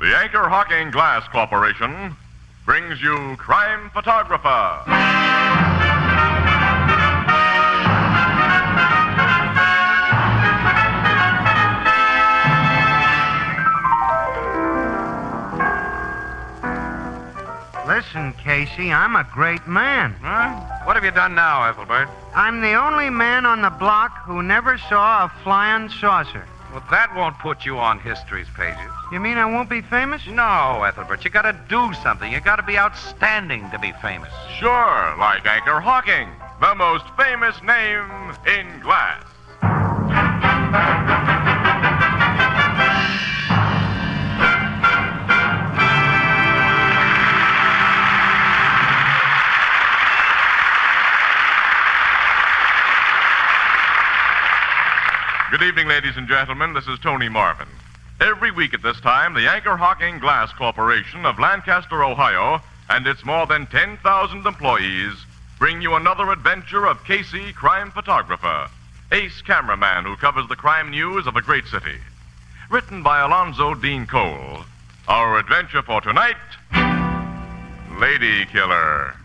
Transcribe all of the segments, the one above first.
The Anchor-Hocking Glass Corporation brings you Crime Photographer. Listen, Casey, I'm a great man. Huh? What have you done now, Ethelbert? I'm the only man on the block who never saw a flying saucer. Well, that won't put you on history's pages. You mean I won't be famous? No, Ethelbert, you gotta do something. You gotta be outstanding to be famous. Sure, like Anchor-Hocking, the most famous name in glass. Good evening, ladies and gentlemen. This is Tony Marvin. Every week at this time, the Anchor-Hocking Glass Corporation of Lancaster, Ohio, and its more than 10,000 employees bring you another adventure of Casey, crime photographer, ace cameraman who covers the crime news of a great city. Written by Alonzo Dean Cole. Our adventure for tonight, Lady Killer.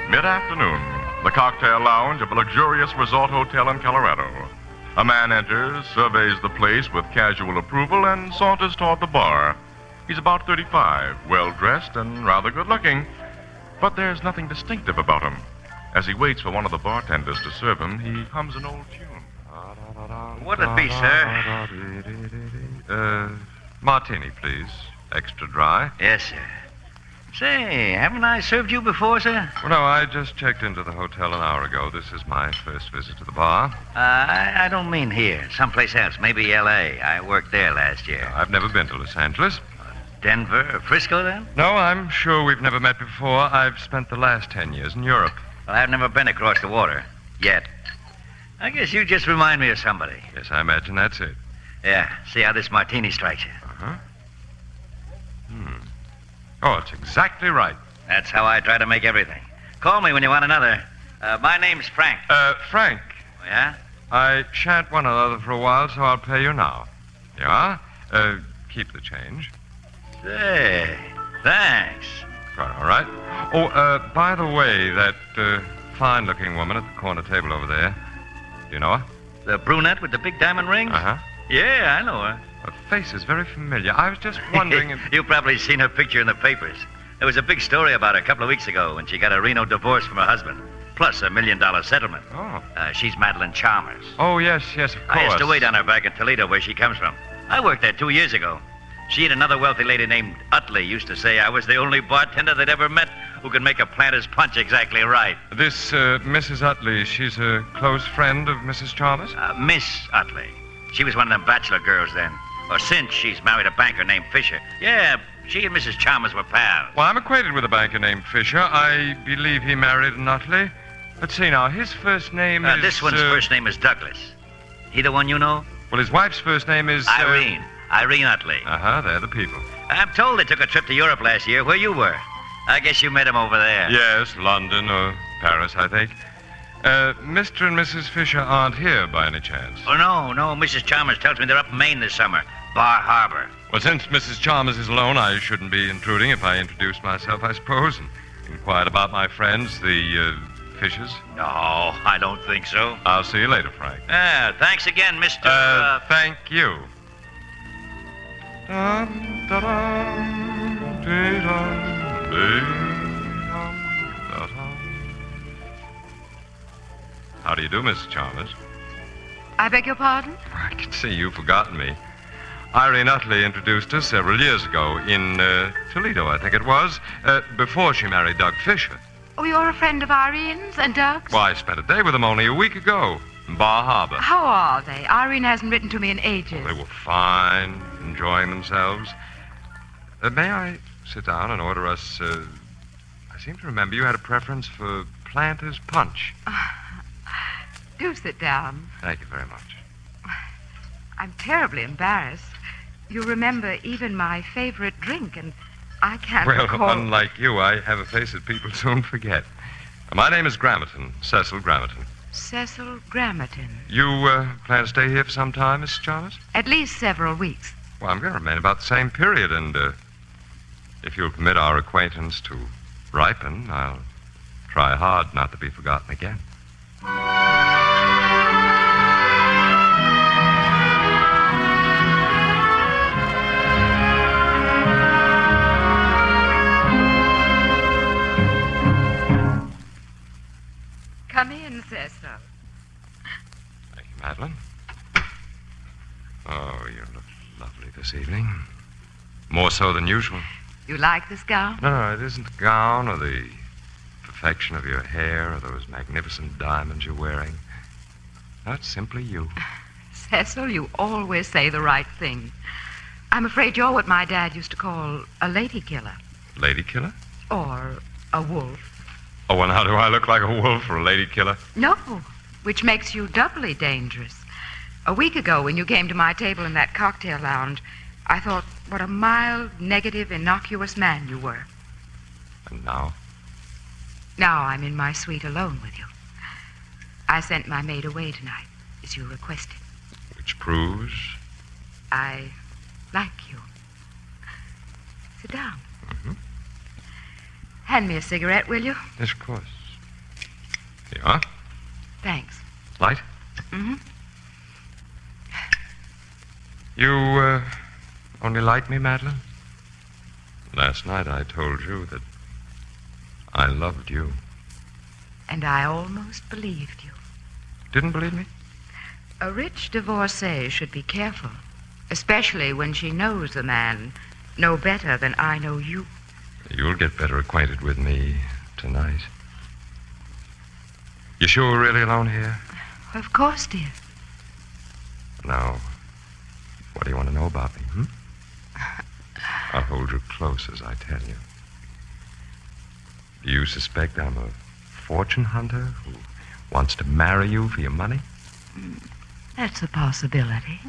Mid-afternoon, the cocktail lounge of a luxurious resort hotel in Colorado. A man enters, surveys the place with casual approval, and saunters toward the bar. He's about 35, well-dressed and rather good-looking. But there's nothing distinctive about him. As he waits for one of the bartenders to serve him, he hums an old tune. What'll it be, sir? Martini, please. Extra dry. Yes, sir. Say, haven't I served you before, sir? Well, no, I just checked into the hotel an hour ago. This is my first visit to the bar. I don't mean here. Someplace else. Maybe L.A. I worked there last year. I've never been to Los Angeles. Denver or Frisco, then? No, I'm sure we've never met before. I've spent the last 10 years in Europe. Well, I've never been across the water. Yet. I guess you just remind me of somebody. Yes, I imagine that's it. Yeah. See how this martini strikes you. Uh-huh. Oh, it's exactly right. That's how I try to make everything. Call me when you want another. My name's Frank. Frank. Yeah? I shan't want another for a while, so I'll pay you now. You are? Keep the change. Say, thanks. Quite all right. Oh, by the way, that fine-looking woman at the corner table over there, do you know her? The brunette with the big diamond rings? Uh-huh. Yeah, I know her. Her face is very familiar. I was just wondering if... You've probably seen her picture in the papers. There was a big story about her a couple of weeks ago when she got a Reno divorce from her husband, plus $1 million settlement. Oh. She's Madeline Chalmers. Oh, yes, of course. I used to wait on her back in Toledo, where she comes from. I worked there 2 years ago. She and another wealthy lady named Utley used to say I was the only bartender they'd ever met who could make a planter's punch exactly right. This Mrs. Utley, she's a close friend of Mrs. Chalmers? Miss Utley. She was one of them bachelor girls then. Or since she's married a banker named Fisher. Yeah, she and Mrs. Chalmers were pals. Well, I'm acquainted with a banker named Fisher. I believe he married an Utley. Let's see now, his first name is... This one's first name is Douglas. He the one you know? Well, his wife's first name is... Irene. Irene Utley. Uh-huh, they're the people. I'm told they took a trip to Europe last year, where you were. I guess you met him over there. Yes, London or Paris, I think. Mr. and Mrs. Fisher aren't here by any chance. Oh, no. Mrs. Chalmers tells me they're up in Maine this summer. Bar Harbor. Well, since Mrs. Chalmers is alone, I shouldn't be intruding if I introduced myself, I suppose, and inquired about my friends, the Fishers. No, I don't think so. I'll see you later, Frank. Thanks again, Mr. Thank you. Dum, da-dum, dee-dum, dee-dum, da-dum. How do you do, Mrs. Chalmers? I beg your pardon? I can see you've forgotten me. Irene Utley introduced us several years ago in Toledo, I think it was, before she married Doug Fisher. Oh, you're a friend of Irene's and Doug's? Why, I spent a day with them only a week ago in Bar Harbor. How are they? Irene hasn't written to me in ages. They were fine, enjoying themselves. May I sit down and order us... I seem to remember you had a preference for Planter's Punch. Do sit down. Thank you very much. I'm terribly embarrassed. You remember even my favorite drink, and I can't recall... Well, unlike you, I have a face that people soon forget. My name is Grammerton, Cecil Grammerton. Cecil Grammerton. You plan to stay here for some time, Mrs. Chalmers? At least several weeks. Well, I'm going to remain about the same period, and if you'll permit our acquaintance to ripen, I'll try hard not to be forgotten again. Come in, Cecil. Thank you, Madeline. Oh, you look lovely this evening. More so than usual. You like this gown? No, it isn't the gown or the perfection of your hair or those magnificent diamonds you're wearing. That's simply you. Cecil, you always say the right thing. I'm afraid you're what my dad used to call a lady killer. Lady killer? Or a wolf. Oh, and how do I look like a wolf or a lady killer? No, which makes you doubly dangerous. A week ago, when you came to my table in that cocktail lounge, I thought what a mild, negative, innocuous man you were. And now? Now I'm in my suite alone with you. I sent my maid away tonight, as you requested. Which proves? I like you. Sit down. Mm-hmm. Hand me a cigarette, will you? Yes, of course. Here you are. Thanks. Light? Mm-hmm. You, only like me, Madeline? Last night I told you that I loved you. And I almost believed you. Didn't believe me? A rich divorcee should be careful, especially when she knows the man no better than I know you. You'll get better acquainted with me tonight. You sure we're really alone here? Of course, dear. Now, what do you want to know about me, I'll hold you close as I tell you. Do you suspect I'm a fortune hunter who wants to marry you for your money? That's a possibility.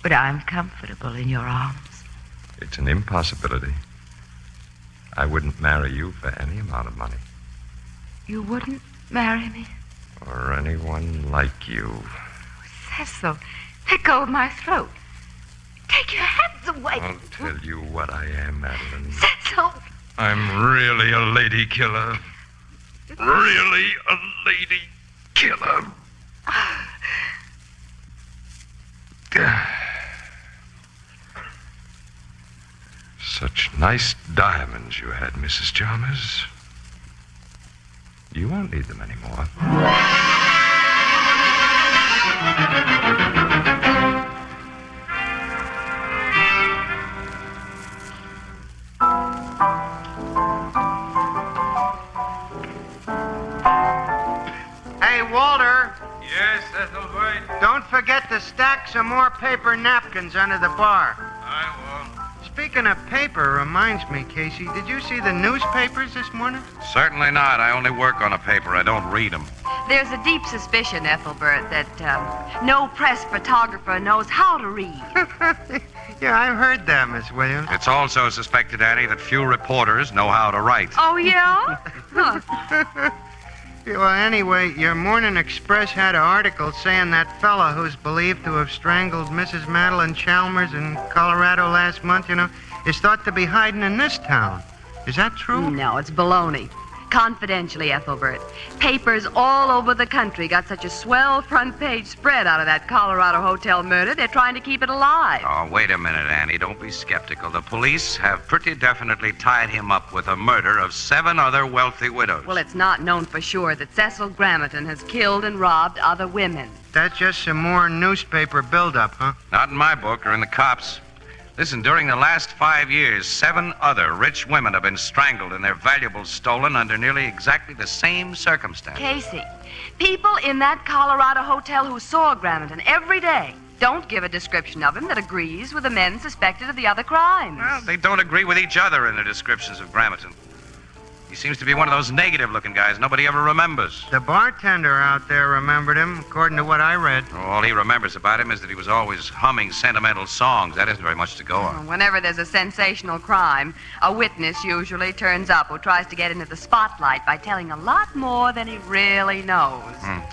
But I'm comfortable in your arms. It's an impossibility. I wouldn't marry you for any amount of money. You wouldn't marry me? Or anyone like you. Cecil, let go of my throat. Take your hands away. I'll tell you what I am, Madeline. Cecil! I'm really a lady killer. Really a lady killer. Such nice diamonds you had, Mrs. Chalmers. You won't need them anymore. Hey, Walter, Yes, Ethelbert. don't forget to stack some more paper napkins under the bar. I won't. Speaking of paper, reminds me, Casey, did you see the newspapers this morning? Certainly not. I only work on a paper. I don't read them. There's a deep suspicion, Ethelbert, that no press photographer knows how to read. Yeah, I've heard that, Miss Williams. It's also suspected, Annie, that few reporters know how to write. Oh, yeah? Huh. Well, anyway, your Morning Express had an article saying that fella who's believed to have strangled Mrs. Madeline Chalmers in Colorado last month, is thought to be hiding in this town. Is that true? No, it's baloney. Confidentially, Ethelbert. Papers all over the country got such a swell front page spread out of that Colorado hotel murder, they're trying to keep it alive. Oh, wait a minute, Annie. Don't be skeptical. The police have pretty definitely tied him up with the murder of 7 other wealthy widows. Well, it's not known for sure that Cecil Grammerton has killed and robbed other women. That's just some more newspaper buildup, huh? Not in my book or in the cops. Listen, during the last 5 years, 7 other rich women have been strangled and their valuables stolen under nearly exactly the same circumstances. Casey, people in that Colorado hotel who saw Grammerton every day don't give a description of him that agrees with the men suspected of the other crimes. Well, they don't agree with each other in their descriptions of Grammerton. He seems to be one of those negative-looking guys nobody ever remembers. The bartender out there remembered him, according to what I read. All he remembers about him is that he was always humming sentimental songs. That isn't very much to go on. Whenever there's a sensational crime, a witness usually turns up who tries to get into the spotlight by telling a lot more than he really knows.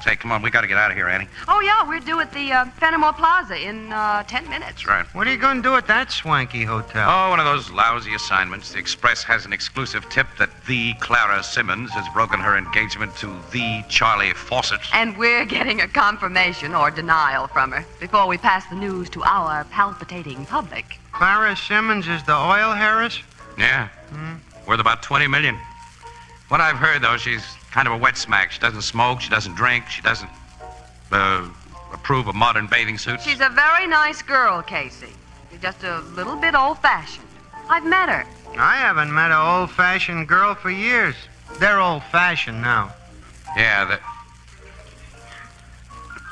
Say, come on, we got to get out of here, Annie. Oh, yeah, we're due at the Fenimore Plaza in 10 minutes. That's right. What are you going to do at that swanky hotel? Oh, one of those lousy assignments. The Express has an exclusive tip that the Clara Simmons has broken her engagement to the Charlie Fawcett. And we're getting a confirmation or denial from her before we pass the news to our palpitating public. Clara Simmons is the oil heiress? Yeah. Worth about $20 million. What I've heard, though, she's kind of a wet smack. She doesn't smoke, she doesn't drink, she doesn't approve of modern bathing suits. She's a very nice girl, Casey. She's just a little bit old-fashioned. I've met her. I haven't met an old-fashioned girl for years. They're old-fashioned now. Yeah,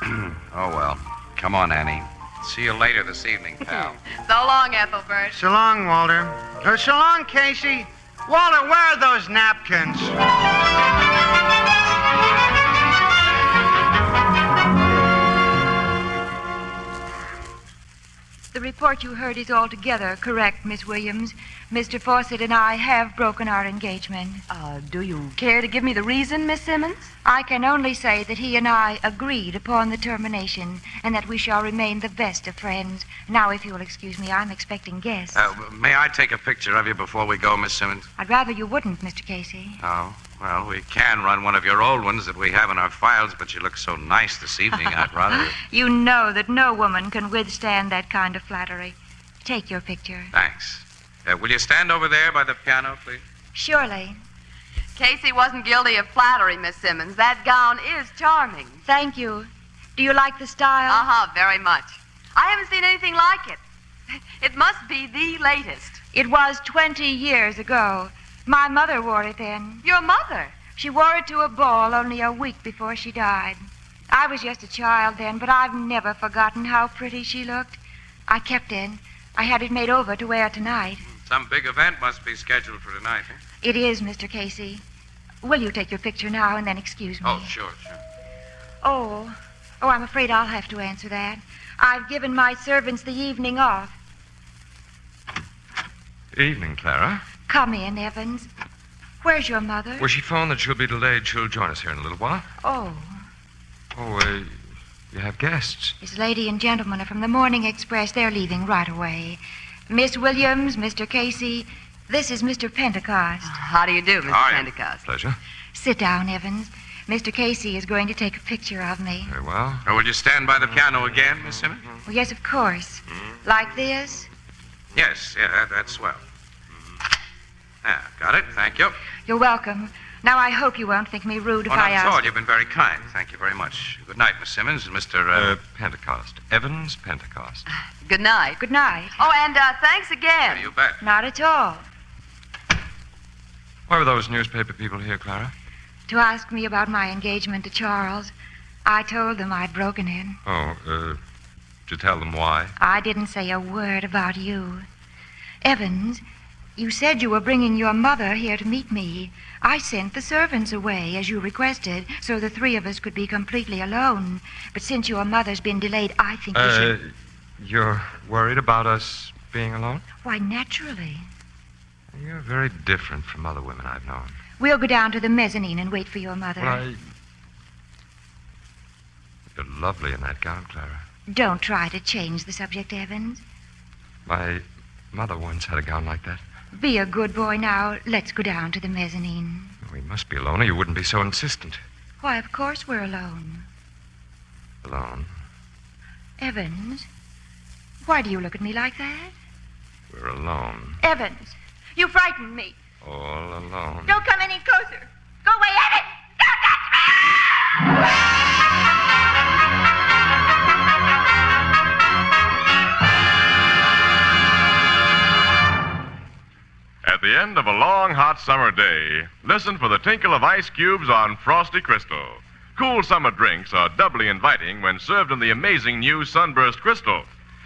Oh, well. Come on, Annie. See you later this evening, pal. So long, Ethelbert. So long, Walter. So long, Casey. Walter, where are those napkins? The report you heard is altogether correct, Miss Williams. Mr. Fawcett and I have broken our engagement. Do you care to give me the reason, Miss Simmons? I can only say that he and I agreed upon the termination and that we shall remain the best of friends. Now, if you'll excuse me, I'm expecting guests. May I take a picture of you before we go, Miss Simmons? I'd rather you wouldn't, Mr. Casey. Oh, well, we can run one of your old ones that we have in our files, but you look so nice this evening, I'd rather... You know that no woman can withstand that kind of flattery. Take your picture. Thanks. Will you stand over there by the piano, please? Surely. Casey wasn't guilty of flattery, Miss Simmons. That gown is charming. Thank you. Do you like the style? Uh-huh, very much. I haven't seen anything like it. It must be the latest. It was 20 years ago. My mother wore it then. Your mother? She wore it to a ball only a week before she died. I was just a child then, but I've never forgotten how pretty she looked. I kept it. I had it made over to wear tonight. Some big event must be scheduled for tonight, eh? It is, Mr. Casey. Will you take your picture now and then excuse me? Oh, sure. Oh, I'm afraid I'll have to answer that. I've given my servants the evening off. Evening, Clara. Come in, Evans. Where's your mother? Well, she phoned that she'll be delayed. She'll join us here in a little while. Oh, You have guests. this lady and gentleman are from the Morning Express. They're leaving right away. Miss Williams, Mr. Casey, this is Mr. Pentecost. How do you do, Mr. Hi. Pentecost? Pleasure. Sit down, Evans. Mr. Casey is going to take a picture of me. Very well. Will you stand by the piano again, Miss Simmons? Well, yes, of course. Like this? Yes, that's swell. Got it. Thank you. You're welcome. Now, I hope you won't think me rude if Oh, I not at all. ask. You've been very kind. Thank you very much. Good night, Miss Simmons and Mr. Pentecost. Evans Pentecost. Good night. Good night. Oh, and thanks again. You bet. Not at all. Why were those newspaper people here, Clara? To ask me about my engagement to Charles. I told them I'd broken it. To tell them why? I didn't say a word about you. Evans, you said you were bringing your mother here to meet me. I sent the servants away, as you requested, so the three of us could be completely alone. But since your mother's been delayed, I think we should... You're worried about us being alone? Why, naturally. You're very different from other women I've known. We'll go down to the mezzanine and wait for your mother. You're lovely in that gown, Clara. Don't try to change the subject, Evans. My mother once had a gown like that. Be a good boy now. Let's go down to the mezzanine. We must be alone or you wouldn't be so insistent. Why, of course we're alone. Alone? Evans, why do you look at me like that? We're alone. Evans, you frighten me. All alone. Don't come any closer. Go away, Evans! Don't touch me! At the end of a long, hot summer day, listen for the tinkle of ice cubes on frosty crystal. Cool summer drinks are doubly inviting when served in the amazing new Sunburst Crystal.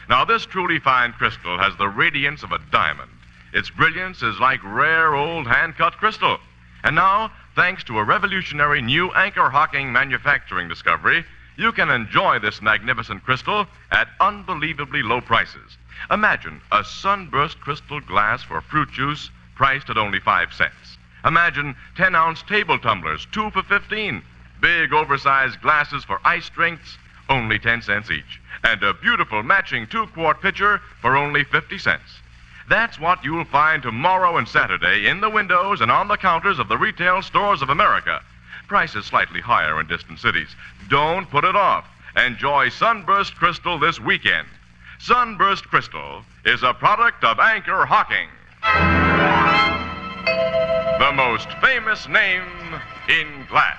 Now, this truly fine crystal has the radiance of a diamond. Its brilliance is like rare old hand-cut crystal. And now, thanks to a revolutionary new Anchor-Hocking manufacturing discovery, you can enjoy this magnificent crystal at unbelievably low prices. Imagine a sunburst crystal glass for fruit juice priced at only 5 cents. Imagine 10-ounce table tumblers, 2 for 15. Big oversized glasses for ice drinks, only 10 cents each. And a beautiful matching 2-quart pitcher for only 50 cents. That's what you'll find tomorrow and Saturday in the windows and on the counters of the retail stores of America. Prices slightly higher in distant cities. Don't put it off. Enjoy Sunburst Crystal this weekend. Sunburst Crystal is a product of Anchor-Hocking, the most famous name in glass.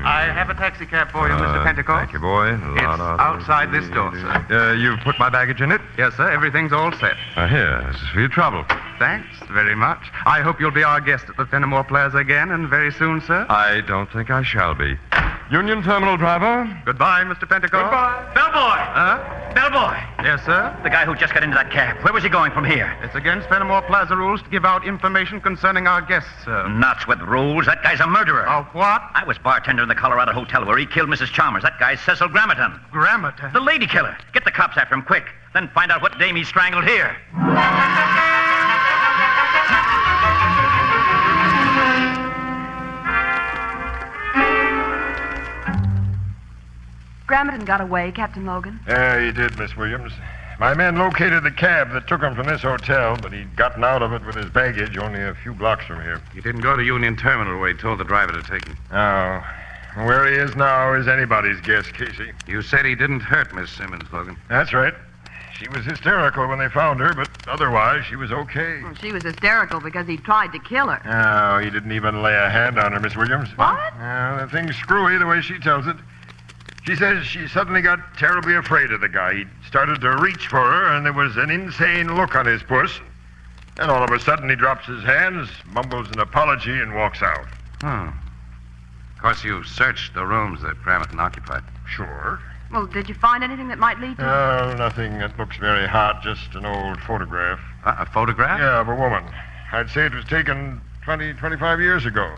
I have a taxi cab for you, Mr. Pentecost. Thank you, boy. It's outside this door, sir. You've put my baggage in it? Yes, sir. Everything's all set. Here, this is for your trouble. Thanks very much. I hope you'll be our guest at the Fenimore Plaza again, and very soon, sir. I don't think I shall be. Union Terminal driver? Goodbye, Mr. Pentecost. Goodbye. Bellboy! Huh? Bellboy! Yes, sir? The guy who just got into that cab. Where was he going from here? It's against Fenimore Plaza rules to give out information concerning our guests, sir. Nuts with rules. That guy's a murderer. Of what? I was bartender in the Colorado Hotel where he killed Mrs. Chalmers. That guy's Cecil Grammerton. Grammerton? The lady killer. Get the cops after him quick. Then find out what dame he strangled here. Grammerton got away, Captain Logan. Yeah, he did, Miss Williams. My men located the cab that took him from this hotel, but he'd gotten out of it with his baggage only a few blocks from here. He didn't go to Union Terminal where he told the driver to take him. Oh, where he is now is anybody's guess, Casey. You said he didn't hurt Miss Simmons, Logan. That's right. She was hysterical when they found her, but otherwise she was okay. Well, she was hysterical because he tried to kill her. Oh, he didn't even lay a hand on her, Miss Williams. What? The thing's screwy the way she tells it. She says she suddenly got terribly afraid of the guy. He started to reach for her, and there was an insane look on his puss. And all of a sudden, he drops his hands, mumbles an apology, and walks out. Of course, you searched the rooms that Grammerton occupied. Sure. Well, did you find anything that might lead to... Oh, nothing that looks very hot, just an old photograph. A photograph? Yeah, of a woman. I'd say it was taken 25 years ago.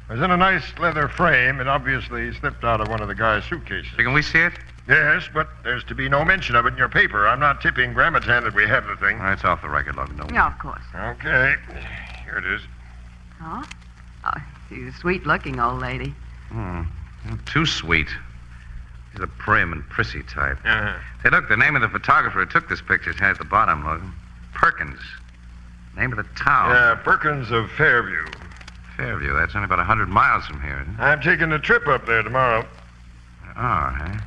It was in a nice leather frame, and obviously slipped out of one of the guy's suitcases. Can we see it? Yes, but there's to be no mention of it in your paper. I'm not tipping Grammerton that we have the thing. It's off the record, Logan. Don't Yeah, of course. Okay. Here it is. Oh? Oh, she's a sweet-looking old lady. Too sweet. She's a prim and prissy type. Uh-huh. Hey, look, the name of the photographer who took this picture is at the bottom, Logan. Perkins. Name of the town. Yeah, Perkins of Fairview. Fairview. That's only about 100 miles from here, isn't it? I'm taking a trip up there tomorrow. Oh,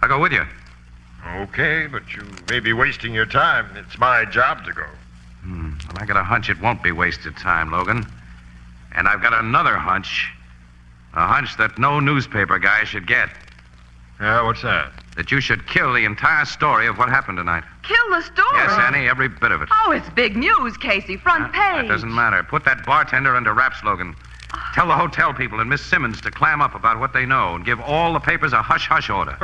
I'll go with you. Okay, but you may be wasting your time. It's my job to go. Well, I got a hunch it won't be wasted time, Logan. And I've got another hunch. A hunch that no newspaper guy should get. Yeah, what's that? That you should kill the entire story of what happened tonight. Kill the story? Yes, Annie, every bit of it. Oh, it's big news, Casey. Front page. That doesn't matter. Put that bartender under wraps, Logan. Tell the hotel people and Miss Simmons to clam up about what they know and give all the papers a hush-hush order.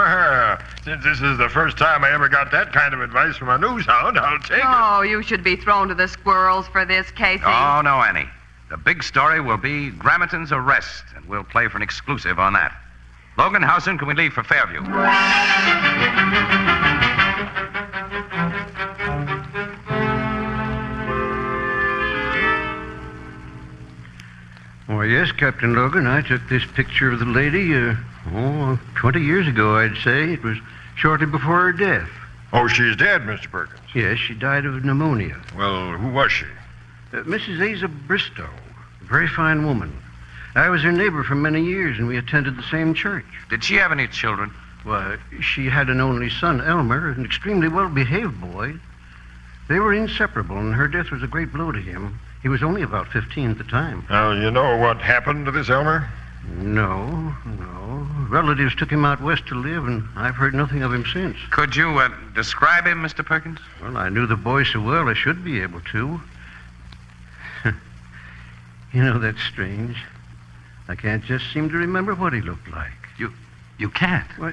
Since this is the first time I ever got that kind of advice from a news hound, I'll take it. Oh, you should be thrown to the squirrels for this, Casey. Oh, no, Annie. The big story will be Grammerton's arrest, and we'll play for an exclusive on that. Logan, how soon can we leave for Fairview? Oh, yes, Captain Logan. I took this picture of the lady, 20 years ago, I'd say. It was shortly before her death. Oh, she's dead, Mr. Perkins. Yes, she died of pneumonia. Well, who was she? Mrs. Asa Bristow. A very fine woman. I was her neighbor for many years, and we attended the same church. Did she have any children? Why, she had an only son, Elmer, an extremely well-behaved boy. They were inseparable, and her death was a great blow to him. He was only about 15 at the time. Now, you know what happened to this Elmer? No. Relatives took him out west to live, and I've heard nothing of him since. Could you describe him, Mr. Perkins? Well, I knew the boy so well I should be able to. You know, that's strange. I can't just seem to remember what he looked like. You can't? Well,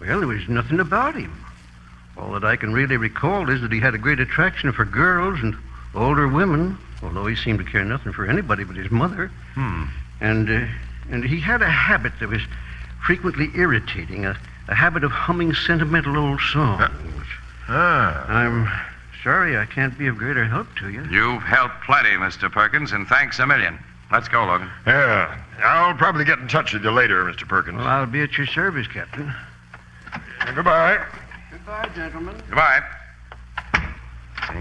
well, there was nothing about him. All that I can really recall is that he had a great attraction for girls and older women, although he seemed to care nothing for anybody but his mother. And he had a habit that was frequently irritating, a habit of humming sentimental old songs. I'm sorry I can't be of greater help to you. You've helped plenty, Mr. Perkins, and thanks a million. Let's go, Logan. Yeah. I'll probably get in touch with you later, Mr. Perkins. Well, I'll be at your service, Captain. Goodbye. Goodbye, gentlemen. Goodbye.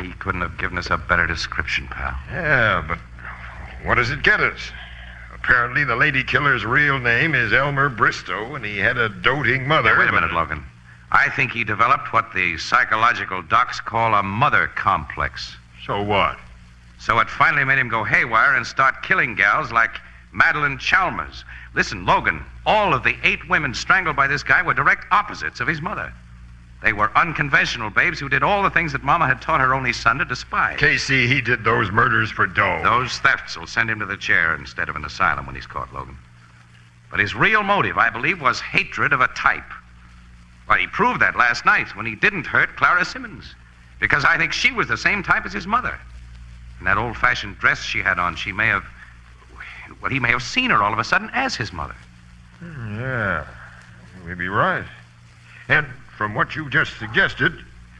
He couldn't have given us a better description, pal. Yeah, but what does it get us? Apparently, the lady killer's real name is Elmer Bristow, and he had a doting mother. Now, wait a minute, Logan. I think he developed what the psychological docs call a mother complex. So what? So it finally made him go haywire and start killing gals like Madeline Chalmers. Listen, Logan, all of the 8 women strangled by this guy were direct opposites of his mother. They were unconventional babes who did all the things that Mama had taught her only son to despise. Casey, he did those murders for dough. Those thefts will send him to the chair instead of an asylum when he's caught, Logan. But his real motive, I believe, was hatred of a type. Well, he proved that last night when he didn't hurt Clara Simmons. Because I think she was the same type as his mother. In that old-fashioned dress she had on, he may have seen her all of a sudden as his mother. Yeah, you may be right. And from what you just suggested,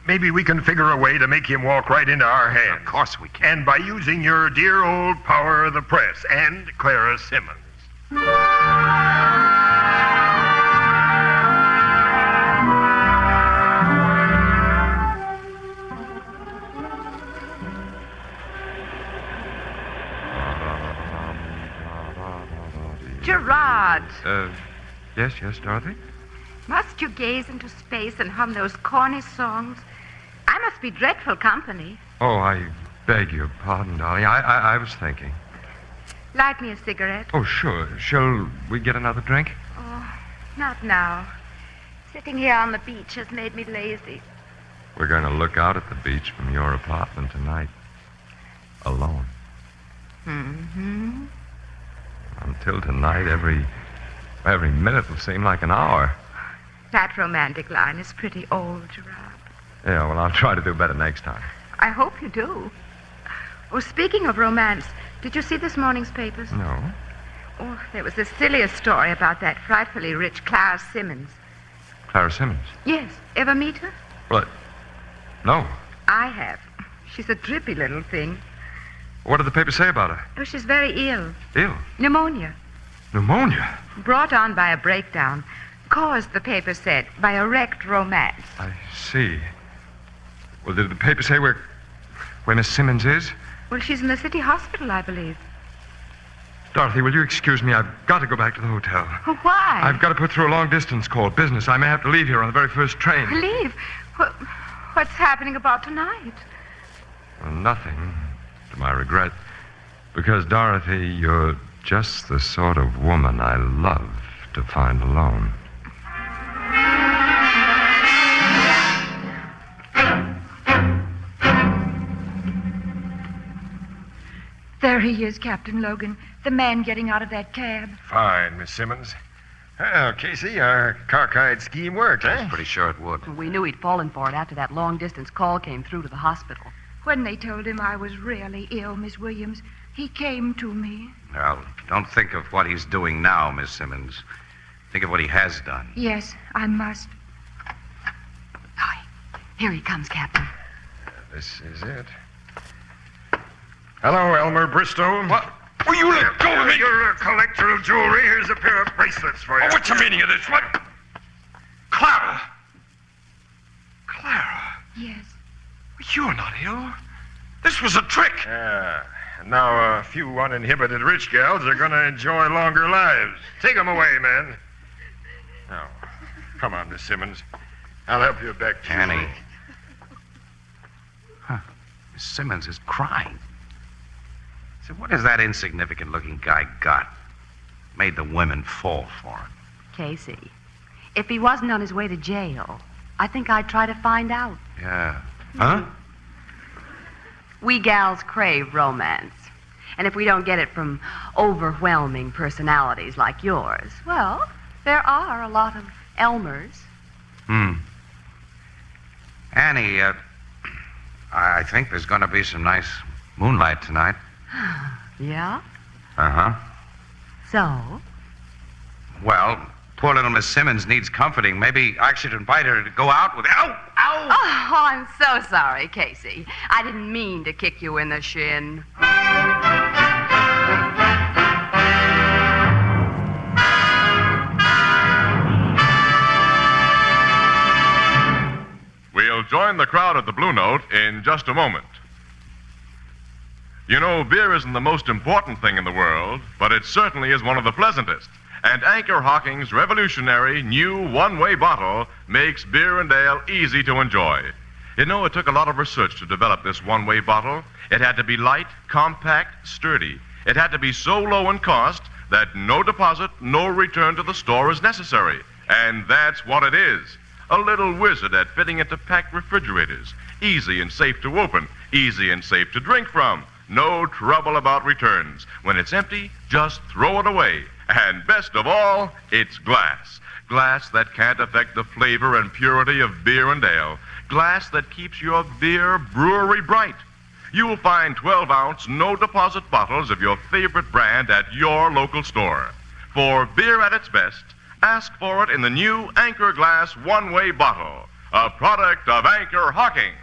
maybe we can figure a way to make him walk right into our hands. Of course we can. And by using your dear old power of the press and Clara Simmons. Gerard, Yes, Dorothy? must you gaze into space and hum those corny songs? I must be dreadful company. Oh, I beg your pardon, darling. I was thinking. Light me a cigarette. Oh, sure. Shall we get another drink? Oh, not now. Sitting here on the beach has made me lazy. We're going to look out at the beach from your apartment tonight. Alone. Mm-hmm. Until tonight, every minute will seem like an hour. That romantic line is pretty old, Gerard. Yeah, well, I'll try to do better next time. I hope you do. Oh, speaking of romance, did you see this morning's papers? No. Oh, there was the silliest story about that frightfully rich Clara Simmons. Clara Simmons? Yes. Ever meet her? What? No. I have. She's a drippy little thing. What did the paper say about her? Oh, she's very ill. Ill? Pneumonia. Pneumonia? Brought on by a breakdown. Caused, the paper said, by a wrecked romance. I see. Well, did the paper say where Miss Simmons is? Well, she's in the city hospital, I believe. Dorothy, will you excuse me? I've got to go back to the hotel. Oh, why? I've got to put through a long-distance call. Business. I may have to leave here on the very first train. Leave? What's happening about tonight? Well, nothing, to my regret. Because, Dorothy, you're just the sort of woman I love to find alone. There he is, Captain Logan. The man getting out of that cab. Fine, Miss Simmons. Well, Casey, our cockeyed scheme worked, I was eh? pretty sure it would. We knew he'd fallen for it after that long-distance call came through to the hospital. When they told him I was really ill, Miss Williams, he came to me. Well, don't think of what he's doing now, Miss Simmons. Think of what he has done. Yes, I must. Hi. Here he comes, Captain. This is it. Hello, Elmer Bristow. What? Will you let go of me? You're a collector of jewelry. Here's a pair of bracelets for you. Oh, what's the meaning of this? What? Clara? Clara? Yes. You're not ill. This was a trick. Yeah. And now a few uninhibited rich gals are going to enjoy longer lives. Take them away, man. Now, come on, Miss Simmons. I'll help you back to Annie. Huh. Miss Simmons is crying. So what has that insignificant-looking guy got? made the women fall for him? Casey, if he wasn't on his way to jail, I think I'd try to find out. Yeah. Huh? We gals crave romance. And if we don't get it from overwhelming personalities like yours, well, there are a lot of Elmers. Annie, I think there's going to be some nice moonlight tonight. Yeah? Uh-huh. So? Well, poor little Miss Simmons needs comforting. Maybe I should invite her to go out with... Ow! Ow! Oh, I'm so sorry, Casey. I didn't mean to kick you in the shin. We'll join the crowd at the Blue Note in just a moment. You know, beer isn't the most important thing in the world, but it certainly is one of the pleasantest. And Anchor-Hocking's revolutionary new one-way bottle makes beer and ale easy to enjoy. You know, it took a lot of research to develop this one-way bottle. It had to be light, compact, sturdy. It had to be so low in cost that no deposit, no return to the store is necessary. And that's what it is. A little wizard at fitting into packed refrigerators. Easy and safe to open. Easy and safe to drink from. No trouble about returns. When it's empty, just throw it away. And best of all, it's glass. Glass that can't affect the flavor and purity of beer and ale. Glass that keeps your beer brewery bright. You'll find 12-ounce, no-deposit bottles of your favorite brand at your local store. For beer at its best, ask for it in the new Anchor Glass one-way bottle, a product of Anchor-Hocking.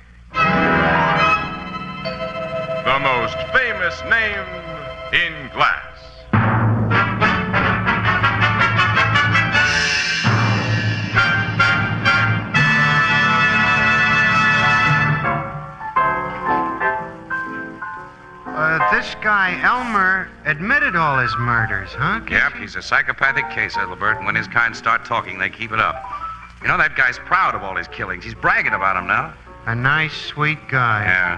The most famous name in glass. This guy, Elmer, admitted all his murders, huh? Yep, he's a psychopathic case, Ethelbert, and when his kind start talking, they keep it up. You know, that guy's proud of all his killings. He's bragging about them now. A nice, sweet guy. Yeah.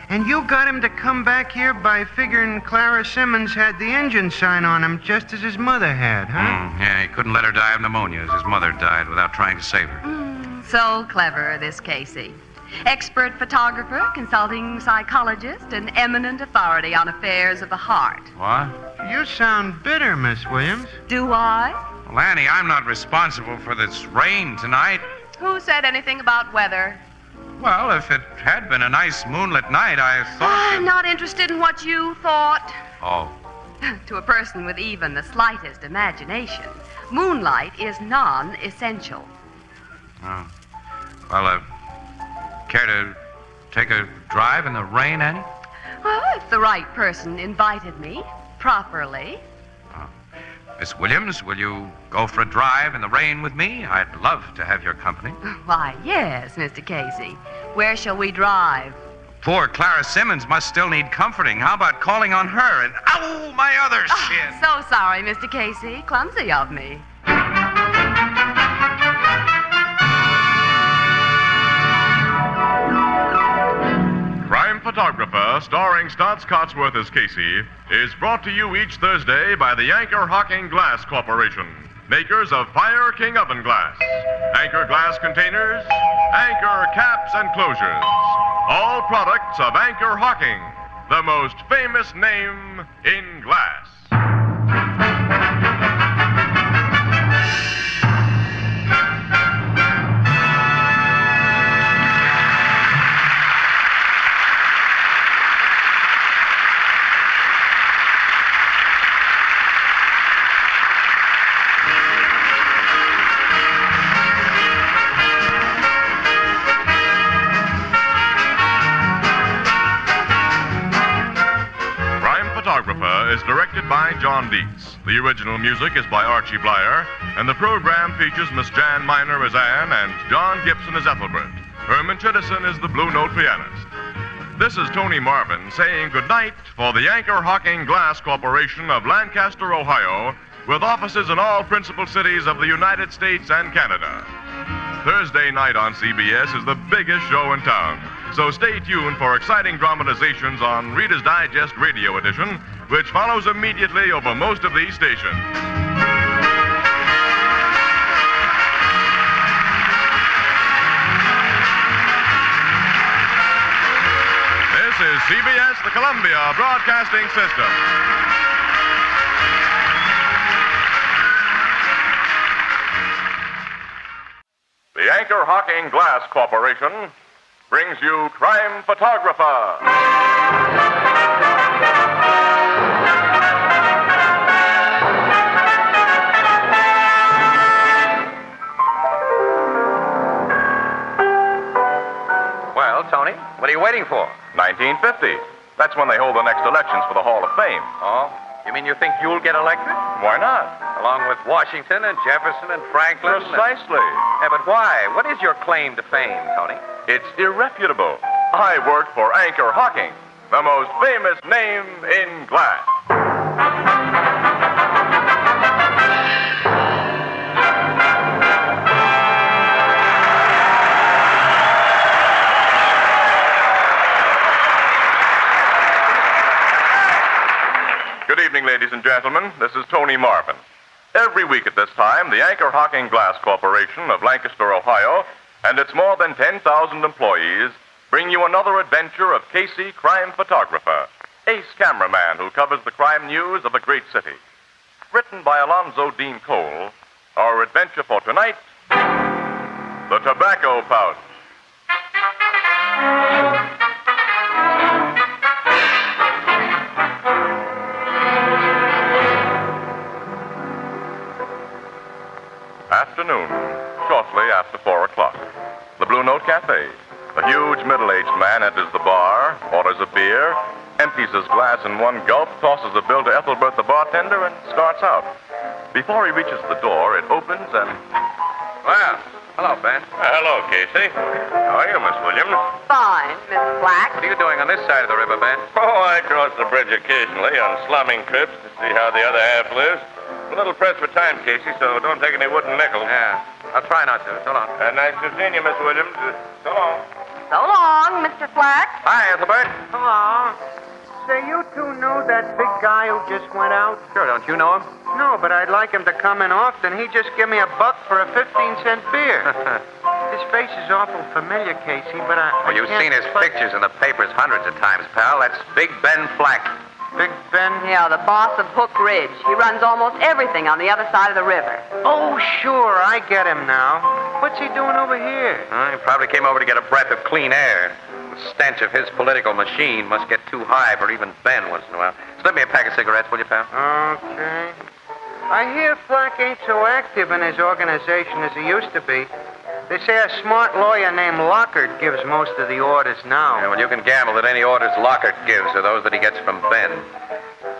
And you got him to come back here by figuring Clara Simmons had the engine sign on him just as his mother had, huh? Yeah, he couldn't let her die of pneumonia as his mother died without trying to save her. So clever, this Casey. Expert photographer, consulting psychologist, and eminent authority on affairs of the heart. What? You sound bitter, Miss Williams. Do I? Well, Annie, I'm not responsible for this rain tonight. Who said anything about weather? Well, if it had been a nice moonlit night, I thought... I'm not interested in what you thought. Oh. To a person with even the slightest imagination, moonlight is non-essential. Oh. Well, care to take a drive in the rain, Annie? Well, if the right person invited me properly. Miss Williams, will you go for a drive in the rain with me? I'd love to have your company. Why, yes, Mr. Casey. Where shall we drive? Poor Clara Simmons must still need comforting. How about calling on her and... Ow, my other shin! So sorry, Mr. Casey. Clumsy of me. Crime Photographer, starring Stotts Cotsworth as Casey, is brought to you each Thursday by the Anchor-Hocking Glass Corporation, makers of Fire King Oven Glass, Anchor Glass Containers, Anchor Caps and Closures. All products of Anchor-Hocking, the most famous name in glass. Is directed by John Dietz. The original music is by Archie Blyer, and the program features Miss Jan Miner as Anne and John Gibson as Ethelbert. Herman Chittison is the Blue Note pianist. This is Tony Marvin saying goodnight for the Anchor-Hocking Glass Corporation of Lancaster, Ohio, with offices in all principal cities of the United States and Canada. Thursday night on CBS is the biggest show in town, so stay tuned for exciting dramatizations on Reader's Digest Radio Edition which follows immediately over most of these stations. This is CBS, the Columbia Broadcasting System. The Anchor-Hocking Glass Corporation brings you Crime Photographer. Well, Tony, what are you waiting for? 1950. That's when they hold the next elections for the Hall of Fame. Oh, you mean you think you'll get elected? Why not? Along with Washington and Jefferson and Franklin? Precisely. Yeah, but why? What is your claim to fame, Tony? It's irrefutable. I worked for Anchor-Hocking, the most famous name in glass. Good evening, ladies and gentlemen. This is Tony Marvin. Every week at this time, the Anchor-Hocking Glass Corporation of Lancaster, Ohio, and its more than 10,000 employees bring you another adventure of Casey, crime photographer, ace cameraman who covers the crime news of a great city. Written by Alonzo Dean Cole, our adventure for tonight, The Tobacco Pouch. Afternoon, shortly after 4 o'clock. The Blue Note Cafe. A huge middle-aged man enters the bar, orders a beer, empties his glass in one gulp, tosses a bill to Ethelbert the bartender, and starts out. Before he reaches the door, it opens and... Well, hello, Ben. Hello, Casey. How are you, Miss Williams? Fine, Miss Black. What are you doing on this side of the river, Ben? Oh, I cross the bridge occasionally on slumming trips to see how the other half lives. A little pressed for time, Casey, so don't take any wooden nickels. Yeah, I'll try not to. So long. Nice to see you, Miss Williams. So long. So long, Mr. Black. Hi, Ethelbert. Hello. Say, you two knew that big guy who just went out? Sure, don't you know him? No, but I'd like him to come in often. He just give me $1 for a 15-cent beer. His face is awful familiar, Casey, but I Well, you've can't seen his quite- pictures in the papers hundreds of times, pal. That's Big Ben Flack. Big Ben? Yeah, the boss of Hook Ridge. He runs almost everything on the other side of the river. Oh, sure, I get him now. What's he doing over here? He probably came over to get a breath of clean air. The stench of his political machine must get too high for even Ben once in a while. Slip me a pack of cigarettes, will you, pal? Okay. I hear Flack ain't so active in his organization as he used to be. They say a smart lawyer named Lockhart gives most of the orders now. Yeah, well, you can gamble that any orders Lockhart gives are those that he gets from Ben.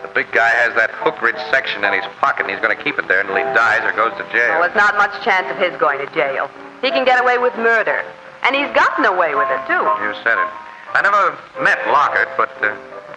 The big guy has that Hook Ridge section in his pocket, and he's going to keep it there until he dies or goes to jail. Well, there's not much chance of his going to jail. He can get away with murder. And he's gotten away with it, too. You said it. I never met Lockhart, but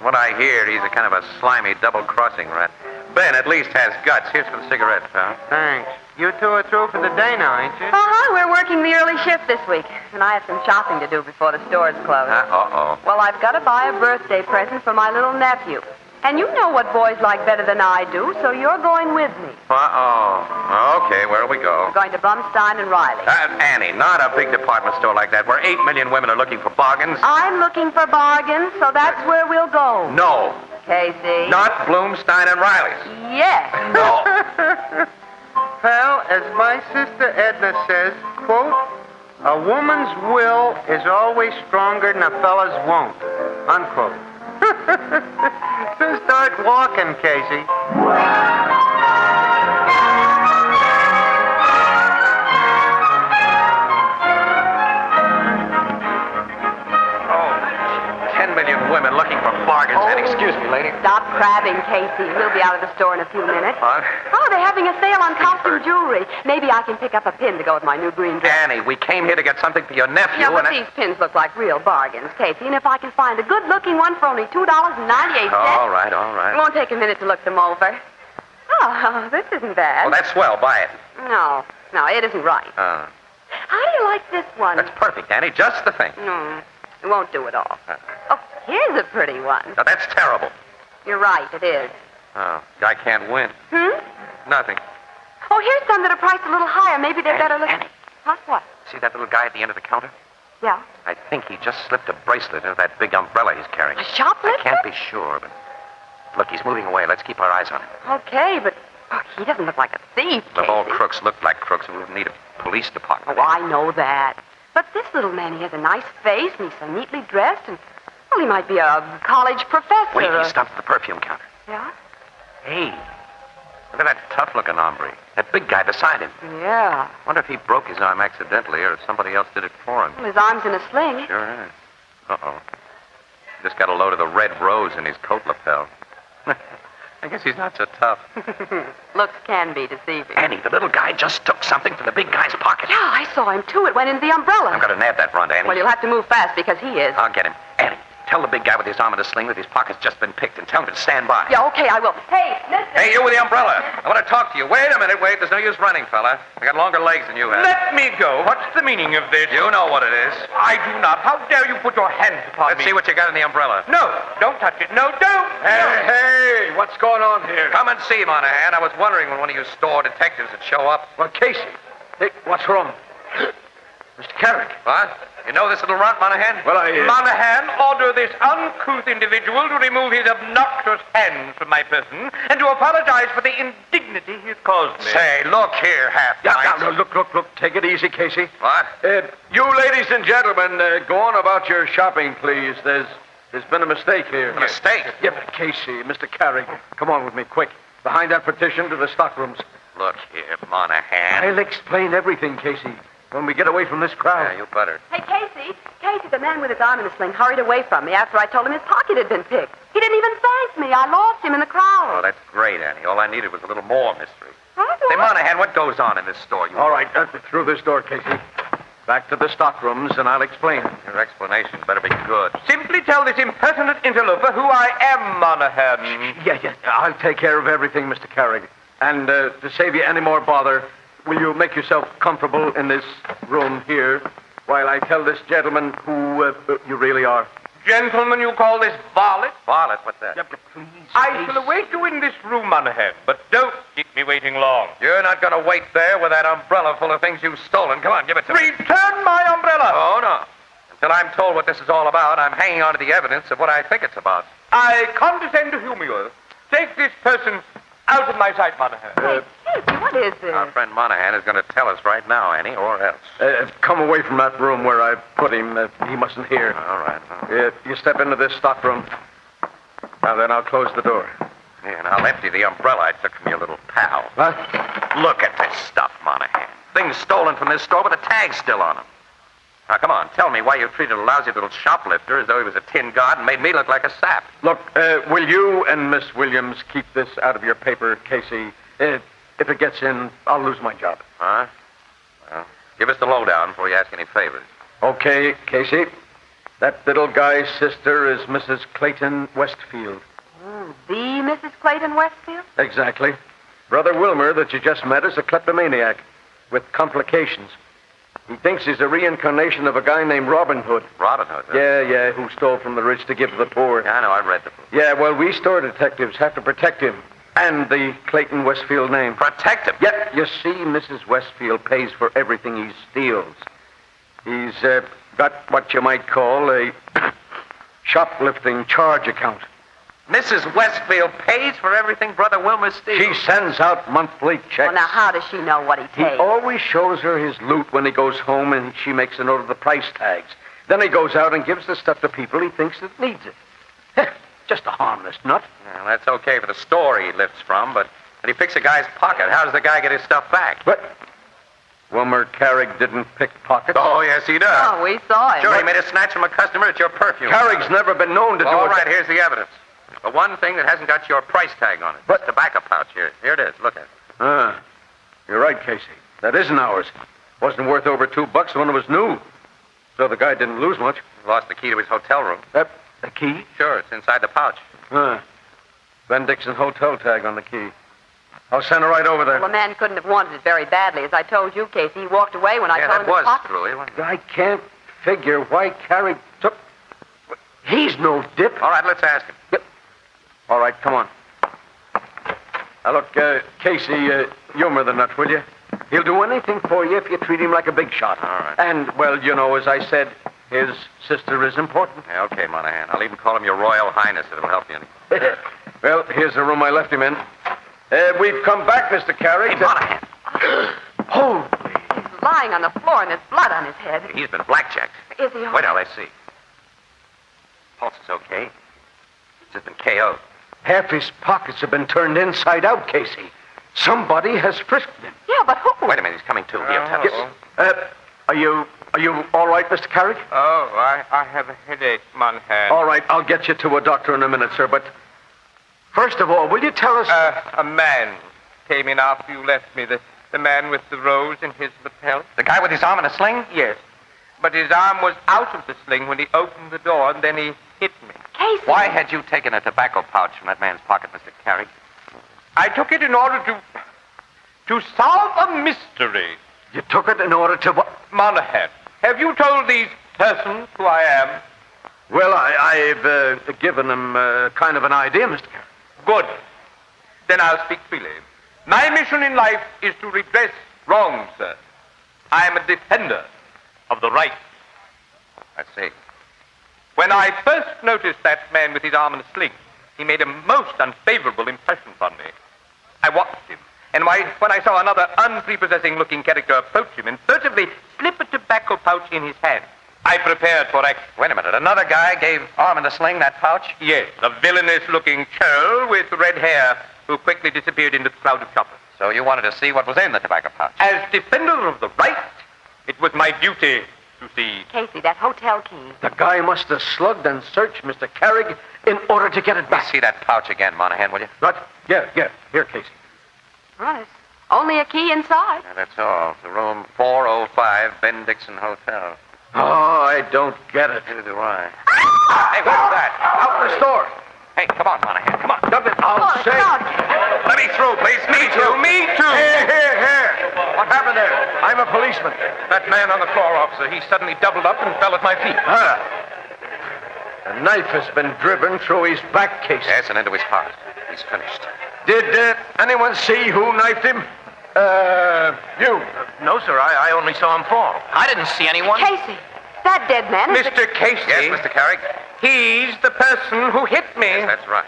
what I hear, he's a kind of a slimy double-crossing rat. Ben at least has guts. Here's for the cigarettes, pal. Thanks. You two are through for the day now, ain't you? Uh-huh. We're working the early shift this week. And I have some shopping to do before the stores close. Uh-oh. Well, I've got to buy a birthday present for my little nephew. And you know what boys like better than I do, so you're going with me. Uh-oh. Okay, where'll we go? We're going to Bumstein and Riley. Annie, not a big department store like that where 8 million women are looking for bargains. I'm looking for bargains, so that's where we'll go. No. Casey. Not Bloomstein and Riley's. Yes. No. Pal, as my sister Edna says, quote, a woman's will is always stronger than a fella's won't, unquote. So start walking, Casey. Oh, 10 million women looking for bargains. And excuse me, lady. Stop crabbing, Casey. We'll be out of the store in a few minutes. What? Oh, they're having a sale on costume jewelry. Maybe I can pick up a pin to go with my new green dress. Annie, we came here to get something for your nephew. Yeah, but and these pins look like real bargains, Casey. And if I can find a good-looking one for only $2.98... All right, all right. It won't take a minute to look them over. Oh, this isn't bad. Well, that's swell. Buy it. No, it isn't right. How do you like this one? That's perfect, Annie. Just the thing. No, it won't do at all. Oh, here's a pretty one. Now, that's terrible. You're right, it is. Oh, guy can't win. Nothing. Oh, here's some that are priced a little higher. Maybe they're better looking. Annie. Huh? What? See that little guy at the end of the counter? Yeah. I think he just slipped a bracelet into that big umbrella he's carrying. A shoplifter? I can't be sure, but... Look, he's moving away. Let's keep our eyes on him. Okay, but look, he doesn't look like a thief, If all Casey. crooks looked like crooks, we wouldn't need a police department. Oh, I know that. But this little man, he has a nice face, and he's so neatly dressed, and, well, he might be a college professor. Wait, he stopped at the perfume counter. Yeah? Hey, look at that tough-looking hombre. That big guy beside him. Yeah. Wonder if he broke his arm accidentally or if somebody else did it for him. Well, his arm's in a sling. Sure is. Uh-oh. Just got a load of the red rose in his coat lapel. I guess he's not so tough. Looks can be deceiving. Annie, the little guy just took something from the big guy's pocket. Yeah, I saw him, too. It went into the umbrella. I'm going to nab that front, Annie. Well, you'll have to move fast because he is. I'll get him. Annie, tell the big guy with his arm in a sling that his pocket's just been picked and tell him to stand by. Yeah, okay, I will. Hey, listen. Hey, you with the umbrella. I want to talk to you. Wait a minute, wait. There's no use running, fella. I got longer legs than you have. Let me go. What's the meaning of this? You know what it is. I do not. How dare you put your hands upon Let's me? see what you got in the umbrella. No, don't touch it. No, don't. Hey, what's going on here? Come and see, Monahan. I was wondering when one of you store detectives would show up. Well, Casey. Hey, what's wrong? Mr. Carrick. What? You know this little runt, Monahan? Well, Monahan, order this uncouth individual to remove his obnoxious hands from my person and to apologize for the indignity he has caused me. Say, look here, half-pint. No, look. Take it easy, Casey. What? You ladies and gentlemen, go on about your shopping, please. There's been a mistake here. A mistake? Yeah, but Casey, Mr. Carrick, come on with me, quick. Behind that partition to the stockrooms. Look here, Monahan. I'll explain everything, Casey, when we get away from this crowd. Yeah, you better. Hey, Casey, the man with his arm in a sling hurried away from me after I told him his pocket had been picked. He didn't even thank me. I lost him in the crowd. Oh, that's great, Annie. All I needed was a little more mystery. Huh? Say, Monahan, what goes on in this store? All right, through this door, Casey. Back to the stockrooms, and I'll explain. Your explanation better be good. Simply tell this impertinent interloper who I am, Monahan. Yeah. I'll take care of everything, Mr. Carrick. And to save you any more bother, will you make yourself comfortable in this room here while I tell this gentleman who you really are? Gentlemen, you call this varlet? Varlet? What's that? Yeah, but please, I shall await you in this room, Monahan, but don't keep me waiting long. You're not going to wait there with that umbrella full of things you've stolen. Come on, give it to me. Return my umbrella! Oh, no. Until I'm told what this is all about, I'm hanging on to the evidence of what I think it's about. I condescend to humor you. Take this person out of my sight, Monahan. Hey, Casey, what is this? Our friend Monahan is going to tell us right now, Annie, or else. come away from that room where I put him. He mustn't hear. All right. You step into this stockroom. Now then, I'll close the door. Yeah, and I'll empty the umbrella I took from your little pal. What? Look at this stuff, Monahan. Things stolen from this store with a tag still on them. Now, come on, tell me why you treated a lousy little shoplifter as though he was a tin god and made me look like a sap. Look, will you and Miss Williams keep this out of your paper, Casey? If it gets in, I'll lose my job. Huh? Well, give us the lowdown before you ask any favors. Okay, Casey. That little guy's sister is Mrs. Clayton Westfield. Oh, the Mrs. Clayton Westfield? Exactly. Brother Wilmer, that you just met, is a kleptomaniac with complications. He thinks he's a reincarnation of a guy named Robin Hood. Robin Hood? Huh? Yeah, who stole from the rich to give to the poor. Yeah, I know. I read the book. Yeah, well, we store detectives have to protect him and the Clayton Westfield name. Protect him? Yep. You see, Mrs. Westfield pays for everything he steals. He's got what you might call a shoplifting charge account. Mrs. Westfield pays for everything Brother Wilmer steals. She sends out monthly checks. Well, now, how does she know what he He takes? always shows her his loot when he goes home, and she makes a note of the price tags. Then he goes out and gives the stuff to people he thinks that needs it. Just a harmless nut. Well, that's okay for the store he lifts from, but when he picks a guy's pocket, how does the guy get his stuff back? But Wilmer Carrick didn't pick pockets. Oh, yes, he does. Oh, we saw him. Sure, he made a snatch from a customer at your perfume. Carrick's never been known to do it. All right, here's the evidence. The one thing that hasn't got your price tag on it. What? This tobacco pouch here. Here it is. Look at it. You're right, Casey. That isn't ours. Wasn't worth over $2 when it was new. So the guy didn't lose much. He lost the key to his hotel room. The key? Sure, it's inside the pouch. Ben Dixon hotel tag on the key. I'll send her right over there. Well, the man couldn't have wanted it very badly. As I told you, Casey, he walked away when I told him that was his pocket. true. Wasn't it? I can't figure why Carrick took... He's no dip. All right, let's ask him. Yep. All right, come on. Now, look, Casey, humor the nut, will you? He'll do anything for you if you treat him like a big shot. All right. And, well, you know, as I said, his sister is important. Yeah, okay, Monahan. I'll even call him your Royal Highness if it'll help you any. Well, here's the room I left him in. We've come back, Mr. Carey. Hey, Monahan. Oh, he's lying on the floor and there's blood on his head. He's been blackjacked. Is he all Wait, now, let's see. Pulse is okay. He's just been KO'd. Half his pockets have been turned inside out, Casey. Somebody has frisked him. Yeah, but who? Wait a minute, he's coming to. He'll tell us. Yes. Are you all right, Mr. Carrick? Oh, I have a headache, Monahan. All right, I'll get you to a doctor in a minute, sir, but first of all, will you tell us... A man came in after you left me, the man with the rose in his lapel. The guy with his arm in a sling? Yes, but his arm was out of the sling when he opened the door, and then he hit me. Casey! Why had you taken a tobacco pouch from that man's pocket, Mr. Carrick? I took it in order to solve a mystery. You took it in order to what? Monahan, have you told these persons who I am? Well, I've given them kind of an idea, Mr. Carrick. Good. Then I'll speak freely. My mission in life is to redress wrongs, sir. I am a defender of the right. I see. When I first noticed that man with his arm in a sling, he made a most unfavorable impression upon me. I watched him, and when I saw another unprepossessing-looking character approach him and furtively slip a tobacco pouch in his hand, I prepared for action. Wait a minute. Another guy gave arm in a sling that pouch? Yes, a villainous-looking churl with red hair who quickly disappeared into the crowd of shoppers. So you wanted to see what was in the tobacco pouch? As defender of the right, it was my duty to see. Casey, that hotel key. The guy must have slugged and searched Mr. Carrick in order to get it back. See that pouch again, Monahan, will you? What? Yeah. Here, Casey. Well, there's only a key inside. Yeah, that's all. The room 405, Ben Dixon Hotel. Oh, I don't get it. Neither do I. Hey, what's that? Out in the store. Hey, come on, Monahan, come on. I'll say. Let me through, please. Me too. Here. What happened there? I'm a policeman. That man on the floor, officer, he suddenly doubled up and fell at my feet. A knife has been driven through his back, Casey. Yes, and into his heart. He's finished. Did anyone see who knifed him? You. No, sir, I only saw him fall. I didn't see anyone. Casey, that dead man is... Mr. Casey. Yes, Mr. Carrick? He's the person who hit me. Yes, that's right.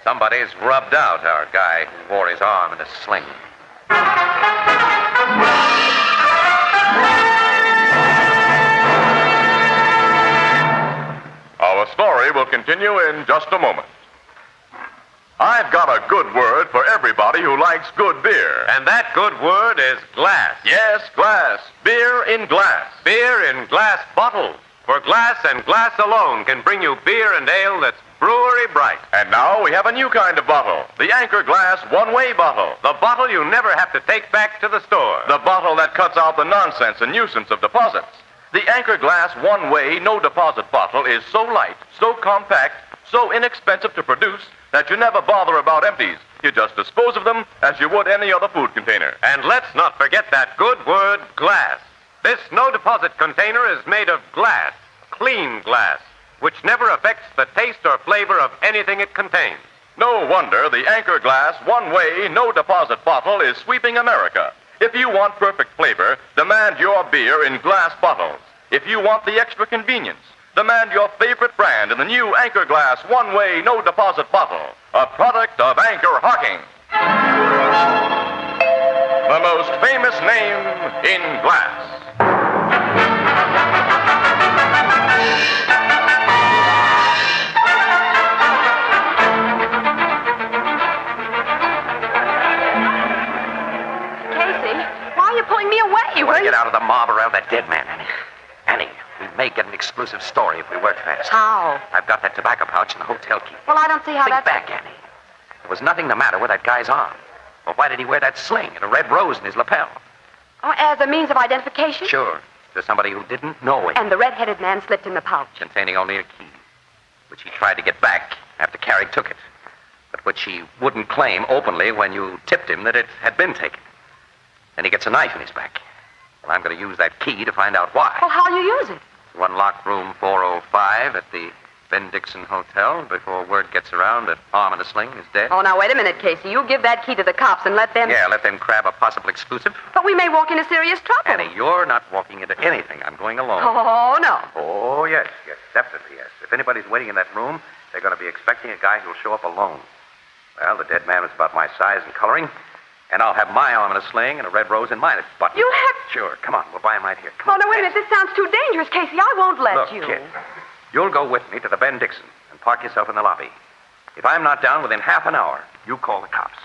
Somebody's rubbed out our guy who wore his arm in a sling. Our story will continue in just a moment. I've got a good word for everybody who likes good beer. And that good word is glass. Yes, glass. Beer in glass. Beer in glass bottles. For glass and glass alone can bring you beer and ale that's brewery bright. And now we have a new kind of bottle, the Anchor Glass one-way bottle. The bottle you never have to take back to the store. The bottle that cuts out the nonsense and nuisance of deposits. The Anchor Glass one-way no-deposit bottle is so light, so compact, so inexpensive to produce that you never bother about empties. You just dispose of them as you would any other food container. And let's not forget that good word, glass. This no-deposit container is made of glass, clean glass, which never affects the taste or flavor of anything it contains. No wonder the Anchor Glass one-way no-deposit bottle is sweeping America. If you want perfect flavor, demand your beer in glass bottles. If you want the extra convenience, demand your favorite brand in the new Anchor Glass one-way no-deposit bottle, a product of Anchor-Hocking. The most famous name in glass. Pulling me away. You want to get out of the mob around that dead man, Annie. Annie, we may get an exclusive story if we work fast. How? I've got that tobacco pouch in the hotel key. Well, I don't see how Think back, Annie. There was nothing the matter with that guy's arm. Well, why did he wear that sling and a red rose in his lapel? Oh, as a means of identification? Sure. To somebody who didn't know him. And the red-headed man slipped in the pouch. Containing only a key, which he tried to get back after Carrick took it, but which he wouldn't claim openly when you tipped him that it had been taken. Then he gets a knife in his back. Well, I'm going to use that key to find out why. Well, how'll you use it? To unlock room 405 at the Ben Dixon Hotel before word gets around that Arm in a Sling is dead? Oh, now, wait a minute, Casey. You give that key to the cops and let them... Yeah, let them grab a possible exclusive. But we may walk into serious trouble. Annie, you're not walking into anything. I'm going alone. Oh, no. Oh, yes, definitely, yes. If anybody's waiting in that room, they're going to be expecting a guy who'll show up alone. Well, the dead man was about my size and coloring, and I'll have my arm in a sling and a red rose in mine at button. You'll have... Sure, come on, we'll buy him right here. Oh, no, wait a minute. This sounds too dangerous, Casey. I won't let Look, you. kid, you'll go with me to the Ben Dixon and park yourself in the lobby. If I'm not down within half an hour, you call the cops.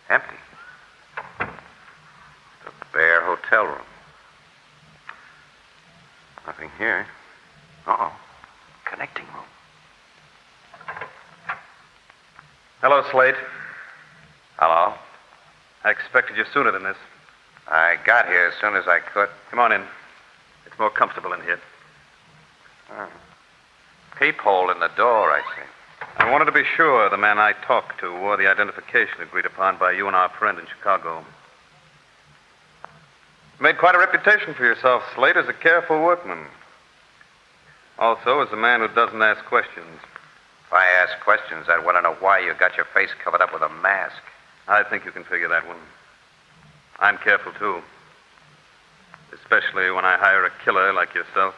Empty. The bare hotel room. Nothing here. Uh-oh. Connecting room. Hello, Slade. Hello? I expected you sooner than this. I got here as soon as I could. Come on in. It's more comfortable in here. Peephole in the door, I see. I wanted to be sure the man I talked to wore the identification agreed upon by you and our friend in Chicago. You made quite a reputation for yourself, Slade, as a careful workman. Also, as a man who doesn't ask questions. If I ask questions, I'd want to know why you got your face covered up with a mask. I think you can figure that one. I'm careful, too. Especially when I hire a killer like yourself.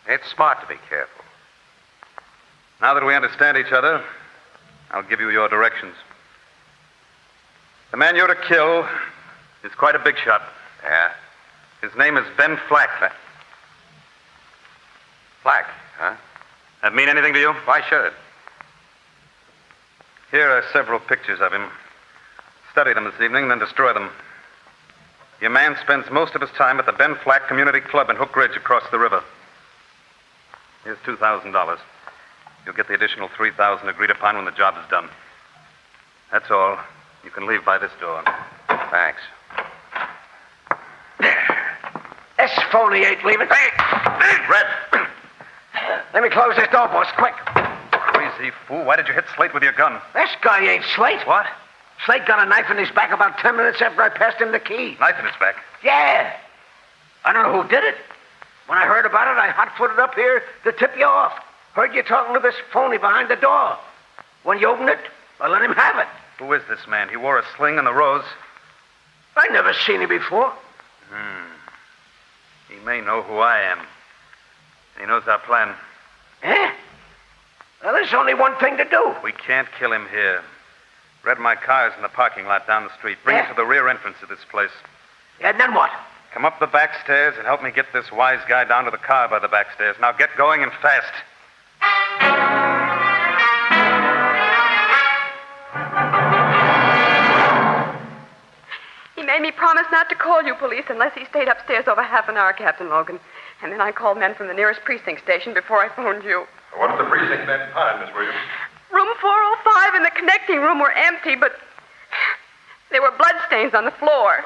It's smart to be careful. Now that we understand each other, I'll give you your directions. The man you're to kill is quite a big shot. Yeah? His name is Ben Flack. Flack, huh? That mean anything to you? Why should it? Here are several pictures of him. Study them this evening, then destroy them. Your man spends most of his time at the Ben Flack Community Club in Hook Ridge across the river. Here's $2,000. You'll get the additional $3,000 agreed upon when the job is done. That's all. You can leave by this door. Thanks. This phony ain't leaving. Hey, Red. Let me close this door, boss, quick. Crazy fool. Why did you hit Slate with your gun? This guy ain't Slate. What? Slate got a knife in his back about 10 minutes after I passed him the key. Knife in his back? Yeah. I don't know who did it. When I heard about it, I hot-footed up here to tip you off. Heard you talking to this phony behind the door. When you open it, I let him have it. Who is this man? He wore a sling and the rose. I never seen him before. He may know who I am. He knows our plan. Eh? Well, there's only one thing to do. We can't kill him here. Red, my car's in the parking lot down the street. Bring it to the rear entrance of this place. Yeah, and then what? Come up the back stairs and help me get this wise guy down to the car by the back stairs. Now get going and fast. He made me promise not to call you police unless he stayed upstairs over half an hour, Captain Logan. And then I called men from the nearest precinct station before I phoned you. What did the precinct men find, Miss Williams? Room 405 and the connecting room were empty, but there were bloodstains on the floor.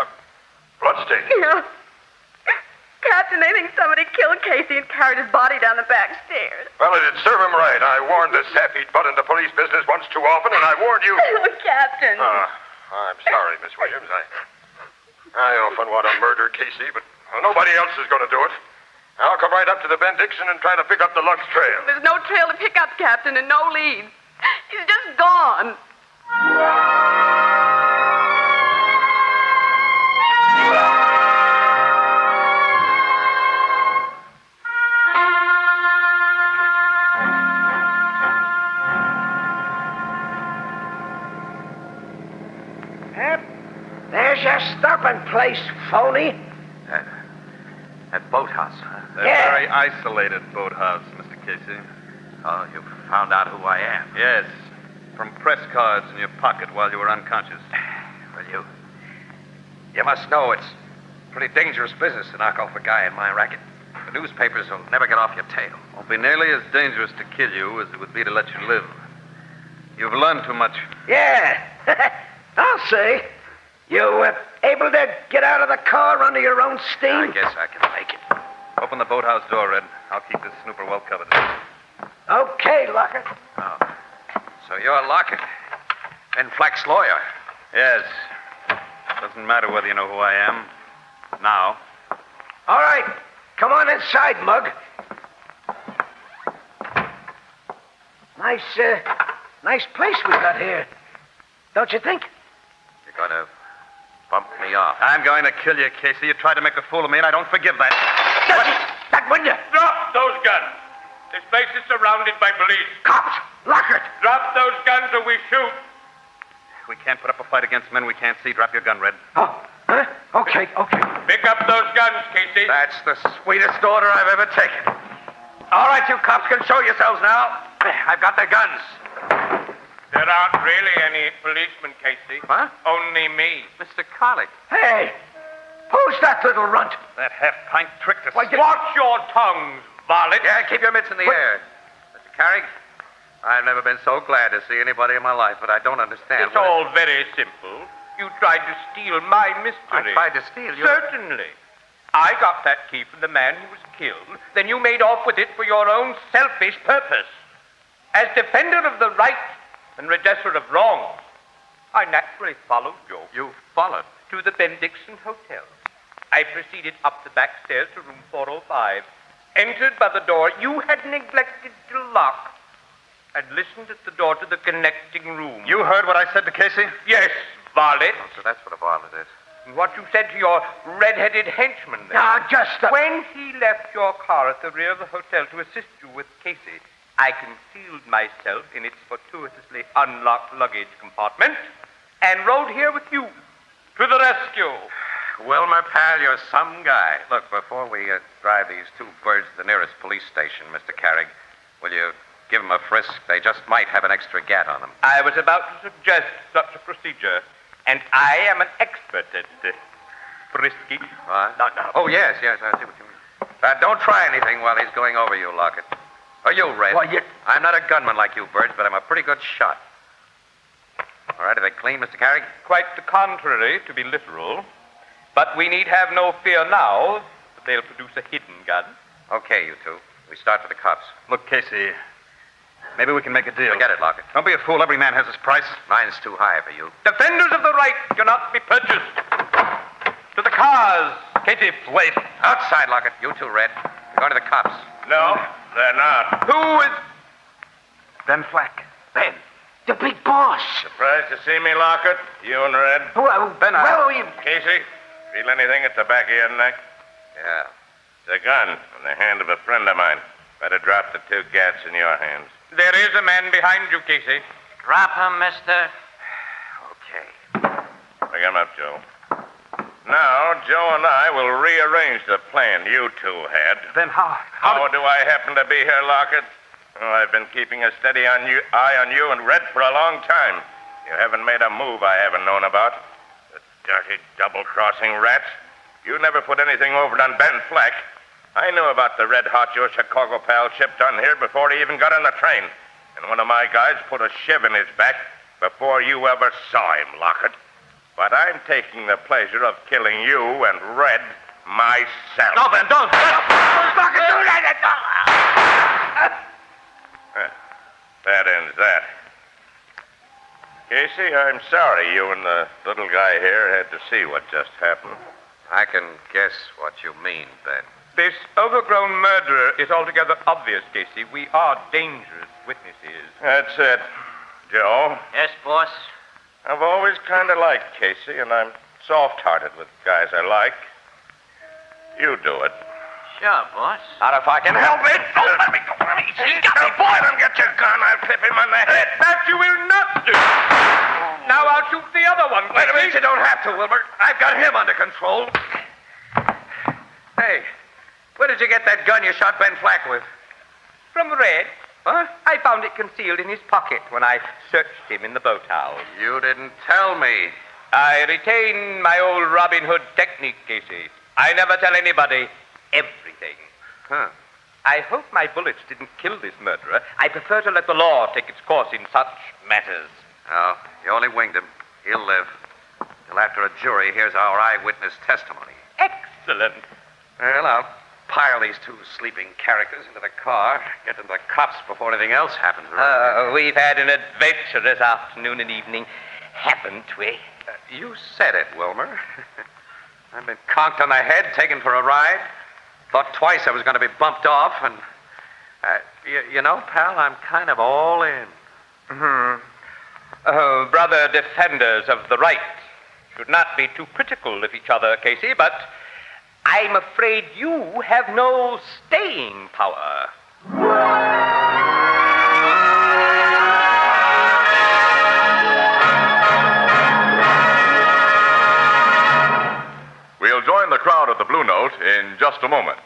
Bloodstains? Yeah. Captain, they think somebody killed Casey and carried his body down the back stairs. Well, it'd serve him right. I warned this half-eat butt into police business once too often, and I warned you. Oh, Captain. I'm sorry, Miss Williams. I often want to murder Casey, but nobody else is going to do it. I'll come right up to the Ben Dixon and try to pick up the Lug's trail. There's no trail to pick up, Captain, and no lead. He's just gone. There's your stopping place, phony. That boathouse, huh? A very isolated boathouse, Mr. Casey. Oh, you found out who I am? Yes. From press cards in your pocket while you were unconscious. Well, you must know it's pretty dangerous business to knock off a guy in my racket. The newspapers will never get off your tail. Won't be nearly as dangerous to kill you as it would be to let you live. You've learned too much. Yeah. I'll say. You able to get out of the car under your own steam? I guess I can make it. Open the boathouse door, Red. I'll keep this snooper well covered. Okay, Lockett. Oh. So you're Lockett. Ben Flack's lawyer. Yes. Doesn't matter whether you know who I am. Now. All right. Come on inside, Mug. Nice place we got here. Don't you think? You're going to bump me off. I'm going to kill you, Casey. You tried to make a fool of me, and I don't forgive that. That window. Drop those guns. This place is surrounded by police. Cops! Lockett! Drop those guns or we shoot. We can't put up a fight against men we can't see. Drop your gun, Red. Oh, huh? Okay. Pick up those guns, Casey. That's the sweetest order I've ever taken. All right, you cops can show yourselves now. I've got the guns. There aren't really any policemen, Casey. What? Only me. Mr. Carlick. Hey, who's that little runt? That half-pint tricked us. Watch your tongues, varlet. Yeah, keep your mitts in the air. Mr. Carrick, I've never been so glad to see anybody in my life, but I don't understand. It's all very simple. You tried to steal my mystery. I tried to steal you? Certainly. I got that key from the man who was killed. Then you made off with it for your own selfish purpose. As defender of the right and redresser of wrong, I naturally followed you. You followed? To the Bendixson Hotel. I proceeded up the back stairs to room 405. Entered by the door you had neglected to lock. And listened at the door to the connecting room. You heard what I said to Casey? Yes, varlet. Oh, so that's what a varlet is. And what you said to your red-headed henchman there. Now, just... When he left your car at the rear of the hotel to assist you with Casey, I concealed myself in its fortuitously unlocked luggage compartment and rode here with you to the rescue. Well, my pal, you're some guy. Look, before we drive these two birds to the nearest police station, Mr. Carrick, will you give them a frisk? They just might have an extra gat on them. I was about to suggest such a procedure, and I am an expert at frisking. What? No. Oh, yes, I see what you mean. Don't try anything while he's going over you, Lockett. Or you, Red. Well, you... I'm not a gunman like you, Birds, but I'm a pretty good shot. All right, are they clean, Mr. Carrick? Quite the contrary, to be literal. But we need have no fear now that they'll produce a hidden gun. Okay, you two. We start for the cops. Look, Casey, maybe we can make a deal. Forget it, Lockett. Don't be a fool. Every man has his price. Mine's too high for you. Defenders of the right cannot be purchased. To the cars, Katie. Wait. Outside, Lockett. You two, Red. We're going to the cops. No, they're not. Who is... Ben Flack. Ben, the big boss. Surprised to see me, Lockett? You and Red? Ben, Casey, feel anything at the back of your neck? Yeah. It's a gun in the hand of a friend of mine. Better drop the two gats in your hands. There is a man behind you, Casey. Drop him, mister. Okay. Bring him up, Joe. Now, Joe and I will rearrange the plan you two had. Then how do I happen to be here, Lockett? Oh, I've been keeping a steady eye on you and Red for a long time. You haven't made a move I haven't known about. The dirty double-crossing rats. You never put anything over on Ben Flack. I knew about the red-hot your Chicago pal chipped on here before he even got on the train. And one of my guys put a shiv in his back before you ever saw him, Lockett. But I'm taking the pleasure of killing you and Red myself. No, Ben, don't. Lockett, do that. That ends that. Casey, I'm sorry you and the little guy here had to see what just happened. I can guess what you mean, Ben. This overgrown murderer is altogether obvious, Casey. We are dangerous witnesses. That's it. Joe? Yes, boss? I've always kind of liked Casey, and I'm soft-hearted with guys I like. You do it. Sure, boss. Not if I can help it. Oh, let me go. He's got me boiling. Get your gun. I'll clip him on the head. That you will not do. Now I'll shoot the other one. Wait a minute. You don't have to, Wilbur. I've got him under control. Hey, where did you get that gun you shot Ben Flack with? From Red. Huh? I found it concealed in his pocket when I searched him in the boathouse. You didn't tell me. I retain my old Robin Hood technique, Casey. I never tell anybody everything. Huh. I hope my bullets didn't kill this murderer. I prefer to let the law take its course in such matters. No, you only winged him. He'll live. till after a jury hears our eyewitness testimony. Excellent. Well, I'll pile these two sleeping characters into the car, get to the cops before anything else happens. We've had an adventurous afternoon and evening, haven't we? You said it, Wilmer. I've been conked on the head, taken for a ride. Thought twice I was going to be bumped off, and... you know, pal, I'm kind of all in. Brother defenders of the right should not be too critical of each other, Casey, but I'm afraid you have no staying power. We'll join the crowd at the Blue Note in just a moment.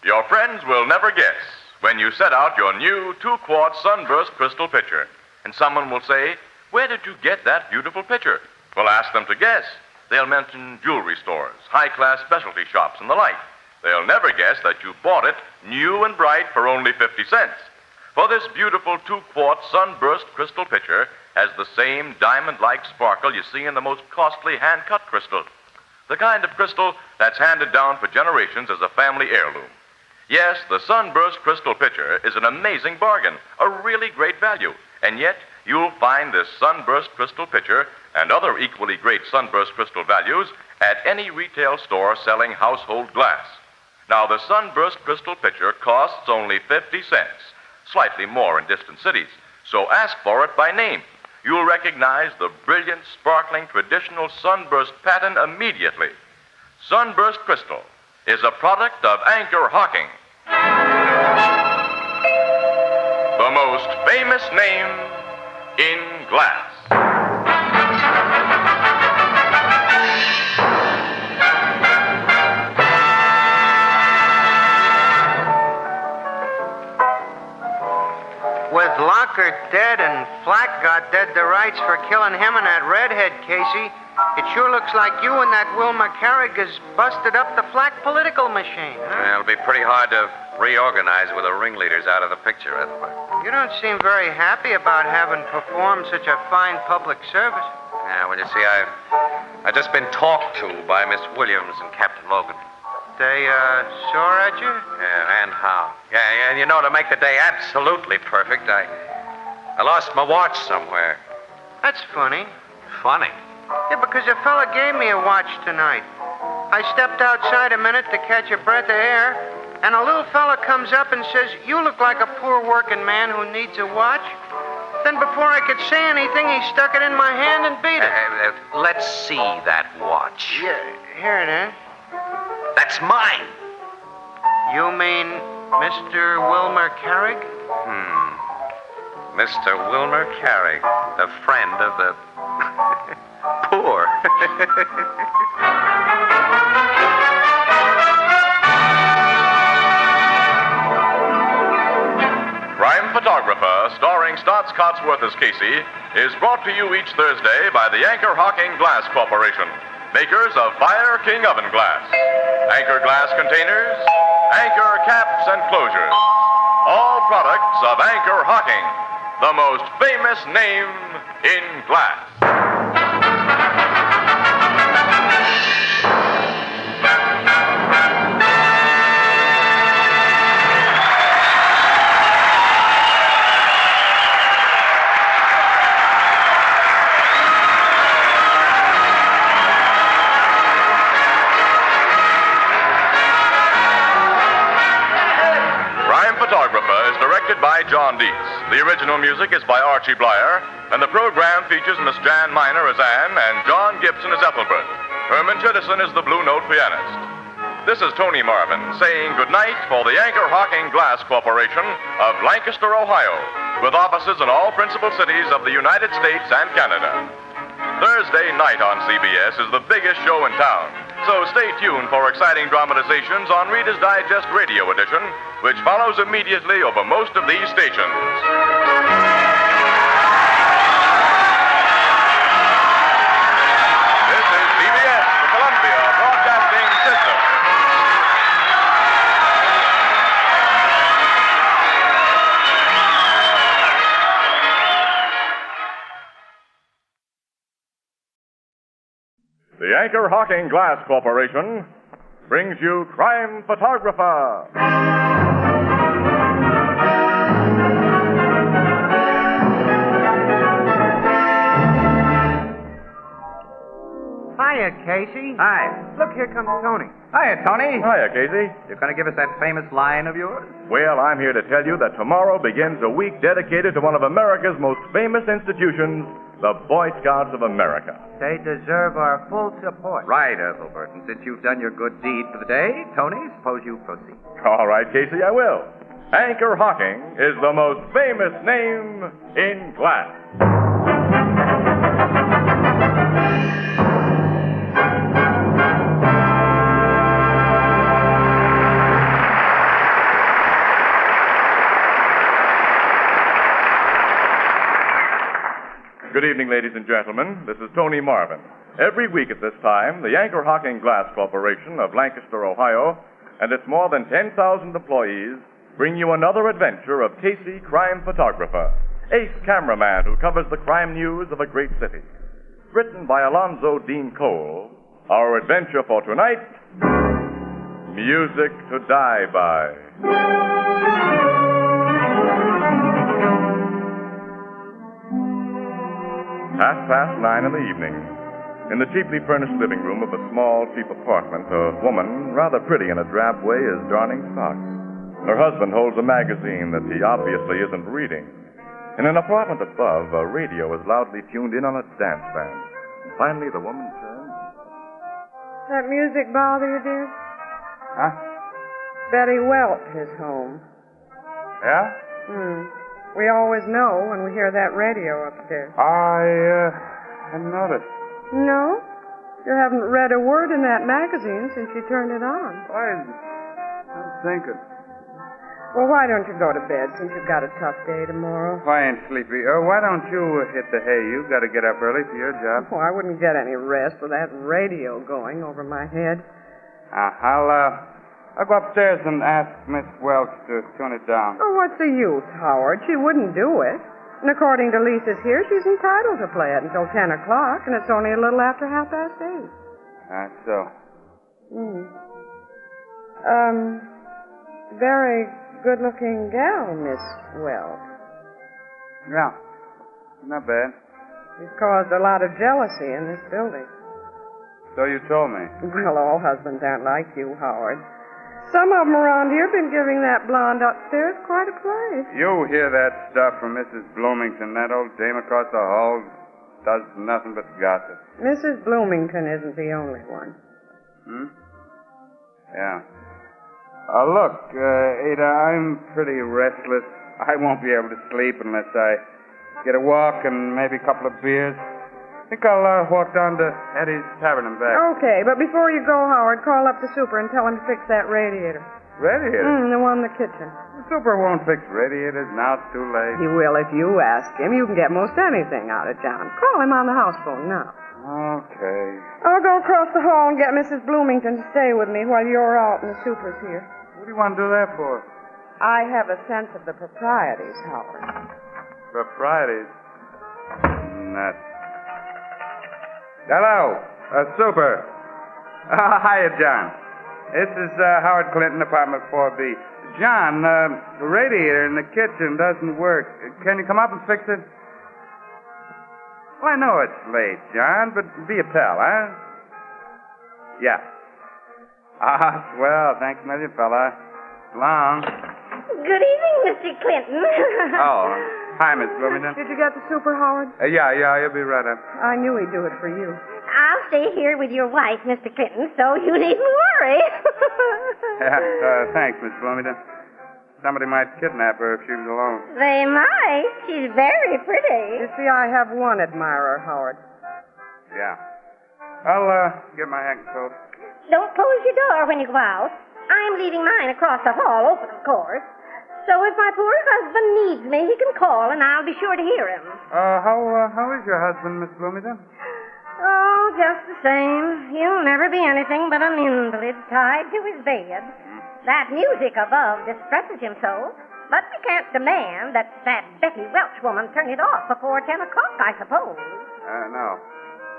Your friends will never guess when you set out your new 2-quart Sunburst crystal pitcher. And someone will say, "Where did you get that beautiful pitcher?" Well, ask them to guess. They'll mention jewelry stores, high-class specialty shops, and the like. They'll never guess that you bought it new and bright for only 50 cents. For this beautiful 2-quart Sunburst crystal pitcher has the same diamond-like sparkle you see in the most costly hand-cut crystal. The kind of crystal that's handed down for generations as a family heirloom. Yes, the Sunburst crystal pitcher is an amazing bargain, a really great value. And yet, you'll find this Sunburst crystal pitcher and other equally great Sunburst crystal values at any retail store selling household glass. Now, the Sunburst crystal pitcher costs only 50 cents, slightly more in distant cities. So ask for it by name. You'll recognize the brilliant, sparkling, traditional Sunburst pattern immediately. Sunburst crystal is a product of Anchor-Hocking, the most famous name in glass. With Locker dead and Flack got dead to rights for killing him and that redhead, Casey, it sure looks like you and that Wilmer Carrick has busted up the Flack political machine, huh? It'll be pretty hard to reorganize with the ringleaders out of the picture, Ethelbert. You don't seem very happy about having performed such a fine public service. Yeah, well, you see, I've just been talked to by Miss Williams and Captain Logan. They, sore at you? Yeah, and how? Yeah, and you know, to make the day absolutely perfect, I lost my watch somewhere. That's funny. Funny? Yeah, because a fella gave me a watch tonight. I stepped outside a minute to catch a breath of air, and a little fella comes up and says, "You look like a poor working man who needs a watch." Then before I could say anything, he stuck it in my hand and beat it. Let's see that watch. Yeah, here it is. That's mine. You mean Mr. Wilmer Carrick? Mr. Wilmer Carrick, the friend of the poor. Crime Photographer, starring Stotts Cotsworth as Casey, is brought to you each Thursday by the Anchor-Hocking Glass Corporation, makers of Fire King oven glass, Anchor glass containers, Anchor caps and closures. All products of Anchor-Hocking, the most famous name in glass. Photographer is directed by John Dietz. The original music is by Archie Blyer, and the program features Miss Jan Miner as Anne and John Gibson as Ethelbert. Herman Chittison is the Blue Note pianist. This is Tony Marvin saying goodnight for the Anchor-Hocking Glass Corporation of Lancaster, Ohio, with offices in all principal cities of the United States and Canada. Thursday night on CBS is the biggest show in town, so stay tuned for exciting dramatizations on Reader's Digest Radio Edition, which follows immediately over most of these stations. Anchor-Hocking Glass Corporation brings you Crime Photographer. Hiya, Casey. Hi. Look, here comes Tony. Hiya, Tony. Hiya, Casey. You're going to give us that famous line of yours? Well, I'm here to tell you that tomorrow begins a week dedicated to one of America's most famous institutions, the Boy Scouts of America. They deserve our full support. Right, Ethelbert. And since you've done your good deed for the day, Tony, suppose you proceed. All right, Casey, I will. Anchor-Hocking is the most famous name in glass. Good evening, ladies and gentlemen. This is Tony Marvin. Every week at this time, the Anchor-Hocking Glass Corporation of Lancaster, Ohio, and its more than 10,000 employees bring you another adventure of Casey, crime photographer, ace cameraman who covers the crime news of a great city. Written by Alonzo Dean Cole, our adventure for tonight, Music to Die By. 9:30 in the evening. In the cheaply furnished living room of a small, cheap apartment, a woman, rather pretty in a drab way, is darning socks. Her husband holds a magazine that he obviously isn't reading. In an apartment above, a radio is loudly tuned in on a dance band. And finally, the woman turns. That music bother you, dear? Huh? Betty Welch is home. Yeah? We always know when we hear that radio upstairs. I hadn't noticed. No? You haven't read a word in that magazine since you turned it on. I'm thinking. Well, why don't you go to bed since you've got a tough day tomorrow? If I ain't sleepy. Why don't you hit the hay? You've got to get up early for your job. Oh, I wouldn't get any rest with that radio going over my head. I'll go upstairs and ask Miss Welch to tune it down. Oh, what's the use, Howard? She wouldn't do it. And according to Lisa's here, she's entitled to play it until 10 o'clock, and it's only a little after 8:30. That's so. Very good-looking gal, Miss Welch. Yeah. Not bad. She's caused a lot of jealousy in this building. So you told me. Well, all husbands aren't like you, Howard. Some of them around here have been giving that blonde upstairs quite a play. You hear that stuff from Mrs. Bloomington. That old dame across the hall does nothing but gossip. Mrs. Bloomington isn't the only one. Yeah. Look, Ada, I'm pretty restless. I won't be able to sleep unless I get a walk and maybe a couple of beers. I think I'll walk down to Eddie's Tavern and back. Okay, but before you go, Howard, call up the super and tell him to fix that radiator. Radiator? The one in the kitchen. The super won't fix radiators. Now it's too late. He will if you ask him. You can get most anything out of John. Call him on the house phone now. Okay. I'll go across the hall and get Mrs. Bloomington to stay with me while you're out and the super's here. What do you want to do that for? I have a sense of the proprieties, Howard. Proprieties? Nuts. Hello, super. Hiya, John. This is Howard Clinton, apartment 4B. John, the radiator in the kitchen doesn't work. Can you come up and fix it? Well, I know it's late, John, but be a pal, huh? Yeah. Swell. Thanks a million, fella. Long. Good evening, Mr. Clinton. Hi, Miss Bloomington. Did you get the super, Howard? Yeah, you'll be right up. I knew he'd do it for you. I'll stay here with your wife, Mr. Clinton, so you needn't worry. Thanks, Miss Bloomington. Somebody might kidnap her if she was alone. They might. She's very pretty. You see, I have one admirer, Howard. Yeah. I'll get my hat and coat. Don't close your door when you go out. I'm leaving mine across the hall open, of course. So if my poor husband needs me, he can call, and I'll be sure to hear him. How is your husband, Miss Bloomington? Oh, just the same. He'll never be anything but an invalid tied to his bed. That music above distresses him so, but we can't demand that Betty Welch woman turn it off before 10 o'clock, I suppose. No.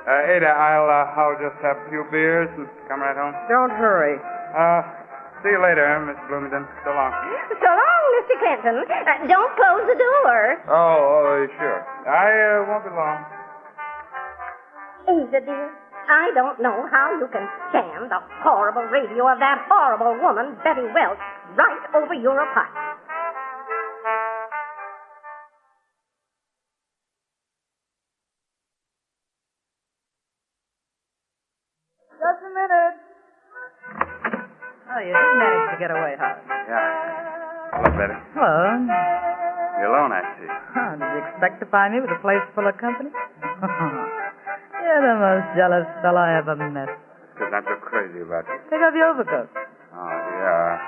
Ada, I'll just have a few beers and come right home. Don't hurry. See you later, Miss Bloomington. So long. So long, Mr. Clinton. Don't close the door. Oh, sure. I won't be long. Ada, dear, I don't know how you can stand the horrible radio of that horrible woman, Betty Welch, right over your apartment. Just a minute. Oh, you did manage to get away, Howard. Yeah. Hello, Betty. Hello. You're alone, I see. Huh, did you expect to find me with a place full of company? You're the most jealous fellow I ever met. Because I'm so crazy about you. Take off your overcoat. Oh, yeah.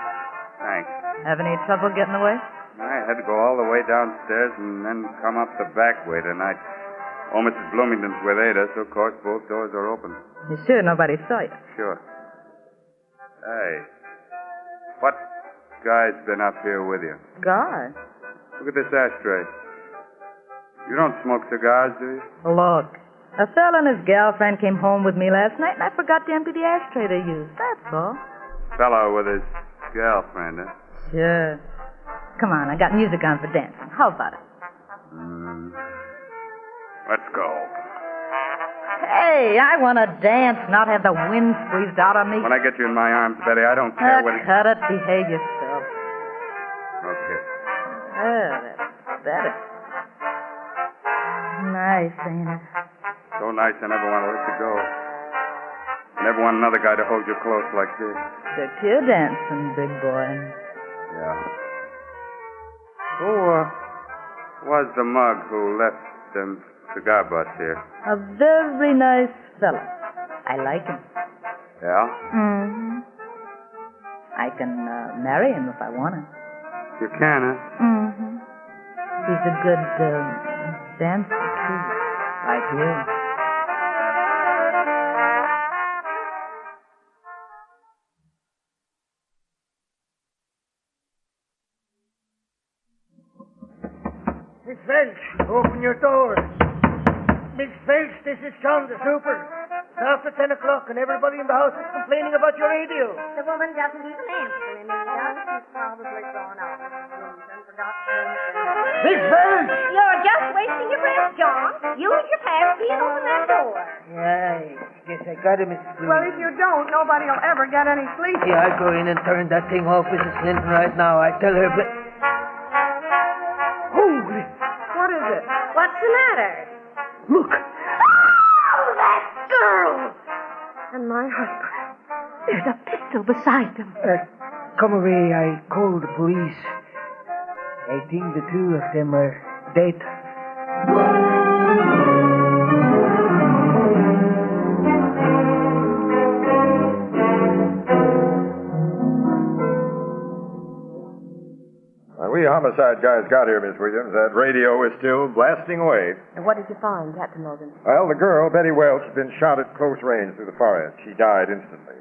Thanks. Have any trouble getting away? I had to go all the way downstairs and then come up the back way tonight. Oh, Mrs. Bloomington's with Ada, so of course both doors are open. You sure nobody saw you? Sure. Hey, what guy's been up here with you? God. Look at this ashtray. You don't smoke cigars, do you? Look, a fella and his girlfriend came home with me last night, and I forgot to empty the ashtray they used. That's all. Fellow with his girlfriend, huh? Sure. Come on, I got music on for dancing. How about it? Let's go. Hey, I want to dance, not have the wind squeezed out of me. When I get you in my arms, Betty, I don't care what... Cut it. Behave yourself. Okay. That's better. Nice, ain't it? So nice I never want to let you go. I never want another guy to hold you close like this. Stick to your dancing, big boy. Yeah. Who was the mug who left them cigar butts here? A very nice fellow. I like him. Yeah? Mm-hmm. I can marry him if I want to. You can, huh? Mm-hmm. He's a good dancer, too. Like you. Miss Welch, open your doors. Miss Welch, this is John the Super. It's after 10 o'clock and everybody in the house is complaining about your radio. The woman doesn't even answer him, She's probably gone out of his room and forgot to... Miss Welch! You're just wasting your breath, John. Use your pass key and open that door. Right. Guess I got him, Mrs. Bloomington. Well, if you don't, nobody will ever get any sleep. Yeah, I'll go in and turn that thing off, Mrs. Clinton, right now. I tell her... Holy... What is it? What's the matter? Look. Oh, that girl! And my husband. There's a pistol beside them. Come away. I called the police. I think the two of them are dead. When we homicide guys got here, Miss Williams, that radio is still blasting away. And what did you find, Captain Logan? Well, the girl, Betty Welch, had been shot at close range through the forehead. She died instantly.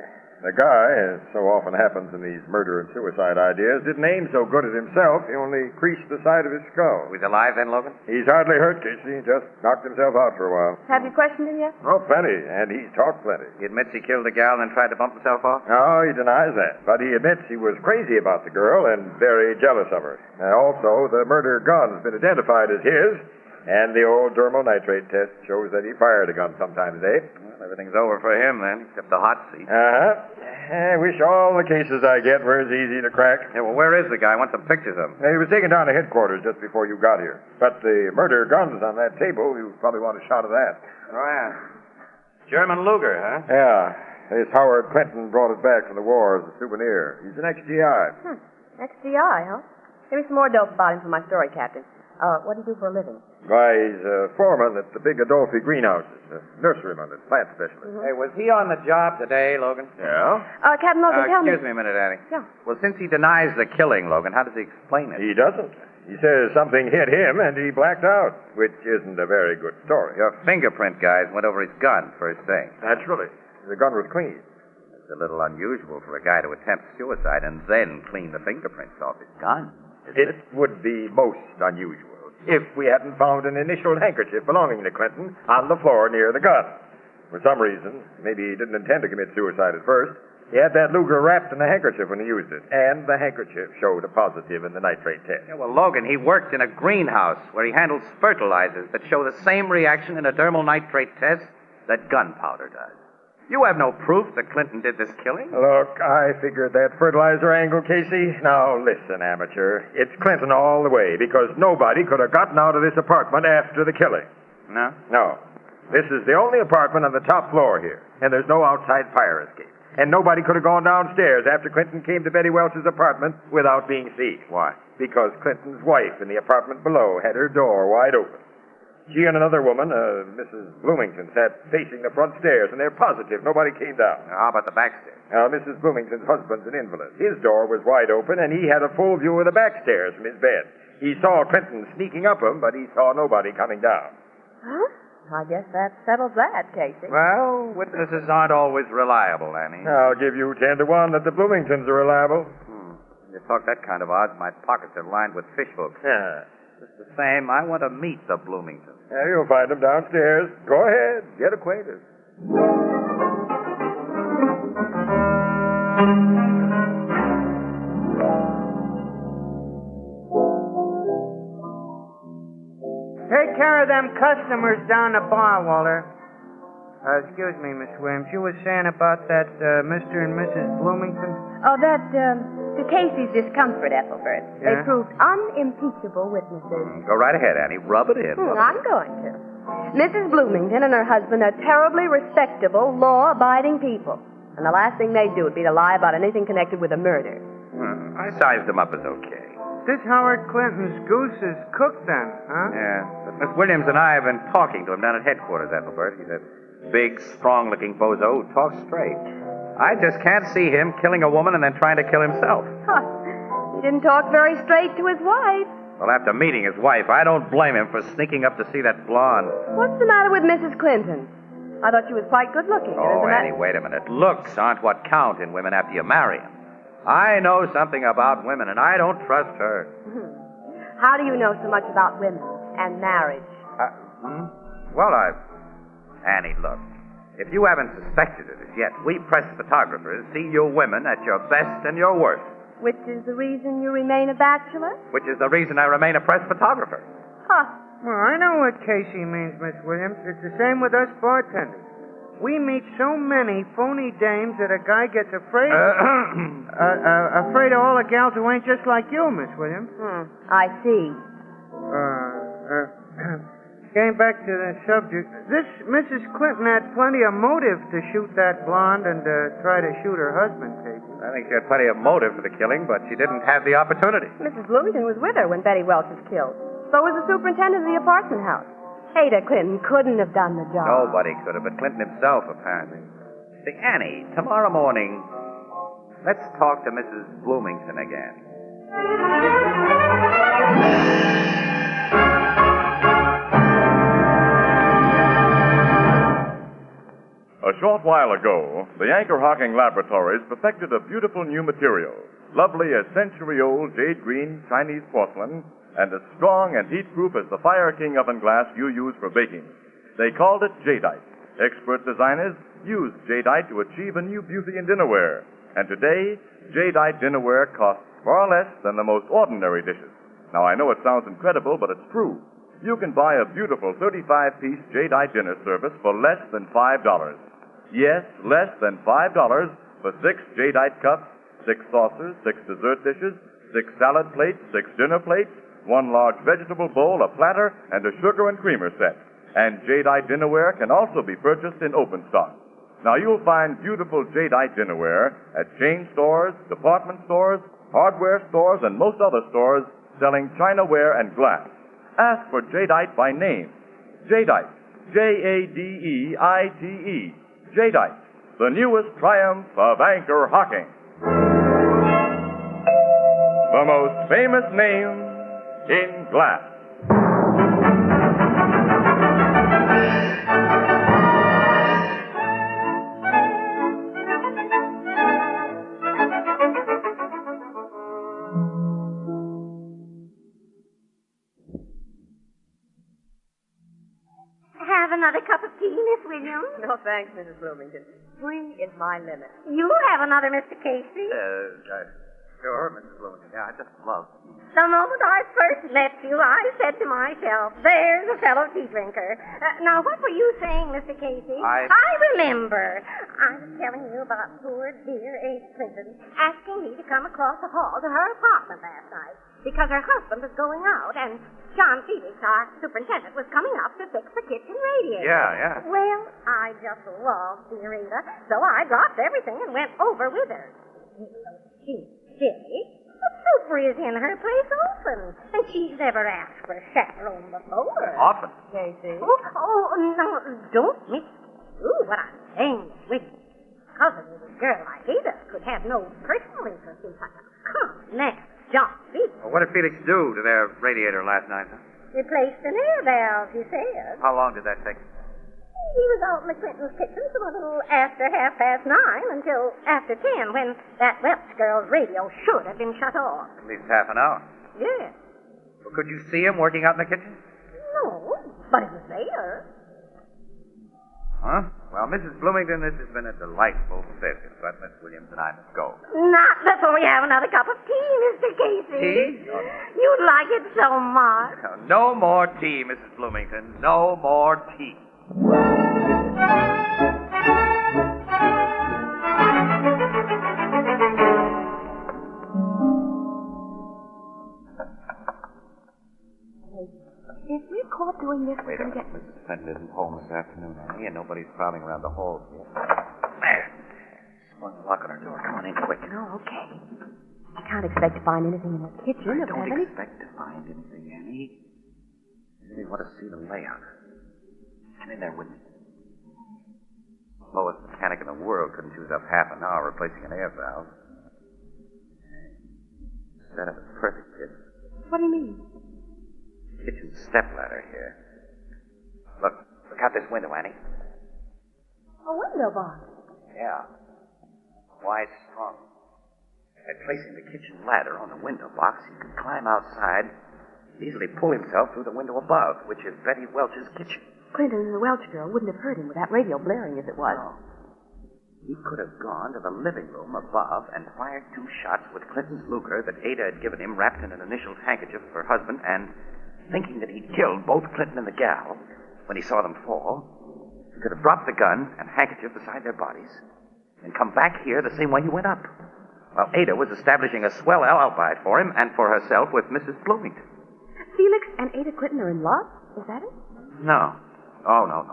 The guy, as so often happens in these murder and suicide ideas, didn't aim so good at himself. He only creased the side of his skull. He's alive then, Logan? He's hardly hurt, Casey. He just knocked himself out for a while. Have you questioned him yet? Oh, plenty. And he's talked plenty. He admits he killed the gal and then tried to bump himself off? No, he denies that. But he admits he was crazy about the girl and very jealous of her. And also, the murder gun's been identified as his, and the old dermal nitrate test shows that he fired a gun sometime today. Well, everything's over for him then, except the hot seat. Uh-huh. I wish all the cases I get were as easy to crack. Yeah, well, where is the guy? I want some pictures of him. He was taken down to headquarters just before you got here. But the murder gun's on that table. You probably want a shot of that. Oh, yeah. German Luger, huh? Yeah. This Howard Clinton brought it back from the war as a souvenir. He's an ex-GI. XGI, huh? Give me some more dope about him for my story, Captain. What do you do for a living? Why, he's a foreman at the big Adolphi greenhouses, a nurseryman and plant specialist. Mm-hmm. Hey, was he on the job today, Logan? Yeah? Captain Logan, tell me... Excuse me a minute, Annie. Yeah. Well, since he denies the killing, Logan, how does he explain it? He doesn't. He says something hit him and he blacked out, which isn't a very good story. Your fingerprint guys went over his gun first thing. Naturally. The gun was clean. It's a little unusual for a guy to attempt suicide and then clean the fingerprints off his gun. It would be most unusual if we hadn't found an initial handkerchief belonging to Clinton on the floor near the gun. For some reason, maybe he didn't intend to commit suicide at first, he had that Luger wrapped in a handkerchief when he used it, and the handkerchief showed a positive in the nitrate test. Yeah, well, Logan, he worked in a greenhouse where he handles fertilizers that show the same reaction in a dermal nitrate test that gunpowder does. You have no proof that Clinton did this killing? Look, I figured that fertilizer angle, Casey. Now, listen, amateur. It's Clinton all the way, because nobody could have gotten out of this apartment after the killing. No? No. This is the only apartment on the top floor here, and there's no outside fire escape. And nobody could have gone downstairs after Clinton came to Betty Welch's apartment without being seen. Why? Because Clinton's wife in the apartment below had her door wide open. She and another woman, Mrs. Bloomington, sat facing the front stairs, and they're positive nobody came down. How about the back stairs? Now, Mrs. Bloomington's husband's an invalid. His door was wide open, and he had a full view of the back stairs from his bed. He saw Clinton sneaking up them, but he saw nobody coming down. Huh? I guess that settles that, Casey. Well, witnesses aren't always reliable, Annie. I'll give you 10 to 1 that the Bloomingtons are reliable. You talk that kind of odds, my pockets are lined with fish hooks. Yeah. Just the same, I want to meet the Bloomingtons. Yeah, you'll find them downstairs. Go ahead, get acquainted. Take care of them customers down the bar, Walter. Excuse me, Miss Williams. You were saying about that Mr. and Mrs. Bloomington? Oh, to Casey's discomfort, Ethelbert. Yeah? They proved unimpeachable witnesses. Go right ahead, Annie. Rub it in. I'm going to. Mrs. Bloomington and her husband are terribly respectable, law-abiding people. And the last thing they'd do would be to lie about anything connected with a murder. I sized them up as okay. This Howard Clinton's goose is cooked then, huh? Yeah. But Miss Williams and I have been talking to him down at headquarters, Ethelbert. He's a big, strong-looking bozo who talks straight. I just can't see him killing a woman and then trying to kill himself. He didn't talk very straight to his wife. Well, after meeting his wife, I don't blame him for sneaking up to see that blonde. What's the matter with Mrs. Clinton? I thought she was quite good-looking. Oh, Annie, wait a minute. Looks aren't what count in women after you marry them. I know something about women, and I don't trust her. How do you know so much about women and marriage? Well, Annie, look. If you haven't suspected it as yet, we press photographers see you women at your best and your worst. Which is the reason you remain a bachelor? Which is the reason I remain a press photographer. Huh. Well, I know what Casey means, Miss Williams. It's the same with us bartenders. We meet so many phony dames that a guy gets afraid afraid of all the gals who ain't just like you, Miss Williams. I see. Getting back to the subject, this Mrs. Clinton had plenty of motive to shoot that blonde and try to shoot her husband, Casey. I think she had plenty of motive for the killing, but she didn't have the opportunity. Mrs. Bloomington was with her when Betty Welch was killed. So was the superintendent of the apartment house. Ada Clinton couldn't have done the job. Nobody could have, but Clinton himself, apparently. See, Annie, tomorrow morning, let's talk to Mrs. Bloomington again. A short while ago, the Anchor-Hocking laboratories perfected a beautiful new material, lovely as century-old jade green Chinese porcelain, and as strong and heat-proof as the Fire King oven glass you use for baking. They called it jadeite. Expert designers used jadeite to achieve a new beauty in dinnerware. And today, jadeite dinnerware costs far less than the most ordinary dishes. Now, I know it sounds incredible, but it's true. You can buy a beautiful 35-piece jadeite dinner service for less than $5. Yes, less than $5 for 6 jadeite cups, 6 saucers, 6 dessert dishes, 6 salad plates, 6 dinner plates, 1 large vegetable bowl, a platter, and a sugar and creamer set. And jadeite dinnerware can also be purchased in open stock. Now, you'll find beautiful jadeite dinnerware at chain stores, department stores, hardware stores, and most other stores selling chinaware and glass. Ask for jadeite by name. Jadeite. Jadeite. Jadeite. The newest triumph of Anchor-Hocking. The most famous name in glass. Have another cup of tea, Miss William. No, thanks, Mrs. Bloomington. 3 is my limit. You have another Mr. Casey. Sure, Mrs. Bloomington. Yeah, I just love The moment I first met you, I said to myself, there's a fellow tea drinker. Now, what were you saying, Mr. Casey? I remember. I was telling you about poor, dear Ada Clinton asking me to come across the hall to her apartment last night because her husband was going out and John Felix, our superintendent, was coming up to fix the kitchen radiator. Yeah. Well, I just love dear Ada, so I dropped everything and went over with her. She's silly. The super is in her place often, and she's never asked for a chaperone before. Often? Casey. No, don't mix what I'm saying with you. Because of a girl like Ada could have no personal interest in such a common John Felix. Well, what did Felix do to their radiator last night, huh? Replaced an air valve, he said. How long did that take? He was out in the Clinton's kitchen from a little after 9:30 until after 10, when that Welch girl's radio should have been shut off. At least half an hour. Yes. Well, could you see him working out in the kitchen? No, but he was there. Huh? Well, Mrs. Bloomington, this has been a delightful visit, but Miss Williams and I must go. Not before you have another cup of tea, Mr. Casey. Tea? You'd like it so much. No more tea, Mrs. Bloomington. No more tea. If we're caught doing this, Wait a minute. Mrs. Fenton isn't home this afternoon, honey, and nobody's prowling around the halls yet. There. Swung the lock on her door. Come on in quick. Oh, okay. I can't expect to find anything in the kitchen. I don't expect to find anything, Annie. I really want to see the layout. Come in there with me. Lowest mechanic in the world couldn't use up half an hour replacing an air valve. Setup is perfect, kid. What do you mean? Kitchen stepladder here. Look out this window, Annie. A window box. Yeah. Wide strong. By placing the kitchen ladder on the window box, he could climb outside, easily pull himself through the window above, which is Betty Welch's kitchen. Clinton and the Welch girl wouldn't have heard him with that radio blaring as it was. No. He could have gone to the living room above and fired 2 shots with Clinton's Luger that Ada had given him wrapped in an initialed handkerchief of her husband, and thinking that he'd killed both Clinton and the gal when he saw them fall, he could have dropped the gun and handkerchief beside their bodies and come back here the same way he went up, while Ada was establishing a swell alibi for him and for herself with Mrs. Bloomington. Felix and Ada Clinton are in love? Is that it? No. Oh, no.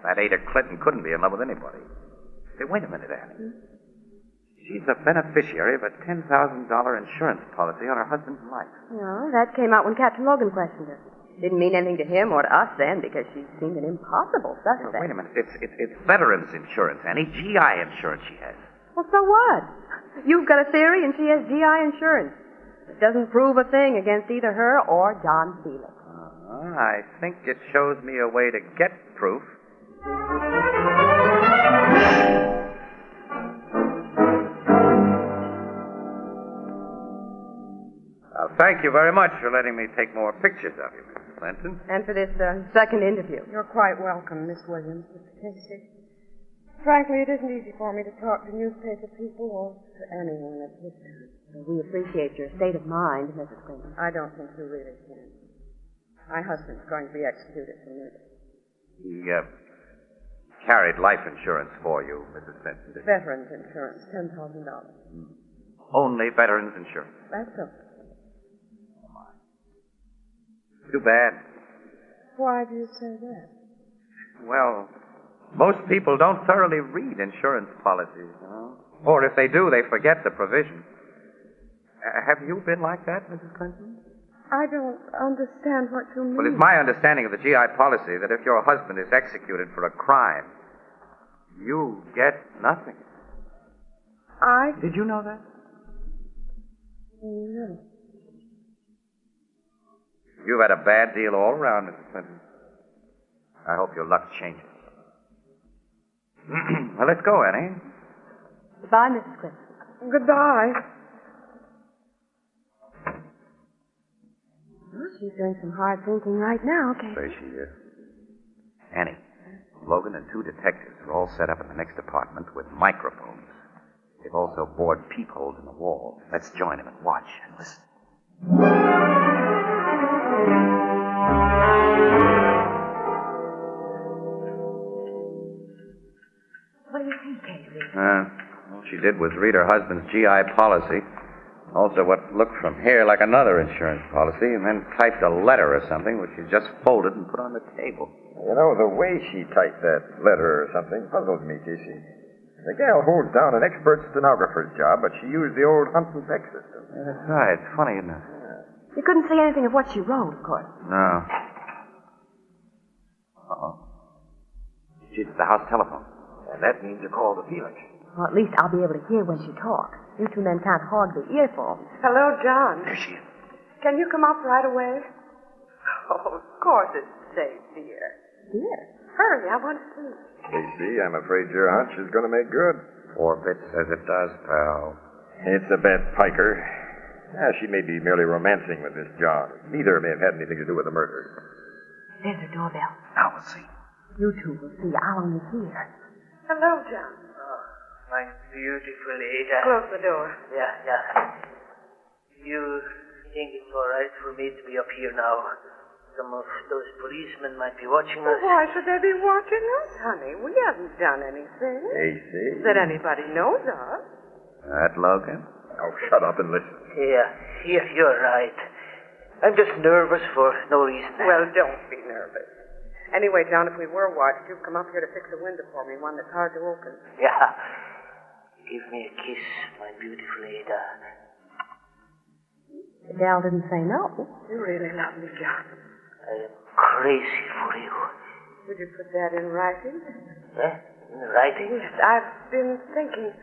That Ada Clinton couldn't be in love with anybody. Say, wait a minute, Annie. She's the beneficiary of a $10,000 insurance policy on her husband's life. No, that came out when Captain Logan questioned her. Didn't mean anything to him or to us then, because she seemed an impossible suspect. Wait a minute. It's veterans insurance, Annie. GI insurance she has. Well, so what? You've got a theory and she has GI insurance. It doesn't prove a thing against either her or John Felix. I think it shows me a way to get proof. Thank you very much for letting me take more pictures of you, Mrs. Clinton. And for this second interview. You're quite welcome, Miss Williams, Mr. Casey. Frankly, it isn't easy for me to talk to newspaper people or to anyone at this time. We appreciate your state of mind, Mrs. Clinton. I don't think you really can. My husband's going to be executed for murder. He carried life insurance for you, Mrs. Clinton. Veterans insurance, $10,000. Only veterans insurance. That's so. Too bad. Why do you say that? Well, most people don't thoroughly read insurance policies, you know? Or if they do, they forget the provision. Have you been like that, Mrs. Clinton? I don't understand what you mean. Well, it's my understanding of the GI policy that if your husband is executed for a crime, you get nothing. Did you know that? No. You've had a bad deal all around, Mrs. Clinton. I hope your luck changes. Well, let's go, Annie. Goodbye, Mrs. Clinton. Goodbye. Well, she's doing some hard thinking right now, okay? Say she is. Annie, Logan and 2 detectives are all set up in the next apartment with microphones. They've also bored peepholes in the wall. Let's join them and watch and listen. What do you think, Casey? All she did was read her husband's GI policy, also what looked from here like another insurance policy, and then typed a letter or something, which she just folded and put on the table. You know, the way she typed that letter or something puzzles me, Casey. The gal holds down an expert stenographer's job, but she used the old Hunt and Peck system. Yeah, that's right. It's funny, isn't it? You couldn't see anything of what she wrote, of course. No. Uh-oh. She's at the house telephone. And that means a call to Felix. Well, at least I'll be able to hear when she talks. You 2 men can't hog the earful. Hello, John. There she is. Can you come up right away? Oh, of course it's safe, dear. Dear? Hurry, I want to see. Casey, I'm afraid your hunch is going to make good. Forbit says it does, pal. It's a bet, Piker. She may be merely romancing with this John. Neither may have had anything to do with the murder. There's her doorbell. Now we'll see. You 2 will see. I'll only hear. Hello, John. My beautiful Ada. Close the door. Yeah. You think it's all right for me to be up here now? Some of those policemen might be watching us. Why should they be watching us, honey? We haven't done anything. Casey? That anybody knows of. That Logan? Oh, shut up and listen. Yeah, you're right. I'm just nervous for no reason. Well, don't be nervous. Anyway, John, if we were watched, you'd come up here to fix a window for me, one that's hard to open. Yeah. Give me a kiss, my beautiful Ada. The gal didn't say no. You really love me, John. I am crazy for you. Would you put that in writing? In writing? Yes, I've been thinking.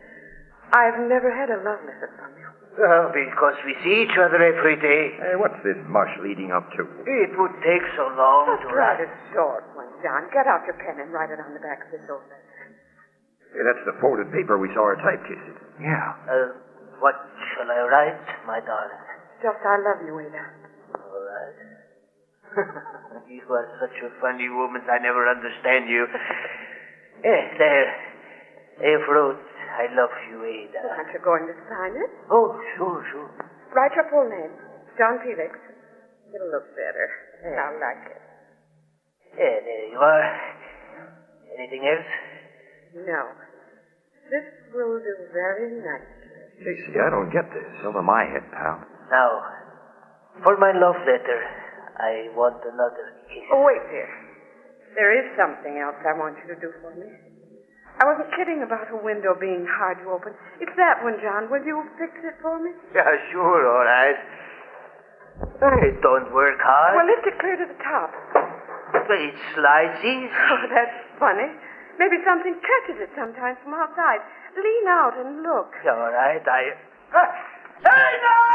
I've never had a love letter from you. Well, because we see each other every day. Hey, what's this mush leading up to? It would take so long Just to write a short one, John. Get out your pen and write it on the back of this old letter. Hey, that's the folded paper we saw her type, Casey. Yeah. What shall I write, my darling? Just, I love you, Ada. All right. You are such a funny woman. I never understand you. There. I've wrote, I love you, Ada. Well, aren't you going to sign it? Oh, sure. Write your full name. John Felix. It'll look better. I'll like it. Yeah, there you are. Anything else? No. This will do very nicely. Casey, I don't get this. Over my head, pal. Now, for my love letter, I want another kiss. Oh, wait, dear. There is something else I want you to do for me. I wasn't kidding about a window being hard to open. It's that one, John. Will you fix it for me? Yeah, sure, all right. It don't work hard. Well, lift it clear to the top. But it slides easy. Oh, that's funny. Maybe something catches it sometimes from outside. Lean out and look. All right,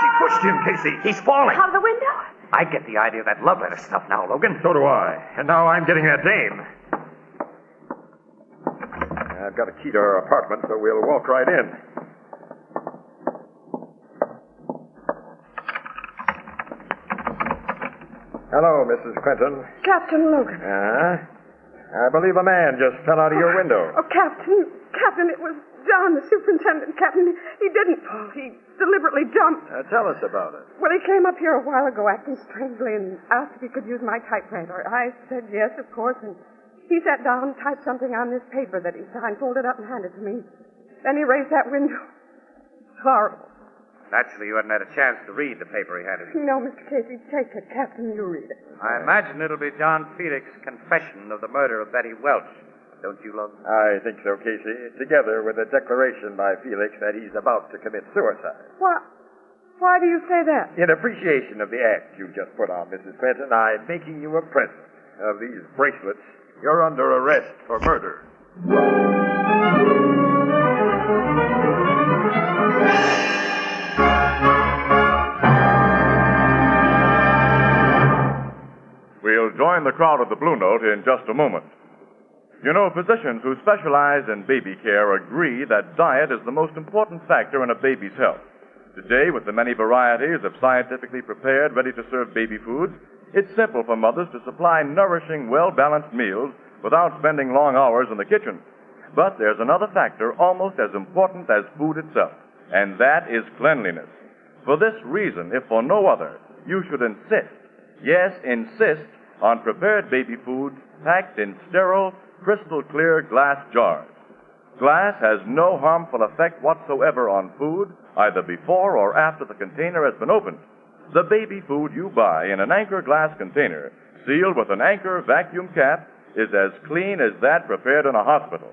She pushed him, Casey. He's falling. Out of the window? I get the idea of that love letter stuff now, Logan. So do I. And now I'm getting that dame. I've got a key to her apartment, so we'll walk right in. Hello, Mrs. Quentin. Captain Logan. I believe a man just fell out of your window. Oh, Captain, it was John, the superintendent. Captain, he didn't fall. He deliberately jumped. Tell us about it. Well, he came up here a while ago acting strangely and asked if he could use my typewriter. I said yes, of course, and he sat down and typed something on this paper that he signed, folded up and handed to me. Then he raised that window. Horrible. Naturally, you hadn't had a chance to read the paper he handed you. No, Mr. Casey, take it. Captain, you read it. I imagine it'll be John Felix's confession of the murder of Betty Welch. Don't you, Logan? I think so, Casey. Together with a declaration by Felix that he's about to commit suicide. Why do you say that? In appreciation of the act you just put on, Mrs. Quentin, I'm making you a present of these bracelets. You're under arrest for murder. We'll join the crowd at the Blue Note in just a moment. You know, physicians who specialize in baby care agree that diet is the most important factor in a baby's health. Today, with the many varieties of scientifically prepared, ready-to-serve baby foods, it's simple for mothers to supply nourishing, well-balanced meals without spending long hours in the kitchen. But there's another factor almost as important as food itself, and that is cleanliness. For this reason, if for no other, you should insist, yes, insist, on prepared baby foods packed in sterile, crystal-clear glass jars. Glass has no harmful effect whatsoever on food, either before or after the container has been opened. The baby food you buy in an Anchor glass container, sealed with an Anchor vacuum cap, is as clean as that prepared in a hospital.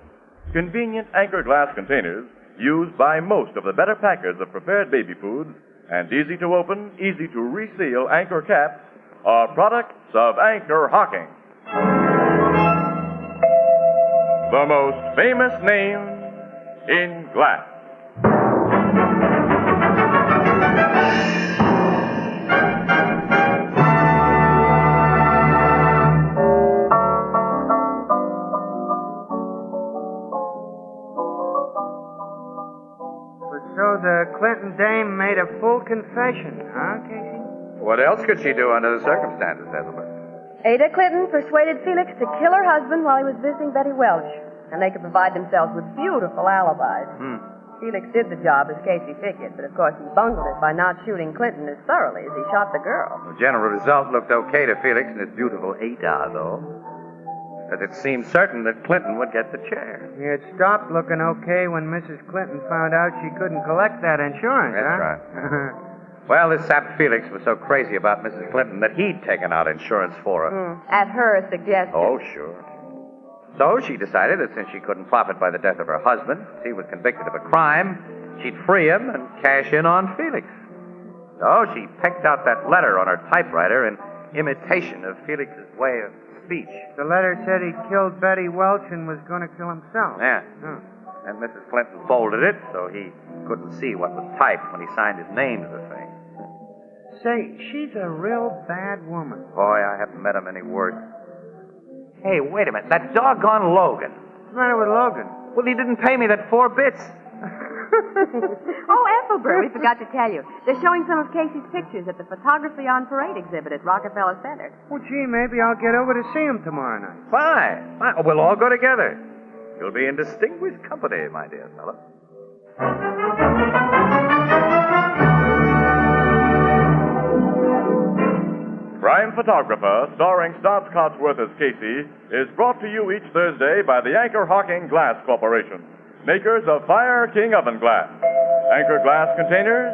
Convenient Anchor glass containers, used by most of the better packers of prepared baby foods, and easy to open, easy to reseal Anchor caps, are products of Anchor-Hocking. The most famous name in glass. So the Clinton dame made a full confession, huh, Casey? What else could she do under the circumstances, Ethelbert? Ada Clinton persuaded Felix to kill her husband while he was visiting Betty Welch, and they could provide themselves with beautiful alibis. Felix did the job as Casey figured, but of course he bungled it by not shooting Clinton as thoroughly as he shot the girl. The general result looked okay to Felix and his beautiful Ada, though. But it seemed certain that Clinton would get the chair. It stopped looking okay when Mrs. Clinton found out she couldn't collect that insurance, That's huh? right. Well, this sap Felix was so crazy about Mrs. Clinton that he'd taken out insurance for her. At her suggestion. Oh, sure. So she decided that since she couldn't profit by the death of her husband, he was convicted of a crime, she'd free him and cash in on Felix. So she picked out that letter on her typewriter in imitation of Felix's way of speech. The letter said he killed Betty Welch and was going to kill himself. Yeah. And Mrs. Clinton folded it so he couldn't see what was typed when he signed his name to the thing. Say, she's a real bad woman. Boy, I haven't met him any worse. Hey, wait a minute. That doggone Logan. What's the matter with Logan? Well, he didn't pay me that 4 bits. Oh, Ethelbert, we forgot to tell you. They're showing some of Casey's pictures at the Photography on Parade exhibit at Rockefeller Center. Well, gee, maybe I'll get over to see him tomorrow night. Fine. We'll all go together. You'll be in distinguished company, my dear fellow. Crime Photographer, starring Stotts Cotsworth as Casey, is brought to you each Thursday by the Anchor-Hocking Glass Corporation, makers of Fire King oven glass, Anchor glass containers,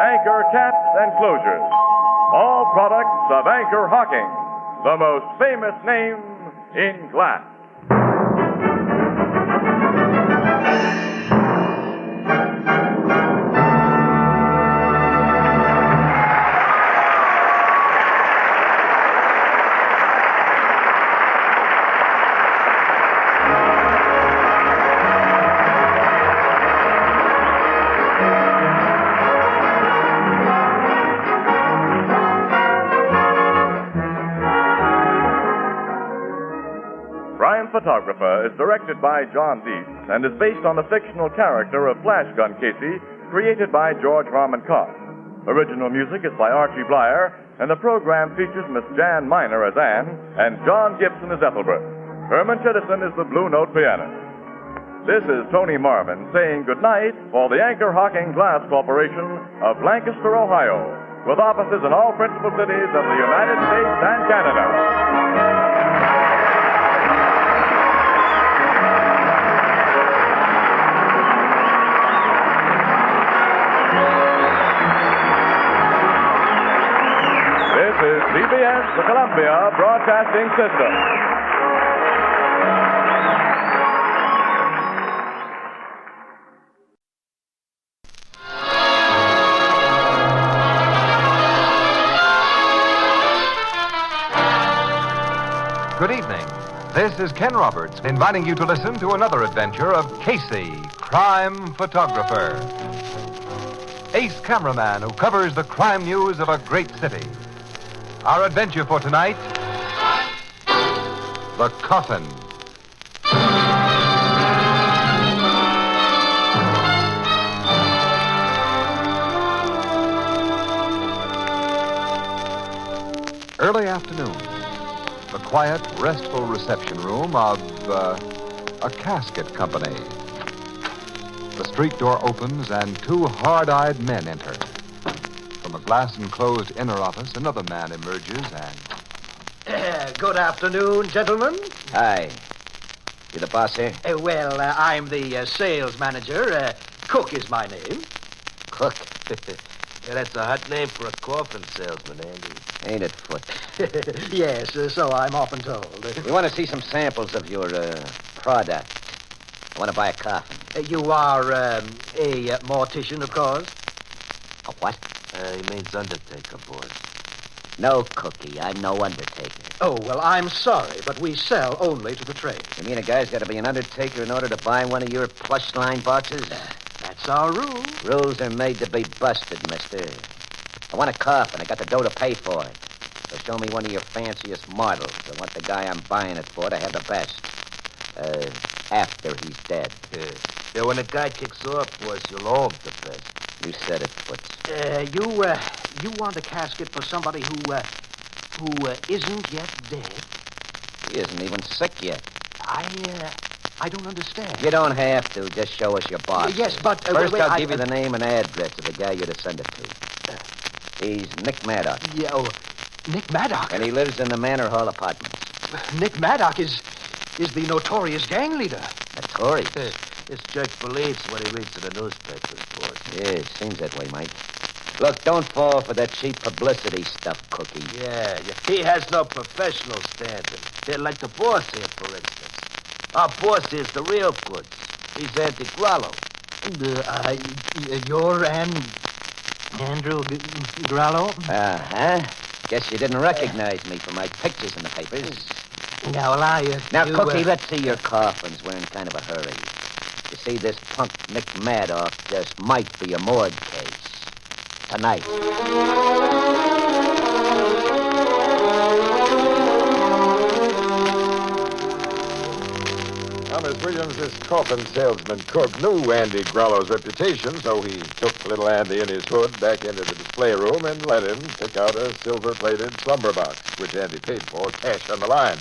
Anchor caps and closures. All products of Anchor-Hocking, the most famous name in glass. Photographer is directed by John Deese and is based on the fictional character of Flash Gun Casey, created by George Harmon Cox. Original music is by Archie Blyer, and the program features Miss Jan Miner as Anne and John Gibson as Ethelbert. Herman Chittison is the Blue Note pianist. This is Tony Marvin saying goodnight for the Anchor-Hocking Glass Corporation of Lancaster, Ohio, with offices in all principal cities of the United States and Canada. This is CBS, the Columbia Broadcasting System. Good evening. This is Ken Roberts inviting you to listen to another adventure of Casey, crime photographer. Ace cameraman who covers the crime news of a great city. Our adventure for tonight, The Coffin. Early afternoon. The quiet, restful reception room of a casket company. The street door opens and two hard-eyed men enter. From a glass-enclosed inner office, another man emerges and... Good afternoon, gentlemen. Hi. You the boss here? I'm the sales manager. Cook is my name. Cook? Yeah, that's a hot name for a coffin salesman, Andy. Ain't it, Foot? Yes, so I'm often told. We want to see some samples of your product. I want to buy a coffin. You are a mortician, of course? A what? He means undertaker, boss. No, Cookie. I'm no undertaker. Oh, well, I'm sorry, but we sell only to the trade. You mean a guy's got to be an undertaker in order to buy one of your plush line boxes? That's our rule. Rules are made to be busted, mister. I want a coffin. I got the dough to pay for it. So show me one of your fanciest models. I want the guy I'm buying it for to have the best. After he's dead. Yeah, when a guy kicks off, boss, you'll owe him the best. You said it, Foots. You want a casket for somebody who isn't yet dead? He isn't even sick yet. I don't understand. You don't have to. Just show us your box. Yes, but... First, I'll give you the name and address of the guy you're to send it to. He's Nick Maddock. Yeah, Nick Maddock? And he lives in the Manor Hall Apartments. Nick Maddock is the notorious gang leader. Notorious? This jerk believes what he reads in the newspapers, boss. Yeah, it seems that way, Mike. Look, don't fall for that cheap publicity stuff, Cookie. Yeah, he has no professional standing. They're like the boss here, for instance. Our boss is the real goods. He's Andy Grallo. You're Andrew Grallo? Uh-huh. Guess you didn't recognize me from my pictures in the papers. Yeah, well, Now, Cookie, let's see your coffins. We're in kind of a hurry. You see, this punk Nick Maddock just might be a morgue case. Tonight. Now, Miss Williams, this coffin salesman Cook knew Andy Grallo's reputation, so he took little Andy in his hood back into the display room and let him pick out a silver-plated slumber box, which Andy paid for, cash on the line.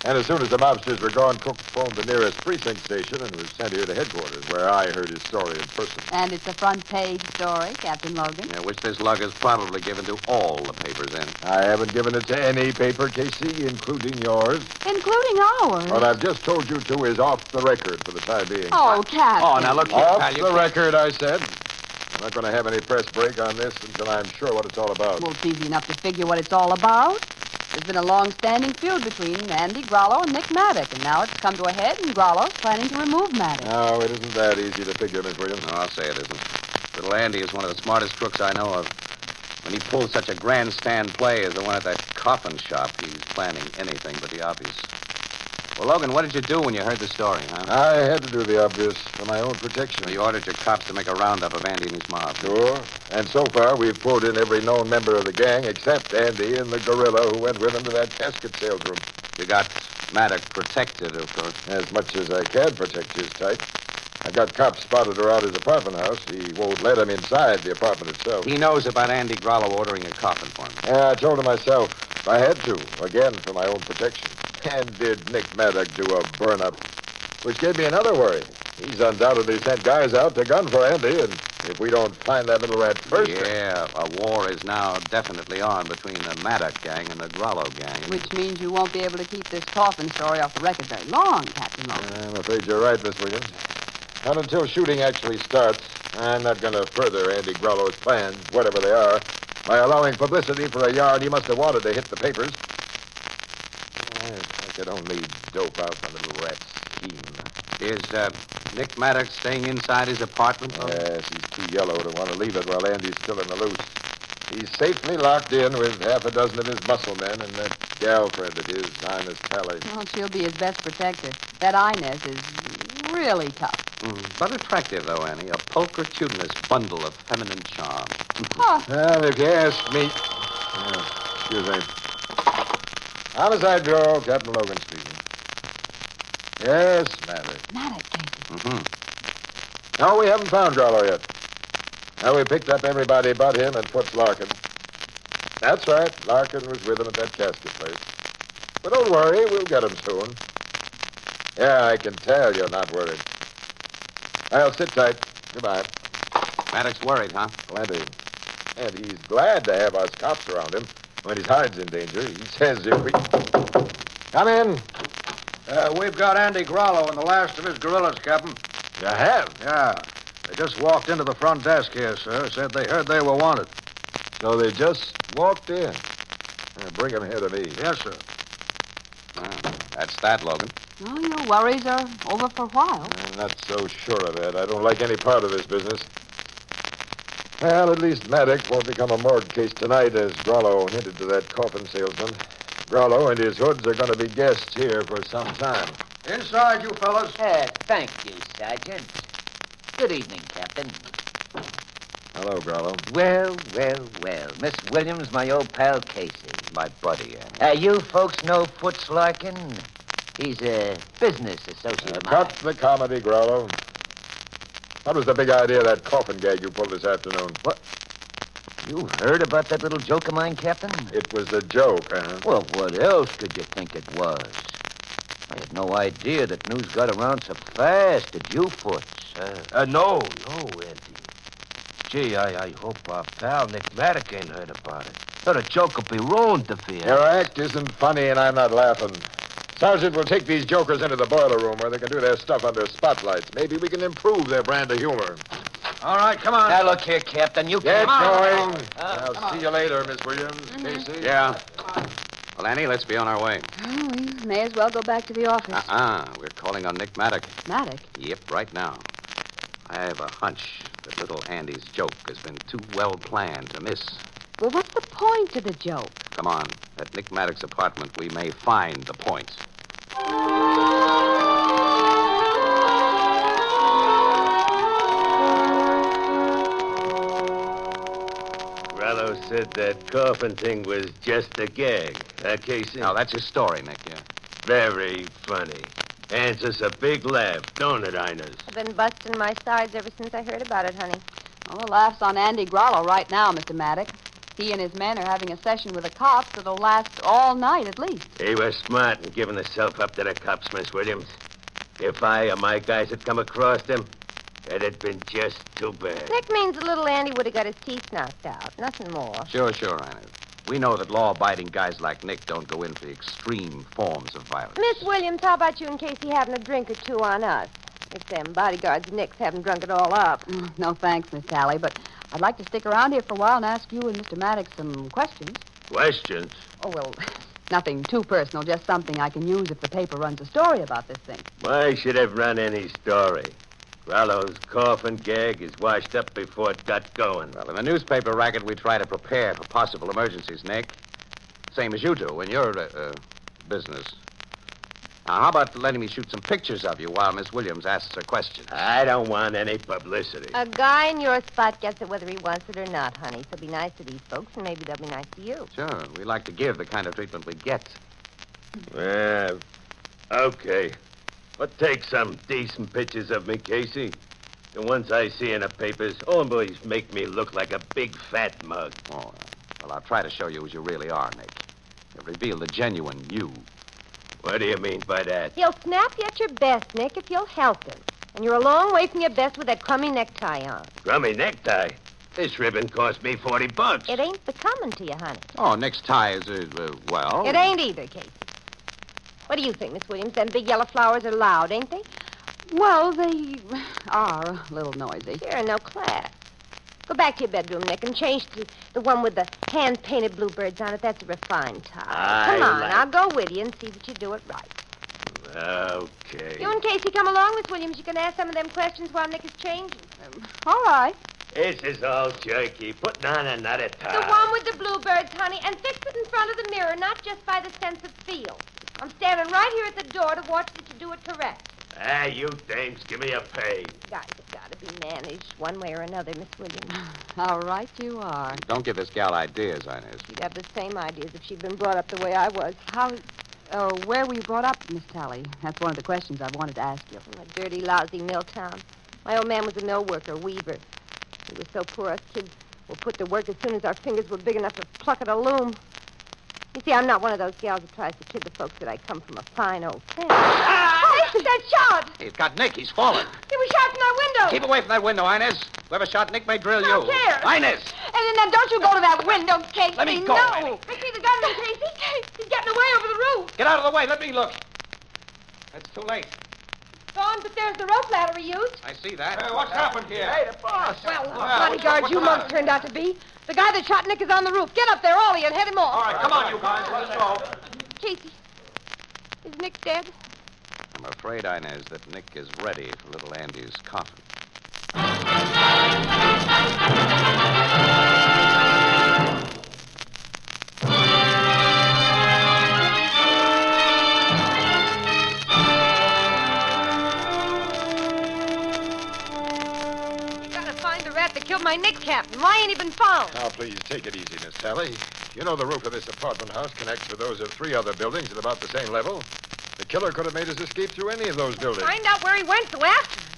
And as soon as the mobsters were gone, Cook phoned the nearest precinct station and was sent here to headquarters, where I heard his story in person. And it's a front-page story, Captain Logan. Yeah, which this lug is probably given to all the papers in. I haven't given it to any paper, Casey, including yours. Including ours. What I've just told you to is off the record for the time being. Oh, Captain. Oh, now look here, Off pal, the record, I said. I'm not going to have any press break on this until I'm sure what it's all about. Well, it's easy enough to figure what it's all about. There's been a long-standing feud between Andy Grallo and Nick Maddock, and now it's come to a head, and Grallo's planning to remove Maddock. No, it isn't that easy to figure, Miss Williams. No, I'll say it isn't. Little Andy is one of the smartest crooks I know of. When he pulls such a grandstand play as the one at that coffin shop, he's planning anything but the obvious. Well, Logan, what did you do when you heard the story, huh? I had to do the obvious for my own protection. So you ordered your cops to make a roundup of Andy and his mob. Sure. And so far, we've pulled in every known member of the gang except Andy and the gorilla who went with him to that casket sales room. You got Maddock protected, of course. As much as I can protect his type. I got cops spotted around his apartment house. He won't let him inside the apartment itself. He knows about Andy Grallo ordering a coffin for him. Yeah, I told him myself. I had to, again, for my own protection. And did Nick Maddock do a burn-up, which gave me another worry. He's undoubtedly sent guys out to gun for Andy, and if we don't find that little rat first... Yeah, a war is now definitely on between the Maddock gang and the Grallo gang. Which means you won't be able to keep this coffin story off the record very long, Captain Logan. I'm afraid you're right, Miss Williams. Not until shooting actually starts, I'm not going to further Andy Grallo's plans, whatever they are, by allowing publicity for a yard he must have wanted to hit the papers. I could only dope out the little rat's scheme. Is Nick Maddock staying inside his apartment? Yes, he's too yellow to want to leave it while Andy's still in the loose. He's safely locked in with half a dozen of his muscle men and that gal friend of his, Ines Talley. Well, she'll be his best protector. That Inez is really tough. But attractive, though, Annie. A pulchritudinous bundle of feminine charm. Well, if you ask me... excuse me. Homicide Bureau, Captain Logan speaking. Yes, Maddock. Maddock, Casey. No, we haven't found Grallo yet. Now, we picked up everybody but him and Foots Larkin. That's right. Larkin was with him at that casket place. But don't worry, we'll get him soon. Yeah, I can tell you're not worried. I'll sit tight. Goodbye. Maddox worried, huh? Plenty. And he's glad to have us cops around him when his hide's in danger. He says if we... Come in. We've got Andy Grollo and the last of his guerrillas, Captain. You have? Yeah. They just walked into the front desk here, sir. Said they heard they were wanted. So they just walked in. Bring him here to me. Yes, sir. That's that, Logan. Well, your worries are over for a while. I'm not so sure of that. I don't like any part of this business. Well, at least Maddox won't become a morgue case tonight, as Grollo hinted to that coffin salesman. Grollo and his hoods are going to be guests here for some time. Inside, you fellas. Thank you, Sergeant. Good evening, Captain. Hello, Grollo. Well. Miss Williams, my old pal Casey. My buddy, You folks know Foots Larkin? He's a business associate of mine. Cut the comedy, Grollo. What was the big idea of that coffin gag you pulled this afternoon? What? You heard about that little joke of mine, Captain? It was a joke, huh? Well, what else could you think it was? I had no idea that news got around so fast. Did you, Foots? No, Andy. Gee, I hope our pal Nick Maddox ain't heard about it. The joke will be ruined if he Your act isn't funny, and I'm not laughing. Sergeant, we'll take these jokers into the boiler room where they can do their stuff under spotlights. Maybe we can improve their brand of humor. All right, come on. Now, look here, Captain. You Get come going. I'll see you later, Miss Williams. Casey? Yeah. Well, Annie, let's be on our way. Oh, we may as well go back to the office. We're calling on Nick Maddox. Maddox? Yep, right now. I have a hunch that little Andy's joke has been too well planned to miss. Well, what's the point of the joke? Come on. At Nick Maddox's apartment, we may find the point. Grollo said that coffin thing was just a gag. Casey? Now, that's his story, Nick, yeah. Very funny. Answers a big laugh, don't it, Inez? I've been busting my sides ever since I heard about it, honey. Well, the laugh's on Andy Grollo right now, Mr. Maddox. He and his men are having a session with the cops that'll last all night at least. He was smart in giving himself up to the cops, Miss Williams. If I or my guys had come across him, it'd have been just too bad. Nick means that little Andy would have got his teeth knocked out. Nothing more. Sure, Inez. We know that law-abiding guys like Nick don't go in for the extreme forms of violence. Miss Williams, how about you in case he having a drink or two on us? If them bodyguards Nick's haven't drunk it all up. No thanks, Miss Tally, but I'd like to stick around here for a while and ask you and Mr. Maddox some questions. Questions? Oh, well, nothing too personal, just something I can use if the paper runs a story about this thing. Why should have run any story? Grollo's coffin gag is washed up before it got going. Well, in the newspaper racket, we try to prepare for possible emergencies, Nick. Same as you do in your business. Now, how about letting me shoot some pictures of you while Miss Williams asks her questions? I don't want any publicity. A guy in your spot gets it whether he wants it or not, honey. So be nice to these folks, and maybe they'll be nice to you. Sure. We like to give the kind of treatment we get. Well, okay. But take some decent pictures of me, Casey. The ones I see in the papers always make me look like a big fat mug. Oh, well, I'll try to show you as you really are, Nick. You'll reveal the genuine you. What do you mean by that? He'll snap you at your best, Nick, if you'll help him. And you're a long way from your best with that crummy necktie on. Crummy necktie? This ribbon cost me $40. It ain't becoming to you, honey. Oh, Nick's tie is, well... It ain't either, Casey. What do you think, Miss Williams? Them big yellow flowers are loud, ain't they? Well, they are a little noisy. Sure, no class. Go back to your bedroom, Nick, and change to the one with the hand-painted bluebirds on it. That's a refined tie. Come on, I'll go with you and see that you do it right. Okay. You and Casey come along, Miss Williams. You can ask some of them questions while Nick is changing. All right. This is all jerky. Putting on another tie. The one with the bluebirds, honey, and fix it in front of the mirror, not just by the sense of feel. I'm standing right here at the door to watch that you do it correct. You dames, give me a pay. Guys have got to be managed one way or another, Miss Williams. All right, you are. Don't give this gal ideas, Inez. She'd have the same ideas if she'd been brought up the way I was. Where were you brought up, Miss Tally? That's one of the questions I wanted to ask you. From a dirty, lousy mill town. My old man was a mill worker, weaver. He was so poor us kids were put to work as soon as our fingers were big enough to pluck at a loom. You see, I'm not one of those gals that tries to kid the folks that I come from a fine old family. That shot! He's got Nick. He's fallen. He was shot from that window. Keep away from that window, Inez. Whoever shot Nick may drill you. Here. Inez! And then don't you go to that window, Casey. Let me go, No. Annie. I see the gunman, Casey. He's getting away over the roof. Get out of the way. Let me look. It's too late. Gone, but there's the rope ladder he used. I see that. What's happened here? Hey, the boss. Well, bodyguards you monks turned out to be. The guy that shot Nick is on the roof. Get up there, all of you, and head him off. All right, come on, you guys. Let's go. Casey, is Nick dead? I'm afraid, Inez, that Nick is ready for little Andy's coffin. That killed my Nick, Captain. Why ain't he been found? Now, please, take it easy, Miss Sally. You know the roof of this apartment house connects with those of 3 other buildings at about the same level. The killer could have made his escape through any of those buildings. Find out where he went, go after him.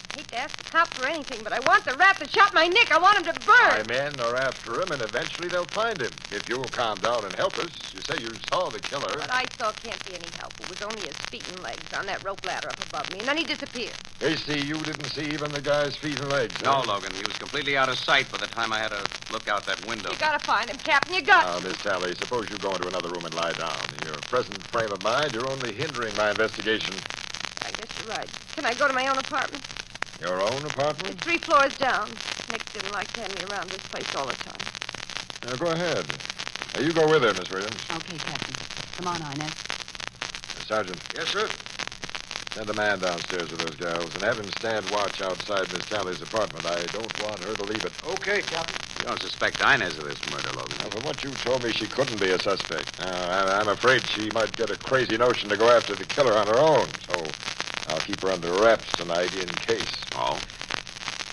I hate to ask the cops for anything, but I want the rat that shot my Nick. I want him to burn. My men are after him, and eventually they'll find him. If you'll calm down and help us. You say you saw the killer. What I saw can't be any help. It was only his feet and legs on that rope ladder up above me, and then he disappeared. Casey, you didn't see even the guy's feet and legs, No, huh? Logan. He was completely out of sight by the time I had to look out that window. You gotta find him, Captain. You got Now, Miss Sally, suppose you go into another room and lie down. In your present frame of mind, you're only hindering my investigation. I guess you're right. Can I go to my own apartment? Your own apartment? It's 3 floors down. Nick didn't like to have me around this place all the time. Now, go ahead. Now, you go with her, Miss Williams. Okay, Captain. Come on, Inez. Sergeant. Yes, sir. Send a man downstairs with those gals and have him stand watch outside Miss Sally's apartment. I don't want her to leave it. Okay, Captain. You don't suspect Inez of this murder, Logan. Now, from what you told me, she couldn't be a suspect. I'm afraid she might get a crazy notion to go after the killer on her own, so I'll keep her under wraps tonight in case. Oh?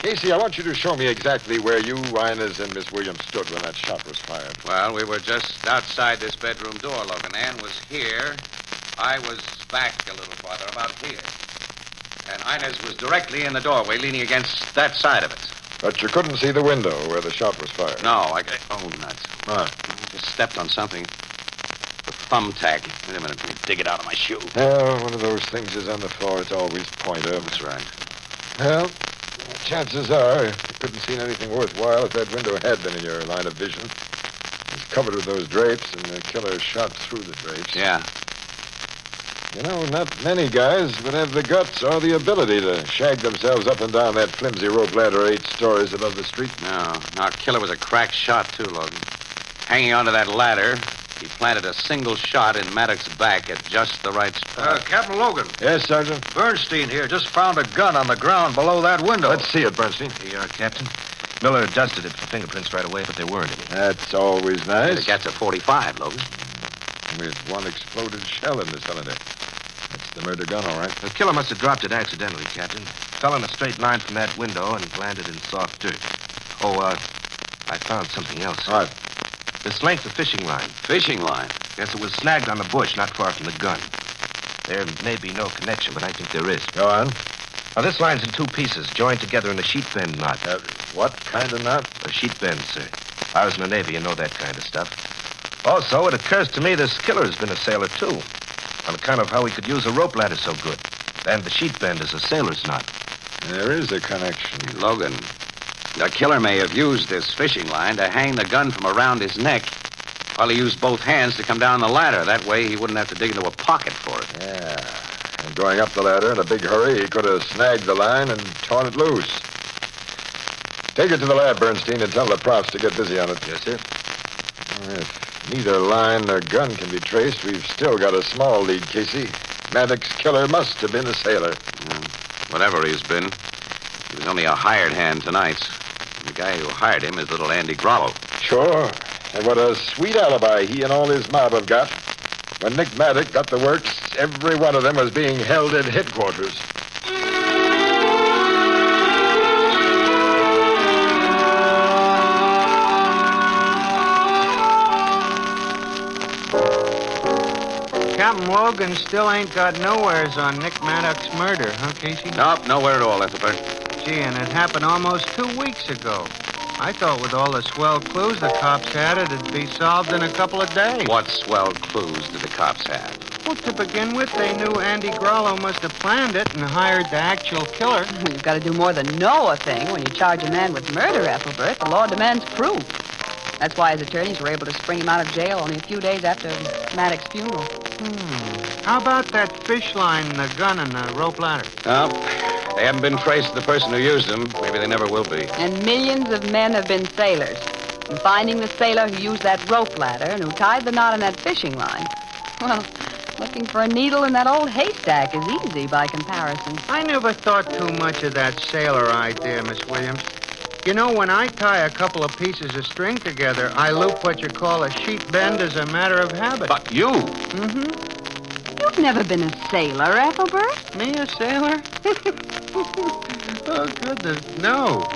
Casey, I want you to show me exactly where you, Inez, and Miss Williams stood when that shot was fired. Well, we were just outside this bedroom door, Logan. Ann was here. I was back a little farther, about here. And Inez was directly in the doorway, leaning against that side of it. But you couldn't see the window where the shot was fired. No, oh, nuts. What? I just stepped on something. The thumbtack. Wait a minute, let me dig it out of my shoe. Well, one of those things is on the floor. It's always point up. That's right. Well, chances are you couldn't see anything worthwhile if that window had been in your line of vision. It's covered with those drapes, and the killer shot through the drapes. Yeah. You know, not many guys would have the guts or the ability to shag themselves up and down that flimsy rope ladder 8 stories above the street. No, our killer was a crack shot, too, Logan. Hanging onto that ladder, he planted a single shot in Maddox's back at just the right spot. Captain Logan. Yes, Sergeant? Bernstein here just found a gun on the ground below that window. Let's see it, Bernstein. Here you are, Captain. Miller dusted it for fingerprints right away, but there weren't any. That's always nice. The cat's a .45, Logan. With one exploded shell in the cylinder. That's the murder gun, all right. The killer must have dropped it accidentally, Captain. Fell in a straight line from that window and landed in soft dirt. Oh, I found something else. What? This length of fishing line. Fishing line? Yes, it was snagged on the bush not far from the gun. There may be no connection, but I think there is. Go on. Now, this line's in 2 pieces, joined together in a sheet bend knot. What kind of knot? A sheet bend, sir. I was in the Navy and know that kind of stuff. Also, it occurs to me this killer has been a sailor, too, on account of how he could use a rope ladder so good. And the sheet bend is a sailor's knot. There is a connection. Logan, the killer may have used this fishing line to hang the gun from around his neck while he used both hands to come down the ladder. That way he wouldn't have to dig into a pocket for it. Yeah. And going up the ladder in a big hurry, he could have snagged the line and torn it loose. Take it to the lab, Bernstein, and tell the profs to get busy on it. Yes, sir. If neither line nor gun can be traced, we've still got a small lead, Casey. Maddox's killer must have been a sailor. Whatever he's been, he was only a hired hand tonight. The guy who hired him is little Andy Grollo. Sure. And what a sweet alibi he and all his mob have got. When Nick Maddox got the works, every one of them was being held at headquarters. Captain Logan still ain't got nowheres on Nick Maddox's murder, huh, Casey? Nope, nowhere at all, Ethelbert. Gee, and it happened almost 2 weeks ago. I thought with all the swell clues the cops had, it'd be solved in a couple of days. What swell clues did the cops have? Well, to begin with, they knew Andy Grollo must have planned it and hired the actual killer. You've got to do more than know a thing when you charge a man with murder, Ethelbert. The law demands proof. That's why his attorneys were able to spring him out of jail only a few days after Maddox's funeral. How about that fish line, the gun, and the rope ladder? No, they haven't been traced to the person who used them. Maybe they never will be. And millions of men have been sailors. And finding the sailor who used that rope ladder and who tied the knot in that fishing line, well, looking for a needle in that old haystack is easy by comparison. I never thought too much of that sailor idea, Miss Williams. You know, when I tie a couple of pieces of string together, I loop what you call a sheet bend as a matter of habit. But you? Mm-hmm. You've never been a sailor, Ethelbert? Me, a sailor? Oh, goodness, no.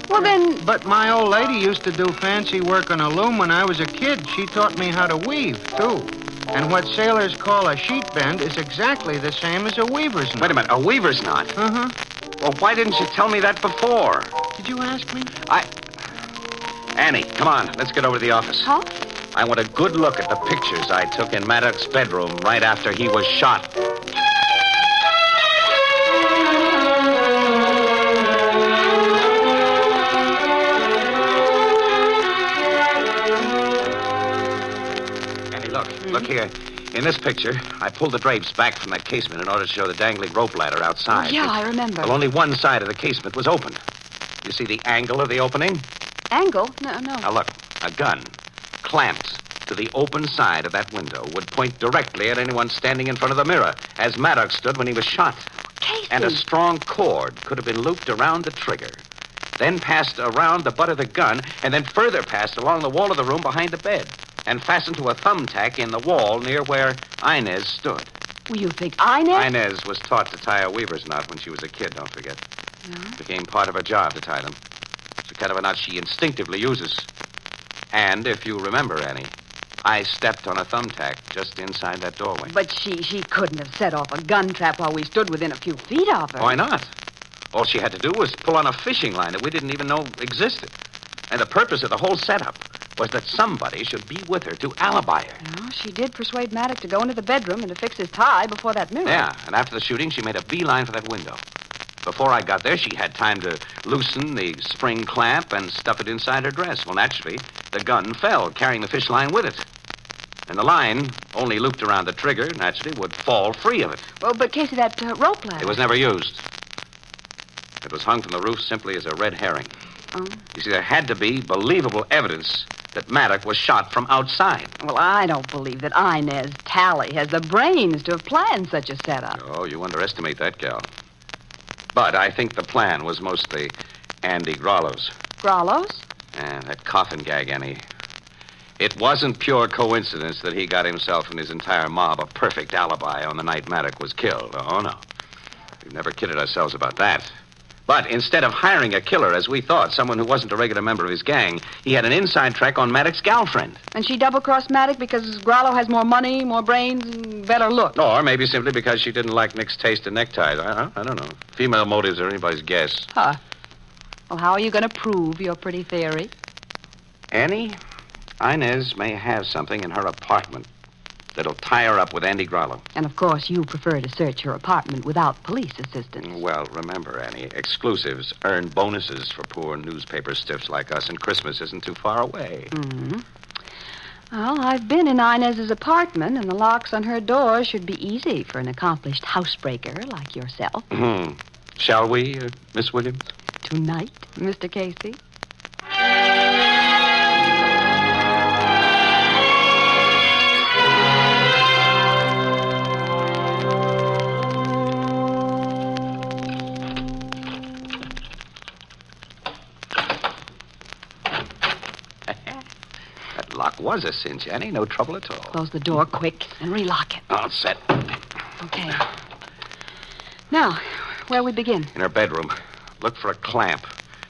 Well, then... But my old lady used to do fancy work on a loom when I was a kid. She taught me how to weave, too. And what sailors call a sheet bend is exactly the same as a weaver's knot. Wait a minute, a weaver's knot? Uh-huh. Well, why didn't you tell me that before? Did you ask me? Annie, come on, let's get over to the office. Huh? I want a good look at the pictures I took in Maddox's bedroom right after he was shot. Annie, look here. In this picture, I pulled the drapes back from that casement in order to show the dangling rope ladder outside. Oh, yeah, I remember. Well, only one side of the casement was open. You see the angle of the opening? Angle? No. Now, look, a gun clamped to the open side of that window would point directly at anyone standing in front of the mirror, as Maddox stood when he was shot. Casey! And a strong cord could have been looped around the trigger, then passed around the butt of the gun, and then further passed along the wall of the room behind the bed, and fastened to a thumbtack in the wall near where Inez stood. Well, you think Inez? Inez was taught to tie a weaver's knot when she was a kid, don't forget. No? It became part of her job to tie them. It's the kind of a knot she instinctively uses. And if you remember, Annie, I stepped on a thumbtack just inside that doorway. But she couldn't have set off a gun trap while we stood within a few feet of her. Why not? All she had to do was pull on a fishing line that we didn't even know existed. And the purpose of the whole setup was that somebody should be with her to alibi her. Well, she did persuade Maddox to go into the bedroom and to fix his tie before that mirror. Yeah, and after the shooting, she made a beeline for that window. Before I got there, she had time to loosen the spring clamp and stuff it inside her dress. Well, naturally, the gun fell, carrying the fish line with it. And the line, only looped around the trigger, naturally, would fall free of it. Well, but Casey, that rope ladder... It was never used. It was hung from the roof simply as a red herring. Oh. You see, there had to be believable evidence that Maddox was shot from outside. Well, I don't believe that Inez Talley has the brains to have planned such a setup. Oh, you underestimate that gal. But I think the plan was mostly Andy Grollo's. Grollo's? That coffin gag, Annie. It wasn't pure coincidence that he got himself and his entire mob a perfect alibi on the night Maddox was killed. Oh, no. We've never kidded ourselves about that. But instead of hiring a killer, as we thought, someone who wasn't a regular member of his gang, he had an inside track on Maddox's girlfriend. And she double-crossed Maddox because Grollo has more money, more brains, and better look. Or maybe simply because she didn't like Nick's taste in neckties. I don't know. Female motives are anybody's guess. Huh. Well, how are you going to prove your pretty theory? Annie, Inez may have something in her apartment that'll tie her up with Andy Grollo. And, of course, you prefer to search her apartment without police assistance. Well, remember, Annie, exclusives earn bonuses for poor newspaper stiffs like us, and Christmas isn't too far away. Mm-hmm. Well, I've been in Inez's apartment, and the locks on her door should be easy for an accomplished housebreaker like yourself. Shall we, Miss Williams? Tonight, Mr. Casey? Was a cinch, Annie. No trouble at all. Close the door quick and relock it. All set. Okay. Now, where we begin? In her bedroom. Look for a clamp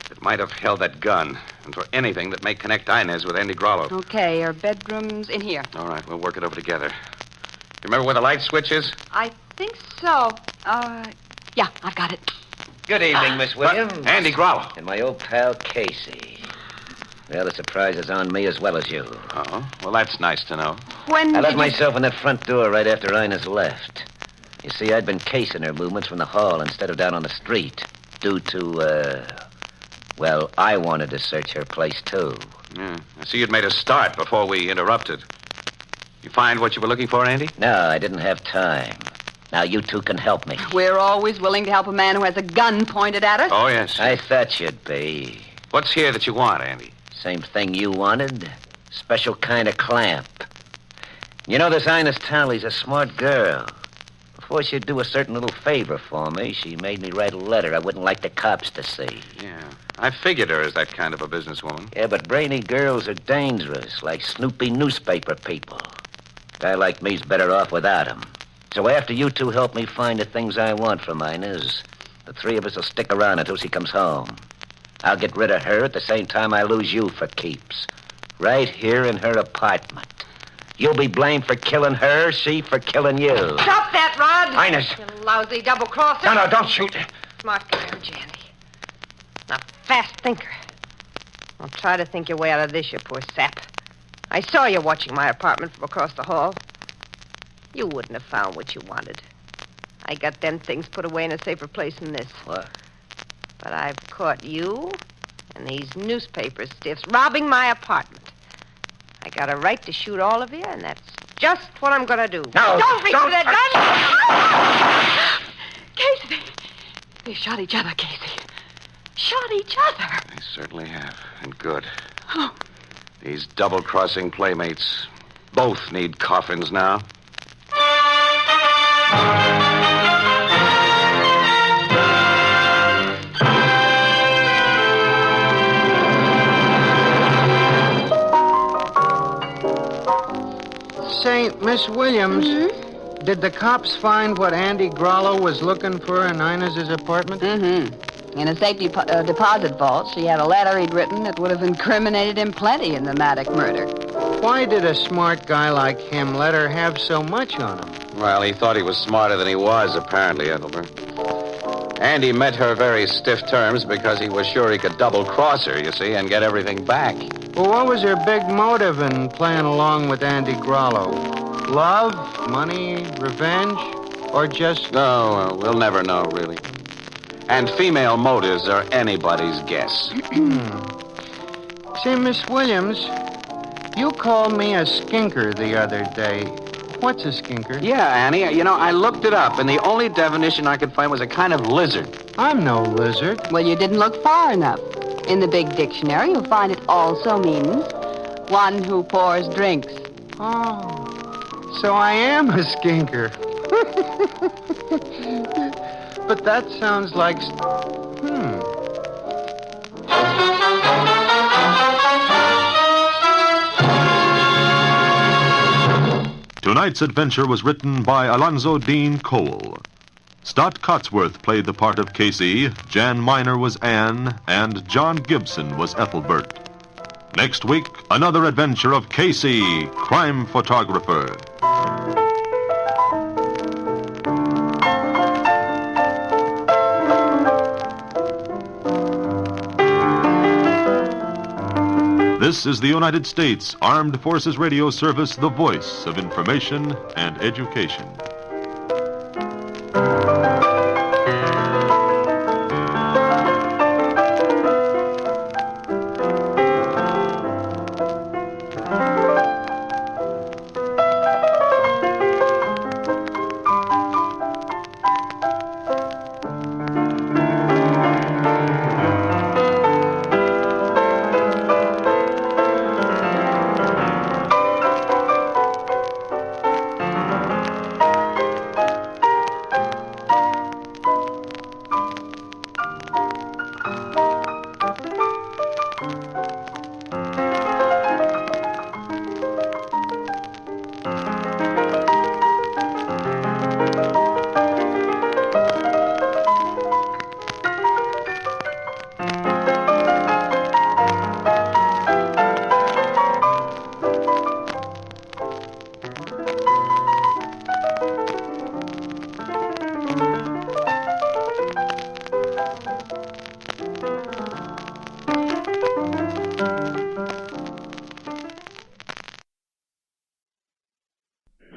that might have held that gun, and for anything that may connect Inez with Andy Grollo. Okay, her bedroom's in here. All right, we'll work it over together. You remember where the light switch is? I think so. Yeah, I've got it. Good evening, Miss Williams. Andy Grollo. And my old pal, Casey. Well, the surprise is on me as well as you. Oh, well, that's nice to know. I let myself in that front door right after Ina's left. You see, I'd been casing her movements from the hall instead of down on the street. Due to, well, I wanted to search her place, too. Yeah. I see you'd made a start before we interrupted. You find what you were looking for, Andy? No, I didn't have time. Now you two can help me. We're always willing to help a man who has a gun pointed at us. Oh, yes. I thought you'd be. What's here that you want, Andy? Same thing you wanted. Special kind of clamp. You know, this Ines Townley's a smart girl. Before she'd do a certain little favor for me, she made me write a letter I wouldn't like the cops to see. Yeah. I figured her as that kind of a businesswoman. Yeah, but brainy girls are dangerous, like snoopy newspaper people. A guy like me's better off without 'em. So after you two help me find the things I want from Ines, the three of us will stick around until she comes home. I'll get rid of her at the same time I lose you for keeps. Right here in her apartment. You'll be blamed for killing her, she for killing you. Stop that, Rod! Ines! You lousy double-crosser. No, don't shoot. Smart courage, Andy. A fast thinker. Well, try to think your way out of this, you poor sap. I saw you watching my apartment from across the hall. You wouldn't have found what you wanted. I got them things put away in a safer place than this. What? But I've caught you and these newspaper stiffs robbing my apartment. I got a right to shoot all of you, and that's just what I'm going to do. No, don't reach for that gun! Casey! They shot each other, Casey. Shot each other. They certainly have, and good. Oh. These double-crossing playmates both need coffins now. Say, Miss Williams, Mm-hmm. did the cops find what Andy Grollo was looking for in Inez's apartment? Mm-hmm. In a safety deposit vault, she had a letter he'd written that would have incriminated him plenty in the Maddock murder. Why did a smart guy like him let her have so much on him? Well, he thought he was smarter than he was, apparently, Ethelbert. Andy met her very stiff terms because he was sure he could double-cross her, you see, and get everything back. Well, what was her big motive in playing along with Andy Grollo? Love, money, revenge, or just... No, we'll never know, really. And female motives are anybody's guess. See, Miss Williams, you called me a skinker the other day. What's a skinker? Yeah, Annie, you know, I looked it up, and the only definition I could find was a kind of lizard. I'm no lizard. Well, you didn't look far enough. In the big dictionary, you'll find it also means one who pours drinks. Oh, so I am a skinker. But that sounds like... Tonight's adventure was written by Alonzo Dean Cole. Stott Cotsworth played the part of Casey, Jan Miner was Anne, and John Gibson was Ethelbert. Next week, another adventure of Casey, crime photographer. This is the United States Armed Forces Radio Service, the voice of information and education.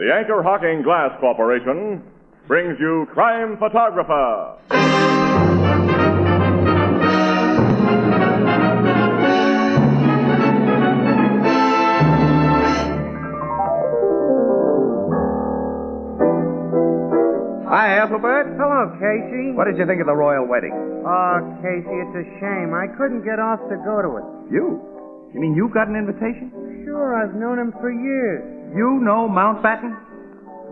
the Anchor-Hocking Glass Corporation brings you Crime Photographer. Hi, Ethelbert. Hello, Casey. What did you think of the royal wedding? Oh, Casey, it's a shame. I couldn't get off to go to it. You? You mean you got an invitation? Sure, I've known him for years. You know Mountbatten?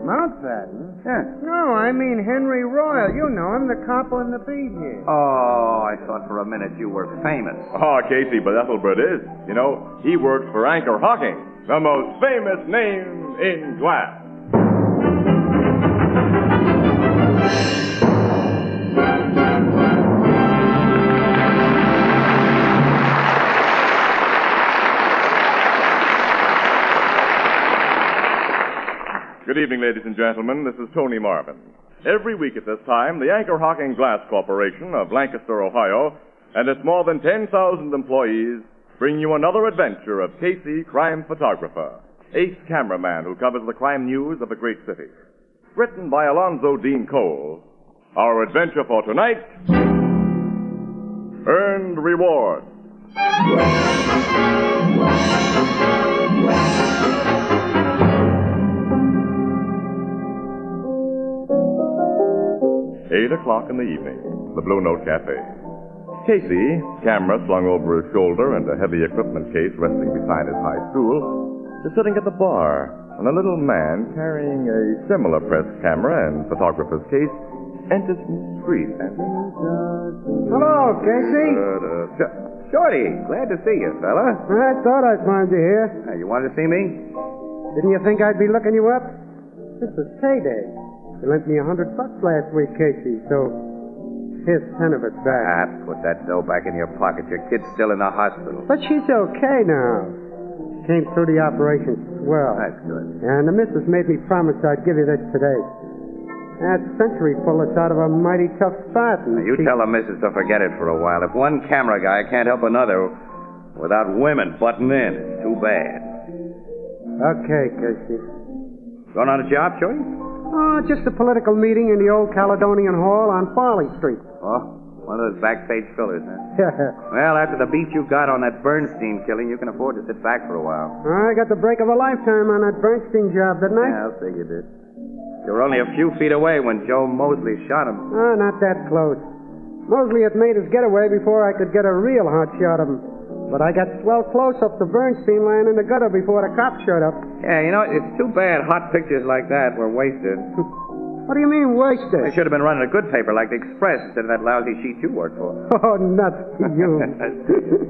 Mountbatten? Yeah. No, I mean Henry Royal. You know him, the copper in the beat here. Oh, I thought for a minute you were famous. Oh, Casey, but Ethelbert is. You know, he works for Anchor-Hocking, the most famous name in glass. Good evening, ladies and gentlemen. This is Tony Marvin. Every week at this time, the Anchor-Hocking Glass Corporation of Lancaster, Ohio, and its more than 10,000 employees bring you another adventure of Casey, crime photographer, ace cameraman who covers the crime news of a great city. Written by Alonzo Dean Cole, our adventure for tonight, Earned Reward. 8 o'clock in the evening, the Blue Note Cafe. Casey, camera slung over his shoulder and a heavy equipment case resting beside his high stool, is sitting at the bar, and a little man carrying a similar press camera and photographer's case enters from the street and... Hello, Casey. Shorty, glad to see you, fella. I thought I'd find you here. You wanted to see me? Didn't you think I'd be looking you up? This was payday. You lent me $100 last week, Casey, so here's 10 of it back. Put that dough back in your pocket. Your kid's still in the hospital. But she's okay now. Came through the operation swell. That's good. And the missus made me promise I'd give you this today. That century pulled us out of a mighty tough spot. Now, you tell the missus to forget it for a while. If one camera guy can't help another without women butting in, it's too bad. Okay, Casey. Going on a job, Shorty? Oh, just a political meeting in the old Caledonian Hall on Farley Street. Oh, one of those backstage fillers, huh? Yeah. Well, after the beat you got on that Bernstein killing, you can afford to sit back for a while. I got the break of a lifetime on that Bernstein job, didn't I? Yeah, I'll say you did. You were only a few feet away when Joe Mosley shot him. Oh, not that close. Mosley had made his getaway before I could get a real hot shot of him. But I got swell close up to Bernstein lying in the gutter before the cops showed up. Yeah, you know, it's too bad hot pictures like that were wasted. What do you mean, wasted? They should have been running a good paper like the Express instead of that lousy sheet you work for. Oh, nuts to you.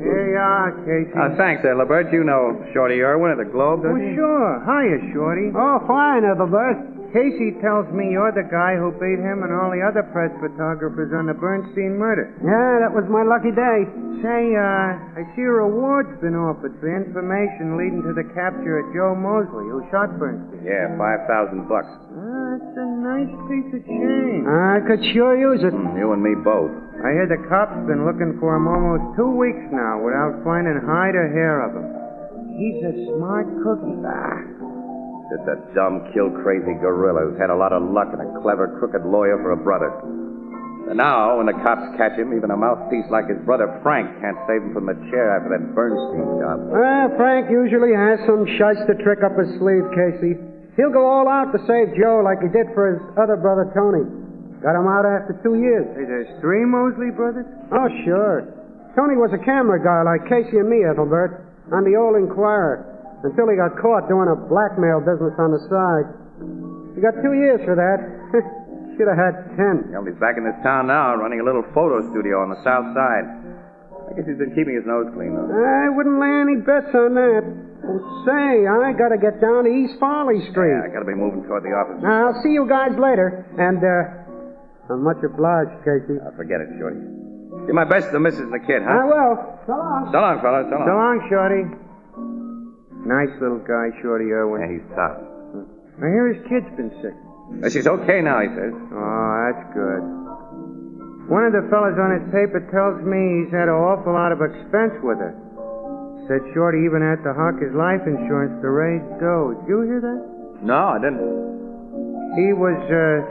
Here you are, Casey. Thanks, Ethelbert. You know Shorty Irwin of the Globe, don't you? Sure. Hiya, Shorty. Oh, fine, Ethelbert. Casey tells me you're the guy who beat him and all the other press photographers on the Bernstein murder. Yeah, that was my lucky day. Say, I see a reward's been offered for information leading to the capture of Joe Mosley, who shot Bernstein. Yeah, $5,000. That's a nice piece of change. I could sure use it. You and me both. I hear the cops been looking for him almost 2 weeks now without finding hide or hair of him. He's a smart cookie. Just a dumb, kill-crazy gorilla who's had a lot of luck and a clever, crooked lawyer for a brother. And now, when the cops catch him, even a mouthpiece like his brother Frank can't save him from the chair after that Bernstein job. Well, Frank usually has some shyster trick up his sleeve, Casey. He'll go all out to save Joe like he did for his other brother, Tony. Got him out after 2 years. Hey, there's 3 Mosley brothers? Oh, sure. Tony was a camera guy like Casey and me, Ethelbert, on the old Inquirer, until he got caught doing a blackmail business on the side. He got 2 years for that. Should have had 10. Well, he's back in this town now, running a little photo studio on the south side. I guess he's been keeping his nose clean, though. I wouldn't lay any bets on that. Well, say, I gotta get down to East Farley Street. Yeah, I gotta be moving toward the office. Now, I'll see you guys later. And, I'm much obliged, Casey. Forget it, Shorty. Do my best to the missus and the kid, huh? I will. So long. So long, fella. So long. So long, Shorty. Nice little guy, Shorty Irwin. Yeah, he's tough. I hear his kid's been sick. She's okay now, he says. Oh, that's good. One of the fellas on his paper tells me he's had an awful lot of expense with her. Said Shorty even had to hock his life insurance to raise dough. Did you hear that? No, I didn't. He was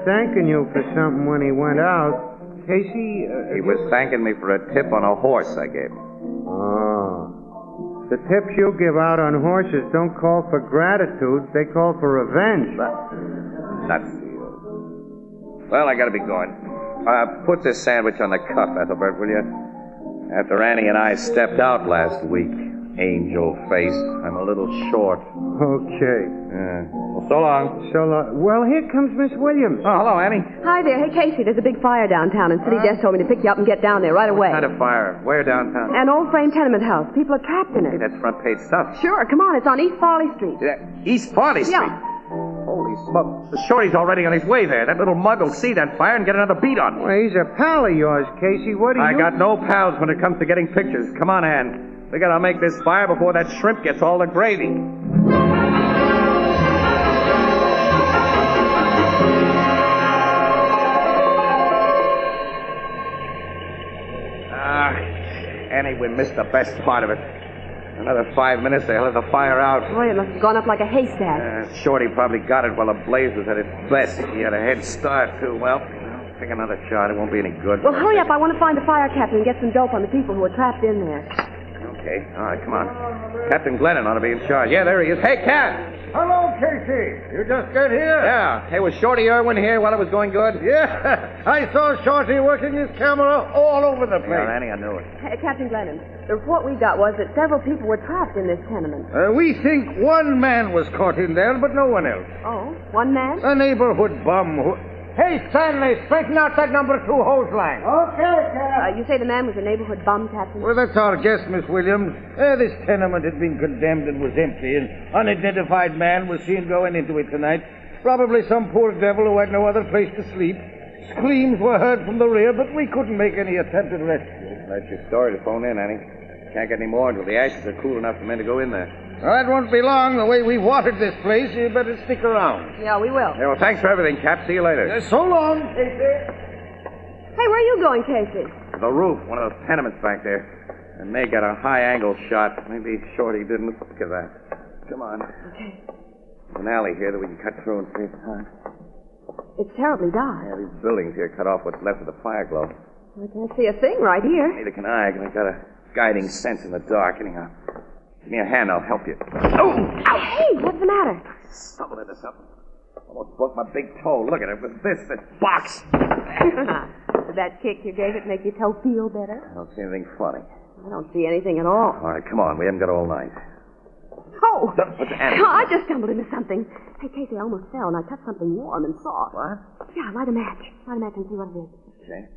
thanking you for something when he went out. Casey? He was thanking me for a tip on a horse I gave him. Oh. The tips you give out on horses don't call for gratitude. They call for revenge. Nuts to you. Well, I gotta be going. Put this sandwich on the cuff, Ethelbert, will you? After Annie and I stepped out last week, angel face, I'm a little short. Okay. Well, so long. So long. Well, here comes Miss Williams. Oh, hello, Annie. Hi there. Hey, Casey, there's a big fire downtown, and City Desk told me to pick you up and get down there right away. What kind of fire? Where downtown? An old frame tenement house. People are trapped in it. Hey, that's front page stuff. Sure, come on. It's on East Farley Street. East Farley Street? Yeah. Holy smoke. The shorty's already on his way there. That little mug will see that fire and get another beat on. Well, he's a pal of yours, Casey. What do you... I got no pals when it comes to getting pictures. Come on, Ann. We gotta make this fire before that shrimp gets all the gravy. Annie, we missed the best part of it. Another 5 minutes, they'll have the fire out. Boy, it must have gone up like a haystack. Shorty probably got it while the blaze was at its best. He had a head start, too. Well, take another shot. It won't be any good. Well, hurry up. I want to find the fire captain and get some dope on the people who are trapped in there. Okay. All right, come on. Captain Glennon ought to be in charge. Yeah, there he is. Hey, Cap! Hello, Casey. You just got here? Yeah. Hey, was Shorty Irwin here while it was going good? Yeah. I saw Shorty working his camera all over the place. Yeah, Annie, I knew it. Hey, Captain Glennon, the report we got was that several people were trapped in this tenement. We think one man was caught in there, but no one else. Oh, one man? A neighborhood bum who... Hey, Stanley, straighten out that number 2 hose line. Okay, Cap. You say the man was a neighborhood bum, Captain? Well, that's our guess, Miss Williams. This tenement had been condemned and was empty. An unidentified man was seen going into it tonight. Probably some poor devil who had no other place to sleep. Screams were heard from the rear, but we couldn't make any attempt at rescue. That's your story to phone in, Annie. Can't get any more until the ashes are cool enough for men to go in there. That won't be long. The way we watered this place, you better stick around. Yeah, we will. Yeah, well, thanks for everything, Cap. See you later. So long, Casey. Hey, where are you going, Casey? The roof, one of those tenements back there. And May got a high-angle shot. Maybe Shorty didn't look at that. Come on. Okay. There's an alley here that we can cut through and see. It's terribly dark. Yeah, these buildings here cut off what's left of the fire glow. I can't see a thing right here. Neither can I. I got a guiding sense in the dark. Anyhow, give me a hand. I'll help you. Oh! Hey, what's the matter? Stumbled into something. Almost broke my big toe. Look at it. With this box. Did that kick you gave it make your toe feel better? I don't see anything funny. I don't see anything at all. All right, come on. We haven't got all night. Oh! What's the animal? I just stumbled into something. Hey, Casey, I almost fell, and I touched something warm and soft. What? Yeah, light a match. Light a match and see what it is. Okay.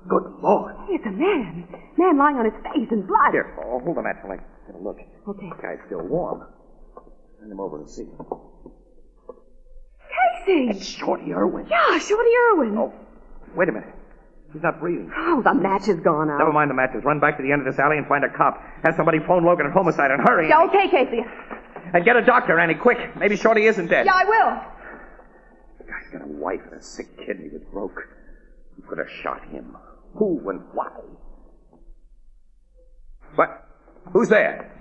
Good Lord. Hey, it's a man. Man lying on his face in blood. Here, hold the match while I get a look. Okay. The guy's still warm. Send him over and see. Casey! It's Shorty Irwin. Yeah, Shorty Irwin. Oh, wait a minute. He's not breathing. Oh, the match is gone out. Never mind the matches. Run back to the end of this alley and find a cop. Have somebody phone Logan at homicide and hurry. Yeah, okay, Casey. And get a doctor, Annie, quick. Maybe Shorty isn't dead. Yeah, I will. The guy's got a wife and a sick kid and he was broke. Who could have shot him? Who and why? What? Who's there?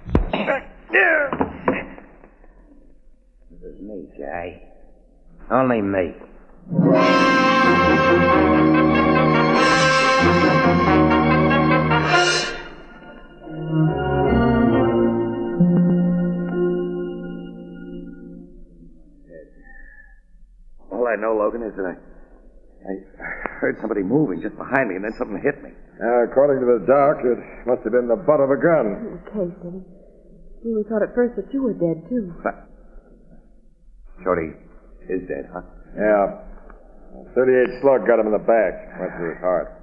This is me, Jay. Only me. All I know, Logan, is that I heard somebody moving just behind me, and then something hit me. According to the doc, it must have been the butt of a gun. Casey. We thought at first that you were dead, too. What? Shorty is dead, huh? Yeah. 38 slug got him in the back. Went through his heart.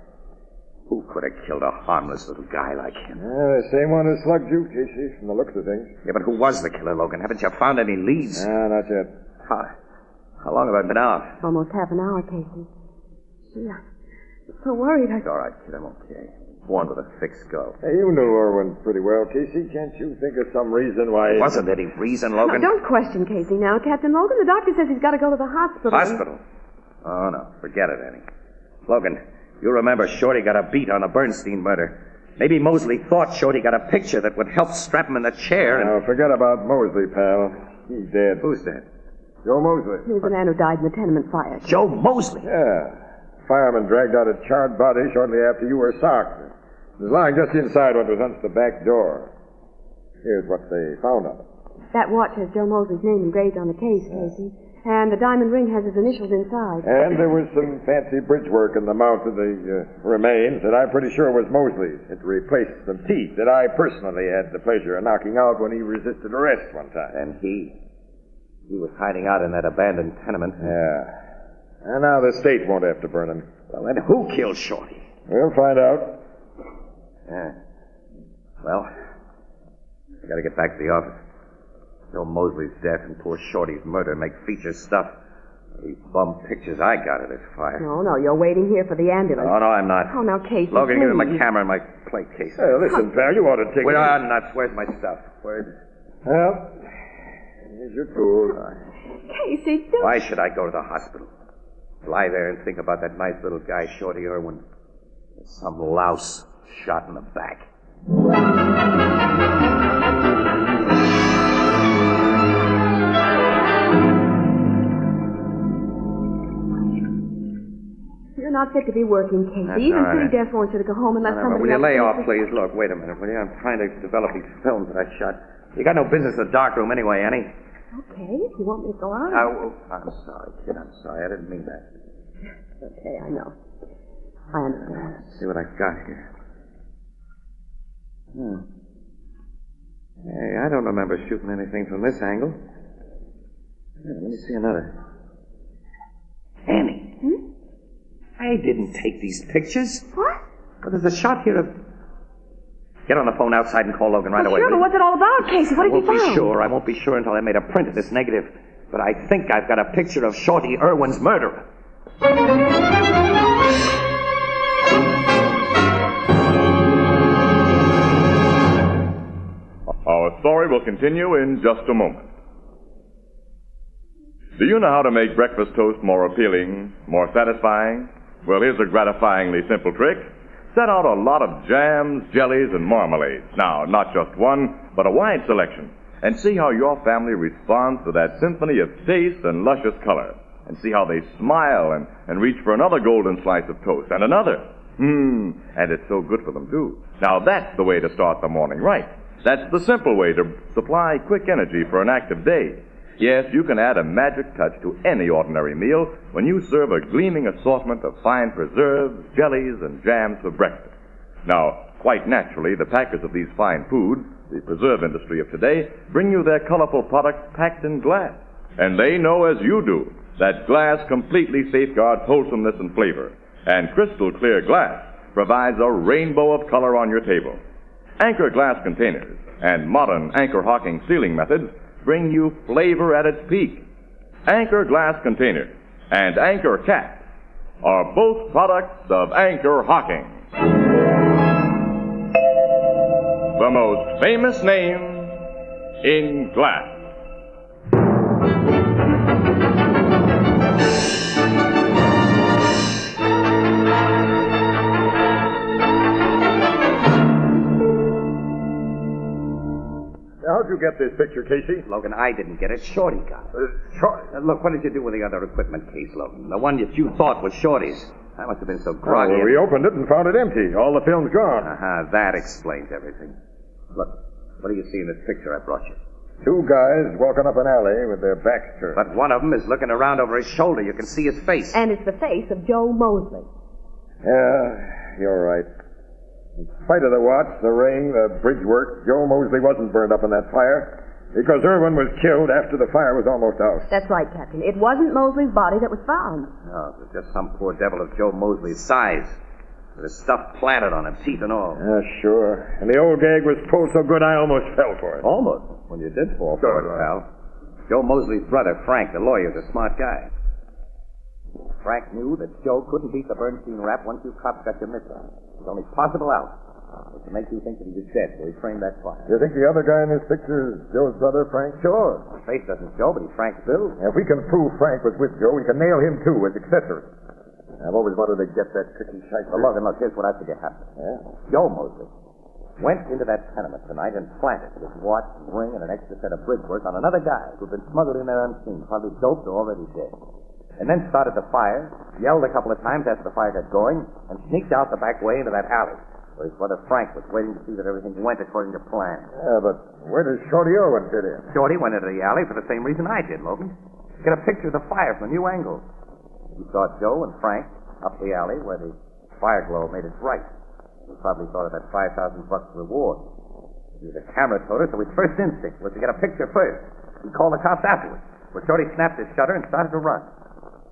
Who could have killed a harmless little guy like him? The same one who slugged you, Casey, from the looks of things. Yeah, but who was the killer, Logan? Haven't you found any leads? Not yet. How long have I been out? Almost half an hour, Casey. Gee, I'm so worried. It's all right, kid. I'm okay. Born with a thick skull. Hey, you knew Irwin pretty well, Casey. Can't you think of some reason why... There wasn't any reason, Logan. Now, don't question Casey now, Captain Logan. The doctor says he's got to go to the hospital. Hospital? Oh, no. Forget it, Annie. Logan, you remember Shorty got a beat on the Bernstein murder. Maybe Mosley thought Shorty got a picture that would help strap him in the chair and... Now, forget about Mosley, pal. He's dead. Who's dead? Joe Mosley. He was the man who died in the tenement fire. Joe Mosley? Yeah. Fireman dragged out a charred body shortly after you were socked. It was lying just inside what was under the back door. Here's what they found on it. That watch has Joe Mosley's name engraved on the case, Casey. And the diamond ring has his initials inside. And there was some fancy bridge work in the mouth of the remains that I'm pretty sure was Mosley's. It replaced some teeth that I personally had the pleasure of knocking out when he resisted arrest one time. And he was hiding out in that abandoned tenement. Yeah. And now the state won't have to burn him. Well, then who killed Shorty? We'll find out. Yeah. Well, I gotta get back to the office. Joe Mosley's death and poor Shorty's murder make feature stuff. These bum pictures I got of this fire. No, you're waiting here for the ambulance. Oh, no, I'm not. Oh, now, Casey, Logan, give me my please. camera and my plate case. Hey, listen, pal, you ought to take Wait, it. I'm nuts. Where's my stuff? Where's... Well, here's your tools. Casey, don't... Why should I go to the hospital? Lie there and think about that nice little guy, Shorty Irwin. Some louse shot in the back. You're not fit to be working, Casey. That's Even all right. Pretty Death wants you to go home and let somebody Will you else lay finish off, it. please? Look, wait a minute, will you? I'm trying to develop these films that I shot. You got no business in the darkroom anyway, Annie. Okay, if you want me to go on. I'm sorry, kid. I'm sorry. I didn't mean that. Okay, I know. I understand. Let's see what I got here. Hey, I don't remember shooting anything from this angle. Here, let me see another. Annie. I didn't take these pictures. What? Well, there's a shot here of... Get on the phone outside and call Logan right away. Sure, but what's it all about, Casey? What have you found? I won't be sure until I made a print of this negative. But I think I've got a picture of Shorty Irwin's murderer. Our story will continue in just a moment. Do you know how to make breakfast toast more appealing, more satisfying? Well, here's a gratifyingly simple trick. Set out a lot of jams, jellies, and marmalades. Now, not just one, but a wide selection. And see how your family responds to that symphony of taste and luscious color. And see how they smile and reach for another golden slice of toast and another. And it's so good for them, too. Now, that's the way to start the morning right. That's the simple way to supply quick energy for an active day. Yes, you can add a magic touch to any ordinary meal when you serve a gleaming assortment of fine preserves, jellies, and jams for breakfast. Now, quite naturally, the packers of these fine foods, the preserve industry of today, bring you their colorful products packed in glass. And they know, as you do, that glass completely safeguards wholesomeness and flavor. And crystal clear glass provides a rainbow of color on your table. Anchor glass containers and modern Anchor-Hocking sealing methods bring you flavor at its peak. Anchor glass containers and Anchor caps are both products of Anchor-Hocking, the most famous name in glass. How'd you get this picture, Casey? Logan, I didn't get it. Shorty got it. Shorty? Look, what did you do with the other equipment case, Logan? The one that you thought was Shorty's. I must have been so groggy. Well, we opened it and found it empty. All the film's gone. That explains everything. Look, what do you see in this picture I brought you? Two guys walking up an alley with their backs turned. But one of them is looking around over his shoulder. You can see his face. And it's the face of Joe Mosley. Yeah, you're right. In spite of the watch, the ring, the bridge work, Joe Mosley wasn't burned up in that fire because Irwin was killed after the fire was almost out. That's right, Captain. It wasn't Mosley's body that was found. No, it was just some poor devil of Joe Mosley's size. With his stuff planted on him, teeth and all. Yeah, sure. And the old gag was pulled so good I almost fell for it. Almost? When you did fall for it, pal. Joe Mosley's brother, Frank, the lawyer's a smart guy. Frank knew that Joe couldn't beat the Bernstein rap once you cops got your mitts on him. It was only possible out. Was to make you think that he was dead, so he framed that fire. You think the other guy in this picture is Joe's brother, Frank? Sure. His face doesn't show, but he's Frank's build. If we can prove Frank was with Joe, we can nail him, too, as accessory. I've always wanted to get that tricky shite. Well, look, here's what I think happened. Yeah? Joe Mosley went into that tenement tonight and planted his watch and ring and an extra set of brickwork on another guy who'd been smuggled in there unseen, probably doped or already dead. And then started the fire, yelled a couple of times after the fire got going, and sneaked out the back way into that alley, where his brother Frank was waiting to see that everything went according to plan. Yeah, but where does Shorty Irwin fit in? Shorty went into the alley for the same reason I did, Logan. To get a picture of the fire from a new angle. He saw Joe and Frank up the alley where the fire glow made it bright. He probably thought of that $5,000 reward. He was a camera toter, so his first instinct was to get a picture first. He called the cops afterwards. But Shorty snapped his shutter and started to run,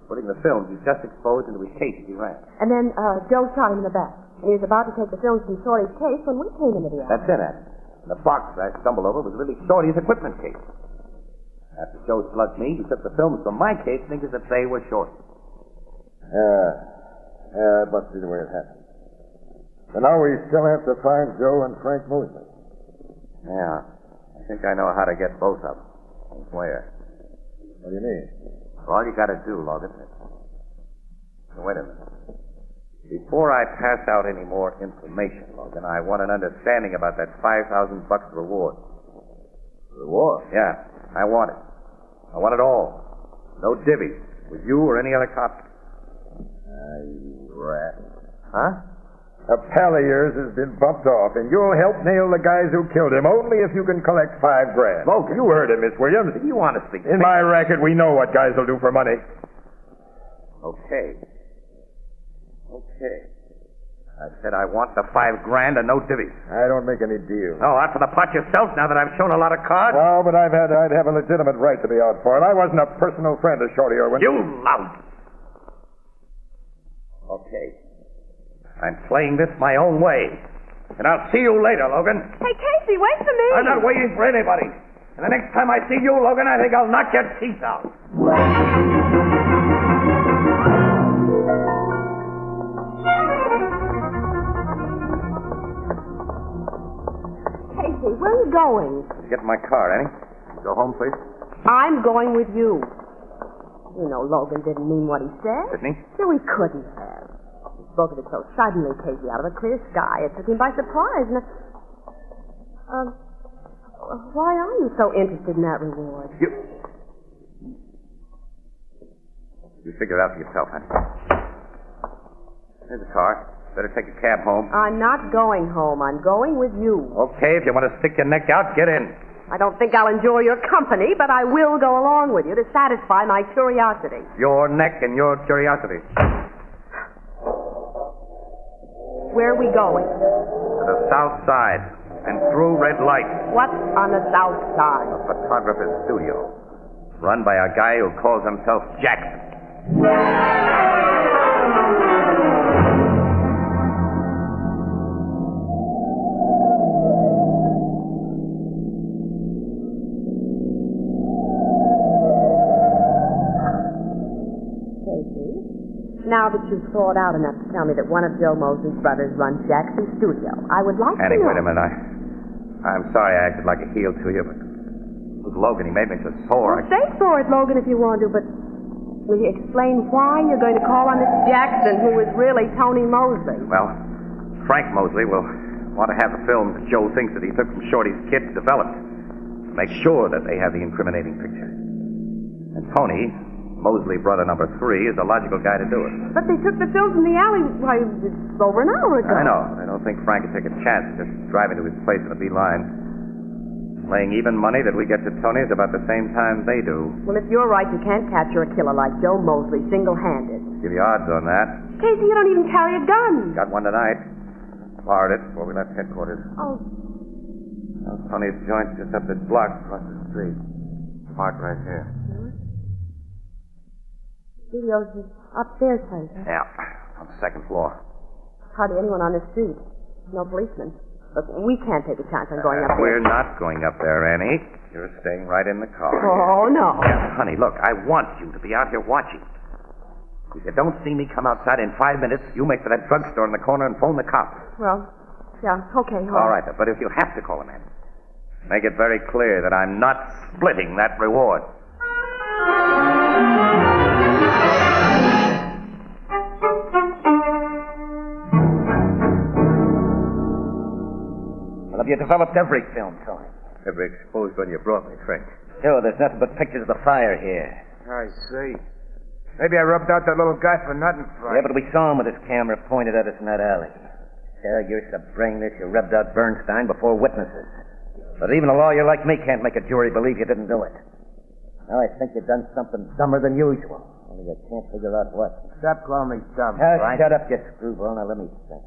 putting the films he just exposed into his case as he ran. And then Joe shot him in the back. And he was about to take the films from Shorty's case when we came into the alley. That's it, Annie. The box I stumbled over was really Shorty's equipment case. After Joe slugged me, he took the films from my case thinking that they were Shorty's. Yeah, that must be the way it happened. And now we still have to find Joe and Frank Mosley. Yeah, I think I know how to get both of them. Where? What do you mean? All you gotta do, Logan. Wait a minute. Before I pass out any more information, Logan, I want an understanding about that $5,000 reward. Reward? Yeah, I want it. I want it all. No divvies with you or any other cop. You rat. Huh? A pal of yours has been bumped off, and you'll help nail the guys who killed him only if you can collect $5,000. Logan. You heard him, Miss Williams. You honestly In my racket, we know what guys will do for money. Okay. I said I want the $5,000 and no divvies. I don't make any deals. Oh, out for the pot yourself now that I've shown a lot of cards? No, but I'd have a legitimate right to be out for it. I wasn't a personal friend of Shorty Irwin. You lout! Okay. I'm playing this my own way. And I'll see you later, Logan. Hey, Casey, wait for me. I'm not waiting for anybody. And the next time I see you, Logan, I think I'll knock your teeth out. Casey, where are you going? Get in my car, Annie. Go home, please. I'm going with you. You know, Logan didn't mean what he said. Didn't he? No, he couldn't have. He spoke of it so suddenly, Casey, out of a clear sky. It took him by surprise. And why are you so interested in that reward? You figure it out for yourself, honey. There's a car. Better take a cab home. I'm not going home. I'm going with you. Okay, if you want to stick your neck out, get in. I don't think I'll enjoy your company, but I will go along with you to satisfy my curiosity. Your neck and your curiosity. Where are we going? To the south side and through red lights. What's on the south side? A photographer's studio. Run by a guy who calls himself Jackson. Now that you've thought out enough to tell me that one of Joe Mosley's brothers runs Jackson's studio, I would like Annie, to know... wait a minute. I'm sorry I acted like a heel to you, but with Logan, he made me so sore. Well, say for it, Logan, if you want to, but will you explain why you're going to call on this Jackson, who is really Tony Mosley? Well, Frank Mosley will want to have the films that Joe thinks that he took from Shorty's kit developed. Make sure that they have the incriminating picture. And Tony... Mosley, brother number 3, is the logical guy to do it. But they took the films in the alley, it's over an hour ago. I know. I don't think Frank would take a chance of just driving to his place in a beeline. Laying even money that we get to Tony's about the same time they do. Well, if you're right, you can't capture a killer like Joe Mosley single-handed. Give you odds on that. Casey, you don't even carry a gun. Got one tonight. Borrowed it before we left headquarters. Oh. Well, Tony's joint's just up this block across the street. Parked right here. Studio's upstairs, place. Yeah, on the second floor. Hardly anyone on the street. No policemen. Look, we can't take a chance on going up there. We're not going up there, Annie. You're staying right in the car. Oh, no. Yeah, honey, look, I want you to be out here watching. If you don't see me come outside in 5 minutes, you make for that drugstore in the corner and phone the cops. Well, yeah, okay. All right, but if you have to call him in, make it very clear that I'm not splitting that reward. Well, have you developed every film, Tony? Every exposed one you brought me, Frank. Sure, there's nothing but pictures of the fire here. I see. Maybe I rubbed out that little guy for nothing, Frank. Yeah, but we saw him with his camera pointed at us in that alley. Yeah, you're so brainless, you rubbed out Bernstein before witnesses. But even a lawyer like me can't make a jury believe you didn't do it. Now, I think you've done something dumber than usual. Only I can't figure out what. Stop calling me dumb, Frank. Shut up, you screwball. Now, let me think.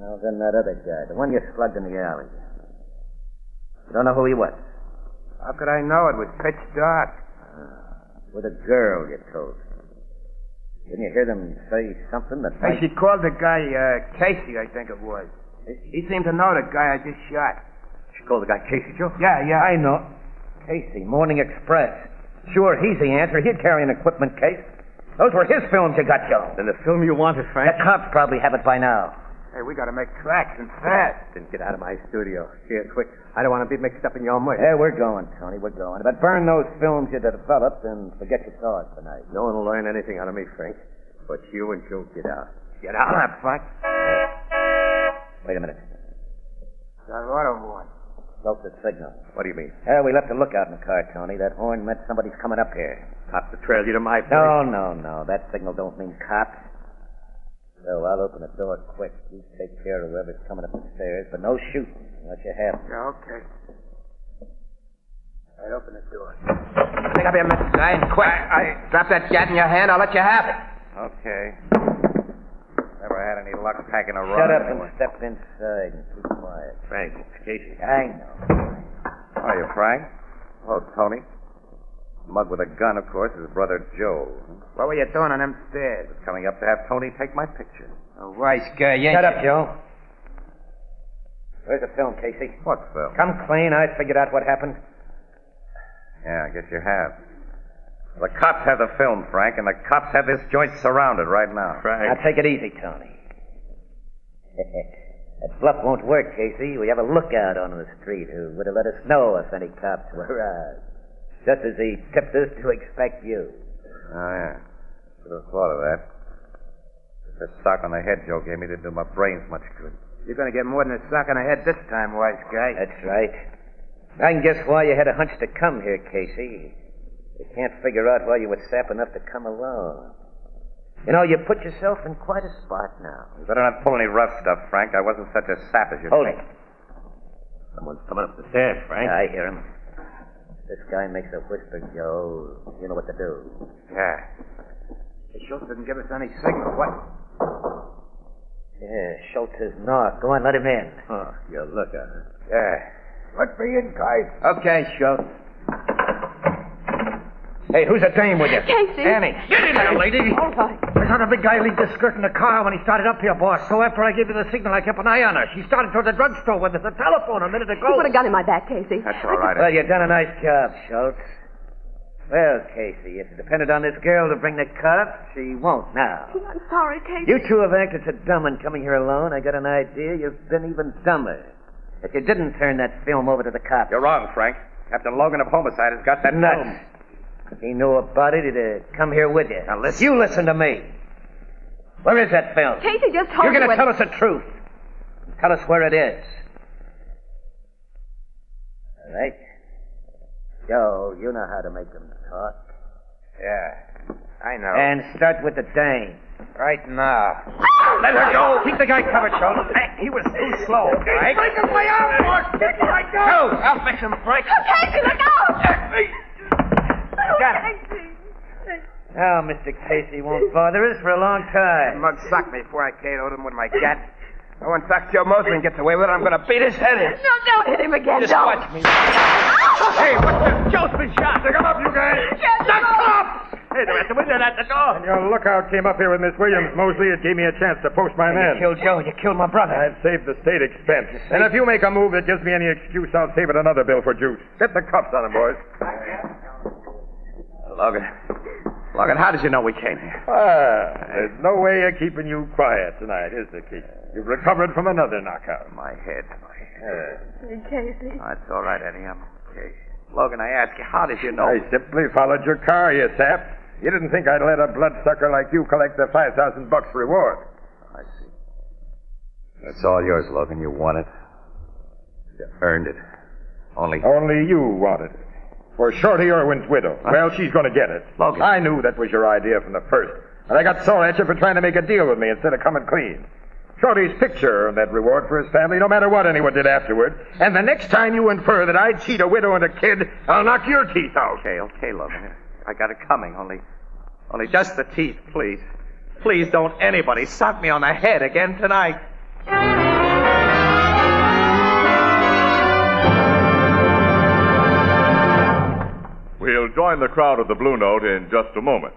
Now, then that other guy, the one you slugged in the alley. You don't know who he was? How could I know? It was pitch dark. With a girl, you told me. Didn't you hear them say something that Hey, she called the guy, Casey, I think it was. He seemed to know the guy I just shot. She called the guy Casey, Joe? Yeah. I know. Casey, Morning Express. Sure, he's the answer. He'd carry an equipment case. Those were his films you got, Joe. Then the film you wanted, Frank? The cops probably have it by now. Hey, we gotta make tracks and fast. Then get out of my studio. Here, quick. I don't want to be mixed up in your murder. Yeah, we're going, Tony. We're going. But burn those films you developed and forget you saw us tonight. No one will learn anything out of me, Frank. But you and Joe get out. Get out, Frank. Wait a minute. That auto horn. Broke the signal. What do you mean? We left a lookout in the car, Tony. That horn meant somebody's coming up here. Cops to trail you to my place. No. That signal don't mean cops. So I'll open the door quick. You take care of whoever's coming up the stairs, but no shooting unless you have to. Yeah, okay. All right, open the door. I think I'll be a minute, guy. Quick. Drop that gat in your hand. I'll let you have it. Okay. Never had any luck packing a run. Shut up anyway. and step inside and keep quiet. Frank, Casey. I know. How are you, Frank? Oh, Tony. Mug with a gun, of course, is brother Joe. What were you doing on them stairs? Coming up to have Tony take my picture. A wise guy, ain't Shut you? up, Joe. Where's the film, Casey? What film? Come clean. I figured out what happened. Yeah, I guess you have. The cops have the film, Frank, and the cops have this joint surrounded right now. Frank. Now take it easy, Tony. That bluff won't work, Casey. We have a lookout on the street who would have let us know if any cops were around. Just as he tipped us to expect you. Oh, yeah. Should have thought of that. The sock on the head Joe gave me didn't do my brains much good. You're going to get more than a sock on the head this time, wise guy. That's right. I can guess why you had a hunch to come here, Casey. You can't figure out why you were sap enough to come alone. You know, you put yourself in quite a spot now. You better not pull any rough stuff, Frank. I wasn't such a sap as you Hold think. it. Someone's coming up the stairs, Frank. Yeah, I hear him. This guy makes a whisper, Joe. You know what to do. Yeah. The Schultz didn't give us any signal. What? Yeah, Schultz is knocked. Go on, let him in. Oh, you look at her. Yeah. Let me in, guys. Okay, Schultz. Hey, who's a dame with you? Casey. Annie. Get in there, lady. All right. I saw the big guy leave the skirt in the car when he started up here, boss. So after I gave you the signal, I kept an eye on her. She started toward the drugstore with the telephone a minute ago. You put a gun in my back, Casey. That's all right. Well, you've done a nice job, Schultz. Well, Casey, if it depended on this girl to bring the cops, she won't now. I'm sorry, Casey. You two have acted so dumb in coming here alone. I got an idea you've been even dumber. If you didn't turn that film over to the cops. You're wrong, Frank. Captain Logan of Homicide has got that Nuts. film. If he knew about it, he'd have come here with you. Now, listen. You listen to me. Where is that film? Casey just told You're you going to when- tell us the truth. Tell us where it is. All right. Joe, you know how to make them talk. Yeah, I know. And start with the dame. Right now. Let her go. Keep the guy covered, Schultz. He was too slow. Frank. Break him way out, boss. Get him right now. Go. I'll fix him, Frank. Casey, look out! Got it. Now, Mr. Casey won't bother us for a long time. Mug socked me before I KO'd him with my gat. I went back to Joe Mosley and gets away with it. I'm going to beat his head in. No, don't hit him again. Just don't. watch me. Hey, what's this? Joe's been shot. Pick him up, you guys. Get him up. Hey, they're at the window and at the door. When your lookout came up here with Miss Williams, Mosley, it gave me a chance to post my man. You killed Joe. You killed my brother. I've saved the state expense. And if you make a move that gives me any excuse, I'll save it another bill for juice. Get the cuffs on him, boys. Logan, how did you know we came here? There's no way of keeping you quiet tonight, is there, Keith? You've recovered from another knockout. My head. Casey. That's all right, Eddie. I'm okay. Logan, I ask you, how did you know? I simply followed your car, you sap. You didn't think I'd let a bloodsucker like you collect the $5,000 reward. I see. It's all yours, Logan. You want it. You earned it. Only you want it. For Shorty Irwin's widow. Well, she's going to get it. Logan. I knew that was your idea from the first. And I got sore at you for trying to make a deal with me instead of coming clean. Shorty's picture earned that reward for his family, no matter what anyone did afterward. And the next time you infer that I'd cheat a widow and a kid, I'll knock your teeth out. Okay, Logan. I got it coming. Only just the teeth, please. Please don't anybody sock me on the head again tonight. We'll join the crowd at the Blue Note in just a moment.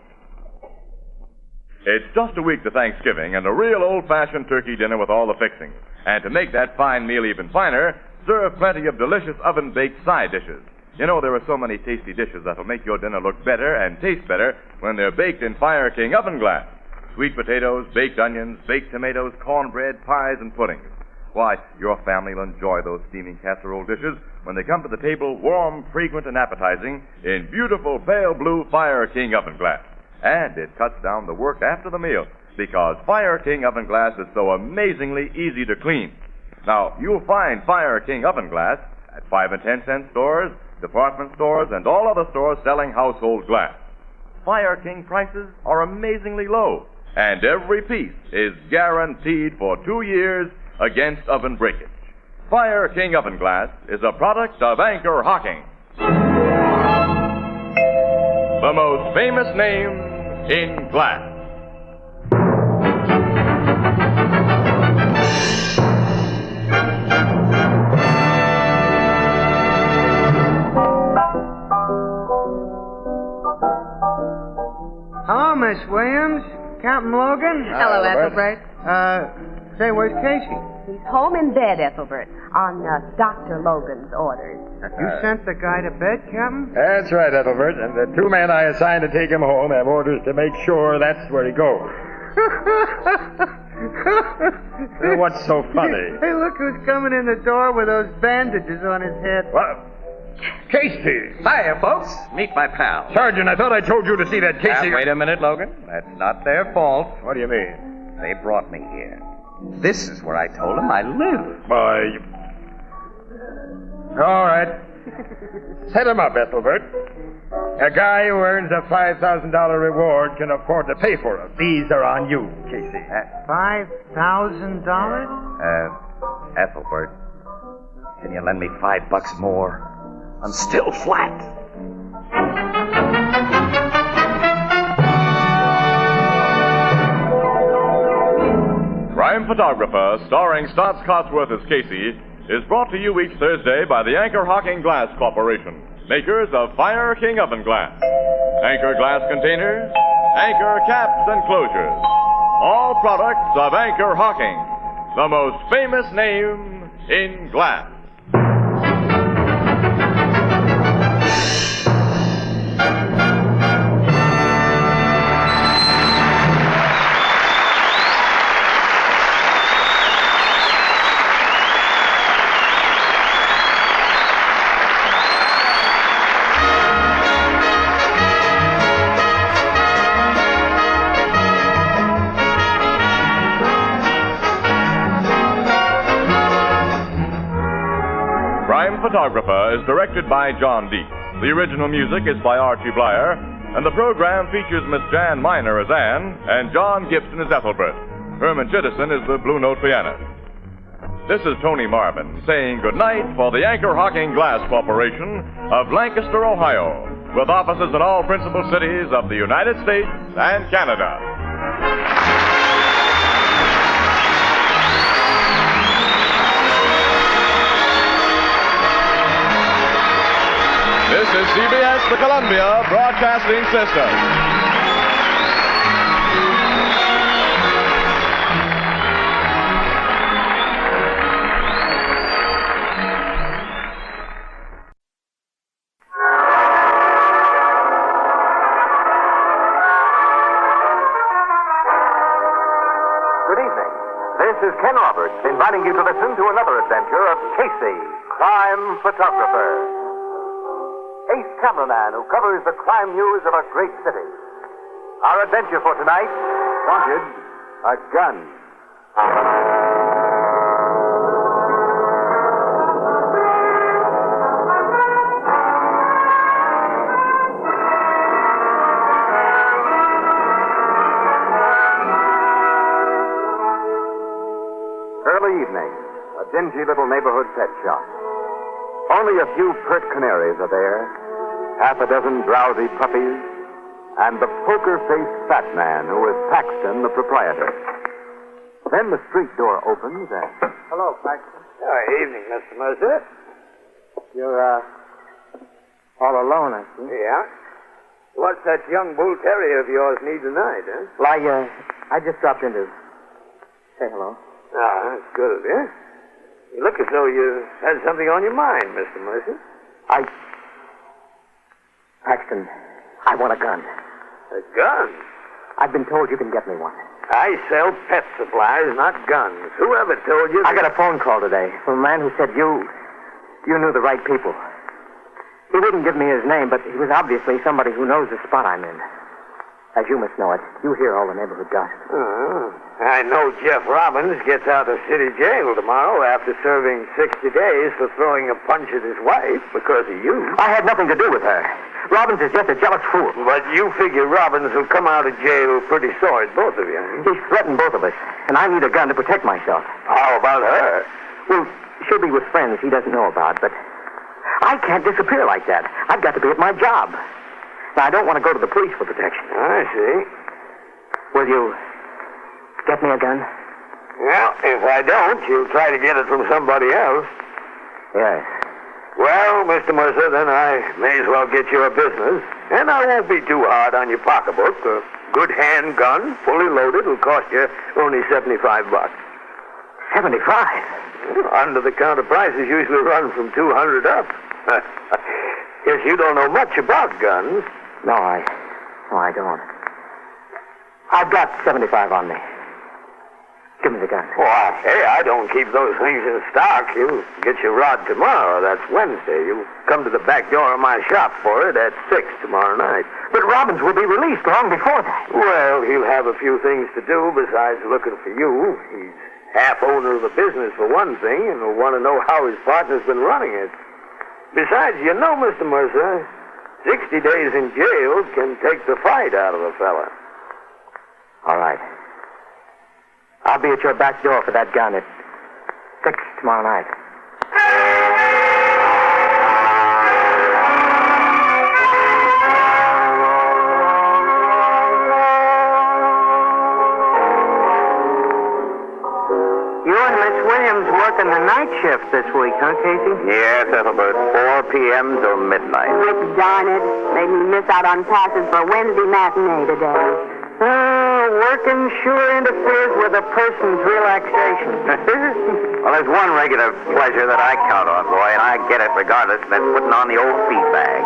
It's just a week to Thanksgiving and a real old-fashioned turkey dinner with all the fixings. And to make that fine meal even finer, serve plenty of delicious oven-baked side dishes. You know, there are so many tasty dishes that'll make your dinner look better and taste better when they're baked in Fire King oven glass. Sweet potatoes, baked onions, baked tomatoes, cornbread, pies, and puddings. Why, your family will enjoy those steaming casserole dishes when they come to the table warm, fragrant, and appetizing in beautiful pale blue Fire King oven glass. And it cuts down the work after the meal because Fire King oven glass is so amazingly easy to clean. Now, you'll find Fire King oven glass at 5 and 10 cent stores, department stores, and all other stores selling household glass. Fire King prices are amazingly low, and every piece is guaranteed for 2 years against oven breakage. Fire King oven glass is a product of Anchor-Hocking, the most famous name in glass. Hello, Miss Williams. Captain Logan. Hello, Ethelbert. Say, where's Casey? He's home in bed, Ethelbert, on Dr. Logan's orders. You sent the guy to bed, Captain? That's right, Ethelbert. And the 2 men I assigned to take him home have orders to make sure that's where he goes. What's so funny? Hey, look who's coming in the door with those bandages on his head. What? Casey! Hiya, folks. Meet my pal. Sergeant, I thought I told you to see that Casey... Wait a minute, Logan. That's not their fault. What do you mean? They brought me here. This is where I told them I live. Why... All right. Set him up, Ethelbert. A guy who earns a $5,000 reward can afford to pay for him. These are on you, Casey. $5,000? Ethelbert, can you lend me $5 more? I'm still flat. Crime Photographer, starring Stotts Cotsworth as Casey, is brought to you each Thursday by the Anchor-Hocking Glass Corporation, makers of Fire King oven glass, Anchor glass containers, Anchor caps and closures, all products of Anchor-Hocking, the most famous name in glass. Photographer is directed by John Deep. The original music is by Archie Blyer, and the program features Miss Jan Miner as Anne and John Gibson as Ethelbert. Herman Chittison is the Blue Note pianist. This is Tony Marvin saying goodnight for the Anchor-Hocking Glass Corporation of Lancaster, Ohio, with offices in all principal cities of the United States and Canada. This is CBS, the Columbia Broadcasting System. Good evening. This is Ken Roberts inviting you to listen to another adventure of Casey, crime photographer. Ace cameraman who covers the crime news of a great city. Our adventure for tonight, wanted a gun. a dingy little neighborhood pet shop. Only a few pert canaries are there, half a dozen drowsy puppies, and the poker-faced fat man who is Paxton, the proprietor. Then the street door opens and... Hello, Paxton. Evening, Mr. Mercer. You're, all alone, I see. Yeah? What's that young bull terrier of yours need tonight, huh? Well, I just dropped in to say hello. Ah, that's good of you. You look as though you had something on your mind, Mr. Mercer. Paxton, I want a gun. A gun? I've been told you can get me one. I sell pet supplies, not guns. Whoever told you... I got a phone call today from a man who said you knew the right people. He wouldn't give me his name, but he was obviously somebody who knows the spot I'm in. As you must know it, you hear all the neighborhood gossip. I know Jeff Robbins gets out of city jail tomorrow after serving 60 days for throwing a punch at his wife because of you. I had nothing to do with her. Robbins is just a jealous fool. But you figure Robbins will come out of jail pretty sore at both of you. He's threatened both of us, and I need a gun to protect myself. How about her? Well, she'll be with friends he doesn't know about, but I can't disappear like that. I've got to be at my job. Now, I don't want to go to the police for protection. I see. Will you get me a gun? Well, if I don't, you'll try to get it from somebody else. Yes. Well, Mr. Mercer, then I may as well get you a business. And I won't be too hard on your pocketbook. A good handgun, fully loaded, will cost you only $75. 75? Under-the-counter prices usually run from $200 up. Guess you don't know much about guns. No, I don't. I've got 75 on me. Give me the gun. Why, hey, I don't keep those things in stock. You get your rod tomorrow. That's Wednesday. You come to the back door of my shop for it at 6 tomorrow night. But Robbins will be released long before that. Well, he'll have a few things to do besides looking for you. He's half owner of the business, for one thing, and will want to know how his partner's been running it. Besides, you know, Mr. Mercer, 60 days in jail can take the fight out of a fella. All right. I'll be at your back door for that gun at 6 tomorrow night. You and Miss Williams working the night shift this week, huh, Casey? Yes, Ethelbert. 4 p.m. till midnight. Rick, darn it. Made me miss out on passes for Wednesday matinee today. Working sure interferes with a person's relaxation. Well, there's one regular pleasure that I count on, boy, and I get it regardless, and that's putting on the old feed bag.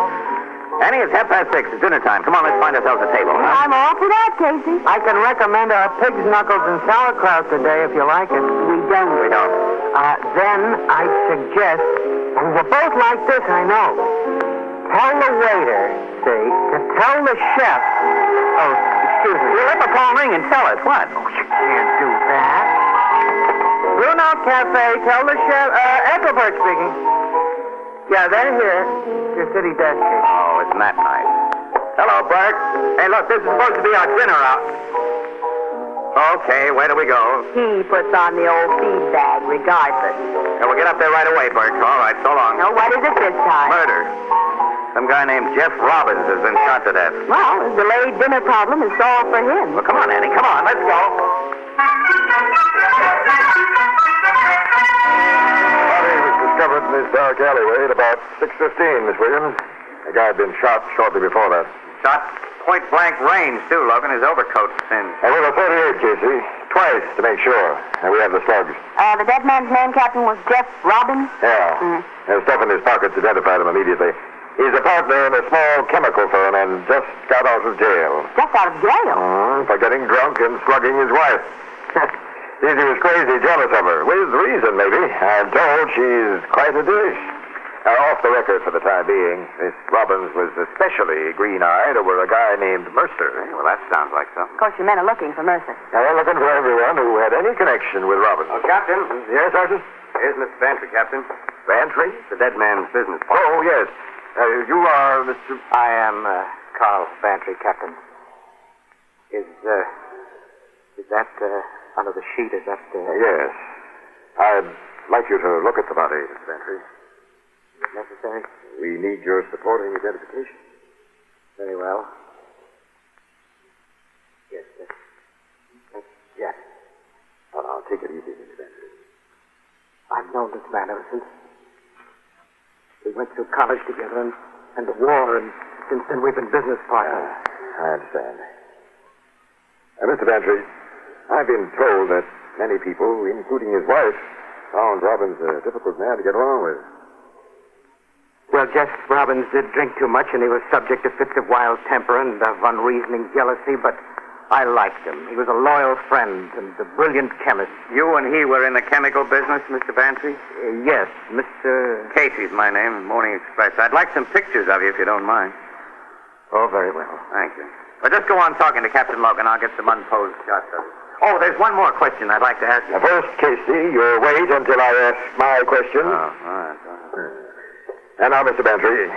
Annie, it's 6:30. It's dinner time. Come on, let's find ourselves a table. Huh? I'm all for that, Casey. I can recommend our pig's knuckles and sauerkraut today if you like it. We don't. We don't. Then I suggest, we're both like this, I know. Tell the waiter, to tell the chef. Oh, excuse me. Well, let the phone ring and tell us. What? Oh, you can't do that. Bruno Cafe, tell the chef. Ethelbert speaking. Yeah, they're here. Your city desk. Oh, isn't that nice? Hello, Bert. Hey, look, this is supposed to be our dinner out. Okay, where do we go? He puts on the old feed bag regardless. Yeah, we'll get up there right away, Bert. All right, so long. Now, what is it this time? Murder. Some guy named Jeff Robbins has been shot to death. Well, the delayed dinner problem is solved for him. Well, come on, Annie. Come on. Let's go. Body was discovered in this dark alleyway at about 6:15, Miss Williams. The guy had been shot shortly before that. Shot point-blank range, too, Logan. His overcoat's thin. And with a 38, Casey. Twice, to make sure. And we have the slugs. The dead man's name, Captain, was Jeff Robbins? Yeah. And stuff in his pockets identified him immediately. He's a partner in a small chemical firm and just got out of jail. Just out of jail? For getting drunk and slugging his wife. He was crazy jealous of her. With reason, maybe. I'm told she's quite a dish. Off the record for the time being, Miss Robbins was especially green-eyed over a guy named Mercer. Well, that sounds like something. Of course, your men are looking for Mercer. They're looking for everyone who had any connection with Robbins. Oh, Captain. Yes, Sergeant? Here's Mr. Bantry, Captain. Bantry? The dead man's business partner. Oh, yes. You are Mr... I am Carl Bantry, Captain. Is that under the sheet? Is that... Yes. like you to look at the body, Mr. Bantry. Is it necessary? We need your support in identification. Very well. Yes, that's Jack. Oh, now, take it easy, Mr. Bantry. I've known this man ever since. We went through college together and the war, and since then we've been business partners. I understand. Mr. Bantry, I've been told that many people, including his wife, found Robbins a difficult man to get along with. Well, Jeff Robbins did drink too much, and he was subject to fits of wild temper and of unreasoning jealousy, but I liked him. He was a loyal friend and a brilliant chemist. You and he were in the chemical business, Mr. Bantry? Yes, Mr. Casey's my name, Morning Express. I'd like some pictures of you, if you don't mind. Oh, very well. Thank you. Well, just go on talking to Captain Logan. I'll get some unposed shots of you. Oh, there's one more question I'd like to ask you. First, Casey, you'll wait until I ask my question. Oh, all right. And now, Mr. Bantry,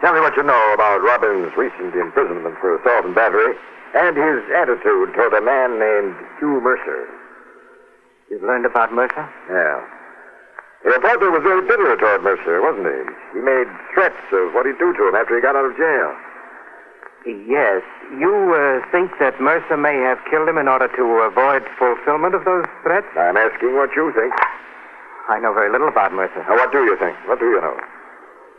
tell me what you know about Robbins' recent imprisonment for assault and battery and his attitude toward a man named Hugh Mercer. You've learned about Mercer? Yeah. The reporter was very bitter toward Mercer, wasn't he? He made threats of what he'd do to him after he got out of jail. Yes. You think that Mercer may have killed him in order to avoid fulfillment of those threats? I'm asking what you think. I know very little about Mercer. Now, what do you think? What do you know?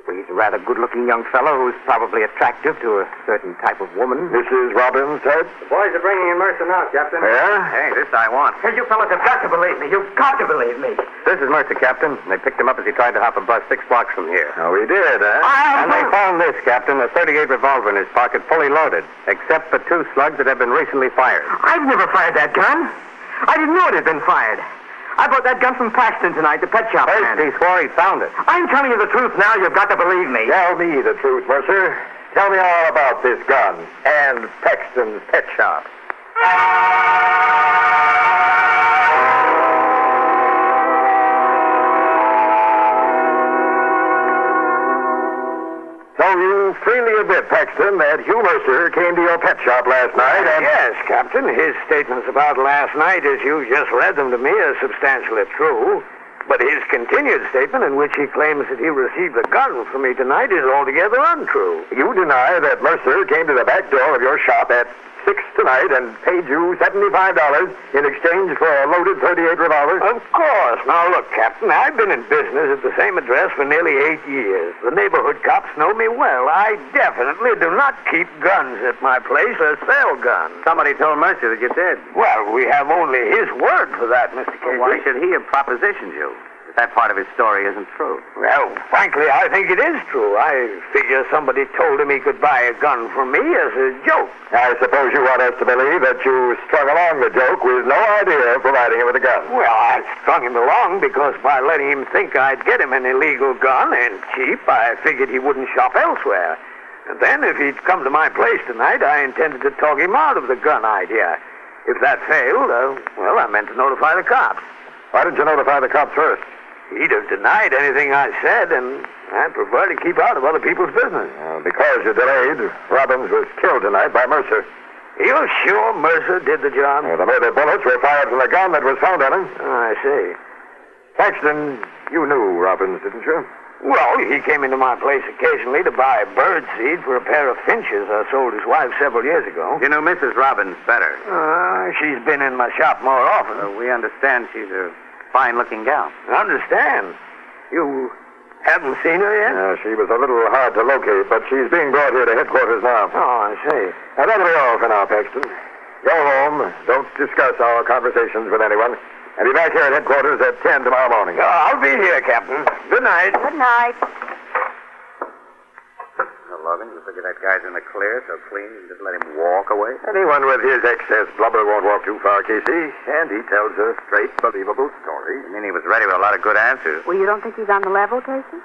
Well, he's a rather good-looking young fellow who's probably attractive to a certain type of woman. Mrs. Robbins said? The boys are bringing in Mercer now, Captain. Yeah? Hey, this I want. Hey, you fellas have got to believe me. You've got to believe me. This is Mercer, Captain. They picked him up as he tried to hop a bus 6 blocks from here. Oh, he did, huh? And they found this, Captain, a .38 revolver in his pocket, fully loaded, except for 2 slugs that had been recently fired. I've never fired that gun. I didn't know it had been fired. I bought that gun from Paxton tonight, the pet shop man. He swore he found it. I'm telling you the truth now. You've got to believe me. Tell me the truth, Mercer. Tell me all about this gun and Paxton's pet shop. So you freely admit, Paxton, that Hugh Mercer came to your pet shop last night and... Yes, Captain. His statements about last night, as you just read them to me, are substantially true. But his continued statement in which he claims that he received a gun from me tonight is altogether untrue. You deny that Mercer came to the back door of your shop at 6 tonight and paid you $75 in exchange for a loaded .38 revolver? Of course. Now, look, Captain, I've been in business at the same address for nearly 8 years. The neighborhood cops know me well. I definitely do not keep guns at my place or sell guns. Somebody told Mercer that you did. Well, we have only his word for that, Mr. Casey. Why should he have propositioned you? That part of his story isn't true. Well, frankly, I think it is true. I figure somebody told him he could buy a gun from me as a joke. I suppose you want us to believe that you strung along the joke with no idea of providing him with a gun. Well, I strung him along because by letting him think I'd get him an illegal gun and cheap, I figured he wouldn't shop elsewhere. And then, if he'd come to my place tonight, I intended to talk him out of the gun idea. If that failed, well, I meant to notify the cops. Why didn't you notify the cops first? He'd have denied anything I said, and I prefer to keep out of other people's business. Because you delayed, Robbins was killed tonight by Mercer. You're sure Mercer did the job? The murder bullets were fired from the gun that was found on him. Oh, I see. Paxton, you knew Robbins, didn't you? Well, he came into my place occasionally to buy bird seed for a pair of finches I sold his wife several years ago. You know Mrs. Robbins better. She's been in my shop more often. We understand she's a fine-looking gal. Understand? You haven't seen her yet? She was a little hard to locate, but she's being brought here to headquarters now. Oh, I see. Now, that'll be all for now, Paxton. Go home. Don't discuss our conversations with anyone. And be back here at headquarters at 10 tomorrow morning. Oh, I'll be here, Captain. Good night. Good night. Logan, you figure that guy's in the clear, so clean you can just let him walk away? Anyone with his excess blubber won't walk too far, Casey. And he tells a straight, believable story. I mean, he was ready with a lot of good answers. Well, you don't think he's on the level, Casey?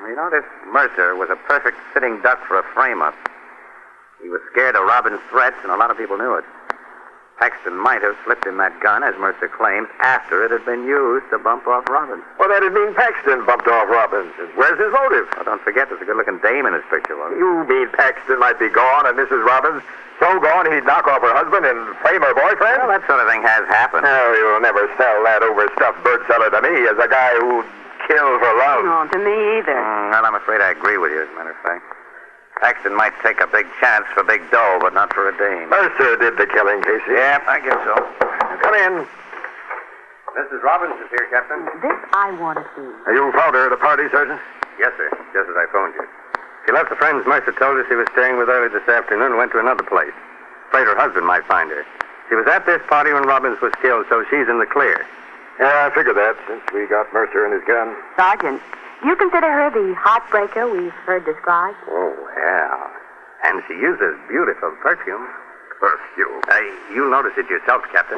You know, this Mercer was a perfect sitting duck for a frame-up. He was scared of Robin's threats, and a lot of people knew it. Paxton might have slipped him that gun, as Mercer claims, after it had been used to bump off Robbins. Well, that'd mean Paxton bumped off Robbins. Where's his motive? Well, don't forget, there's a good-looking dame in his picture, Logan. You mean Paxton might be gone and Mrs. Robbins so gone he'd knock off her husband and frame her boyfriend? Well, that sort of thing has happened. No, you'll never sell that overstuffed bird seller to me as a guy who'd kill for love. No, to me either. Well, I'm afraid I agree with you, as a matter of fact. Paxton might take a big chance for big dough, but not for a dame. Mercer did the killing, Casey. Yeah, I guess so. Come in. Mrs. Robbins is here, Captain. This I want to see. You found her at the party, Sergeant? Yes, sir. Just as I phoned you. She left the friends Mercer told us she was staying with early this afternoon and went to another place. Afraid her husband might find her. She was at this party when Robbins was killed, so she's in the clear. Yeah, I figured that since we got Mercer and his gun. Sergeant, do you consider her the heartbreaker we've heard described? Oh, yeah. And she uses beautiful perfume. Perfume? You'll notice it yourself, Captain.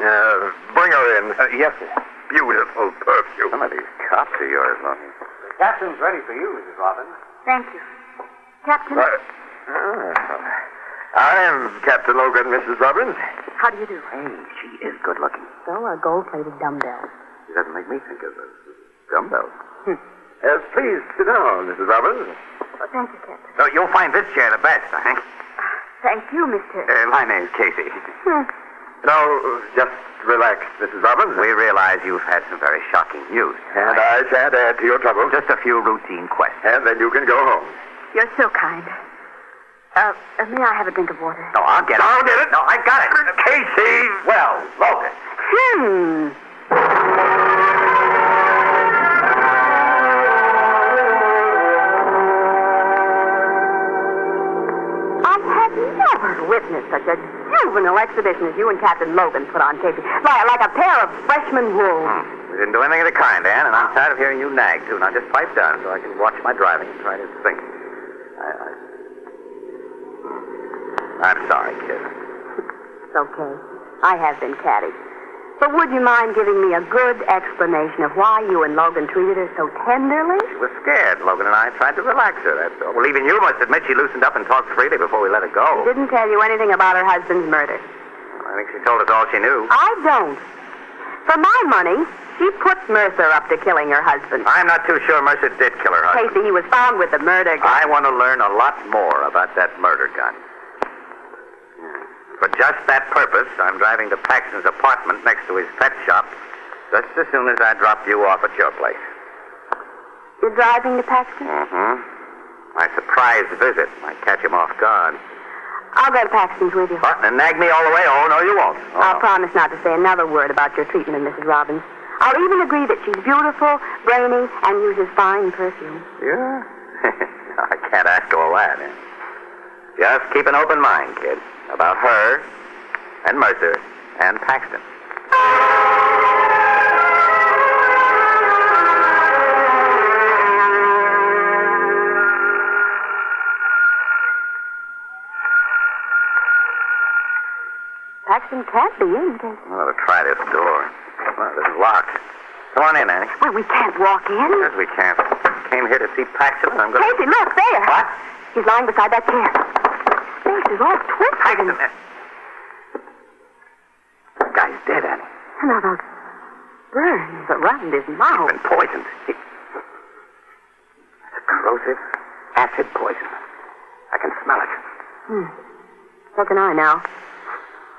Bring her in. Yes, sir. Beautiful perfume. Some of these cops are yours, Logan. The captain's ready for you, Mrs. Robbins. Thank you. Captain? I'm Captain Logan, Mrs. Robbins. How do you do? Hey, she is good looking. So are gold-plated dumbbells. She doesn't make me think of dumbbells. Please sit down, Mrs. Robbins. Well, thank you, Captain. So you'll find this chair the best, I think. Thank you, Mr. My name's Casey. Now, just relax, Mrs. Robbins. We realize you've had some very shocking news. And I shan't add to your trouble. Just a few routine questions. And then you can go home. You're so kind. May I have a drink of water? No, I'll get it. I'll get it. No, I got it. Casey! Well, Logan. Never witnessed such a juvenile exhibition as you and Captain Logan put on, Casey. Like a pair of freshman wolves. We didn't do anything of the kind, Ann, and I'm tired of hearing you nag, too. Now, just pipe down so I can watch my driving and try to think. I'm sorry, kid. It's okay. I have been catty. But would you mind giving me a good explanation of why you and Logan treated her so tenderly? She was scared. Logan and I tried to relax her, that's all. Well, even you must admit she loosened up and talked freely before we let her go. She didn't tell you anything about her husband's murder. I think she told us all she knew. I don't. For my money, she put Mercer up to killing her husband. I'm not too sure Mercer did kill her husband. Casey, he was found with the murder gun. I want to learn a lot more about that murder gun. For just that purpose, I'm driving to Paxton's apartment next to his pet shop just as soon as I drop you off at your place. You're driving to Paxton? Mm-hmm. My surprise visit might catch him off guard. I'll go to Paxton's with you. What? And nag me all the way? Oh, no, you won't. Oh, I'll promise not to say another word about your treatment of Mrs. Robbins. I'll even agree that she's beautiful, brainy, and uses fine perfume. Yeah? I can't ask all that. Just keep an open mind, kid. About her, and Mercer, and Paxton. Paxton can't be in, Casey. Well, to try this door. Well, this is locked. Come on in, Annie. Well, we can't walk in. Yes, we can't. Came here to see Paxton, and I'm going to... Casey, look, there. What? He's lying beside that chair. His face is all twisted. Paxton, that guy's dead, Annie. And now those burns around his mouth. He's been poisoned. It's a corrosive acid poison. I can smell it. So can I now.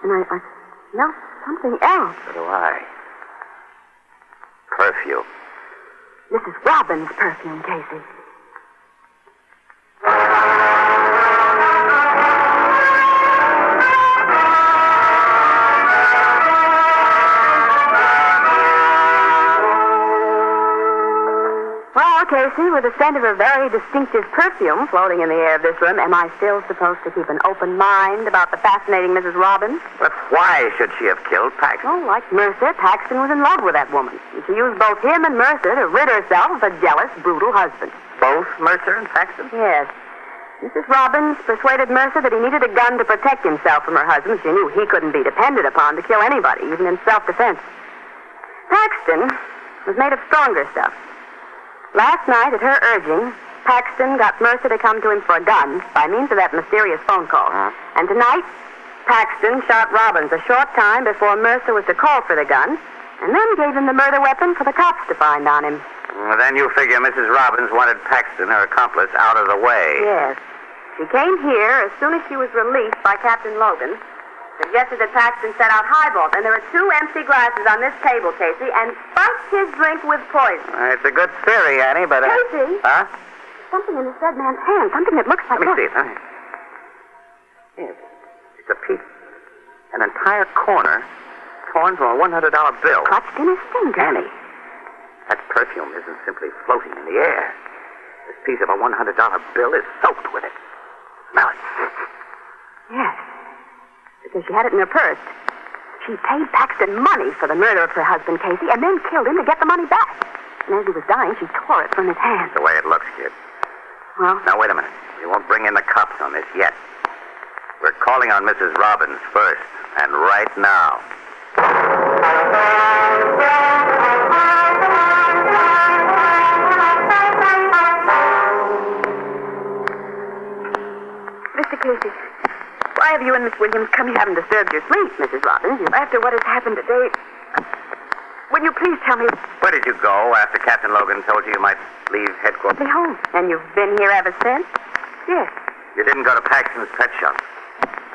And I smell something else. So do I. Perfume. Mrs. Robbins' perfume, Casey. Well, Casey, with the scent of a very distinctive perfume floating in the air of this room, am I still supposed to keep an open mind about the fascinating Mrs. Robbins? But why should she have killed Paxton? Oh, like Mercer, Paxton was in love with that woman. And she used both him and Mercer to rid herself of a jealous, brutal husband. Both Mercer and Paxton? Yes. Mrs. Robbins persuaded Mercer that he needed a gun to protect himself from her husband. She knew he couldn't be depended upon to kill anybody, even in self-defense. Paxton was made of stronger stuff. Last night, at her urging, Paxton got Mercer to come to him for a gun by means of that mysterious phone call. And tonight, Paxton shot Robbins a short time before Mercer was to call for the gun, and then gave him the murder weapon for the cops to find on him. Well, then you figure Mrs. Robbins wanted Paxton, her accomplice, out of the way. Yes. She came here as soon as she was released by Captain Logan, suggested that Paxton set out highballs, and there are 2 empty glasses on this table, Casey, and spiked his drink with poison. It's a good theory, Annie, but... Casey? Huh? Something in this dead man's hand, something that looks like... Let me see it. Huh? Yes. It's a piece. An entire corner torn from a $100 bill. Clutched in his finger. Annie, that perfume isn't simply floating in the air. This piece of a $100 bill is soaked with it. Smell it. Yes. Because she had it in her purse. She paid Paxton money for the murder of her husband, Casey, and then killed him to get the money back. And as he was dying, she tore it from his hand. That's the way it looks, kid. Well? Now, wait a minute. We won't bring in the cops on this yet. We're calling on Mrs. Robbins first, and right now. Mr. Casey, why have you and Miss Williams come here? Haven't disturbed your sleep, Mrs. Robbins. After what has happened today, will you please tell me... Where did you go after Captain Logan told you might leave headquarters? Be home. And you've been here ever since? Yes. You didn't go to Paxton's pet shop.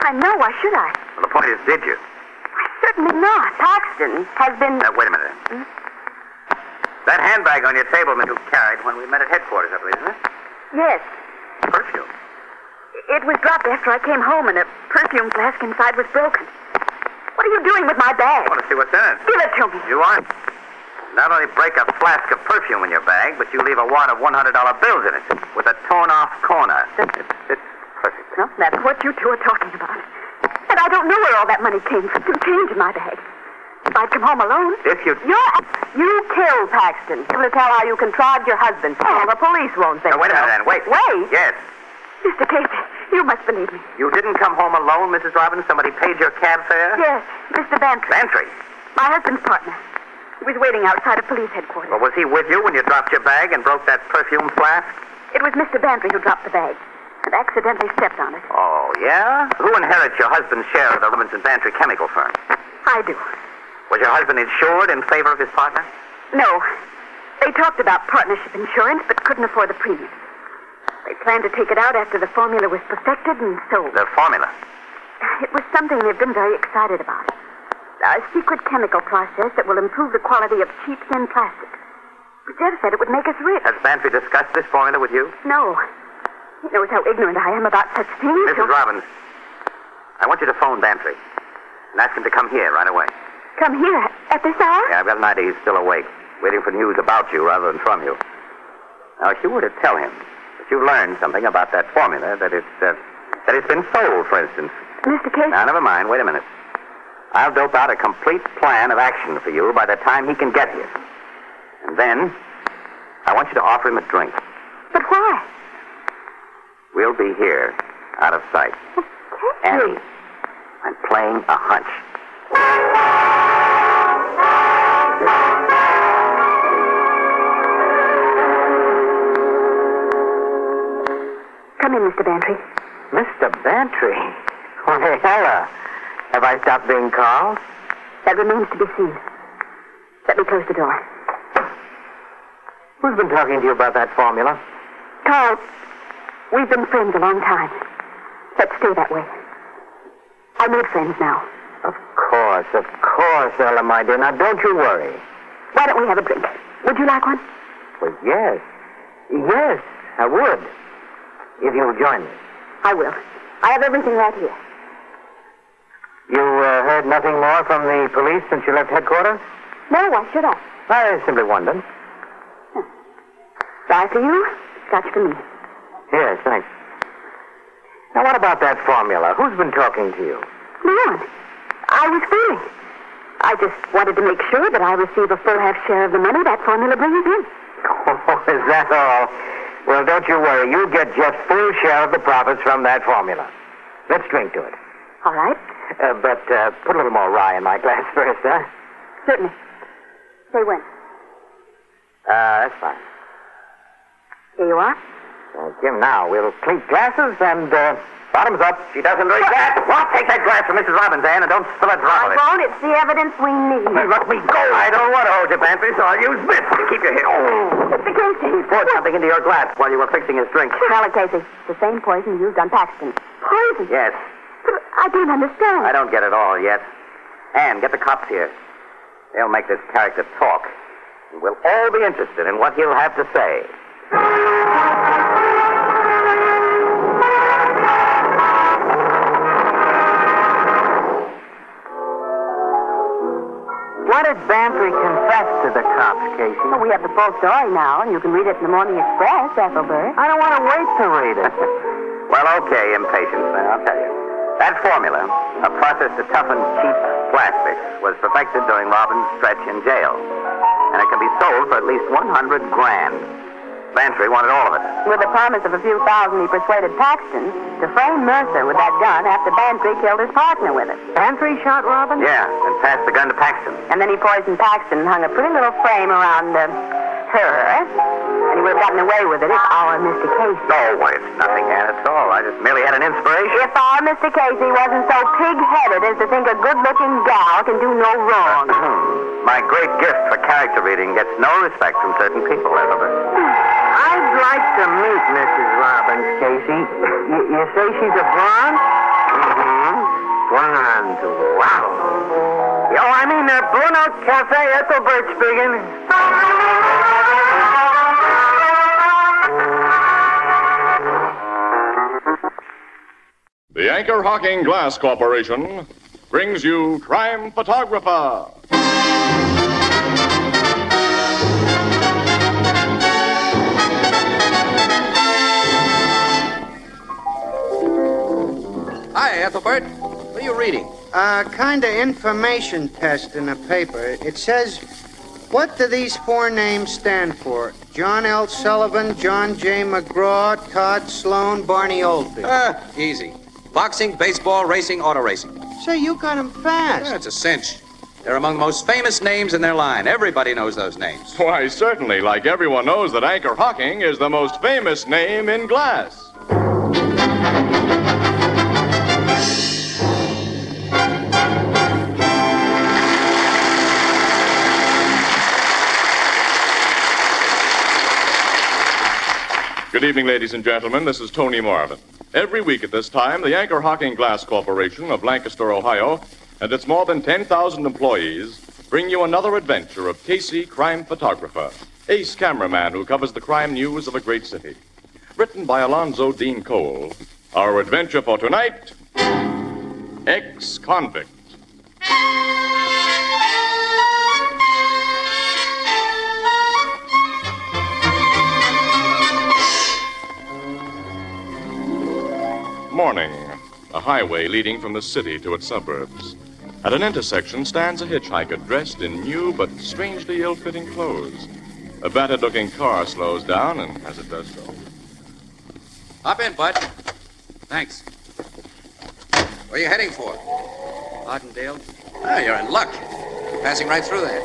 I know. Why should I? Well, the point is, did you? Certainly not. Paxton has been... Wait a minute. Hmm? That handbag on your table you carried when we met at headquarters, I believe, isn't it? Yes. Perfume. It was dropped after I came home, and a perfume flask inside was broken. What are you doing with my bag? I want to see what's in it. Give it to me. You aren't. Not only break a flask of perfume in your bag, but you leave a wad of $100 bills in it with a torn-off corner. It's perfect. No, that's what you two are talking about. And I don't know where all that money came from. Some change in my bag. If I'd come home alone... If you... You killed Paxton. To tell how you contrived your husband. Oh, the police won't think so. Wait a minute, then. Wait. Wait? Yes. Mr. Casey, you must believe me. You didn't come home alone, Mrs. Robbins? Somebody paid your cab fare? Yes, Mr. Bantry. Bantry? My husband's partner. He was waiting outside of police headquarters. Well, was he with you when you dropped your bag and broke that perfume flask? It was Mr. Bantry who dropped the bag and accidentally stepped on it. Oh, yeah? Who inherits your husband's share of the Robinson Bantry chemical firm? I do. Was your husband insured in favor of his partner? No. They talked about partnership insurance, but couldn't afford the premium. They planned to take it out after the formula was perfected and sold. The formula? It was something they've been very excited about. A secret chemical process that will improve the quality of cheap, thin plastic. Jeff said it would make us rich. Has Bantry discussed this formula with you? No. He knows how ignorant I am about such things. Mrs. Robbins, I want you to phone Bantry and ask him to come here right away. Come here? At this hour? Yeah, I've got an idea he's still awake, waiting for news about you rather than from you. Now, if you were to tell him that you've learned something about that formula, that it's been sold, for instance. Mr. Casey? Now, never mind. Wait a minute. I'll dope out a complete plan of action for you by the time he can get here. And then, I want you to offer him a drink. But why? We'll be here, out of sight. Annie, I'm playing a hunch. Come in, Mr. Bantry. Mr. Bantry? Why, Ella. Have I stopped being called? That remains to be seen. Let me close the door. Who's been talking to you about that formula? Carl, we've been friends a long time. Let's stay that way. I need friends now. Of course, Ella, my dear. Now, don't you worry. Why don't we have a drink? Would you like one? Well, yes. Yes, I would. If you'll join me. I will. I have everything right here. You heard nothing more from the police since you left headquarters? No, why should I? I simply wondered. Sorry for you, such for me. Yes, thanks. Now, what about that formula? Who's been talking to you? No one. I was fooling. I just wanted to make sure that I receive a full half share of the money that formula brings in. Oh, is that all? Well, don't you worry. You'll get Jeff's full share of the profits from that formula. Let's drink to it. All right. But put a little more rye in my glass first, huh? Certainly. Say when. That's fine. Here you are. Jim, now, we'll clink glasses and Bottoms up. She doesn't drink that. What? Take that glass from Mrs. Robbins, Ann, and don't spill a drop of I it. won't. It's the evidence we need. Let me go. I don't want to hold you, Bantry, so I'll use this to keep you here. Oh. Mr. Casey. He poured something into your glass while you were fixing his drink. Smell it, Casey. It's the same poison used on Paxton. Poison? Yes. But I don't understand. I don't get it all yet. Ann, get the cops here. They'll make this character talk. And we'll all be interested in what he'll have to say. What did Bantry confess to the cops, Casey? Well, we have the full story now, and you can read it in the Morning Express, Ethelbert. I don't want to wait to read it. Well, okay, impatience, then, I'll tell you. That formula, a process to toughen cheap plastics, was perfected during Robin's stretch in jail. And it can be sold for at least $100,000. Bantry wanted all of it. With the promise of a few thousand, he persuaded Paxton to frame Mercer with that gun after Bantry killed his partner with it. Bantry shot Robin? Yeah, and passed the gun to Paxton. And then he poisoned Paxton and hung a pretty little frame around her. And he would have gotten away with it if our Mr. Casey... Oh, well, it's nothing, Ann, at all. I just merely had an inspiration. If our Mr. Casey wasn't so pig-headed as to think a good-looking gal can do no wrong. My great gift for character reading gets no respect from certain people, Elizabeth. I'd like to meet Mrs. Robbins, Casey. You say she's a blonde? Mm-hmm. Blonde. Wow. Yo, I mean, Bruno Cafe, Ethelbert speaking. The Anchor-Hocking Glass Corporation brings you Crime Photographer. Hi, Ethelbert. What are you reading? Kind of information test in a paper. It says, what do these four names stand for? John L. Sullivan, John J. McGraw, Todd Sloan, Barney Oldfield. Easy. Boxing, baseball, racing, auto racing. Say, you got them fast. Yeah, it's a cinch. They're among the most famous names in their line. Everybody knows those names. Why, certainly, like everyone knows that Anchor-Hocking is the most famous name in glass. Good evening, ladies and gentlemen. This is Tony Marvin. Every week at this time, the Anchor-Hocking Glass Corporation of Lancaster, Ohio, and its more than 10,000 employees bring you another adventure of Casey, crime photographer, ace cameraman who covers the crime news of a great city. Written by Alonzo Dean Cole, our adventure for tonight, Ex-Convict. Morning. A highway leading from the city to its suburbs. At an intersection stands a hitchhiker dressed in new but strangely ill-fitting clothes. A battered-looking car slows down, and as it does so... Hop in, bud. Thanks. Where are you heading for? Ardendale? Ah, you're in luck. You're passing right through there.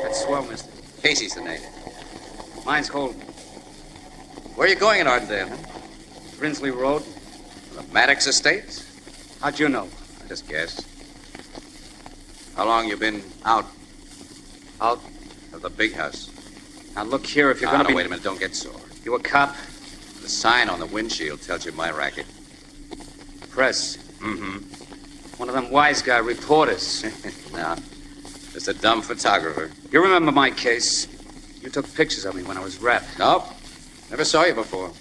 That's swell, mister. Casey's the name. Mine's Holden. Where are you going in Ardendale? Brinsley Road. The Maddox Estates? How'd you know? I just guessed. How long you been out? Out? Of the big house. Now, look here, if you're gonna be... wait a minute, don't get sore. You a cop? The sign on the windshield tells you my racket. Press. Mm-hmm. One of them wise guy reporters. No, just a dumb photographer. You remember my case? You took pictures of me when I was wrapped. Nope. Never saw you before.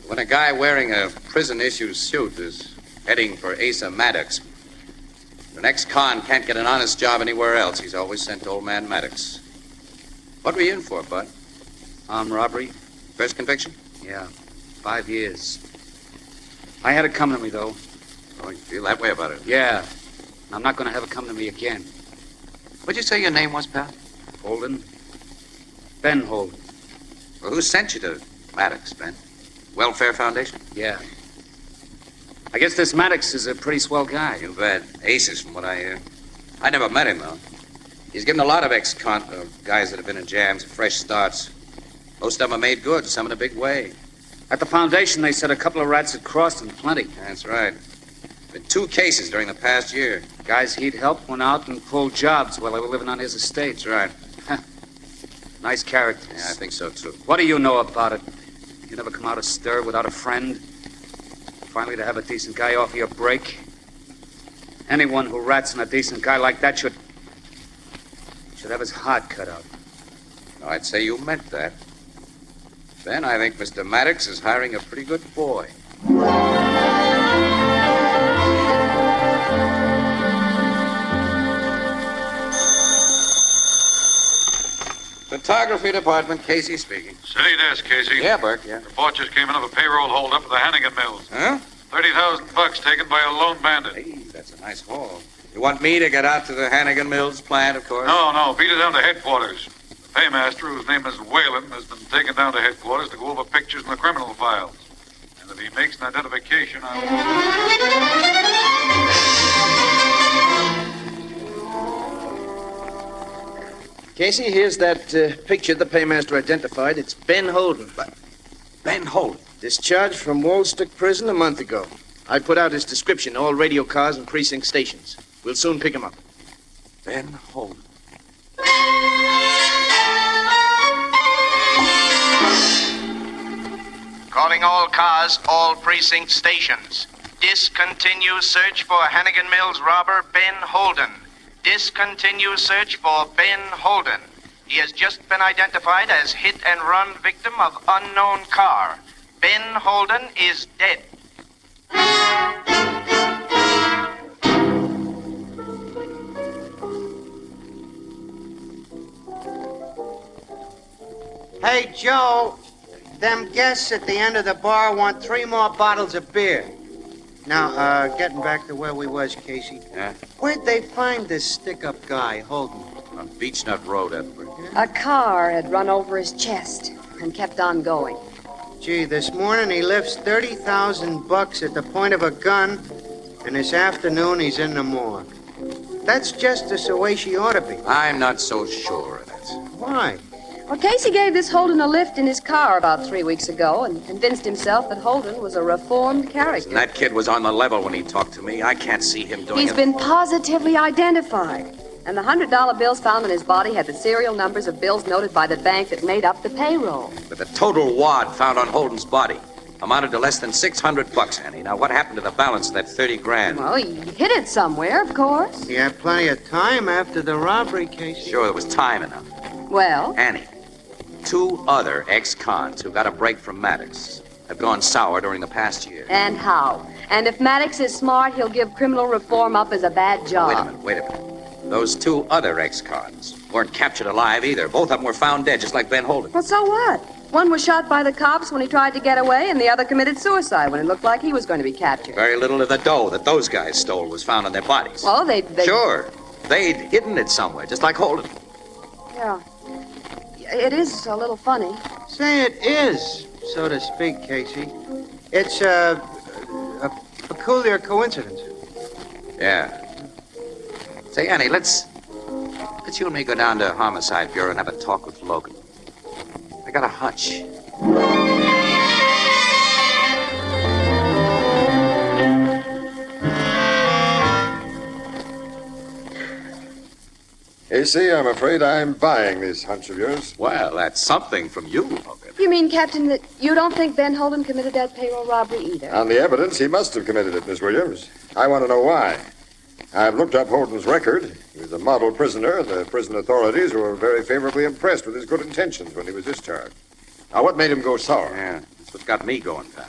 When a guy wearing a prison-issue suit is heading for Asa Maddox, the next con can't get an honest job anywhere else. He's always sent to old man Maddox. What were you in for, Bud? Armed robbery. First conviction? Yeah, 5 years. I had it come to me, though. Oh, you feel that way about it? Yeah. I'm not going to have it come to me again. What'd you say your name was, pal? Holden. Ben Holden. Well, who sent you to Maddox, Ben? Welfare Foundation? Yeah. I guess this Maddox is a pretty swell guy. You bet. Aces, from what I hear. I never met him, though. He's given a lot of guys that have been in jams fresh starts. Most of them are made good, some in a big way. At the foundation, they said a couple of rats had crossed and plenty. That's right. Been 2 cases during the past year. Guys he'd helped went out and pulled jobs while they were living on his estate. That's right. Nice characters. Yeah, I think so, too. What do you know about it? You never come out of stir without a friend? Finally, to have a decent guy offer you a break? Anyone who rats on a decent guy like that should have his heart cut out. No, I'd say you meant that. Ben, I think Mr. Maddox is hiring a pretty good boy. Photography department, Casey speaking. City desk, Casey. Yeah, Burke, yeah. Report just came in of a payroll holdup at the Hannigan Mills. Huh? $30,000 taken by a lone bandit. Hey, that's a nice haul. You want me to get out to the Hannigan Mills plant, of course? No, beat it down to headquarters. The paymaster, whose name is Whalen, has been taken down to headquarters to go over pictures in the criminal files. And if he makes an identification, Casey, here's that picture the paymaster identified. It's Ben Holden. Ben Holden? Discharged from Woolstick Prison a month ago. I put out his description, all radio cars and precinct stations. We'll soon pick him up. Ben Holden. Calling all cars, all precinct stations. Discontinue search for Hannigan Mills robber Ben Holden. Discontinue search for Ben Holden. He has just been identified as hit-and-run victim of unknown car. Ben Holden is dead. Hey, Joe, them guests at the end of the bar want 3 more bottles of beer. Now, getting back to where we was, Casey. Yeah? Where'd they find this stick-up guy, Holden? On Beechnut Road, Edward. A car had run over his chest and kept on going. Gee, this morning he lifts $30,000 at the point of a gun, and this afternoon he's in the morgue. That's justice the way she ought to be. I'm not so sure of that. Why? Well, Casey gave this Holden a lift in his car about 3 weeks ago and convinced himself that Holden was a reformed character. And that kid was on the level when he talked to me. I can't see him doing He's been positively identified. And the $100 bills found in his body had the serial numbers of bills noted by the bank that made up the payroll. But the total wad found on Holden's body amounted to less than $600, Annie. Now, what happened to the balance of that $30,000? Well, he hid it somewhere, of course. He had plenty of time after the robbery, Casey. Sure, there was time enough. Well? Annie, 2 other ex-cons who got a break from Maddox have gone sour during the past year. And how? And if Maddox is smart, he'll give criminal reform up as a bad job. Wait a minute. Those 2 other ex-cons weren't captured alive either. Both of them were found dead, just like Ben Holden. Well, so what? One was shot by the cops when he tried to get away, and the other committed suicide when it looked like he was going to be captured. Very little of the dough that those guys stole was found on their bodies. Well, they... Sure. They'd hidden it somewhere, just like Holden. Yeah. It is a little funny. Say it is, so to speak, Casey. It's a peculiar coincidence. Yeah. Say, Annie, let's you and me go down to Homicide Bureau and have a talk with Logan. I got a hunch. AC, I'm afraid I'm buying this hunch of yours. Well, that's something from you, Logan. You mean, Captain, that you don't think Ben Holden committed that payroll robbery either? On the evidence, he must have committed it, Miss Williams. I want to know why. I've looked up Holden's record. He was a model prisoner. The prison authorities were very favorably impressed with his good intentions when he was discharged. Now, what made him go sour? Yeah, that's what got me going, pal.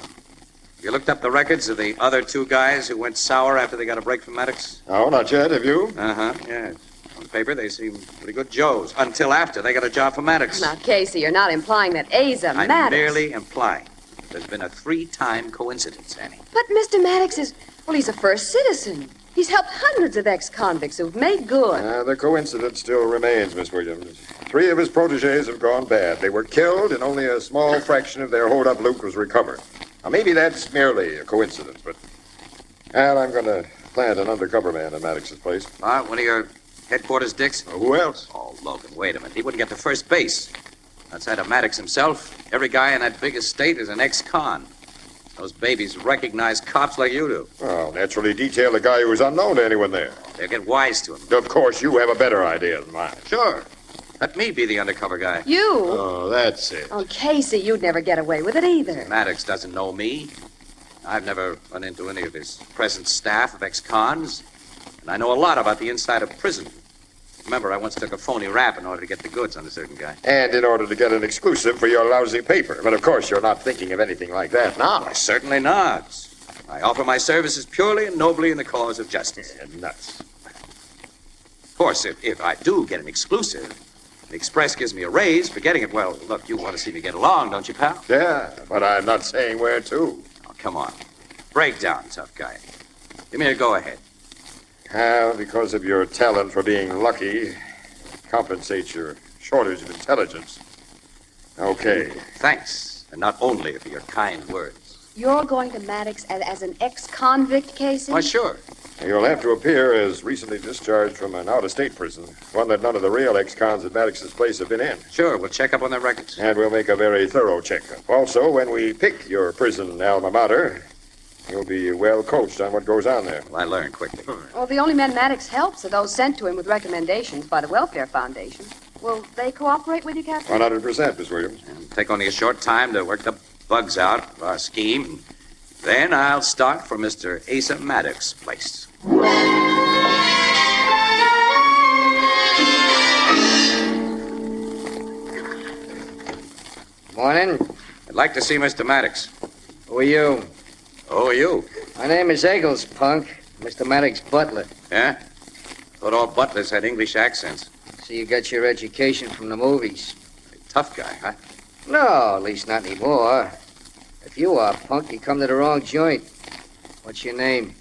You looked up the records of the other 2 guys who went sour after they got a break from Maddox? Oh, not yet. Have you? Uh-huh, yes. On paper, they seem pretty good Joes, until after they got a job for Maddox. Now, Casey, you're not implying that Asa Maddox... I'm merely implying there's been a 3-time coincidence, Annie. But Mr. Maddox is... Well, he's a first citizen. He's helped hundreds of ex-convicts who've made good. The coincidence still remains, Miss Williams. 3 of his protégés have gone bad. They were killed, and only a small fraction of their hold-up loot was recovered. Now, maybe that's merely a coincidence, but... And I'm going to plant an undercover man in Maddox's place. One of your headquarters dicks? Who else? Oh, Logan, wait a minute. He wouldn't get to first base. Outside of Maddox himself, every guy in that big estate is an ex-con. Those babies recognize cops like you do. Well, naturally detail the guy who was unknown to anyone there. They'll get wise to him. Of course, you have a better idea than mine. Sure. Let me be the undercover guy. You? Oh, that's it. Oh, Casey, you'd never get away with it either. Maddox doesn't know me. I've never run into any of his present staff of ex-cons, and I know a lot about the inside of prison. Remember, I once took a phony rap in order to get the goods on a certain guy. And in order to get an exclusive for your lousy paper. But of course, you're not thinking of anything like that now. Why, certainly not. I offer my services purely and nobly in the cause of justice. Yeah, nuts. Of course, if I do get an exclusive, the Express gives me a raise for getting it. Well, look, you want to see me get along, don't you, pal? Yeah, but I'm not saying where to. Oh, come on. Break down, tough guy. Give me a go-ahead. Because of your talent for being lucky, compensates your shortage of intelligence. Okay. Thanks, and not only for your kind words. You're going to Maddox as an ex-convict, Casey? Why, sure. You'll have to appear as recently discharged from an out-of-state prison, one that none of the real ex-cons at Maddox's place have been in. Sure, we'll check up on their records. And we'll make a very thorough checkup. Also, when we pick your prison alma mater, you'll be well coached on what goes on there. Well, I learn quickly. Well, the only men Maddox helps are those sent to him with recommendations by the Welfare Foundation. Will they cooperate with you, Captain? 100%, Miss Williams. It'll take only a short time to work the bugs out of our scheme, and then I'll start for Mr. Asa Maddox's place. Morning. I'd like to see Mr. Maddox. Who are you? Who are you? My name is Eggles, punk. Mr. Maddox's butler. Yeah? Thought all butlers had English accents. So you got your education from the movies. Tough guy, huh? No, at least not anymore. If you are, punk, you come to the wrong joint. What's your name?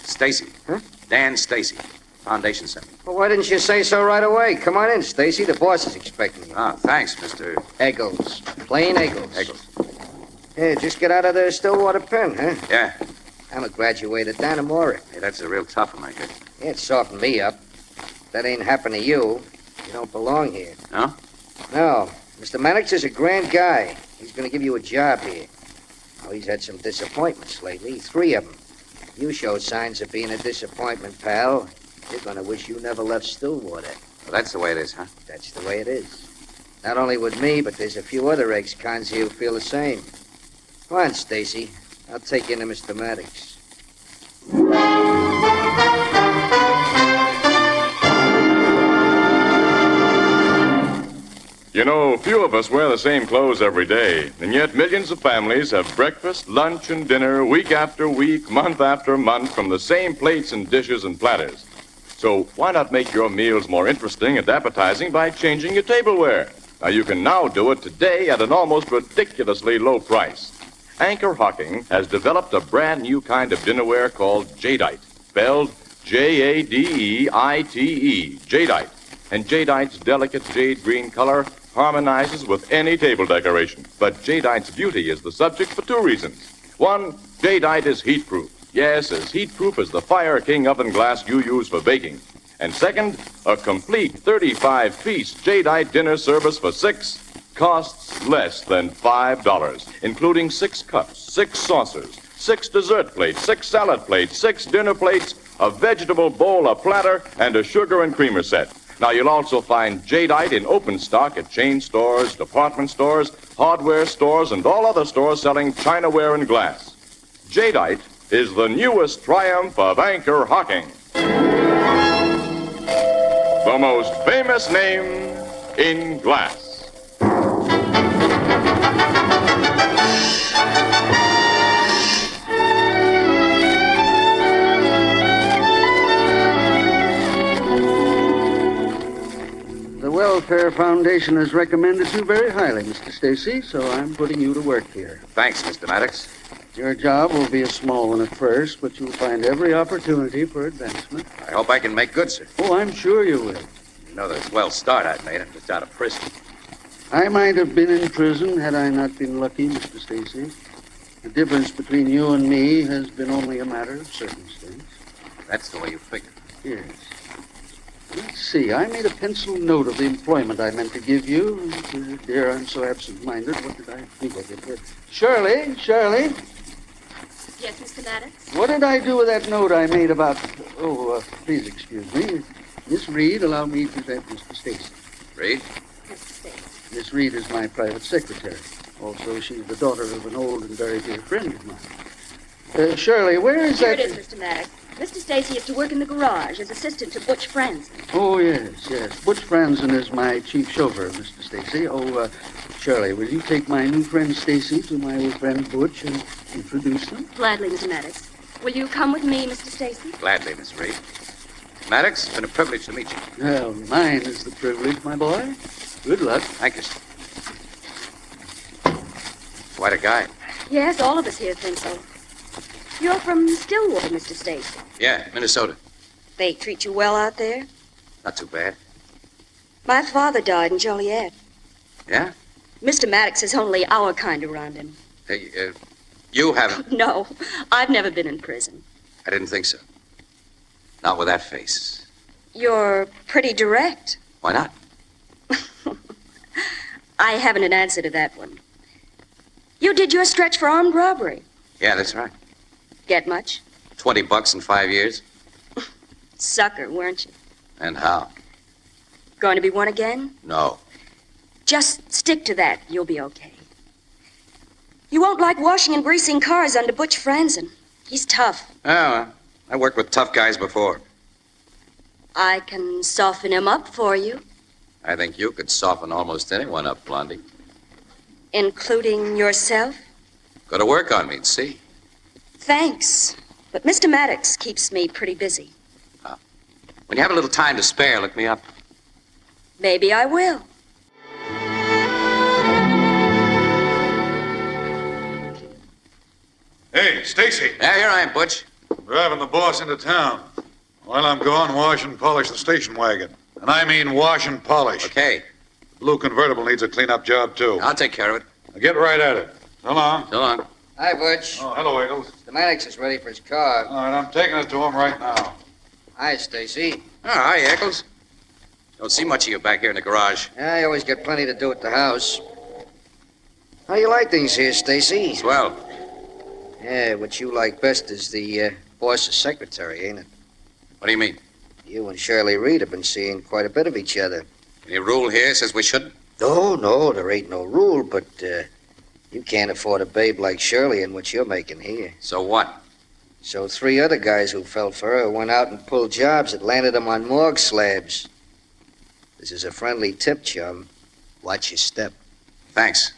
Stacy. Huh? Dan Stacy. Foundation Center. Well, why didn't you say so right away? Come on in, Stacy. The boss is expecting you. Ah, thanks, Mr. Eggles. Plain Eggles. Eggles. Hey, just get out of the Stillwater pen, huh? Yeah. I'm a graduate at Dannemora. Hey, that's a real tough one, I guess. Yeah, it softened me up. If that ain't happened to you, you don't belong here. No? No. Mr. Maddox is a grand guy. He's going to give you a job here. Oh, he's had some disappointments lately, 3 of them. You showed signs of being a disappointment, pal. You're going to wish you never left Stillwater. Well, that's the way it is, huh? That's the way it is. Not only with me, but there's a few other ex-cons here who feel the same. Come on, Stacy. I'll take you into Mr. Maddox. You know, few of us wear the same clothes every day, and yet millions of families have breakfast, lunch, and dinner week after week, month after month from the same plates and dishes and platters. So why not make your meals more interesting and appetizing by changing your tableware? Now, you can now do it today at an almost ridiculously low price. Anchor-Hocking has developed a brand new kind of dinnerware called Jadeite, spelled Jadeite, Jadeite. And Jadeite's delicate jade green color harmonizes with any table decoration. But Jadeite's beauty is the subject for 2 reasons. 1, Jadeite is heat-proof. Yes, as heat-proof as the Fire King oven glass you use for baking. And second, a complete 35-piece Jadeite dinner service for 6 costs less than $5, including 6 cups, 6 saucers, 6 dessert plates, 6 salad plates, 6 dinner plates, a vegetable bowl, a platter, and a sugar and creamer set. Now, you'll also find Jadeite in open stock at chain stores, department stores, hardware stores, and all other stores selling chinaware and glass. Jadeite is the newest triumph of Anchor-Hocking. The most famous name in glass. The Welfare Foundation has recommended you very highly, Mr. Stacy, so I'm putting you to work here. Thanks, Mr. Maddox. Your job will be a small one at first, but you'll find every opportunity for advancement. I hope I can make good, sir. Oh, I'm sure you will. You know the swell start I've made. I'm just out of prison. I might have been in prison had I not been lucky, Mr. Stacy. The difference between you and me has been only a matter of circumstance. That's the way you figure. Yes. Let's see. I made a pencil note of the employment I meant to give you. Dear, I'm so absent-minded. What did I think of it? Shirley. Yes, Mr. Maddox? What did I do with that note I made about... please excuse me. Miss Reed, allow me to present Mr. Stacy. Reed? Mr. Stacy. Miss Reed is my private secretary. Also, she's the daughter of an old and very dear friend of mine. Shirley, where is Here that... it is, Mr. Maddox. Mr. Stacy is to work in the garage as assistant to Butch Franzen. Oh, yes. Butch Franzen is my chief chauffeur, Mr. Stacy. Shirley, will you take my new friend Stacy to my old friend Butch and introduce them? Gladly, Mr. Maddox. Will you come with me, Mr. Stacy? Gladly, Miss Reed. Maddox, it's been a privilege to meet you. Well, mine is the privilege, my boy. Good luck. Thank you, sir. Quite a guy. Yes, all of us here think so. You're from Stillwater, Mr. Stacy. Yeah, Minnesota. They treat you well out there? Not too bad. My father died in Joliet. Yeah? Mr. Maddox is only our kind around him. Hey, you haven't... No, I've never been in prison. I didn't think so. Not with that face. You're pretty direct. Why not? I haven't an answer to that one. You did your stretch for armed robbery. Yeah, that's right. Get much? $20 in 5 years. Sucker, weren't you? And how? Going to be one again? No. Just stick to that. You'll be okay. You won't like washing and greasing cars under Butch Franzen. He's tough. Oh, well, I worked with tough guys before. I can soften him up for you. I think you could soften almost anyone up, Blondie. Including yourself? Go to work on me and see. Thanks. But Mr. Maddox keeps me pretty busy. When you have a little time to spare, look me up. Maybe I will. Hey, Stacy. Yeah, here I am, Butch. Driving the boss into town. While I'm gone, wash and polish the station wagon. And I mean wash and polish. Okay. Blue convertible needs a clean-up job, too. I'll take care of it. Now get right at it. So long. So long. Hi, Butch. Oh, hello, Eagles. The Maddox is ready for his car. All right, I'm taking it to him right now. Hi, Stacy. Oh, hi, Eccles. Don't see much of you back here in the garage. Yeah, I always get plenty to do at the house. How you like things here, Stacy? Swell. Yeah, what you like best is the boss's secretary, ain't it? What do you mean? You and Shirley Reed have been seeing quite a bit of each other. Any rule here says we shouldn't? No, there ain't no rule, but you can't afford a babe like Shirley in what you're making here. So what? So 3 other guys who fell for her went out and pulled jobs that landed them on morgue slabs. This is a friendly tip, chum. Watch your step. Thanks.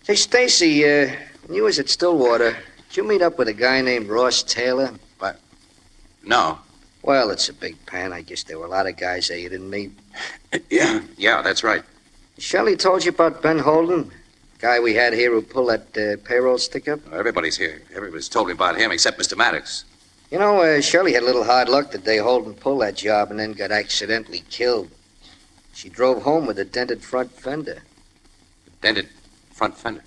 Hey, Stacy, when you was at Stillwater, did you meet up with a guy named Ross Taylor? What? No. Well, it's a big pen. I guess there were a lot of guys there you didn't meet. Yeah, that's right. Shelley told you about Ben Holden? Guy we had here who pulled that payroll stick-up? Everybody's here. Everybody's told me about him except Mr. Maddox. You know, Shelley had a little hard luck the day Holden pulled that job and then got accidentally killed. She drove home with a dented front fender. Dented front fender?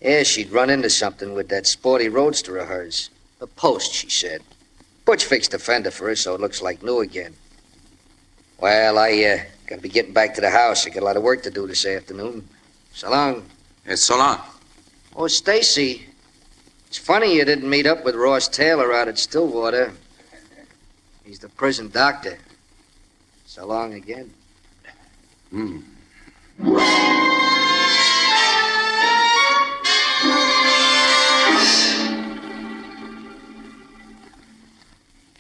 Yeah, she'd run into something with that sporty roadster of hers. A post, she said. Butch fixed the fender for her so it looks like new again. Well, I gotta be getting back to the house. I got a lot of work to do this afternoon. So long. Yes, so long. Oh, Stacy, it's funny you didn't meet up with Ross Taylor out at Stillwater. He's the prison doctor. So long again.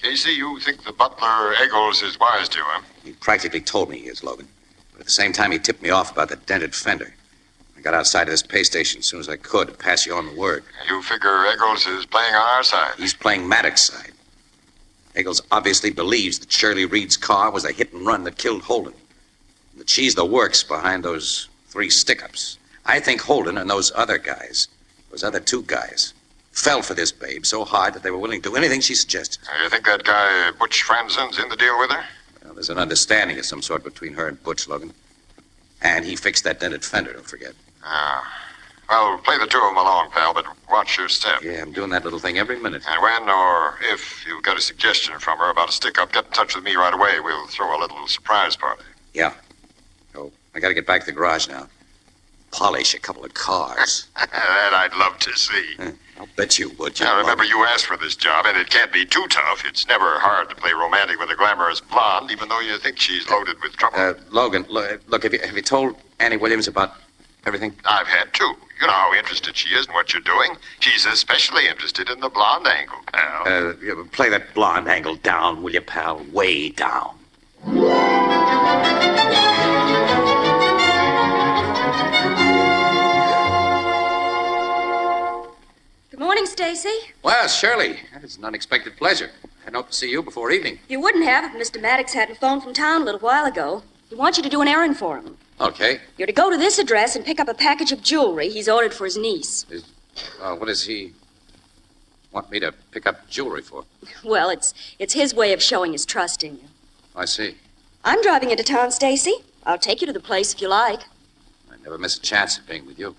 Casey, you think the butler Eggles is wise to him? He practically told me he is, Logan. But at the same time, he tipped me off about the dented fender. I got outside of this pay station as soon as I could to pass you on the word. You figure Eggles is playing on our side? He's playing Maddox's side. Eggles obviously believes that Shirley Reed's car was a hit and run that killed Holden. And that she's the works behind those 3 stick-ups. I think Holden and those other guys, those other 2 guys, fell for this babe so hard that they were willing to do anything she suggested. You think that guy Butch Franzen's in the deal with her? Well, there's an understanding of some sort between her and Butch, Logan. And he fixed that dented fender, don't forget. Well, play the 2 of them along, pal, but Watch your step. Yeah, I'm doing that little thing every minute. And when or if you've got a suggestion from her about a stick-up, get in touch with me right away. We'll throw a little surprise party. Yeah. Oh, I gotta get back to the garage now. Polish a couple of cars. That I'd love to see. I'll bet you would. Now, remember, you asked for this job, and it can't be too tough. It's never hard to play romantic with a glamorous blonde, even though you think she's loaded with trouble. Logan, look, have you told Annie Williams about everything? I've had to. You know how interested she is in what you're doing. She's especially interested in the blonde angle, pal. Play that blonde angle down, will you, pal? Way down. Good morning, Stacy. Well, Shirley, it's an unexpected pleasure. I hope to see you before evening. You wouldn't have if Mr. Maddox hadn't phoned from town a little while ago. He wants you to do an errand for him. Okay. You're to go to this address and pick up a package of jewelry he's ordered for his niece. What does he want me to pick up jewelry for? Well, it's his way of showing his trust in you. I see. I'm driving into town, Stacy. I'll take you to the place if you like. I never miss a chance of being with you.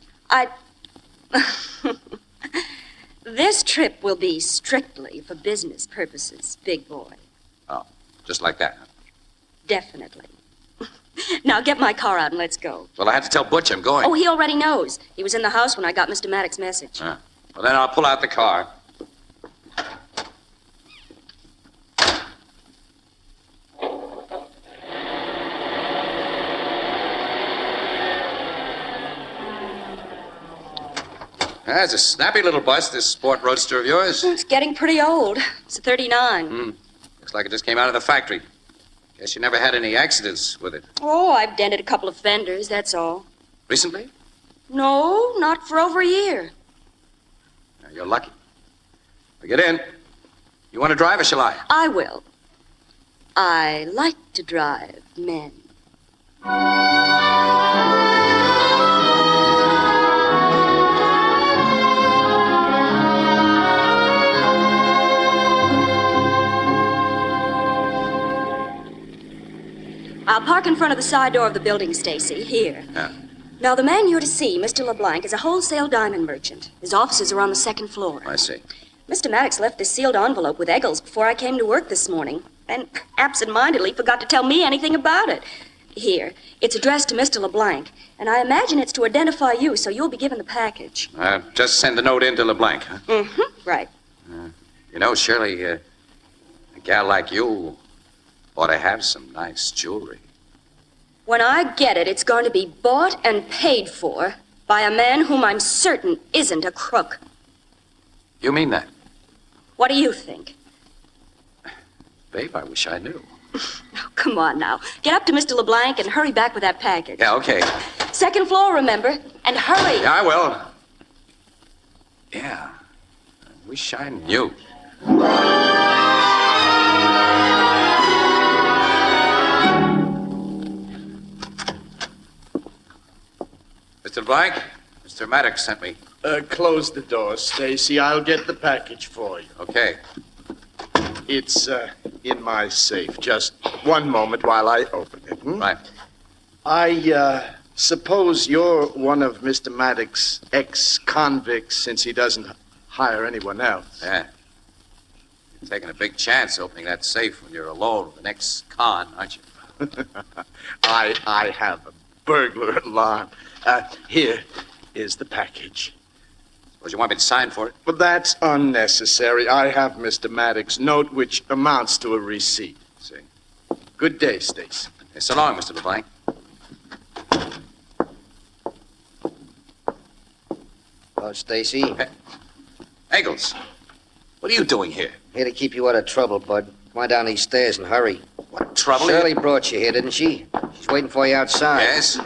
This trip will be strictly for business purposes, big boy. Oh, just like that, huh? Definitely. Now get my car out and let's go. Well, I had to tell Butch I'm going. Oh, he already knows. He was in the house when I got Mr. Maddox's message. Well, then I'll pull out the car. That's a snappy little bus, this sport roadster of yours. It's getting pretty old. It's a 39. Looks like it just came out of the factory. Guess you never had any accidents with it. Oh, I've dented a couple of fenders, that's all. Recently? No, not for over a year. Now, you're lucky. Well, get in. You want to drive or shall I? I will. I like to drive men. I'll park in front of the side door of the building, Stacy, here. Yeah. Now, the man you're to see, Mr. LeBlanc, is a wholesale diamond merchant. His offices are on the second floor. I see. Mr. Maddox left this sealed envelope with Eggles before I came to work this morning, and absent-mindedly forgot to tell me anything about it. Here, it's addressed to Mr. LeBlanc, and I imagine it's to identify you, so you'll be given the package. Just send the note in to LeBlanc, huh? Mm-hmm, right. You know, Shirley, a gal like you ought to have some nice jewelry. When I get it, it's going to be bought and paid for by a man whom I'm certain isn't a crook. You mean that? What do you think? Babe, I wish I knew. Oh, come on now. Get up to Mr. LeBlanc and hurry back with that package. Yeah, okay. Second floor, remember? And hurry. Yeah, I will. Yeah. I wish I knew. Mr. LeBlanc, Mr. Maddox sent me. Close the door, Stacy. I'll get the package for you. Okay. It's in my safe. Just one moment while I open it. Right. I suppose you're one of Mr. Maddox's ex-convicts, since he doesn't hire anyone else. Yeah. You're taking a big chance opening that safe when you're alone with an ex-con, aren't you? I have a burglar alarm. Here is the package. Suppose you want me to sign for it? But that's unnecessary. I have Mr. Maddox's note, which amounts to a receipt. See. Good day, Stacy. Hey, so long, Mr. LeBlanc. Hello, Stacy. Hey, Eggles, what are you doing here? Here to keep you out of trouble, bud. Come on down these stairs and hurry. What trouble? Shirley brought you here, didn't she? She's waiting for you outside. Yes.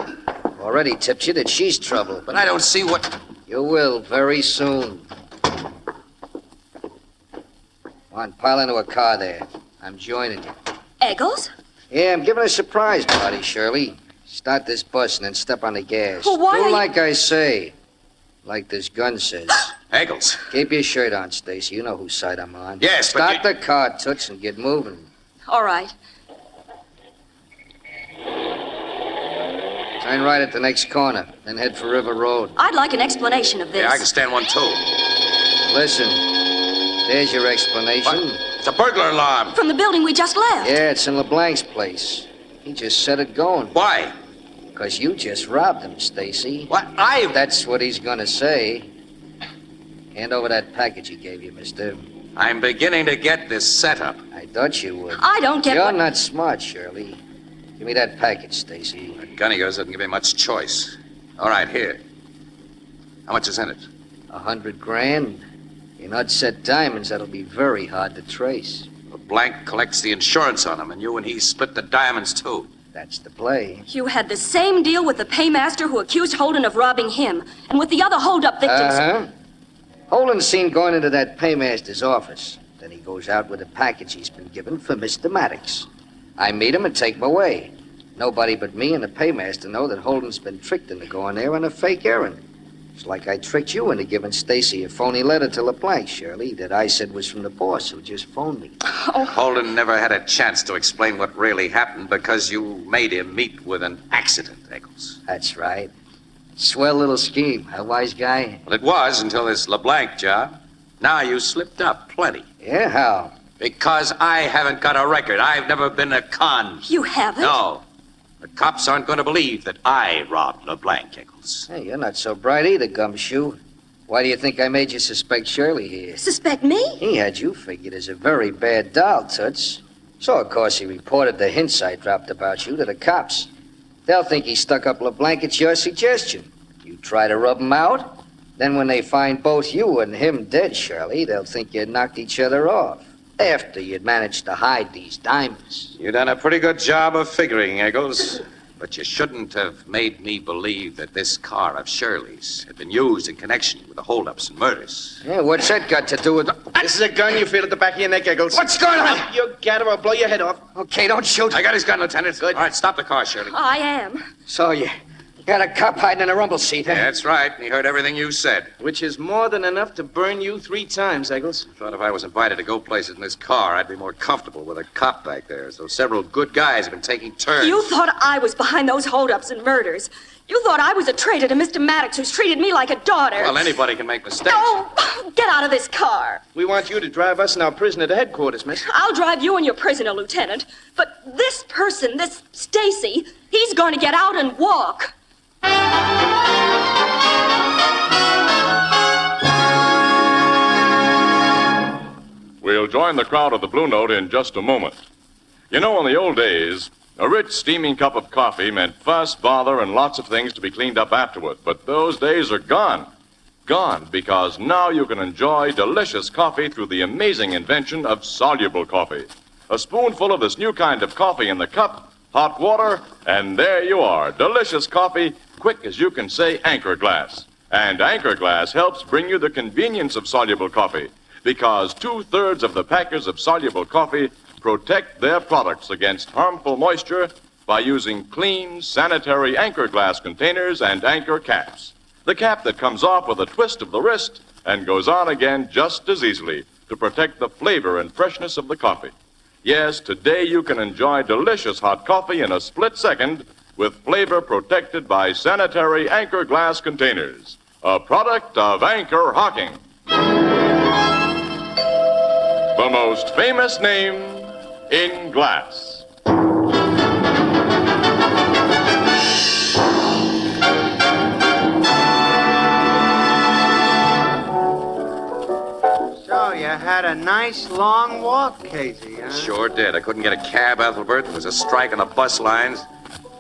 Already tipped you that she's trouble. But I don't see what... You will very soon. Come on, pile into a car there. I'm joining you. Eggles? Yeah, I'm giving a surprise party, Shirley. Start this bus and then step on the gas. Well, why Do are you- like I say. Like this gun says. Eggles. Keep your shirt on, Stacy. You know whose side I'm on. Yes, but Start the car, Toots, and get moving. All right. Turn right at the next corner, then head for River Road. I'd like an explanation of this. Yeah, I can stand one, too. Listen, there's your explanation. What? It's a burglar alarm. From the building we just left. Yeah, it's in LeBlanc's place. He just set it going. Why? Because you just robbed him, Stacy. What? That's what he's gonna say. Hand over that package he gave you, mister. I'm beginning to get this setup. I thought you would. I don't get You're not smart, Shirley. Give me that package, Stacy. That gun of yours doesn't give me much choice. All right, here. How much is in it? $100,000. In unset diamonds, that'll be very hard to trace. LeBlanc collects the insurance on them, and you and he split the diamonds, too. That's the play. You had the same deal with the paymaster who accused Holden of robbing him, and with the other hold-up victims. Uh-huh. Holden's seen going into that paymaster's office. Then he goes out with a package he's been given for Mr. Maddox. I meet him and take him away. Nobody but me and the paymaster know that Holden's been tricked into going there on a fake errand. It's like I tricked you into giving Stacy a phony letter to LeBlanc, Shirley, that I said was from the boss who just phoned me. Holden never had a chance to explain what really happened because you made him meet with an accident, Eccles. That's right. Swell little scheme, huh, wise guy? Well, it was until this LeBlanc job. Now you slipped up plenty. Yeah, how? Because I haven't got a record. I've never been a con. You haven't? No. The cops aren't going to believe that I robbed LeBlanc, Eccles. Hey, you're not so bright either, Gumshoe. Why do you think I made you suspect Shirley here? Suspect me? He had you figured as a very bad doll, Toots. So, of course, he reported the hints I dropped about you to the cops. They'll think he stuck up LeBlanc at your suggestion. You try to rub him out. Then when they find both you and him dead, Shirley, they'll think you knocked each other off. After you'd managed to hide these diamonds. You've done a pretty good job of figuring, Eccles. But you shouldn't have made me believe that this car of Shirley's had been used in connection with the holdups and murders. Yeah, what's that got to do with... This is a gun you feel at the back of your neck, Eccles. What's going on? You'll get or I'll blow your head off. Okay, don't shoot. I got his gun, Lieutenant. Good. All right, stop the car, Shirley. I am. So you got a cop hiding in a rumble seat, huh? Yeah, that's right. He heard everything you said. Which is more than enough to burn you 3 times, Eccles. I thought if I was invited to go places in this car, I'd be more comfortable with a cop back there. So several good guys have been taking turns. You thought I was behind those holdups and murders. You thought I was a traitor to Mr. Maddox, who's treated me like a daughter. Well, anybody can make mistakes. No! Get out of this car. We want you to drive us and our prisoner to headquarters, miss. I'll drive you and your prisoner, Lieutenant. But this person, this Stacy, he's going to get out and walk. We'll join the crowd at the Blue Note in just a moment. You know, in the old days, a rich, steaming cup of coffee meant fuss, bother, and lots of things to be cleaned up afterward. But those days are gone. Gone, because now you can enjoy delicious coffee through the amazing invention of soluble coffee. A spoonful of this new kind of coffee in the cup, hot water, and there you are. Delicious coffee, quick as you can say Anchor Glass. And Anchor Glass helps bring you the convenience of soluble coffee, because 2/3 of the packers of soluble coffee protect their products against harmful moisture by using clean, sanitary Anchor Glass containers and Anchor caps. The cap that comes off with a twist of the wrist and goes on again just as easily to protect the flavor and freshness of the coffee. Yes, today you can enjoy delicious hot coffee in a split second with flavor protected by sanitary Anchor Glass containers. A product of Anchor-Hocking. The most famous name in glass. So you had a nice long walk, Casey, huh? Sure did. I couldn't get a cab, Ethelbert. There was a strike on the bus lines.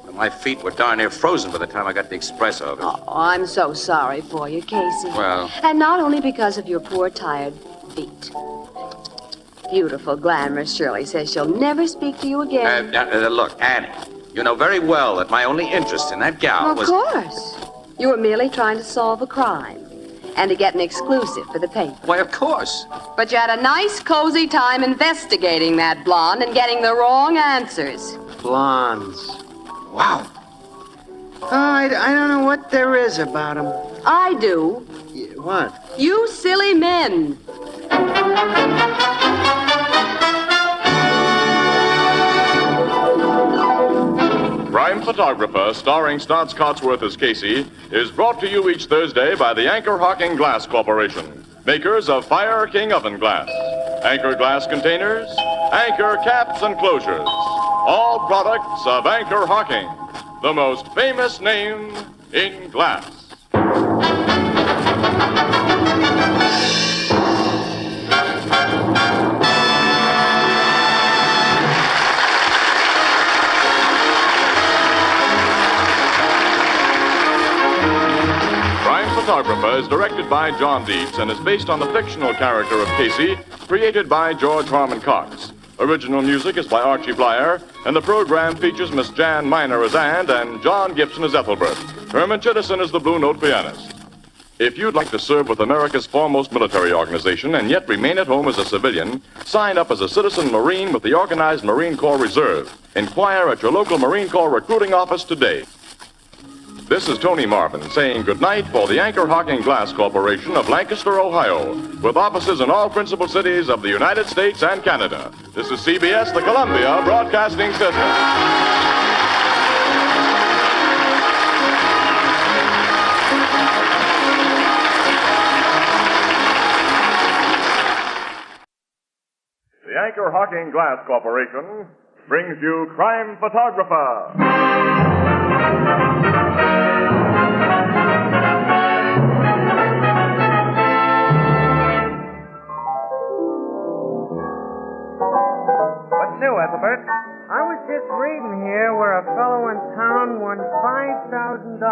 And my feet were darn near frozen by the time I got the express over. Oh, I'm so sorry for you, Casey. Well. And not only because of your poor, tired feet. Beautiful, glamorous Shirley says she'll never speak to you again. Look, Annie, you know very well that my only interest in that gal was... Of course. You were merely trying to solve a crime and to get an exclusive for the paper. Why, of course. But you had a nice, cozy time investigating that blonde and getting the wrong answers. Blondes. Wow. Oh, I don't know what there is about them. I do. What? You silly men. Crime Photographer, starring Stotts Cotsworth as Casey, is brought to you each Thursday by the Anchor-Hocking Glass Corporation, makers of Fire King oven glass, Anchor glass containers, Anchor caps and closures, all products of Anchor-Hocking, the most famous name in glass. Photographer is directed by John Dietz and is based on the fictional character of Casey, created by George Harmon Cox. Original music is by Archie Blyer, and the program features Miss Jan Miner as Ann and John Gibson as Ethelbert. Herman Chittison is the Blue Note pianist. If you'd like to serve with America's foremost military organization and yet remain at home as a civilian, sign up as a citizen Marine with the Organized Marine Corps Reserve. Inquire at your local Marine Corps recruiting office today. This is Tony Marvin saying goodnight for the Anchor-Hocking Glass Corporation of Lancaster, Ohio, with offices in all principal cities of the United States and Canada. This is CBS, the Columbia Broadcasting System. The Anchor-Hocking Glass Corporation brings you Crime Photographer. New, Ethelbert. I was just reading here where a fellow in town won $5,000.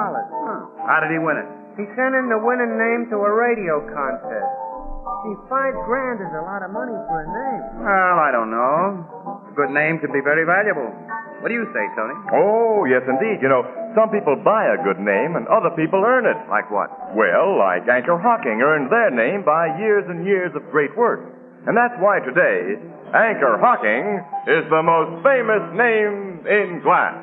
How did he win it? He sent in the winning name to a radio contest. See, $5,000 is a lot of money for a name. Well, I don't know. A good name can be very valuable. What do you say, Tony? Oh, yes, indeed. You know, some people buy a good name and other people earn it. Like what? Well, like Anchor-Hocking earned their name by years and years of great work. And that's why today, Anchor-Hocking is the most famous name in glass.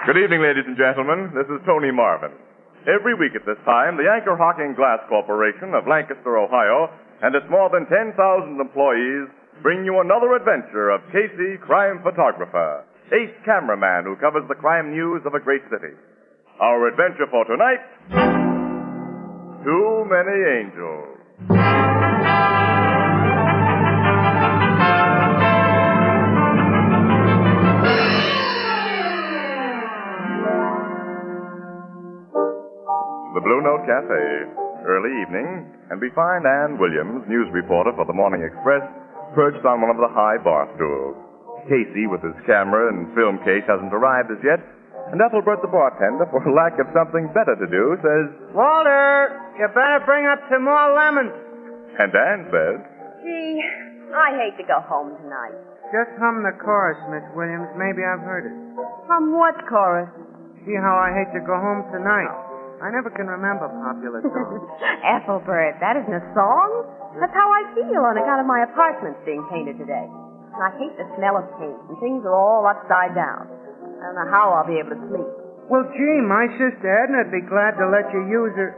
Good evening, ladies and gentlemen. This is Tony Marvin. Every week at this time, the Anchor-Hocking Glass Corporation of Lancaster, Ohio, and its more than 10,000 employees bring you another adventure of Casey, crime photographer, ace cameraman who covers the crime news of a great city. Our adventure for tonight, Too Many Angels. The Blue Note Cafe, early evening, and we find Ann Williams, news reporter for the Morning Express, perched on one of the high bar stools. Casey, with his camera and film case, hasn't arrived as yet, and Ethelbert, the bartender, for lack of something better to do, says, Walter, you better bring up some more lemons. And Ann says, Gee, I hate to go home tonight. Just hum the chorus, Miss Williams. Maybe I've heard it. From what chorus? See how I hate to go home tonight. I never can remember popular songs. Ethelbert, that isn't a song. That's how I feel on account of my apartment being painted today. And I hate the smell of paint, and things are all upside down. I don't know how I'll be able to sleep. Well, gee, my sister Edna'd be glad to let you use her.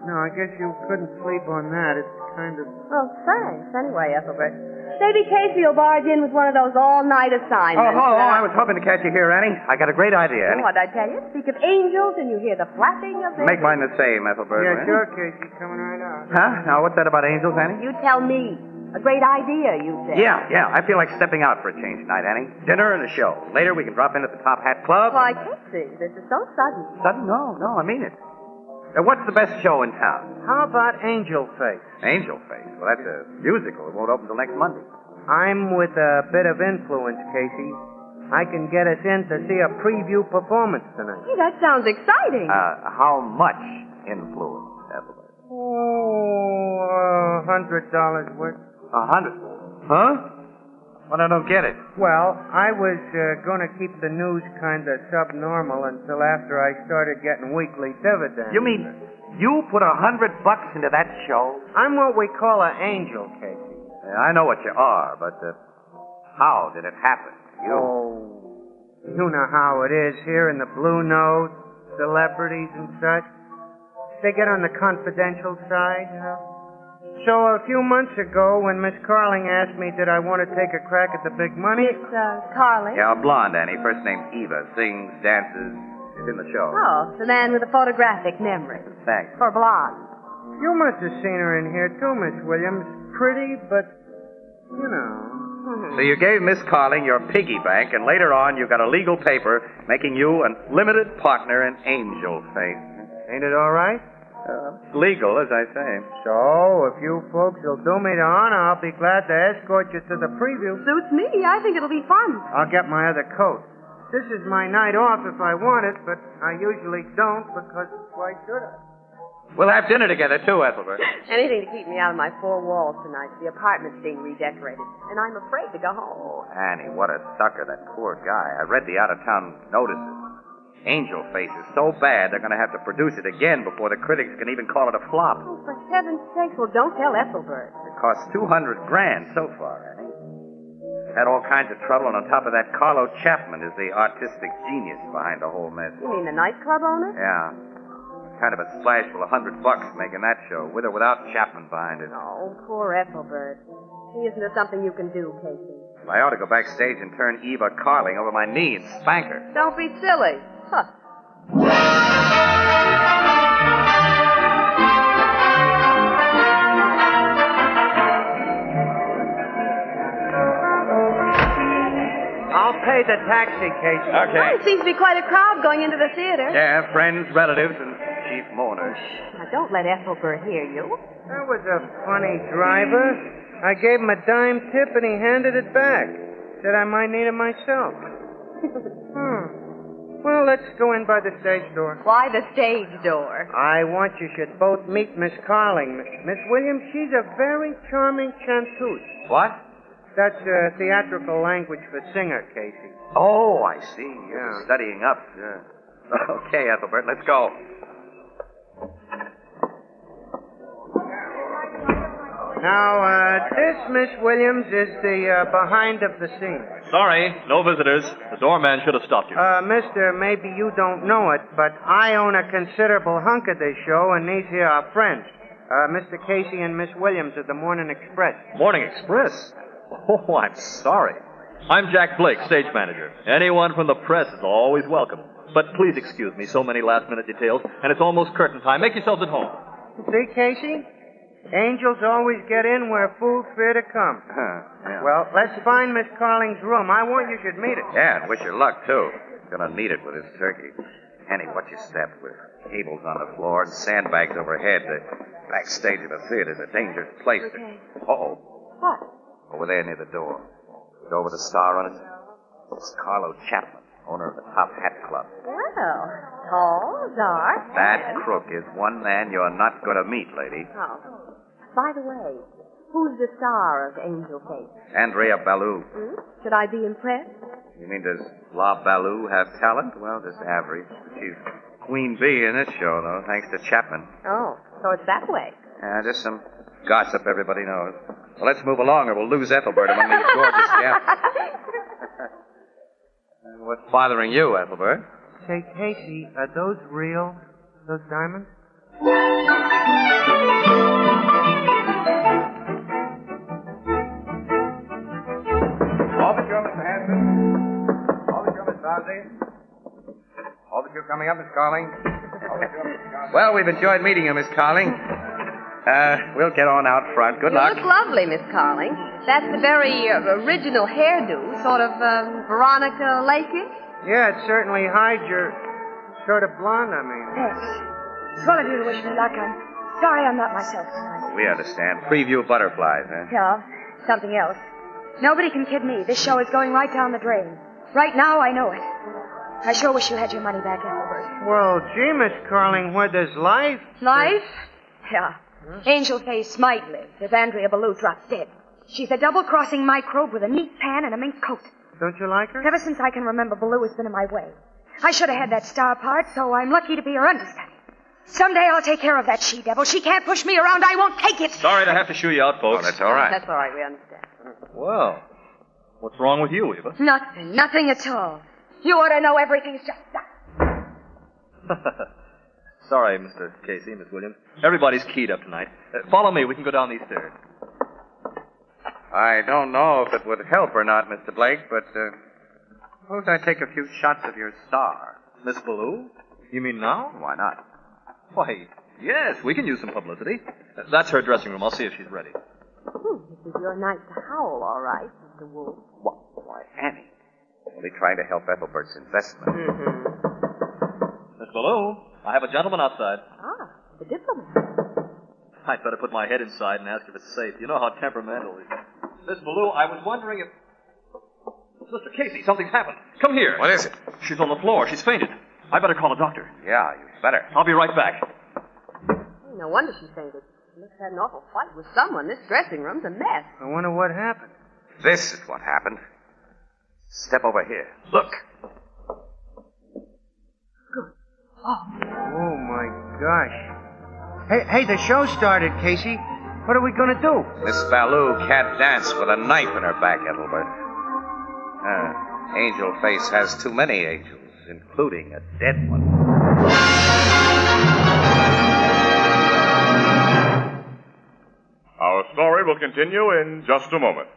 No, I guess you couldn't sleep on that. It's kind of... Oh, thanks. Anyway, Ethelbert, maybe Casey will barge in with one of those all-night assignments. Oh, I was hoping to catch you here, Annie. I got a great idea, Annie. What'd I tell you? Speak of angels, and you hear the flapping of the... Make mine the same, Ethelbert. Yeah, sure, Casey. Coming right out. Huh? Now, what's that about angels, Annie? You tell me. A great idea, you say. Yeah. I feel like stepping out for a change tonight, Annie. Dinner and a show. Later, we can drop in at the Top Hat Club. Why, Casey, this is so sudden. Sudden? No, I mean it. What's the best show in town? How about Angel Face? Angel Face? Well, that's a musical. It won't open till next Monday. I'm with a bit of influence, Casey. I can get us in to see a preview performance tonight. Gee, that sounds exciting. How much influence, Ethelbert? Oh, $100 worth. $100? Huh? Well, I don't get it. Well, I was going to keep the news kind of subnormal until after I started getting weekly dividends. You mean you put $100 into that show? I'm what we call an angel, Casey. Yeah, I know what you are, but how did it happen? Oh, You know how it is here in the Blue Note, celebrities and such. They get on the confidential side, you know. So a few months ago, when Miss Carling asked me did I want to take a crack at the big money... Miss Carling? Yeah, a blonde, Annie. First name's Eva. Sings, dances. She's in the show. Oh, the man with the photographic memory. Thanks. For blonde. You must have seen her in here, too, Miss Williams. Pretty, but, you know... So you gave Miss Carling your piggy bank, and later on you got a legal paper making you a limited partner in Angel Face. Ain't it all right? Legal, as I say. So, if you folks will do me the honor, I'll be glad to escort you to the preview. Suits me. I think it'll be fun. I'll get my other coat. This is my night off if I want it, but I usually don't because why should I? We'll have dinner together, too, Ethelbert. Anything to keep me out of my four walls tonight. The apartment's being redecorated, and I'm afraid to go home. Oh, Annie, what a sucker, that poor guy. I read the out-of-town notices. Angel Face is so bad they're going to have to produce it again before the critics can even call it a flop. Oh, for heaven's sake, well, don't tell Ethelbert. It cost $200,000 so far, Annie. Had all kinds of trouble, and on top of that, Carlo Chapman is the artistic genius behind the whole mess. You mean the nightclub owner? Yeah. Kind of a splash for $100 making that show, with or without Chapman behind it. Oh, poor Ethelbert. Isn't there something you can do, Casey? I ought to go backstage and turn Eva Carling over my knee and spank her. Don't be silly. Huh. I'll pay the taxi, Casey. Okay. Oh, it seems to be quite a crowd going into the theater. Yeah, friends, relatives, and chief mourners. Now, don't let Ethelbert hear you. That was a funny driver. I gave him a dime tip and he handed it back. Said I might need it myself. Well, let's go in by the stage door. Why the stage door? I want you should both meet Miss Carling. Miss Williams, she's a very charming chanteuse. What? That's theatrical language for singer, Casey. Oh, I see. You're studying up. Yeah. Okay, Ethelbert, let's go. Now, this, Miss Williams, is the behind of the scene. Sorry, no visitors. The doorman should have stopped you. Mister, maybe you don't know it, but I own a considerable hunk of this show, and these here are friends. Mr. Casey and Miss Williams of the Morning Express. Morning Express? Oh, I'm sorry. I'm Jack Blake, stage manager. Anyone from the press is always welcome. But please excuse me, so many last-minute details, and it's almost curtain time. Make yourselves at home. See, Casey? Angels always get in where fools fear to come. Yeah. Well, let's find Miss Carling's room. I want you should meet it. Yeah, and wish her luck, too. Gonna need it with this turkey. Annie, watch your step with cables on the floor and sandbags overhead. The backstage of the theater's a dangerous place. Okay. Uh-oh. What? Over there near the door. The door with a star on it. It's Carlo Chapman, owner of the Top Hat Club. Well, tall, dark. That crook is one man you're not going to meet, lady. Oh. By the way, who's the star of Angel Face? Andrea Ballou. Should I be impressed? You mean, does La Ballou have talent? Well, just average. She's queen bee in this show, though, thanks to Chapman. Oh, so it's that way. Yeah, just some gossip everybody knows. Well, let's move along or we'll lose Ethelbert among these gorgeous gals. What's bothering you, Ethelbert? Say, Casey, are those real, those diamonds? Overture, Mr. Hanson. Overture, Miss Bosley. Overture coming up, Miss Carling. Overture, Miss Carling. Well, we've enjoyed meeting you, Miss Carling. We'll get on out front. Good luck. You look lovely, Miss Carling. That's the very original hairdo, sort of Veronica Lake-ish. Yeah, it certainly hides your sort of blonde, I mean. Yes. It's one of you to wish me luck. I'm sorry I'm not myself tonight. We understand. Preview butterflies, huh? Yeah, something else. Nobody can kid me. This show is going right down the drain. Right now, I know it. I sure wish you had your money back, Ethelbert. Well, gee, Miss Carling, where there's life... Life? Yeah. Angel Face might live if Andrea Ballou drops dead. She's a double-crossing microbe with a neat pan and a mink coat. Don't you like her? Ever since I can remember, Ballou has been in my way. I should have had that star part, so I'm lucky to be her understudy. Someday I'll take care of that she-devil. She can't push me around. I won't take it. Sorry to have to shoo you out, folks. Oh, that's all right. That's all right, we understand. Well, what's wrong with you, Eva? Nothing at all. You ought to know everything's just done. Sorry, Mr. Casey, Miss Williams. Everybody's keyed up tonight. Follow me. We can go down these stairs. I don't know if it would help or not, Mr. Blake, but suppose I take a few shots of your star. Miss Ballou? You mean now? Why not? Why, yes, we can use some publicity. That's her dressing room. I'll see if she's ready. This is your night to howl, all right, Mr. Wolf. Why, Annie. Only trying to help Ethelbert's investment. Miss Ballou, I have a gentleman outside. Ah, the diplomat. I'd better put my head inside and ask if it's safe. You know how temperamental he is. Miss Ballou, I was wondering if... Mr. Casey, something's happened. Come here. What is it? She's on the floor. She's fainted. I better call a doctor. Yeah, you better. I'll be right back. No wonder she fainted. She must have had an awful fight with someone. This dressing room's a mess. I wonder what happened. This is what happened. Step over here. Look. Oh, my gosh. Hey, the show started, Casey. What are we going to do? Miss Ballou can't dance with a knife in her back, Ethelbert. Angel Face has too many angels, including a dead one. Our story will continue in just a moment.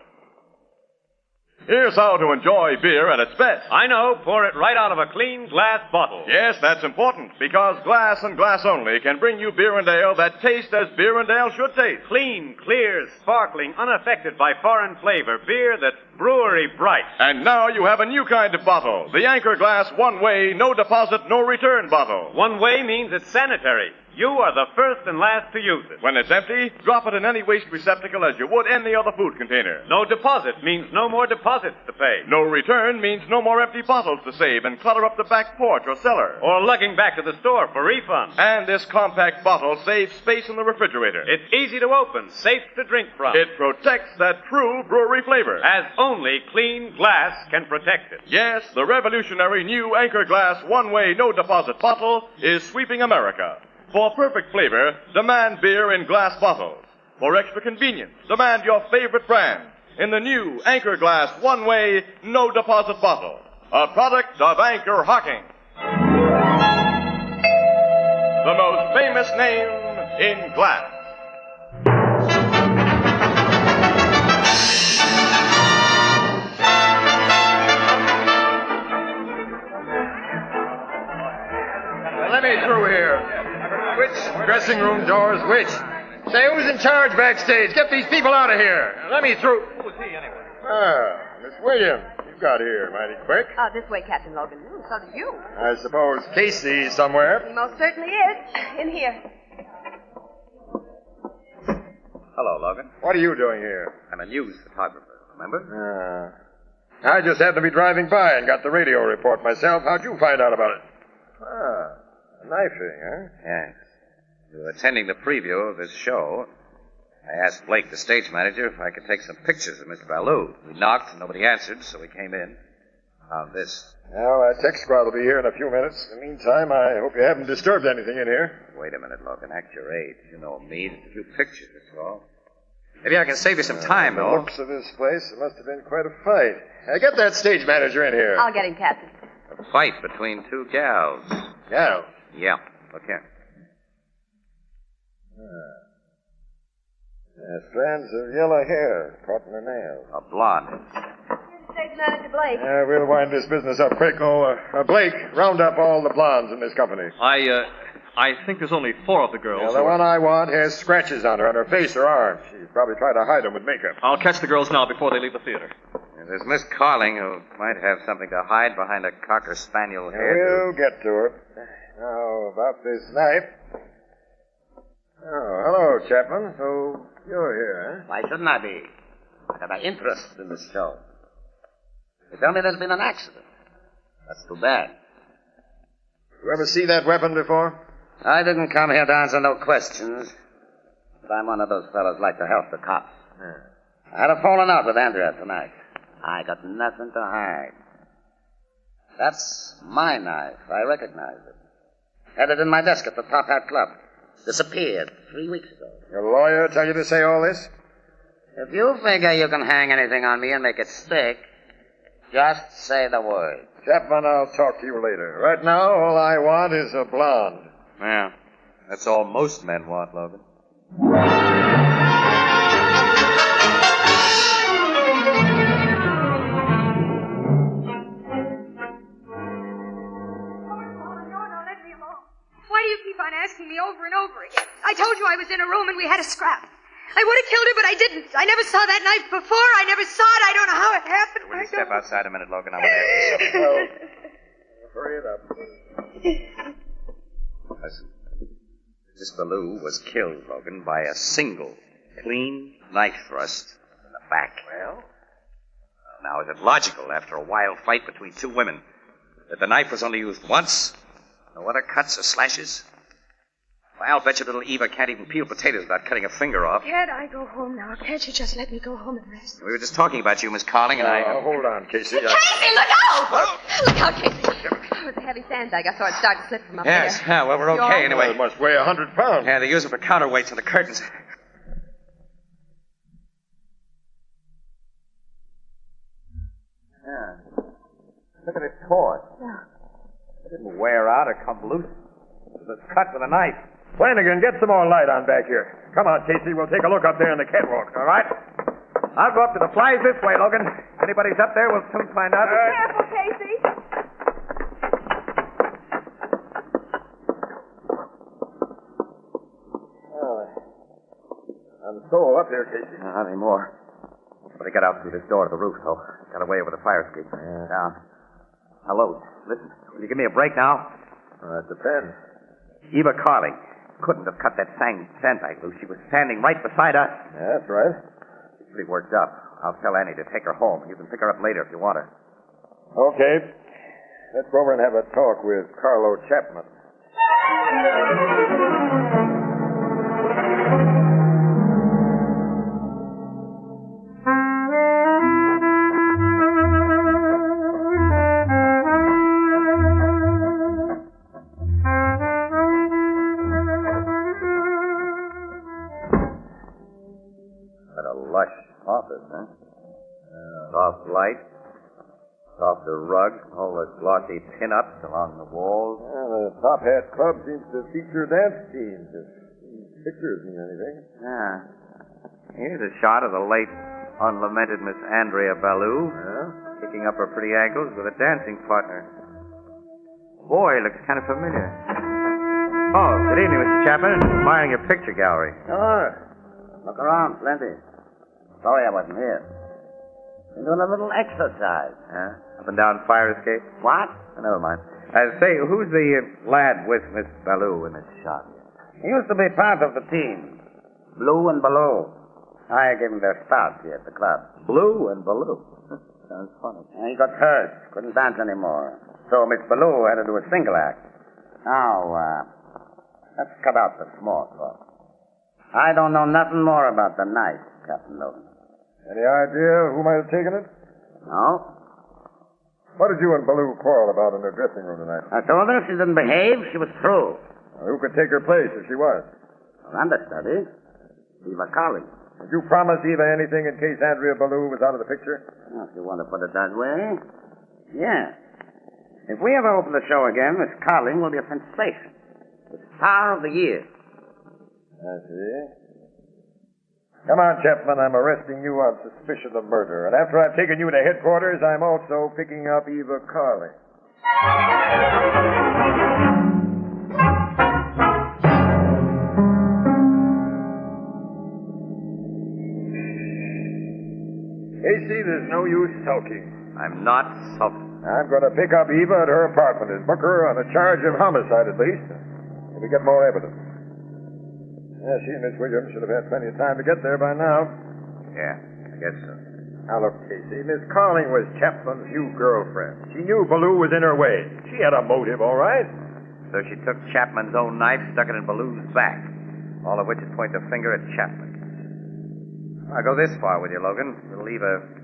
Here's how to enjoy beer at its best. I know. Pour it right out of a clean glass bottle. Yes, that's important, because glass and glass only can bring you beer and ale that taste as beer and ale should taste. Clean, clear, sparkling, unaffected by foreign flavor. Beer that's brewery bright. And now you have a new kind of bottle. The Anchor Glass one-way, no deposit, no return bottle. One way means it's sanitary. You are the first and last to use it. When it's empty, drop it in any waste receptacle as you would any other food container. No deposit means no more deposits to pay. No return means no more empty bottles to save and clutter up the back porch or cellar. Or lugging back to the store for refund. And this compact bottle saves space in the refrigerator. It's easy to open, safe to drink from. It protects that true brewery flavor. As only clean glass can protect it. Yes, the revolutionary new Anchor Glass one-way, no deposit bottle is sweeping America. For perfect flavor, demand beer in glass bottles. For extra convenience, demand your favorite brand in the new Anchor Glass one-way, no deposit bottle. A product of Anchor-Hocking. The most famous name in glass. Let me through here. Which dressing room doors which? Say, who's in charge backstage? Get these people out of here. Let me through. Who is he, anyway? Ah, Miss Williams. You got here mighty quick. This way, Captain Logan. So did you. I suppose Casey's somewhere. He most certainly is. In here. Hello, Logan. What are you doing here? I'm a news photographer, remember? I just happened to be driving by and got the radio report myself. How'd you find out about it? A knifing, huh? Yes. We were attending the preview of this show. I asked Blake, the stage manager, if I could take some pictures of Miss Ballou. We knocked, and nobody answered, so we came in. Found this. Well, our tech squad will be here in a few minutes. In the meantime, I hope you haven't disturbed anything in here. Wait a minute, Logan. Act your age. You know me. Just a few pictures, that's all. Maybe I can save you some time, the though. looks of this place, it must have been quite a fight. Get that stage manager in here. I'll get him, Captain. A fight between two gals. Gals? Yeah. Look here. Strands of yellow hair caught in her nails. A blonde. Stage manager Blake. We'll wind this business up quick. Blake, round up all the blondes in this company. I think there's only 4 of the girls. Yeah, the one I want has scratches on her face or arms. She's probably tried to hide them with makeup. I'll catch the girls now before they leave the theater. And there's Miss Carling, who might have something to hide behind a Cocker Spaniel hair. We'll get to her. Now, about this knife. Oh, hello, Chapman. So, you're here, huh? Why shouldn't I be? I have an interest in this show. They tell me there's been an accident. That's too bad. You ever see that weapon before? I didn't come here to answer no questions. But I'm one of those fellows like to help the cops. I had a falling out with Andrea tonight. I got nothing to hide. That's my knife. I recognize it. Had it in my desk at the Top Hat Club. Disappeared 3 weeks ago. Your lawyer tell you to say all this? If you figure you can hang anything on me and make it stick, Just say the word. Chapman, I'll talk to you later. Right now, all I want is a blonde. Yeah. That's all most men want, Logan. Why do you keep on asking me over and over again? I told you I was in a room and we had a scrap. I would have killed her, but I didn't. I never saw that knife before. I never saw it. I don't know how it happened. Will you step outside a minute, Logan? I want to ask you something. Well, hurry it up. Listen. Mrs. Ballou was killed, Logan, by a single, clean knife thrust in the back. Well? Now, is it logical, after a wild fight between two women, that the knife was only used once? No other cuts or slashes? Well, I'll bet you little Eva can't even peel potatoes without cutting a finger off. Can't I go home now? Can't you just let me go home and rest? We were just talking about you, Miss Carling, and I... Hold on, Casey. Casey, look out! Look out, Casey. Oh, it's a heavy sandbag. I saw it start to slip from up Yes, there. yeah, well, we're okay anyway. It must weigh 100 pounds. Yeah, they use it for counterweights on the curtains. Yeah. Look at it cord. Yeah. It didn't wear out or come loose. It was cut with a knife. Flanagan, get some more light on back here. Come on, Casey. We'll take a look up there in the catwalk, all right? I'll go up to the flies this way, Logan. If anybody's up there, we'll soon find out. Careful, Casey. I'm so up here, Casey. Not anymore. But I got out through this door to the roof, though. Got away over the fire escape. Yeah. Down. Hello. Listen, will you give me a break now? It depends. Eva Carling couldn't have cut that sandbag loose. She was standing right beside us. Yeah, that's right. She's pretty worked up. I'll tell Annie to take her home. You can pick her up later if you want her. Okay. Let's go over and have a talk with Carlo Chapman. Office, huh? Soft light, softer rug, all the glossy pin-ups along the walls. The Top Hat Club seems to feature dance teams. If these pictures mean anything. Yeah. Here's a shot of the late, unlamented Miss Andrea Ballou, kicking up her pretty ankles with a dancing partner. Boy, looks kind of familiar. Oh, good evening, Mr. Chapman. Admiring your picture gallery. Sure. Look around, plenty. Sorry I wasn't here. Been doing a little exercise. Yeah? Up and down fire escape? What? Oh, never mind. Say, who's the lad with Miss Ballou in this shot? He used to be part of the team. Blue and Ballou. I gave him their start here at the club. Blue and Ballou? Sounds funny. He got hurt. Couldn't dance anymore. So Miss Ballou had to do a single act. Now, let's cut out the small talk. I don't know nothing more about the knife, Captain Logan. Any idea who might have taken it? No. What did you and Ballou quarrel about in her dressing room tonight? I told her if she didn't behave, she was through. Who could take her place if she was? Understudy. Eva Carling. Did you promise Eva anything in case Andrea Ballou was out of the picture? Well, if you want to put it that way, yeah. If we ever open the show again, Miss Carling will be a sensation. The star of the year. I see. Come on, Chapman. I'm arresting you on suspicion of murder. And after I've taken you to headquarters, I'm also picking up Eva Carling. Casey, there's no use sulking. I'm not sulking. I'm going to pick up Eva at her apartment and book her on a charge of homicide, at least. If we get more evidence. Yeah, she and Miss Williams should have had plenty of time to get there by now. Yeah, I guess so. Now, look, Casey, Miss Carling was Chapman's new girlfriend. She knew Ballou was in her way. She had a motive, all right. So she took Chapman's own knife, stuck it in Ballou's back. All of which would point the finger at Chapman. I'll go this far with you, Logan. Little Eva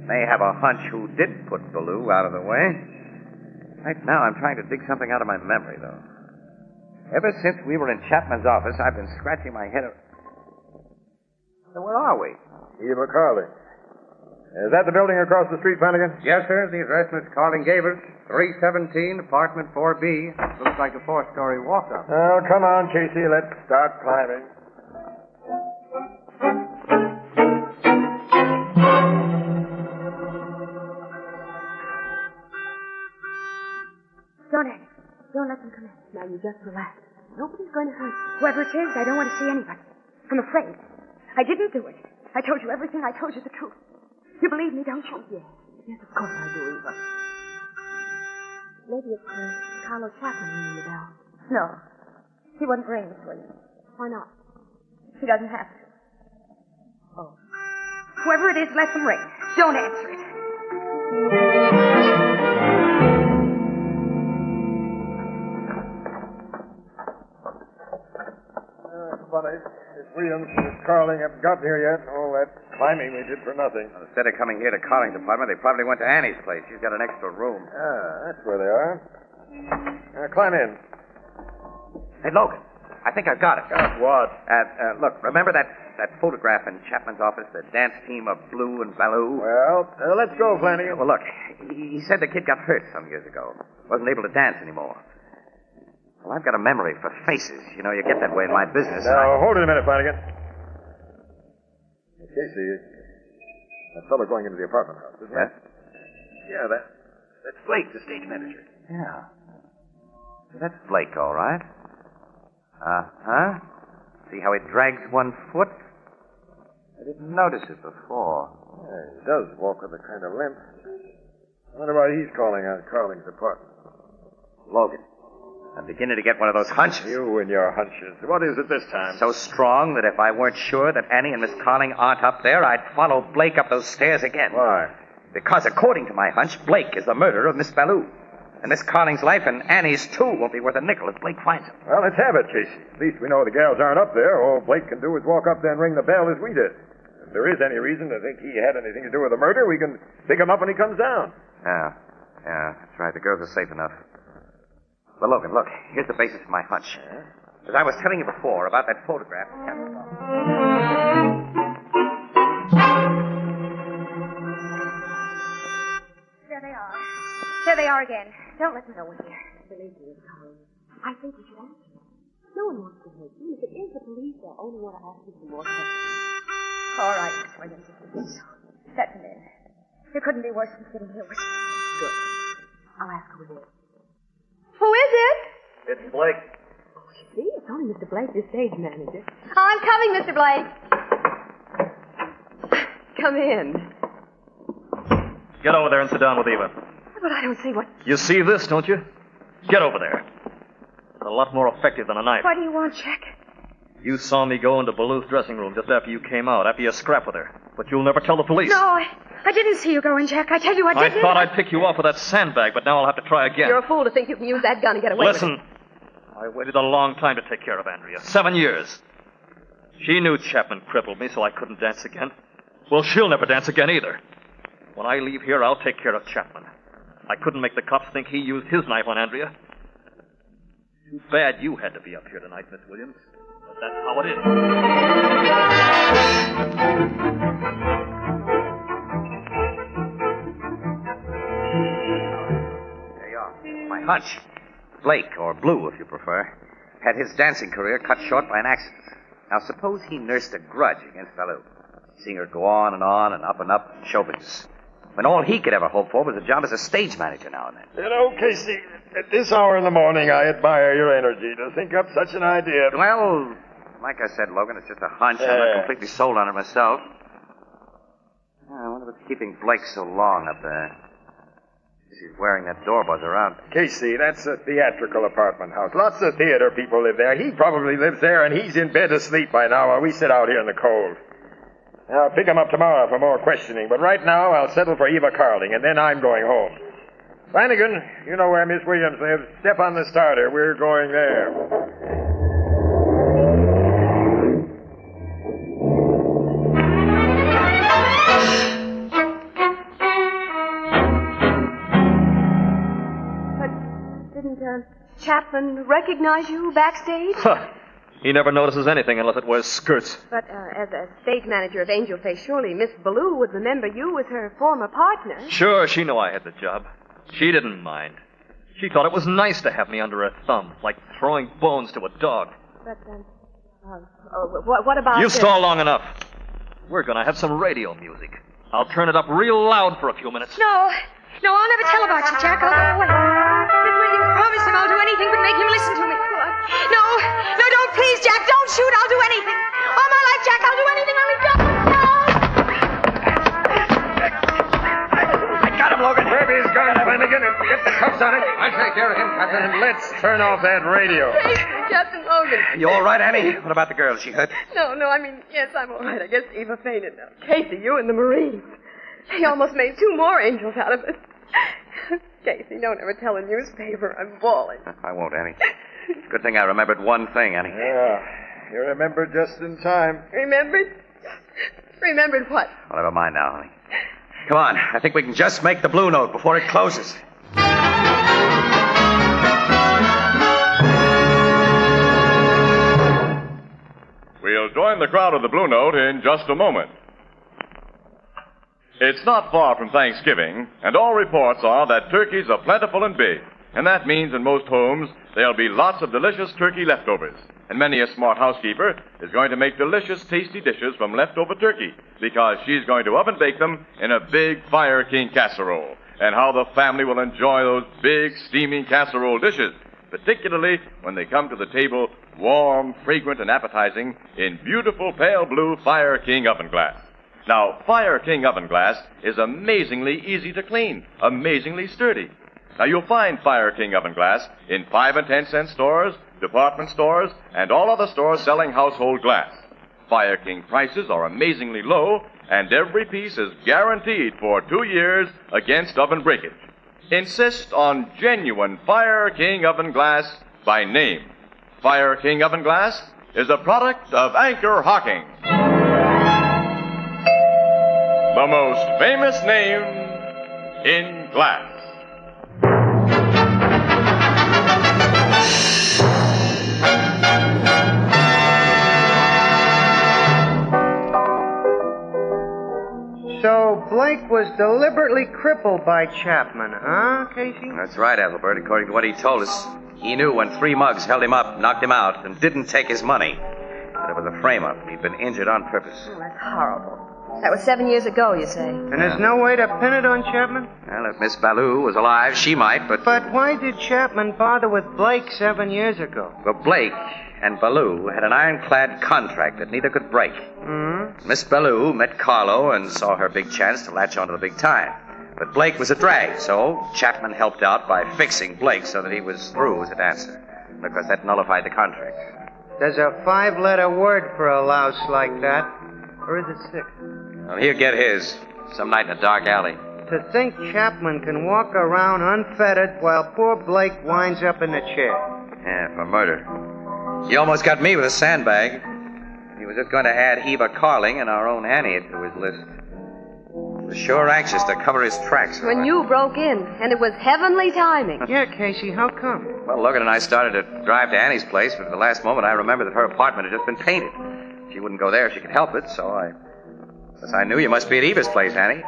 may have a hunch who did put Ballou out of the way. Right now, I'm trying to dig something out of my memory, though. Ever since we were in Chapman's office, I've been scratching my head. So where are we? Eva Carling. Is that the building across the street, Flanagan? Yes, sir. The address Miss Carling gave us. 317, apartment 4B. Looks like a 4-story walk-up. Well, come on, Casey. Let's start climbing. Don't answer. Don't let them come in. Now, you just relax. Nobody's going to hurt you. Whoever it is, I don't want to see anybody. I'm afraid. I didn't do it. I told you everything. I told you the truth. You believe me, don't you? Yes. Yes, of course I do, Eva. Maybe it's Carlo Chapman ringing the bell. No. He wouldn't ring this way. Why not? He doesn't have to. Oh. Whoever it is, let them ring. Don't answer it. Funny. Miss Williams and Miss Carling haven't gotten here yet. All that climbing we did for nothing. Well, instead of coming here to Carling's apartment, they probably went to Annie's place. She's got an extra room. That's where they are. Climb in. Hey, Logan, I think I've got it. Got what? Look, remember that photograph in Chapman's office, the dance team of Blue and Baloo? Well, let's go, Flanagan. Well, look, he said the kid got hurt some years ago. Wasn't able to dance anymore. Well, I've got a memory for faces. You know, you get that way in my business. Now, hold it a minute, Flanagan. Casey, that fellow going into the apartment house, isn't it? Yeah, that's Blake, the stage manager. Yeah. That's Blake, all right. Uh-huh. See how he drags one foot? I didn't notice it before. Yeah, he does walk with a kind of limp. I wonder why he's calling out Carling's apartment. Logan, I'm beginning to get one of those hunches. You and your hunches. What is it this time? So strong that if I weren't sure that Annie and Miss Carling aren't up there, I'd follow Blake up those stairs again. Why? Because, according to my hunch, Blake is the murderer of Miss Baloo. And Miss Carling's life and Annie's, too, won't be worth a nickel if Blake finds him. Well, let's have it, Casey. At least we know the gals aren't up there. All Blake can do is walk up there and ring the bell as we did. If there is any reason to think he had anything to do with the murder, we can pick him up when he comes down. Yeah, that's right. The girls are safe enough. But Logan, look, here's the basis of my hunch. As I was telling you before about that photograph. There they are. There they are again. Don't let them know we're here. Believe me, Carl. I think you should answer them. No one wants to hurt you. If it is the police, they'll only want to ask you some more questions. All right, Miss Williams, if you think so. Set them in. It couldn't be worse than sitting here with you. Good. I'll ask who it is. Who is it? It's Blake. Oh, see, it's only Mr. Blake, the stage manager. Oh, I'm coming, Mr. Blake. Come in. Get over there and sit down with Eva. But I don't see what... You see this, don't you? Get over there. It's a lot more effective than a knife. What do you want, Jack? You saw me go into Baloo's dressing room just after you came out, after you scrapped with her. But you'll never tell the police. No, I didn't see you go in, Jack. I tell you, I didn't. I thought I'd pick you off with that sandbag, but now I'll have to try again. You're a fool to think you can use that gun and get away Listen, with it. I waited a long time to take care of Andrea. 7 years. She knew Chapman crippled me, so I couldn't dance again. Well, she'll never dance again either. When I leave here, I'll take care of Chapman. I couldn't make the cops think he used his knife on Andrea. Too bad you had to be up here tonight, Miss Williams. But that's how it is. There you are. My hunch. Blake, or Blue, if you prefer, had his dancing career cut short by an accident. Now, suppose he nursed a grudge against Baloo, seeing her go on and up in show business, when all he could ever hope for was a job as a stage manager now and then. You know, Casey, at this hour in the morning, I admire your energy to think up such an idea. Well, like I said, Logan, it's just a hunch. I'm not completely sold on it myself. I wonder what's keeping Blake so long up there. He's wearing that door buzzer around. Casey, that's a theatrical apartment house. Lots of theater people live there. He probably lives there, and he's in bed asleep by now while we sit out here in the cold. I'll pick him up tomorrow for more questioning, but right now I'll settle for Eva Carling, and then I'm going home. Flanagan, you know where Miss Williams lives. Step on the starter. We're going there. Didn't Chapman recognize you backstage? He never notices anything unless it wears skirts. But as a stage manager of Angel Face, surely Miss Ballou would remember you as her former partner. Sure, she knew I had the job. She didn't mind. She thought it was nice to have me under her thumb, like throwing bones to a dog. But, what about... You stall long enough. We're going to have some radio music. I'll turn it up real loud for a few minutes. No, I'll never tell about you, Jack. I'll go away. But will you promise him I'll do anything but make him listen to me? No, don't, please, Jack. Don't shoot. I'll do anything. All my life, Jack, I'll do anything. Only don't. I got him, Logan. Grab his gun, Flanagan, and get the cuffs on it. I'll take care of him, Captain. And let's turn off that radio. Captain Logan. You all right, Annie? What about the girl? Is she hurt? No, I mean, yes, I'm all right. I guess Eva fainted now. Casey, you and the Marines. They almost made 2 more angels out of it. Casey, don't ever tell a newspaper I'm bawling. I won't, Annie. Good thing I remembered one thing, Annie. Yeah, you remembered just in time. Remembered? Remembered what? Well, never mind now, honey. Come on. I think we can just make the Blue Note before it closes. We'll join the crowd of the Blue Note in just a moment. It's not far from Thanksgiving, and all reports are that turkeys are plentiful and big. And that means in most homes there'll be lots of delicious turkey leftovers. And many a smart housekeeper is going to make delicious, tasty dishes from leftover turkey because she's going to oven bake them in a big Fire King casserole. And how the family will enjoy those big, steaming casserole dishes, particularly when they come to the table warm, fragrant, and appetizing in beautiful pale blue Fire King oven glass. Now, Fire King oven glass is amazingly easy to clean, amazingly sturdy. Now, you'll find Fire King oven glass in 5 and 10 cent stores, department stores, and all other stores selling household glass. Fire King prices are amazingly low, and every piece is guaranteed for 2 years against oven breakage. Insist on genuine Fire King oven glass by name. Fire King oven glass is a product of Anchor-Hocking, the most famous name in glass. So Blake was deliberately crippled by Chapman, huh, Casey? That's right, Ethelbert. According to what he told us, he knew when 3 mugs held him up, knocked him out, and didn't take his money. But it was a frame-up. He'd been injured on purpose. Oh, that's horrible. That was 7 years ago, you say? And there's no way to pin it on Chapman? Well, if Miss Ballou was alive, she might, but... But why did Chapman bother with Blake 7 years ago? Well, Blake and Ballou had an ironclad contract that neither could break. Mm-hmm. Miss Ballou met Carlo and saw her big chance to latch onto the big time. But Blake was a drag, so Chapman helped out by fixing Blake so that he was through as a dancer, because that nullified the contract. There's a 5-letter word for a louse like that. Or is it 6? Well, he'll get his some night in a dark alley. To think Chapman can walk around unfettered while poor Blake winds up in the chair. Yeah, for murder. He almost got me with a sandbag. He was just going to add Eva Carling and our own Annie to his list. He was sure anxious to cover his tracks. When you broke in, and it was heavenly timing. Yeah, Casey, how come? Well, Logan and I started to drive to Annie's place, but at the last moment I remembered that her apartment had just been painted. She wouldn't go there if she could help it, so I knew you must be at Eva's place, Annie.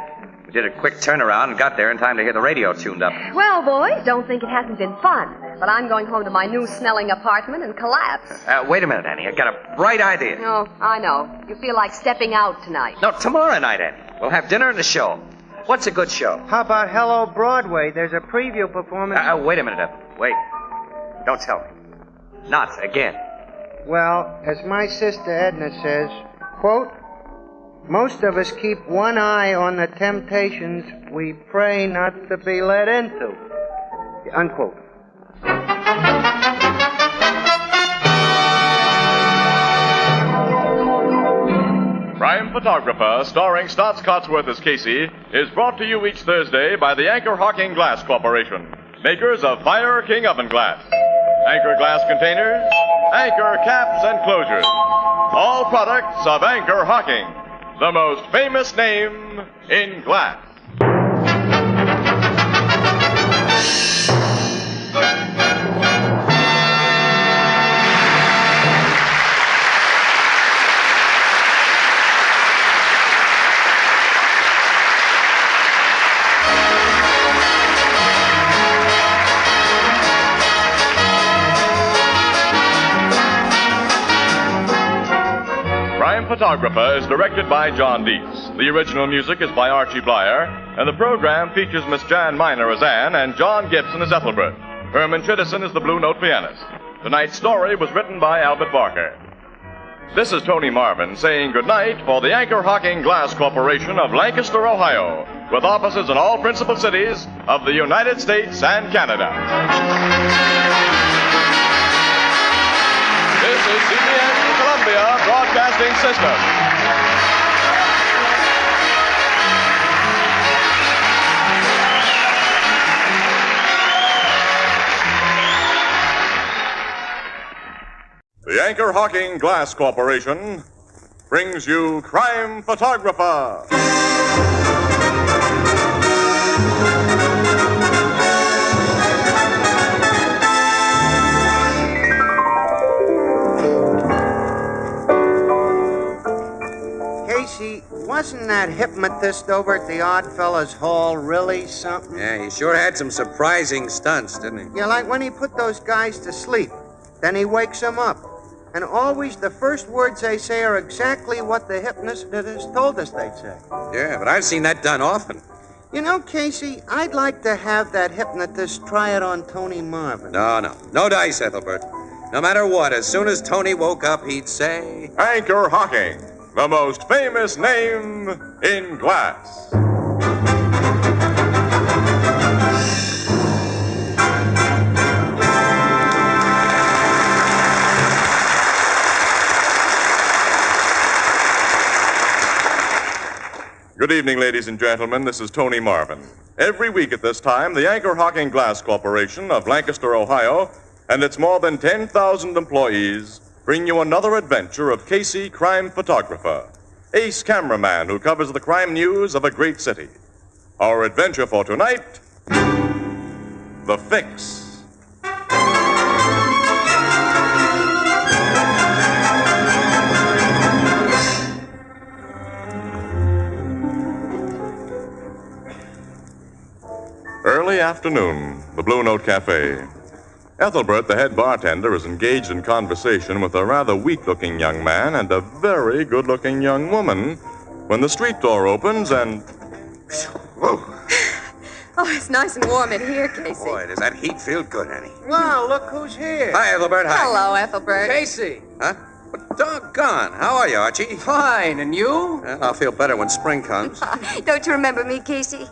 We did a quick turnaround and got there in time to hear the radio tuned up. Well, boys, don't think it hasn't been fun. But I'm going home to my new smelling apartment and collapse. Wait a minute, Annie. I got a bright idea. Oh, I know. You feel like stepping out tonight. No, tomorrow night, Annie. We'll have dinner and a show. What's a good show? How about Hello Broadway? There's a preview performance. Wait a minute, Evan. Wait. Don't tell me. Not again. Well, as my sister Edna says, quote, most of us keep one eye on the temptations we pray not to be led into. Unquote. Crime Photographer, starring Stotts Cotsworth as Casey, is brought to you each Thursday by the Anchor-Hocking Glass Corporation, makers of Fire King oven glass, Anchor glass containers, Anchor caps and closures. All products of Anchor-Hocking, the most famous name in glass. Photographer is directed by John Deese. The original music is by Archie Blyer, and the program features Miss Jan Miner as Anne and John Gibson as Ethelbert. Herman Chittison is the Blue Note pianist. Tonight's story was written by Albert Barker. This is Tony Marvin saying goodnight for the Anchor-Hocking Glass Corporation of Lancaster, Ohio, with offices in all principal cities of the United States and Canada. This is CBS Columbia Broadcasting System. The Anchor-Hocking Glass Corporation brings you Crime Photographer. Casey, wasn't that hypnotist over at the Oddfellows Hall really something? Yeah, he sure had some surprising stunts, didn't he? Yeah, like when he put those guys to sleep. Then he wakes them up. And always the first words they say are exactly what the hypnotist told us they'd say. Yeah, but I've seen that done often. You know, Casey, I'd like to have that hypnotist try it on Tony Marvin. No. No dice, Ethelbert. No matter what, as soon as Tony woke up, he'd say... Anchor-Hocking, the most famous name in glass. Good evening, ladies and gentlemen. This is Tony Marvin. Every week at this time, the Anchor-Hocking Glass Corporation of Lancaster, Ohio, and its more than 10,000 employees bring you another adventure of Casey, crime photographer, ace cameraman who covers the crime news of a great city. Our adventure for tonight, The Fix. Early afternoon, the Blue Note Cafe. Ethelbert, the head bartender, is engaged in conversation with a rather weak-looking young man and a very good-looking young woman when the street door opens and... Whoa. Oh, it's nice and warm in here, Casey. Boy, does that heat feel good, Annie. Wow, look who's here. Hi, Ethelbert. Hi. Hello, Ethelbert. Casey. Huh? But doggone. How are you, Archie? Fine, and you? Well, I'll feel better when spring comes. Don't you remember me, Casey?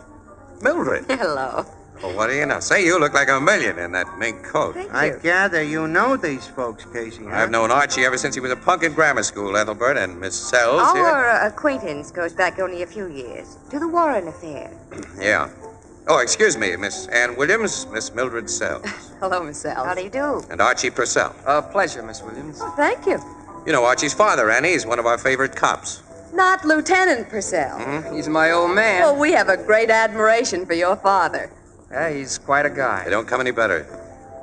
Mildred. Hello. Well, what do you know? Say, you look like a million in that mink coat. Thank you. I gather you know these folks, Casey, huh? I've known Archie ever since he was a punk in grammar school, Ethelbert, and Miss Sells Our here. acquaintance goes back only a few years to the Warren affair. Yeah. Oh, excuse me, Miss Ann Williams, Miss Mildred Sells. Hello, Miss Sells. How do you do? And Archie Purcell. Pleasure, Miss Williams. Thank you. You know Archie's father, Annie. He's one of our favorite cops. Not Lieutenant Purcell. Mm-hmm. He's my old man. Well, we have a great admiration for your father. Yeah, he's quite a guy. They don't come any better.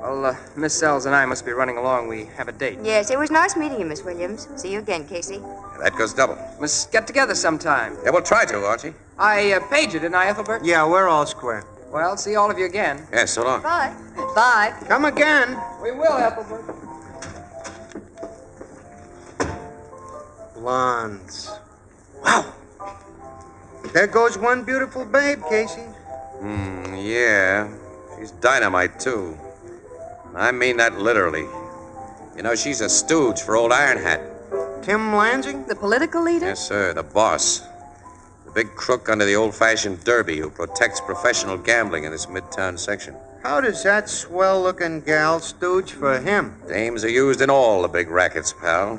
Well, Miss Sells and I must be running along. We have a date. Yes, it was nice meeting you, Miss Williams. See you again, Casey. That goes double. Must get together sometime. Yeah, we'll try to, Archie. I paid you, didn't I, Ethelbert? Yeah, we're all square. Well, see all of you again. Yeah, so long. Bye. Bye. Come again. We will, Ethelbert. Blondes. Wow. There goes one beautiful babe, Casey. Yeah. She's dynamite, too. I mean that literally. You know, she's a stooge for old Iron Hat. Tim Lansing? The political leader? Yes, sir, the boss. The big crook under the old-fashioned derby who protects professional gambling in this midtown section. How does that swell-looking gal stooge for him? Dames are used in all the big rackets, pal.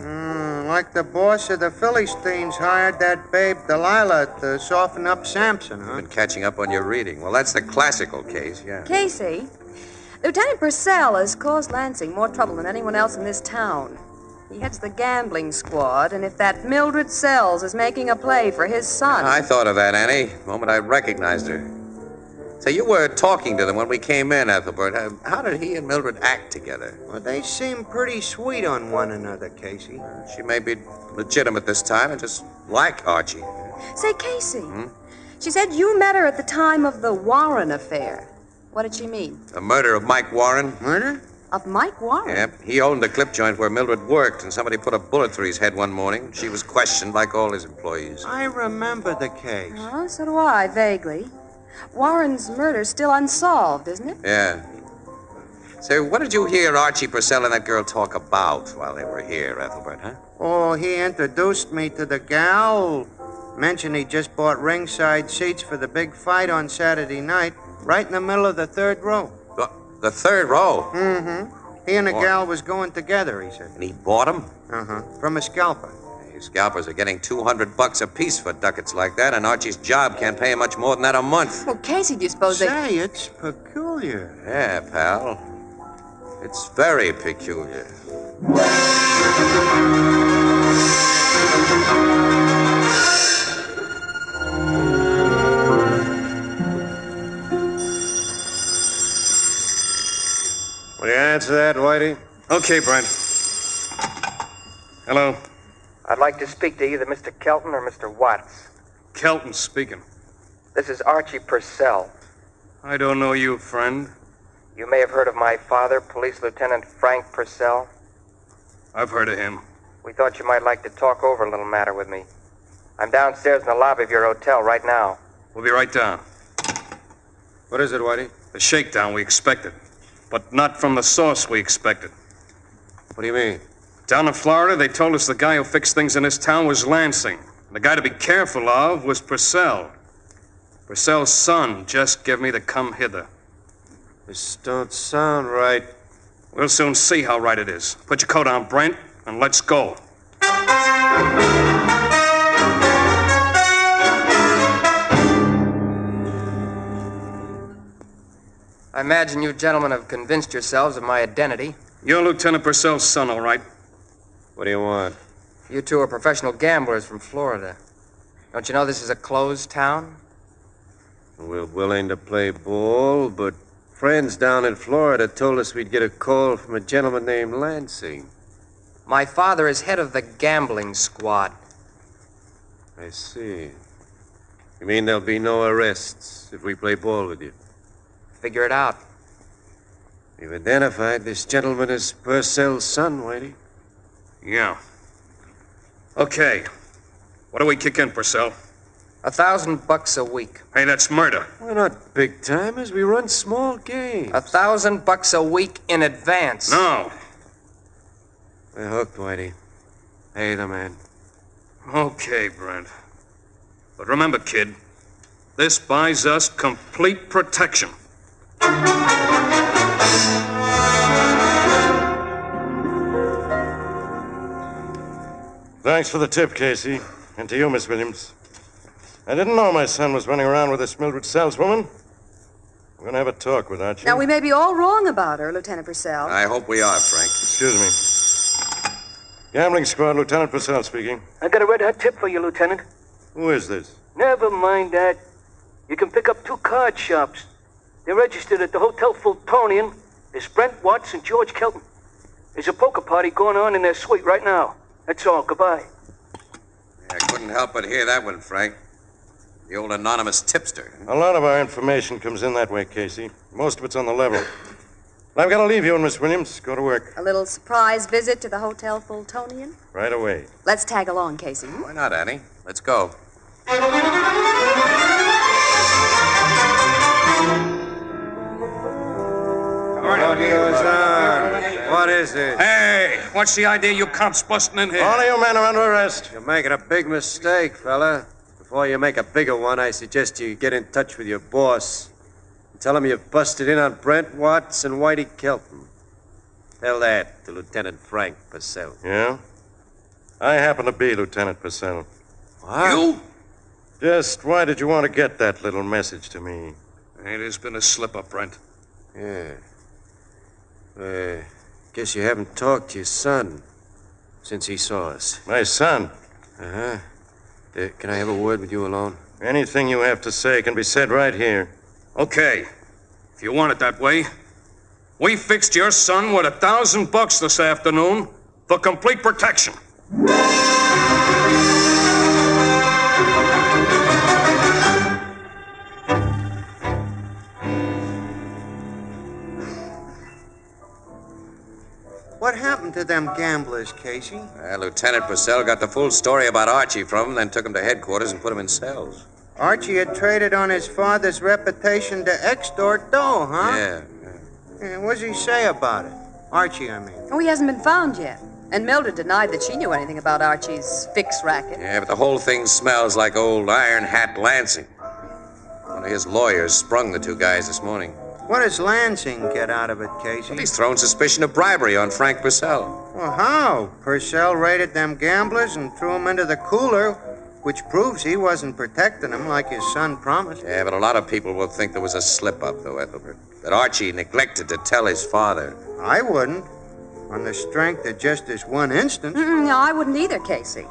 Like the boss of the Philistines hired that babe Delilah to soften up Samson, huh? Been catching up on your reading. Well, that's the classical case, yeah. Casey, Lieutenant Purcell has caused Lansing more trouble than anyone else in this town. He heads the gambling squad, and if that Mildred Sells is making a play for his son... I thought of that, Annie, the moment I recognized her. Say, you were talking to them when we came in, Ethelbert. How did he and Mildred act together? Well, they seem pretty sweet on one another, Casey. She may be legitimate this time and just like Archie. Say, Casey, she said you met her at the time of the Warren affair. What did she mean? The murder of Mike Warren. Murder? Of Mike Warren? Yep, he owned the clip joint where Mildred worked, and somebody put a bullet through his head one morning. She was questioned like all his employees. I remember the case. Oh, so do I, vaguely. Warren's murder's still unsolved, isn't it? Yeah. Say, what did you hear Archie Purcell and that girl talk about while they were here, Ethelbert, huh? Oh, he introduced me to the gal. Mentioned he just bought ringside seats for the big fight on Saturday night, right in the middle of the third row. The third row? Mm-hmm. He and the gal was going together, he said. And he bought them? Uh-huh. From a scalper. Hey, scalpers are getting $200 apiece for ducats like that, and Archie's job can't pay him much more than that a month. Well, Casey, do you suppose Say, it's peculiar. Yeah, pal. It's very peculiar. Will you answer that, Whitey? Okay, Brent. Hello. I'd like to speak to either Mr. Kelton or Mr. Watts. Kelton speaking. This is Archie Purcell. I don't know you, friend. You may have heard of my father, Police Lieutenant Frank Purcell. I've heard of him. We thought you might like to talk over a little matter with me. I'm downstairs in the lobby of your hotel right now. We'll be right down. What is it, Whitey? The shakedown we expected, but not from the source we expected. What do you mean? Down in Florida, they told us the guy who fixed things in this town was Lansing. The guy to be careful of was Purcell. Purcell's son just gave me the come hither. This don't sound right. We'll soon see how right it is. Put your coat on, Brent, and let's go. I imagine you gentlemen have convinced yourselves of my identity. You're Lieutenant Purcell's son, all right. What do you want? You two are professional gamblers from Florida. Don't you know this is a closed town? We're willing to play ball, but friends down in Florida told us we'd get a call from a gentleman named Lansing. My father is head of the gambling squad. I see. You mean there'll be no arrests if we play ball with you? Figure it out. You've identified this gentleman as Purcell's son, Whitey. Yeah. Okay. What do we kick in, Purcell? $1,000 a week. Hey, that's murder. We're not big timers. We run small games. $1,000 a week in advance. No. We're hooked, Whitey. Pay the man. Okay, Brent. But remember, kid, this buys us complete protection. Thanks for the tip, Casey. And to you, Miss Williams. I didn't know my son was running around with this Mildred saleswoman. We're going to have a talk with Archie. Now, we may be all wrong about her, Lieutenant Purcell. I hope we are, Frank. Excuse me. Gambling squad, Lieutenant Purcell speaking. I got a red-hot tip for you, Lieutenant. Who is this? Never mind that. You can pick up 2 card shops. They're registered at the Hotel Fultonian. There's Brent Watts and George Kelton. There's a poker party going on in their suite right now. That's all. Goodbye. I couldn't help but hear that one, Frank. The old anonymous tipster. A lot of our information comes in that way, Casey. Most of it's on the level. But I've got to leave you and Miss Williams. Go to work. A little surprise visit to the Hotel Fultonian? Right away. Let's tag along, Casey. Why not, Annie? Let's go. What is this? Hey, what's the idea you cops busting in here? All of you men are under arrest. You're making a big mistake, fella. Before you make a bigger one, I suggest you get in touch with your boss. And tell him you've busted in on Brent Watts and Whitey Kelton. Tell that to Lieutenant Frank Purcell. Yeah? I happen to be Lieutenant Purcell. What? You? Just why did you want to get that little message to me? Hey, there's been a slip-up, Brent. Yeah. Guess you haven't talked to your son since he saw us. My son? Uh-huh. Can I have a word with you alone? Anything you have to say can be said right here. Okay. If you want it that way. We fixed your son with $1,000 this afternoon for complete protection. to them gamblers, Casey? Lieutenant Purcell got the full story about Archie from him, then took him to headquarters and put him in cells. Archie had traded on his father's reputation to extort dough, huh? Yeah. What does he say about it? Archie, I mean. Oh, he hasn't been found yet. And Mildred denied that she knew anything about Archie's fix racket. Yeah, but the whole thing smells like old Iron Hat Lansing. One of his lawyers sprung the two guys this morning. What does Lansing get out of it, Casey? Well, he's thrown suspicion of bribery on Frank Purcell. Well, how? Purcell raided them gamblers and threw them into the cooler, which proves he wasn't protecting them like his son promised. Yeah, but a lot of people will think there was a slip-up, though, Ethelbert. That Archie neglected to tell his father. I wouldn't. On the strength of just this one instance. No, I wouldn't either, Casey.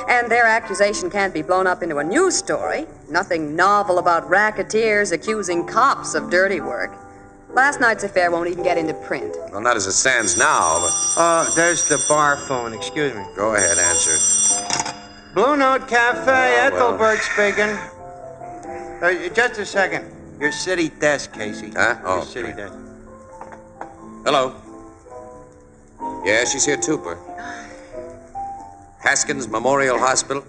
And their accusation can't be blown up into a news story. Nothing novel about racketeers accusing cops of dirty work. Last night's affair won't even get into print. Well, not as it stands now, but... There's the bar phone. Excuse me. Go ahead, answer it. Blue Note Cafe, Ethelbert speaking. Just a second. Your city desk, Casey. Huh? Your city desk. Hello. Yeah, she's here too, Bert. Haskins Memorial Hospital.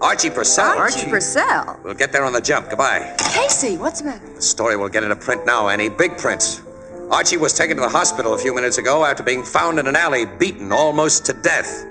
Archie Purcell. Archie Purcell? We'll get there on the jump. Goodbye. Casey, what's the matter? The story will get into print now, Annie. Big prints. Archie was taken to the hospital a few minutes ago after being found in an alley, beaten almost to death.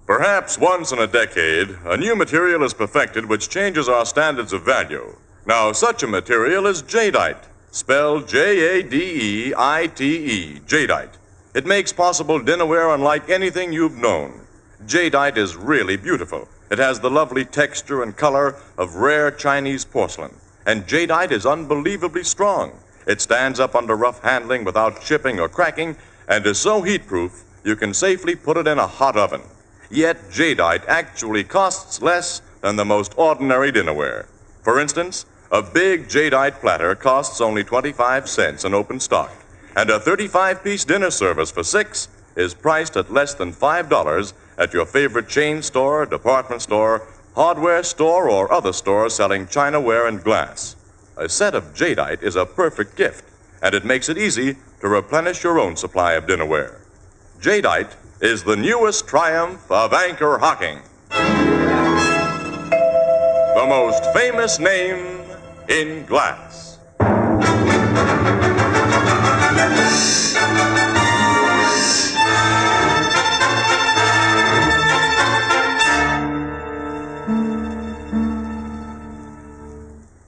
Perhaps once in a decade, a new material is perfected which changes our standards of value. Now, such a material is jadeite, spelled Jadeite, jadeite. It makes possible dinnerware unlike anything you've known. Jadeite is really beautiful. It has the lovely texture and color of rare Chinese porcelain. And jadeite is unbelievably strong. It stands up under rough handling without chipping or cracking and is so heat-proof you can safely put it in a hot oven. Yet jadeite actually costs less than the most ordinary dinnerware. For instance, a big jadeite platter costs only 25 cents in open stock, and a 35-piece dinner service for $6 is priced at less than $5 at your favorite chain store, department store, hardware store, or other store selling chinaware and glass. A set of jadeite is a perfect gift, and it makes it easy to replenish your own supply of dinnerware. Jadeite is the newest triumph of Anchor-Hocking. The most famous name in glass.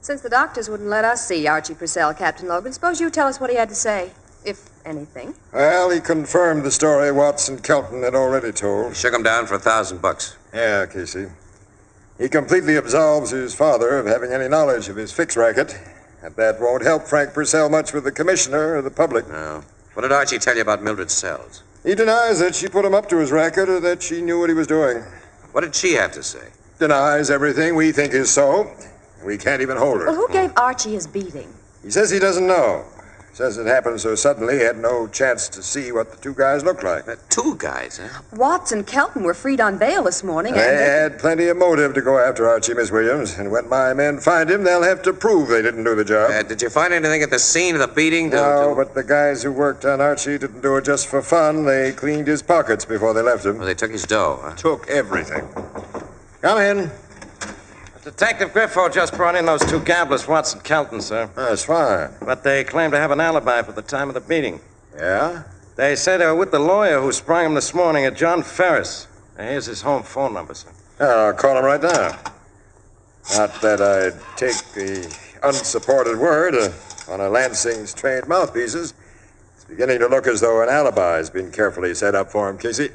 Since the doctors wouldn't let us see Archie Purcell, Captain Logan, suppose you tell us what he had to say, if anything. Well, he confirmed the story Watson Kelton had already told. Shook him down for $1,000. Yeah, Casey. He completely absolves his father of having any knowledge of his fix racket. And that won't help Frank Purcell much with the commissioner or the public. No. What did Archie tell you about Mildred's cells? He denies that she put him up to his racket or that she knew what he was doing. What did she have to say? Denies everything we think is so. We can't even hold her. Well, who gave Archie his beating? He says he doesn't know. Says it happened so suddenly he had no chance to see what the two guys looked like. Two guys, huh? Watts and Kelton were freed on bail this morning, They had plenty of motive to go after Archie, Miss Williams. And when my men find him, they'll have to prove they didn't do the job. Did you find anything at the scene of the beating? No, but the guys who worked on Archie didn't do it just for fun. They cleaned his pockets before they left him. Well, they took his dough, huh? Took everything. Come in. Detective Griffo just brought in those two gamblers, Watson and Kelton, sir. That's fine. But they claim to have an alibi for the time of the beating. Yeah? They say they were with the lawyer who sprung him this morning at John Ferris. Here's his home phone number, sir. I'll call him right now. Not that I'd take the unsupported word on a Lansing's trained mouthpieces. It's beginning to look as though an alibi's been carefully set up for him, Casey.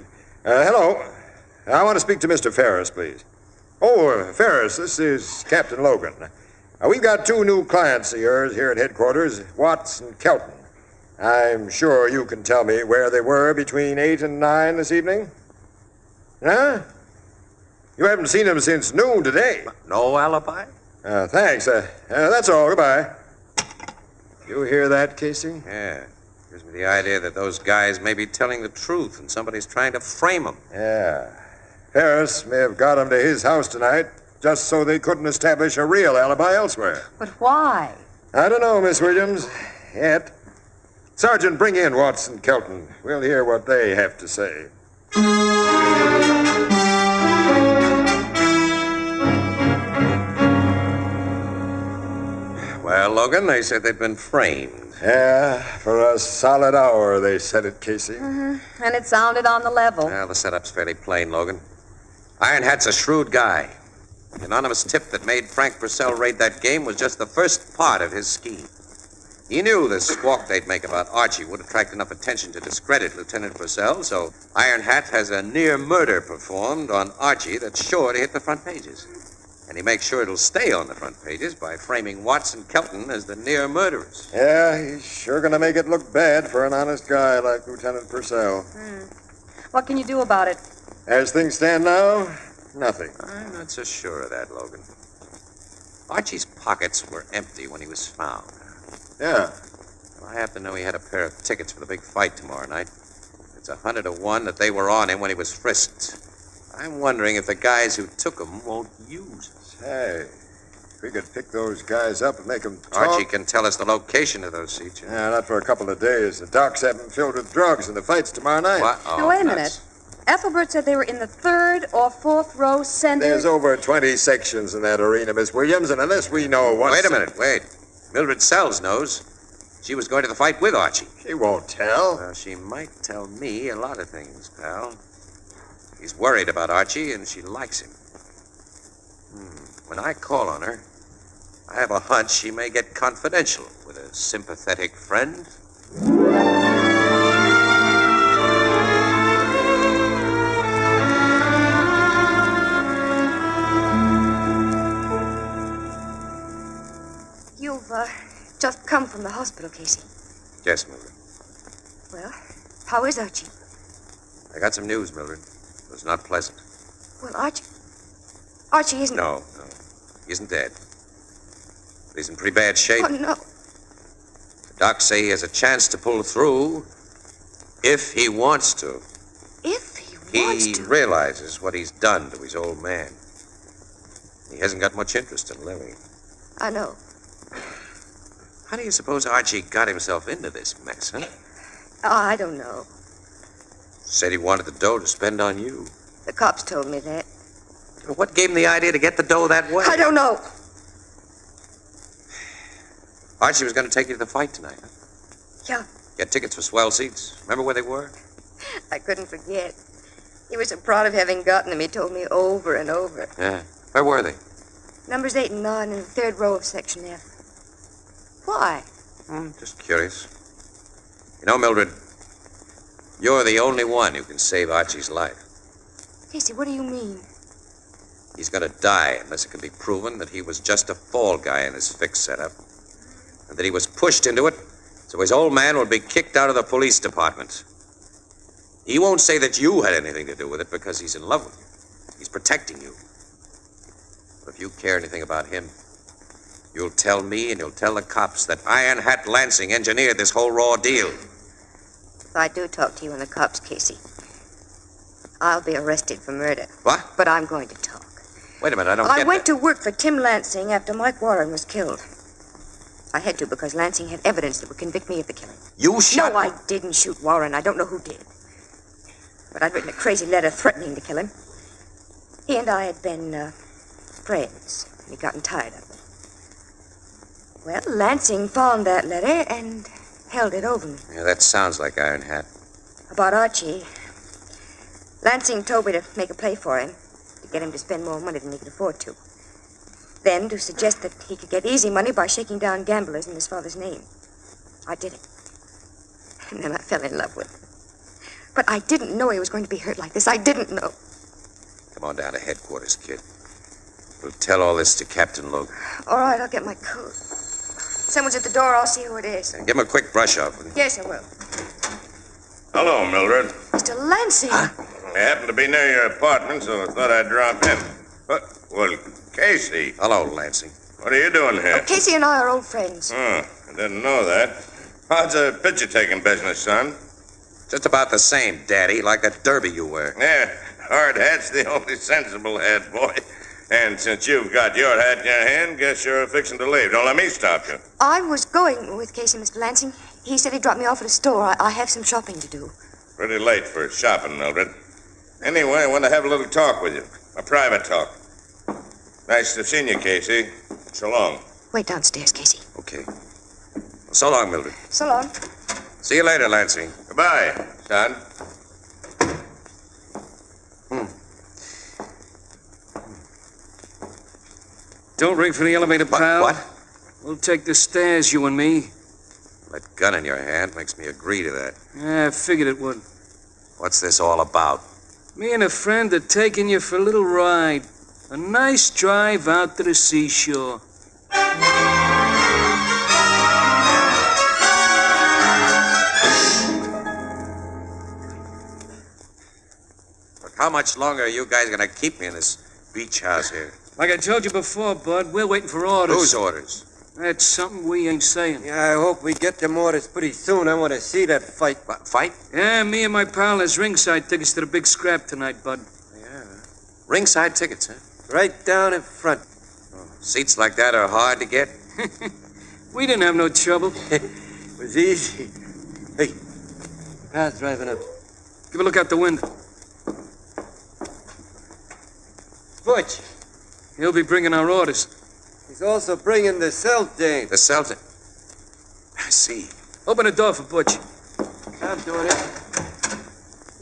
Hello. I want to speak to Mr. Ferris, please. Oh, Ferris, this is Captain Logan. We've got two new clients of yours here at headquarters, Watts and Kelton. I'm sure you can tell me where they were between 8 and 9 this evening. Huh? You haven't seen them since noon today. No alibi? Thanks. That's all. Goodbye. You hear that, Casey? Yeah. Gives me the idea that those guys may be telling the truth and somebody's trying to frame them. Yeah. Ferris may have got him to his house tonight, just so they couldn't establish a real alibi elsewhere. But why? I don't know, Miss Williams. Yet. Sergeant, bring in Watson Kelton. We'll hear what they have to say. Well, Logan, they said they'd been framed. Yeah, for a solid hour, they said it, Casey. Mm-hmm. And it sounded on the level. Well, the setup's fairly plain, Logan. Iron Hat's a shrewd guy. The anonymous tip that made Frank Purcell raid that game was just the first part of his scheme. He knew the squawk they'd make about Archie would attract enough attention to discredit Lieutenant Purcell, so Iron Hat has a near murder performed on Archie that's sure to hit the front pages. And he makes sure it'll stay on the front pages by framing Watson Kelton as the near murderers. Yeah, he's sure going to make it look bad for an honest guy like Lieutenant Purcell. What can you do about it? As things stand now, nothing. I'm not so sure of that, Logan. Archie's pockets were empty when he was found. Yeah. Well, I happen to know he had a pair of tickets for the big fight tomorrow night. It's 100 to 1 that they were on him when he was frisked. I'm wondering if the guys who took them won't use us. Hey, if we could pick those guys up and make them talk. Archie can tell us the location of those seats. Yeah, not for a couple of days. The docks have them filled with drugs, and the fight's tomorrow night. What? Oh, now, wait a minute. Ethelbert said they were in the 3rd or 4th row center. There's over 20 sections in that arena, Miss Williams, and unless we know what's... Wait a minute, wait. Mildred Sells knows. She was going to the fight with Archie. She won't tell. Well, she might tell me a lot of things, pal. She's worried about Archie, and she likes him. When I call on her, I have a hunch she may get confidential with a sympathetic friend. You've just come from the hospital, Casey. Yes, Mildred. Well, how is Archie? I got some news, Mildred. It was not pleasant. Well, Archie isn't... No. He isn't dead. But he's in pretty bad shape. Oh, no. The docs say he has a chance to pull through if he wants to. If he wants to? He realizes what he's done to his old man. He hasn't got much interest in living. I know. How do you suppose Archie got himself into this mess, huh? Oh, I don't know. Said he wanted the dough to spend on you. The cops told me that. What gave him the idea to get the dough that way? I don't know. Archie was going to take you to the fight tonight, huh? Yeah. Get tickets for swell seats. Remember where they were? I couldn't forget. He was so proud of having gotten them, he told me over and over. Yeah. Where were they? Numbers 8 and 9 in the 3rd row of Section F. Why? Just curious. You know, Mildred, you're the only one who can save Archie's life. Casey, what do you mean? He's going to die unless it can be proven that he was just a fall guy in this fix setup. And that he was pushed into it so his old man would be kicked out of the police department. He won't say that you had anything to do with it because he's in love with you. He's protecting you. But if you care anything about him, you'll tell me and you'll tell the cops that Iron Hat Lansing engineered this whole raw deal. If I do talk to you and the cops, Casey, I'll be arrested for murder. What? But I'm going to talk. Wait a minute, I don't I get went to work for Tim Lansing after Mike Warren was killed. I had to because Lansing had evidence that would convict me of the killing. You shot... No, I didn't shoot Warren. I don't know who did. But I'd written a crazy letter threatening to kill him. He and I had been friends, and he'd gotten tired of it. Well, Lansing found that letter and held it over me. Yeah, that sounds like Iron Hat. About Archie, Lansing told me to make a play for him, to get him to spend more money than he could afford to. Then to suggest that he could get easy money by shaking down gamblers in his father's name. I did it. And then I fell in love with him. But I didn't know he was going to be hurt like this. I didn't know. Come on down to headquarters, kid. We'll tell all this to Captain Logan. All right, I'll get my coat. Someone's at the door. I'll see who it is. And give him a quick brush off. Yes, I will. Hello, Mildred. Mr. Lansing. I happened to be near your apartment, so I thought I'd drop in. Well, Casey. Hello, Lansing. What are you doing here? Casey and I are old friends. I didn't know that. How's the picture-taking business, son? Just about the same, Daddy, like that derby you wear. Yeah, hard hat's the only sensible hat, boy. And since you've got your hat in your hand, guess you're fixing to leave. Don't let me stop you. I was going with Casey, Mr. Lansing. He said he'd drop me off at a store. I have some shopping to do. Pretty late for shopping, Mildred. Anyway, I want to have a little talk with you. A private talk. Nice to have seen you, Casey. So long. Wait downstairs, Casey. Okay. So long, Mildred. So long. See you later, Lansing. Goodbye, son. Don't ring for the elevator, pal. What? We'll take the stairs, you and me. That gun in your hand makes me agree to that. Yeah, I figured it would. What's this all about? Me and a friend are taking you for a little ride. A nice drive out to the seashore. Look, how much longer are you guys going to keep me in this beach house here? Like I told you before, Bud, we're waiting for orders. Whose orders? That's something we ain't saying. Yeah, I hope we get them orders pretty soon. I want to see that fight. What, fight? Yeah, me and my pal has ringside tickets to the big scrap tonight, Bud. Yeah. Ringside tickets, huh? Right down in front. Oh, seats like that are hard to get. We didn't have no trouble. It was easy. Hey, pal's driving up. Give a look out the window. Butch. He'll be bringing our orders. He's also bringing the Celtic. The Celtic? I see. Open the door for Butch. I'm doing it.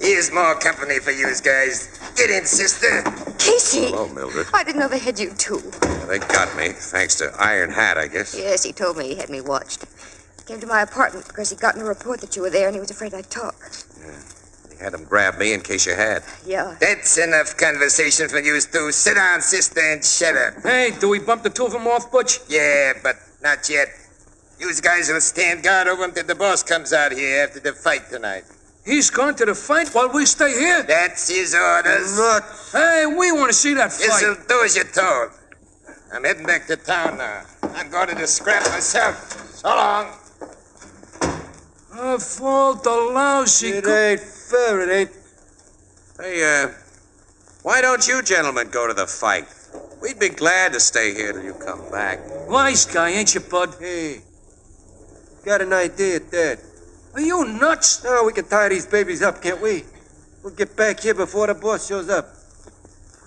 Here's more company for you guys. Get in, sister. Casey! Hello, Mildred. I didn't know they had you, too. Yeah, they got me, thanks to Iron Hat, I guess. Yes, he told me he had me watched. Came to my apartment because he'd gotten a report that you were there and he was afraid I'd talk. Yeah. He had him grab me in case you had. Yeah. That's enough conversation for you two. Sit down, sister, and shut up. Hey, do we bump the two of them off, Butch? Yeah, but not yet. You guys will stand guard over until the boss comes out here after the fight tonight. He's going to the fight while we stay here? That's his orders. Look. Hey, we want to see that fight. This'll do as you're told. I'm heading back to town now. I'm going to the scrap myself. So long. For the lousy... It ain't fair, it ain't. Hey, why don't you gentlemen go to the fight? We'd be glad to stay here till you come back. Wise guy, ain't you, Bud? Hey, got an idea at that. Are you nuts? No, we can tie these babies up, can't we? We'll get back here before the boss shows up.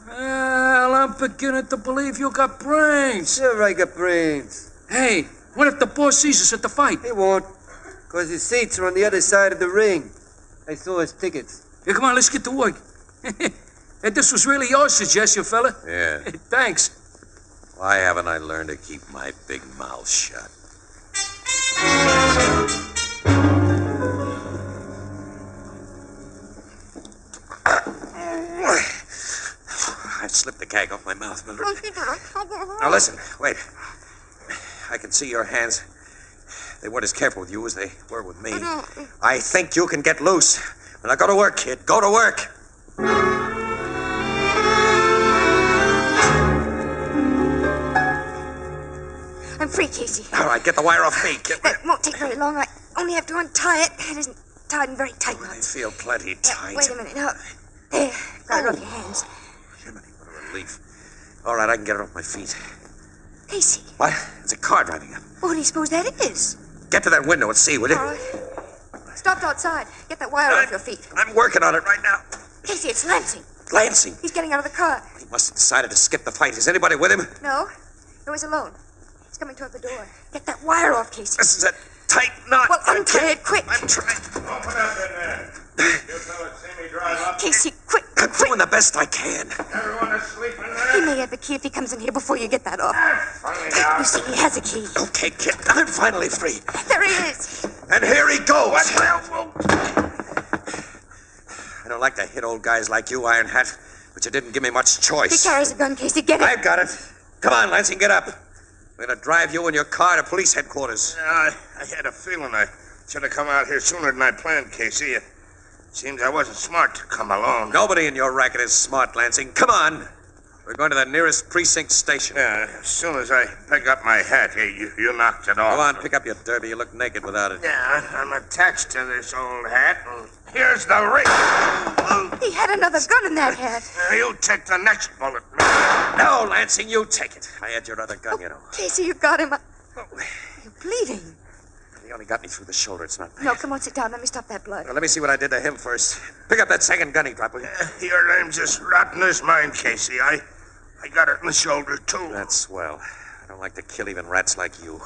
Well, I'm beginning to believe you got brains. Sure, I got brains. Hey, what if the boss sees us at the fight? He won't, because his seats are on the other side of the ring. I saw his tickets. Here, come on, let's get to work. And this was really your suggestion, fella. Yeah. Thanks. Why haven't I learned to keep my big mouth shut? I slipped the gag off my mouth, Mildred. Now listen, wait. I can see your hands. They weren't as careful with you as they were with me. I think you can get loose. Now go to work, kid. Go to work. I'm free, Casey. All right, get the wire off me. That won't take very long. I only have to untie it. It isn't tied in very tight knots. I feel plenty tight. Wait a minute. Now, there. Got it off your hands. Jiminy, what a relief. All right, I can get it off my feet. Casey. What? It's a car driving up. What do you suppose that is? Get to that window and see, will you? All right. Stopped outside. Get that wire off your feet. I'm working on it right now. Casey, it's Lansing. Lansing? He's getting out of the car. He must have decided to skip the fight. Is anybody with him? No. He was alone. He's coming toward the door. Get that wire off, Casey. This is a tight knot. Well, untie it quick. I'm trying. Open up in there. You fellas see me drive up? Casey, quick. I'm doing the best I can. Everyone asleep in there? He may have the key if he comes in here before you get that off. You see, he has a key. Okay, kid. I'm finally free. There he is. And here he goes. What the hell? I don't like to hit old guys like you, Iron Hat, but you didn't give me much choice. He carries a gun, Casey. Get it. I've got it. Come on, Lansing, get up. We're going to drive you and your car to police headquarters. I had a feeling I should have come out here sooner than I planned, Casey. It seems I wasn't smart to come alone. Nobody in your racket is smart, Lansing. Come on. We're going to the nearest precinct station. Yeah, as soon as I pick up my hat, you knocked it off. Come on, pick up your derby. You look naked without it. Yeah, I'm attached to this old hat, and here's the ring. He had another gun in that hat. You take the next bullet, man. No, Lansing, you take it. I had your other gun, you know. Casey, you got him. You're bleeding. He only got me through the shoulder. It's not bad. No, come on, sit down. Let me stop that blood. Well, let me see what I did to him first. Pick up that second gun he dropped, will you? Your name's just rotten as mine, Casey. I got it in the shoulder, too. That's swell. I don't like to kill even rats like you.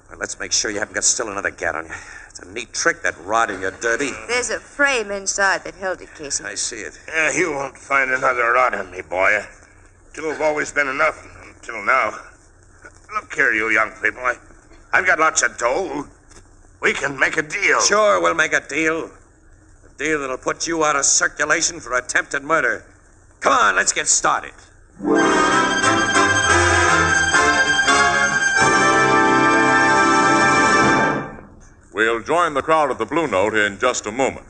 Well, let's make sure you haven't got still another gat on you. It's a neat trick, that rod in your derby. There's a frame inside that held it, Casey. I see it. Yeah, you won't find another rod on me, boy. Two have always been enough until now. Look here, you young people. I've got lots of dough. We can make a deal. Sure, we'll make a deal. A deal that'll put you out of circulation for attempted murder. Come on, let's get started. We'll join the crowd at the Blue Note in just a moment.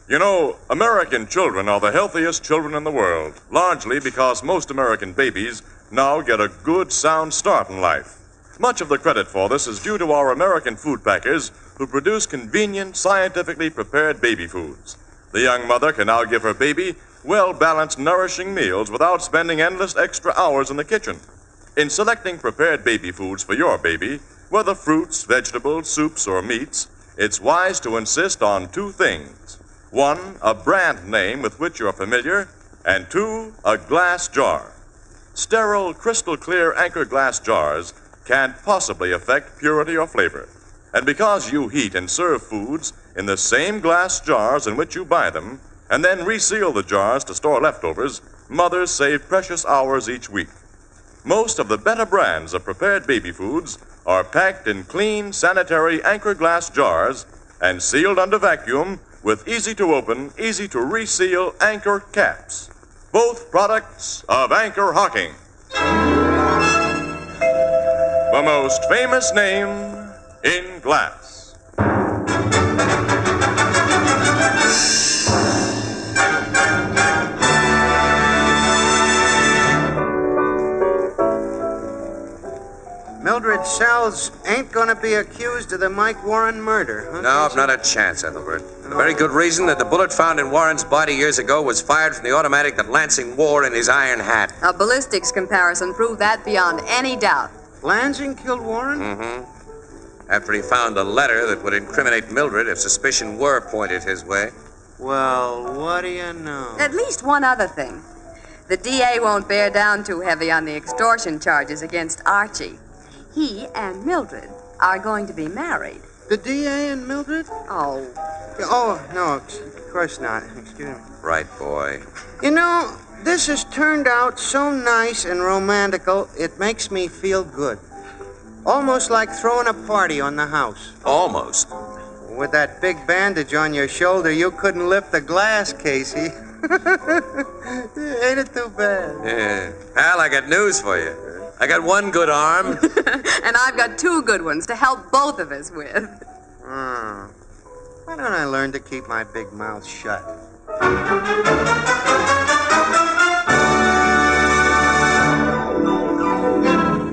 You know, American children are the healthiest children in the world, largely because most American babies now get a good, sound start in life. Much of the credit for this is due to our American food packers who produce convenient, scientifically prepared baby foods. The young mother can now give her baby well-balanced, nourishing meals without spending endless extra hours in the kitchen. In selecting prepared baby foods for your baby, whether fruits, vegetables, soups, or meats, it's wise to insist on two things. One, a brand name with which you're familiar, and two, a glass jar. Sterile, crystal-clear Anchor glass jars can't possibly affect purity or flavor. And because you heat and serve foods in the same glass jars in which you buy them, and then reseal the jars to store leftovers, mothers save precious hours each week. Most of the better brands of prepared baby foods are packed in clean, sanitary Anchor glass jars and sealed under vacuum with easy-to-open, easy-to-reseal Anchor caps. Both products of Anchor-Hocking. The most famous name in glass. Mildred Sells ain't gonna be accused of the Mike Warren murder, huh? No, not a chance, Ethelbert. A very good reason that the bullet found in Warren's body years ago was fired from the automatic that Lansing wore in his iron hat. A ballistics comparison proved that beyond any doubt. Lansing killed Warren? Mm-hmm. After he found a letter that would incriminate Mildred if suspicion were pointed his way. Well, what do you know? At least one other thing. The DA won't bear down too heavy on the extortion charges against Archie. He and Mildred are going to be married. The DA and Mildred? Oh. Oh, no, of course not. Excuse me. Right, boy. You know, this has turned out so nice and romantical, it makes me feel good. Almost like throwing a party on the house. Almost. With that big bandage on your shoulder, you couldn't lift the glass, Casey. Ain't it too bad? Yeah. Al, I got news for you. I got one good arm. And I've got two good ones to help both of us with. Why don't I learn to keep my big mouth shut?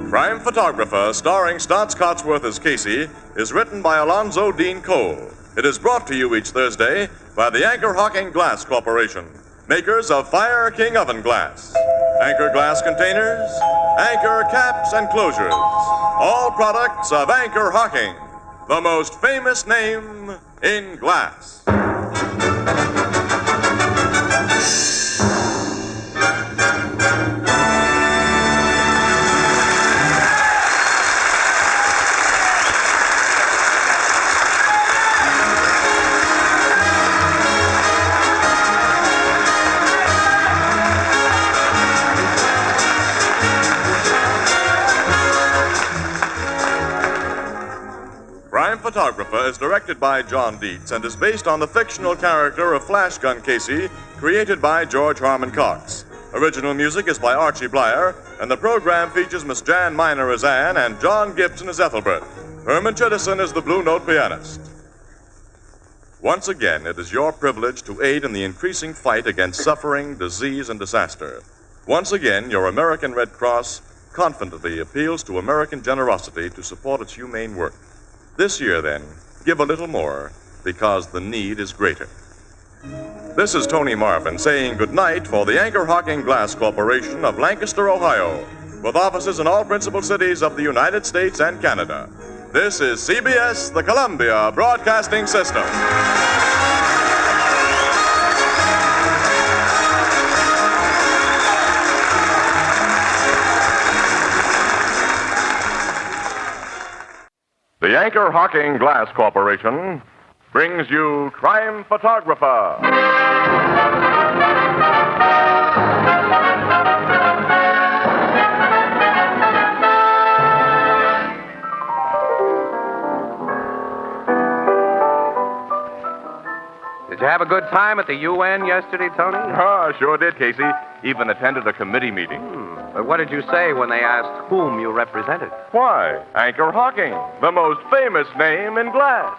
Crime Photographer, starring Stotts Cotsworth as Casey, is written by Alonzo Dean Cole. It is brought to you each Thursday by the Anchor-Hocking Glass Corporation, makers of Fire King oven glass, Anchor glass containers, Anchor caps and closures, all products of Anchor-Hocking, the most famous name in glass. Crime Photographer is directed by John Dietz and is based on the fictional character of Flash Gun Casey, created by George Harmon Cox. Original music is by Archie Blyer, and the program features Miss Jan Miner as Anne and John Gibson as Ethelbert. Herman Chittison is the Blue Note pianist. Once again, it is your privilege to aid in the increasing fight against suffering, disease, and disaster. Once again, your American Red Cross confidently appeals to American generosity to support its humane work. This year, then, give a little more, because the need is greater. This is Tony Marvin saying goodnight for the Anchor-Hocking Glass Corporation of Lancaster, Ohio, with offices in all principal cities of the United States and Canada. This is CBS, the Columbia Broadcasting System. The Anchor-Hocking Glass Corporation brings you Crime Photographer. Did you have a good time at the UN yesterday, Tony? Ah, sure did, Casey. Even attended a committee meeting. But what did you say when they asked whom you represented? Why, Anchor-Hocking, the most famous name in glass.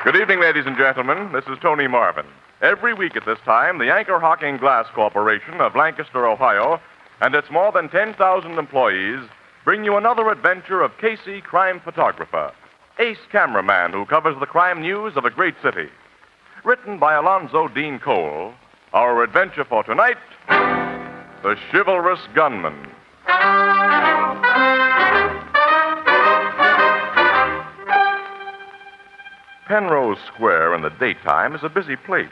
Good evening, ladies and gentlemen. This is Tony Marvin. Every week at this time, the Anchor-Hocking Glass Corporation of Lancaster, Ohio, and its more than 10,000 employees bring you another adventure of Casey, crime photographer, ace cameraman who covers the crime news of a great city. Written by Alonzo Dean Cole, our adventure for tonight, The Chivalrous Gunman. Penrose Square in the daytime is a busy place.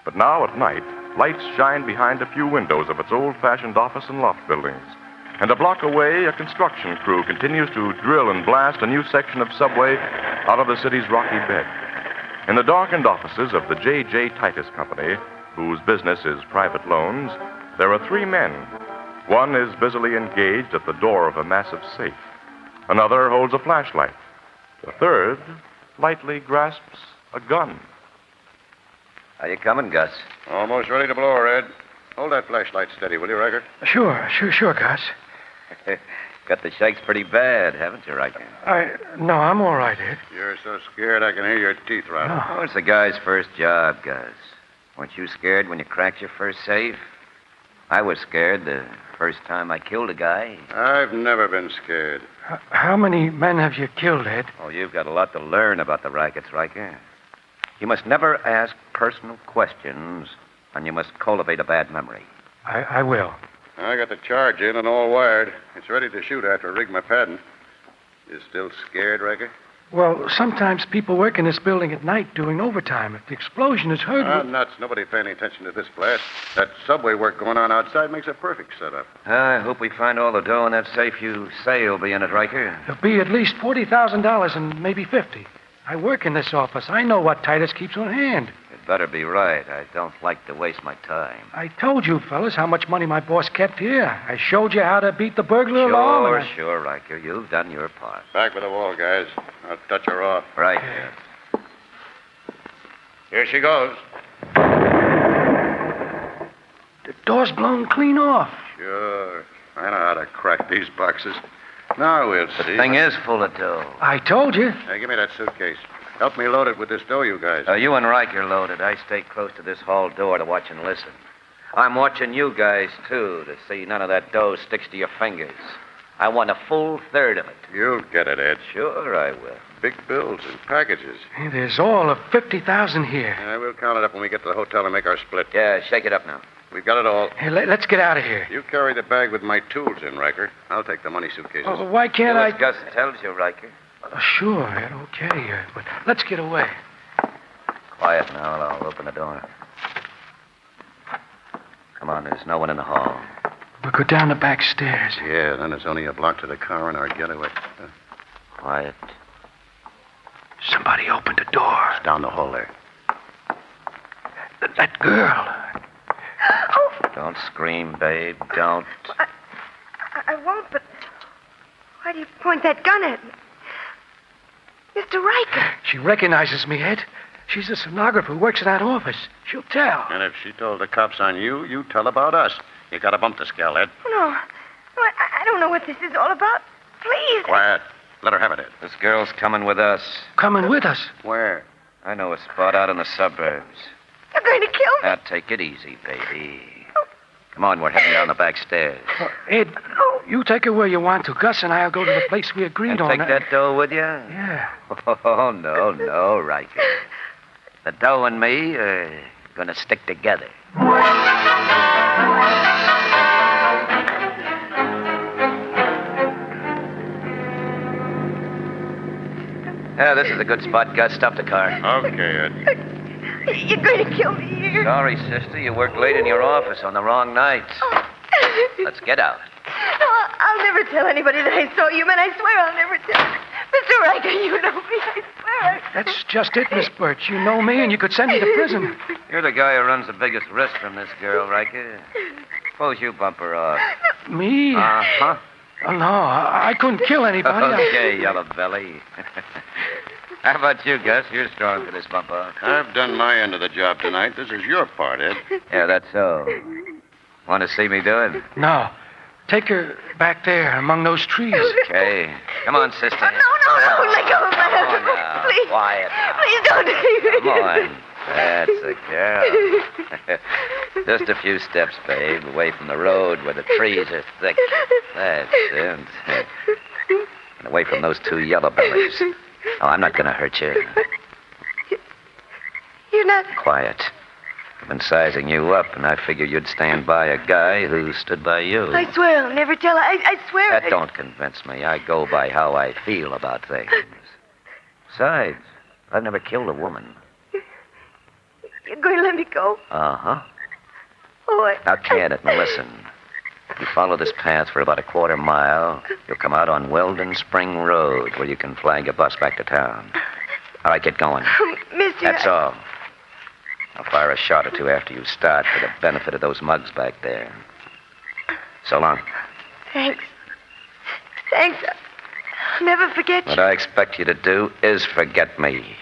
But now at night, lights shine behind a few windows of its old-fashioned office and loft buildings. And a block away, a construction crew continues to drill and blast a new section of subway out of the city's rocky bed. In the darkened offices of the J.J. Titus Company, whose business is private loans, there are three men. One is busily engaged at the door of a massive safe. Another holds a flashlight. The third lightly grasps a gun. Are you coming, Gus? Almost ready to blow, Red. Hold that flashlight steady, will you, Riker? Sure, Gus. Got the shakes pretty bad, haven't you, Riker? No, I'm all right, Ed. You're so scared I can hear your teeth rattle. Oh, it's the guy's first job, Gus. Weren't you scared when you cracked your first safe? I was scared the first time I killed a guy. I've never been scared. How many men have you killed, Ed? Oh, you've got a lot to learn about the rackets, Riker. You must never ask personal questions, and you must cultivate a bad memory. I will. I got the charge in and all wired. It's ready to shoot after I rig my padding. You still scared, Riker? Well, sometimes people work in this building at night doing overtime. If the explosion is heard... Nuts. Nobody paying attention to this blast. That subway work going on outside makes a perfect setup. I hope we find all the dough in that safe you say will be in it, Riker. There'll be at least $40,000 and maybe $50,000. I work in this office. I know what Titus keeps on hand. You'd better be right. I don't like to waste my time. I told you, fellas, how much money my boss kept here. I showed you how to beat the burglar alarm. Sure, Riker. You've done your part. Back with the wall, guys. I'll touch her off. Right. Here she goes. The door's blown clean off. Sure. I know how to crack these boxes. Now we'll see. The thing is full of dough. I told you. Hey, give me that suitcase. Help me load it with this dough, you guys. You and Riker loaded. I stay close to this hall door to watch and listen. I'm watching you guys, too, to see none of that dough sticks to your fingers. I want a full third of it. You'll get it, Ed. Sure I will. Big bills and packages. Hey, there's all of $50,000 here. We'll count it up when we get to the hotel and make our split. Yeah, shake it up now. We've got it all. Hey, let's get out of here. You carry the bag with my tools in, Riker. I'll take the money suitcases. Oh, why can't I... Gus tells you, Riker. Sure, Ed, okay. But let's get away. Quiet now, I'll open the door. Come on, there's no one in the hall. We'll go down the back stairs. Yeah, then it's only a block to the car and our getaway. Quiet. Somebody opened the door. It's down the hall there. That girl. Don't scream, babe. Don't. I won't, but why do you point that gun at me? Mr. Riker. She recognizes me, Ed. She's a stenographer who works in that office. She'll tell. And if she told the cops on you, you tell about us. You gotta bump the scale, Ed. No, I don't know what this is all about. Please. Quiet. Let her have it, Ed. This girl's coming with us. Coming with us? Where? I know a spot out in the suburbs. You're going to kill me. Now, take it easy, baby. Come on, we're heading down the back stairs. Ed, you take her where you want to. Gus and I'll go to the place we agreed on. Take that dough with you? Yeah. Oh, no, Riker. The dough and me are going to stick together. Yeah, this is a good spot. Gus, stop the car. Okay, Ed. You're going to kill me here. Sorry, sister. You worked late in your office on the wrong night. Let's get out. No, I'll never tell anybody that I saw you, man. I swear I'll never tell. Mr. Riker, you know me. I swear. That's just it, Miss Birch. You know me, and you could send me to prison. You're the guy who runs the biggest risk from this girl, Riker. Suppose you bump her off. Me? Uh-huh. Oh, no, I couldn't kill anybody. Okay, yellow belly. How about you, Gus? You're strong for this bump off. I've done my end of the job tonight. This is your part, Ed. Yeah, that's so. Want to see me do it? No. Take her back there among those trees. Okay. Come on, sister. No. Let go of my husband. Now. Please. Quiet now. Please don't leave me. Come on. That's a girl. Just a few steps, babe, away from the road where the trees are thick. That's it. And away from those two yellow bellies. Oh, I'm not going to hurt you. You're not... Quiet. I've been sizing you up, and I figured you'd stand by a guy who stood by you. I swear I'll never tell. I swear... That don't convince me. I go by how I feel about things. Besides, I've never killed a woman. You're going to let me go? Uh-huh. Oh, Now, Janet, now listen. If you follow this path for about a quarter mile, you'll come out on Weldon Spring Road, where you can flag a bus back to town. All right, get going. Mister... That's all. I'll fire a shot or two after you start for the benefit of those mugs back there. So long. Thanks. I'll never forget you. What I expect you to do is forget me.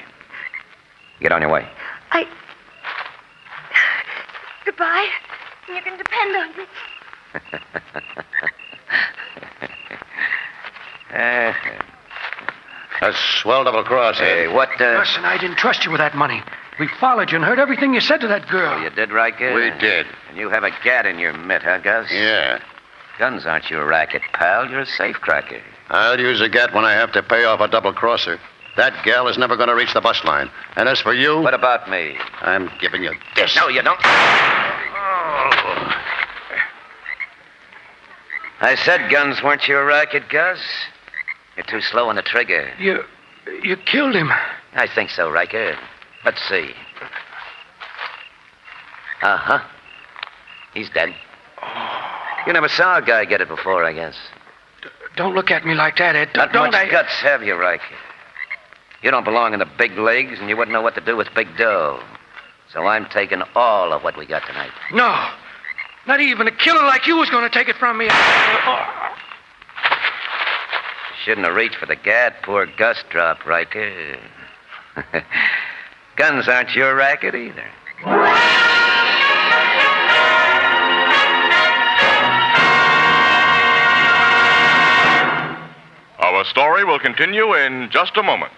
Get on your way. Goodbye. You can depend on me. A swell double cross, Hey, what, Gus and I didn't trust you with that money. We followed you and heard everything you said to that girl. Oh, you did, Riker? We did. And you have a gat in your mitt, huh, Gus? Yeah. Guns aren't your racket, pal. You're a safecracker. I'll use a gat when I have to pay off a double crosser. That gal is never going to reach the bus line. And as for you... What about me? I'm giving you this. No, you don't. I said guns weren't your racket, Gus. You're too slow on the trigger. You killed him. I think so, Riker. Let's see. Uh-huh. He's dead. You never saw a guy get it before, I guess. Don't look at me like that, Ed. Not don't much guts, have you, Riker? You don't belong in the big leagues, and you wouldn't know what to do with big dough. So I'm taking all of what we got tonight. No. Not even a killer like you was going to take it from me. Shouldn't have reached for the gat. Poor Gus dropped, Riker. Guns aren't your racket either. Our story will continue in just a moment.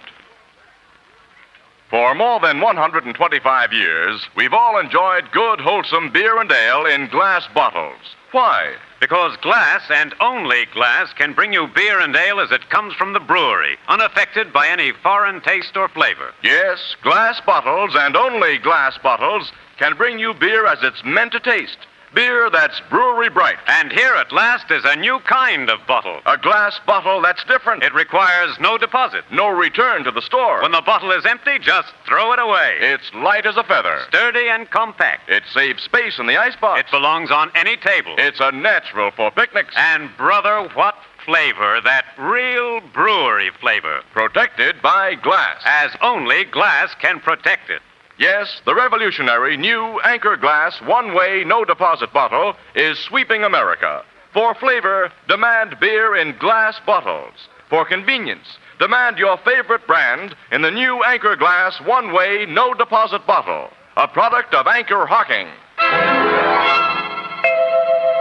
For more than 125 years, we've all enjoyed good, wholesome beer and ale in glass bottles. Why? Because glass, and only glass, can bring you beer and ale as it comes from the brewery, unaffected by any foreign taste or flavor. Yes, glass bottles, and only glass bottles, can bring you beer as it's meant to taste. Beer that's brewery bright. And here at last is a new kind of bottle. A glass bottle that's different. It requires no deposit. No return to the store. When the bottle is empty, just throw it away. It's light as a feather. Sturdy and compact. It saves space in the icebox. It belongs on any table. It's a natural for picnics. And brother, what flavor, that real brewery flavor. Protected by glass. As only glass can protect it. Yes, the revolutionary new Anchor Glass one-way, no-deposit bottle is sweeping America. For flavor, demand beer in glass bottles. For convenience, demand your favorite brand in the new Anchor Glass one-way, no-deposit bottle. A product of Anchor-Hocking.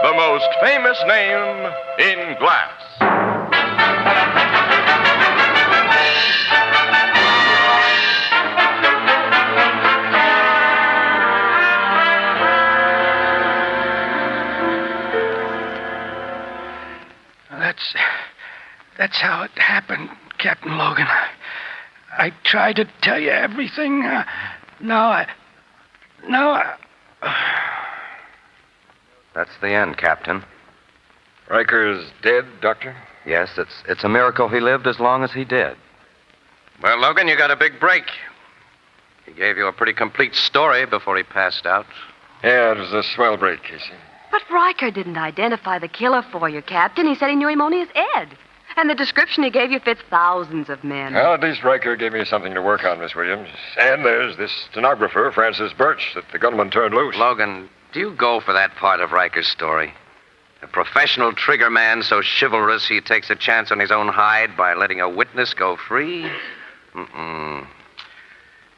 The most famous name in glass. how it happened, Captain Logan. I tried to tell you everything. Now I... That's the end, Captain. Riker's dead, Doctor? Yes, it's a miracle he lived as long as he did. Well, Logan, you got a big break. He gave you a pretty complete story before he passed out. Yeah, it was a swell break, Casey. But Riker didn't identify the killer for you, Captain. He said he knew him only as Ed. And the description he gave you fits thousands of men. Well, at least Riker gave me something to work on, Miss Williams. And there's this stenographer, Francis Birch, that the gunman turned loose. Logan, do you go for that part of Riker's story? A professional trigger man so chivalrous he takes a chance on his own hide by letting a witness go free?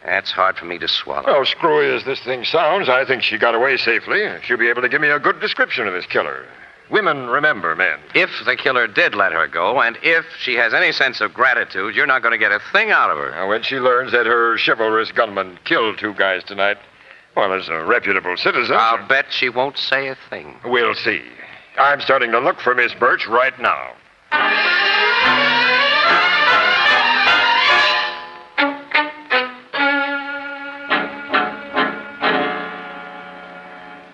That's hard for me to swallow. Well, screwy as this thing sounds, I think she got away safely. She'll be able to give me a good description of this killer. Women remember men. If the killer did let her go, and if she has any sense of gratitude, you're not going to get a thing out of her. Now, when she learns that her chivalrous gunman killed 2 guys tonight, well, as a reputable citizen... I'll bet she won't say a thing. We'll see. I'm starting to look for Miss Birch right now.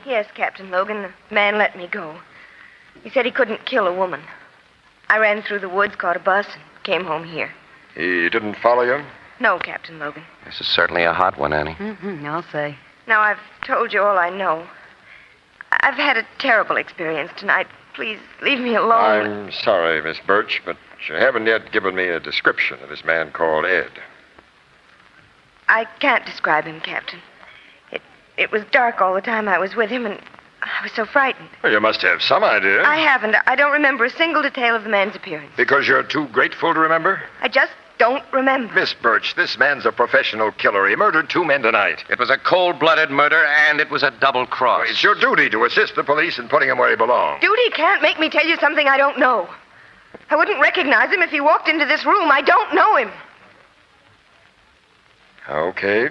Yes, Captain Logan, the man let me go. He said he couldn't kill a woman. I ran through the woods, caught a bus, and came home here. He didn't follow you? No, Captain Logan. This is certainly a hot one, Annie. I'll say. Now, I've told you all I know. I've had a terrible experience tonight. Please, leave me alone. I'm sorry, Miss Birch, but you haven't yet given me a description of this man called Ed. I can't describe him, Captain. It was dark all the time I was with him, and I was so frightened. Well, you must have some idea. I haven't. I don't remember a single detail of the man's appearance. Because you're too grateful to remember? I just don't remember. Miss Birch, this man's a professional killer. He murdered 2 men tonight. It was a cold-blooded murder, and it was a double cross. Well, it's your duty to assist the police in putting him where he belongs. Duty can't make me tell you something I don't know. I wouldn't recognize him if he walked into this room. I don't know him. Okay.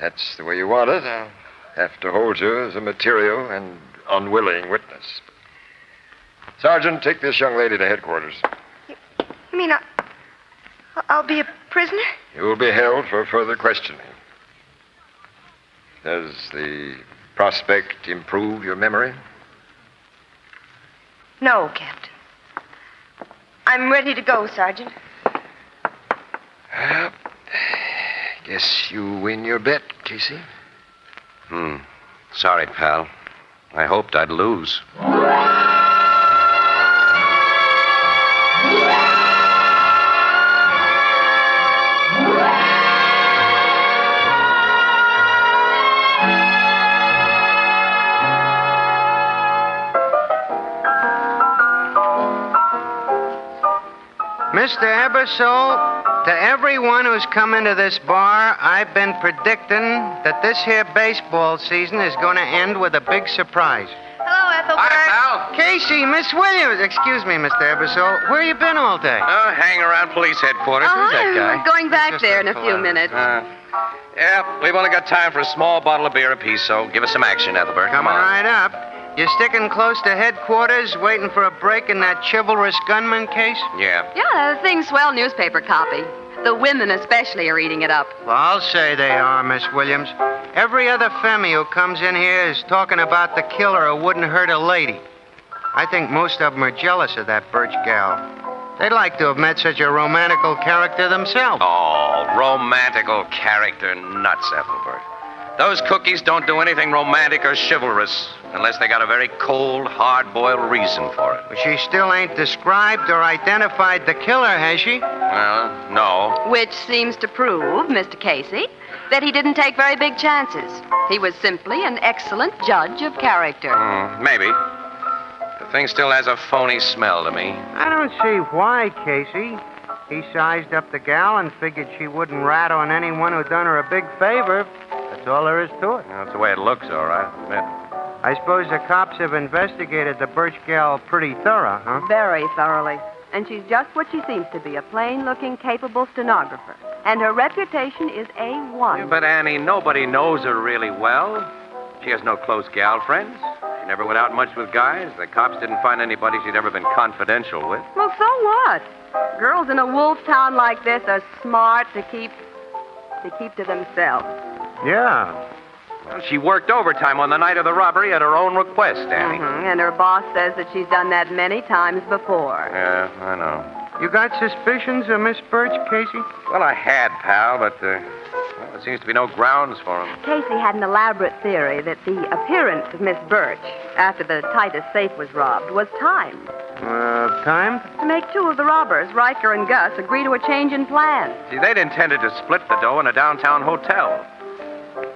That's the way you want it. I'll have to hold you as a material and unwilling witness. Sergeant, take this young lady to headquarters. You mean I'll be a prisoner? You will be held for further questioning. Does the prospect improve your memory? No, Captain. I'm ready to go, Sergeant. Well, guess you win your bet, Casey. Sorry, pal. I hoped I'd lose. Mr. Ebersole, to everyone who's come into this bar, I've been predicting that this here baseball season is going to end with a big surprise. Hello, Ethelbert. Hi, pal. Casey, Miss Williams. Excuse me, Mr. Ebersole. Where you been all day? Hanging around police headquarters. Who's that guy? I'm going back there in a few minutes. Yeah, we've only got time for a small bottle of beer apiece, so give us some action, Ethelbert. Come Coming on. right up. You sticking close to headquarters, waiting for a break in that chivalrous gunman case? Yeah. Yeah, the thing's swell newspaper copy. The women especially are eating it up. Well, I'll say they are, Miss Williams. Every other femme who comes in here is talking about the killer who wouldn't hurt a lady. I think most of them are jealous of that Birch gal. They'd like to have met such a romantical character themselves. Oh, romantical character nuts, Ethelbert. Those cookies don't do anything romantic or chivalrous unless they got a very cold, hard-boiled reason for it. But she still ain't described or identified the killer, has she? Well, no. Which seems to prove, Mr. Casey, that he didn't take very big chances. He was simply an excellent judge of character. Maybe. The thing still has a phony smell to me. I don't see why, Casey. He sized up the gal and figured she wouldn't rat on anyone who done her a big favor. That's all there is to it. That's the way it looks, all right. I admit. I suppose the cops have investigated the Birch gal pretty thorough, huh? Very thoroughly. And she's just what she seems to be, a plain-looking, capable stenographer. And her reputation is A1. Yeah, but, Annie, nobody knows her really well. She has no close gal friends. She never went out much with guys. The cops didn't find anybody she'd ever been confidential with. Well, so what? Girls in a wolf town like this are smart to keep to themselves. Yeah. Well, she worked overtime on the night of the robbery at her own request, Annie. Mm-hmm. And her boss says that she's done that many times before. Yeah, I know. You got suspicions of Miss Birch, Casey? Well, I had, pal, but there seems to be no grounds for them. Casey had an elaborate theory that the appearance of Miss Birch after the Titus safe was robbed was timed. Timed? To make two of the robbers, Riker and Gus, agree to a change in plans. See, they'd intended to split the dough in a downtown hotel.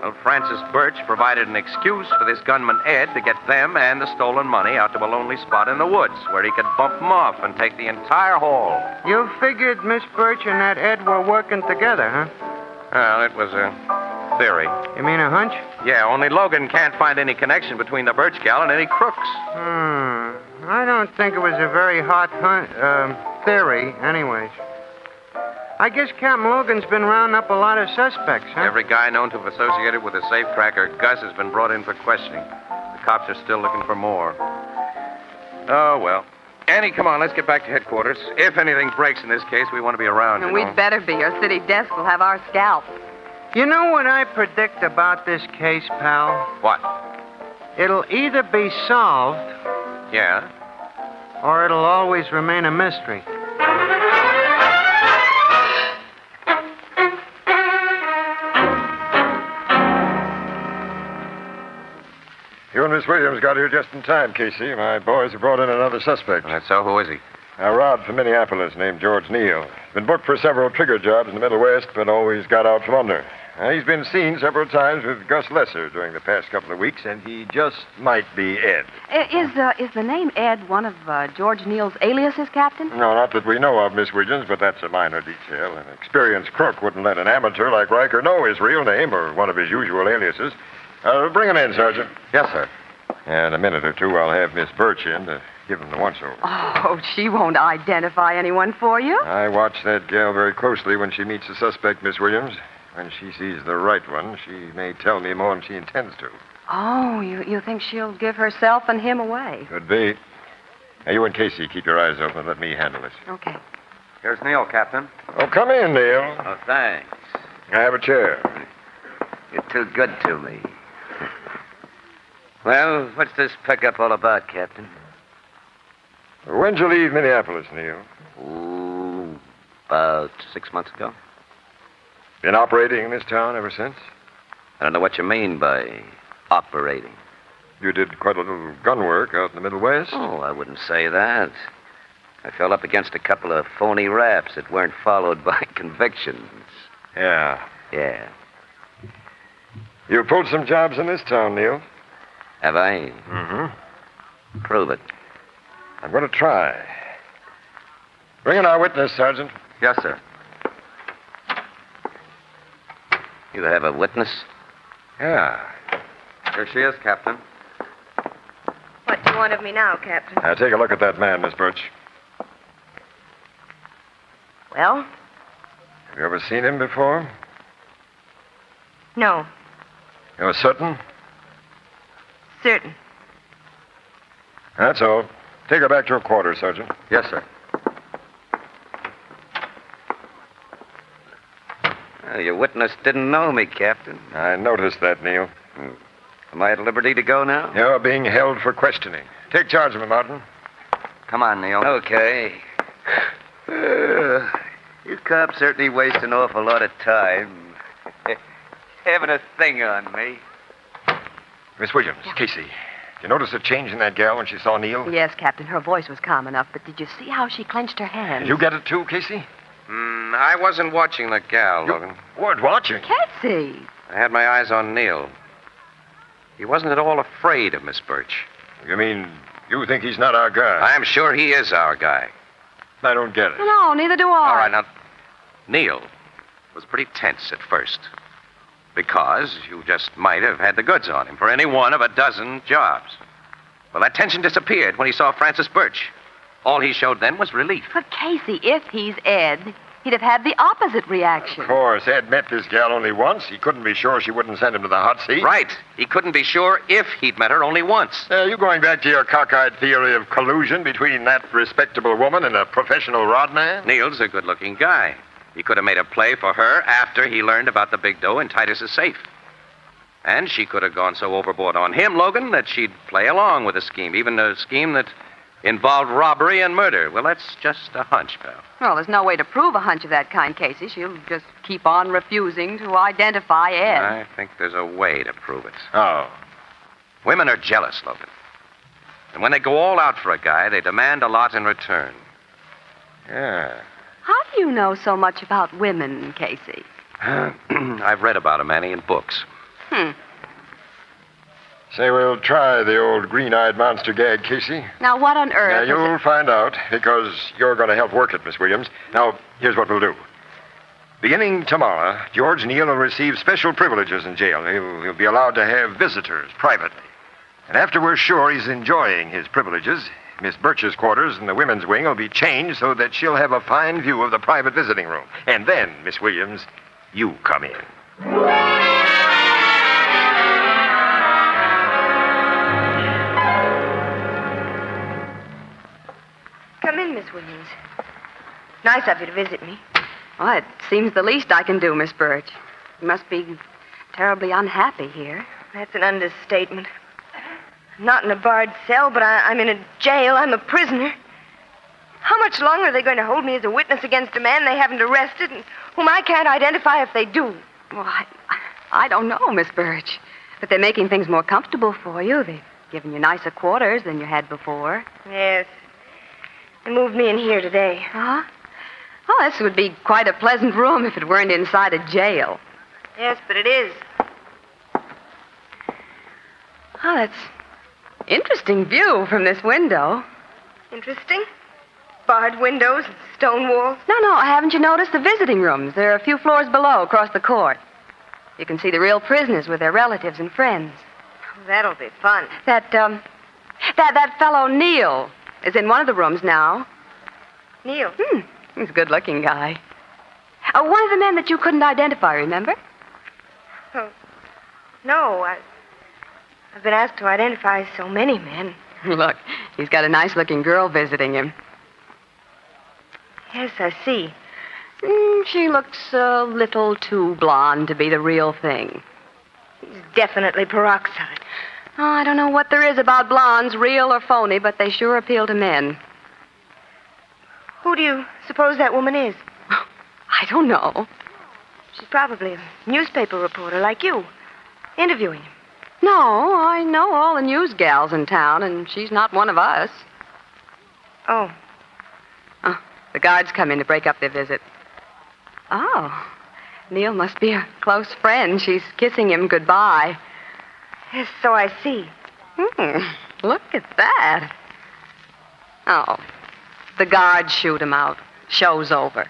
Well, Francis Birch provided an excuse for this gunman Ed to get them and the stolen money out to a lonely spot in the woods where he could bump them off and take the entire haul. You figured Miss Birch and that Ed were working together, huh? Well, it was a theory. You mean a hunch? Yeah, only Logan can't find any connection between the Birch gal and any crooks. I don't think it was a very hot theory, anyways. I guess Captain Logan's been rounding up a lot of suspects, huh? Every guy known to have associated with a safecracker, Gus, has been brought in for questioning. The cops are still looking for more. Oh, well. Annie, come on, let's get back to headquarters. If anything breaks in this case, we want to be around, And you know. we'd better be. Our city desk will have our scalps. You know what I predict about this case, pal? What? It'll either be solved... Yeah? Or it'll always remain a mystery. You and Miss Williams got here just in time, Casey. My boys have brought in another suspect. That's so. Who is he? A rod from Minneapolis named George Neal. Been booked for several trigger jobs in the Middle West, but always got out from under. He's been seen several times with Gus Lesser during the past couple of weeks, and he just might be Ed. Is the name Ed one of George Neal's aliases, Captain? No, not that we know of, Miss Williams, but that's a minor detail. An experienced crook wouldn't let an amateur like Riker know his real name or one of his usual aliases. Bring him in, Sergeant. Yes, sir. And in a minute or two, I'll have Miss Birch in to give him the once-over. Oh, she won't identify anyone for you. I watch that gal very closely when she meets a suspect, Miss Williams. When she sees the right one, she may tell me more than she intends to. Oh, you think she'll give herself and him away? Could be. Now, you and Casey, keep your eyes open and let me handle this. Okay. Here's Neil, Captain. Oh, come in, Neil. Oh, thanks. I have a chair. You're too good to me. Well, what's this pickup all about, Captain? When'd you leave Minneapolis, Neil? Ooh, about 6 months ago. Been operating in this town ever since? I don't know what you mean by operating. You did quite a little gun work out in the Middle West? Oh, I wouldn't say that. I fell up against a couple of phony raps that weren't followed by convictions. Yeah. Yeah. You pulled some jobs in this town, Neil. Have I? Mm-hmm. Prove it. I'm going to try. Bring in our witness, Sergeant. Yes, sir. You have a witness? Yeah. Here she is, Captain. What do you want of me now, Captain? Now, take a look at that man, Miss Birch. Well? Have you ever seen him before? No. You're certain? Certain. That's all. Take her back to her quarters, Sergeant. Yes, sir. Well, your witness didn't know me, Captain. I noticed that, Neil. Am I at liberty to go now? You're being held for questioning. Take charge of him, Martin. Come on, Neil. Okay. You cops certainly waste an awful lot of time having a thing on me. Miss Williams, Casey, you notice a change in that gal when she saw Neil? Yes, Captain. Her voice was calm enough, but did you see how she clenched her hands? Did you get it too, Casey? I wasn't watching the gal, Logan. Weren't watching? Casey! I had my eyes on Neil. He wasn't at all afraid of Miss Birch. You mean you think he's not our guy? I'm sure he is our guy. I don't get it. No, neither do I. All right, now, Neil was pretty tense at first. Because you just might have had the goods on him for any one of a dozen jobs. Well, that tension disappeared when he saw Francis Birch. All he showed then was relief. But, Casey, if he's Ed, he'd have had the opposite reaction. Of course, Ed met this gal only once. He couldn't be sure she wouldn't send him to the hot seat. Right. He couldn't be sure if he'd met her only once. You going back to your cockeyed theory of collusion between that respectable woman and a professional rodman? Neil's a good-looking guy. He could have made a play for her after he learned about the big dough in Titus's safe. And she could have gone so overboard on him, Logan, that she'd play along with the scheme, even a scheme that involved robbery and murder. Well, that's just a hunch, pal. Well, there's no way to prove a hunch of that kind, Casey. She'll just keep on refusing to identify Ed. I think there's a way to prove it. Oh. Women are jealous, Logan. And when they go all out for a guy, they demand a lot in return. Yeah. How do you know so much about women, Casey? I've read about them, Annie, in books. Say, we'll try the old green-eyed monster gag, Casey. Now, what on earth? Now, you'll find out, because you're going to help work it, Miss Williams. Now, here's what we'll do. Beginning tomorrow, George Neal will receive special privileges in jail. He'll be allowed to have visitors privately. And after we're sure he's enjoying his privileges, Miss Birch's quarters in the women's wing will be changed so that she'll have a fine view of the private visiting room. And then, Miss Williams, you come in. Come in, Miss Williams. Nice of you to visit me. Well, it seems the least I can do, Miss Birch. You must be terribly unhappy here. That's an understatement. I'm not in a barred cell, but I'm in a jail. I'm a prisoner. How much longer are they going to hold me as a witness against a man they haven't arrested and whom I can't identify if they do? Well, I don't know, Miss Birch. But they're making things more comfortable for you. They've given you nicer quarters than you had before. Yes. They moved me in here today. Huh? Oh, this would be quite a pleasant room if it weren't inside a jail. Yes, but it is. Oh, that's interesting view from this window. Interesting? Barred windows and stone walls. No, haven't you noticed the visiting rooms? They're a few floors below, across the court. You can see the real prisoners with their relatives and friends. That'll be fun. That fellow Neil is in one of the rooms now. Neil? He's a good-looking guy. One of the men that you couldn't identify, remember? Oh, no. I've been asked to identify so many men. Look, he's got a nice-looking girl visiting him. Yes, I see. She looks a little too blonde to be the real thing. He's definitely peroxide. Oh, I don't know what there is about blondes, real or phony, but they sure appeal to men. Who do you suppose that woman is? I don't know. She's probably a newspaper reporter like you, interviewing him. No, I know all the news gals in town, and she's not one of us. Oh. The guards come in to break up their visit. Oh, Neil must be a close friend. She's kissing him goodbye. Yes, so I see. Look at that. Oh, the guards shoot him out. Show's over.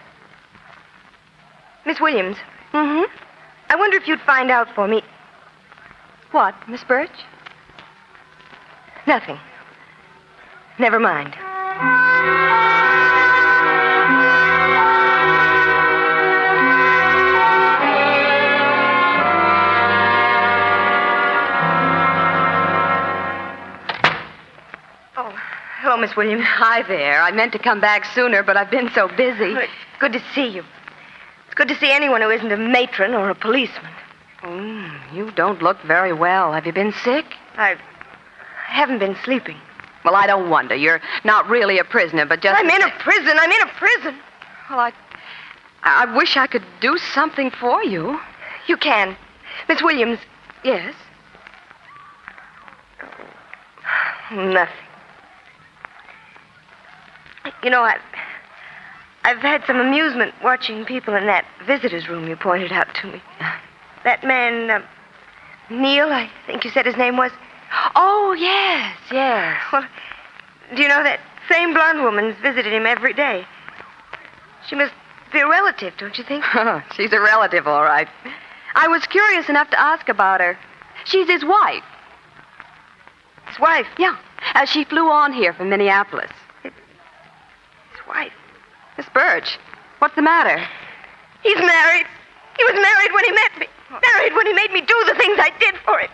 Miss Williams. I wonder if you'd find out for me. What, Miss Birch? Nothing. Never mind. Hello, Miss Williams. Hi there. I meant to come back sooner, but I've been so busy. It's good to see you. It's good to see anyone who isn't a matron or a policeman. You don't look very well. Have you been sick? I haven't been sleeping. Well, I don't wonder. You're not really a prisoner, but just... I'm in a prison. Well, I wish I could do something for you. You can. Miss Williams. Yes? Nothing. You know, I've had some amusement watching people in that visitor's room you pointed out to me. That man, Neil, I think you said his name was. Oh, yes. Well, do you know that same blonde woman's visited him every day? She must be a relative, don't you think? She's a relative, all right. I was curious enough to ask about her. She's his wife. His wife? Yeah. She flew on here from Minneapolis. His wife? Miss Birch, What's the matter? He's married. He was married when he met me. Married when he made me do the things I did for him.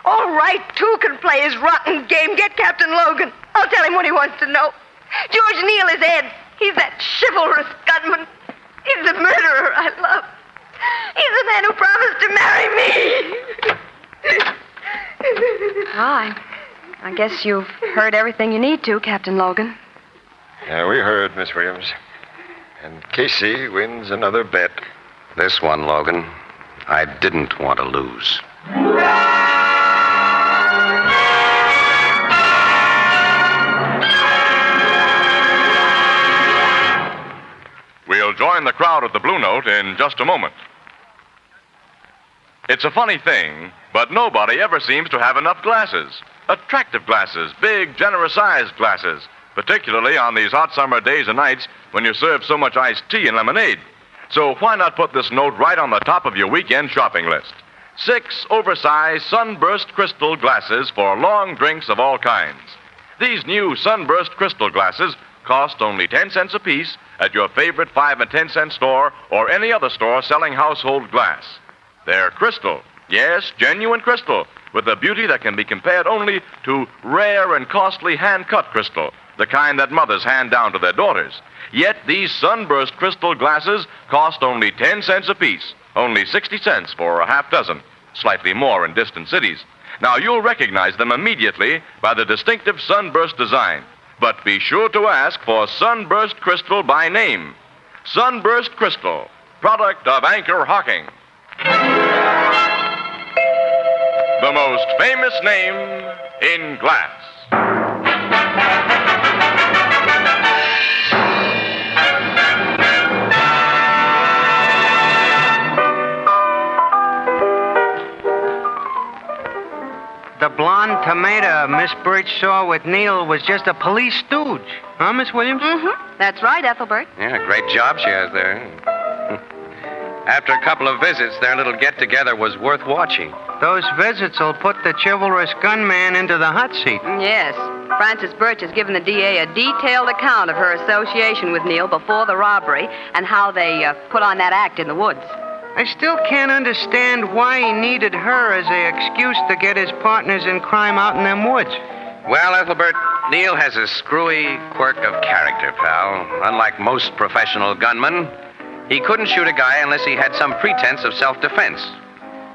All right, two can play his rotten game. Get Captain Logan. I'll tell him what he wants to know. George Neal is Ed. He's that chivalrous gunman. He's the murderer I love. He's the man who promised to marry me. I guess you've heard everything you need to, Captain Logan. Yeah, we heard, Miss Williams. And Casey wins another bet. This one, Logan, I didn't want to lose. We'll join the crowd at the Blue Note in just a moment. It's a funny thing, but nobody ever seems to have enough glasses. Attractive glasses, big, generous-sized glasses, particularly on these hot summer days and nights when you serve so much iced tea and lemonade. So why not put this note right on the top of your weekend shopping list? 6 oversized sunburst crystal glasses for long drinks of all kinds. These new sunburst crystal glasses cost only 10 cents apiece at your favorite 5 and 10 cent store or any other store selling household glass. They're crystal, yes, genuine crystal, with a beauty that can be compared only to rare and costly hand-cut crystal, the kind that mothers hand down to their daughters. Yet these sunburst crystal glasses cost only 10 cents apiece, only 60 cents for a half dozen, slightly more in distant cities. Now, you'll recognize them immediately by the distinctive sunburst design. But be sure to ask for Sunburst Crystal by name. Sunburst Crystal, product of Anchor-Hocking. The most famous name in glass. The blonde tomato Miss Birch saw with Neil was just a police stooge. Huh, Miss Williams? Mm-hmm. That's right, Ethelbert. Yeah, great job she has there. After a couple of visits, their little get-together was worth watching. Those visits will put the chivalrous gunman into the hot seat. Yes. Frances Birch has given the DA a detailed account of her association with Neil before the robbery and how they put on that act in the woods. I still can't understand why he needed her as an excuse to get his partners in crime out in them woods. Well, Ethelbert, Neil has a screwy quirk of character, pal. Unlike most professional gunmen, he couldn't shoot a guy unless he had some pretense of self-defense.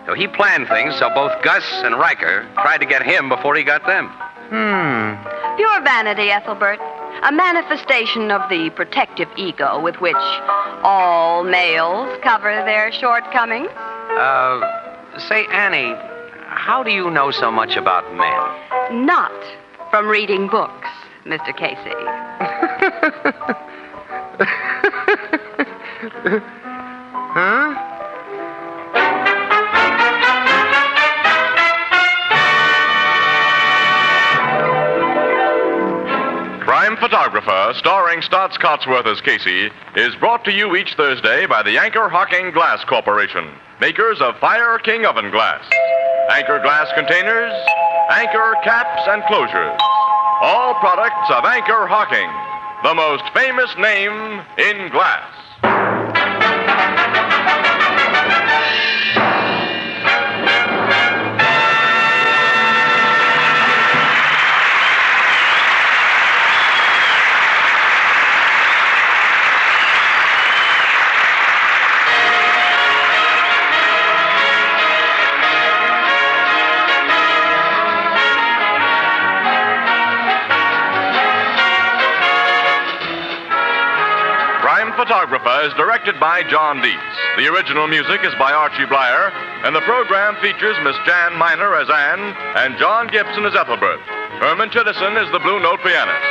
So he planned things so both Gus and Riker tried to get him before he got them. Pure vanity, Ethelbert. A manifestation of the protective ego with which all males cover their shortcomings. Say, Annie, how do you know so much about men? Not from reading books, Mr. Casey. Huh? Crime Photographer, starring Stotts Cotsworth as Casey, is brought to you each Thursday by the Anchor-Hocking Glass Corporation, makers of Fire King oven glass. Anchor glass containers, Anchor caps and closures. All products of Anchor-Hocking, the most famous name in glass. Photographer is directed by John Dietz. The original music is by Archie Blyer, and the program features Miss Jan Miner as Anne and John Gibson as Ethelbert. Herman Chittison is the Blue Note pianist.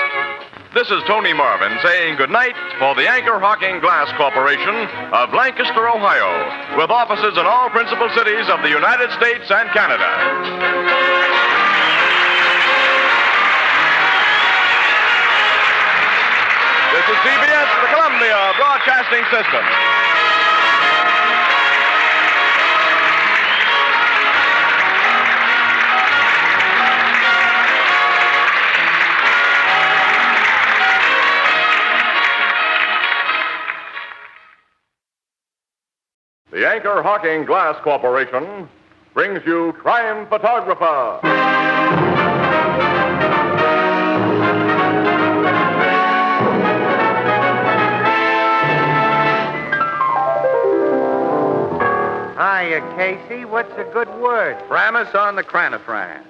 This is Tony Marvin saying goodnight for the Anchor-Hocking Glass Corporation of Lancaster, Ohio, with offices in all principal cities of the United States and Canada. This is CBS, the Columbia Broadcasting System. Anchor-Hocking Glass Corporation brings you Crime Photographer. Hiya, Casey. What's a good word? Framus on the cranifran.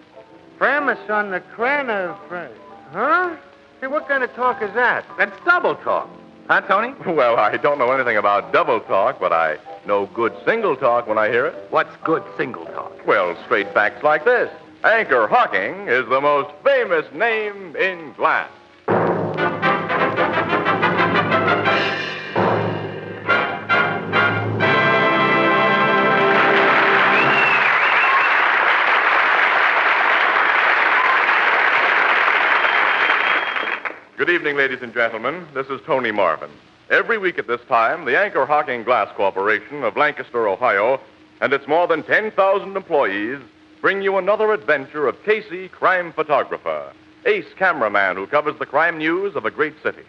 Framus on the cranifran. Huh? Hey, what kind of talk is that? That's double talk. Huh, Tony? Well, I don't know anything about double talk, but I know good single talk when I hear it. What's good single talk? Well, straight facts like this. Anchor-Hocking is the most famous name in glass. Good evening, ladies and gentlemen. This is Tony Marvin. Every week at this time, the Anchor-Hocking Glass Corporation of Lancaster, Ohio, and its more than 10,000 employees bring you another adventure of Casey, crime photographer, ace cameraman who covers the crime news of a great city.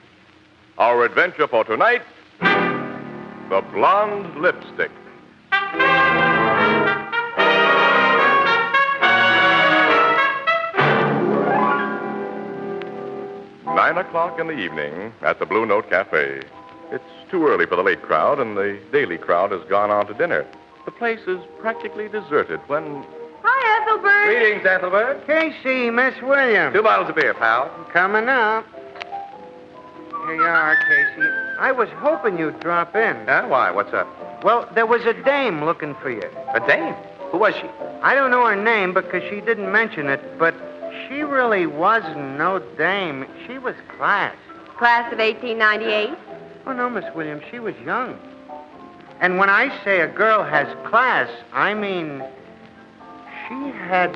Our adventure for tonight, the Blonde Lipstick. 9 o'clock in the evening at the Blue Note Cafe. It's too early for the late crowd, and the daily crowd has gone on to dinner. The place is practically deserted when... Hi, Ethelbert. Greetings, Ethelbert. Casey, Miss Williams. 2 bottles of beer, pal. Coming up. Here you are, Casey. I was hoping you'd drop in. Huh? Why? What's up? Well, there was a dame looking for you. A dame? Who was she? I don't know her name because she didn't mention it, but she really wasn't no dame. She was class. Class of 1898? Oh, no, Miss Williams, she was young. And when I say a girl has class, I mean she had...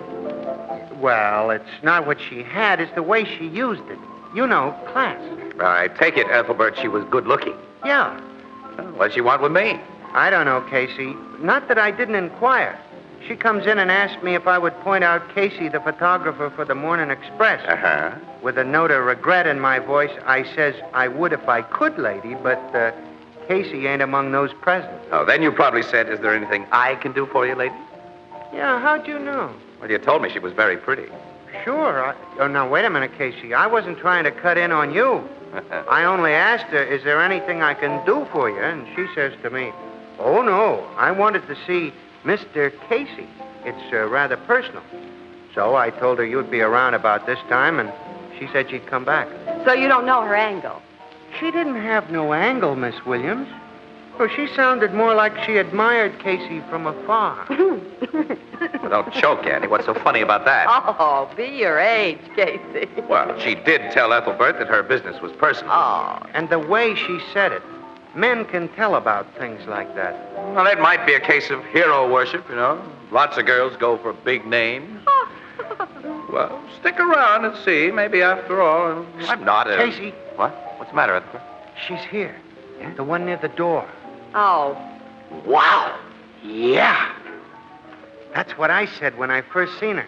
Well, it's not what she had, it's the way she used it. You know, class. I take it, Ethelbert, she was good looking. Yeah. Well, what does she want with me? I don't know, Casey. Not that I didn't inquire. She comes in and asks me if I would point out Casey, the photographer for the Morning Express. Uh-huh. With a note of regret in my voice, I says I would if I could, lady, but Casey ain't among those present. Oh, then you probably said, is there anything I can do for you, lady? Yeah, how'd you know? Well, you told me she was very pretty. Sure. Oh, now, wait a minute, Casey. I wasn't trying to cut in on you. I only asked her, is there anything I can do for you? And she says to me, oh, no, I wanted to see Mr. Casey. It's rather personal. So I told her you'd be around about this time, and she said she'd come back. So you don't know her angle? She didn't have no angle, Miss Williams. Well, she sounded more like she admired Casey from afar. Well, don't choke, Annie. What's so funny about that? Oh, be your age, Casey. Well, she did tell Ethelbert that her business was personal. Oh, and the way she said it. Men can tell about things like that. Well, it might be a case of hero worship, you know. Lots of girls go for big names. Well, stick around and see. Maybe after all, I'm not a... Casey. What? What's the matter, Ethelbert? She's here. Yeah? The one near the door. Oh. Wow. Yeah. That's what I said when I first seen her.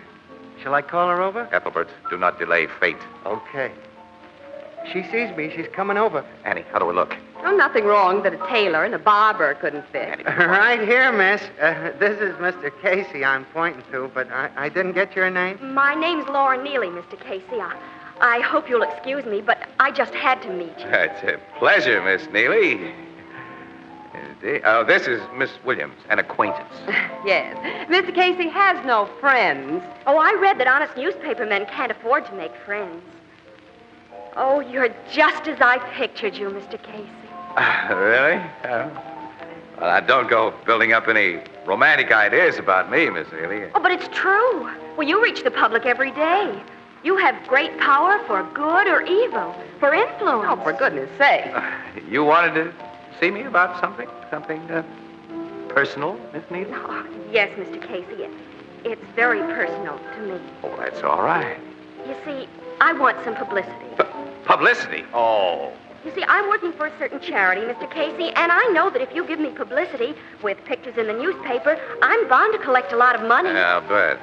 Shall I call her over? Ethelbert, do not delay fate. Okay. She sees me. She's coming over. Annie, how do we look? Oh, nothing wrong that a tailor and a barber couldn't fit. Right here, miss. This is Mr. Casey I'm pointing to, but I didn't get your name. My name's Laura Neely, Mr. Casey. I hope you'll excuse me, but I just had to meet you. It's a pleasure, Miss Neely. This is Miss Williams, an acquaintance. Yes. Mr. Casey has no friends. Oh, I read that honest newspaper men can't afford to make friends. Oh, you're just as I pictured you, Mr. Casey. Really? Well, I don't go building up any romantic ideas about me, Miss Neely. Oh, but it's true. Well, you reach the public every day. You have great power for good or evil, for influence. Oh, for goodness sake. You wanted to see me about something? Something personal, Miss Neely? Oh, yes, Mr. Casey. It's very personal to me. Oh, that's all right. You see, I want some publicity. Publicity? Oh. You see, I'm working for a certain charity, Mr. Casey, and I know that if you give me publicity with pictures in the newspaper, I'm bound to collect a lot of money. Yeah, I'll bet.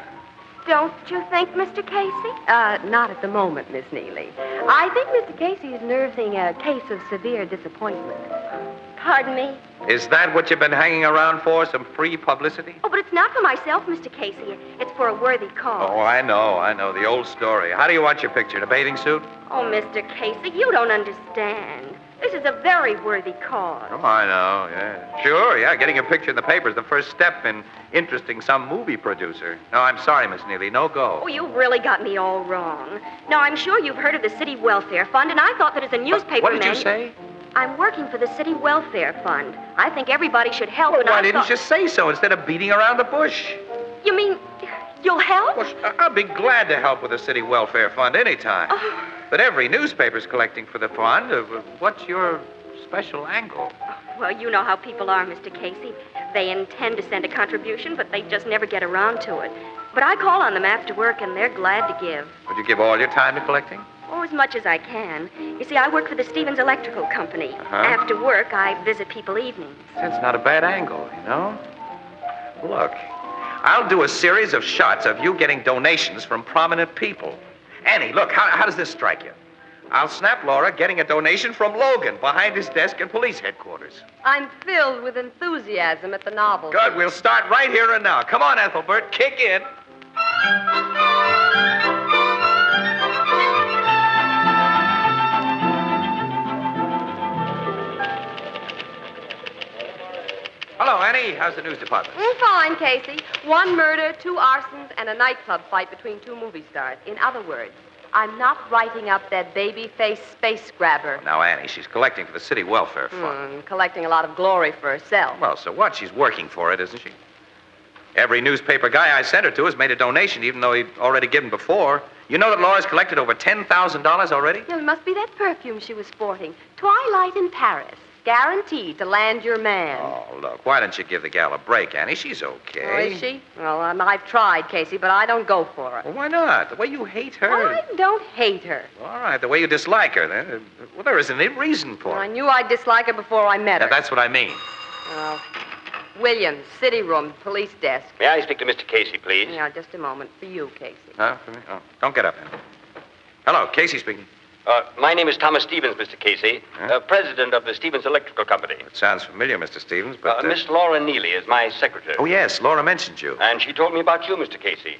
Don't you think, Mr. Casey? Not at the moment, Miss Neely. I think Mr. Casey is nursing a case of severe disappointment. Pardon me? Is that what you've been hanging around for, some free publicity? Oh, but it's not for myself, Mr. Casey. It's for a worthy cause. Oh, I know, the old story. How do you want your picture, in a bathing suit? Oh, Mr. Casey, you don't understand. This is a very worthy cause. Oh, I know, yeah. Sure, yeah, getting a picture in the paper is the first step in interesting some movie producer. No, I'm sorry, Miss Neely, no go. Oh, you've really got me all wrong. Now, I'm sure you've heard of the City Welfare Fund, and I thought that as a newspaper What did you say? I'm working for the City Welfare Fund. I think everybody should help, and Why didn't you just say so instead of beating around the bush? You mean you'll help? Well, I'll be glad to help with the City Welfare Fund anytime. Oh. But every newspaper's collecting for the fund. What's your special angle? Well, you know how people are, Mr. Casey. They intend to send a contribution, but they just never get around to it. But I call on them after work, and they're glad to give. Would you give all your time to collecting? Oh, as much as I can. You see, I work for the Stevens Electrical Company. Uh-huh. After work, I visit people evenings. That's not a bad angle, you know? Look, I'll do a series of shots of you getting donations from prominent people. Annie, look, how does this strike you? I'll snap Laura getting a donation from Logan behind his desk in police headquarters. I'm filled with enthusiasm at the novel. Good, we'll start right here and now. Come on, Ethelbert, kick in. Hello, Annie. How's the news department? Fine, Casey. 1 murder, 2 arsons, and a nightclub fight between 2 movie stars. In other words, I'm not writing up that baby-faced space grabber. Now, Annie, she's collecting for the City Welfare Fund. Collecting a lot of glory for herself. Well, so what? She's working for it, isn't she? Every newspaper guy I sent her to has made a donation, even though he'd already given before. You know that Laura's collected over $10,000 already? It must be that perfume she was sporting. Twilight in Paris. Guaranteed to land your man. Oh, look, why don't you give the gal a break, Annie? She's okay. Oh, is she? Well, I've tried, Casey, but I don't go for it. Well, why not? The way you hate her. I don't hate her. All right, the way you dislike her, then. Well, there isn't any reason for it. I knew I'd dislike her before I met her. That's what I mean. Williams, city room, police desk. May I speak to Mr. Casey, please? Yeah, just a moment. For you, Casey. Huh? For me? Oh, don't get up, Annie. Hello, Casey speaking. My name is Thomas Stevens, Mr. Casey, president of the Stevens Electrical Company. It sounds familiar, Mr. Stevens, but... Miss Laura Neely is my secretary. Oh, yes, Laura mentioned you. And she told me about you, Mr. Casey.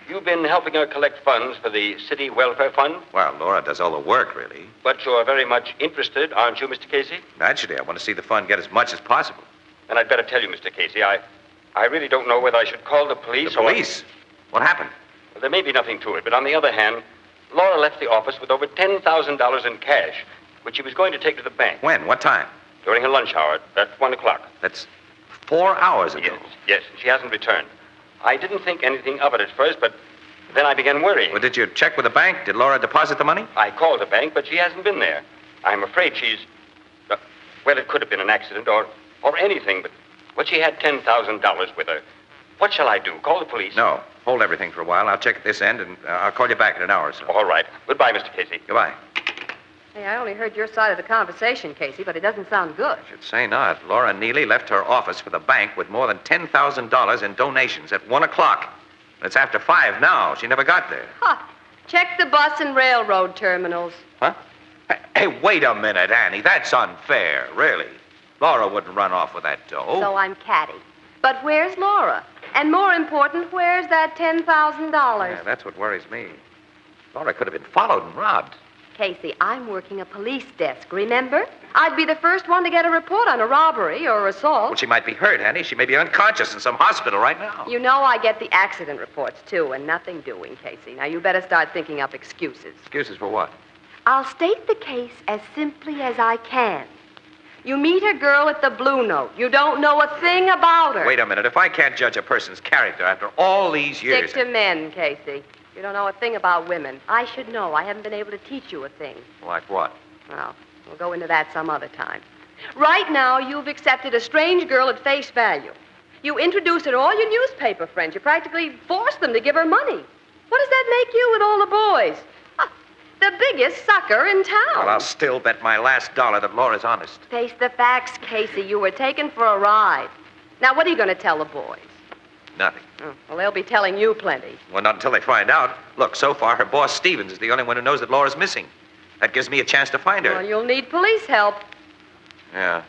You've been helping her collect funds for the City Welfare Fund? Well, Laura does all the work, really. But you're very much interested, aren't you, Mr. Casey? Naturally, I want to see the fund get as much as possible. Then I'd better tell you, Mr. Casey, I really don't know whether I should call the police The police? What happened? Well, there may be nothing to it, but on the other hand... Laura left the office with over $10,000 in cash, which she was going to take to the bank. When? What time? During her lunch hour, at 1 o'clock. That's 4 hours ago. Yes, she hasn't returned. I didn't think anything of it at first, but then I began worrying. Well, did you check with the bank? Did Laura deposit the money? I called the bank, but she hasn't been there. I'm afraid she's... well, it could have been an accident or anything, but she had $10,000 with her. What shall I do? Call the police? No. Hold everything for a while. I'll check at this end, and I'll call you back in an hour or so. All right. Goodbye, Mr. Casey. Goodbye. Hey, I only heard your side of the conversation, Casey, but it doesn't sound good. I should say not. Laura Neely left her office for the bank with more than $10,000 in donations at 1 o'clock. It's after 5 now. She never got there. Ha! Check the bus and railroad terminals. Huh? Hey, wait a minute, Annie. That's unfair, really. Laura wouldn't run off with that dough. So I'm catty. But where's Laura? And more important, where's that $10,000? Yeah, that's what worries me. Laura could have been followed and robbed. Casey, I'm working a police desk, remember? I'd be the first one to get a report on a robbery or assault. Well, she might be hurt, Annie. She may be unconscious in some hospital right now. You know I get the accident reports, too, and nothing doing, Casey. Now, you better start thinking up excuses. Excuses for what? I'll state the case as simply as I can. You meet a girl at the Blue Note. You don't know a thing about her. Wait a minute. If I can't judge a person's character after all these years... Stick to men, Casey. You don't know a thing about women. I should know. I haven't been able to teach you a thing. Like what? Well, we'll go into that some other time. Right now, you've accepted a strange girl at face value. You introduced her to all your newspaper friends. You practically forced them to give her money. What does that make you with all the boys? The biggest sucker in town. Well, I'll still bet my last dollar that Laura's honest. Face the facts, Casey. You were taken for a ride. Now, what are you going to tell the boys? Nothing. Well, they'll be telling you plenty. Well, not until they find out. Look, so far, her boss, Stevens, is the only one who knows that Laura's missing. That gives me a chance to find her. Well, you'll need police help. Yeah.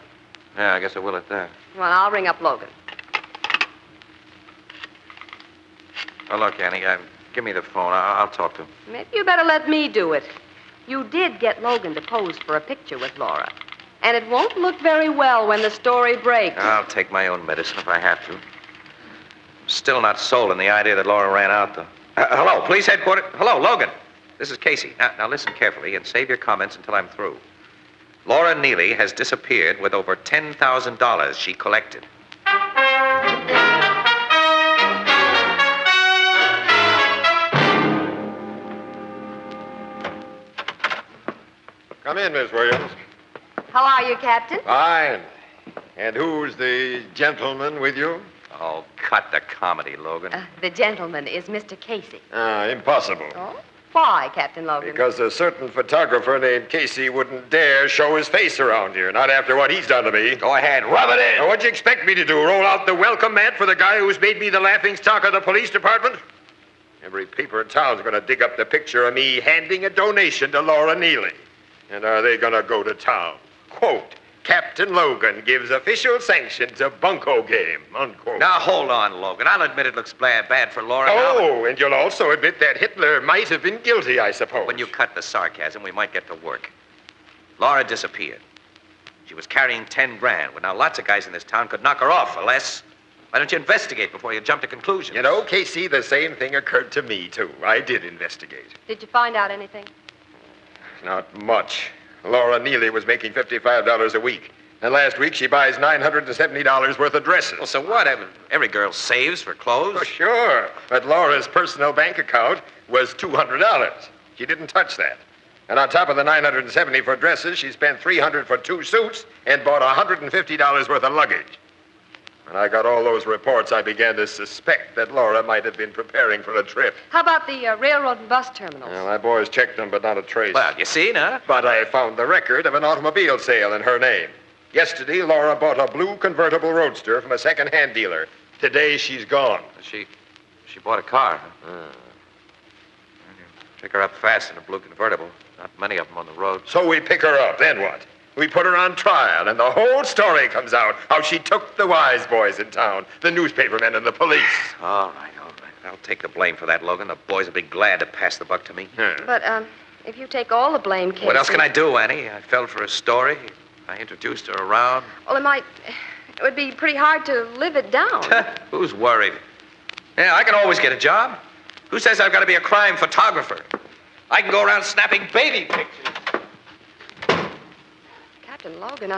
Yeah, I guess I will at that. Well, I'll ring up Logan. Oh, look, Annie, give me the phone. I'll talk to him. Maybe you better let me do it. You did get Logan to pose for a picture with Laura. And it won't look very well when the story breaks. I'll take my own medicine if I have to. Still not sold on the idea that Laura ran out, though. Hello, police headquarters. Hello, Logan. This is Casey. Now listen carefully and save your comments until I'm through. Laura Neely has disappeared with over $10,000 she collected. Come in, Miss Williams. How are you, Captain? Fine. And who's the gentleman with you? Oh, cut the comedy, Logan. The gentleman is Mr. Casey. Impossible. Oh? Why, Captain Logan? Because a certain photographer named Casey wouldn't dare show his face around here, not after what he's done to me. Go ahead, rub it in. Now, what'd you expect me to do, roll out the welcome mat for the guy who's made me the laughingstock of the police department? Every paper in town's going to dig up the picture of me handing a donation to Laura Neely. And are they going to go to town? Quote, Captain Logan gives official sanction to bunco game, unquote. Now, hold on, Logan. I'll admit it looks bad for Laura. Oh, and you'll also admit that Hitler might have been guilty, I suppose. When you cut the sarcasm, we might get to work. Laura disappeared. She was carrying 10 grand. Well, now, lots of guys in this town could knock her off for less. Why don't you investigate before you jump to conclusions? You know, Casey, the same thing occurred to me, too. I did investigate. Did you find out anything? Not much. Laura Neely was making $55 a week. And last week she buys $970 worth of dresses. Well, so what? Every girl saves for clothes? Oh, sure. But Laura's personal bank account was $200. She didn't touch that. And on top of the $970 for dresses, she spent $300 for 2 suits and bought $150 worth of luggage. When I got all those reports, I began to suspect that Laura might have been preparing for a trip. How about the railroad and bus terminals? Well, my boys checked them, but not a trace. Well, you see, huh? But I found the record of an automobile sale in her name. Yesterday, Laura bought a blue convertible roadster from a second-hand dealer. Today, she's gone. She bought a car, huh? Pick her up fast in a blue convertible. Not many of them on the road. So we pick her up. Then what? We put her on trial, and the whole story comes out. How she took the wise boys in town, the newspapermen and the police. All right. I'll take the blame for that, Logan. The boys will be glad to pass the buck to me. But, if you take all the blame, Casey... What else can I do, Annie? I fell for a story. I introduced her around. Well, it would be pretty hard to live it down. Who's worried? Yeah, I can always get a job. Who says I've got to be a crime photographer? I can go around snapping baby pictures. Captain Logan,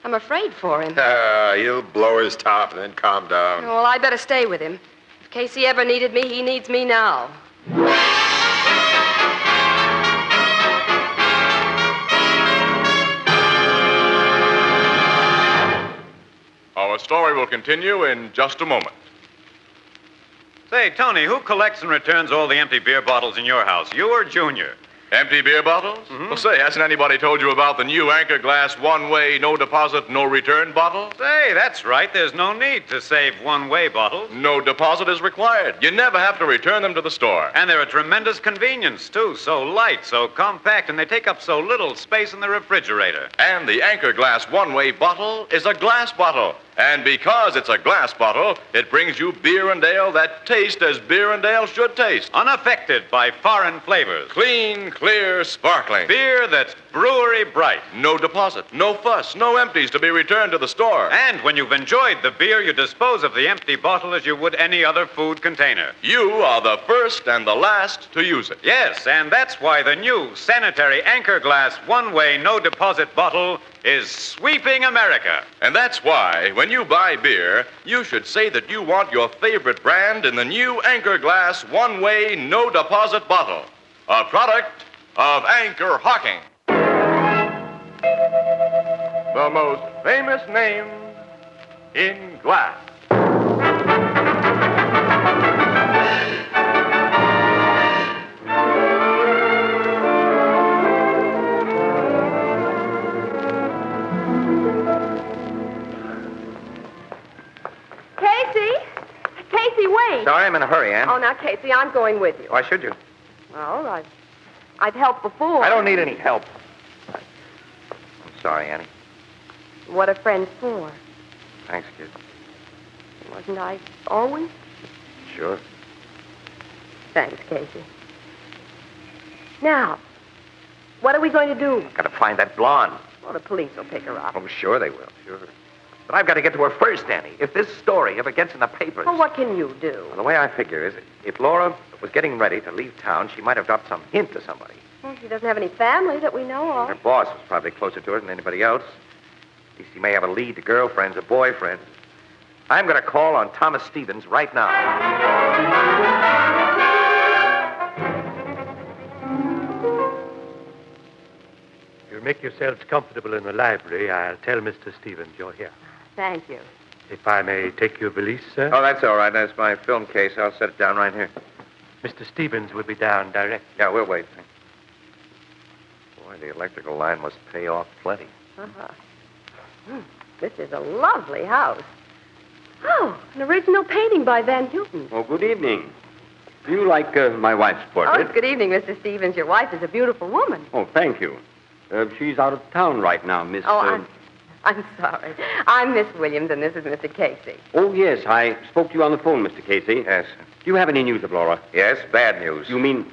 I'm afraid for him. He'll blow his top and then calm down. Well, I'd better stay with him. If Casey ever needed me, he needs me now. Our story will continue in just a moment. Say, Tony, who collects and returns all the empty beer bottles in your house, you or Junior? Empty beer bottles? Mm-hmm. Well, say, hasn't anybody told you about the new Anchor Glass one-way, no deposit, no return bottle? Say, that's right. There's no need to save one-way bottles. No deposit is required. You never have to return them to the store. And they're a tremendous convenience, too. So light, so compact, and they take up so little space in the refrigerator. And the Anchor Glass one-way bottle is a glass bottle. And because it's a glass bottle, it brings you beer and ale that taste as beer and ale should taste. Unaffected by foreign flavors. Clean, clear, sparkling. Beer that's brewery bright. No deposit, no fuss, no empties to be returned to the store. And when you've enjoyed the beer, you dispose of the empty bottle as you would any other food container. You are the first and the last to use it. Yes, and that's why the new sanitary Anchor Glass one-way, no deposit bottle is sweeping America. And that's why, when you buy beer, you should say that you want your favorite brand in the new Anchor Glass one-way, no deposit bottle. A product of Anchor-Hocking. The most famous name in glass. Casey, wait. Sorry, I'm in a hurry, Ann. Oh, now, Casey, I'm going with you. Why should you? Well, I've helped before. I don't need any help. I'm sorry, Annie. What are friends for? Thanks, kid. Wasn't I always? Sure. Thanks, Casey. Now, what are we going to do? Gotta find that blonde. Well, the police will pick her up. Oh, sure they will, sure. But I've got to get to her first, Annie. If this story ever gets in the papers... Well, what can you do? Well, the way I figure is, if Laura was getting ready to leave town, she might have dropped some hint to somebody. Well, she doesn't have any family that we know of. Her boss was probably closer to her than anybody else. At least he may have a lead to girlfriends or boyfriends. I'm going to call on Thomas Stevens right now. You make yourselves comfortable in the library. I'll tell Mr. Stevens you're here. Thank you. If I may take your valise, sir. Oh, that's all right. That's my film case. I'll set it down right here. Mr. Stevens will be down direct. Yeah, we'll wait. Boy, the electrical line must pay off plenty. Uh-huh. This is a lovely house. Oh, an original painting by Van Houten. Oh, good evening. Do you like my wife's Oh, portrait? good evening, Mr. Stevens. Your wife is a beautiful woman. Oh, thank you. She's out of town right now, Miss... Oh, I'm sorry. I'm Miss Williams, and this is Mr. Casey. Oh, yes, I spoke to you on the phone, Mr. Casey. Yes. Do you have any news of Laura? Yes, bad news. You mean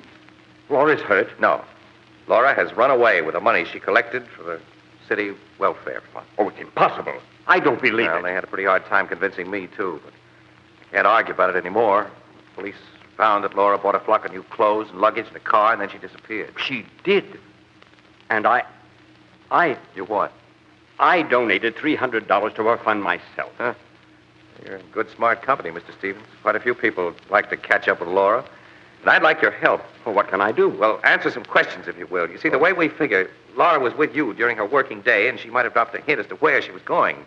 Laura's hurt? No. Laura has run away with the money she collected for the city welfare fund. Oh, it's impossible. I don't believe Well, it. they had a pretty hard time convincing me, too, but I can't argue about it anymore. Police found that Laura bought a flock of new clothes and luggage in a car, and then she disappeared. She did. And I... You what? I donated $300 to her fund myself. Huh? You're in good, smart company, Mr. Stevens. Quite a few people like to catch up with Laura. And I'd like your help. Well, what can I do? Well, answer some questions, if you will. You see, the way we figure, Laura was with you during her working day, and she might have dropped a hint as to where she was going.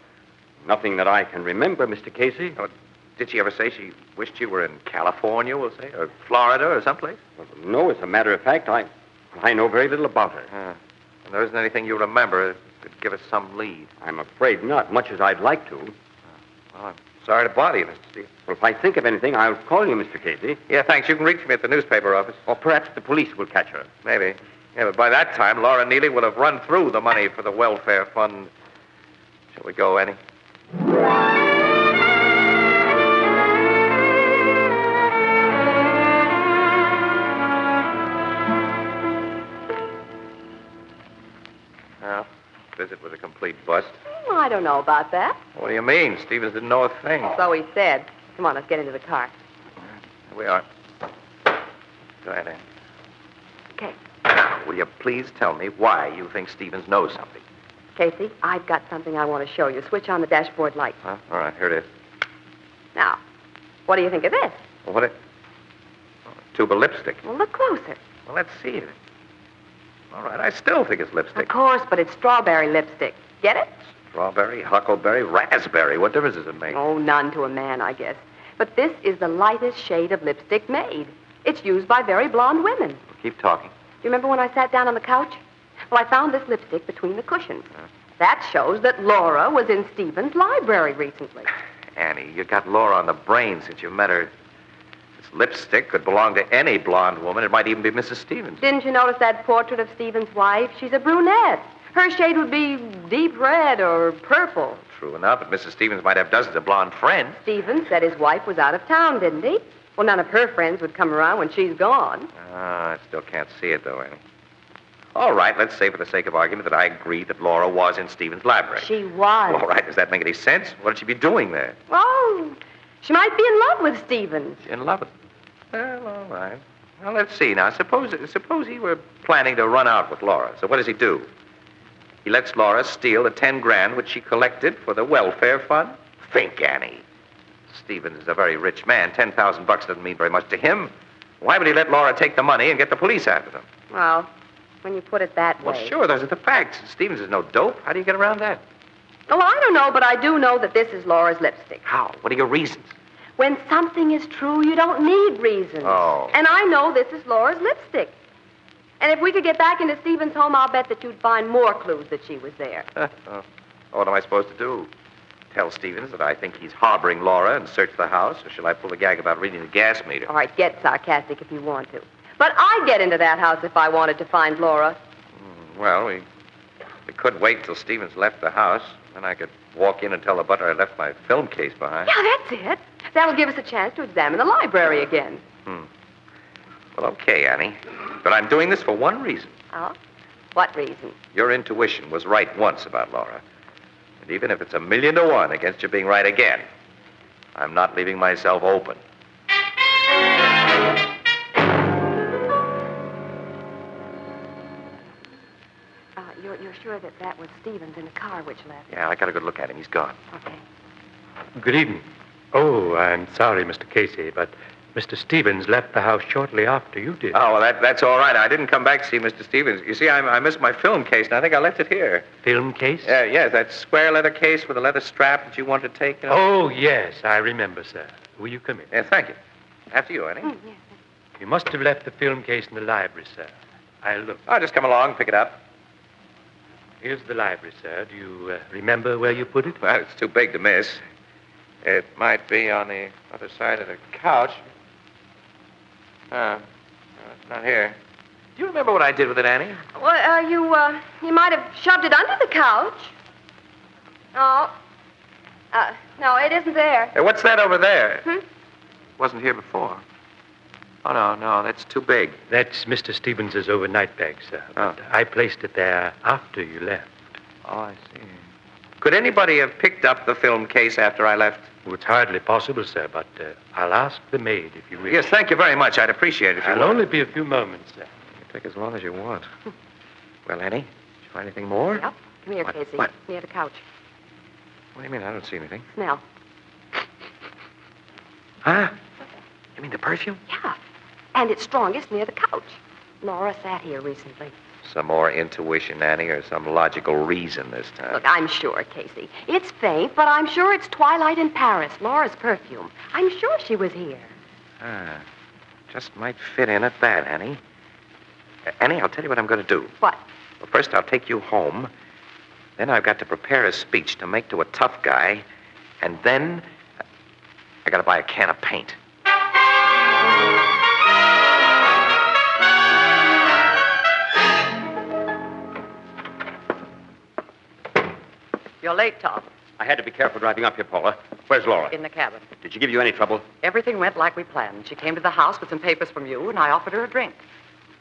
Nothing that I can remember, Mr. Casey. Oh, did she ever say she wished you were in California, we'll say, or Florida, or someplace? Well, no, as a matter of fact, I know very little about her. And there isn't anything you remember that could give us some lead. I'm afraid not, much as I'd like to. Well, I'm sorry to bother you, Mr. Stevens. Well, if I think of anything, I'll call you, Mr. Casey. Yeah, thanks. You can reach me at the newspaper office. Or perhaps the police will catch her. Maybe. Yeah, but by that time, Laura Neely will have run through the money for the welfare fund. Shall we go, Annie? Well, visit was a complete bust. Oh, I don't know about that. What do you mean? Stevens didn't know a thing. So he said. Come on, let's get into the car. Here we are. Go ahead, Annie. Okay. Now, will you please tell me why you think Stevens knows something? Casey, I've got something I want to show you. Switch on the dashboard light. Huh? All right, here it is. Now, what do you think of this? Well, what it... Oh, a tube of lipstick. Well, look closer. Well, let's see it. All right, I still think it's lipstick. Of course, but it's strawberry lipstick. Get it? Strawberry, huckleberry, raspberry. What difference does it make? Oh, none to a man, I guess. But this is the lightest shade of lipstick made. It's used by very blonde women. Well, keep talking. Do you remember when I sat down on the couch? Well, I found this lipstick between the cushions. That shows that Laura was in Stevens' library recently. Annie, you got Laura on the brain since you met her. This lipstick could belong to any blonde woman. It might even be Mrs. Stevens. Didn't you notice that portrait of Stevens' wife? She's a brunette. Her shade would be deep red or purple. True enough, but Mrs. Stevens might have dozens of blonde friends. Stevens said his wife was out of town, didn't he? Well, none of her friends would come around when she's gone. I still can't see it, though, Annie. All right, let's say for the sake of argument that I agree that Laura was in Stevens' library. She was. All right, does that make any sense? What would she be doing there? Oh, she might be in love with Stevens. In love with... Well, all right. Well, let's see now. Suppose he were planning to run out with Laura. So what does he do? He lets Laura steal the 10 grand which she collected for the welfare fund? Think, Annie. Stevens is a very rich man. $10,000 doesn't mean very much to him. Why would he let Laura take the money and get the police after them? Well, when you put it that way. Well, sure, those are the facts. Stevens is no dope. How do you get around that? Oh, I don't know, but I do know that this is Laura's lipstick. How? What are your reasons? When something is true, you don't need reasons. Oh. And I know this is Laura's lipstick. And if we could get back into Stevens' home, I'll bet that you'd find more clues that she was there. What am I supposed to do? Tell Stevens that I think he's harboring Laura and search the house, or shall I pull the gag about reading the gas meter? All right, get sarcastic if you want to. But I'd get into that house if I wanted to find Laura. Well, we could wait till Stevens left the house. Then I could walk in and tell the butler I left my film case behind. Yeah, that's it. That'll give us a chance to examine the library again. Well, okay, Annie. But I'm doing this for one reason. Oh? What reason? Your intuition was right once about Laura. And even if it's 1,000,000 to 1 against you being right again, I'm not leaving myself open. You're sure that was Stevens in the car which left? Yeah, I got a good look at him. He's gone. Okay. Good evening. Oh, I'm sorry, Mr. Casey, but Mr. Stevens left the house shortly after you did. Oh, well, that's all right. I didn't come back to see Mr. Stevens. You see, I missed my film case, and I think I left it here. Film case? Yes, that square leather case with a leather strap that you wanted to take. Oh, yes, I remember, sir. Will you come in? Yeah, thank you. After you, Annie. Yes. You must have left the film case in the library, sir. I'll look. I'll just come along, pick it up. Here's the library, sir. Do you remember where you put it? Well, it's too big to miss. It might be on the other side of the couch. No, it's not here. Do you remember what I did with it, Annie? Well, you might have shoved it under the couch. Oh. No, it isn't there. Hey, what's that over there? Hmm? Wasn't here before. Oh, no, that's too big. That's Mr. Stevens's overnight bag, sir. But I placed it there after you left. Oh, I see. Could anybody have picked up the film case after I left? Well, it's hardly possible, sir, but I'll ask the maid if you wish. Yes, thank you very much. I'd appreciate it if you I'll would. only be a few moments, sir. You can take as long as you want. Well, Annie, did you find anything more? Yep. Come here, Casey. What? Near the couch. What do you mean? I don't see anything. Smell. Huh? You mean the perfume? Yeah. And it's strongest near the couch. Laura sat here recently. Some more intuition, Annie, or some logical reason this time? Look, I'm sure, Casey. It's faint, but I'm sure it's Twilight in Paris, Laura's perfume. I'm sure she was here. Just might fit in at that, Annie. Annie, I'll tell you what I'm going to do. What? Well, first I'll take you home. Then I've got to prepare a speech to make to a tough guy. And then I got to buy a can of paint. You're late, Tom. I had to be careful driving up here, Paula. Where's Laura? In the cabin. Did she give you any trouble? Everything went like we planned. She came to the house with some papers from you, and I offered her a drink.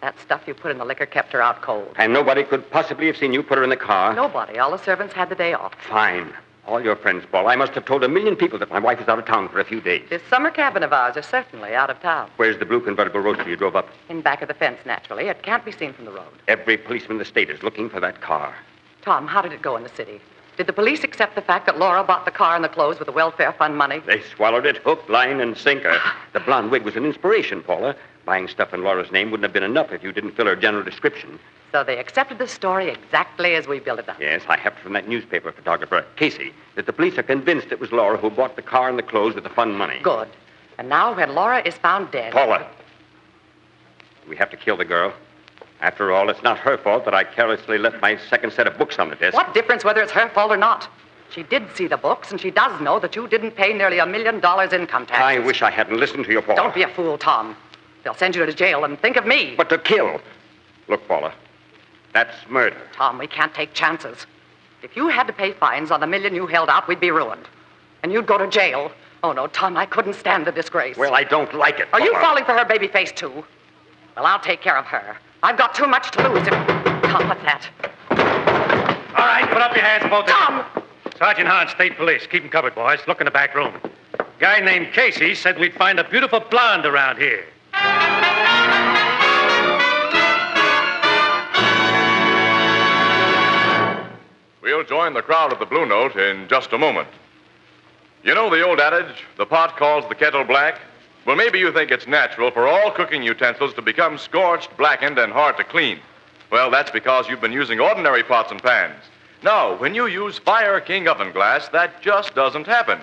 That stuff you put in the liquor kept her out cold. And nobody could possibly have seen you put her in the car? Nobody. All the servants had the day off. Fine. All your friends, Paula. I must have told 1,000,000 people that my wife is out of town for a few days. This summer cabin of ours is certainly out of town. Where's the blue convertible roadster you drove up? In back of the fence, naturally. It can't be seen from the road. Every policeman in the state is looking for that car. Tom, how did it go in the city? Did the police accept the fact that Laura bought the car and the clothes with the welfare fund money? They swallowed it hook, line, and sinker. The blonde wig was an inspiration, Paula. Buying stuff in Laura's name wouldn't have been enough if you didn't fill her general description. So they accepted the story exactly as we built it up. Yes, I have from that newspaper photographer, Casey, that the police are convinced it was Laura who bought the car and the clothes with the fund money. Good. And now when Laura is found dead... Paula, we have to kill the girl. After all, it's not her fault that I carelessly left my second set of books on the desk. What difference whether it's her fault or not? She did see the books, and she does know that you didn't pay nearly $1 million income taxes. I wish I hadn't listened to you, Paula. Don't be a fool, Tom. They'll send you to jail, and think of me. But to kill. Look, Paula, that's murder. Tom, we can't take chances. If you had to pay fines on the $1 million you held out, we'd be ruined. And you'd go to jail. Oh, no, Tom, I couldn't stand the disgrace. Well, I don't like it, Are you Paula. falling for her baby face, too? Well, I'll take care of her. I've got too much to lose if... Tom, what's that? All right, put up your hands, both of you. Tom! Sergeant Hahn, State Police. Keep 'em covered, boys. Look in the back room. A guy named Casey said we'd find a beautiful blonde around here. We'll join the crowd at the Blue Note in just a moment. You know the old adage, the pot calls the kettle black? Well, maybe you think it's natural for all cooking utensils to become scorched, blackened, and hard to clean. Well, that's because you've been using ordinary pots and pans. Now, when you use Fire King oven glass, that just doesn't happen.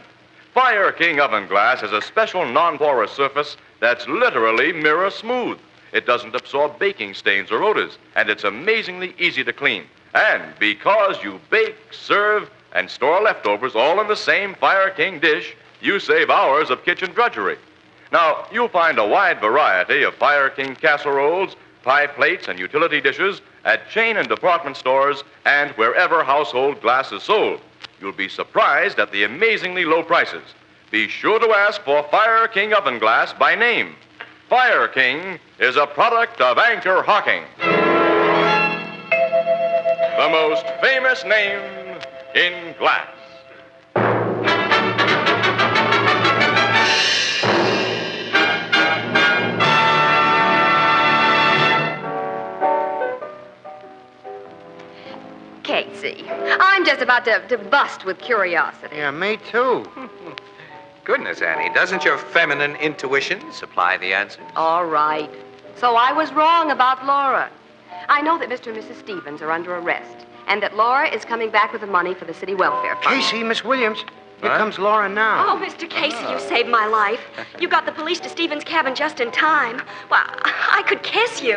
Fire King oven glass has a special non-porous surface that's literally mirror smooth. It doesn't absorb baking stains or odors, and it's amazingly easy to clean. And because you bake, serve, and store leftovers all in the same Fire King dish, you save hours of kitchen drudgery. Now, you'll find a wide variety of Fire King casseroles, pie plates, and utility dishes at chain and department stores and wherever household glass is sold. You'll be surprised at the amazingly low prices. Be sure to ask for Fire King oven glass by name. Fire King is a product of Anchor-Hocking, the most famous name in glass. Casey, I'm just about to bust with curiosity. Yeah, me too. Goodness, Annie, doesn't your feminine intuition supply the answers? All right. So I was wrong about Laura. I know that Mr. and Mrs. Stevens are under arrest, and that Laura is coming back with the money for the city welfare fund. Casey, Miss Williams, here comes Laura now. Oh, Mr. Casey, you saved my life. You got the police to Stevens' cabin just in time. Well, I could kiss you.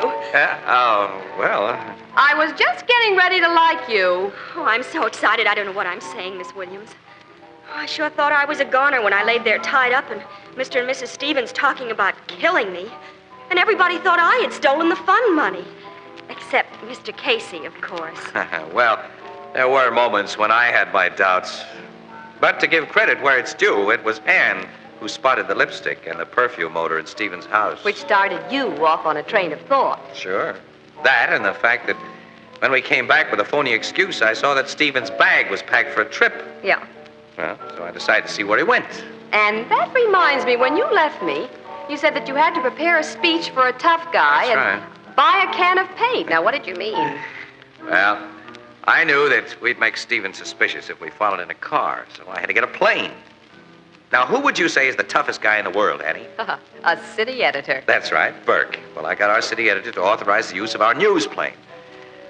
I was just getting ready to like you. Oh, I'm so excited. I don't know what I'm saying, Miss Williams. I sure thought I was a goner when I laid there tied up and Mr. and Mrs. Stevens talking about killing me. And everybody thought I had stolen the fund money. Except Mr. Casey, of course. Well, there were moments when I had my doubts. But to give credit where it's due, it was Anne who spotted the lipstick and the perfume odor in Stevens' house. Which started you off on a train of thought. Sure. That and the fact that when we came back with a phony excuse, I saw that Stevens' bag was packed for a trip. Yeah. Well, so I decided to see where he went. And that reminds me, when you left me, you said that you had to prepare a speech for a tough guy That's buy a can of paint. Now, what did you mean? Well, I knew that we'd make Stevens suspicious if we followed in a car, so I had to get a plane. Now, who would you say is the toughest guy in the world, Annie? A city editor. That's right, Burke. Well, I got our city editor to authorize the use of our news plane.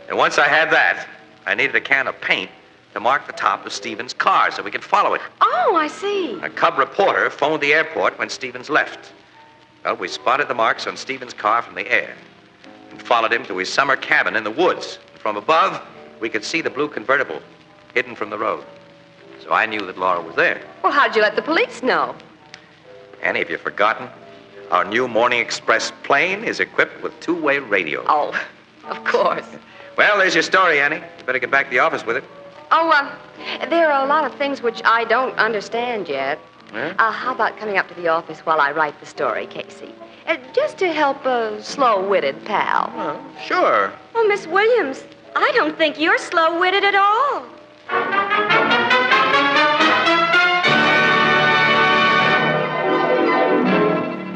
And once I had that, I needed a can of paint to mark the top of Stevens' car so we could follow it. Oh, I see. A cub reporter phoned the airport when Stevens left. Well, we spotted the marks on Stevens' car from the air and followed him to his summer cabin in the woods. And from above, we could see the blue convertible hidden from the road. So I knew that Laura was there. Well, how'd you let the police know? Annie, have you forgotten? Our new Morning Express plane is equipped with two-way radio. Oh, of course. Well, there's your story, Annie. You better get back to the office with it. Oh, there are a lot of things which I don't understand yet. Yeah? How about coming up to the office while I write the story, Casey? Just to help a slow-witted pal. Sure. Oh, Miss Williams, I don't think you're slow-witted at all.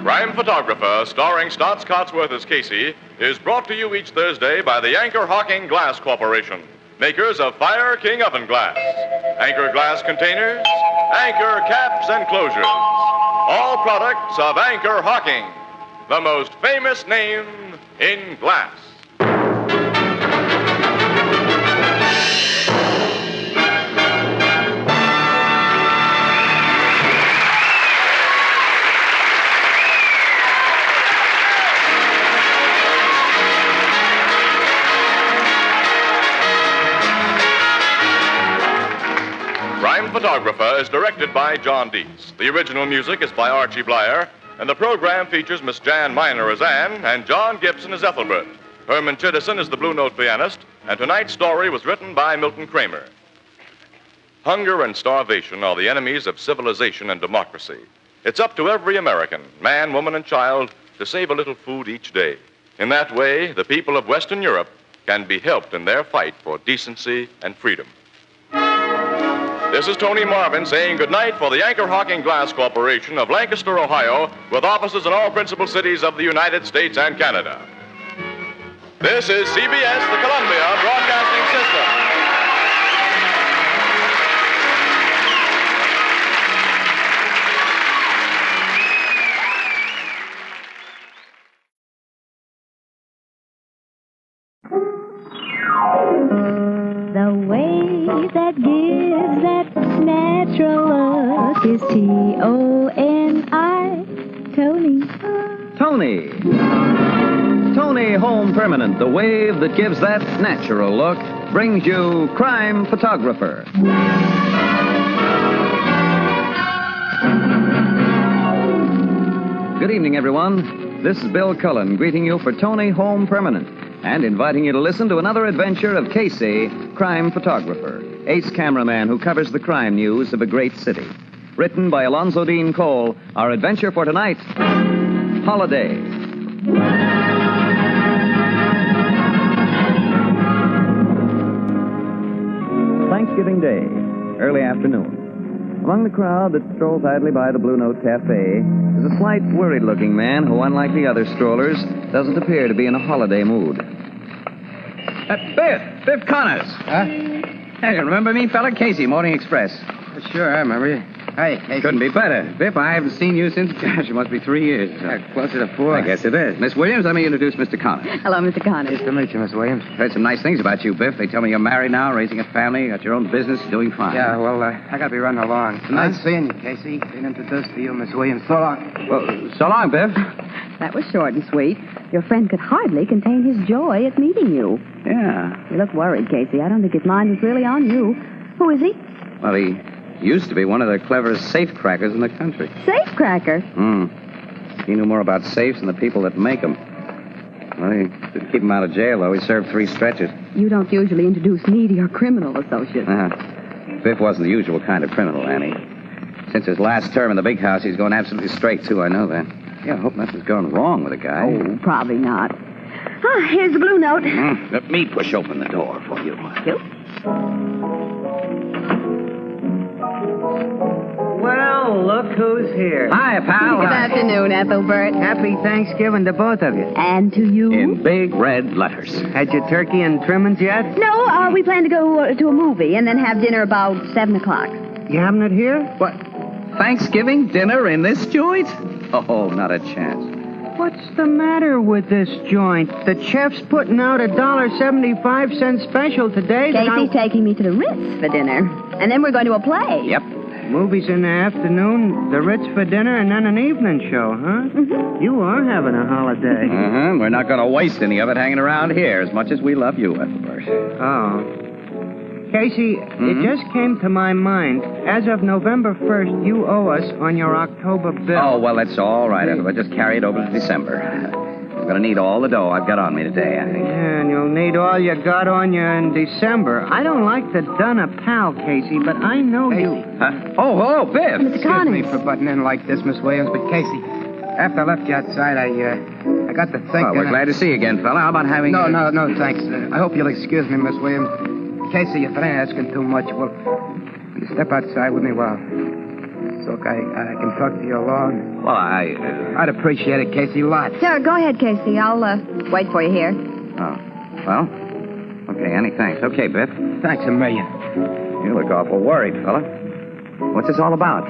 Crime Photographer, starring Stotts Cotsworth as Casey, is brought to you each Thursday by the Anchor-Hocking Glass Corporation, makers of Fire King oven glass, Anchor glass containers, Anchor caps and closures. All products of Anchor-Hocking, the most famous name in glass. Crime Photographer is directed by John Dietz. The original music is by Archie Blyer, and the program features Miss Jan Miner as Anne and John Gibson as Ethelbert. Herman Chittison is the Blue Note pianist, and tonight's story was written by Milton Kramer. Hunger and starvation are the enemies of civilization and democracy. It's up to every American, man, woman, and child, to save a little food each day. In that way, the people of Western Europe can be helped in their fight for decency and freedom. This is Tony Marvin saying goodnight for the Anchor-Hocking Glass Corporation of Lancaster, Ohio, with offices in all principal cities of the United States and Canada. This is CBS, the Columbia Broadcasting System. The way that gives that natural look is T-O-N-I, Tony. Tony Home Permanent, the wave that gives that natural look, brings you Crime Photographer. Good evening, everyone. This is Bill Cullen greeting you for Tony Home Permanent and inviting you to listen to another adventure of Casey, Crime Photographer, ace cameraman who covers the crime news of a great city. Written by Alonzo Dean Cole, our adventure for tonight, Holiday. Thanksgiving Day, early afternoon. Among the crowd that strolls idly by the Blue Note Cafe is a slight, worried-looking man who, unlike the other strollers, doesn't appear to be in a holiday mood. Biff Connors. Huh? Hey, you remember me, fella? Casey, Morning Express. Sure, I remember you. Hi, Casey. Couldn't be better. Biff, I haven't seen you since, gosh, it must be 3 years. Closer to 4. I guess it is. Miss Williams, let me introduce Mr. Connors. Hello, Mr. Connors. Nice to meet you, Miss Williams. Heard some nice things about you, Biff. They tell me you're married now, raising a family, got your own business, doing fine. Yeah, well, I gotta be running along. It's nice seeing you, Casey. Being introduced to you, Miss Williams. So long. Well, so long, Biff. That was short and sweet. Your friend could hardly contain his joy at meeting you. Yeah. You look worried, Casey. I don't think his mind was really on you. Who is he? Well, he used to be one of the cleverest safe-crackers in the country. Safecracker? He knew more about safes than the people that make them. Well, he didn't keep him out of jail, though. He served 3 stretches. You don't usually introduce me to your criminal associates. Biff wasn't the usual kind of criminal, Annie. Since his last term in the big house, he's going absolutely straight, too. I know that. Yeah, I hope nothing's going wrong with the guy. Oh, probably not. Here's the Blue Note. Let me push open the door for you. Well, look who's here. Hi, pal. Good afternoon, Ethelbert. Happy Thanksgiving to both of you. And to you. In big red letters. Had your turkey and trimmings yet? No, we plan to go to a movie and then have dinner about 7 o'clock. You having it here? What? Thanksgiving dinner in this joint? Oh, not a chance. What's the matter with this joint? The chef's putting out $1.75 special today. Casey's taking me to the Ritz for dinner. And then we're going to a play. Yep. Movies in the afternoon, the Ritz for dinner, and then an evening show, huh? Mm-hmm. You are having a holiday. We're not going to waste any of it hanging around here as much as we love you, Ethelbert. Oh. Casey, it just came to my mind. As of November 1st, you owe us on your October bill. Oh, well, that's all right, Ethelbert. Just carry it over to December. I'm going to need all the dough I've got on me today, I think. Yeah, and you'll need all you got on you in December. I don't like to dun a pal, Casey, but I know you. Huh? Oh, Biff. Excuse me for butting in like this, Miss Williams, but Casey, after I left you outside, I got to thinking... Well, we're glad to see you again, fella. How about having... No, thanks. I hope you'll excuse me, Miss Williams. Casey, if I ain't asking too much, well, you step outside with me while... So I can talk to you alone. Well, I'd appreciate it, Casey, lots. Sure, go ahead, Casey. I'll wait for you here. Oh, well, okay, Annie, thanks. Okay, Biff. Thanks a million. You look awful worried, fella. What's this all about?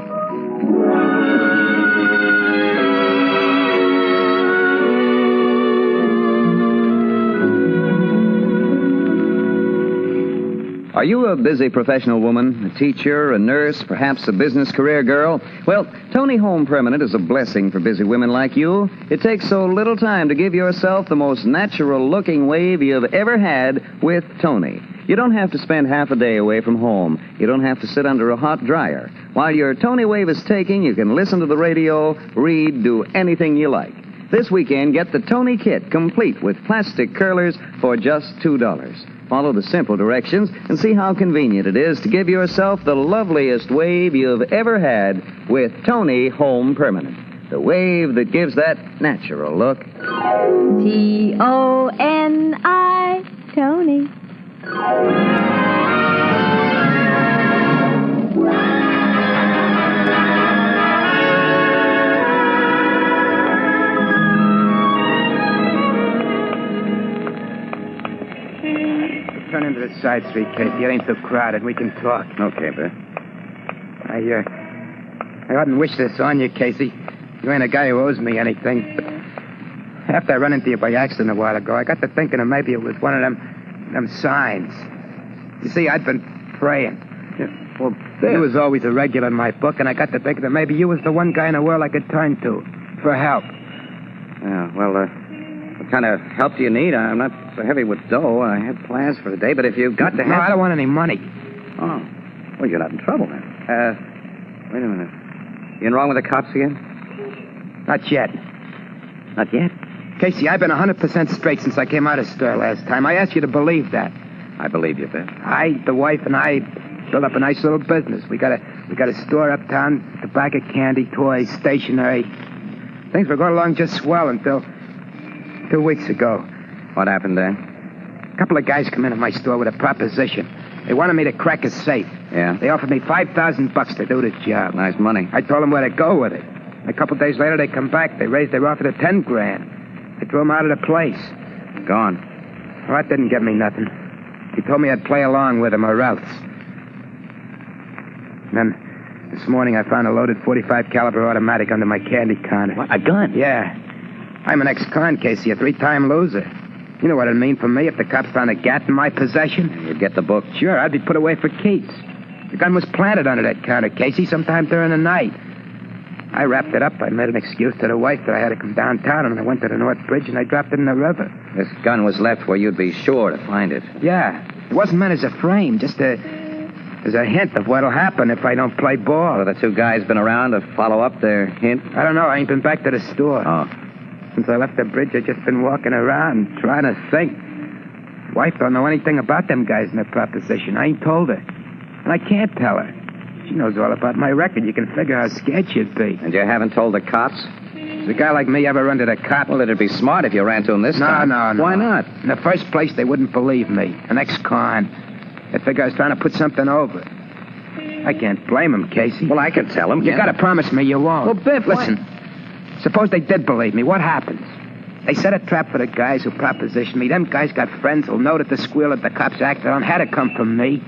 Are you a busy professional woman, a teacher, a nurse, perhaps a business career girl? Well, Tony Home Permanent is a blessing for busy women like you. It takes so little time to give yourself the most natural-looking wave you've ever had with Tony. You don't have to spend half a day away from home. You don't have to sit under a hot dryer. While your Tony wave is taking, you can listen to the radio, read, do anything you like. This weekend, get the Tony Kit, complete with plastic curlers for just $2. Follow the simple directions and see how convenient it is to give yourself the loveliest wave you've ever had with Tony Home Permanent. The wave that gives that natural look. T-O-N-I, Tony. Turn into the side street, Casey. It ain't too crowded. We can talk. Okay, Biff. I oughtn't wish this on you, Casey. You ain't a guy who owes me anything. But after I run into you by accident a while ago, I got to thinking that maybe it was one of them signs. You see, I'd been praying. Well, Biff. You was always a regular in my book, and I got to thinking that maybe you was the one guy in the world I could turn to for help. Yeah, well, what kind of help do you need? I'm not so heavy with dough. I had plans for the day, but if you've got to have... No, I don't want any money. Oh. Well, you're not in trouble, then. Wait a minute. You in wrong with the cops again? Not yet. Not yet? Casey, I've been 100% straight since I came out of stir last time. I asked you to believe that. I believe you, Biff. The wife, and I Built up a nice little business. We got a store uptown, tobacco, candy, toys, stationery. Things were going along just swell until 2 weeks ago. What happened there? A couple of guys come into my store with a proposition. They wanted me to crack a safe. Yeah? They offered me $5,000 to do the job. Nice money. I told them where to go with it. A couple of days later, they come back. They raised their offer to $10,000. They threw them out of the place. Gone. Well, that didn't get me nothing. He told me I'd play along with him or else. And then, this morning, I found a loaded .45 caliber automatic under my candy counter. What, a gun? Yeah. I'm an ex-con, Casey, a 3-time loser. You know what it'd mean for me if the cops found a gat in my possession? You'd get the book. Sure, I'd be put away for keeps. The gun was planted under that counter, Casey, sometime during the night. I wrapped it up. I made an excuse to the wife that I had to come downtown, and I went to the North Bridge, and I dropped it in the river. This gun was left where you'd be sure to find it. Yeah. It wasn't meant as a frame, just as a hint of what'll happen if I don't play ball. Well, the two guys been around to follow up their hint? I don't know. I ain't been back to the store. Oh. Since I left the bridge, I've just been walking around trying to think. Wife don't know anything about them guys and their proposition. I ain't told her. And I can't tell her. She knows all about my record. You can figure how scared she'd be. And you haven't told the cops? Does a guy like me ever run to the cop? Well, it'd be smart if you ran to him this time. No. Why not? In the first place, they wouldn't believe me. An ex-con. They figure I was trying to put something over. I can't blame him, Casey. Well, I can tell him. You gotta promise me you won't. Well, Biff, listen. Suppose they did believe me. What happens? They set a trap for the guys who propositioned me. Them guys got friends who'll know that the squeal that the cops acted on had to come from me.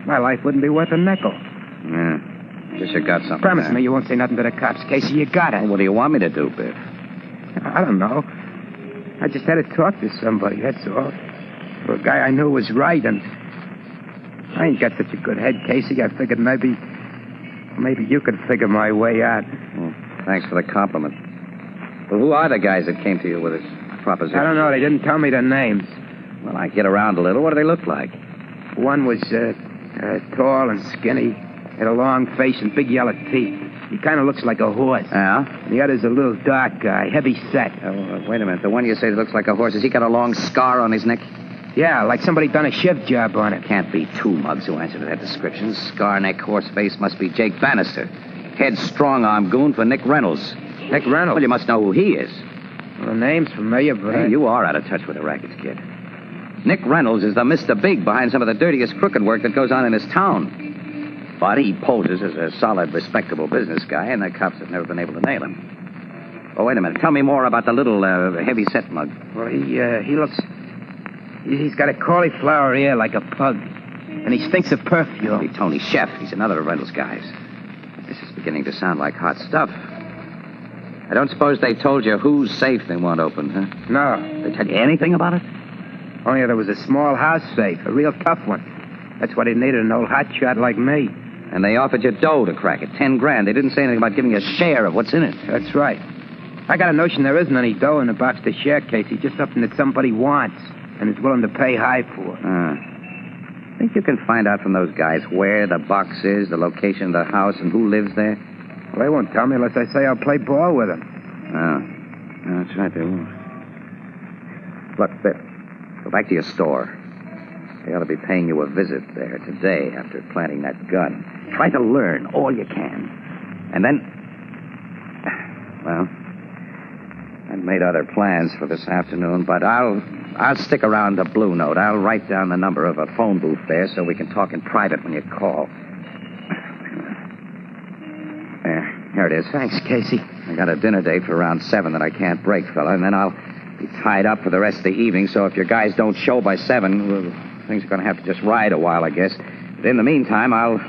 My life wouldn't be worth a nickel. Yeah. Guess you got something. Promise me you won't say nothing to the cops, Casey. You got it. Well, what do you want me to do, Biff? I don't know. I just had to talk to somebody, that's all. For a guy I knew was right, and I ain't got such a good head, Casey. I figured maybe you could figure my way out. Well, thanks for the compliment. Well, who are the guys that came to you with this proposition? I don't know. They didn't tell me their names. Well, I get around a little. What do they look like? One was tall and skinny, had a long face and big yellow teeth. He kind of looks like a horse. Yeah? And the other's a little dark guy, heavy set. Wait a minute. The one you say looks like a horse, has he got a long scar on his neck? Yeah, like somebody done a shiv job on it. Can't be two mugs who answer to that description. Scar neck, horse face must be Jake Bannister. Head strong-arm goon for Nick Reynolds. Nick Reynolds? Well, you must know who he is. Well, the name's familiar, but... Hey, you are out of touch with the rackets, kid. Nick Reynolds is the Mr. Big behind some of the dirtiest crooked work that goes on in this town. But he poses as a solid, respectable business guy, and the cops have never been able to nail him. Oh, wait a minute. Tell me more about the little heavy-set mug. Well, he looks... He's got a cauliflower ear like a pug. And he stinks of perfume. Hey, Tony Chef. He's another of Reynolds' guys. This is beginning to sound like hot stuff. I don't suppose they told you whose safe they want opened, huh? No. They tell you anything about it? Only there was a small house safe, a real tough one. That's what he needed, an old hotshot like me. And they offered you dough to crack it, $10,000. They didn't say anything about giving you a share of what's in it. That's right. I got a notion there isn't any dough in the box to share, Casey. Just something that somebody wants and is willing to pay high for. Think you can find out from those guys where the box is, the location of the house, and who lives there? Well, they won't tell me unless I say I'll play ball with them. Oh. That's right, they won't. Look, Biff, go back to your store. They ought to be paying you a visit there today after planting that gun. Try to learn all you can. And then... Well, I've made other plans for this afternoon, but I'll stick around the Blue Note. I'll write down the number of a phone booth there so we can talk in private when you call. There, here it is. Thanks, Casey. I got a dinner date for around 7 that I can't break, fella, and then I'll be tied up for the rest of the evening, so if your guys don't show by 7, well, things are going to have to just ride a while, I guess. But in the meantime, I'll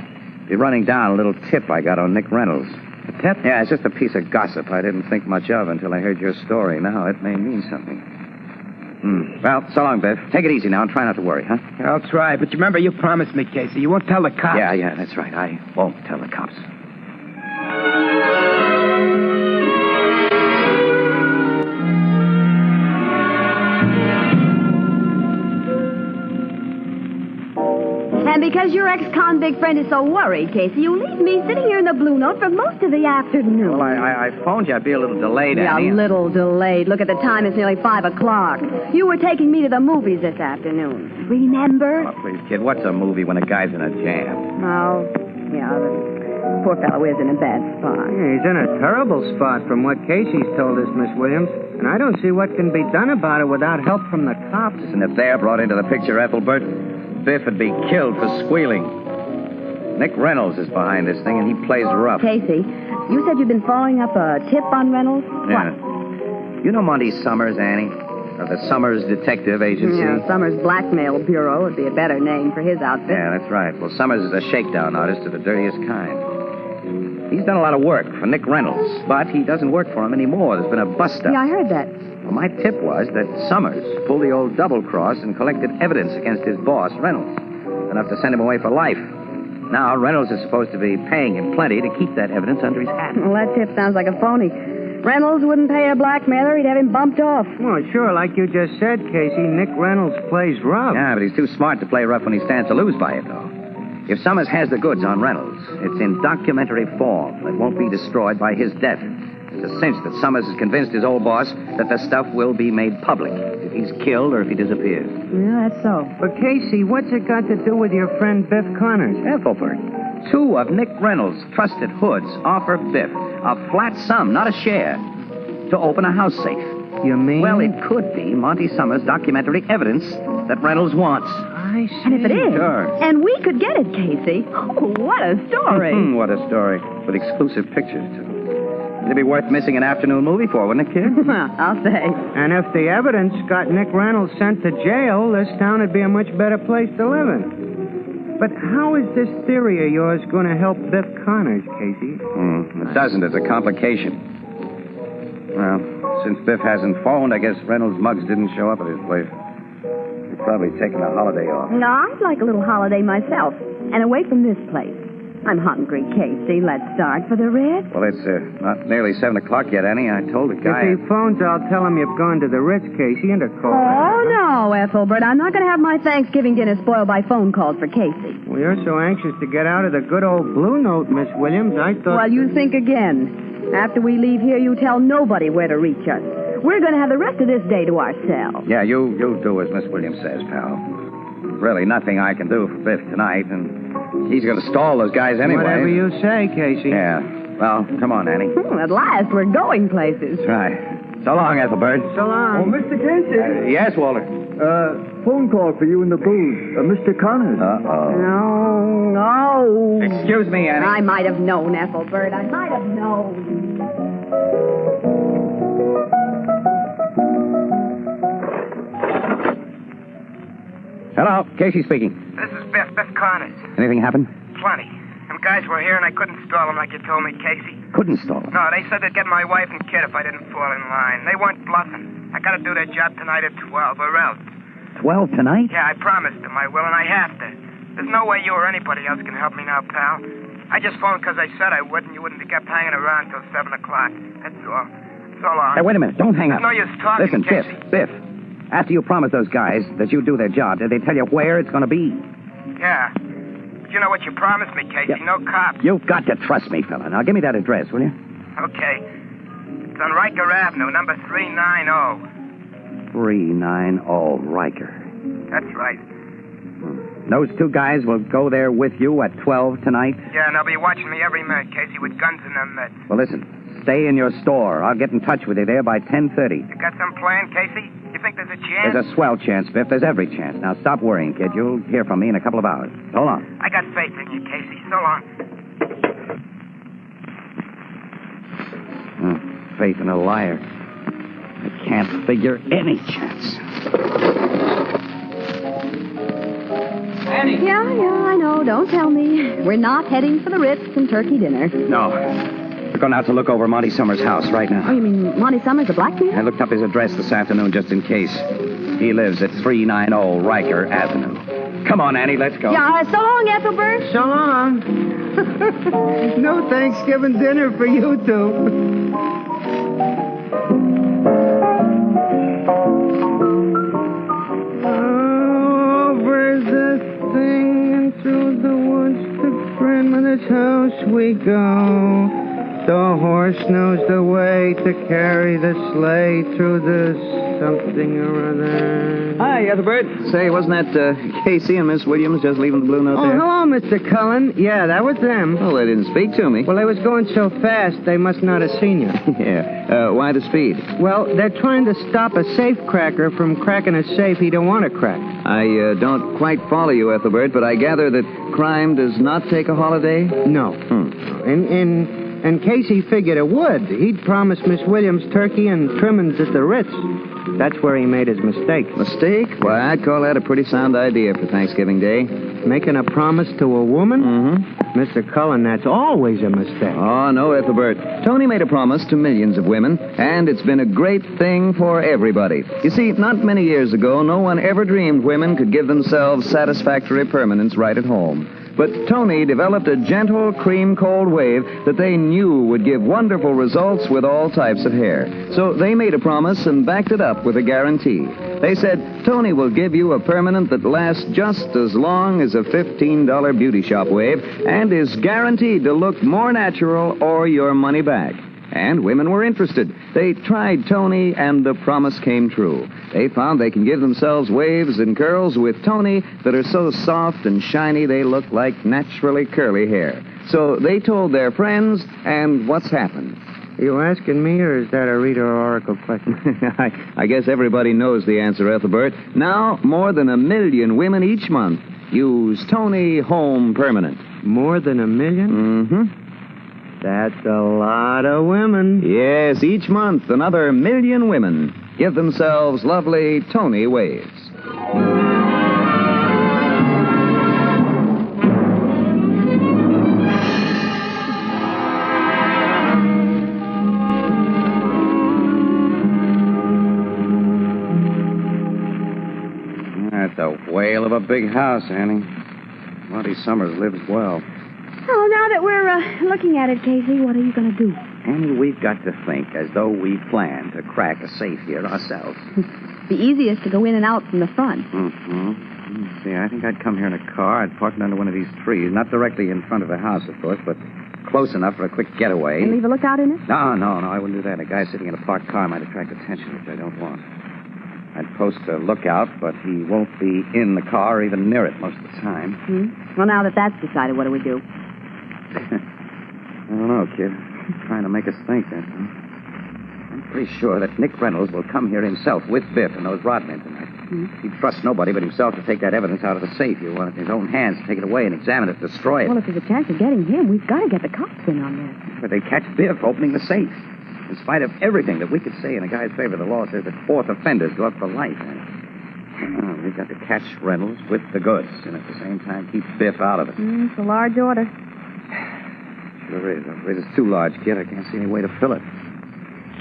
be running down a little tip I got on Nick Reynolds. A tip? Yeah, it's just a piece of gossip I didn't think much of until I heard your story. Now it may mean something. Well, so long, Biff. Take it easy now and try not to worry, huh? I'll try, but remember, you promised me, Casey. You won't tell the cops. Yeah, that's right. I won't tell the cops. And because your ex-convict friend is so worried, Casey, you leave me sitting here in the Blue Note for most of the afternoon. Well, I phoned you. I'd be a little delayed, Yeah, Annie. a little delayed. Look at the time. It's nearly 5 o'clock. You were taking me to the movies this afternoon. Remember? Oh, please, kid, what's a movie when a guy's in a jam? Oh, yeah, the poor fellow is in a bad spot. Yeah, he's in a terrible spot from what Casey's told us, Miss Williams. And I don't see what can be done about it without help from the cops. And if they're brought into the picture, Ethelbert, Biff would be killed for squealing. Nick Reynolds is behind this thing, and he plays rough. Casey, you said you've been following up a tip on Reynolds? Yeah. You know Monty Summers, Annie? Of the Summers Detective Agency? Yeah, Summers Blackmail Bureau would be a better name for his outfit. Yeah, that's right. Well, Summers is a shakedown artist of the dirtiest kind. He's done a lot of work for Nick Reynolds, but he doesn't work for him anymore. There's been a bust-up. Yeah, I heard that. Well, my tip was that Summers pulled the old double-cross and collected evidence against his boss, Reynolds, enough to send him away for life. Now, Reynolds is supposed to be paying him plenty to keep that evidence under his hat. Well, that tip sounds like a phony. Reynolds wouldn't pay a blackmailer. He'd have him bumped off. Well, sure, like you just said, Casey, Nick Reynolds plays rough. Yeah, but he's too smart to play rough when he stands to lose by it, though. If Summers has the goods on Reynolds, it's in documentary form. It won't be destroyed by his death. It's a cinch that Summers has convinced his old boss that the stuff will be made public if he's killed or if he disappears. Yeah, that's so. But, Casey, what's it got to do with your friend Biff Connors? Ethelbert, 2 of Nick Reynolds' trusted hoods offer Biff a flat sum, not a share, to open a house safe. You mean? Well, it could be Monty Summers' documentary evidence that Reynolds wants. I see. And if it is, Sure. and we could get it, Casey. Oh, what a story. What a story. With exclusive pictures, too. It'd be worth missing an afternoon movie for, wouldn't it, kid? I'll say. And if the evidence got Nick Reynolds sent to jail, this town would be a much better place to live in. But how is this theory of yours going to help Biff Connors, Casey? It doesn't. It's a complication. Well, since Biff hasn't phoned, I guess Reynolds' mugs didn't show up at his place. He's probably taking a holiday off. No, I'd like a little holiday myself. And away from this place. I'm hungry, Casey. Let's start for the Ritz. Well, it's not nearly 7 o'clock yet, Annie. I told the guy... If he phones, I'll tell him you've gone to the Ritz, Casey, and a call. Oh, no, Ethelbert. I'm not going to have my Thanksgiving dinner spoiled by phone calls for Casey. Well, you're so anxious to get out of the good old Blue Note, Miss Williams. I thought... Well, you think again. After we leave here, you tell nobody where to reach us. We're going to have the rest of this day to ourselves. Yeah, you do as Miss Williams says, pal. Really nothing I can do for Biff tonight, and he's going to stall those guys anyway. Whatever you say, Casey. Yeah. Well, come on, Annie. At last, we're going places. That's right. So long, Ethelbert. So long. Oh, Mr. Casey. Yes, Walter. Phone call for you in the booth. Mr. Connors. Uh-oh. No. Excuse me, Annie. I might have known, Ethelbert. I might have known. Hello, Casey speaking. This is Biff Connors. Anything happen? Plenty. Them guys were here and I couldn't stall them like you told me, Casey. Couldn't stall. No, they said they'd get my wife and kid if I didn't fall in line. They weren't bluffing. I gotta do their job tonight at 12 or else. 12 tonight? Yeah, I promised them I will, and I have to. There's no way you or anybody else can help me now, pal. I just phoned because I said I would, and you wouldn't have kept hanging around till 7 o'clock. That's all. So long. Hey, wait a minute. Don't hang up. No use talking, Listen, Casey. Biff. After you promised those guys that you'd do their job, did they tell you where it's going to be? Yeah. But you know what you promised me, Casey? Yeah. No cops. You've got to trust me, fella. Now, give me that address, will you? Okay. It's on Riker Avenue, number 390. 390 Riker. That's right. Those 2 guys will go there with you at 12 tonight? Yeah, and they'll be watching me every minute, Casey, with guns in their mitts. Well, listen. Stay in your store. I'll get in touch with you there by 10:30. You got some plan, Casey? You think there's a chance? There's a swell chance, Biff. There's every chance. Now, stop worrying, kid. You'll hear from me in a couple of hours. So long. I got faith in you, Casey. So long. Faith in a liar. I can't figure any chance. Annie. Yeah, I know. Don't tell me. We're not heading for the Ritz and turkey dinner. No. We're going out to look over Monty Summers' house right now. Oh, you mean Monty Summers, the blacksmith? I looked up his address this afternoon just in case. He lives at 390 Riker Avenue. Come on, Annie, let's go. Yeah, so long, Ethelbert. So long. No Thanksgiving dinner for you two. Over this thing and through house we go. The horse knows the way to carry the sleigh through the something or other. Hi, Ethelbert. Say, wasn't that Casey and Miss Williams just leaving the Blue Note there? Oh, hello, Mr. Cullen. Yeah, that was them. Oh, they didn't speak to me. Well, they was going so fast, they must not have seen you. Yeah. Why the speed? Well, they're trying to stop a safe cracker from cracking a safe he don't want to crack. I don't quite follow you, Ethelbert, but I gather that crime does not take a holiday? No. And Casey figured it would. He'd promised Miss Williams turkey and trimmings at the Ritz. That's where he made his mistake. Mistake? Why, I'd call that a pretty sound idea for Thanksgiving Day. Making a promise to a woman? Mm-hmm. Mr. Cullen, that's always a mistake. Oh, no, Ethelbert. Tony made a promise to millions of women, and it's been a great thing for everybody. You see, not many years ago, no one ever dreamed women could give themselves satisfactory permanence right at home. But Tony developed a gentle, cream-cold wave that they knew would give wonderful results with all types of hair. So they made a promise and backed it up with a guarantee. They said, Tony will give you a permanent that lasts just as long as a $15 beauty shop wave and is guaranteed to look more natural or your money back. And women were interested. They tried Tony, and the promise came true. They found they can give themselves waves and curls with Tony that are so soft and shiny they look like naturally curly hair. So they told their friends, and what's happened? Are you asking me, or is that a rhetorical question? I guess everybody knows the answer, Ethelbert. Now, more than 1 million women each month use Tony Home Permanent. More than 1 million? Mm-hmm. That's a lot of women. Yes, each month another 1 million women give themselves lovely Tony waves. That's a whale of a big house, Annie. Monty Summers lives well. Oh, now that we're looking at it, Casey, what are you going to do? Annie, we've got to think as though we plan to crack a safe here ourselves. The easiest to go in and out from the front. Mm-hmm. See, I think I'd come here in a car. I'd park it under one of these trees. Not directly in front of the house, of course, but close enough for a quick getaway. And leave a lookout in it? No, I wouldn't do that. A guy sitting in a parked car might attract attention, which I don't want. I'd post a lookout, but he won't be in the car or even near it most of the time. Well, now that that's decided, what do we do? I don't know, kid. Trying to make us think, that's all. I'm pretty sure that Nick Reynolds will come here himself with Biff and those rodmen tonight. He'd trust nobody but himself to take that evidence out of the safe. He'll want it in his own hands to take it away and examine it, destroy it. Well, if there's a chance of getting him, we've got to get the cops in on this. But they catch Biff opening the safe. In spite of everything that we could say in a guy's favor, the law says that fourth offenders go up for life. And we've got to catch Reynolds with the goods and at the same time keep Biff out of it. It's a large order. Sure is. I'm afraid it's too large, kid. I can't see any way to fill it.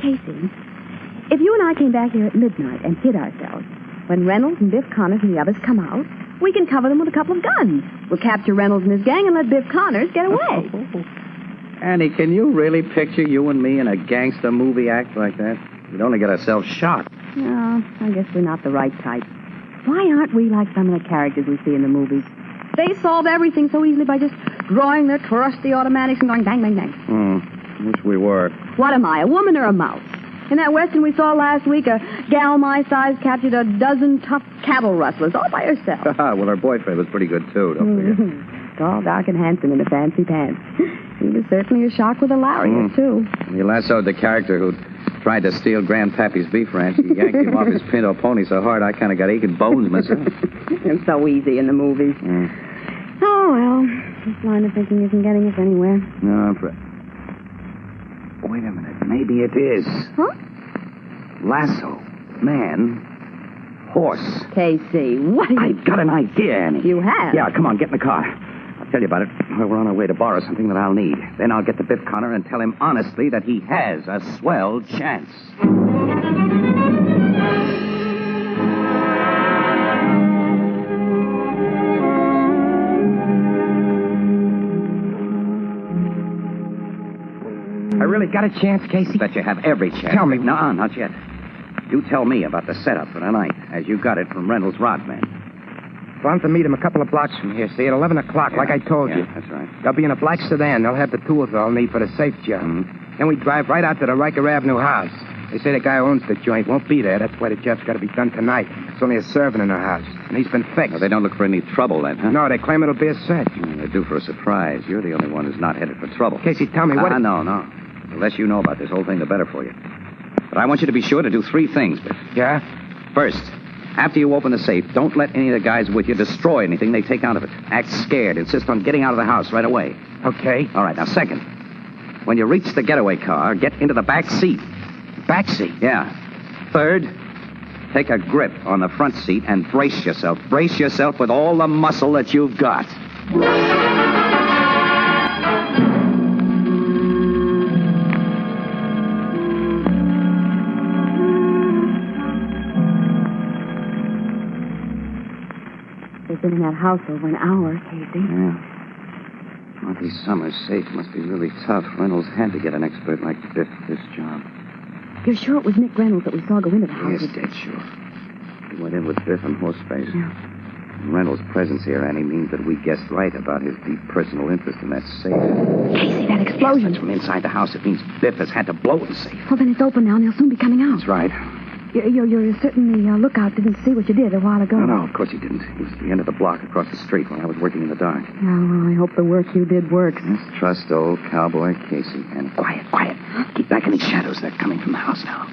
Casey, if you and I came back here at midnight and hid ourselves, when Reynolds and Biff Connors and the others come out, we can cover them with a couple of guns. We'll capture Reynolds and his gang and let Biff Connors get away. Annie, can you really picture you and me in a gangster movie act like that? We'd only get ourselves shot. No, I guess we're not the right type. Why aren't we like some of the characters we see in the movies? They solve everything so easily by just drawing their trusty automatics and going bang, bang, bang. Wish we were. What am I, a woman or a mouse? In that western we saw last week, a gal my size captured a dozen tough cattle rustlers all by herself. Well, her boyfriend was pretty good, too, don't forget. Tall, dark, and handsome in the fancy pants. He was certainly a shock with a lariat, too. You lassoed the character who tried to steal Grandpappy's beef ranch. He yanked him off his pinto pony so hard I kind of got aching bones myself. It's so easy in the movies. Oh, well, this line of thinking isn't getting us anywhere. No, I'm afraid. Wait a minute. Maybe it is. Huh? Lasso. Man. Horse. Casey, what? I've got an idea, Annie. You have? Yeah, come on, get in the car. I'll tell you about it. We're on our way to borrow something that I'll need. Then I'll get to Biff Connor and tell him honestly that he has a swell chance. I really got a chance, Casey? Bet you have every chance. Tell me. No, not yet. You tell me about the setup for tonight, as you got it from Reynolds' Rodman. Well, I'm to meet him a couple of blocks from here, see, at 11 o'clock, like I told you. That's right. They'll be in a black sedan. They'll have the tools I'll need for the safe job. Then we drive right out to the Riker Avenue house. They say the guy who owns the joint won't be there. That's why the job's got to be done tonight. It's only a servant in the house, and he's been fixed. Well, they don't look for any trouble then, huh? No, they claim it'll be a cinch. They're due for a surprise. You're the only one who's not headed for trouble. Casey, tell me what... No. The less you know about this whole thing, the better for you. But I want you to be sure to do 3 things, Biff. Yeah? First, after you open the safe, don't let any of the guys with you destroy anything they take out of it. Act scared. Insist on getting out of the house right away. Okay. All right, now second, when you reach the getaway car, get into the back seat. Back seat? Yeah. Third, take a grip on the front seat and brace yourself. Brace yourself with all the muscle that you've got. They've been in that house over an hour, Casey. Yeah. Monty Summers' safe must be really tough. Reynolds had to get an expert like Biff for this job. You're sure it was Nick Reynolds that we saw go into the house? Yes, dead sure. He went in with Biff and Horseface. Yeah. Reynolds' presence here, Annie, means that we guessed right about his deep personal interest in that safe. Casey, that explosion. That's from inside the house. It means Biff has had to blow the safe. Well, then it's open now, and they'll soon be coming out. That's right. You're certain the lookout didn't see what you did a while ago? No, of course he didn't. He was at the end of the block across the street when I was working in the dark. Oh, well, I hope the work you did works. Let's trust old cowboy Casey. And quiet. Keep back any shadows. They're coming from the house now.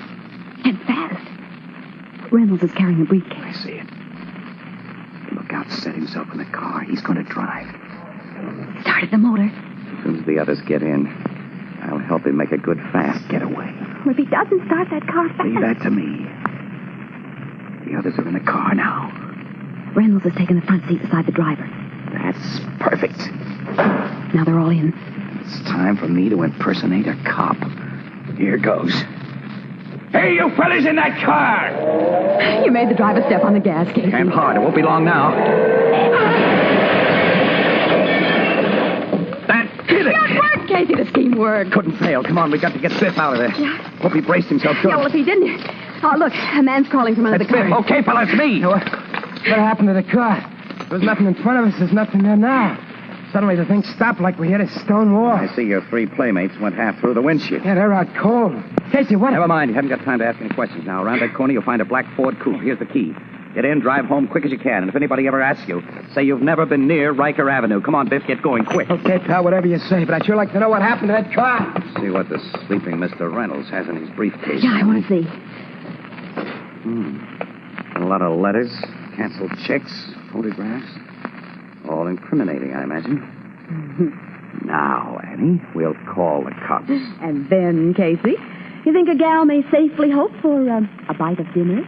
And fast. Reynolds is carrying a briefcase. I see it. The lookout set himself in the car. He's going to drive. Started the motor. As soon as the others get in, I'll help him make a good, fast getaway. Well, if he doesn't start that car fast... Leave that to me. The others are in the car now. Reynolds has taken the front seat beside the driver. That's perfect. Now they're all in. It's time for me to impersonate a cop. Here goes. Hey, you fellas in that car! You made the driver step on the gas, Casey. Camp hard. It won't be long now. That did it! It worked, Casey. The scheme worked. Couldn't fail. Come on, we got to get Biff out of there. Yeah. Hope he braced himself good. Yeah, well, if he didn't... Oh, look, a man's crawling from under the car. Biff. Okay, fella, it's me. What happened to the car? There's nothing in front of us. There's nothing there now. Suddenly the thing stopped like we hit a stone wall. I see your 3 playmates went half through the windshield. Yeah, they're out cold. Casey, what... Never mind. You haven't got time to ask any questions now. Around that corner, you'll find a black Ford coupe. Here's the key. Get in, drive home quick as you can. And if anybody ever asks you, say you've never been near Riker Avenue. Come on, Biff, get going quick. Okay, pal, whatever you say. But I'd sure like to know what happened to that car. Let's see what the sleeping Mr. Reynolds has in his briefcase. Yeah, I want to see. A lot of letters, canceled checks, photographs. All incriminating, I imagine. Now, Annie, we'll call the cops. And then, Casey, you think a gal may safely hope for a bite of dinner?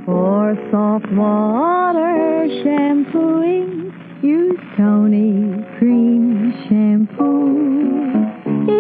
For soft water shampooing, use Tony Cream Shampoo.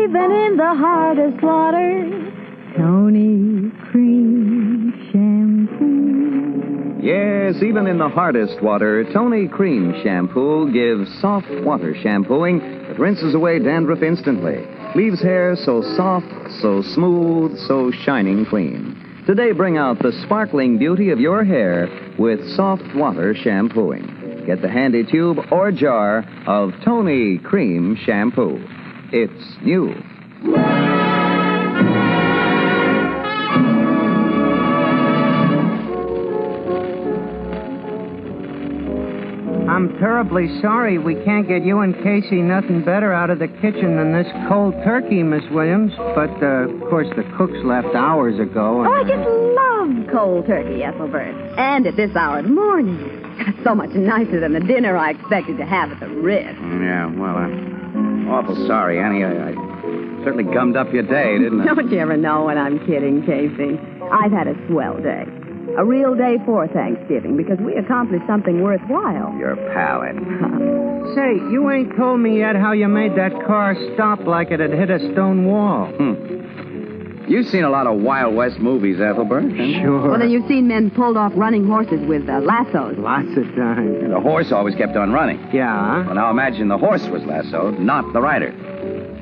Even in the hardest water, Tony Cream Shampoo. Yes, even in the hardest water, Tony Cream Shampoo gives soft water shampooing that rinses away dandruff instantly. Leaves hair so soft, so smooth, so shining clean. Today, bring out the sparkling beauty of your hair with soft water shampooing. Get the handy tube or jar of Tony Cream Shampoo. It's new. I'm terribly sorry we can't get you and Casey nothing better out of the kitchen than this cold turkey, Miss Williams. But, of course, the cook's left hours ago. Oh, I just love cold turkey, Ethelbert. And at this hour of the morning. So much nicer than the dinner I expected to have at the Ritz. Yeah, well, I'm awful sorry, Annie. I certainly gummed up your day, didn't I? Don't you ever know when I'm kidding, Casey? I've had a swell day. A real day for Thanksgiving, because we accomplished something worthwhile. Your pal, Eddie. Say, you ain't told me yet how you made that car stop like it had hit a stone wall. You've seen a lot of Wild West movies, Ethelbert. Sure. Well, then you've seen men pulled off running horses with lassos. Lots of times. The horse always kept on running. Yeah. Well, now imagine the horse was lassoed, not the rider.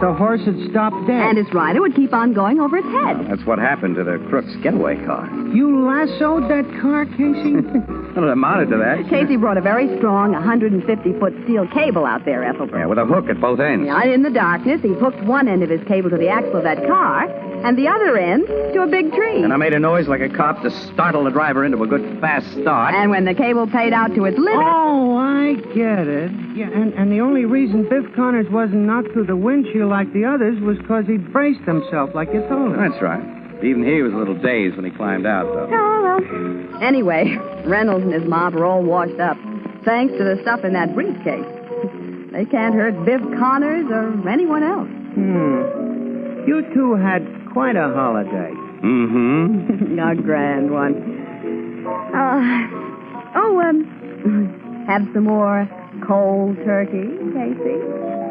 The horse had stopped dead. And his rider would keep on going over his head. That's what happened to the Crook's getaway car. You lassoed that car, Casey? Well, it amounted to that. Casey brought a very strong 150-foot steel cable out there, Ethelbert. Yeah, with a hook at both ends. Yeah, in the darkness, he hooked one end of his cable to the axle of that car, and the other end to a big tree. And I made a noise like a cop to startle the driver into a good fast start. And when the cable paid out to its limit... Oh, I get it. Yeah, and the only reason Biff Connors wasn't knocked through the windshield like the others was because he braced himself like you told him. That's right. Even he was a little dazed when he climbed out, though. Oh, well. Anyway, Reynolds and his mob are all washed up, thanks to the stuff in that briefcase. They can't hurt Biff Connors or anyone else. You two had quite a holiday. Mm-hmm. A grand one. Have some more cold turkey, Casey?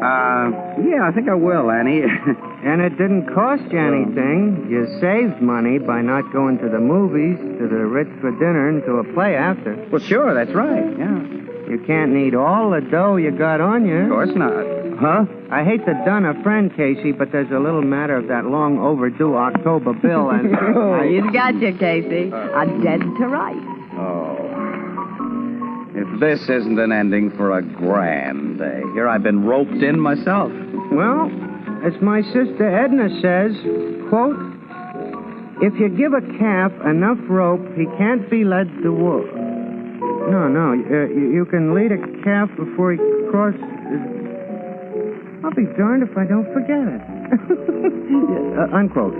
Yeah, I think I will, Annie. And it didn't cost you anything. You saved money by not going to the movies, to the Ritz for dinner, and to a play after. Well, sure, that's right, yeah. You can't need all the dough you got on you. Of course not. Huh? I hate to dun a friend, Casey, but there's a little matter of that long overdue October bill, and... He's got you, Casey. A dead to rights. Oh. If this isn't an ending for a grand day. Here I've been roped in myself. Well, as my sister Edna says, quote, if you give a calf enough rope, he can't be led to wool. No, you can lead a calf before he crosses... I'll be darned if I don't forget it. Unquote.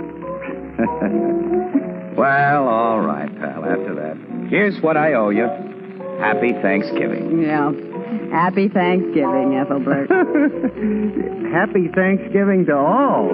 Well, all right, pal, after that. Here's what I owe you. Happy Thanksgiving. Yeah. Happy Thanksgiving, Ethelbert. Happy Thanksgiving to all.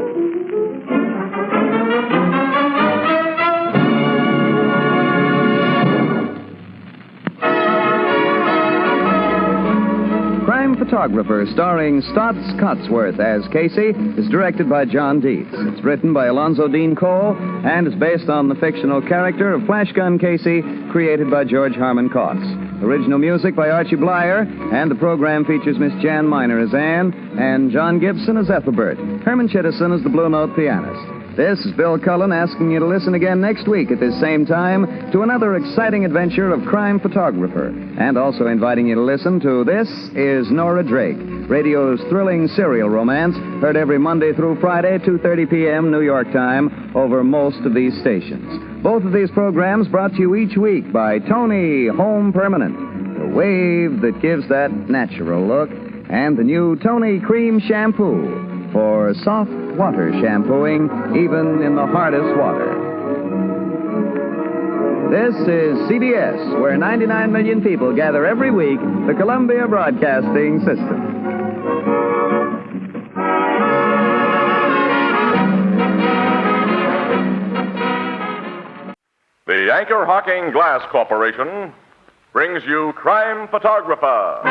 Crime Photographer, starring Stotts Cotsworth as Casey, is directed by John Dietz. It's written by Alonzo Dean Cole and is based on the fictional character of Flash Gun Casey, created by George Harmon Cox. Original music by Archie Blyer, and the program features Miss Jan Miner as Anne and John Gibson as Ethelbert. Herman Chittison as the Blue Note pianist. This is Bill Cullen asking you to listen again next week at this same time to another exciting adventure of Crime Photographer, and also inviting you to listen to This is Nora Drake, radio's thrilling serial romance, heard every Monday through Friday, 2:30 p.m. New York time, over most of these stations. Both of these programs brought to you each week by Tony Home Permanent, the wave that gives that natural look, and the new Tony Cream Shampoo for soft water shampooing, even in the hardest water. This is CBS, where 99 million people gather every week, the Columbia Broadcasting System. The Anchor-Hocking Glass Corporation brings you Crime Photographer.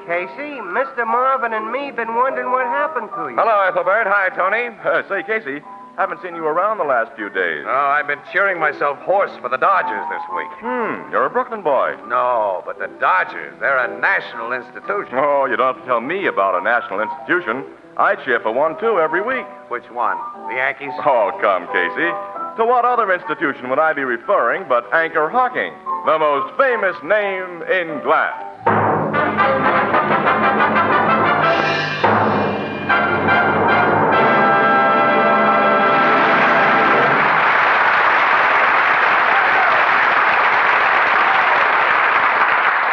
Casey, Mr. Marvin and me been wondering what happened to you. Hello, Ethelbert. Hi, Tony. Say, Casey, haven't seen you around the last few days. Oh, I've been cheering myself hoarse for the Dodgers this week. You're a Brooklyn boy. No, but the Dodgers, they're a national institution. Oh, you don't have to tell me about a national institution. I cheer for one, too, every week. Which one? The Yankees? Oh, come, Casey. To what other institution would I be referring but Anchor-Hocking, the most famous name in glass?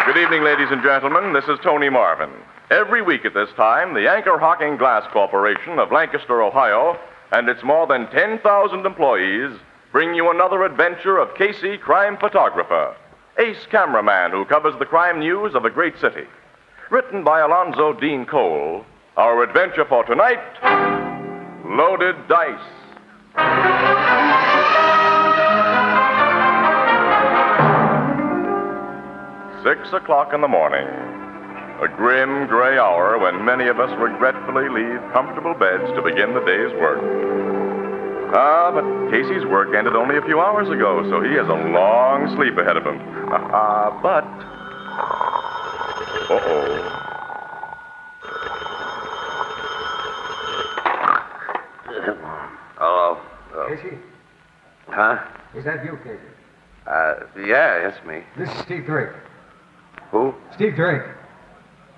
Good evening, ladies and gentlemen. This is Tony Marvin. Every week at this time, the Anchor-Hocking Glass Corporation of Lancaster, Ohio, and its more than 10,000 employees bring you another adventure of Casey, crime photographer, ace cameraman who covers the crime news of a great city. Written by Alonzo Dean Cole, our adventure for tonight, Loaded Dice. 6 o'clock in the morning. A grim, gray hour when many of us regretfully leave comfortable beds to begin the day's work. But Casey's work ended only a few hours ago, so he has a long sleep ahead of him. But... Uh-oh. Hello. Casey? Huh? Is that you, Casey? Yeah, it's me. This is Steve Drake. Who? Steve Drake.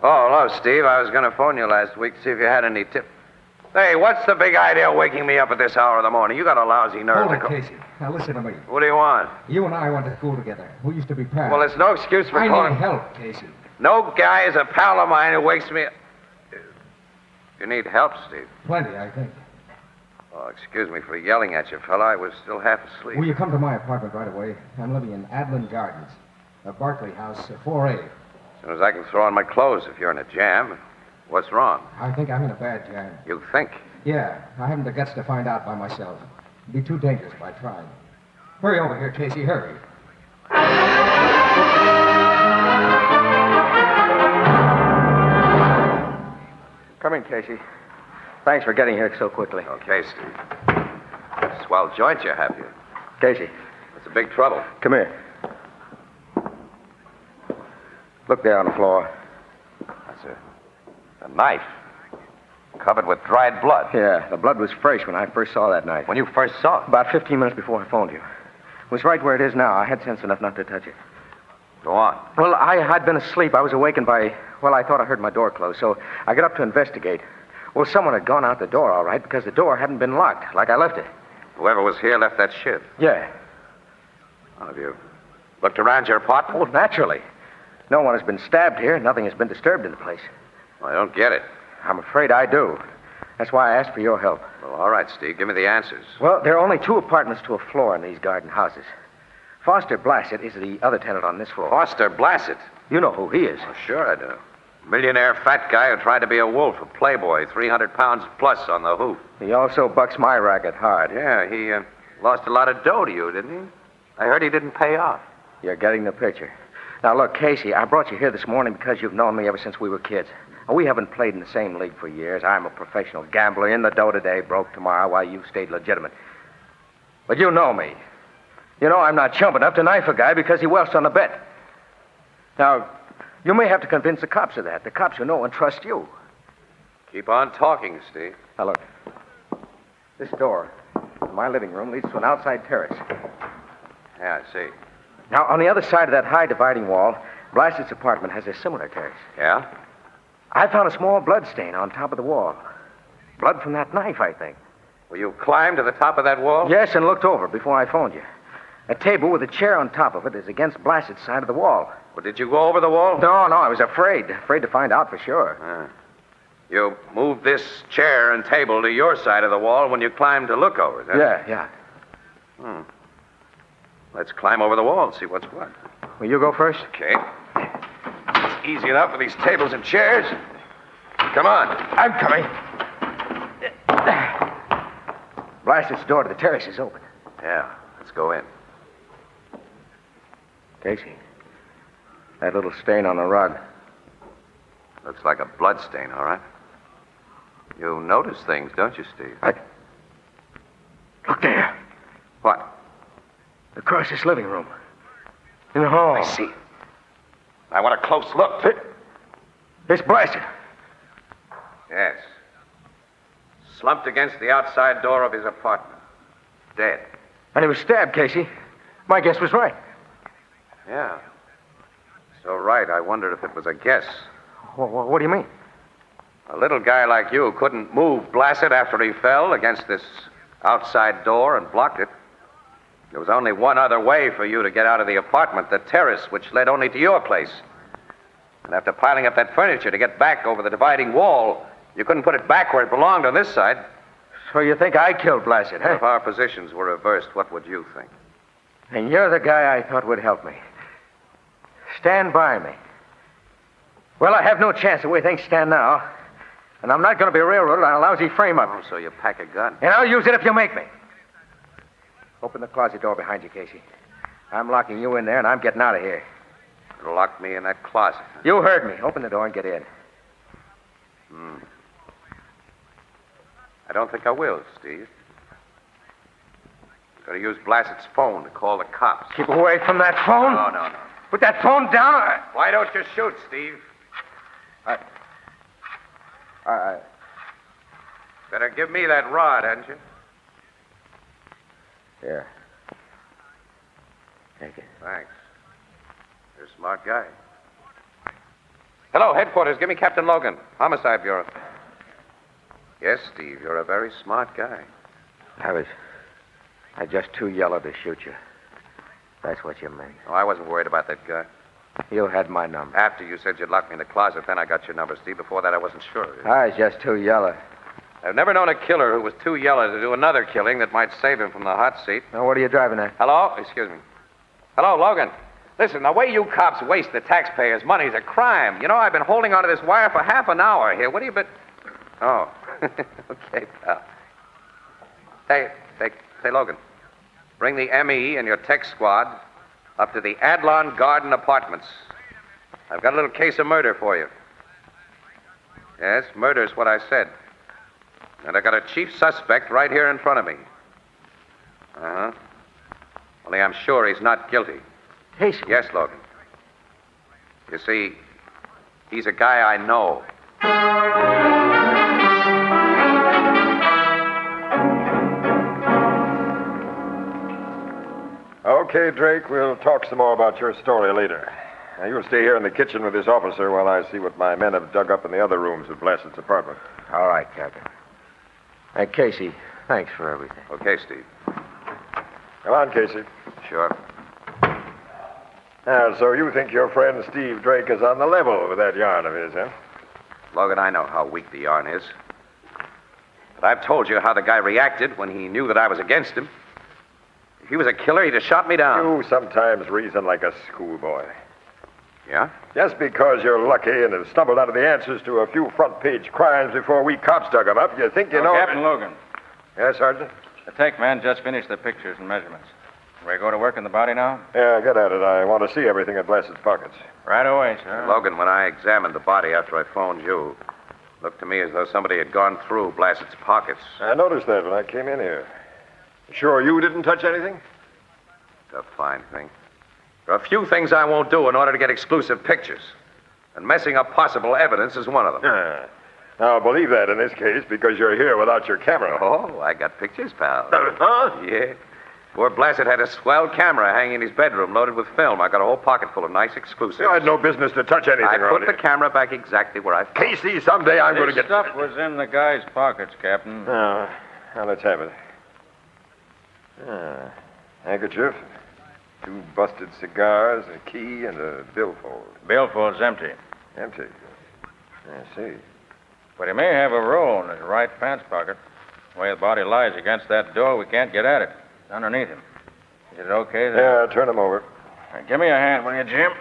Oh, hello, Steve. I was going to phone you last week to see if you had any tip. Hey, what's the big idea of waking me up at this hour of the morning? You got a lousy nerve Hold to it, go... Casey. Now listen to me. What do you want? You and I went to school together. We used to be pals. Well, it's no excuse for I calling... need help, Casey. No guy is a pal of mine who wakes me up. You need help, Steve. Plenty, I think. Oh, excuse me for yelling at you, fella. I was still half asleep. Will you come to my apartment right away? I'm living in Adlin Gardens, Barclay House, 4A. As soon as I can throw on my clothes if you're in a jam. What's wrong? I think I'm in a bad jam. You think? Yeah, I haven't the guts to find out by myself. It'd be too dangerous if I tried. Hurry over here, Casey, hurry. Come in, Casey. Thanks for getting here so quickly. Okay, Steve. Swell joint you have here. Casey. It's a big trouble. Come here. Look there on the floor. That's a knife. Covered with dried blood. Yeah, the blood was fresh when I first saw that knife. When you first saw it? About 15 minutes before I phoned you. It was right where it is now. I had sense enough not to touch it. Go on. Well, I'd been asleep. I was awakened by, I thought I heard my door close, so I got up to investigate. Well, someone had gone out the door, all right, because the door hadn't been locked, like I left it. Whoever was here left that shit. Yeah. Well, have you looked around your apartment? Well, naturally. No one has been stabbed here. Nothing has been disturbed in the place. Well, I don't get it. I'm afraid I do. That's why I asked for your help. Well, all right, Steve. Give me the answers. Well, there are only 2 apartments to a floor in these garden houses. Foster Blassett is the other tenant on this floor. Foster Blassett? You know who he is. Well, sure I do. Millionaire fat guy who tried to be a wolf, a playboy, 300 pounds plus on the hoof. He also bucks my racket hard. Yeah, he lost a lot of dough to you, didn't he? I heard he didn't pay off. You're getting the picture. Now, look, Casey, I brought you here this morning because you've known me ever since we were kids. We haven't played in the same league for years. I'm a professional gambler, in the dough today, broke tomorrow, while you stayed legitimate. But you know me. You know I'm not chump enough to knife a guy because he welched on a bet. Now, you may have to convince the cops of that. The cops who know and trust you. Keep on talking, Steve. Now, look. This door in my living room leads to an outside terrace. Yeah, I see. Now, on the other side of that high dividing wall, Blassett's apartment has a similar terrace. Yeah? I found a small blood stain on top of the wall. Blood from that knife, I think. Well, you climbed to the top of that wall? Yes, and looked over before I phoned you. A table with a chair on top of it is against Blassett's side of the wall. Well, did you go over the wall? No, I was afraid. Afraid to find out for sure. You moved this chair and table to your side of the wall when you climbed to look over it, huh? Yeah. Let's climb over the wall and see what's what. Will you go first? Okay. It's easy enough with these tables and chairs. Come on. I'm coming. Blassett's door to the terrace is open. Yeah, let's go in. Casey, that little stain on the rug. Looks like a blood stain, all right. You notice things, don't you, Steve? Look there. What? Across this living room. In the hall. I see. I want a close look. It's Blassett. Yes. Slumped against the outside door of his apartment. Dead. And he was stabbed, Casey. My guess was right. Yeah. So right, I wondered if it was a guess. What do you mean? A little guy like you couldn't move Blassett after he fell against this outside door and blocked it. There was only one other way for you to get out of the apartment, the terrace, which led only to your place. And after piling up that furniture to get back over the dividing wall, you couldn't put it back where it belonged on this side. So you think I killed Blassett, huh? If our positions were reversed, what would you think? And you're the guy I thought would help me. Stand by me. Well, I have no chance the way things stand now. And I'm not going to be railroaded on a lousy frame-up. Oh, so you pack a gun. And I'll use it if you make me. Open the closet door behind you, Casey. I'm locking you in there, and I'm getting out of here. Lock me in that closet. You heard me. Open the door and get in. I don't think I will, Steve. I'm going to use Blassett's phone to call the cops. Keep away from that phone. No. Put that phone down. Why don't you shoot, Steve? Better give me that rod, hadn't you? Here. Take it. Thanks. You're a smart guy. Hello, headquarters. Give me Captain Logan. Homicide Bureau. Yes, Steve, you're a very smart guy. I was just too yellow to shoot you. That's what you meant. Oh, I wasn't worried about that guy. You had my number. After you said you'd lock me in the closet, then I got your number, Steve. Before that, I wasn't sure. I was just too yellow. I've never known a killer who was too yellow to do another killing that might save him from the hot seat. Now, what are you driving at? Hello? Excuse me. Hello, Logan. Listen, the way you cops waste the taxpayers' money is a crime. You know, I've been holding onto this wire for half an hour here. What have you been... Oh. Okay, pal. Hey, Logan. Bring the ME and your tech squad up to the Adlon Garden Apartments. I've got a little case of murder for you. Yes, murder's what I said. And I got a chief suspect right here in front of me. Uh-huh. Only I'm sure he's not guilty. Casey. Yes, Logan. You see, he's a guy I know. Okay, Drake, we'll talk some more about your story later. Now, you'll stay here in the kitchen with this officer while I see what my men have dug up in the other rooms of Blassett's apartment. All right, Captain. Hey, Casey, thanks for everything. Okay, Steve. Come on, Casey. Sure. Now, so you think your friend Steve Drake is on the level with that yarn of his, huh? Logan, I know how weak the yarn is. But I've told you how the guy reacted when he knew that I was against him. If he was a killer, he'd have shot me down. You sometimes reason like a schoolboy. Yeah? Just because you're lucky and have stumbled onto the answers to a few front-page crimes before we cops dug them up, you think you know... Captain Logan. Yes, Sergeant? The tech man just finished the pictures and measurements. Ready to go to work on the body now? Yeah, get at it. I want to see everything at Blassett's pockets. Right away, sir. Logan, when I examined the body after I phoned you, it looked to me as though somebody had gone through Blassett's pockets. I noticed that when I came in here. Sure you didn't touch anything? It's a fine thing. There are a few things I won't do in order to get exclusive pictures. And messing up possible evidence is one of them. Now, believe that in this case because you're here without your camera. Oh, I got pictures, pal. Huh? Yeah. Poor Blassett had a swell camera hanging in his bedroom loaded with film. I got a whole pocket full of nice exclusives. You had no business to touch anything I around put the here. camera back exactly where I found it. Casey, someday I'm going to get... stuff was in the guy's pockets, Captain. Now, let's have it. Handkerchief, 2 busted cigars, a key, and a billfold. Billfold's empty. Empty. I see. But he may have a roll in his right pants pocket. The way the body lies against that door, we can't get at it. It's underneath him. Is it okay there? Yeah, turn him over. Right, give me a hand, will you, Jim?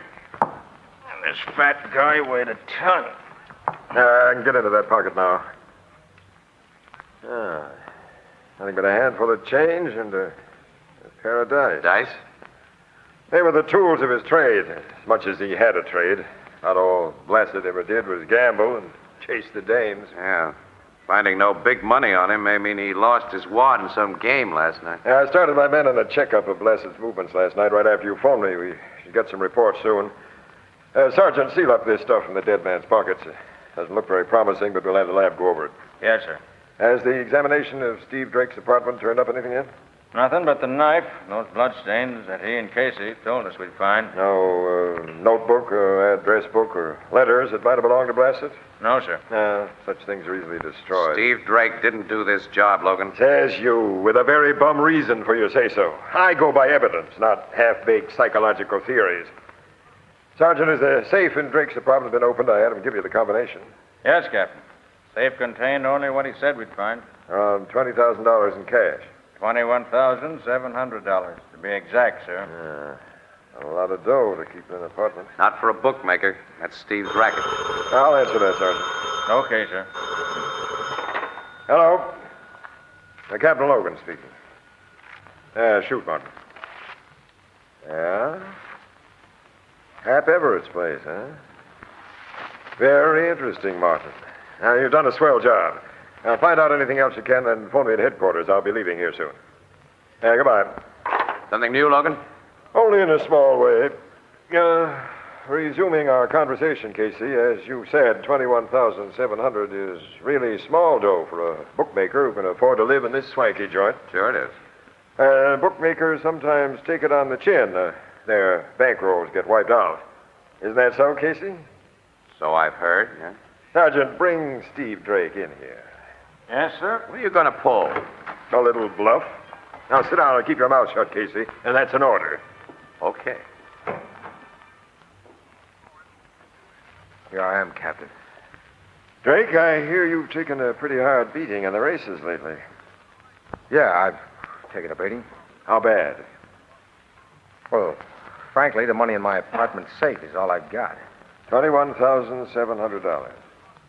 And this fat guy weighed a ton. I can get into that pocket now. Nothing but a handful of change and a pair of dice. Dice? They were the tools of his trade, as much as he had a trade. Not all Blassett ever did was gamble and chase the dames. Yeah. Finding no big money on him may mean he lost his wad in some game last night. Yeah, I started my men on a checkup of Blassett's movements last night right after you phoned me. We should get some reports soon. Sergeant, seal up this stuff from the dead man's pockets. Doesn't look very promising, but we'll have the lab go over it. Yes, sir. Has the examination of Steve Drake's apartment turned up anything yet? Nothing but the knife, those bloodstains that he and Casey told us we'd find. No notebook or address book or letters that might have belonged to Blassett? No, sir. Such things are easily destroyed. Steve Drake didn't do this job, Logan. Says you, with a very bum reason for your say-so. I go by evidence, not half-baked psychological theories. Sergeant, has the safe in Drake's apartment been opened? I had him give you the combination. Yes, Captain. Safe contained only what he said we'd find. Around $20,000 in cash. $21,700, to be exact, sir. A lot of dough to keep in an apartment. Not for a bookmaker. That's Steve's racket. I'll answer that, Sergeant. Okay, sir. Hello. Captain Logan speaking. Shoot, Martin. Yeah? Hap Everett's place, huh? Very interesting, Martin. Now, you've done a swell job. Now, find out anything else you can, then phone me at headquarters. I'll be leaving here soon. Goodbye. Something new, Logan? Only in a small way. Resuming our conversation, Casey, as you said, $21,700 is really small dough for a bookmaker who can afford to live in this swanky joint. Sure it is. Bookmakers sometimes take it on the chin. Their bankrolls get wiped out. Isn't that so, Casey? So I've heard, yeah. Sergeant, bring Steve Drake in here. Yes, sir. What are you going to pull? A little bluff. Now sit down and keep your mouth shut, Casey, and that's an order. Okay. Here I am, Captain. Drake, I hear you've taken a pretty hard beating in the races lately. Yeah, I've taken a beating. How bad? Well, frankly, the money in my apartment safe is all I got. $21,700.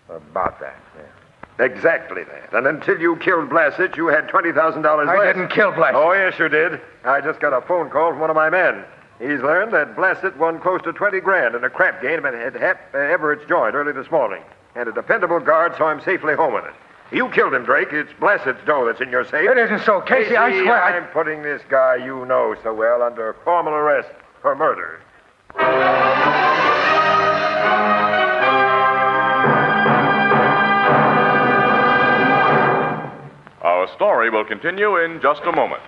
About that, yeah. Exactly that. And until you killed Blassett, you had $20,000 left. I didn't kill Blassett. Oh, yes, you did. I just got a phone call from one of my men. He's learned that Blassett won close to $20,000 in a crap game at Hap Everett's joint early this morning. And a dependable guard saw him safely home with it. You killed him, Drake. It's Blassett's dough that's in your safe. It isn't so, Casey. I swear I'm putting this guy you know so well under formal arrest for murder. Our story will continue in just a moment.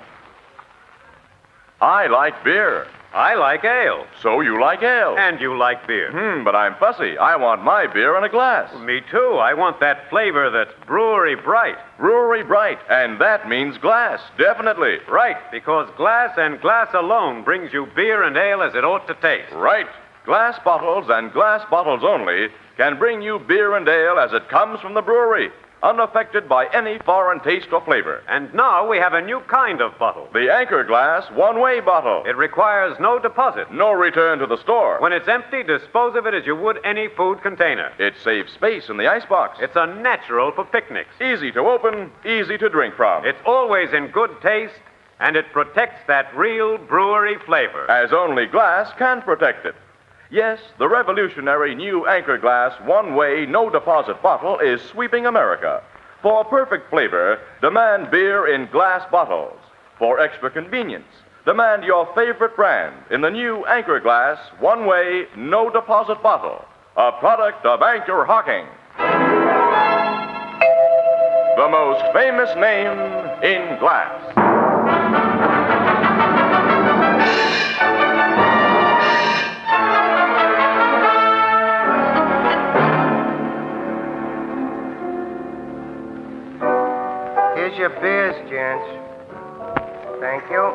I like beer. I like ale. So you like ale. And you like beer. But I'm fussy. I want my beer in a glass. Me too. I want that flavor that's brewery bright. Brewery bright. And that means glass. Definitely. Right, because glass and glass alone brings you beer and ale as it ought to taste. Right. Glass bottles and glass bottles only can bring you beer and ale as it comes from the brewery, unaffected by any foreign taste or flavor. And now we have a new kind of bottle. The Anchor Glass one-way bottle. It requires no deposit. No return to the store. When it's empty, dispose of it as you would any food container. It saves space in the icebox. It's a natural for picnics. Easy to open, easy to drink from. It's always in good taste, and it protects that real brewery flavor. As only glass can protect it. Yes, the revolutionary new Anchor Glass one-way, no-deposit bottle is sweeping America. For perfect flavor, demand beer in glass bottles. For extra convenience, demand your favorite brand in the new Anchor Glass one-way, no-deposit bottle, a product of Anchor-Hocking. The most famous name in glass. Here's your beers, gents. Thank you.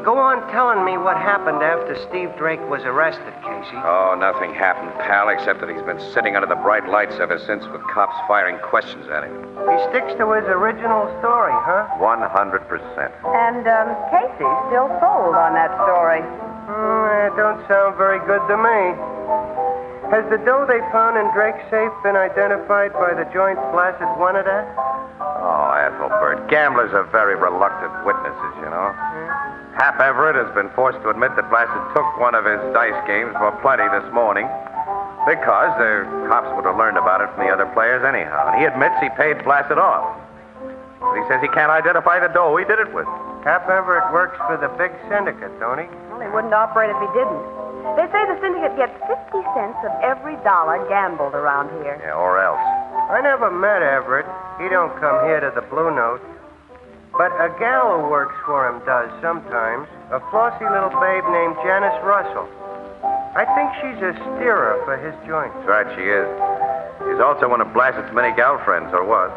Go on telling me what happened after Steve Drake was arrested, Casey. Oh, nothing happened, pal, except that he's been sitting under the bright lights ever since with cops firing questions at him. He sticks to his original story, huh? 100%. And Casey's still sold on that story. It don't sound very good to me. Has the dough they found in Drake's safe been identified by the joint Blassett wanted at? Oh, Ethelbert, gamblers are very reluctant witnesses, you know. Hap Everett has been forced to admit that Blassett took one of his dice games for plenty this morning because the cops would have learned about it from the other players anyhow. And he admits he paid Blassett off. But he says he can't identify the dough he did it with. Hap Everett works for the big syndicate, don't he? Well, he wouldn't operate if he didn't. They say the syndicate gets 50 cents of every dollar gambled around here. Yeah, or else. I never met Everett. He don't come here to the Blue Note. But a gal who works for him does sometimes. A flossy little babe named Janice Russell. I think she's a steerer for his joint. That's right, she is. She's also one of Blassett's many gal friends, or was.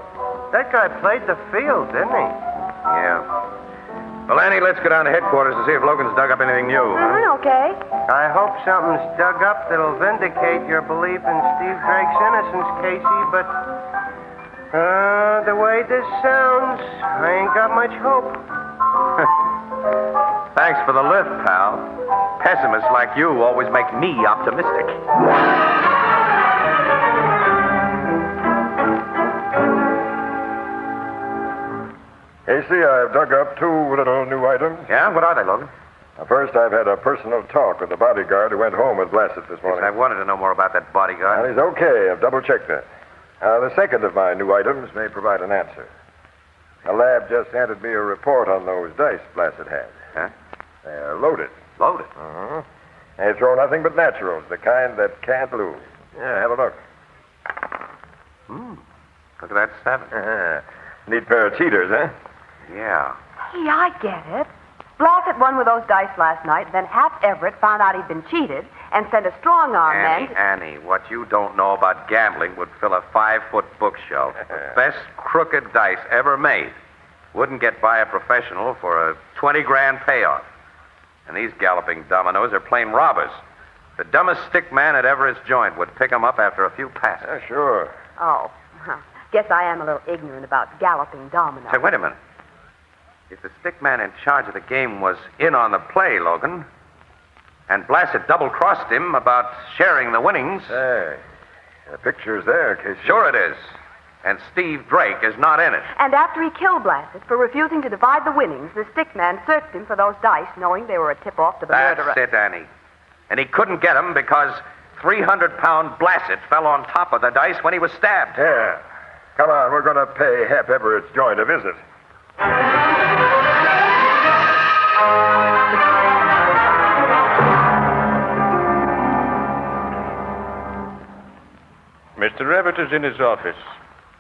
That guy played the field, didn't he? Yeah. Well, Annie, let's go down to headquarters to see if Logan's dug up anything new. Okay. I hope something's dug up that'll vindicate your belief in Steve Drake's innocence, Casey, but the way this sounds, I ain't got much hope. Thanks for the lift, pal. Pessimists like you always make me optimistic. Casey, I've dug up two little new items. Yeah? What are they, Logan? Now, first, I've had a personal talk with the bodyguard who went home with Blassett this morning. I wanted to know more about that bodyguard. Well, he's okay. I've double-checked that. The second of my new items may provide an answer. The lab just handed me a report on those dice Blassett had. Huh? They're loaded. Loaded? Uh-huh. They throw nothing but naturals, the kind that can't lose. Yeah, have a look. Look at that 7. Neat pair of cheaters, huh? Yeah. Hey, I get it. Blassett won with those dice last night, then Hap Everett found out he'd been cheated and sent a strong-arm man... Annie, what you don't know about gambling would fill a 5-foot bookshelf. The best crooked dice ever made. Wouldn't get by a professional for a 20-grand payoff. And these galloping dominoes are plain robbers. The dumbest stick man at Everett's joint would pick 'em up after a few passes. Yeah, sure. Oh, guess I am a little ignorant about galloping dominoes. Say, wait a minute. If the stick man in charge of the game was in on the play, Logan, and Blassett double-crossed him about sharing the winnings... Hey, the picture's there, Casey. Sure it is. And Steve Drake is not in it. And after he killed Blassett for refusing to divide the winnings, the stick man searched him for those dice, knowing they were a tip-off to the murderer. That's it, Annie. And he couldn't get them because 300-pound Blassett fell on top of the dice when he was stabbed. Yeah. Come on, we're going to pay Hap Everett's joint a visit. Mr. Everett is in his office.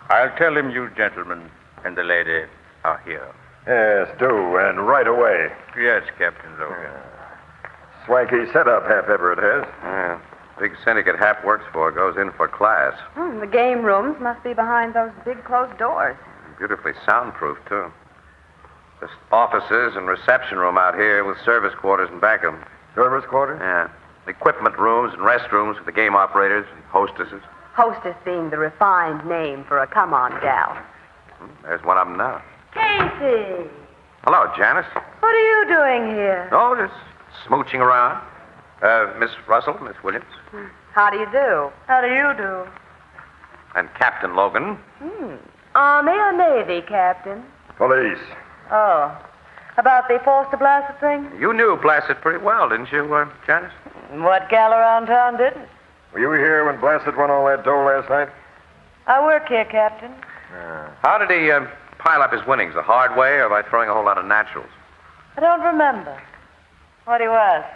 I'll tell him you gentlemen and the lady are here. Yes, do, and right away. Yes, Captain Logan. Swanky setup Hap Everett has. Big syndicate Hap works for goes in for class. The game rooms must be behind those big closed doors. Beautifully soundproof, too. Just offices and reception room out here with service quarters in back of them. Service quarters? Yeah. Equipment rooms and restrooms for the game operators and hostesses. Hostess being the refined name for a come-on gal. There's one of them now. Casey! Hello, Janice. What are you doing here? Oh, just smooching around. Miss Russell, Miss Williams. How do you do? How do you do? And Captain Logan. Army or Navy, Captain? Police. Oh. About the Foster Blassett thing? You knew Blassett pretty well, didn't you, Janice? What gal around town didn't? Were you here when Blassett won all that dough last night? I work here, Captain. How did he pile up his winnings? The hard way or by throwing a whole lot of naturals? I don't remember. What do you ask?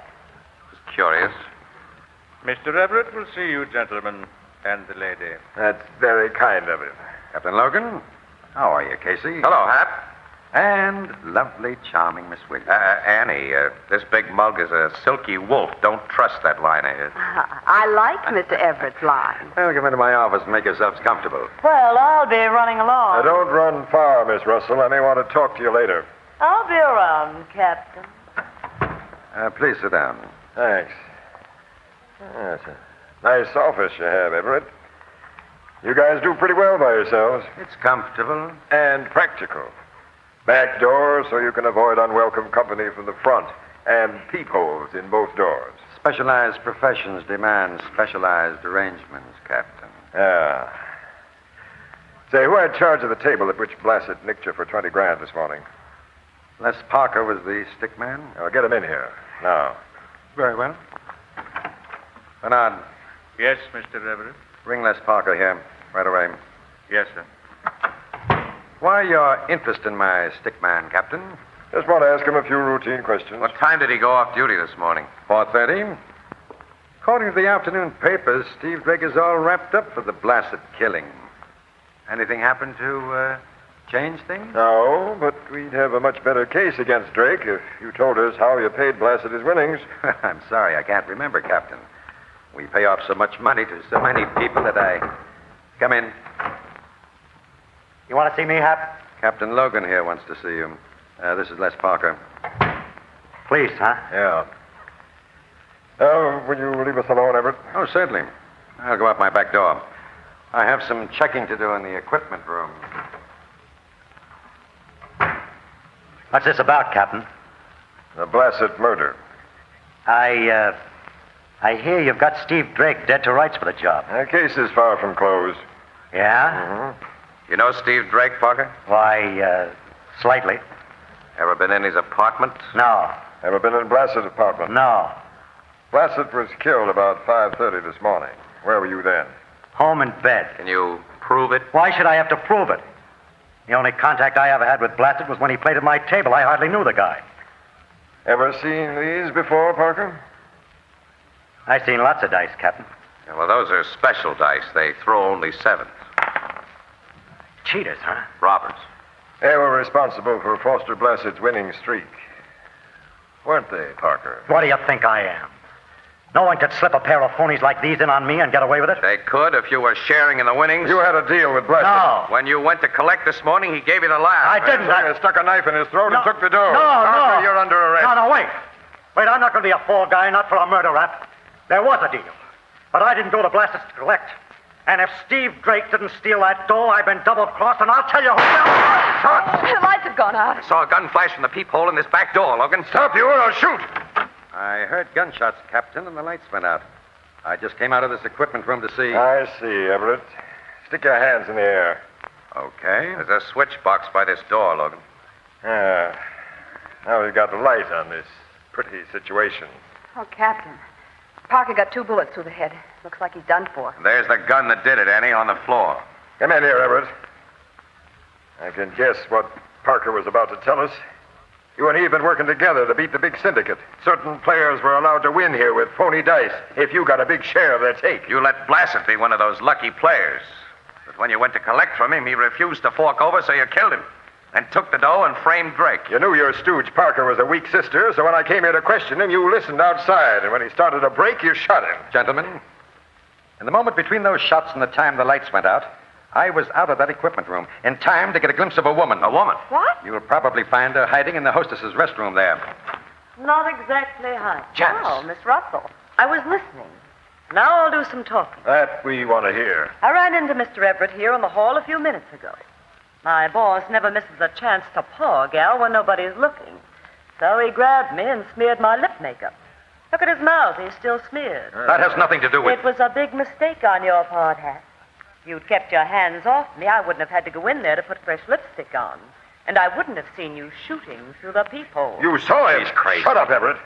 Just curious. Mr. Everett will see you gentlemen and the lady. That's very kind of him. Captain Logan. How are you, Casey? Hello, Hap. And lovely, charming Miss Williams. Annie, this big mug is a silky wolf. Don't trust that line of his. I like Mr. Everett's line. Well, come into my office and make yourselves comfortable. Well, I'll be running along. Now, don't run far, Miss Russell. I may want to talk to you later. I'll be around, Captain. Please sit down. Thanks. That's a nice office you have, Everett. You guys do pretty well by yourselves. It's comfortable. And practical. Back doors so you can avoid unwelcome company from the front, and peepholes in both doors. Specialized professions demand specialized arrangements, Captain. Yeah. Say, who had charge of the table at which Blassett nicked you for 20 grand this morning? Les Parker was the stick man. Oh, get him in here. Now. Very well. Bernard. Yes, Mr. Everett. Bring Les Parker here right away. Yes, sir. Why your interest in my stick man, Captain? Just want to ask him a few routine questions. What time did he go off duty this morning? 4:30. According to the afternoon papers, Steve Drake is all wrapped up for the Blassett killing. Anything happened to change things? No, but we'd have a much better case against Drake if you told us how you paid Blassett his winnings. I'm sorry, I can't remember, Captain. We pay off so much money to so many people that I... Come in. You want to see me, Hap? Captain Logan here wants to see you. This is Les Parker. Please, huh? Yeah. Will you leave us alone, Everett? Oh, certainly. I'll go out my back door. I have some checking to do in the equipment room. What's this about, Captain? The Blassett murder. I hear you've got Steve Drake dead to rights for the job. The case is far from closed. Yeah? You know Steve Drake, Parker? Why, slightly. Ever been in his apartment? No. Ever been in Blassett's apartment? No. Blassett was killed about 5:30 this morning. Where were you then? Home in bed. Can you prove it? Why should I have to prove it? The only contact I ever had with Blassett was when he played at my table. I hardly knew the guy. Ever seen these before, Parker? I've seen lots of dice, Captain. Yeah, well, those are special dice. They throw only 7s. Cheaters, huh? Robbers. They were responsible for Foster Blassett's winning streak. Weren't they, Parker? What do you think I am? No one could slip a pair of phonies like these in on me and get away with it? They could if you were sharing in the winnings. You had a deal with Blassett. No. When you went to collect this morning, he gave you the laugh. I didn't. You stuck a knife in his throat and took the dough. No, Parker, no. you're under arrest. No, wait. Wait, I'm not going to be a fall guy, not for a murder rap. There was a deal. But I didn't go to Blassett's to collect. And if Steve Drake didn't steal that dough, I've been double-crossed, and I'll tell you who... The lights have gone out. I saw a gun flash from the peephole in this back door, Logan. Stop you or I'll shoot. I heard gunshots, Captain, and the lights went out. I just came out of this equipment room to see. I see, Everett. Stick your hands in the air. Okay. There's a switch box by this door, Logan. Now we've got the light on this pretty situation. Oh, Captain. Parker got 2 bullets through the head. Looks like he's done for. There's the gun that did it, Annie, on the floor. Come in here, Everett. I can guess what Parker was about to tell us. You and he have been working together to beat the big syndicate. Certain players were allowed to win here with phony dice if you got a big share of their take. You let Blassett be one of those lucky players. But when you went to collect from him, he refused to fork over, so you killed him. And took the dough and framed Drake. You knew your stooge Parker was a weak sister, so when I came here to question him, you listened outside. And when he started to break, you shot him. Gentlemen, in the moment between those shots and the time the lights went out, I was out of that equipment room in time to get a glimpse of a woman. A woman? What? You'll probably find her hiding in the hostess's restroom there. Not exactly hiding. Janice. Oh, Miss Russell. I was listening. Now I'll do some talking. That we want to hear. I ran into Mr. Everett here in the hall a few minutes ago. My boss never misses a chance to paw a gal when nobody's looking. So he grabbed me and smeared my lip makeup. Look at his mouth. He's still smeared. That has nothing to do with... It was a big mistake on your part, Hat. If you'd kept your hands off me, I wouldn't have had to go in there to put fresh lipstick on. And I wouldn't have seen you shooting through the peephole. You saw him. He's crazy. Shut up, Everett.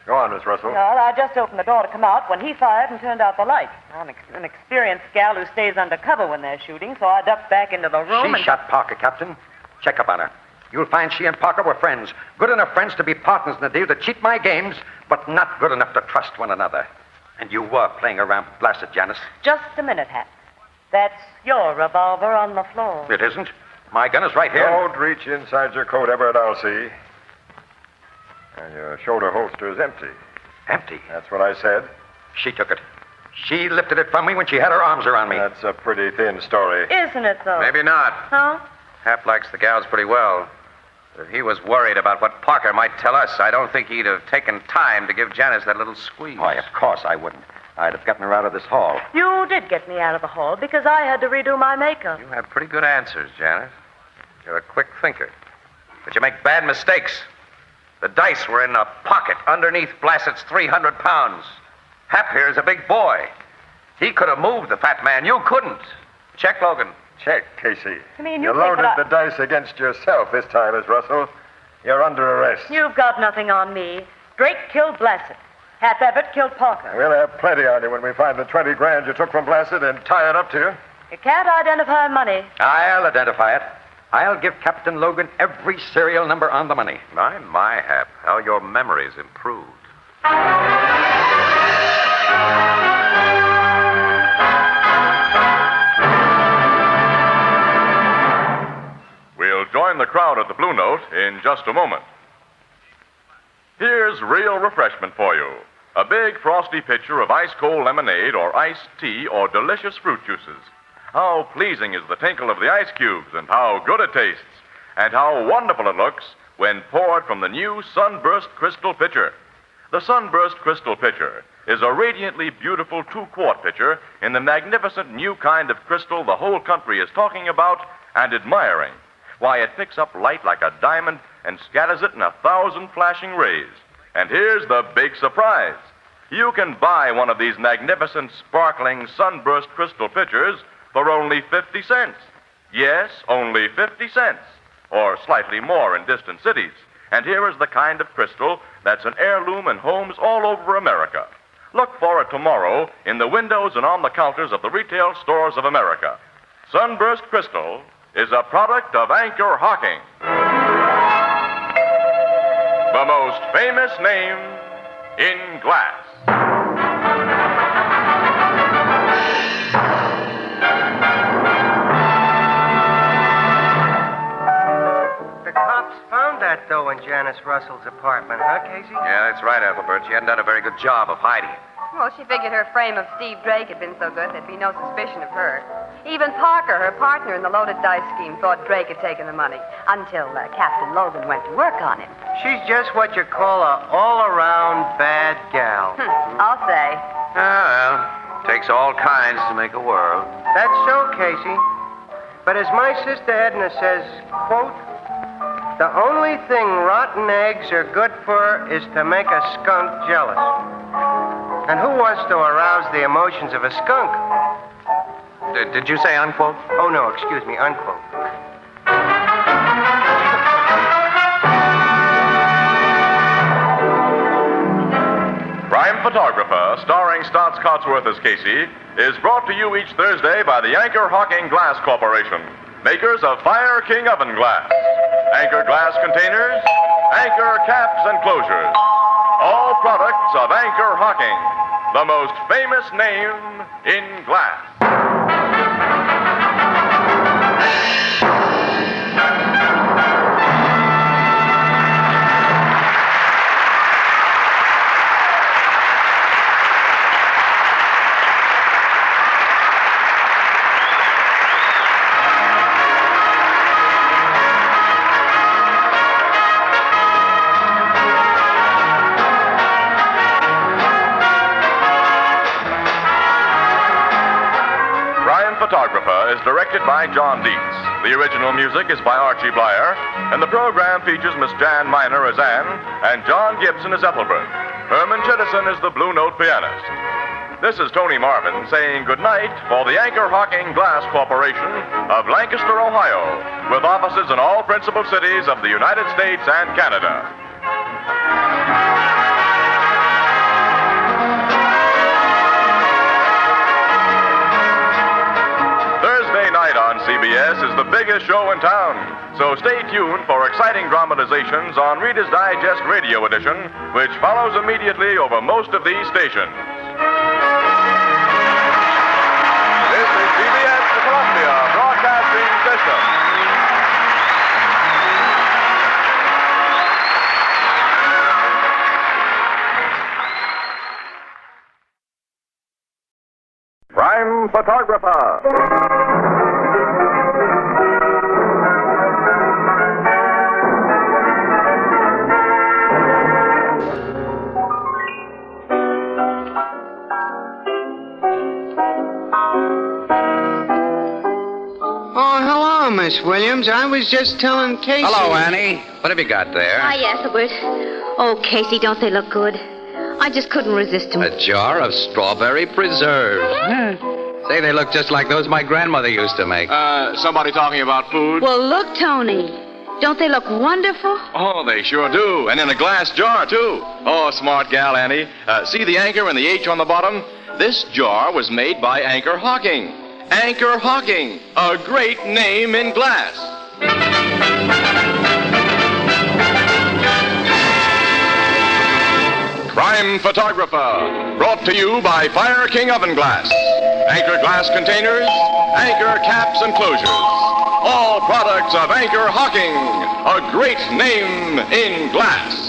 Go on, Miss Russell. Well, I just opened the door to come out when he fired and turned out the light. I'm an experienced gal who stays under cover when they're shooting, so I ducked back into the room She shot Parker, Captain. Check up on her. You'll find she and Parker were friends. Good enough friends to be partners in the deal to cheat my games, but not good enough to trust one another. And you were playing around with Blassett, Janice. Just a minute, Hat. That's your revolver on the floor. It isn't. My gun is right here. Don't reach inside your coat, Everett, I'll see. And your shoulder holster is empty. Empty? That's what I said. She took it. She lifted it from me when she had her arms around me. That's a pretty thin story. Isn't it, though? Maybe not. No? Hap likes the gals pretty well. But if he was worried about what Parker might tell us, I don't think he'd have taken time to give Janice that little squeeze. Why, of course I wouldn't. I'd have gotten her out of this hall. You did get me out of the hall because I had to redo my makeup. You have pretty good answers, Janice. You're a quick thinker. But you make bad mistakes. The dice were in a pocket underneath Blassett's 300 pounds. Hap here is a big boy. He could have moved the fat man. You couldn't. Check, Logan. Check, Casey. You mean you you think loaded that the dice against yourself this time, Miss Russell. You're under arrest. You've got nothing on me. Drake killed Blassett. Hap Everett killed Parker. We'll have plenty on you when we find the 20 grand you took from Blassett and tie it up to you. You can't identify money. I'll identify it. I'll give Captain Logan every serial number on the money. My, Hap, how your memory's improved. We'll join the crowd at the Blue Note in just a moment. Here's real refreshment for you. A big frosty pitcher of ice-cold lemonade or iced tea or delicious fruit juices. How pleasing is the tinkle of the ice cubes and how good it tastes. And how wonderful it looks when poured from the new Sunburst Crystal Pitcher. The Sunburst Crystal Pitcher is a radiantly beautiful 2-quart pitcher in the magnificent new kind of crystal the whole country is talking about and admiring. Why, it picks up light like a diamond and scatters it in 1,000 flashing rays. And here's the big surprise. You can buy one of these magnificent, sparkling Sunburst Crystal Pitchers for only 50 cents. Yes, only 50 cents. or slightly more in distant cities. And here is the kind of crystal that's an heirloom in homes all over America. Look for it tomorrow in the windows and on the counters of the retail stores of America. Sunburst Crystal is a product of Anchor-Hocking, the most famous name in glass. The cops found that dough in Janice Russell's apartment, huh, Casey? Yeah, that's right, Ethelbert. She hadn't done a very good job of hiding it. Well, she figured her frame of Steve Drake had been so good there'd be no suspicion of her. Even Parker, her partner in the loaded dice scheme, thought Drake had taken the money until Captain Logan went to work on him. She's just what you call a all-around bad gal. I'll say. Well, takes all kinds to make a world. That's so, Casey. But as my sister Edna says, quote, the only thing rotten eggs are good for is to make a skunk jealous. And who wants to arouse the emotions of a skunk? Did you say unquote? Oh, no, excuse me, unquote. Crime Photographer, starring Stotts Cotsworth as Casey, is brought to you each Thursday by the Anchor-Hocking Glass Corporation, makers of Fire King oven glass, Anchor glass containers, Anchor caps and closures. All products of Anchor-Hocking, the most famous name in glass. Photographer is directed by John Dietz. The original music is by Archie Blyer, and the program features Miss Jan Miner as Anne and John Gibson as Ethelbert. Herman Chittison is the Blue Note pianist. This is Tony Marvin saying goodnight for the Anchor-Hocking Glass Corporation of Lancaster, Ohio, with offices in all principal cities of the United States and Canada. On CBS is the biggest show in town. So stay tuned for exciting dramatizations on Reader's Digest Radio Edition, which follows immediately over most of these stations. This is CBS, the Columbia Broadcasting System. Crime Photographer. Miss Williams. I was just telling Casey. Hello, Annie. What have you got there? Hi, Ethelbert. Oh, Casey, don't they look good? I just couldn't resist them. A jar of strawberry preserve. Say, they look just like those my grandmother used to make. Somebody talking about food? Well, look, Tony. Don't they look wonderful? Oh, they sure do. And in a glass jar, too. Oh, smart gal, Annie. See the anchor and the H on the bottom? This jar was made by Anchor-Hocking. Anchor-Hocking, a great name in glass. Crime Photographer, brought to you by Fire King Oven Glass. Anchor glass containers, Anchor caps and closures. All products of Anchor-Hocking, a great name in glass.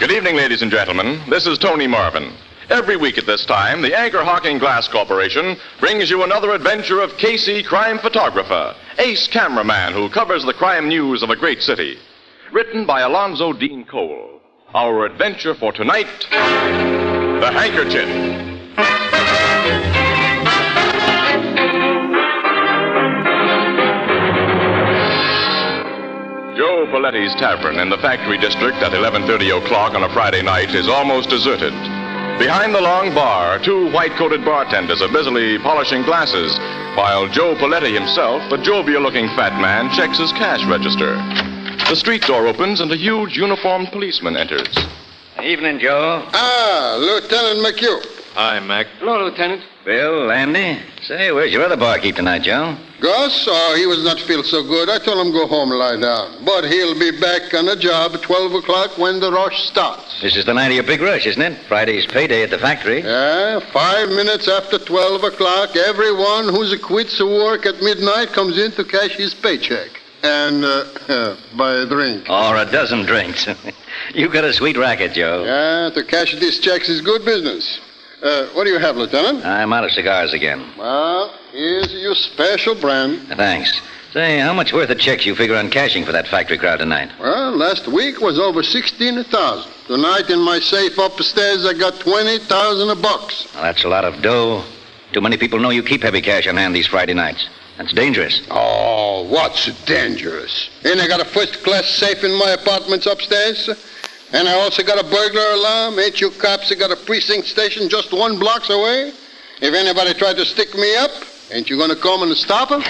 Good evening, ladies and gentlemen. This is Tony Marvin. Every week at this time, the Anchor-Hocking Glass Corporation brings you another adventure of Casey, crime photographer, ace cameraman who covers the crime news of a great city. Written by Alonzo Dean Cole. Our adventure for tonight, The Handkerchief. Joe Paletti's Tavern in the factory district at 11:30 o'clock on a Friday night is almost deserted. Behind the long bar, two white-coated bartenders are busily polishing glasses, while Joe Paletti himself, a jovial-looking fat man, checks his cash register. The street door opens and a huge uniformed policeman enters. Evening, Joe. Ah, Lieutenant McHugh. Hi, Mac. Hello, Lieutenant. Bill, Andy. Say, where's your other barkeep tonight, Joe? Gus? Oh, he was not feel so good. I told him go home lie down. But he'll be back on the job at 12 o'clock when the rush starts. This is the night of your big rush, isn't it? Friday's payday at the factory. Yeah, 5 minutes after 12 o'clock, everyone who's quits work at midnight comes in to cash his paycheck. And buy a drink. Or a dozen drinks. You got a sweet racket, Joe. Yeah, to cash these checks is good business. What do you have, Lieutenant? I'm out of cigars again. Well, here's your special brand. Thanks. Say, how much worth of checks you figure on cashing for that factory crowd tonight? Well, last week was over 16,000. Tonight in my safe upstairs, I got 20,000 bucks. Well, that's a lot of dough. Too many people know you keep heavy cash on hand these Friday nights. That's dangerous. Oh, what's dangerous? And I got a first-class safe in my apartments upstairs. And I also got a burglar alarm. Ain't you cops got a precinct station just 1 block away? If anybody tried to stick me up, ain't you gonna come and stop him?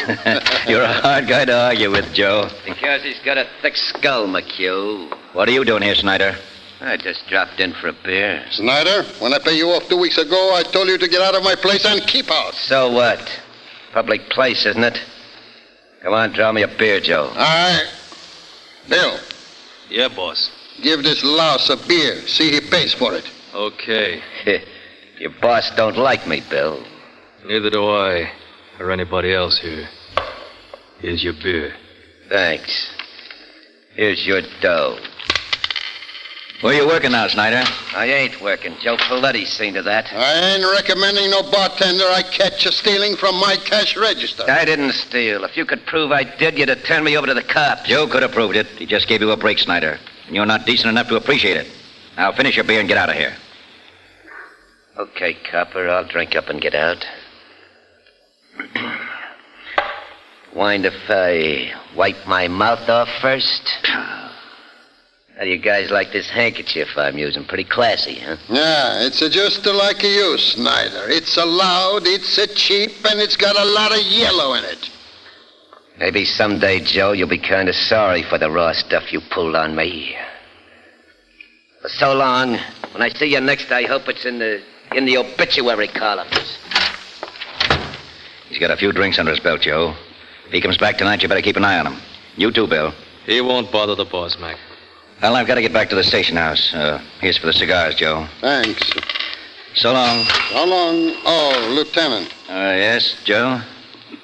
You're a hard guy to argue with, Joe. Because he's got a thick skull, McHugh. What are you doing here, Snyder? I just dropped in for a beer. Snyder, when I pay you off 2 weeks ago, I told you to get out of my place and keep out. So what? Public place, isn't it? Come on, draw me a beer, Joe. All right. Bill. Yeah, boss. Give this louse a beer. See he pays for it. Okay. Your boss don't like me, Bill. Neither do I, or anybody else here. Here's your beer. Thanks. Here's your dough. Where you working now, Snyder? I ain't working. Joe Paletti's seen to that. I ain't recommending no bartender I catch you stealing from my cash register. I didn't steal. If you could prove I did, you'd have turned me over to the cops. Joe could have proved it. He just gave you a break, Snyder. And you're not decent enough to appreciate it. Now finish your beer and get out of here. Okay, copper, I'll drink up and get out. Mind if I wipe my mouth off first? How do you guys like this handkerchief I'm using? Pretty classy, huh? Yeah, it's just like you, Snyder. It's loud, it's cheap, and it's got a lot of yellow in it. Maybe someday, Joe, you'll be kind of sorry for the raw stuff you pulled on me. For so long. When I see you next, I hope it's in the obituary columns. He's got a few drinks under his belt, Joe. If he comes back tonight, you better keep an eye on him. You too, Bill. He won't bother the boss, Mac. Well, I've got to get back to the station house. Here's for the cigars, Joe. Thanks. So long. So long. Oh, Lieutenant. Yes, Joe?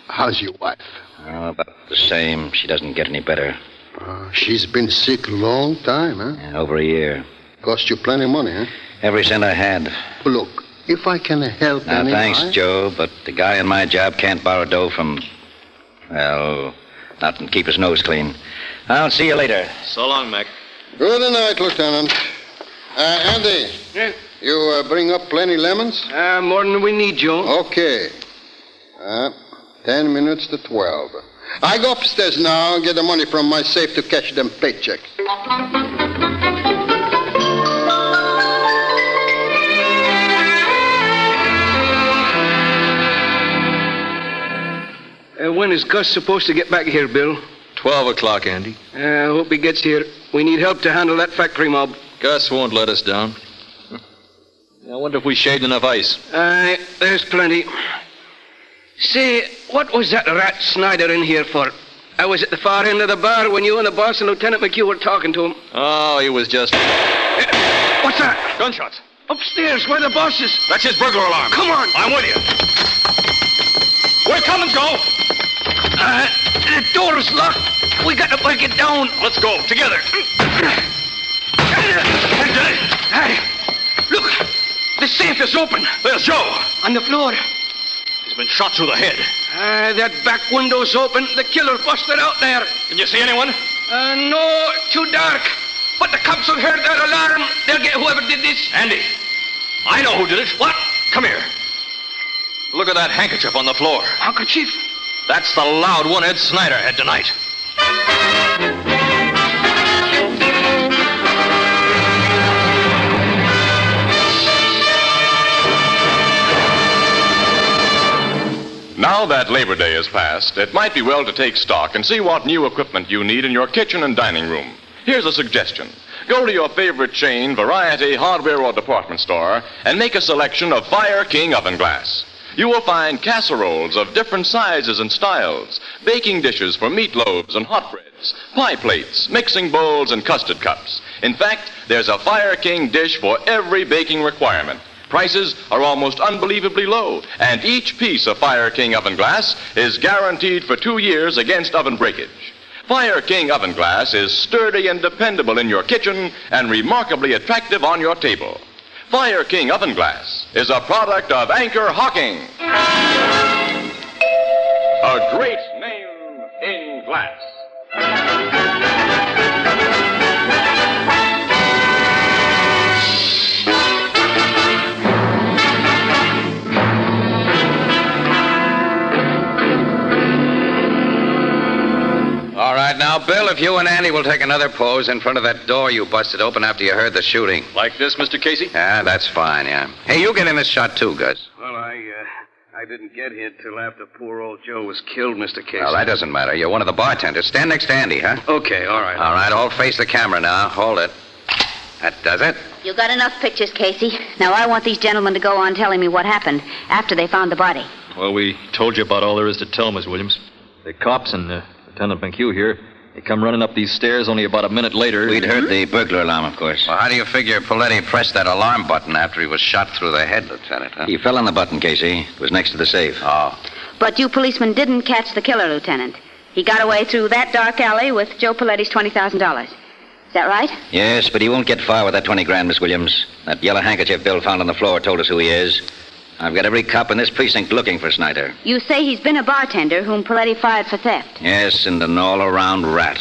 How's your wife? Oh, about the same. She doesn't get any better. She's been sick a long time, huh? Yeah, over a year. Cost you plenty of money, huh? Every cent I had. Well, look, if I can help Now, any... thanks, Joe, but the guy on my job can't borrow dough from... Well, not and keep his nose clean. I'll see you later. So long, Mac. Good night, Lieutenant. Andy. Yeah? You bring up plenty lemons? More than we need, Joe. Okay. 10 minutes to 12. I go upstairs now and get the money from my safe to cash them paychecks. When is Gus supposed to get back here, Bill? 12 o'clock, Andy. I hope he gets here. We need help to handle that factory mob. Gus won't let us down. I wonder if we shaved enough ice. There's plenty. Say, what was that rat Snyder in here for? I was at the far end of the bar when you and the boss and Lieutenant McHugh were talking to him. Oh, he was just... What's that? Gunshots. Upstairs, where the boss is. That's his burglar alarm. Come on. I'm with you. We're coming, Joe. The door's locked. We got to break it down. Let's go, together. Hey, look. The safe is open. There's Joe. On the floor. He's been shot through the head. That back window's open. The killer busted out there. Can you see anyone? No, too dark. But the cops have heard that alarm. They'll get whoever did this. Andy, I know who did it. What? Come here. Look at that handkerchief on the floor. Handkerchief? That's the loud one Ed Snyder had tonight. Now that Labor Day is past, it might be well to take stock and see what new equipment you need in your kitchen and dining room. Here's a suggestion. Go to your favorite chain, variety, hardware, or department store and make a selection of Fire King oven glass. You will find casseroles of different sizes and styles, baking dishes for meatloaves and hot breads, pie plates, mixing bowls, and custard cups. In fact, there's a Fire King dish for every baking requirement. Prices are almost unbelievably low, and each piece of Fire King oven glass is guaranteed for 2 years against oven breakage. Fire King oven glass is sturdy and dependable in your kitchen and remarkably attractive on your table. Fire King oven glass is a product of Anchor-Hocking. A great name in glass. All right, now, Bill, if you and Andy will take another pose in front of that door you busted open after you heard the shooting. Like this, Mr. Casey? Yeah, that's fine, yeah. Hey, you get in this shot, too, Gus. Well, I didn't get here till after poor old Joe was killed, Mr. Casey. Well, that doesn't matter. You're one of the bartenders. Stand next to Andy, huh? Okay, all right. All right, all face the camera now. Hold it. That does it. You got enough pictures, Casey. Now I want these gentlemen to go on telling me what happened after they found the body. Well, we told you about all there is to tell, Miss Williams. The cops and Lieutenant McHugh here, they come running up these stairs only about a minute later. We'd heard the burglar alarm, of course. Well, how do you figure Paletti pressed that alarm button after he was shot through the head, Lieutenant, huh? He fell on the button, Casey. It was next to the safe. Oh. But you policemen didn't catch the killer, Lieutenant. He got away through that dark alley with Joe Paletti's $20,000. Is that right? Yes, but he won't get far with that 20 grand, Miss Williams. That yellow handkerchief Bill found on the floor told us who he is. I've got every cop in this precinct looking for Snyder. You say he's been a bartender whom Paletti fired for theft. Yes, and an all-around rat.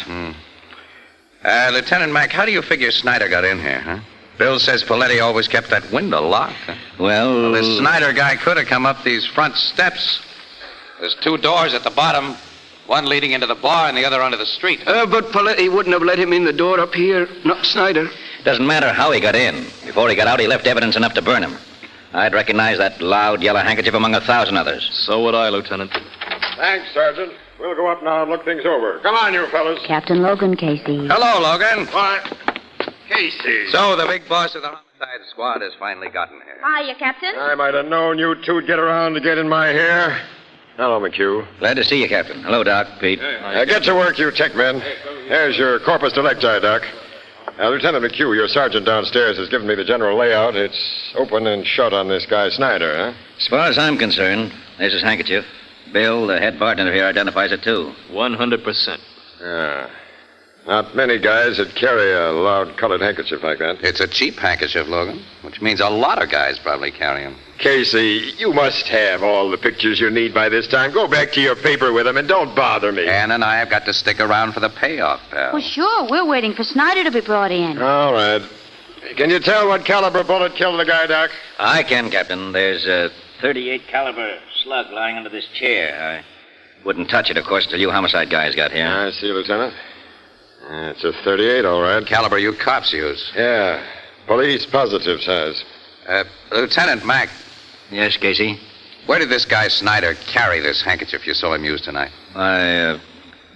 Lieutenant Mack, how do you figure Snyder got in here, huh? Bill says Paletti always kept that window locked. Huh? Well, this Snyder guy could have come up these front steps. There's 2 doors at the bottom, one leading into the bar and the other onto the street. But Paletti wouldn't have let him in the door up here, not Snyder. Doesn't matter how he got in. Before he got out, he left evidence enough to burn him. I'd recognize that loud yellow handkerchief among 1,000 others. So would I, Lieutenant. Thanks, Sergeant. We'll go up now and look things over. Come on, you fellas. Captain Logan, Casey. Hello, Logan. Why, Casey. So the big boss of the homicide squad has finally gotten here. Hiya, Captain. I might have known you two'd get around to get in my hair. Hello, McHugh. Glad to see you, Captain. Hello, Doc. Pete. Get to work, you tech men. There's your corpus delicti, Doc. Lieutenant McHugh, your sergeant downstairs has given me the general layout. It's open and shut on this guy Snyder, huh? As far as I'm concerned, there's his handkerchief. Bill, the head bartender here, identifies it, too. 100%. Yeah. Not many guys that carry a loud colored handkerchief like that. It's a cheap handkerchief, Logan, which means a lot of guys probably carry them. Casey, you must have all the pictures you need by this time. Go back to your paper with them and don't bother me. Ann and I have got to stick around for the payoff, pal. Well, sure. We're waiting for Snyder to be brought in. All right. Can you tell what caliber bullet killed the guy, Doc? I can, Captain. There's a .38 caliber slug lying under this chair. I wouldn't touch it, of course, till you homicide guys got here. I see, Lieutenant. It's a .38, all right. Caliber you cops use. Yeah. Police positive size. Lieutenant Mack. Yes, Casey? Where did this guy Snyder carry this handkerchief you saw him use tonight?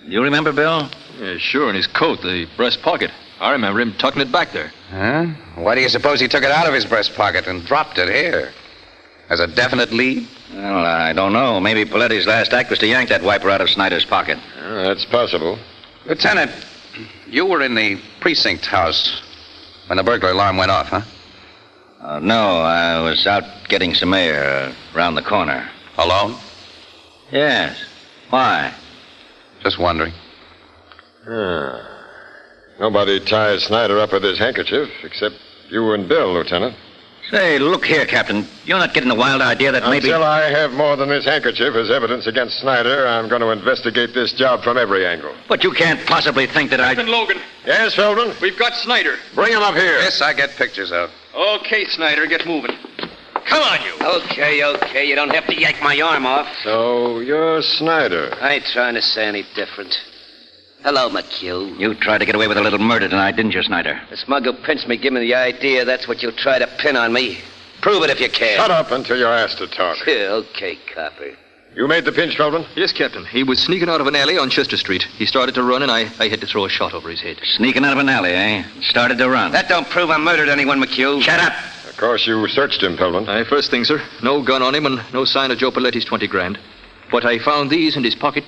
You remember, Bill? Yeah, sure, in his coat, the breast pocket. I remember him tucking it back there. Huh? Why do you suppose he took it out of his breast pocket and dropped it here? As a definite lead? Well, I don't know. Maybe Paletti's last act was to yank that wiper out of Snyder's pocket. That's possible. Lieutenant, you were in the precinct house when the burglar alarm went off, huh? No, I was out getting some air around the corner. Alone? Yes. Why? Just wondering. Nobody ties Snyder up with his handkerchief except you and Bill, Lieutenant. Say, look here, Captain. You're not getting the wild idea that maybe... Until I have more than this handkerchief as evidence against Snyder, I'm going to investigate this job from every angle. But you can't possibly think that Captain Logan. Yes, Feldman? We've got Snyder. Bring him up here. Yes, I get pictures of. Okay, Snyder, get moving. Come on, you. Okay. You don't have to yank my arm off. So, you're Snyder. I ain't trying to say any different. Hello, McHugh. You tried to get away with a little murder tonight, didn't you, Snyder? The smug who pinched me gave me the idea that's what you'll try to pin on me. Prove it if you can. Shut up until you're asked to talk. Okay, copper. You made the pinch, Feldman? Yes, Captain. He was sneaking out of an alley on Chester Street. He started to run, and I had to throw a shot over his head. Sneaking out of an alley, eh? Started to run. That don't prove I murdered anyone, McHugh. Shut up! Of course, you searched him, Feldman. Aye, first thing, sir. No gun on him and no sign of Joe Paletti's 20 grand. But I found these in his pocket.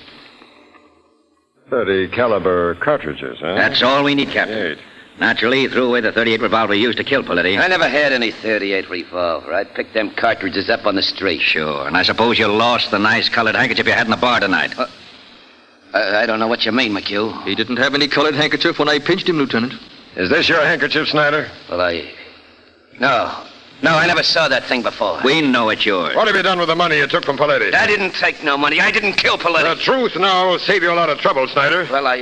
30 caliber cartridges, huh? That's all we need, Captain. 38. Naturally, he threw away the .38 revolver he used to kill Paletti. I never had any .38 revolver. I picked them cartridges up on the street. Sure. And I suppose you lost the nice colored handkerchief you had in the bar tonight. I don't know what you mean, McHugh. He didn't have any colored handkerchief when I pinched him, Lieutenant. Is this your handkerchief, Snyder? Well, No, I never saw that thing before. We know it's yours. What have you done with the money you took from Paletti? I didn't take no money. I didn't kill Paletti. The truth now will save you a lot of trouble, Snyder. Well,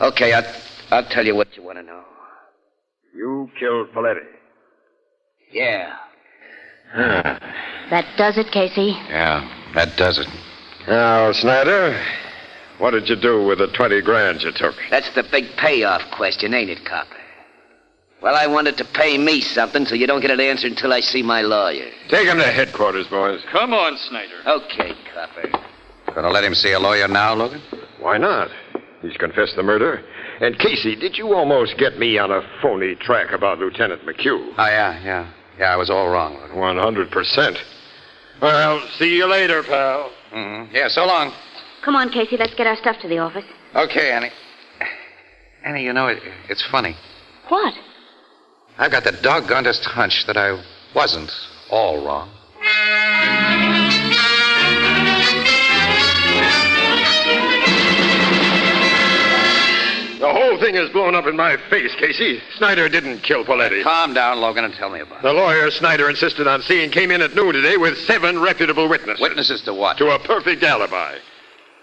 Okay, I'll tell you what you want to know. You killed Paletti. Yeah. That does it, Casey. Yeah, that does it. Now, Snyder, what did you do with the 20 grand you took? That's the big payoff question, ain't it, Copper? Well, I wanted to pay me something, so you don't get an answer until I see my lawyer. Take him to headquarters, boys. Come on, Snyder. Okay, Copper. Gonna let him see a lawyer now, Logan? Why not? He's confessed the murder. And, Casey, did you almost get me on a phony track about Lieutenant McHugh? Oh, yeah. Yeah, I was all wrong, Logan. 100%. Well, see you later, pal. Mm-hmm. Yeah, so long. Come on, Casey, let's get our stuff to the office. Okay, Annie. Annie, you know, it's funny. What? I've got the doggonedest hunch that I wasn't all wrong. The whole thing is blown up in my face, Casey. Snyder didn't kill Paletti. Calm down, Logan, and tell me about it. The lawyer Snyder insisted on seeing came in at noon today with 7 reputable witnesses. Witnesses to what? To a perfect alibi.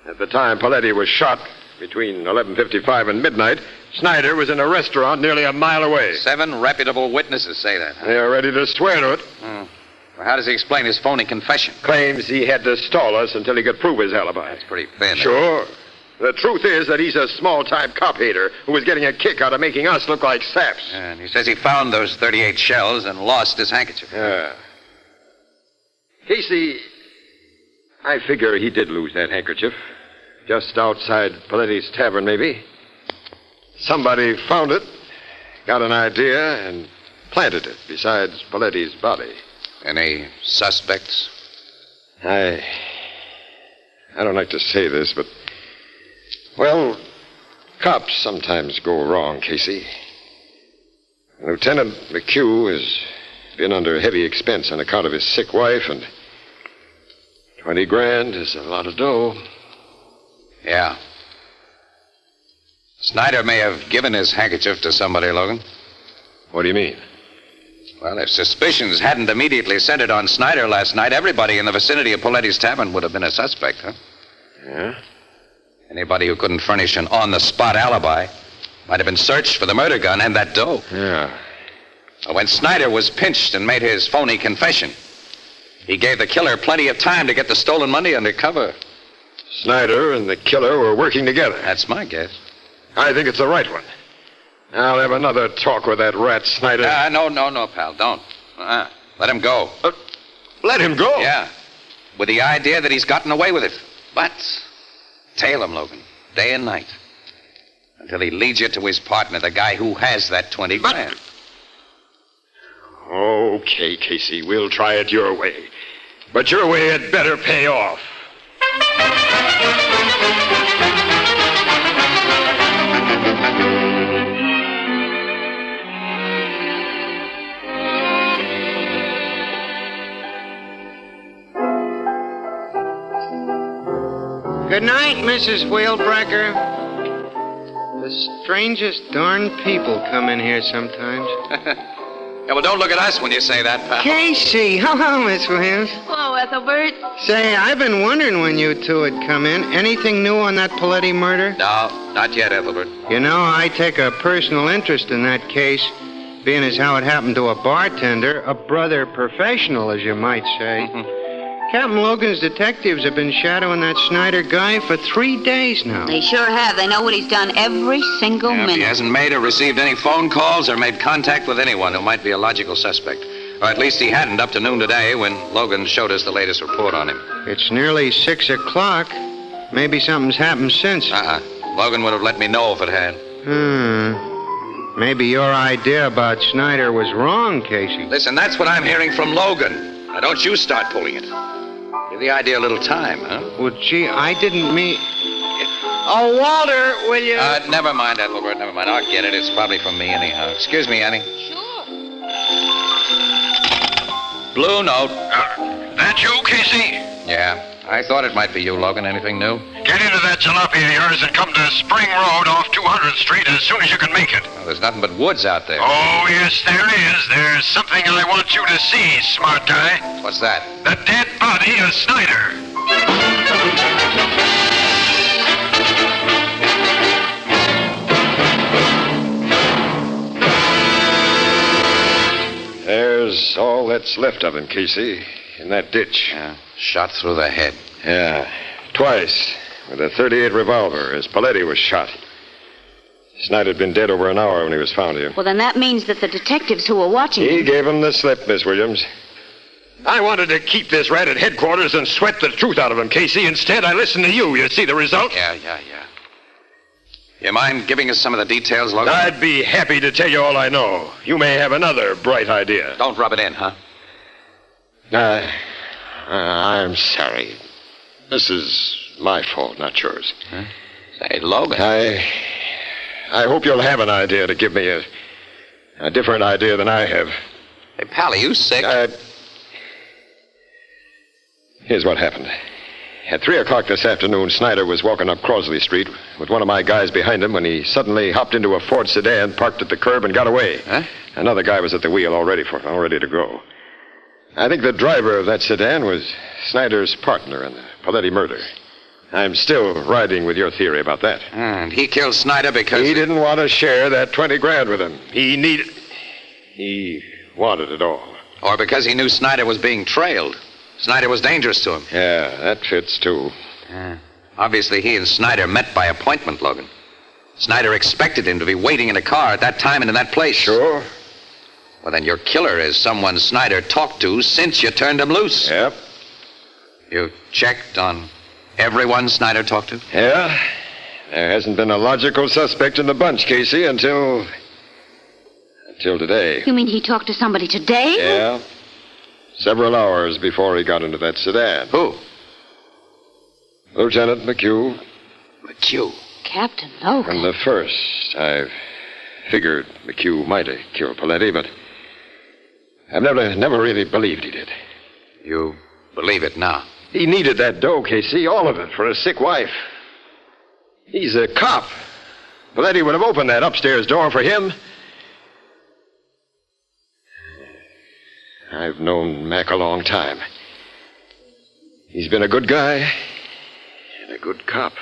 At the time Paletti was shot, between 11:55 and midnight, Snyder was in a restaurant nearly a mile away. 7 reputable witnesses say that. Huh? They're ready to swear to it. Well, how does he explain his phony confession? Claims he had to stall us until he could prove his alibi. That's pretty thin. Sure. The truth is that he's a small-time cop hater who was getting a kick out of making us look like saps. And he says he found those 38 shells and lost his handkerchief. Yeah. Casey, I figure he did lose that handkerchief. Just outside Paletti's tavern, maybe. Somebody found it, got an idea, and planted it beside Paletti's body. Any suspects? I don't like to say this, but... Well, cops sometimes go wrong, Casey. Lieutenant McHugh has been under heavy expense on account of his sick wife, and 20 grand is a lot of dough. Yeah. Snyder may have given his handkerchief to somebody, Logan. What do you mean? Well, if suspicions hadn't immediately centered on Snyder last night, everybody in the vicinity of Paletti's Tavern would have been a suspect, huh? Yeah? Anybody who couldn't furnish an on-the-spot alibi might have been searched for the murder gun and that dough. Yeah. When Snyder was pinched and made his phony confession, he gave the killer plenty of time to get the stolen money under cover. Snyder and the killer were working together. That's my guess. I think it's the right one. I'll have another talk with that rat Snyder. No, pal, don't. Let him go. Let him go? Yeah. With the idea that he's gotten away with it. But tail him, Logan, day and night. Until he leads you to his partner, the guy who has that 20 grand. Okay, Casey, we'll try it your way. But your way had better pay off. Good night, Mrs. Wheelbreaker. The strangest darn people come in here sometimes. Yeah, well, don't look at us when you say that, pal. Casey, hello, Miss Williams. Hello, Ethelbert. Say, I've been wondering when you two had come in. Anything new on that Paletti murder? No, not yet, Ethelbert. You know, I take a personal interest in that case, being as how it happened to a bartender, a brother professional, as you might say. Captain Logan's detectives have been shadowing that Snyder guy for 3 days now. They sure have. They know what he's done every single minute. He hasn't made or received any phone calls or made contact with anyone who might be a logical suspect. Or at least he hadn't up to noon today when Logan showed us the latest report on him. It's nearly 6 o'clock. Maybe something's happened since. Logan would have let me know if it had. Maybe your idea about Snyder was wrong, Casey. Listen, that's what I'm hearing from Logan. Now, don't you start pulling it. Give the idea a little time, huh? Well, gee, I didn't mean... Oh, Walter, will you... Never mind, Ethelbert, never mind. I'll get it. It's probably from me anyhow. Excuse me, Annie. Sure. Blue note. That you, Casey? Yeah. I thought it might be you, Logan. Anything new? Get into that jalopy of yours and come to Spring Road off 200th Street as soon as you can make it. Well, there's nothing but woods out there. Oh, yes, there is. There's something I want you to see, smart guy. What's that? The dead body of Snyder. There's all that's left of him, Casey, in that ditch. Yeah, shot through the head. Yeah, twice, with a .38 revolver, as Paletti was shot. Snyder'd been dead over an hour when he was found here. Well, then that means that the detectives who were watching He him... gave him the slip, Miss Williams. I wanted to keep this rat at headquarters and sweat the truth out of him, Casey. Instead, I listened to you. You see the result? Yeah. You mind giving us some of the details, Logan? I'd be happy to tell you all I know. You may have another bright idea. Don't rub it in, huh? I'm sorry. This is my fault, not yours. Huh? Say, Logan. I hope you'll have an idea to give me a different idea than I have. Hey, pal, are you sick? Here's what happened. At 3 o'clock this afternoon, Snyder was walking up Crosley Street with one of my guys behind him when he suddenly hopped into a Ford sedan, parked at the curb, and got away. Huh? Another guy was at the wheel all ready to go. I think the driver of that sedan was Snyder's partner in the Paletti murder. I'm still riding with your theory about that. And he killed Snyder because... He didn't want to share that 20 grand with him. He wanted it all. Or because he knew Snyder was being trailed. Snyder was dangerous to him. Yeah, that fits, too. Obviously, he and Snyder met by appointment, Logan. Snyder expected him to be waiting in a car at that time and in that place. Sure. Well, then your killer is someone Snyder talked to since you turned him loose. Yep. You checked on everyone Snyder talked to? Yeah. There hasn't been a logical suspect in the bunch, Casey, until today. You mean he talked to somebody today? Yeah. Several hours before he got into that sedan. Who? Lieutenant McHugh. McHugh? Captain Logan. From the first, I've figured McHugh might have killed Paletti, but I've never really believed he did. You believe it now? He needed that dough, Casey, all of it, for a sick wife. He's a cop. Paletti would have opened that upstairs door for him. I've known Mac a long time. He's been a good guy and a good cop.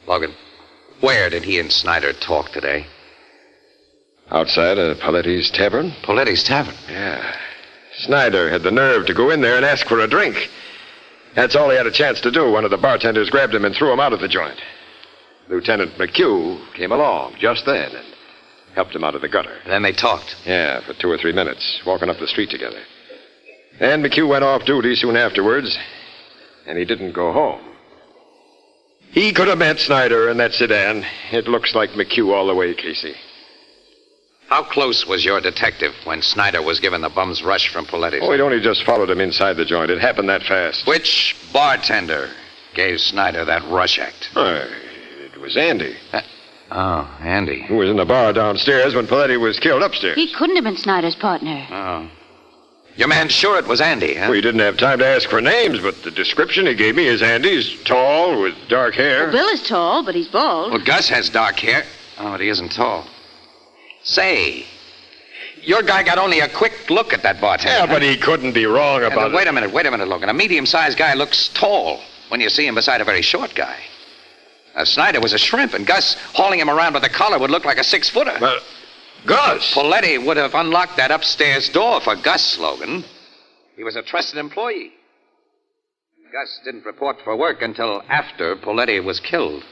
Logan, where did he and Snyder talk today? Outside of Paletti's tavern. Paletti's tavern? Yeah. Snyder had the nerve to go in there and ask for a drink. That's all he had a chance to do. One of the bartenders grabbed him and threw him out of the joint. Lieutenant McHugh came along just then and helped him out of the gutter. Then they talked? Yeah, for 2 or 3 minutes, walking up the street together. Then McHugh went off duty soon afterwards, and he didn't go home. He could have met Snyder in that sedan. It looks like McHugh all the way, Casey. How close was your detective when Snyder was given the bum's rush from Paletti's? Oh, he'd only just followed him inside the joint. It happened that fast. Which bartender gave Snyder that rush act? It was Andy. Oh, Andy. Who was in the bar downstairs when Paletti was killed upstairs. He couldn't have been Snyder's partner. Oh. Your man's sure it was Andy, huh? Well, he didn't have time to ask for names, but the description he gave me is Andy's. Tall, with dark hair. Well, Bill is tall, but he's bald. Well, Gus has dark hair. Oh, but he isn't tall. Say, your guy got only a quick look at that bartender. Yeah, but he couldn't be wrong about it. Wait a minute, Logan. A medium-sized guy looks tall when you see him beside a very short guy. Snyder was a shrimp, and Gus hauling him around by the collar would look like a 6-footer. But Gus! Paletti would have unlocked that upstairs door for Gus, Logan. He was a trusted employee. Gus didn't report for work until after Paletti was killed.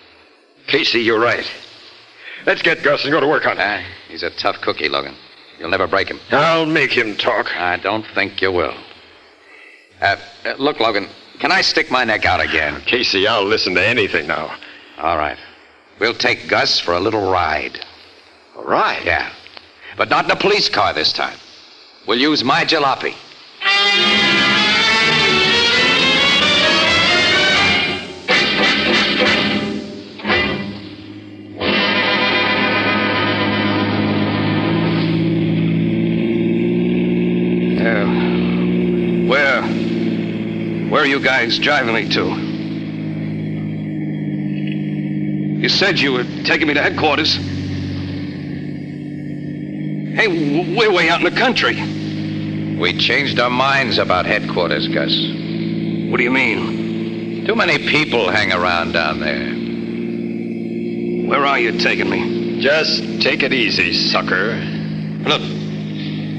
Casey, you're right. Let's get Gus and go to work on it. He's a tough cookie, Logan. You'll never break him. I'll make him talk. I don't think you will. Look, Logan, can I stick my neck out again? Casey, I'll listen to anything now. All right. We'll take Gus for a little ride. A ride? Yeah. But not in a police car this time. We'll use my jalopy. Where are you guys driving me to? You said you were taking me to headquarters. Hey, we're way out in the country. We changed our minds about headquarters, Gus. What do you mean? Too many people hang around down there. Where are you taking me? Just take it easy, sucker. Look,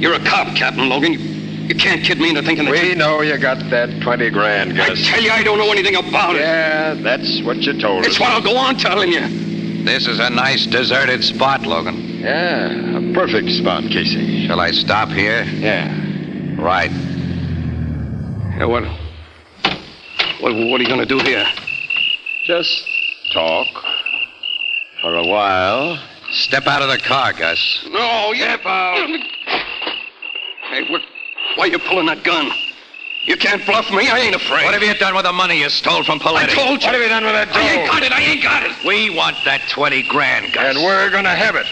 you're a cop, Captain Logan. You can't kid me into thinking that We know you got that 20 grand, Gus. I tell you, I don't know anything about it. Yeah, that's what you told us. It's what I'll go on telling you. This is a nice deserted spot, Logan. Yeah, a perfect spot, Casey. Shall I stop here? Yeah. Right. Yeah, what are you going to do here? Just talk. For a while. Step out of the car, Gus. No, Step out. Hey, why are you pulling that gun? You can't bluff me. I ain't afraid. What have you done with the money you stole from Paletti? I told you. What have you done with that dough? I ain't got it. We want that 20 grand, Gus. And we're gonna have it.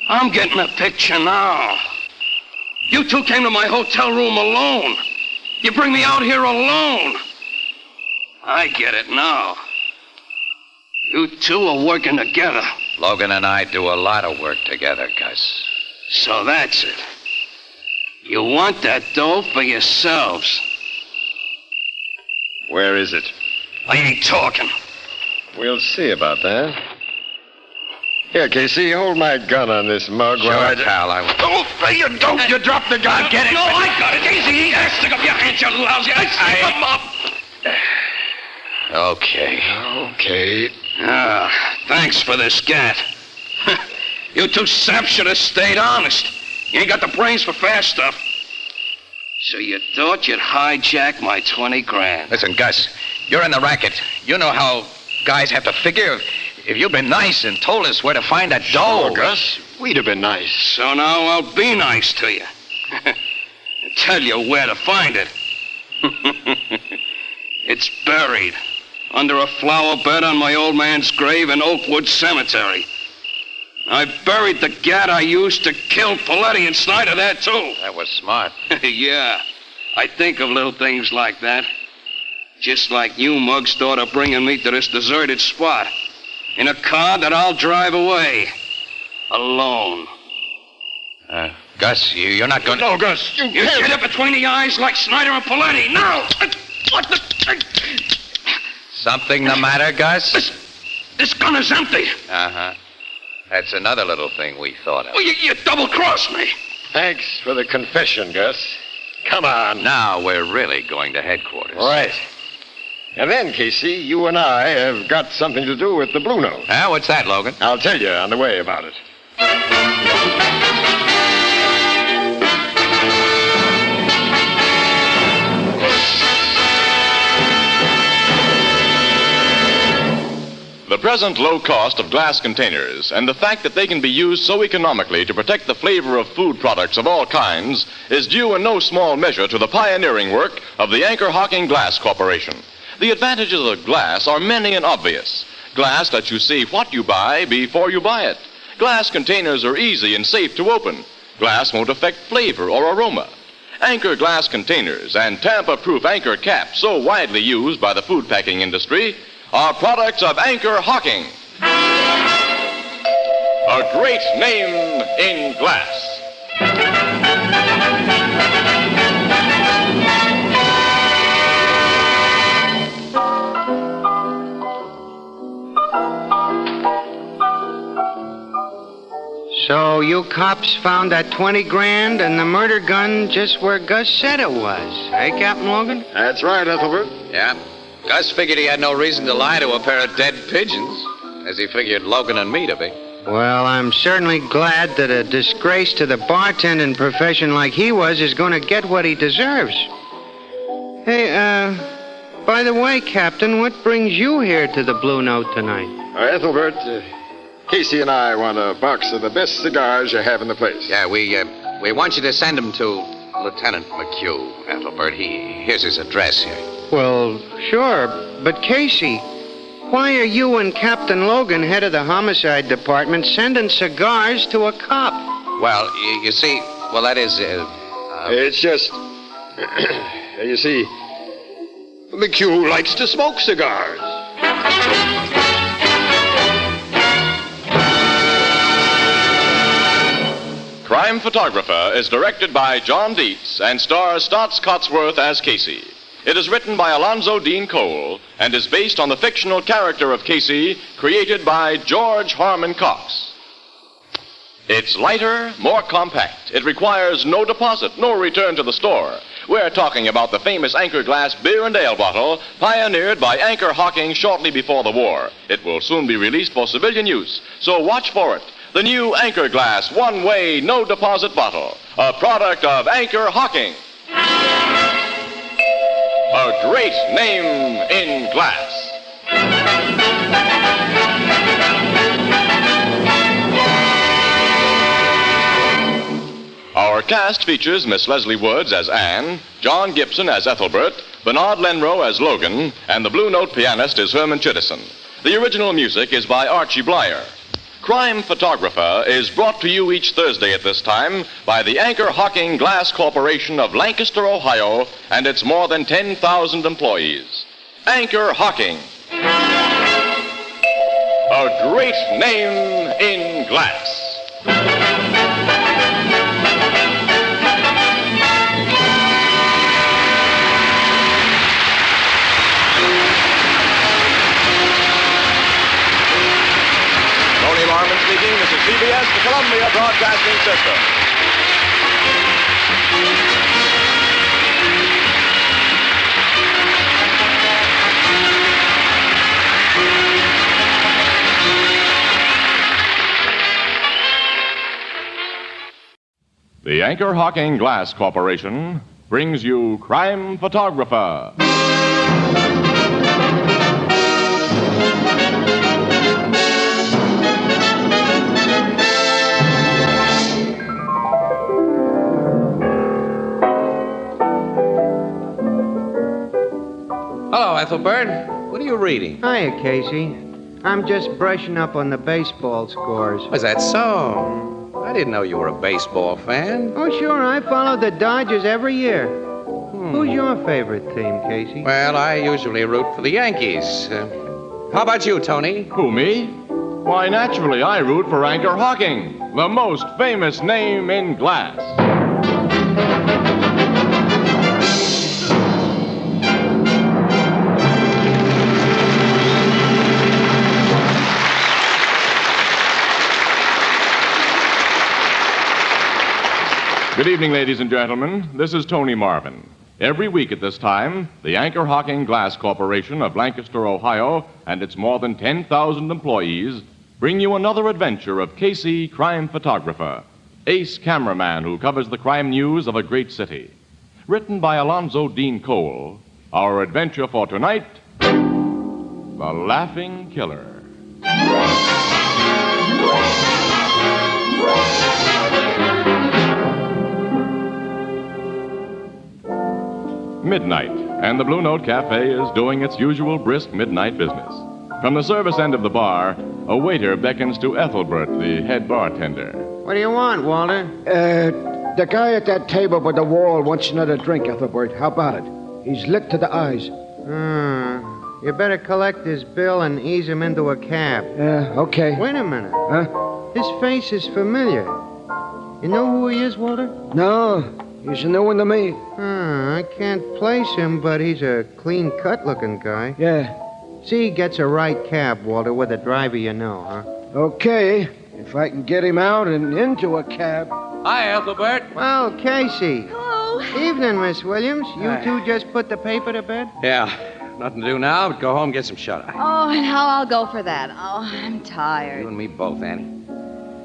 I'm getting a picture now. You two came to my hotel room alone. You bring me out here alone. I get it now. You two are working together. Logan and I do a lot of work together, Gus. So that's it. You want that dough for yourselves. Where is it? I ain't talking. We'll see about that. Here, Casey, hold my gun on this mug. Sure, pal, I will. Oh, you don't. You dropped the gun. Get it. No, I got it. Casey, stick up your hands, you lousy. Stick them up. Okay. Thanks for this scat. You two saps should have stayed honest. You ain't got the brains for fast stuff. So you thought you'd hijack my 20 grand. Listen, Gus, you're in the racket. You know how guys have to figure. If you'd been nice and told us where to find that dough. Sure, Gus. We'd have been nice. So now I'll be nice to you. Tell you where to find it. It's buried under a flower bed on my old man's grave in Oakwood Cemetery. I buried the gat I used to kill Paletti and Snyder there, too. That was smart. Yeah. I think of little things like that. Just like you mugs thought of bringing me to this deserted spot. In a car that I'll drive away. Alone. Gus, you're not going to... No, Gus, you can't. Get it between the eyes like Snyder and Paletti. Now! What the... Something the matter, Gus? This gun is empty. Uh-huh. That's another little thing we thought of. Well, you double-crossed me. Thanks for the confession, Gus. Come on. Now we're really going to headquarters. Right. And then, Casey, you and I have got something to do with the Blue Note. What's that, Logan? I'll tell you on the way about it. The present low cost of glass containers and the fact that they can be used so economically to protect the flavor of food products of all kinds is due in no small measure to the pioneering work of the Anchor-Hocking Glass Corporation. The advantages of glass are many and obvious. Glass lets you see what you buy before you buy it. Glass containers are easy and safe to open. Glass won't affect flavor or aroma. Anchor glass containers and Tampa-proof Anchor caps, so widely used by the food packing industry, are products of Anchor-Hocking. A great name in glass. So you cops found that 20 grand and the murder gun just where Gus said it was. Hey, Captain Logan? That's right, Ethelbert. Yeah. Gus figured he had no reason to lie to a pair of dead pigeons, as he figured Logan and me to be. Well, I'm certainly glad that a disgrace to the bartending profession like he was is going to get what he deserves. Hey, by the way, Captain, what brings you here to the Blue Note tonight? Ethelbert, Casey and I want a box of the best cigars you have in the place. Yeah, we want you to send them to Lieutenant McHugh, Ethelbert. Here's his address here. Well, sure, but Casey, why are you and Captain Logan, head of the homicide department, sending cigars to a cop? Well, you see, that is... It's just... you see, McHugh likes to smoke cigars. Crime Photographer is directed by John Dietz and stars Stotts Cotsworth as Casey. It is written by Alonzo Dean Cole and is based on the fictional character of Casey created by George Harmon Cox. It's lighter, more compact. It requires no deposit, no return to the store. We're talking about the famous Anchor Glass beer and ale bottle pioneered by Anchor-Hocking shortly before the war. It will soon be released for civilian use, so watch for it. The new Anchor Glass one-way, no-deposit bottle, a product of Anchor-Hocking. A great name in glass. Our cast features Miss Leslie Woods as Anne, John Gibson as Ethelbert, Bernard Lenrow as Logan, and the Blue Note pianist is Herman Chittison. The original music is by Archie Blyer. Crime Photographer is brought to you each Thursday at this time by the Anchor-Hocking Glass Corporation of Lancaster, Ohio, and its more than 10,000 employees. Anchor-Hocking. A great name in glass. Speaking, this is CBS, the Columbia Broadcasting System. The Anchor-Hocking Glass Corporation brings you Crime Photographer. Hello, Ethelbert. What are you reading? Hiya, Casey. I'm just brushing up on the baseball scores. Was that so? I didn't know you were a baseball fan. Oh, sure. I follow the Dodgers every year. Who's your favorite team, Casey? Well, I usually root for the Yankees. How about you, Tony? Who, me? Why, naturally, I root for Anchor-Hocking, the most famous name in glass. Good evening, ladies and gentlemen. This is Tony Marvin. Every week at this time, the Anchor-Hocking Glass Corporation of Lancaster, Ohio, and its more than 10,000 employees bring you another adventure of Casey, crime photographer, ace cameraman who covers the crime news of a great city. Written by Alonzo Dean Cole, our adventure for tonight, The Laughing Killer. Midnight, and the Blue Note Cafe is doing its usual brisk midnight business. From the service end of the bar, a waiter beckons to Ethelbert, the head bartender. What do you want, Walter? The guy at that table by the wall wants another drink, Ethelbert. How about it? He's lit to the eyes. You better collect his bill and ease him into a cab. Okay. Wait a minute. Huh? His face is familiar. You know who he is, Walter? No. He's a new one to me. I can't place him, but he's a clean-cut looking guy. Yeah. See, he gets a right cab, Walter, with a driver you know, huh? Okay. If I can get him out and into a cab. Hi, Ethelbert. Well, Casey. Hello. Evening, Miss Williams. You Hi. two just put the paper to bed? Yeah. Nothing to do now but go home and get some shut-eye. Oh, and how I'll go for that. Oh, I'm You tired. and me both, Annie.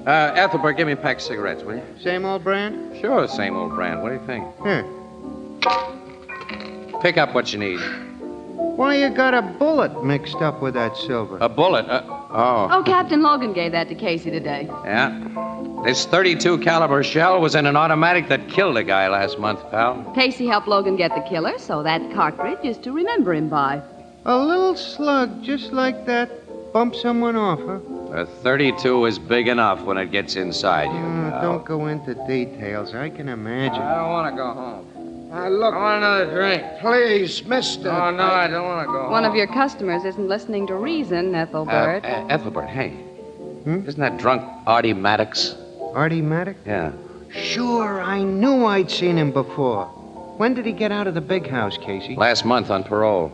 Ethelbert, give me a pack of cigarettes, will you? Same old brand? Sure, same old brand. What do you think? Here. Pick up what you need. Why you got a bullet mixed up with that silver? A bullet? Oh, Captain Logan gave that to Casey today. Yeah. This .32 caliber shell was in an automatic that killed a guy last month, pal. Casey helped Logan get the killer, so that cartridge is to remember him by. A little slug just like that bumped someone off, huh? A .32 is big enough when it gets inside you. pal. Don't go into details. I can imagine. I don't want to go home. Look. I want another drink. Please, mister. Oh, no, I don't want to go home. One of your customers isn't listening to reason, Ethelbert. Ethelbert, hey. Isn't that drunk Artie Maddox? Artie Maddox? Yeah. Sure, I knew I'd seen him before. When did he get out of the big house, Casey? Last month on parole.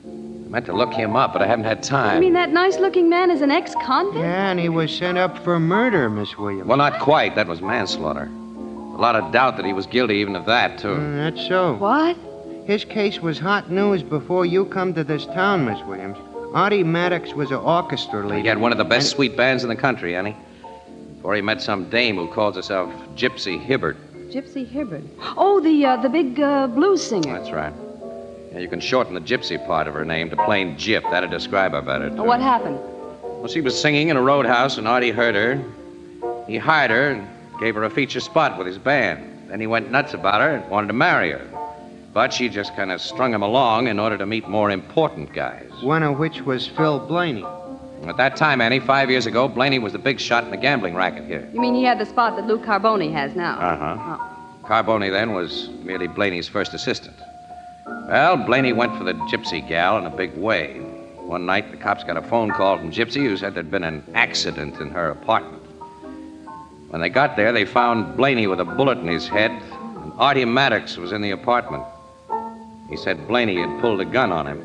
I meant to look him up, but I haven't had time. You mean that nice-looking man is an ex-convict? Yeah, and he was sent up for murder, Miss Williams. Well, not quite. That was manslaughter. A lot of doubt that he was guilty even of that, too. That's so. What? His case was hot news before you come to this town, Miss Williams. Artie Maddox was an orchestra leader. He had one of the best sweet bands in the country, Annie. Before he met some dame who calls herself Gypsy Hibbert. Gypsy Hibbert. Oh, the big blues singer. That's right. Yeah, you can shorten the gypsy part of her name to plain Gyp. That'd describe her better, too. What happened? Well, she was singing in a roadhouse, and Artie heard her. He hired her and gave her a feature spot with his band. Then he went nuts about her and wanted to marry her. But she just kind of strung him along in order to meet more important guys. One of which was Phil Blaney. At that time, Annie, 5 years ago, Blaney was the big shot in the gambling racket here. You mean he had the spot that Lou Carboni has now? Uh-huh. Carboni then was merely Blaney's first assistant. Well, Blaney went for the gypsy gal in a big way. One night, the cops got a phone call from Gypsy who said there'd been an accident in her apartment. When they got there, they found Blaney with a bullet in his head, and Artie Maddox was in the apartment. He said Blaney had pulled a gun on him,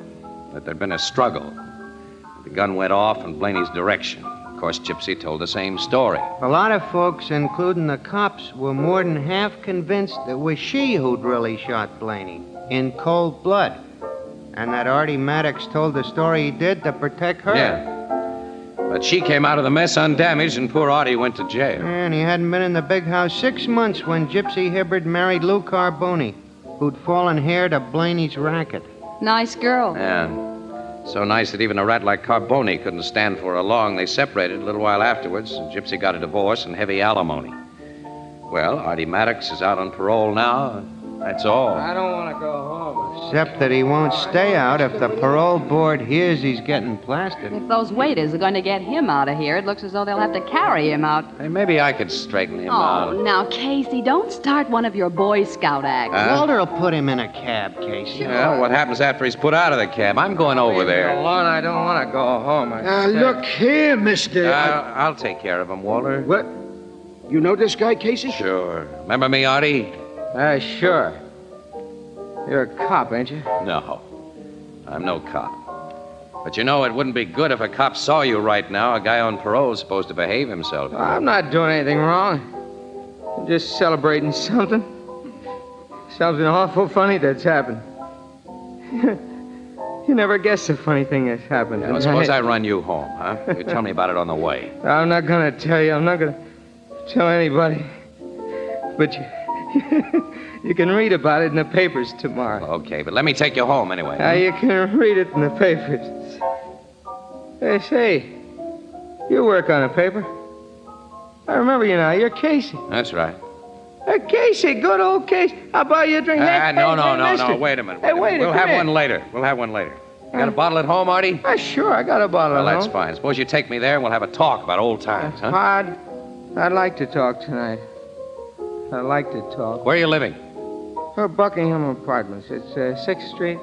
that there'd been a struggle. The gun went off in Blaney's direction. Of course, Gypsy told the same story. A lot of folks, including the cops, were more than half convinced it was she who'd really shot Blaney, in cold blood. And that Artie Maddox told the story he did to protect her. Yeah. But she came out of the mess undamaged, and poor Artie went to jail. And he hadn't been in the big house 6 months when Gypsy Hibbert married Lou Carboni, who'd fallen heir to Blaney's racket. Nice girl. Yeah. So nice that even a rat like Carboni couldn't stand for her long. They separated a little while afterwards, and Gypsy got a divorce and heavy alimony. Well, Artie Maddox is out on parole now, and that's all. I don't want to go home. Except that he won't stay out if the parole board hears he's getting plastered. If those waiters are going to get him out of here, it looks as though they'll have to carry him out. Hey, maybe I could straighten him out. Oh, now, Casey, don't start one of your Boy Scout acts. Walter'll put him in a cab, Casey. Well, what happens after he's put out of the cab? I'm going over there. Alone, I don't want to go home. Look here, mister. I'll take care of him, Walter. What? You know this guy, Casey? Sure. Remember me, Artie? Sure. You're a cop, ain't you? No. I'm no cop. But you know, it wouldn't be good if a cop saw you right now. A guy on parole is supposed to behave himself. I'm not doing anything wrong. I'm just celebrating something. Something awful funny that's happened. You never guess the funny thing that's happened. Yeah, well, suppose I run you home, huh? You tell me about it on the way. I'm not going to tell you. I'm not going to tell anybody. But you can read about it in the papers tomorrow. Okay, but let me take you home anyway. You can read it in the papers. Hey, say, you work on a paper. I remember you now. You're Casey. That's right. Casey, good old Casey. I'll buy you a drink. No. Wait a minute. We'll have one later. You got a bottle at home, Artie? Sure, I got a bottle at home. Well, that's fine. Suppose you take me there and we'll have a talk about old times, huh? I'd like to talk tonight. I'd like to talk. Where are you living? Buckingham Apartments. It's 6th Street,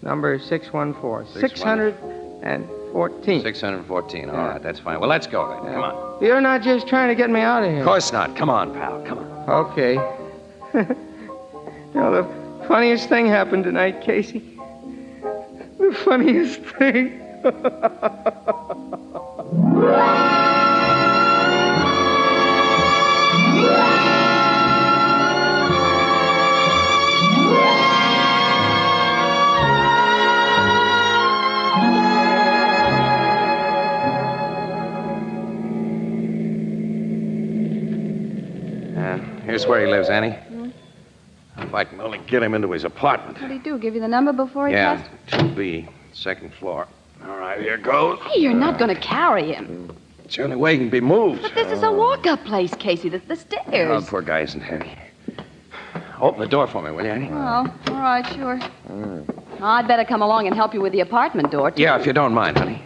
number 614. 614. 614. All right, that's fine. Well, let's go then. Come on. You're not just trying to get me out of here. Of course not. Come on, pal. Come on. Okay. You know, the funniest thing happened tonight, Casey. The funniest thing. Guess where he lives, Annie? If I can only get him into his apartment. What'd he do? Give you the number before he Yeah, passed? 2B, second floor. All right, here goes. Hey, you're not going to carry him. It's the only way he can be moved. But this is a walk-up place, Casey. The stairs. Oh, the poor guy isn't heavy. Open the door for me, will you, Annie? Oh, all right, sure. I'd better come along and help you with the apartment door, too. Yeah, if you don't mind, honey.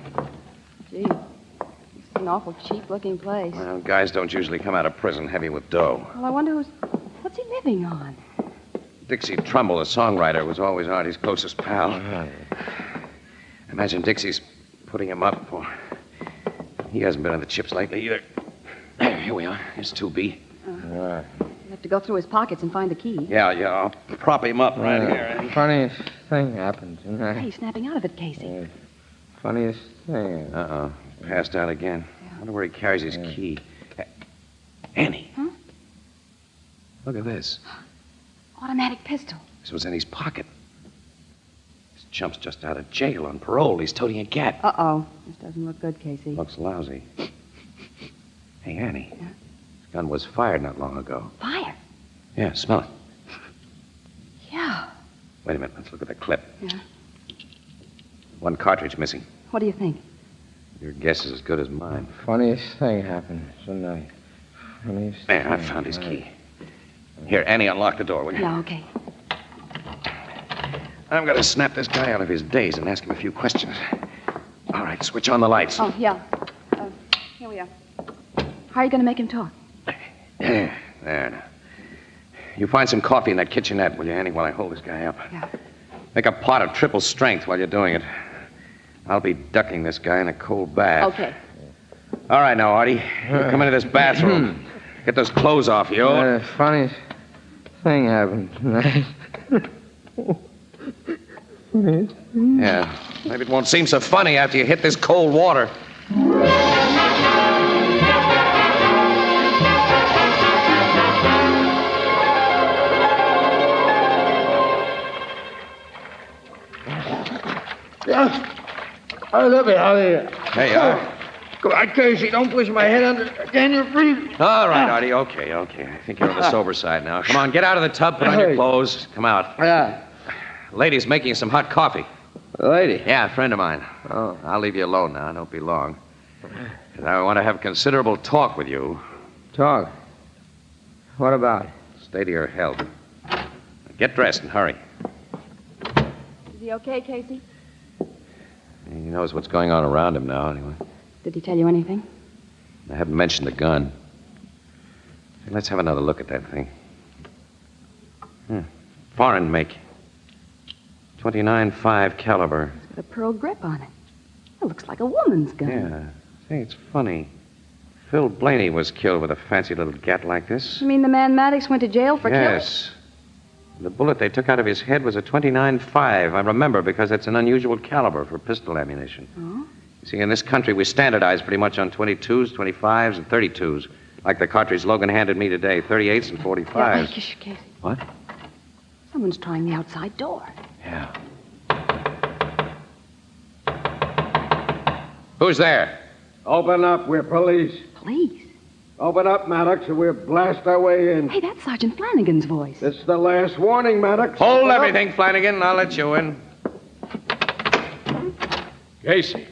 Gee, this is an awful cheap-looking place. Well, guys don't usually come out of prison heavy with dough. Well, I wonder what's he living on? Dixie Trumbull, the songwriter, was always Artie's closest pal. Imagine Dixie's putting him up for... He hasn't been on the chips lately either. Here we are. Here's 2B. You have to go through his pockets and find the key. Yeah, I'll prop him up right here. Funniest thing happened tonight. Hey, snapping out of it, Casey. Funniest thing. Uh-oh. Passed out again. I wonder where he carries his key. Annie. Huh? Look at this. Automatic pistol. This was in his pocket. This chump's just out of jail on parole. He's toting a gat. Uh-oh. This doesn't look good, Casey. Looks lousy. Hey, Annie. Yeah? This gun was fired not long ago. Fire? Yeah, smell it. Yeah. Wait a minute. Let's look at the clip. Yeah. One cartridge missing. What do you think? Your guess is as good as mine. Funniest thing happened tonight. Funniest There, thing I found his key. Here, Annie, unlock the door, will you? Yeah, okay. I'm going to snap this guy out of his daze and ask him a few questions. All right, switch on the lights. Oh, yeah. Here we are. How are you going to make him talk? There now. You find some coffee in that kitchenette, will you, Annie, while I hold this guy up? Yeah. Make a pot of triple strength while you're doing it. I'll be ducking this guy in a cold bath. Okay. All right, now, Artie. You come into this bathroom. Get those clothes off you. Funniest thing happened tonight. Yeah. Maybe it won't seem so funny after you hit this cold water. I love it out here. Hey, Go on, Casey. Don't push my head under. Again, you're breathing. All right, Artie. Okay. I think you're on the sober side now. Come on, get out of the tub, put on your clothes. Come out. Yeah. Lady's making some hot coffee. A lady? Yeah, a friend of mine. Oh. I'll leave you alone now. Don't be long. 'Cause I want to have considerable talk with you. Talk? What about? Stay to your help. Get dressed and hurry. Is he okay, Casey? He knows what's going on around him now, anyway. Did he tell you anything? I haven't mentioned the gun. Hey, let's have another look at that thing. Foreign make. 29.5 caliber. It's got a pearl grip on it. It looks like a woman's gun. Yeah. Say, it's funny. Phil Blaney was killed with a fancy little gat like this. You mean the man Maddox went to jail for killing? Yes. The bullet they took out of his head was a 29.5. I remember because it's an unusual caliber for pistol ammunition. Oh? You see, in this country, we standardize pretty much on 22s, 25s, and 32s. Like the cartridge Logan handed me today, 38s and 45s. Yeah, Casey. What? Someone's trying the outside door. Yeah. Who's there? Open up. We're police. Police? Open up, Maddox, or we'll blast our way in. Hey, that's Sergeant Flanagan's voice. It's the last warning, Maddox. Hold Open everything, Flanagan. I'll let you in. Casey,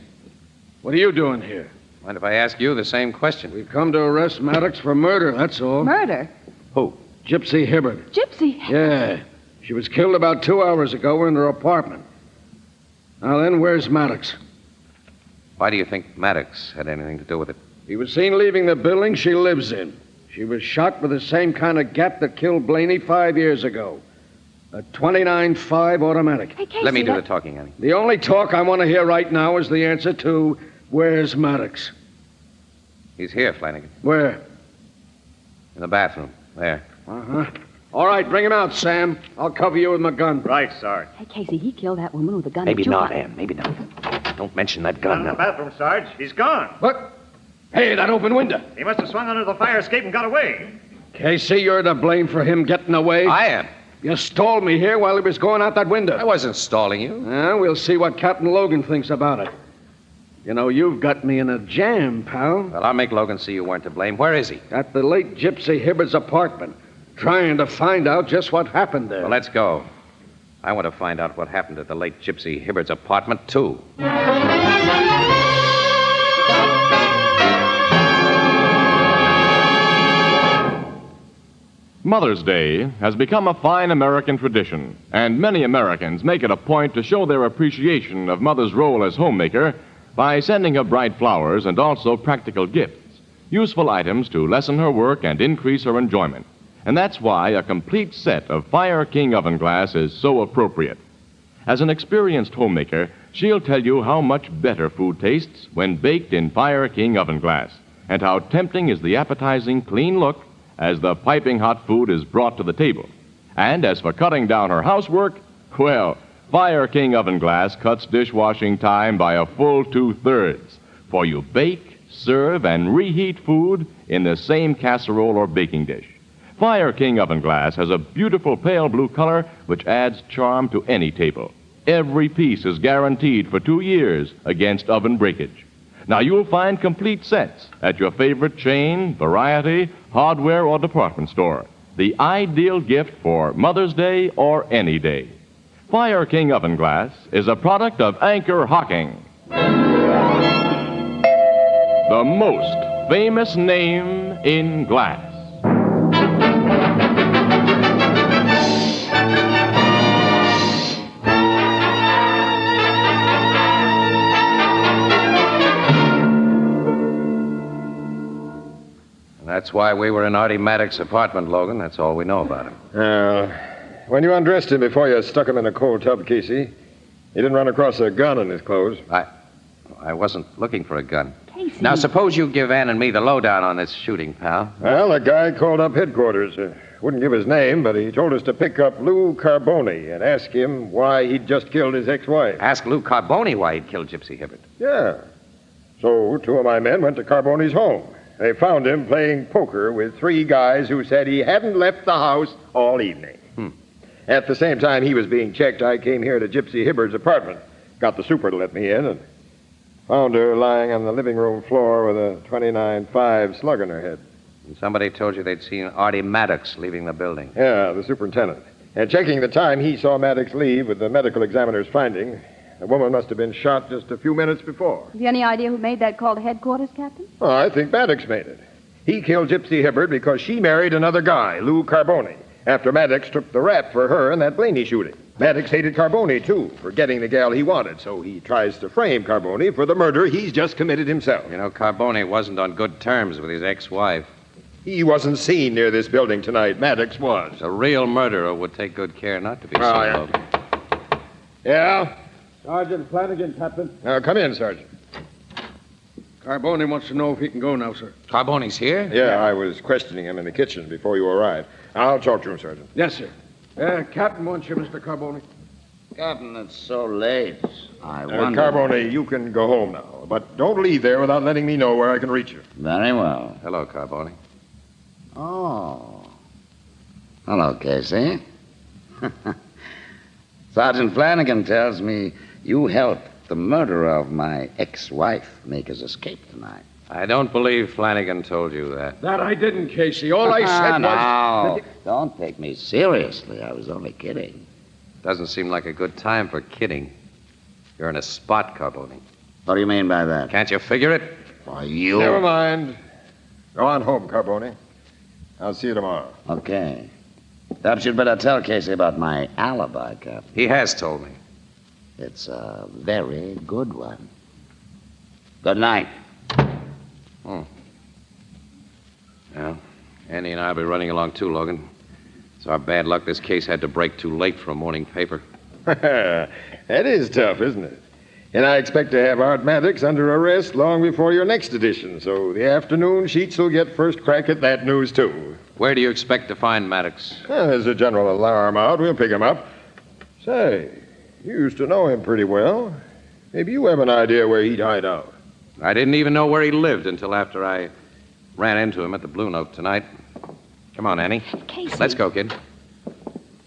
what are you doing here? Mind if I ask you the same question? We've come to arrest Maddox for murder, that's all. Murder? Who? Gypsy Hibbard. Gypsy? Yeah. She was killed about 2 hours ago in her apartment. Now then, where's Maddox? Why do you think Maddox had anything to do with it? He was seen leaving the building she lives in. She was shot with the same kind of gat that killed Blaney 5 years ago. A 29.5 automatic. Hey, Casey, Let me do the talking, Annie. The only talk I want to hear right now is the answer to where's Maddox? He's here, Flanagan. Where? In the bathroom. There. Uh-huh. All right, bring him out, Sam. I'll cover you with my gun. Right, Sarge. Hey, Casey, he killed that woman with a gun. Maybe at not, jukebox. Ann. Maybe not. Don't mention that gun Not in now. the bathroom, Sarge. He's gone. What? Hey, that open window. He must have swung under the fire escape and got away. Casey, you're to blame for him getting away. I am. You stalled me here while he was going out that window. I wasn't stalling you. We'll see what Captain Logan thinks about it. You know, you've got me in a jam, pal. Well, I'll make Logan see you weren't to blame. Where is he? At the late Gypsy Hibbard's apartment. trying to find out just what happened there. Well, let's go. I want to find out what happened at the late Gypsy Hibbard's apartment, too. Mother's Day has become a fine American tradition, and many Americans make it a point to show their appreciation of Mother's role as homemaker by sending her bright flowers and also practical gifts, useful items to lessen her work and increase her enjoyment. And that's why a complete set of Fire King oven glass is so appropriate. As an experienced homemaker, she'll tell you how much better food tastes when baked in Fire King oven glass, and how tempting is the appetizing, clean look as the piping hot food is brought to the table. And as for cutting down her housework, well, Fire King oven glass cuts dishwashing time by a full 2/3, for you bake, serve, and reheat food in the same casserole or baking dish. Fire King oven glass has a beautiful pale blue color which adds charm to any table. Every piece is guaranteed for 2 years against oven breakage. Now, you'll find complete sets at your favorite chain, variety, hardware, or department store. The ideal gift for Mother's Day or any day. Fire King oven glass is a product of Anchor-Hocking, the most famous name in glass. That's why we were in Artie Maddox's apartment, Logan. That's all we know about him. When you undressed him before you stuck him in a cold tub, Casey, he didn't run across a gun in his clothes. I wasn't looking for a gun. Casey. Now, suppose you give Ann and me the lowdown on this shooting, pal. Well, a guy called up headquarters. Wouldn't give his name, but he told us to pick up Lou Carboni and ask him why he'd just killed his ex-wife. Ask Lou Carboni why he'd killed Gypsy Hibbard. Yeah. So 2 of my men went to Carboni's home. They found him playing poker with 3 guys who said he hadn't left the house all evening. At the same time he was being checked, I came here to Gypsy Hibbard's apartment. Got the super to let me in and found her lying on the living room floor with a .29.5 slug in her head. And somebody told you they'd seen Artie Maddox leaving the building. Yeah, the superintendent. And checking the time he saw Maddox leave with the medical examiner's finding, the woman must have been shot just a few minutes before. Have you any idea who made that call to headquarters, Captain? Oh, I think Maddox made it. He killed Gypsy Hibbard because she married another guy, Lou Carboni, after Maddox took the rap for her in that Blaney shooting. Maddox hated Carboni, too, for getting the gal he wanted, so he tries to frame Carboni for the murder he's just committed himself. You know, Carboni wasn't on good terms with his ex-wife. He wasn't seen near this building tonight. Maddox was. A real murderer would take good care not to be seen, Logan. Yeah? Sergeant Flanagan, Captain. Come in, Sergeant. Carboni wants to know if he can go now, sir. Carboni's here? Yeah, I was questioning him in the kitchen before you arrived. I'll talk to him, Sergeant. Yes, sir. Captain wants you, Mr. Carboni. Captain, it's so late. I wonder... Carboni, you can go home now. But don't leave there without letting me know where I can reach you. Very well. Hello, Carboni. Oh. Hello, Casey. Sergeant Flanagan tells me you helped the murderer of my ex-wife make his escape tonight. I don't believe Flanagan told you that. That I didn't, Casey. All I said was... Now, don't take me seriously. I was only kidding. Doesn't seem like a good time for kidding. You're in a spot, Carboni. What do you mean by that? Can't you figure it? Why, you... Never mind. Go on home, Carboni. I'll see you tomorrow. Okay. Perhaps you'd better tell Casey about my alibi, Captain. He has told me. It's a very good one. Good night. Well, Andy and I will be running along too, Logan. It's our bad luck this case had to break too late for a morning paper. That is tough, isn't it? And I expect to have Art Maddox under arrest long before your next edition, so the afternoon sheets will get first crack at that news, too. Where do you expect to find Maddox? Well, there's a general alarm out. We'll pick him up. Say, you used to know him pretty well. Maybe you have an idea where he'd hide out. I didn't even know where he lived until after I ran into him at the Blue Note tonight. Come on, Annie. Casey. Let's go, kid.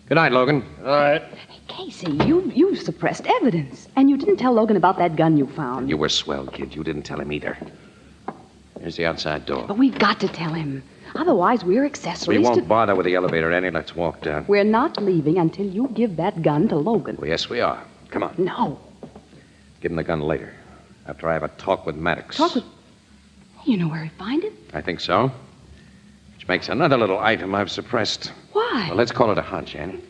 Good night, Logan. All right. Casey, you suppressed evidence. And you didn't tell Logan about that gun you found. You were swell, kid. You didn't tell him either. Here's the outside door. But we've got to tell him. Otherwise, we're accessories We won't to... bother with the elevator, Annie. Let's walk down. We're not leaving until you give that gun to Logan. Well, yes, we are. Come on. No. Give him the gun later, after I have a talk with Maddox. Talk with... You know where he find it? I think so. Which makes another little item I've suppressed. Why? Well, let's call it a hunch, Annie.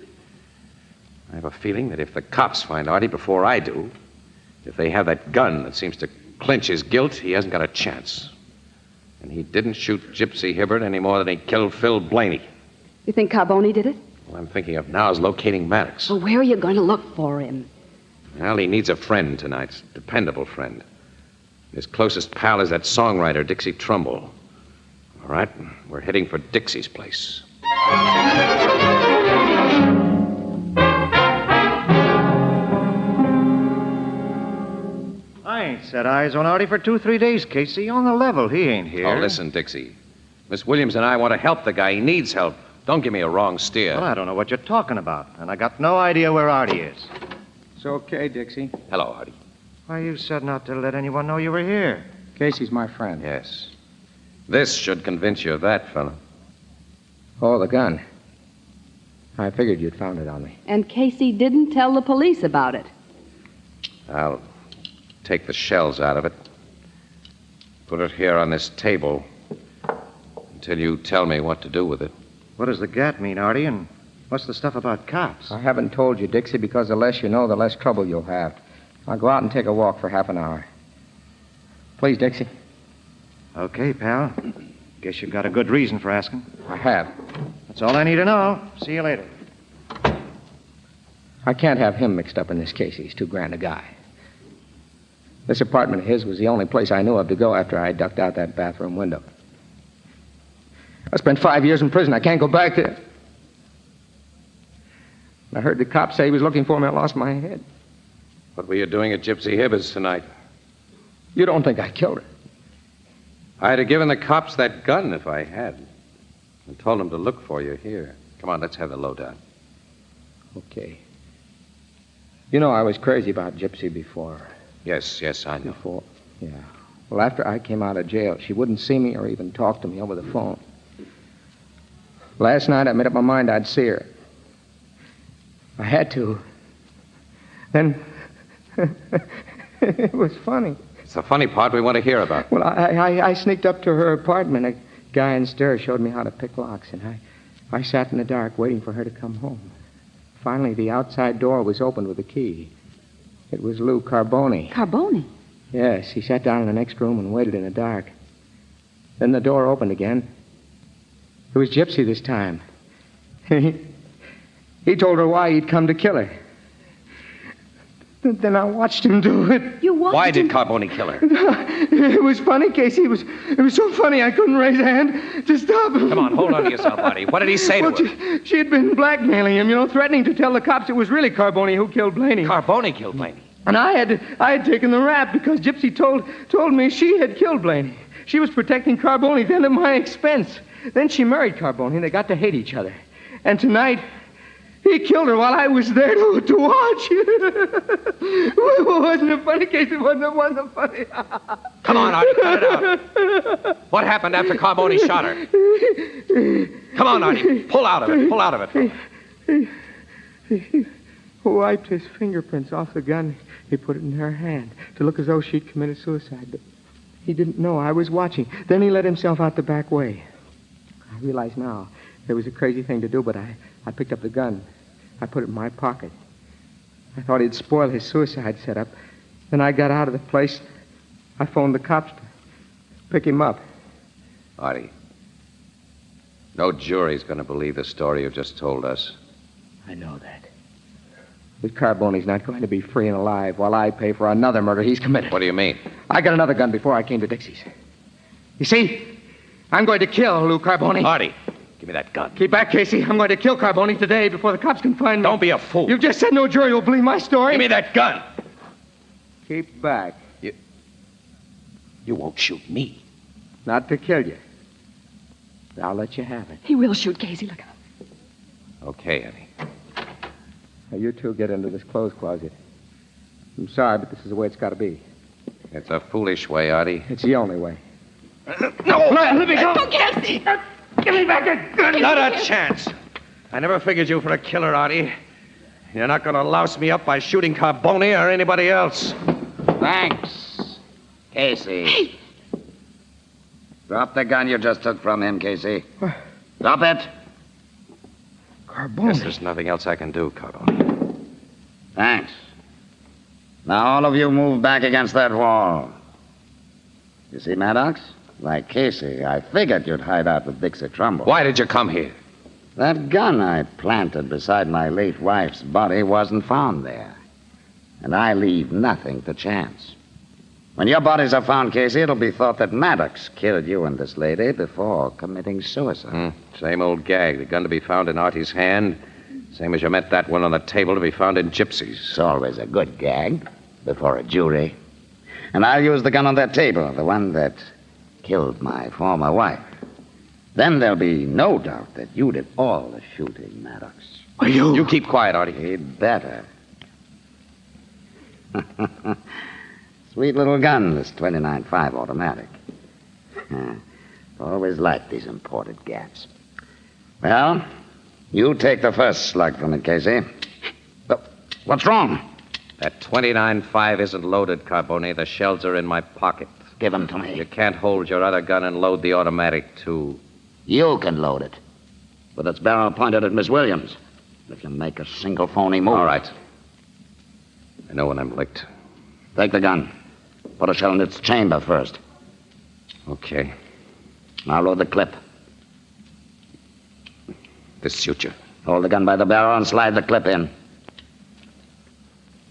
I have a feeling that if the cops find Artie before I do, if they have that gun that seems to clinch his guilt, he hasn't got a chance. And he didn't shoot Gypsy Hibbert any more than he killed Phil Blaney. You think Carboni did it? All I'm thinking of now is locating Maddox. Well, where are you going to look for him? Well, he needs a friend tonight, dependable friend. His closest pal is that songwriter, Dixie Trumbull. All right, we're heading for Dixie's place. I ain't set eyes on Artie for 2-3 days, Casey. On the level, he ain't here. Oh, listen, Dixie. Miss Williams and I want to help the guy. He needs help. Don't give me a wrong steer. Well, I don't know what you're talking about, and I got no idea where Artie is. It's okay, Dixie. Hello, Artie. Why, you said not to let anyone know you were here. Casey's my friend. Yes. This should convince you of that, fella. Oh, the gun. I figured you'd found it on me. And Casey didn't tell the police about it. I'll take the shells out of it. Put it here on this table until you tell me what to do with it. What does the gat mean, Artie, and what's the stuff about cops? I haven't told you, Dixie, because the less you know, the less trouble you'll have. I'll go out and take a walk for half an hour. Please, Dixie. Okay, pal. Guess you've got a good reason for asking. I have. That's all I need to know. See you later. I can't have him mixed up in this case. He's too grand a guy. This apartment of his was the only place I knew of to go after I ducked out that bathroom window. I spent 5 years in prison. I can't go back there. I heard the cop say he was looking for me. I lost my head. What were you doing at Gypsy Hibbert's tonight? You don't think I killed her? I'd have given the cops that gun if I had. And told them to look for you here. Come on, let's have the lowdown. Okay. You know I was crazy about Gypsy before. Yes, I know. Before? Yeah. Well, after I came out of jail, she wouldn't see me or even talk to me over the phone. Last night, I made up my mind I'd see her. I had to. Then, it was funny. It's the funny part we want to hear about. Well, I sneaked up to her apartment. A guy in stairs showed me how to pick locks, and I sat in the dark waiting for her to come home. Finally, the outside door was opened with a key. It was Lou Carboni. Carboni? Yes, he sat down in the next room and waited in the dark. Then the door opened again. It was Gypsy this time. He told her why he'd come to kill her. Then I watched him do it. You watched Why did Carboni kill her? It was funny, Casey. It was so funny I couldn't raise a hand to stop him. Come on, hold on to yourself, Artie. What did he say to her? She had been blackmailing him, threatening to tell the cops it was really Carboni who killed Blaney. Carboni killed Blaney? And I had taken the rap because Gypsy told me she had killed Blaney. She was protecting Carboni then at my expense. Then she married Carboni and they got to hate each other. And tonight, he killed her while I was there to watch. Wasn't it funny, Casey? Wasn't it funny? Come on, Artie, cut it out. What happened after Carboni shot her? Come on, Artie, pull out of it. He wiped his fingerprints off the gun. He put it in her hand to look as though she'd committed suicide. But he didn't know I was watching. Then he let himself out the back way. I realize now it was a crazy thing to do, but I picked up the gun. I put it in my pocket. I thought he'd spoil his suicide setup. Then I got out of the place. I phoned the cops to pick him up. Artie, no jury's going to believe the story you've just told us. I know that. But Carboni's not going to be free and alive while I pay for another murder he's committed. What do you mean? I got another gun before I came to Dixie's. You see, I'm going to kill Lou Carboni. Artie, give me that gun. Keep back, Casey. I'm going to kill Carboni today before the cops can find me. Don't be a fool. You've just said no jury will believe my story. Give me that gun. Keep back. You won't shoot me. Not to kill you. I'll let you have it. He will shoot Casey. Look out. Okay, Annie. Now, you two get into this clothes closet. I'm sorry, but this is the way it's got to be. It's a foolish way, Artie. It's the only way. No! Let me go! Casey! Give me back that gun! Not a chance. I never figured you for a killer, Artie. You're not going to louse me up by shooting Carbone or anybody else. Thanks, Casey. Drop the gun you just took from him, Casey. Drop it. Carbone. Guess there's nothing else I can do, Carbone. Thanks. Now all of you move back against that wall. You see, Maddox? Like Casey, I figured you'd hide out with Dixie Trumbull. Why did you come here? That gun I planted beside my late wife's body wasn't found there. And I leave nothing to chance. When your bodies are found, Casey, it'll be thought that Maddox killed you and this lady before committing suicide. Same old gag. The gun to be found in Artie's hand. Same as you met that one on the table to be found in Gypsy's. It's always a good gag before a jury. And I'll use the gun on that table, the one that killed my former wife. Then there'll be no doubt that you did all the shooting, Maddox. Are you? You keep quiet, Artie. He'd better. Sweet little gun, this 29.5 automatic. Always liked these imported gaps. Well, you take the first slug from it, Casey. What's wrong? That 29.5 isn't loaded, Carbone. The shells are in my pocket. Give them to me. You can't hold your other gun and load the automatic, too. You can load it. With its barrel pointed at Miss Williams. If you make a single phony move. All right. I know when I'm licked. Take the gun. Put a shell in its chamber first. Okay. Now load the clip. This suits you. Hold the gun by the barrel and slide the clip in.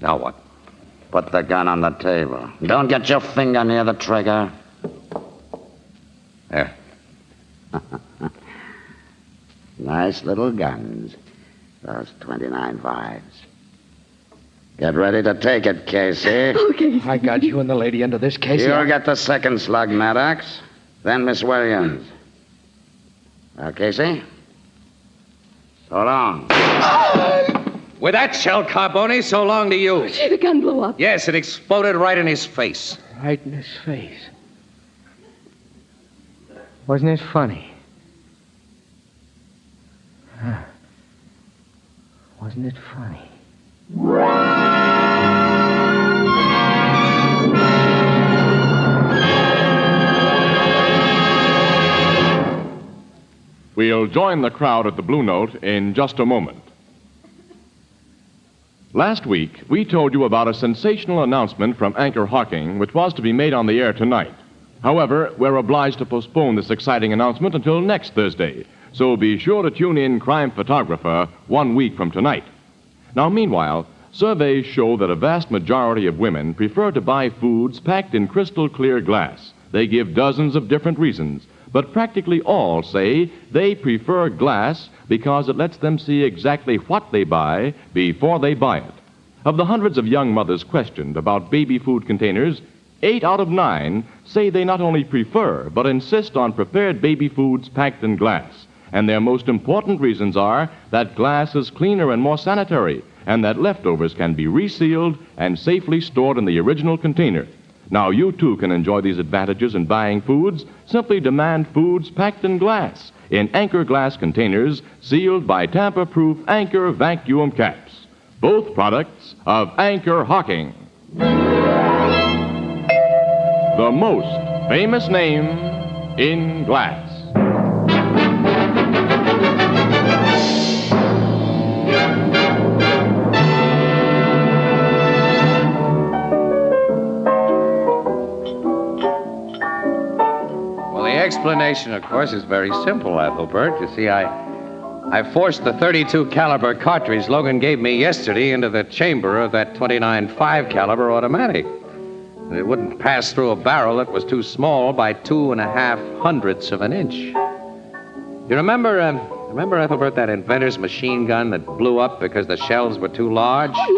Now what? Put the gun on the table. Don't get your finger near the trigger. There. Nice little guns. Those 29.5s. Get ready to take it, Casey. Okay. I got you and the lady into this, Casey. You'll get the second slug, Maddox. Then Miss Williams. Well, Casey? So long. With that shell, Carbone, so long to you. Gee, the gun blew up. Yes, it exploded right in his face. Right in his face. Wasn't it funny? Huh. Wasn't it funny? We'll join the crowd at the Blue Note in just a moment. Last week, we told you about a sensational announcement from Anchor-Hocking, which was to be made on the air tonight. However, we're obliged to postpone this exciting announcement until next Thursday, so be sure to tune in Crime Photographer 1 week from tonight. Now, meanwhile, surveys show that a vast majority of women prefer to buy foods packed in crystal clear glass. They give dozens of different reasons, but practically all say they prefer glass because it lets them see exactly what they buy before they buy it. Of the hundreds of young mothers questioned about baby food containers, 8 out of 9 say they not only prefer, but insist on prepared baby foods packed in glass. And their most important reasons are that glass is cleaner and more sanitary, and that leftovers can be resealed and safely stored in the original container. Now, you too can enjoy these advantages in buying foods. Simply demand foods packed in glass, in Anchor glass containers, sealed by tamper-proof Anchor vacuum caps. Both products of Anchor-Hocking. The most famous name in glass. The explanation, of course, is very simple, Ethelbert. You see, I forced the .32 caliber cartridge Logan gave me yesterday into the chamber of that 29.5 caliber automatic. And it wouldn't pass through a barrel that was too small by 2.5 hundredths of an inch. You remember, Ethelbert, that inventor's machine gun that blew up because the shells were too large? Oh,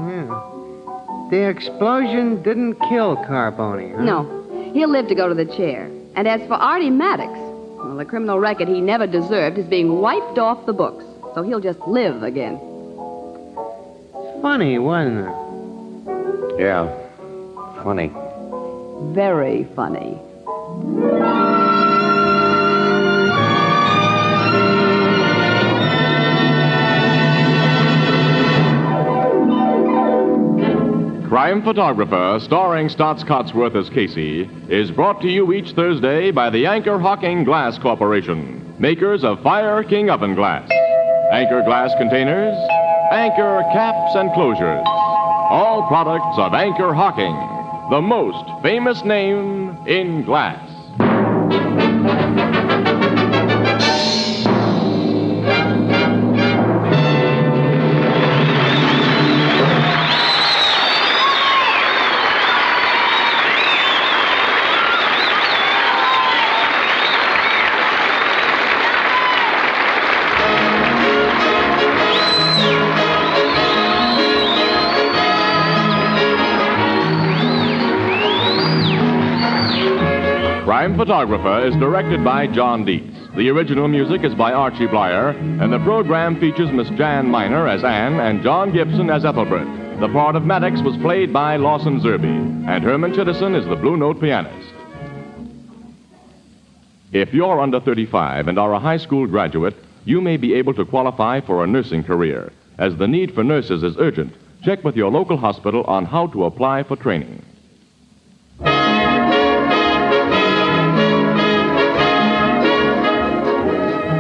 Yeah. The explosion didn't kill Carbone, huh? No. He'll live to go to the chair. And as for Artie Maddox, well, the criminal record he never deserved is being wiped off the books. So he'll just live again. Funny, wasn't it? Yeah. Funny. Very funny. Crime Photographer, starring Stotts Cotsworth as Casey, is brought to you each Thursday by the Anchor-Hocking Glass Corporation, makers of Fire King Oven Glass. Anchor glass containers, Anchor caps and closures. All products of Anchor-Hocking, the most famous name in glass. Crime Photographer is directed by John Dietz. The original music is by Archie Blyer, and the program features Miss Jan Miner as Anne and John Gibson as Ethelbert. The part of Maddox was played by Lawson Zerby, and Herman Chittison is the Blue Note pianist. If you're under 35 and are a high school graduate, you may be able to qualify for a nursing career. As the need for nurses is urgent, check with your local hospital on how to apply for training.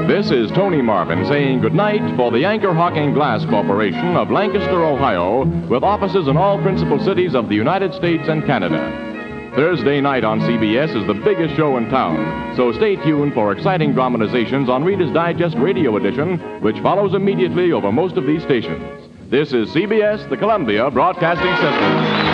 This is Tony Marvin saying goodnight for the Anchor-Hocking Glass Corporation of Lancaster, Ohio, with offices in all principal cities of the United States and Canada. Thursday night on CBS is the biggest show in town, so stay tuned for exciting dramatizations on Reader's Digest Radio Edition, which follows immediately over most of these stations. This is CBS, the Columbia Broadcasting System.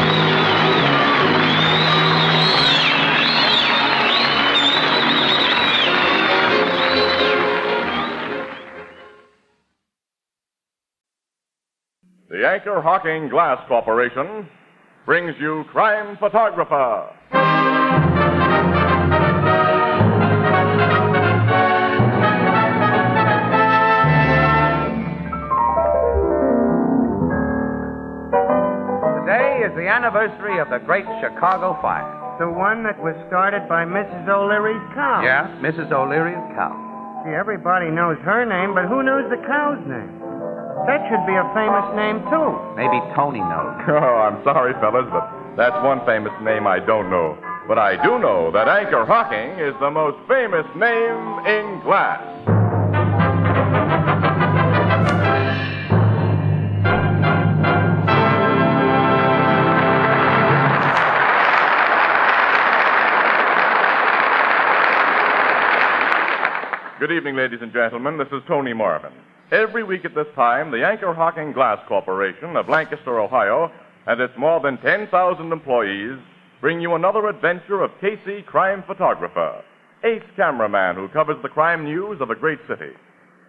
The Anchor-Hocking Glass Corporation brings you Crime Photographer. Today is the anniversary of the Great Chicago Fire. The one that was started by Mrs. O'Leary's cow. Yeah, Mrs. O'Leary's cow. See, everybody knows her name, but who knows the cow's name? That should be a famous name, too. Maybe Tony knows. Oh, I'm sorry, fellas, but that's one famous name I don't know. But I do know that Anchor-Hocking is the most famous name in glass. Good evening, ladies and gentlemen. This is Tony Marvin. Every week at this time, the Anchor-Hocking Glass Corporation of Lancaster, Ohio, and its more than 10,000 employees bring you another adventure of Casey, Crime Photographer, ace cameraman who covers the crime news of a great city.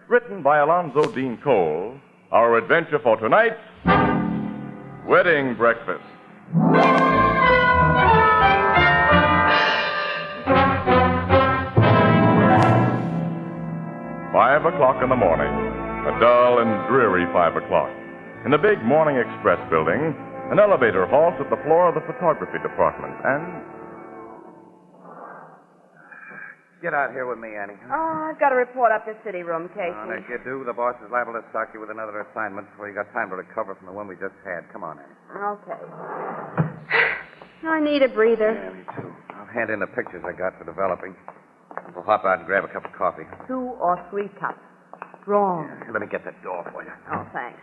Written by Alonzo Dean Cole, our adventure for tonight, Wedding Breakfast. 5 o'clock in the morning. A dull and dreary 5 o'clock. In the big Morning Express building, an elevator halts at the floor of the photography department, and... Get out here with me, Annie. Oh, I've got to report up to city room, Casey. And if you do, the boss is liable to sock you with another assignment before you got time to recover from the one we just had. Come on, Annie. Okay. I need a breather. Yeah, me too. I'll hand in the pictures I got for developing. We'll hop out and grab a cup of coffee. 2 or 3 cups. Strong. Yeah, let me get that door for you. Oh, thanks.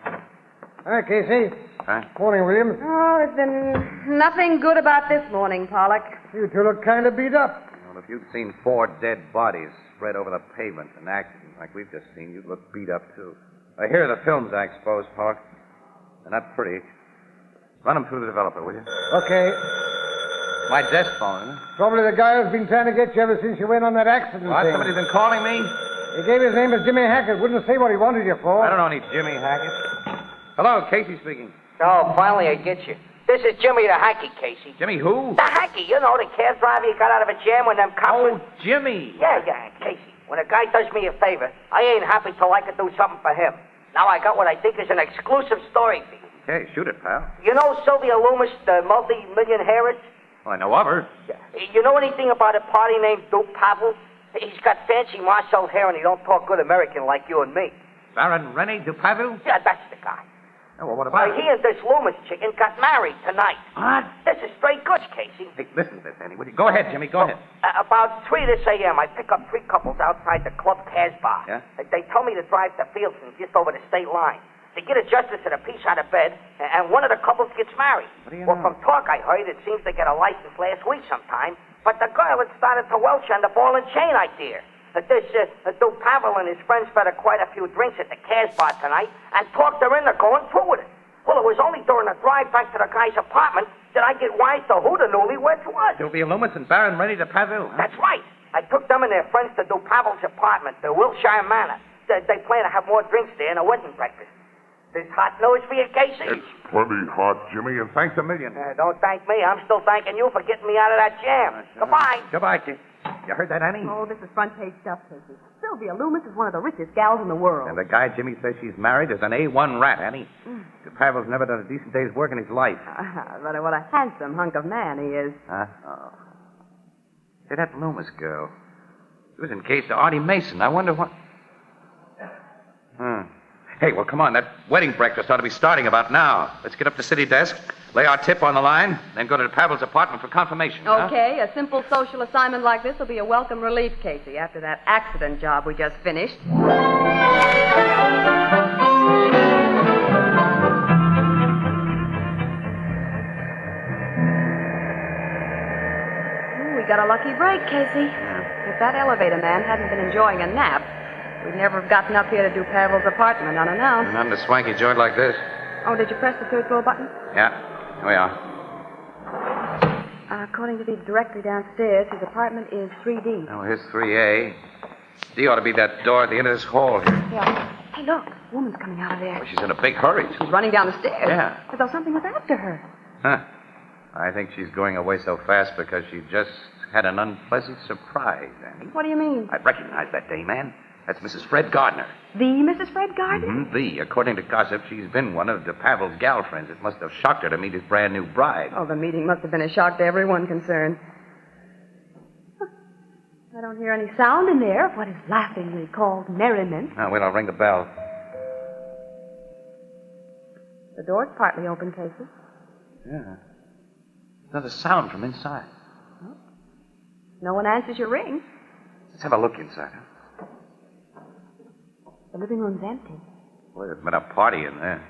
Hi, Casey. Huh? Morning, William. Oh, there's been nothing good about this morning, Pollock. You two look kind of beat up. Well, if you'd seen 4 dead bodies spread over the pavement in accident like we've just seen, you'd look beat up, too. Here are the films I exposed, Pollock. They're not pretty. Run them through the developer, will you? Okay. My desk phone, isn't it? Probably the guy who's been trying to get you ever since you went on that accident What? thing. Somebody's been calling me? He gave his name as Jimmy Hackett. Wouldn't say what he wanted you for. I don't know any Jimmy Hackett. Hello, Casey speaking. Oh, finally I get you. This is Jimmy the Hacky, Casey. Jimmy who? The Hacky, you know, the cab driver you got out of a jam when them cops... Oh, Jimmy. Yeah, Casey. When a guy does me a favor, I ain't happy till I can do something for him. Now I got what I think is an exclusive story for you. Okay, shoot it, pal. You know Sylvia Loomis, the multi-million heiress? Well, I know of her. You know anything about a party named Duke Pavel? He's got fancy Marcel hair and he don't talk good American like you and me. Baron Rene Dupavu? Yeah, that's the guy. Oh, well, what about it? He and this Loomis chicken got married tonight. What? This is straight goods, Casey. Hey, listen to this, Andy. Go ahead, Jimmy. Go ahead. About 3 this a.m., I pick up 3 couples outside the club Casbah. Yeah? They tell me to drive to Fieldston, just over the state line. They get a justice and a piece out of bed, and one of the couples gets married. What do you Well, know? from talk I heard, it seems they got a license last week sometime, but the girl had started to welch on the ball and chain idea. This Duke Pavel and his friends fed her quite a few drinks at the Casbah tonight and talked her into going through with it. Well, it was only during the drive back to the guy's apartment that I get wise to who the newlyweds was. Sylvia Loomis and Baron ready to Pavel. Huh? That's right. I took them and their friends to Duke Pavel's apartment, the Wilshire Manor. They plan to have more drinks there and a wedding breakfast. This hot news for you, Casey? It's plenty hot, Jimmy, and thanks a million. Don't thank me. I'm still thanking you for getting me out of that jam. Goodbye. Goodbye, kid. You heard that, Annie? Oh, this is front page stuff, Casey. Sylvia Loomis is one of the richest gals in the world. And the guy Jimmy says she's married is an A1 rat, Annie. Pavel's never done a decent day's work in his life. But what a handsome hunk of man he is. Huh? Oh. Say, that Loomis girl. She was engaged to Artie Mason. I wonder what... Hey, well, come on. That wedding breakfast ought to be starting about now. Let's get up to city desk, lay our tip on the line, then go to Pavel's apartment for confirmation. Okay, a simple social assignment like this will be a welcome relief, Casey, after that accident job we just finished. We got a lucky break, Casey. If that elevator man hadn't been enjoying a nap, we'd never have gotten up here to do Pavel's apartment unannounced. Not in a swanky joint like this. Oh, did you press the third floor button? Yeah, here we are. According to the directory downstairs, his apartment is 3D. Oh, here's 3A. D ought to be that door at the end of this hall here. Yeah. Hey, look. Woman's coming out of there. Oh, she's in a big hurry. She's running down the stairs. Yeah. As though something was after her. Huh. I think she's going away so fast because she just had an unpleasant surprise, Annie. What do you mean? I recognize that dame, man. That's Mrs. Fred Gardner. The Mrs. Fred Gardner? Mm-hmm, According to gossip, she's been one of Pavel's gal friends. It must have shocked her to meet his brand new bride. Oh, the meeting must have been a shock to everyone concerned. Huh. I don't hear any sound in there of what is laughingly called merriment. Oh, wait, I'll ring the bell. The door's partly open, Casey. Yeah. There's a sound from inside. Oh. No one answers your ring. Let's have a look inside, huh? The living room's empty. Boy, there's been a party in there.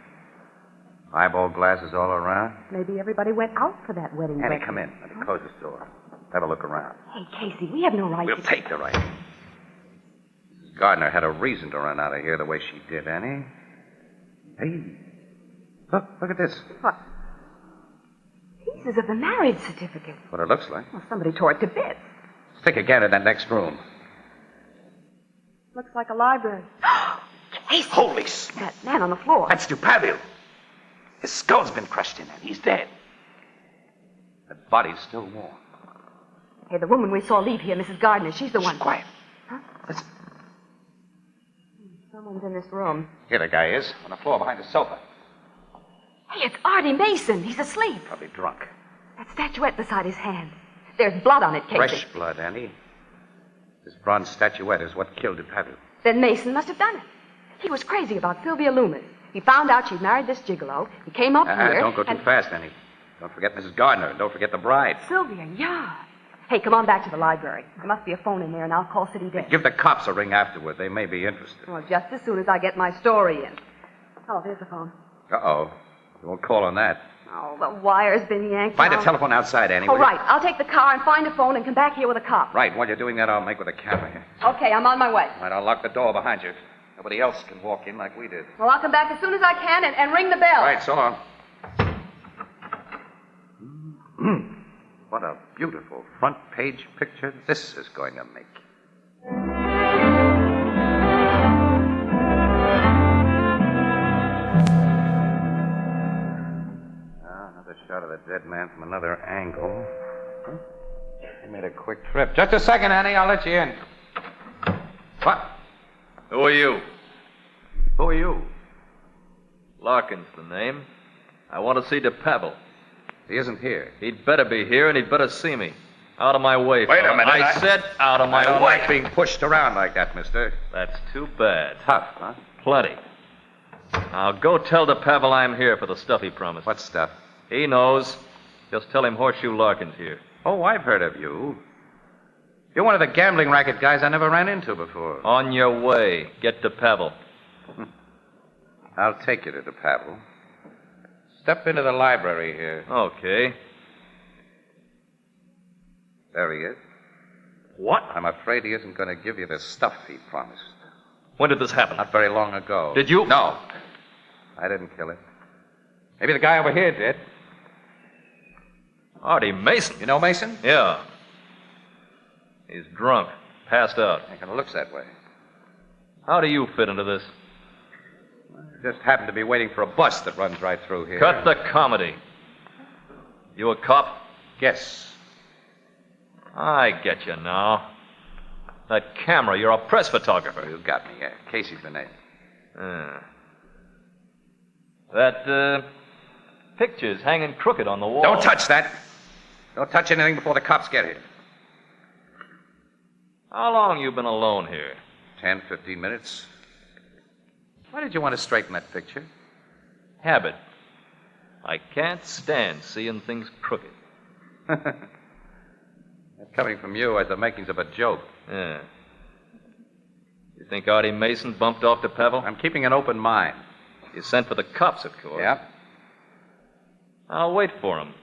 Eyeball glasses all around. Maybe everybody went out for that wedding Annie, breakfast. come in. Let me close this door. Have a look around. Hey, Casey, we have no right We'll to... take the right. Mrs. Gardner had a reason to run out of here the way she did, Annie. Hey, look at this. What? Pieces of the marriage certificate. What it looks like. Well, somebody tore it to bits. Stick again in that next room. Looks like a library. Casey! Holy... That man on the floor. That's Pavel. His skull's been crushed in, and he's dead. That body's still warm. Hey, the woman we saw leave here, Mrs. Gardner, she's the one. Quiet. Huh? Listen. Someone's in this room. Here the guy is, on the floor behind the sofa. Hey, it's Artie Mason. He's asleep. Probably drunk. That statuette beside his hand. There's blood on it, Casey. Fresh blood, Annie. This bronze statuette is what killed Pavel. Then Mason must have done it. He was crazy about Sylvia Loomis. He found out she'd married this gigolo. He came up here. Don't go too fast, Annie. Don't forget Mrs. Gardner. And don't forget the bride. Sylvia, yeah. Hey, come on back to the library. There must be a phone in there, and I'll call City Desk. Give the cops a ring afterward. They may be interested. Well, just as soon as I get my story in. Oh, there's the phone. Uh-oh. You won't call on that. Oh, the wire's been yanked Find out. a telephone outside, Annie. Oh, right. I'll take the car and find a phone and come back here with a cop. Right. While you're doing that, I'll make with a camera here. Okay, I'm on my way. All right, I'll lock the door behind you. Nobody else can walk in like we did. Well, I'll come back as soon as I can and ring the bell. Right, so long. What a beautiful front page picture this is going to make. Another shot of the dead man from another angle. He made a quick trip. Just a second, Annie. I'll let you in. What? Who are you? Who are you? Larkin's the name. I want to see Pavel. He isn't here. He'd better be here, and he'd better see me. Out of my way, Wait fella. a minute. I said out of my I don't way. like being pushed around like that, mister. That's too bad. Tough, huh? Plenty. Now go tell DePavel I'm here for the stuff he promised. What stuff? He knows. Just tell him Horseshoe Larkin's here. Oh, I've heard of you. You're one of the gambling racket guys I never ran into before. On your way. Get DePavel. I'll take you to DePavel. Step into the library here. Okay. There he is. What? I'm afraid he isn't going to give you the stuff he promised. When did this happen? Not very long ago. Did you? No. I didn't kill him. Maybe the guy over here did. Artie Mason. You know Mason? Yeah. He's drunk. Passed out. It kind of looks that way. How do you fit into this? I just happened to be waiting for a bus that runs right through here. Cut the comedy. You a cop? Yes. I get you now. That camera, you're a press photographer. You got me, yeah. Casey's the name. That, picture's hanging crooked on the wall. Don't touch that. Don't touch anything before the cops get here. How long you been alone here? 10, 15 minutes. Why did you want to straighten that picture? Habit. I can't stand seeing things crooked. That coming from you has the makings of a joke. Yeah. You think Artie Mason bumped off DePavel? I'm keeping an open mind. You sent for the cops, of course. Yeah. I'll wait for them.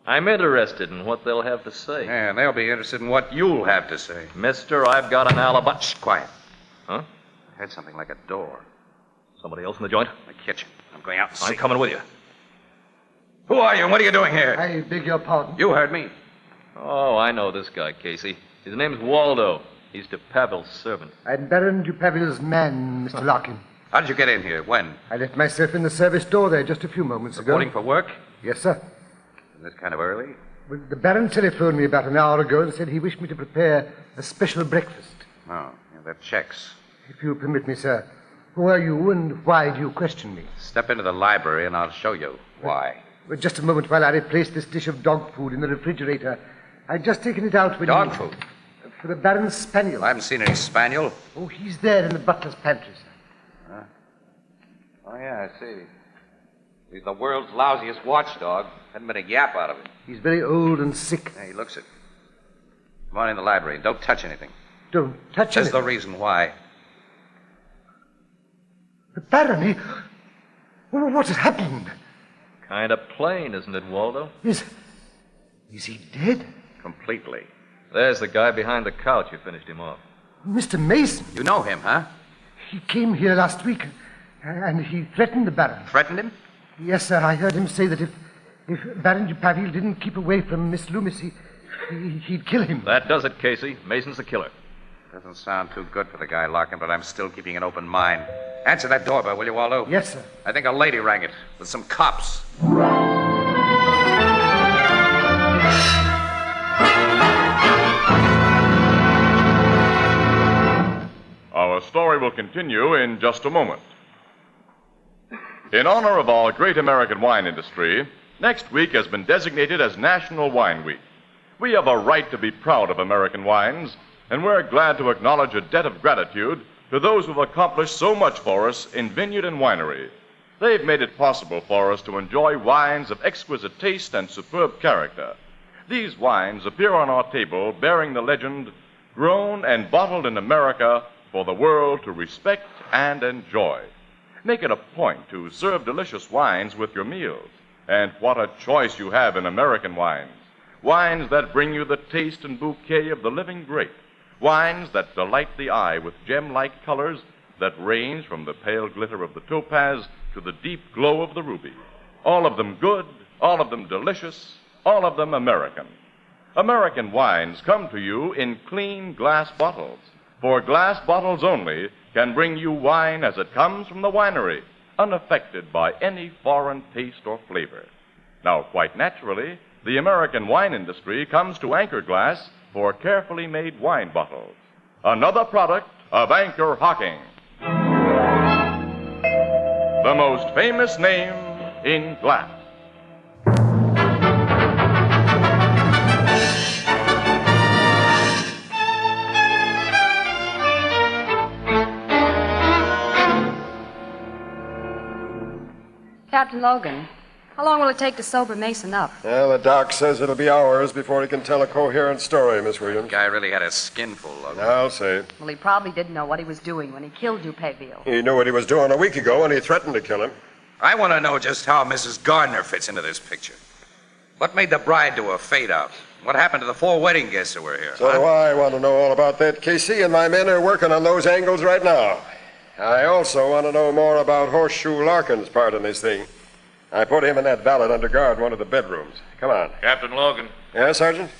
I'm interested in what they'll have to say. Yeah, and they'll be interested in what you'll have to say. Mister, I've got an alibi. Shh, quiet. Huh? I heard something like a door. Somebody else in the joint? The kitchen. I'm going out and see. I'm coming with you. Who are you and what are you doing here? I beg your pardon. You heard me. Oh, I know this guy, Casey. His name's Waldo. He's DePavel's servant. I'm Baron DePavel's man, Mr. Larkin. How did you get in here? When? I left myself in the service door there just a few moments ago. Reporting for work? Yes, sir. Isn't this kind of early? Well, the Baron telephoned me about an hour ago and said he wished me to prepare a special breakfast. Oh, yeah, that checks. If you permit me, sir. Who are you and why do you question me? Step into the library and I'll show you why. Well, just a moment while I replace this dish of dog food in the refrigerator. I'd just taken it out when Dog food? For the Baron's spaniel. I haven't seen any spaniel. Oh, he's there in the butler's pantry, sir. Huh? Oh, yeah, I see. He's the world's lousiest watchdog. Hadn't been a yap out of it. He's very old and sick. Yeah, he looks it. Come on in the library. Don't touch anything. Don't touch That's anything? the reason why. The Baron, he... Oh, what has happened? Kind of plain, isn't it, Waldo? Is he dead? Completely. There's the guy behind the couch who finished him off. Mr. Mason. You know him, huh? He came here last week, and he threatened the Baron. Threatened him? Yes, sir. I heard him say that if Baron DePavel didn't keep away from Miss Loomis, he'd kill him. That does it, Casey. Mason's the killer. Doesn't sound too good for the guy, Larkin, but I'm still keeping an open mind. Answer that doorbell, will you, Waldo? Yes, sir. I think a lady rang it with some cops. Our story will continue in just a moment. In honor of our great American wine industry, next week has been designated as National Wine Week. We have a right to be proud of American wines, and we're glad to acknowledge a debt of gratitude to those who've accomplished so much for us in vineyard and winery. They've made it possible for us to enjoy wines of exquisite taste and superb character. These wines appear on our table bearing the legend, grown and bottled in America for the world to respect and enjoy. Make it a point to serve delicious wines with your meals. And what a choice you have in American wines. Wines that bring you the taste and bouquet of the living grape. Wines that delight the eye with gem-like colors that range from the pale glitter of the topaz to the deep glow of the ruby. All of them good, all of them delicious, all of them American. American wines come to you in clean glass bottles, for glass bottles only can bring you wine as it comes from the winery, unaffected by any foreign taste or flavor. Now, quite naturally, the American wine industry comes to Anchor Glass for carefully made wine bottles. Another product of Anchor-Hocking. The most famous name in glass. Captain Logan, how long will it take to sober Mason up? Well, the doc says it'll be hours before he can tell a coherent story, Miss Williams. Guy really had a skinful, Logan. I'll say. Well, he probably didn't know what he was doing when he killed Dupéville. He knew what he was doing a week ago when he threatened to kill him. I want to know just how Mrs. Gardner fits into this picture. What made the bride do a fade-out? What happened to the 4 wedding guests who were here? So do I want to know all about that, Casey, and my men are working on those angles right now. I also want to know more about Horseshoe Larkin's part in this thing. I put him and that valet under guard in one of the bedrooms. Come on. Captain Logan. Yes, Sergeant?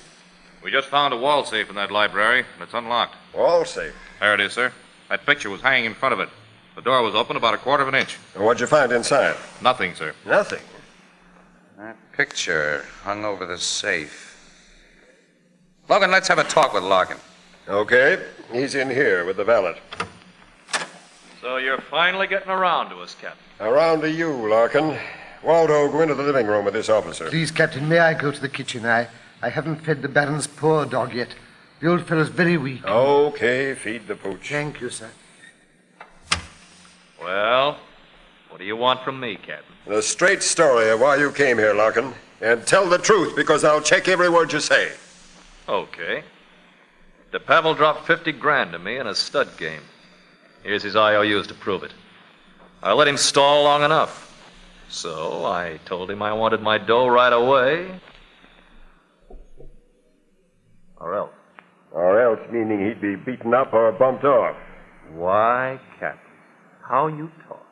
We just found a wall safe in that library, and it's unlocked. Wall safe? There it is, sir. That picture was hanging in front of it. The door was open about 1/4 of an inch. And what'd you find inside? Nothing, sir. Nothing? That picture hung over the safe. Logan, let's have a talk with Larkin. Okay. He's in here with the valet. So you're finally getting around to us, Captain. Around to you, Larkin. Waldo, go into the living room with this officer. Please, Captain, may I go to the kitchen? I haven't fed the Baron's poor dog yet. The old fellow's very weak. Okay, feed the pooch. Thank you, sir. Well, what do you want from me, Captain? The straight story of why you came here, Larkin. And tell the truth, because I'll check every word you say. Okay. DePavel dropped 50 grand to me in a stud game. Here's his IOUs to prove it. I let him stall long enough. So I told him I wanted my dough right away. Or else. Or else, meaning he'd be beaten up or bumped off. Why, Captain, how you talk.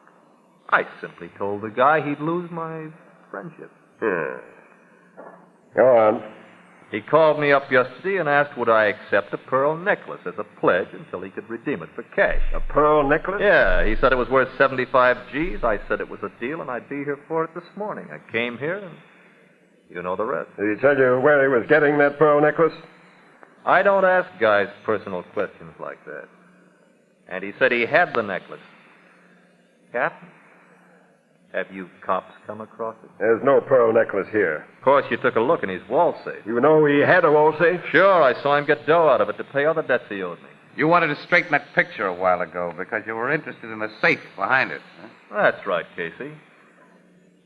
I simply told the guy he'd lose my friendship. Yeah. Go on. He called me up yesterday and asked would I accept a pearl necklace as a pledge until he could redeem it for cash. A pearl necklace? Yeah, he said it was worth 75 G's. I said it was a deal and I'd be here for it this morning. I came here and you know the rest. Did he tell you where he was getting that pearl necklace? I don't ask guys personal questions like that. And he said he had the necklace. Captain, have you cops come across it? There's no pearl necklace here. Of course, you took a look in his wall safe. You know he had a wall safe? Sure, I saw him get dough out of it to pay other debts he owed me. You wanted to straighten that picture a while ago because you were interested in the safe behind it. Huh? That's right, Casey.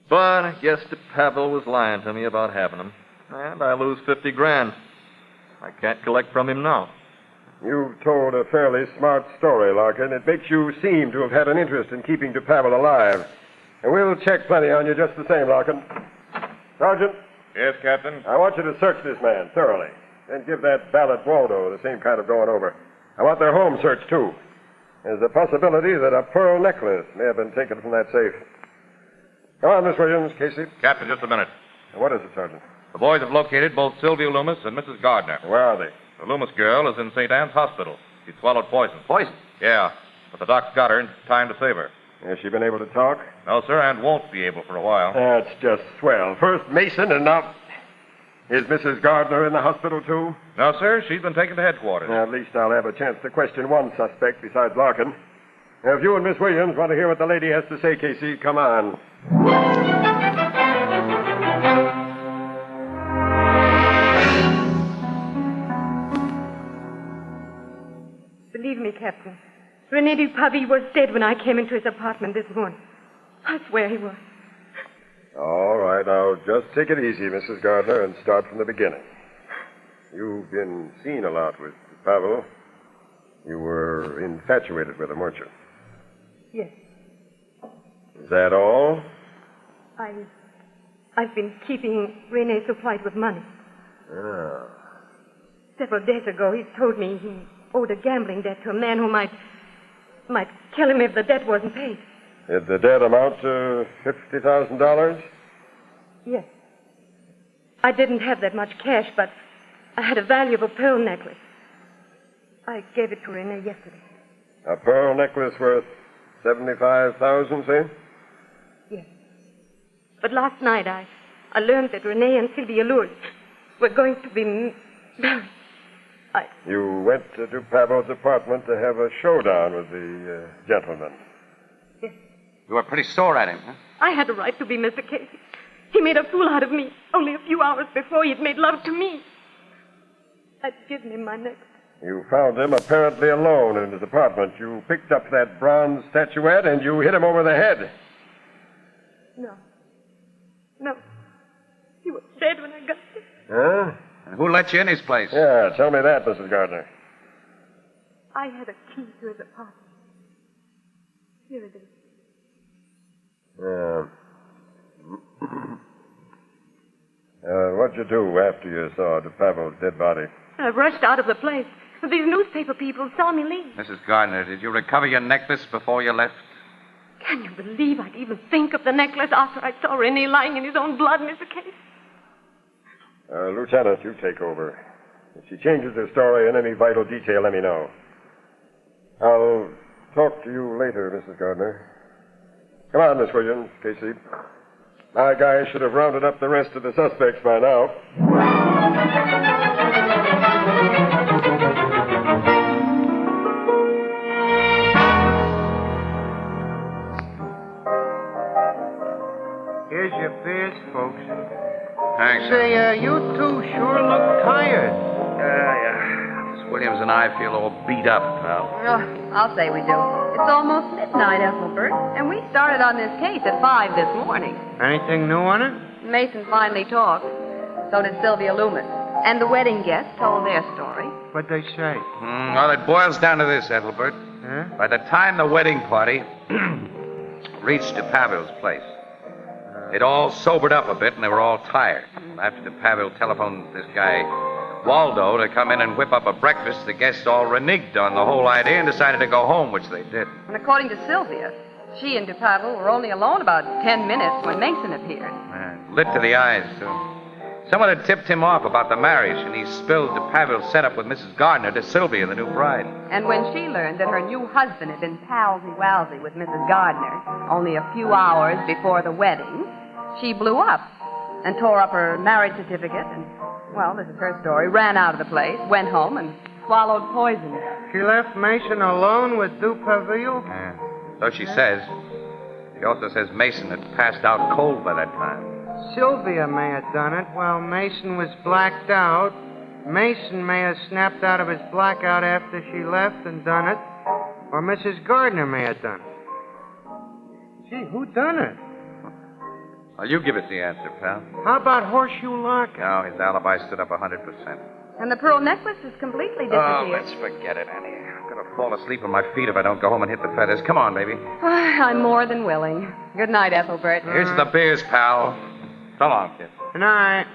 But I guess DePavel was lying to me about having them. And I lose 50 grand. I can't collect from him now. You've told a fairly smart story, Larkin. It makes you seem to have had an interest in keeping DePavel alive. And we'll check plenty on you just the same, Larkin. Sergeant? Yes, Captain? I want you to search this man thoroughly. And give that valet Waldo the same kind of going over. I want their home searched, too. There's a possibility that a pearl necklace may have been taken from that safe. Come on, Miss Williams, Casey. Captain, just a minute. What is it, Sergeant? The boys have located both Sylvia Loomis and Mrs. Gardner. Where are they? The Loomis girl is in St. Anne's Hospital. She swallowed poison. Poison? Yeah, but the doc's got her in time to save her. Has she been able to talk? No, sir, and won't be able for a while. That's just swell. First Mason, and now... Is Mrs. Gardner in the hospital, too? No, sir, she's been taken to headquarters. At least I'll have a chance to question one suspect besides Larkin. If you and Miss Williams want to hear what the lady has to say, Casey, come on. Believe me, Captain, René Dupavie was dead when I came into his apartment this morning. I swear he was. All right, now just take it easy, Mrs. Gardner, and start from the beginning. You've been seen a lot with Pavel. You were infatuated with him, weren't you? Yes. Is that all? I've been keeping René supplied with money. Ah. Several days ago, he told me he owed a gambling debt to a man who might kill him if the debt wasn't paid. Did the debt amount to $50,000? Yes. I didn't have that much cash, but I had a valuable pearl necklace. I gave it to René yesterday. A pearl necklace worth $75,000, say? Yes. But last night I learned that René and Sylvia Lewis were going to be married. You went to Pavel's apartment to have a showdown with the gentleman. Yes. You were pretty sore at him, huh? I had a right to be, Mr. Casey. He made a fool out of me. Only a few hours before he'd made love to me. I'd given him my necklace. You found him apparently alone in his apartment. You picked up that bronze statuette and you hit him over the head. No. No. He was dead when I got there. Huh? And who let you in his place? Yeah, tell me that, Mrs. Gardner. I had a key to his apartment. Here it is. Yeah. What'd you do after you saw Pavel's dead body? I rushed out of the place. These newspaper people saw me leave. Mrs. Gardner, did you recover your necklace before you left? Can you believe I'd even think of the necklace after I saw Rennie lying in his own blood, Mr. Case? Lieutenant, you take over. If she changes her story in any vital detail, let me know. I'll talk to you later, Mrs. Gardner. Come on, Miss Williams, Casey. My guys should have rounded up the rest of the suspects by now. Here's your beers, folks. Thanks. Say, you two sure look tired. Yeah. Miss Williams and I feel all beat up, pal. Oh, I'll say we do. It's almost midnight, Ethelbert, and we started on this case at 5 this morning. Anything new on it? Mason finally talked. So did Sylvia Loomis. And the wedding guests told their story. What'd they say? Well, it boils down to this, Ethelbert. Huh? By the time the wedding party reached Pavel's place, it all sobered up a bit, and they were all tired. After Pavel telephoned this guy, Waldo, to come in and whip up a breakfast, the guests all reneged on the whole idea and decided to go home, which they did. And according to Sylvia, she and DePavel were only alone about 10 minutes when Mason appeared. Lit to the eyes, too. Someone had tipped him off about the marriage, and he spilled DePavel's setup with Mrs. Gardner to Sylvia, the new bride. And when she learned that her new husband had been palsy-walsy with Mrs. Gardner only a few hours before the wedding, she blew up and tore up her marriage certificate and, well, this is her story, ran out of the place, went home, and swallowed poison. She left Mason alone with Dupavel? Yeah. So she says. She also says Mason had passed out cold by that time. Sylvia may have done it while Mason was blacked out. Mason may have snapped out of his blackout after she left and done it. Or Mrs. Gardner may have done it. Gee, who done it? Well, you give us the answer, pal. How about Horseshoe Lock? No, his alibi stood up 100%. And the pearl necklace has completely disappeared. Oh, let's forget it, Annie. I'm going to fall asleep on my feet if I don't go home and hit the feathers. Come on, baby. I'm more than willing. Good night, Ethelbert. Here's the beers, pal. So long, kid. Good night.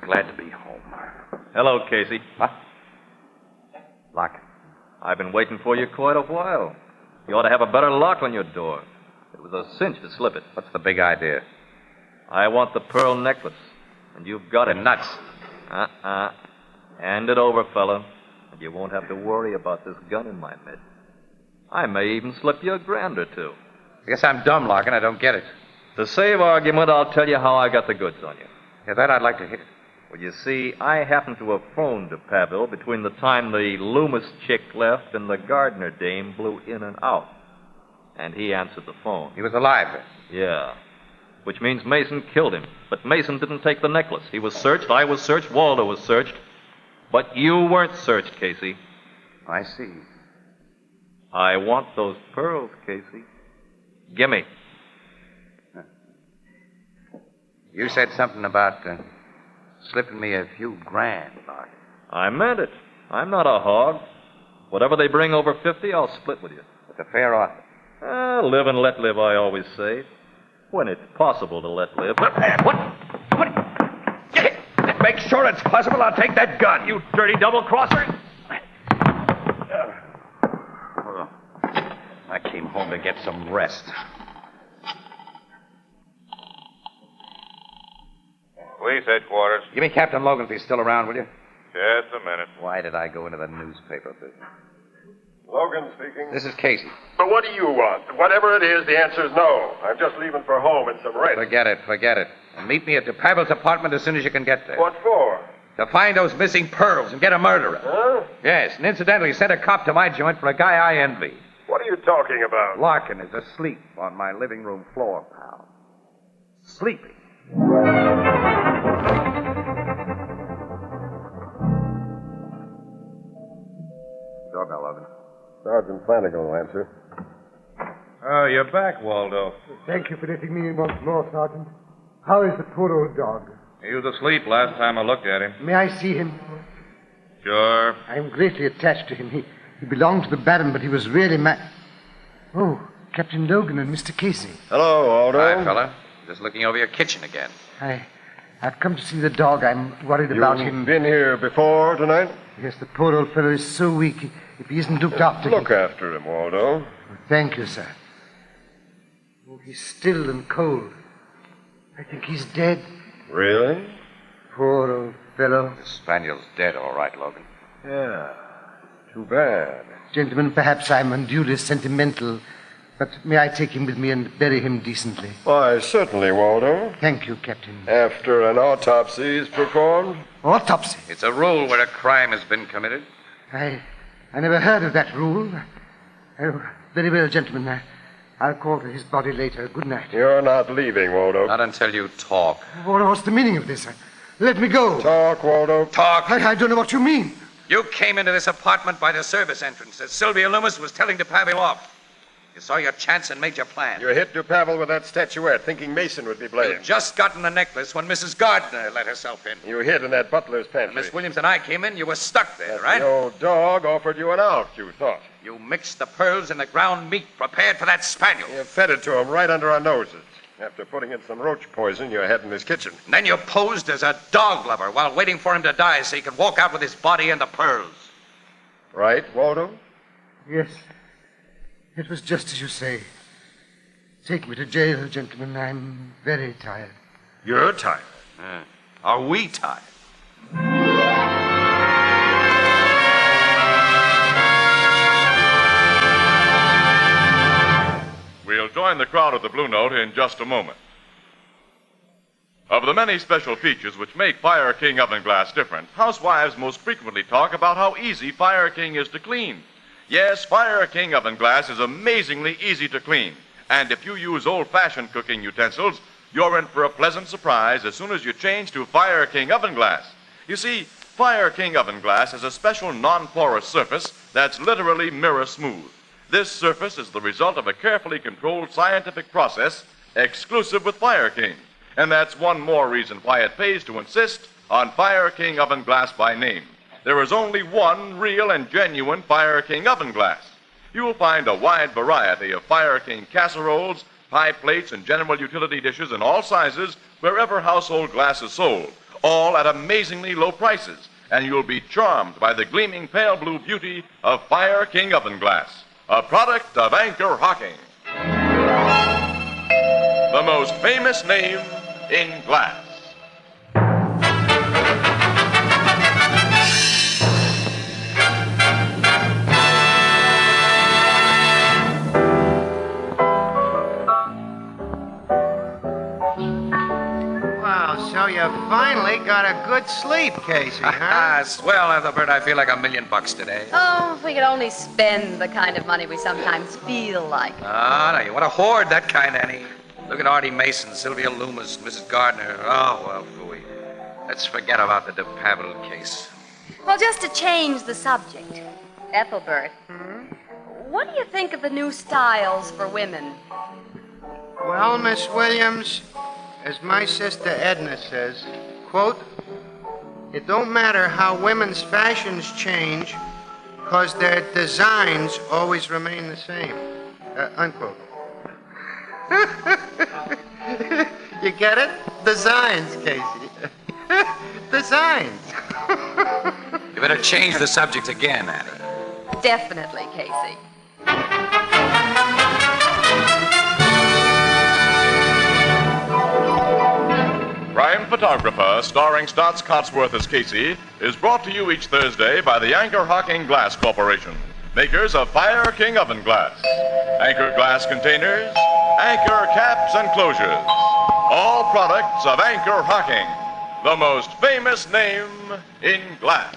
Glad to be home. Hello, Casey. What? Lock it. I've been waiting for you quite a while. You ought to have a better lock on your door. It was a cinch to slip it. What's the big idea? I want the pearl necklace, and you've got it. Nuts. Hand it over, fella, and you won't have to worry about this gun in my mitt. I may even slip you $1,000 or two. I guess I'm dumb, Larkin. I don't get it. To save argument, I'll tell you how I got the goods on you. Yeah, that I'd like to hear. Well, you see, I happened to have phoned to Pavel between the time the Loomis chick left and the Gardner dame blew in and out. And he answered the phone. He was alive, then? Yeah. Which means Mason killed him. But Mason didn't take the necklace. He was searched, I was searched, Waldo was searched. But you weren't searched, Casey. I see. I want those pearls, Casey. Gimme. You said something about slipping me a few grand, Larkin. I meant it. I'm not a hog. Whatever they bring over 50, I'll split with you. With a fair offer. Live and let live, I always say. When it's possible to let live. What? Make sure it's possible. I'll take that gun, you dirty double-crosser. I came home to get some rest. Police headquarters. Give me Captain Logan if he's still around, will you? Just a minute. Why did I go into the newspaper business? Logan speaking. This is Casey. So what do you want? Whatever it is, the answer's no. I'm just leaving for home and some rest. Forget it. And meet me at DePavel's apartment as soon as you can get there. What for? To find those missing pearls and get a murderer. Huh? Yes, and incidentally, send a cop to my joint for a guy I envy. What are you talking about? Larkin is asleep on my living room floor, pal. Sleeping. Doorbell, Logan. Sergeant Flanagan will answer. Oh, you're back, Waldo. Thank you for letting me in once more, Sergeant. How is the poor old dog? He was asleep last time I looked at him. May I see him? Sure. I'm greatly attached to him. He belonged to the Baron, but he was really Oh, Captain Logan and Mr. Casey. Hello, Waldo. Hi, fella. Just looking over your kitchen again. I've come to see the dog. I'm worried about him. You've been here before tonight? Yes, the poor old fellow is so weak. If he isn't looked after... Look after him, Waldo. Thank you, sir. Oh, he's still and cold. I think he's dead. Really? Poor old fellow. The spaniel's dead, all right, Logan. Yeah. Too bad. Gentlemen, perhaps I'm unduly sentimental, but may I take him with me and bury him decently? Why, certainly, Waldo. Thank you, Captain. After an autopsy is performed? Autopsy? It's a rule where a crime has been committed. I never heard of that rule. Oh, very well, gentlemen. I'll call for his body later. Good night. You're not leaving, Waldo. Not until you talk. What's the meaning of this? Let me go. Talk, Waldo. Talk. I don't know what you mean. You came into this apartment by the service entrance as Sylvia Loomis was telling DePavel off. You saw your chance and made your plan. You hit DePavel with that statuette, thinking Mason would be blamed. You'd just gotten the necklace when Mrs. Gardner let herself in. You hid in that butler's pantry. When Miss Williams and I came in, you were stuck there, right? The old dog offered you an out, you thought. You mixed the pearls in the ground meat prepared for that spaniel. You fed it to him right under our noses. After putting in some roach poison you had in his kitchen. And then you posed as a dog lover while waiting for him to die so you could walk out with his body and the pearls. Right, Waldo? Yes. It was just as you say. Take me to jail, gentlemen. I'm very tired. You're tired? Are we tired? We'll join the crowd at the Blue Note in just a moment. Of the many special features which make Fire King oven glass different, housewives most frequently talk about how easy Fire King is to clean. Yes, Fire King oven glass is amazingly easy to clean. And if you use old-fashioned cooking utensils, you're in for a pleasant surprise as soon as you change to Fire King oven glass. You see, Fire King oven glass has a special non-porous surface that's literally mirror smooth. This surface is the result of a carefully controlled scientific process exclusive with Fire King. And that's one more reason why it pays to insist on Fire King oven glass by name. There is only one real and genuine Fire King oven glass. You'll find a wide variety of Fire King casseroles, pie plates, and general utility dishes in all sizes wherever household glass is sold, all at amazingly low prices. And you'll be charmed by the gleaming pale blue beauty of Fire King oven glass, a product of Anchor-Hocking, the most famous name in glass. Wow, so you finally got a good sleep, Casey, huh? Swell, Ethelbert. I feel like $1 million today. Oh, if we could only spend the kind of money we sometimes feel like. Ah, now you want to hoard that kind, Annie. Look at Artie Mason, Sylvia Loomis, Mrs. Gardner. Oh, well, phooey. Let's forget about the DePavel case. Well, just to change the subject, Ethelbert, what do you think of the new styles for women? Well, Miss Williams, as my sister Edna says, quote, it don't matter how women's fashions change, 'cause their designs always remain the same, unquote. You get it? Designs, Casey. Designs. You better change the subject again, Annie. Definitely, Casey. Crime Photographer, starring Stotts Cotsworth as Casey, is brought to you each Thursday by the Anchor-Hocking Glass Corporation, makers of Fire King oven glass, Anchor glass containers, Anchor caps and closures, all products of Anchor-Hocking, the most famous name in glass.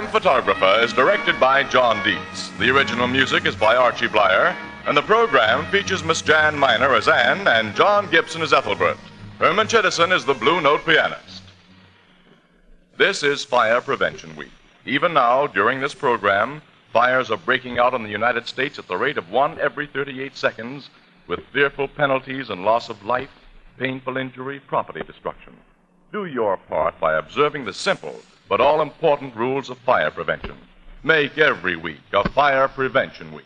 Crime Photographer is directed by John Dietz. The original music is by Archie Blyer, and the program features Miss Jan Miner as Anne and John Gibson as Ethelbert. Herman Chittison is the Blue Note pianist. This is Fire Prevention Week. Even now, during this program, fires are breaking out in the United States at the rate of 1 every 38 seconds, with fearful penalties and loss of life, painful injury, property destruction. Do your part by observing the simple but all-important rules of fire prevention. Make every week a Fire Prevention Week.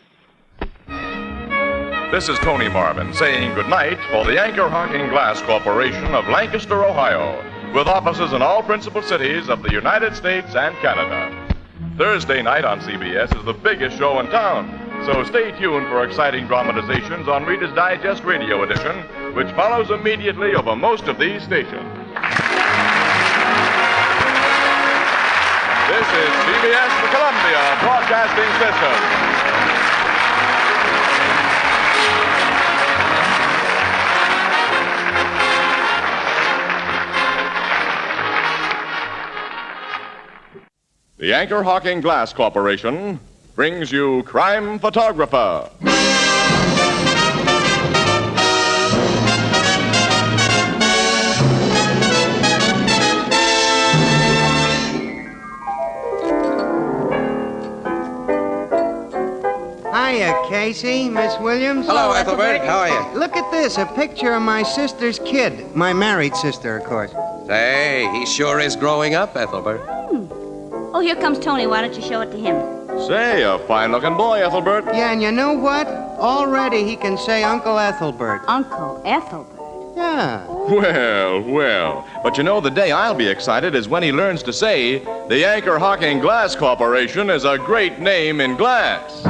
This is Tony Marvin saying goodnight for the Anchor-Hocking Glass Corporation of Lancaster, Ohio, with offices in all principal cities of the United States and Canada. Thursday night on CBS is the biggest show in town, so stay tuned for exciting dramatizations on Reader's Digest Radio Edition, which follows immediately over most of these stations. This is CBS, the Columbia Broadcasting System. The Anchor-Hocking Glass Corporation brings you Crime Photographer. Hiya, Casey, Miss Williams. Hello, Ethelbert. How are you? Look at this, a picture of my sister's kid. My married sister, of course. Say, he sure is growing up, Ethelbert. Oh, here comes Tony. Why don't you show it to him? Say, a fine-looking boy, Ethelbert. Yeah, and you know what? Already he can say Uncle Ethelbert. Uncle Ethelbert? Yeah. Well. But you know, the day I'll be excited is when he learns to say the Anchor-Hocking Glass Corporation is a great name in glass.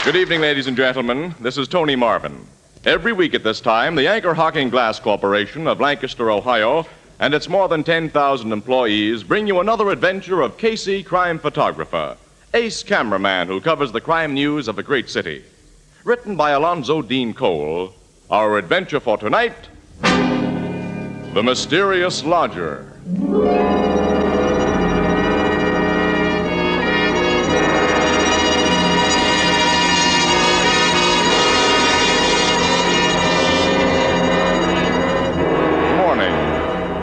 Good evening, ladies and gentlemen. This is Tony Marvin. Every week at this time, the Anchor-Hocking Glass Corporation of Lancaster, Ohio, and its more than 10,000 employees bring you another adventure of Casey, crime photographer, ace cameraman who covers the crime news of a great city. Written by Alonzo Dean Cole, our adventure for tonight, The Mysterious Lodger.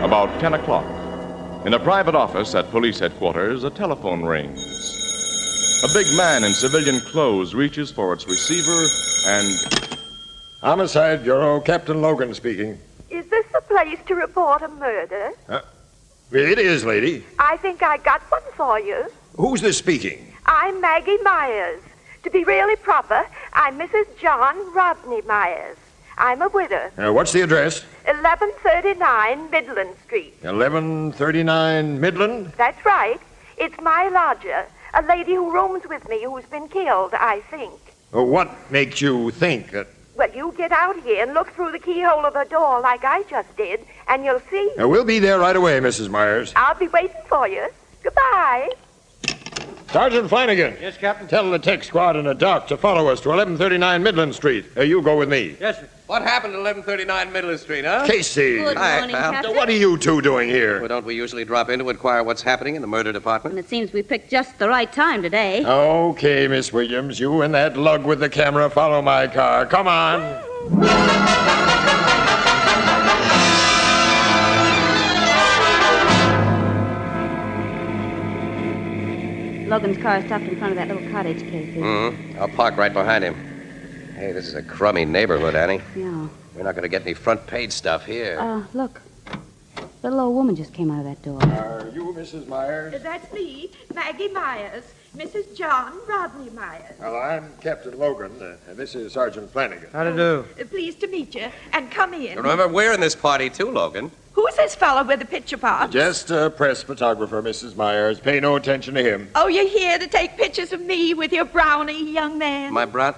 About 10 o'clock. In a private office at police headquarters, a telephone rings. A big man in civilian clothes reaches for its receiver and... Homicide Bureau, Captain Logan speaking. Is this the place to report a murder? It is, lady. I think I got one for you. Who's this speaking? I'm Maggie Myers. To be really proper, I'm Mrs. John Rodney Myers. I'm a widow. What's the address? 1139 Midland Street. 1139 Midland? That's right. It's my lodger, a lady who rooms with me who's been killed, I think. What makes you think that... Well, you get out here and look through the keyhole of her door like I just did, and you'll see. We'll be there right away, Mrs. Myers. I'll be waiting for you. Goodbye. Sergeant Flanagan. Yes, Captain? Tell the tech squad and the doc to follow us to 1139 Midland Street. You go with me. Yes, sir. What happened at 1139 Midland Street, huh? Casey. Good morning, pal. Captain. What are you two doing here? Well, don't we usually drop in to inquire what's happening in the murder department? And it seems we picked just the right time today. Okay, Miss Williams. You and that lug with the camera follow my car. Come on. Logan's car stopped in front of that little cottage, Casey. Mm-hmm. I'll park right behind him. Hey, this is a crummy neighborhood, Annie. Yeah. We're not going to get any front page stuff here. Look. Little old woman just came out of that door. Are you Mrs. Myers? That's me, Maggie Myers. Mrs. John Rodney Myers. Well, I'm Captain Logan, and this is Sergeant Flanagan. How to do? Pleased to meet you. And come in. Remember, we're in this party, too, Logan. Who's this fellow with the picture box? Just a press photographer, Mrs. Myers. Pay no attention to him. Oh, you're here to take pictures of me with your brownie, young man? My brown...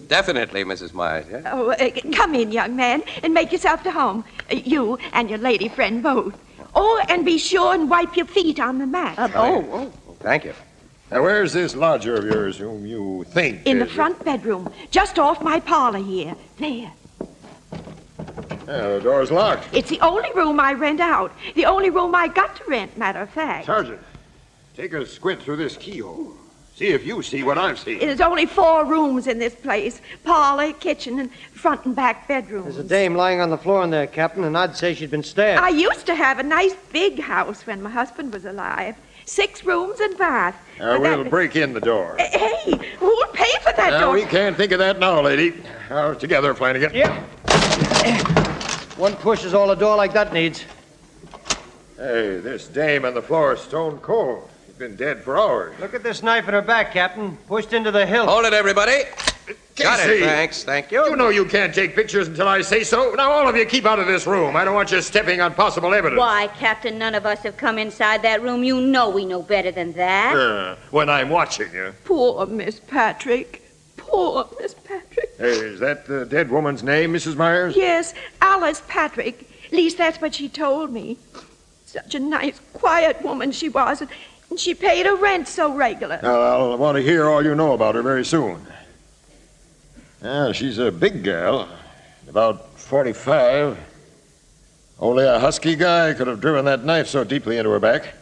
Definitely, Mrs. Myers, yeah? Oh, come in, young man, and make yourself to home. You and your lady friend both. Oh, and be sure and wipe your feet on the mat. Thank you. Now, where's this lodger of yours whom you think... In the is- front bedroom, just off my parlor here. There. The door's locked. It's the only room I rent out. The only room I got to rent, matter of fact. Sergeant, take a squint through this keyhole. See if you see what I've seen. There's only 4 rooms in this place. Parlor, kitchen, and front and back bedrooms. There's a dame lying on the floor in there, Captain, and I'd say she'd been stabbed. I used to have a nice big house when my husband was alive. 6 rooms and bath. We'll break in the door. Hey, who'll pay for that door? We can't think of that now, lady. Together, Flanagan. Yep. One push is all a door like that needs. Hey, this dame on the floor is stone cold. She's been dead for hours. Look at this knife in her back, Captain. Pushed into the hilt. Hold it, everybody. Got Casey, it, thanks. Thank you. You know you can't take pictures until I say so. Now, all of you keep out of this room. I don't want you stepping on possible evidence. Why, Captain, none of us have come inside that room. You know we know better than that. When I'm watching you. Poor Miss Patrick. Poor Miss Patrick. Hey, is that the dead woman's name, Mrs. Myers? Yes, Alice Patrick. At least that's what she told me. Such a nice, quiet woman she was, and she paid her rent so regular. Now, I'll want to hear all you know about her very soon. She's a big gal, about 45. Only a husky guy could have driven that knife so deeply into her back.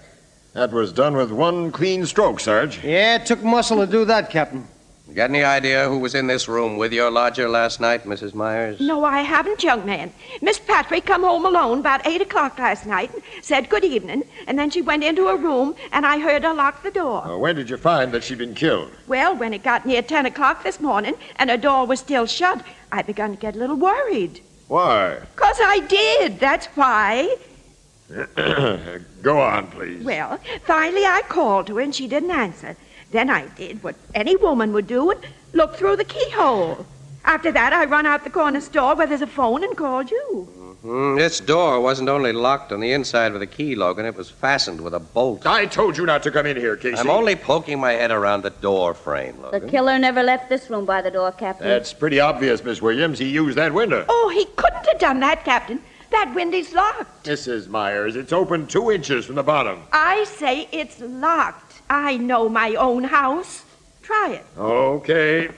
That was done with one clean stroke, Sarge. Yeah, it took muscle to do that, Captain. You got any idea who was in this room with your lodger last night, Mrs. Myers? No, I haven't, young man. Miss Patrick come home alone about 8 o'clock last night and said good evening, and then she went into her room, and I heard her lock the door. When did you find that she'd been killed? Well, when it got near 10 o'clock this morning and her door was still shut, I begun to get a little worried. Why? 'Cause I did, that's why. Go on, please. Well, finally I called to her and she didn't answer. Then I did what any woman would do and look through the keyhole. After that, I run out the corner store where there's a phone and called you. This door wasn't only locked on the inside with a key, Logan. It was fastened with a bolt. I told you not to come in here, Casey. I'm only poking my head around the door frame, Logan. The killer never left this room by the door, Captain. That's pretty obvious, Miss Williams. He used that window. Oh, he couldn't have done that, Captain. That window's locked. Mrs. Myers, it's open 2 inches from the bottom. I say it's locked. I know my own house. Try it. Okay.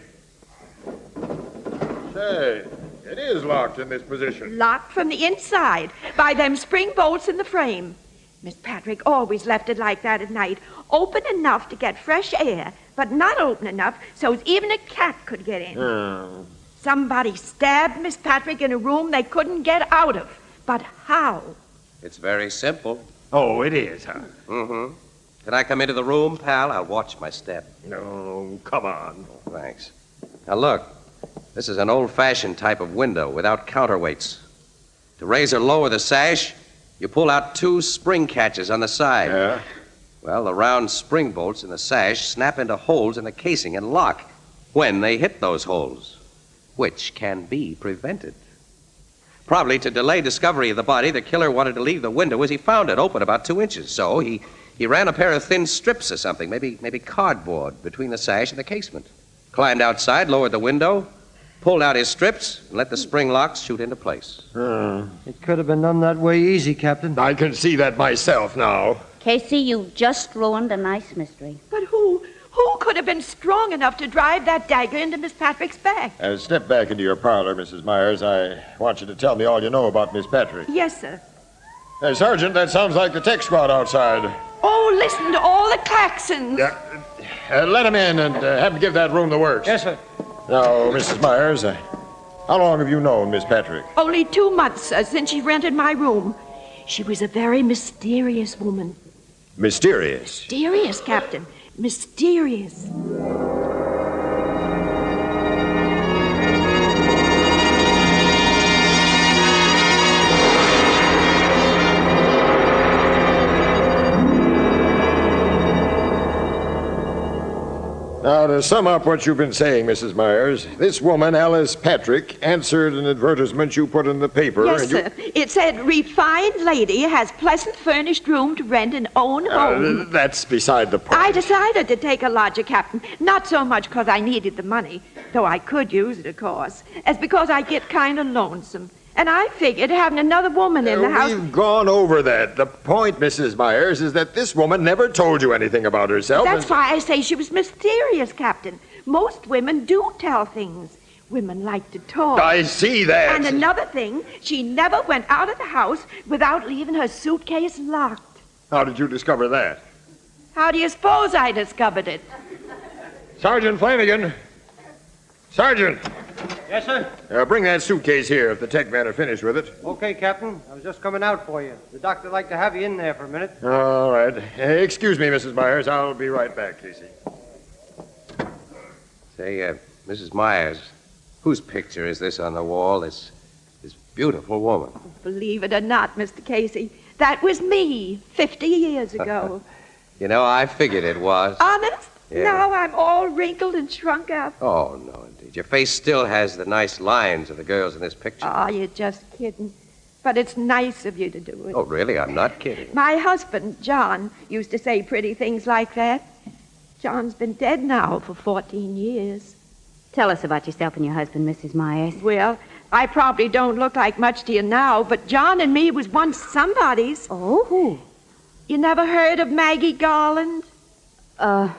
Say, it is locked in this position. Locked from the inside by them spring bolts in the frame. Miss Patrick always left it like that at night. Open enough to get fresh air, but not open enough so even a cat could get in. Somebody stabbed Miss Patrick in a room they couldn't get out of. But how? It's very simple. Oh, it is, huh? Mm-hmm. Can I come into the room, pal? I'll watch my step. No, come on. Thanks. Now, look. This is an old-fashioned type of window without counterweights. To raise or lower the sash, you pull out 2 spring catches on the side. Yeah? Well, the round spring bolts in the sash snap into holes in the casing and lock when they hit those holes, which can be prevented. Probably to delay discovery of the body, the killer wanted to leave the window as he found it, open about 2 inches. So he ran a pair of thin strips or something, maybe cardboard, between the sash and the casement. Climbed outside, lowered the window, pulled out his strips, and let the spring locks shoot into place. It could have been done that way easy, Captain. I can see that myself now. Casey, you just ruined a nice mystery. But who could have been strong enough to drive that dagger into Miss Patrick's back? Step back into your parlor, Mrs. Myers. I want you to tell me all you know about Miss Patrick. Yes, sir. Sergeant, that sounds like the tech squad outside. Oh, listen to all the klaxons. Yeah. Let him in and have him give that room the works. Yes, sir. Now, Mrs. Myers, how long have you known Miss Patrick? Only 2 months, sir, since she rented my room. She was a very mysterious woman. Mysterious? Mysterious, Captain. Mysterious. Now, to sum up what you've been saying, Mrs. Myers, this woman, Alice Patrick, answered an advertisement you put in the paper. Yes, sir. It said, refined lady has pleasant furnished room to rent and own home. That's beside the point. I decided to take a lodger, Captain. Not so much because I needed the money, though I could use it, of course, as because I get kind of lonesome. And I figured having another woman in the house... We've gone over that. The point, Mrs. Myers, is that this woman never told you anything about herself. That's why I say she was mysterious, Captain. Most women do tell things. Women like to talk. I see that. And another thing, she never went out of the house without leaving her suitcase locked. How did you discover that? How do you suppose I discovered it? Sergeant Flanagan. Sergeant. Yes, sir? Bring that suitcase here if the tech men are finished with it. Okay, Captain. I was just coming out for you. The doctor'd like to have you in there for a minute. All right. Excuse me, Mrs. Myers. I'll be right back, Casey. Say, Mrs. Myers, whose picture is this on the wall? This beautiful woman. Believe it or not, Mr. Casey, that was me 50 years ago. You know, I figured it was. Honest? Yeah. Now I'm all wrinkled and shrunk up. Oh, no, indeed. Your face still has the nice lines of the girls in this picture. Oh, you're just kidding. But it's nice of you to do it. Oh, really? I'm not kidding. My husband, John, used to say pretty things like that. John's been dead now for 14 years. Tell us about yourself and your husband, Mrs. Myers. Well, I probably don't look like much to you now, but John and me was once somebody's. Oh, who? You never heard of Maggie Garland? Well,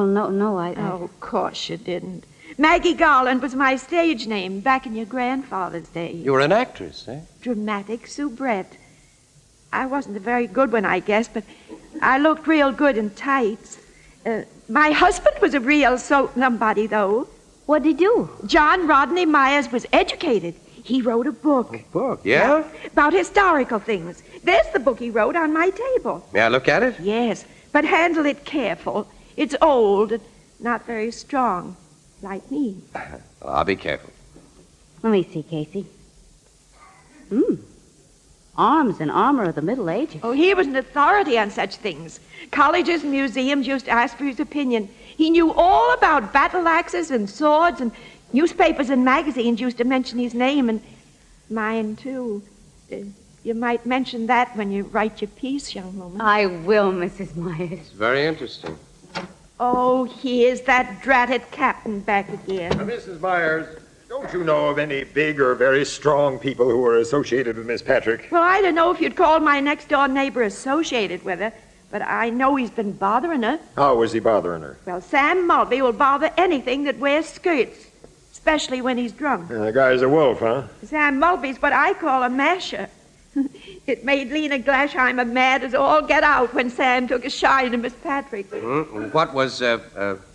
no, I... Oh, of course you didn't. Maggie Garland was my stage name back in your grandfather's days. You were an actress, eh? Dramatic soubrette. I wasn't a very good one, I guess, but I looked real good in tights. My husband was a real somebody, though. What'd he do? John Rodney Myers was educated. He wrote a book. A book, yeah? About historical things. There's the book he wrote on my table. May I look at it? Yes, but handle it careful. It's old and not very strong, like me. Well, I'll be careful. Let me see, Casey. Arms and armor of the Middle Ages. Oh, he was an authority on such things. Colleges and museums used to ask for his opinion. He knew all about battle axes and swords, and newspapers and magazines used to mention his name, and mine, too. You might mention that when you write your piece, young woman. I will, Mrs. Myers. It's very interesting. Oh, here's that dratted captain back again. Mrs. Myers, don't you know of any big or very strong people who are associated with Miss Patrick? Well, I don't know if you'd call my next-door neighbor associated with her, but I know he's been bothering her. How was he bothering her? Well, Sam Mulvey will bother anything that wears skirts, especially when he's drunk. The guy's a wolf, huh? Sam Mulvey's what I call a masher. It made Lena Glasheimer mad as all get out when Sam took a shine to Miss Patrick. What was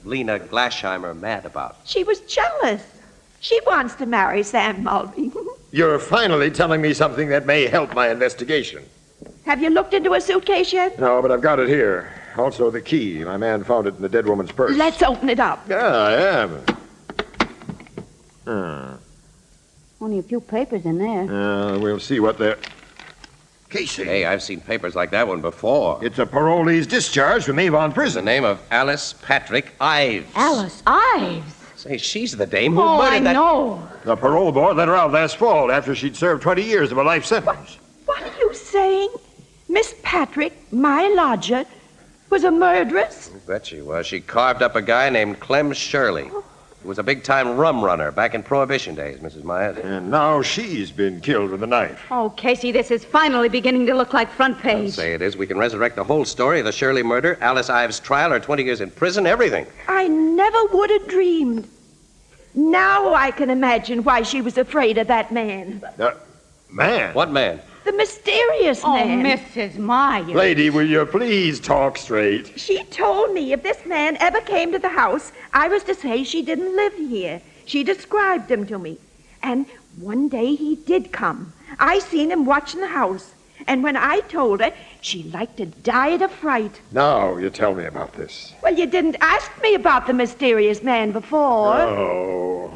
Lena Glasheimer mad about? She was jealous. She wants to marry Sam Mulvey. You're finally telling me something that may help my investigation. Have you looked into a suitcase yet? No, but I've got it here. Also the key. My man found it in the dead woman's purse. Let's open it up. Yeah, I am. Only a few papers in there. We'll see what they're... Casey. Hey, I've seen papers like that one before. It's a parolee's discharge from Avon Prison. The name of Alice Patrick Ives. Alice Ives? Say, she's the dame who Oh, murdered I that... know. The parole board let her out last fall after she'd served 20 years of a life sentence. What are you saying? Miss Patrick, my lodger, was a murderess? I bet she was. She carved up a guy named Clem Shirley. He was a big-time rum runner back in Prohibition days, Mrs. Myers. And now she's been killed with a knife. Oh, Casey, this is finally beginning to look like front page. I'll say it is. We can resurrect the whole story of the Shirley murder, Alice Ives' trial, her 20 years in prison, everything. I never would have dreamed. Now I can imagine why she was afraid of that man. Man? What man? The mysterious man. Oh, Mrs. Myers. Lady, will you please talk straight? She told me if this man ever came to the house, I was to say she didn't live here. She described him to me. And one day he did come. I seen him watching the house. And when I told her, she like to die of fright. Now you tell me about this. Well, you didn't ask me about the mysterious man before. Oh.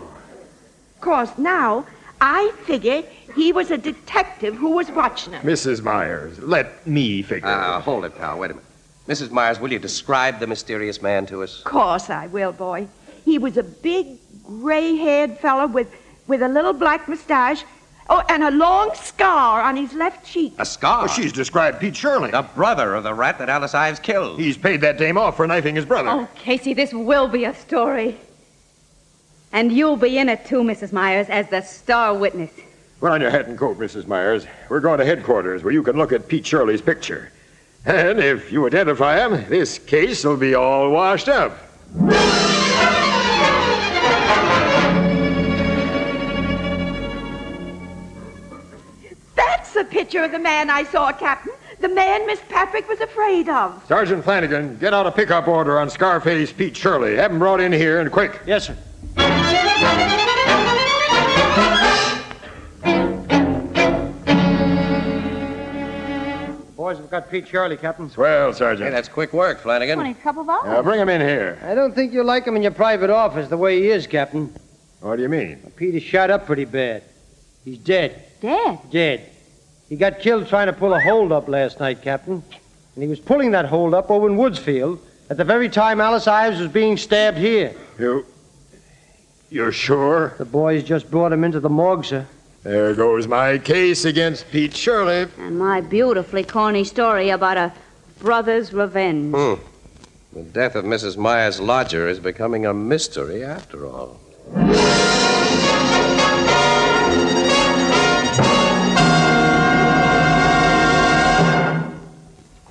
Of course, now I figure he was a detective who was watching him. Mrs. Myers, let me figure. Hold it, pal. Wait a minute. Mrs. Myers, will you describe the mysterious man to us? Of course I will, boy. He was a big, gray-haired fellow with a little black mustache. Oh, and a long scar on his left cheek. A scar? Well, she's described Pete Shirley. The brother of the rat that Alice Ives killed. He's paid that dame off for knifing his brother. Oh, Casey, this will be a story. And you'll be in it, too, Mrs. Myers, as the star witness. Put on your hat and coat, Mrs. Myers. We're going to headquarters where you can look at Pete Shirley's picture. And if you identify him, this case will be all washed up. That's the picture of the man I saw, Captain. The man Miss Patrick was afraid of. Sergeant Flanagan, get out a pickup order on Scarface Pete Shirley. Have him brought in here and quick. Yes, sir. Boys have got Pete Shirley, Captain. Swell, Sergeant. Hey, that's quick work, Flanagan. Only a couple of hours. Bring him in here. I don't think you'll like him in your private office the way he is, Captain. What do you mean? Pete is shot up pretty bad. He's dead. Dead? Dead. He got killed trying to pull a hold-up last night, Captain. And he was pulling that hold-up over in Woodsfield at the very time Alice Ives was being stabbed here. You're sure? The boys just brought him into the morgue, sir. There goes my case against Pete Shirley. And my beautifully corny story about a brother's revenge. The death of Mrs. Myers' lodger is becoming a mystery after all.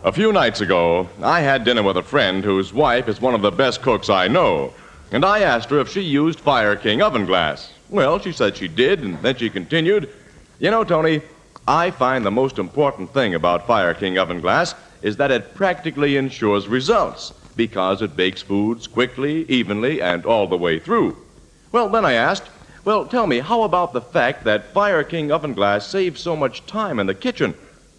A few nights ago, I had dinner with a friend whose wife is one of the best cooks I know. And I asked her if she used Fire King oven glass. Well, she said she did, and then she continued, "You know, Tony, I find the most important thing about Fire King oven glass is that it practically ensures results because it bakes foods quickly, evenly, and all the way through." Well, then I asked, "Well, tell me, how about the fact that Fire King oven glass saves so much time in the kitchen?"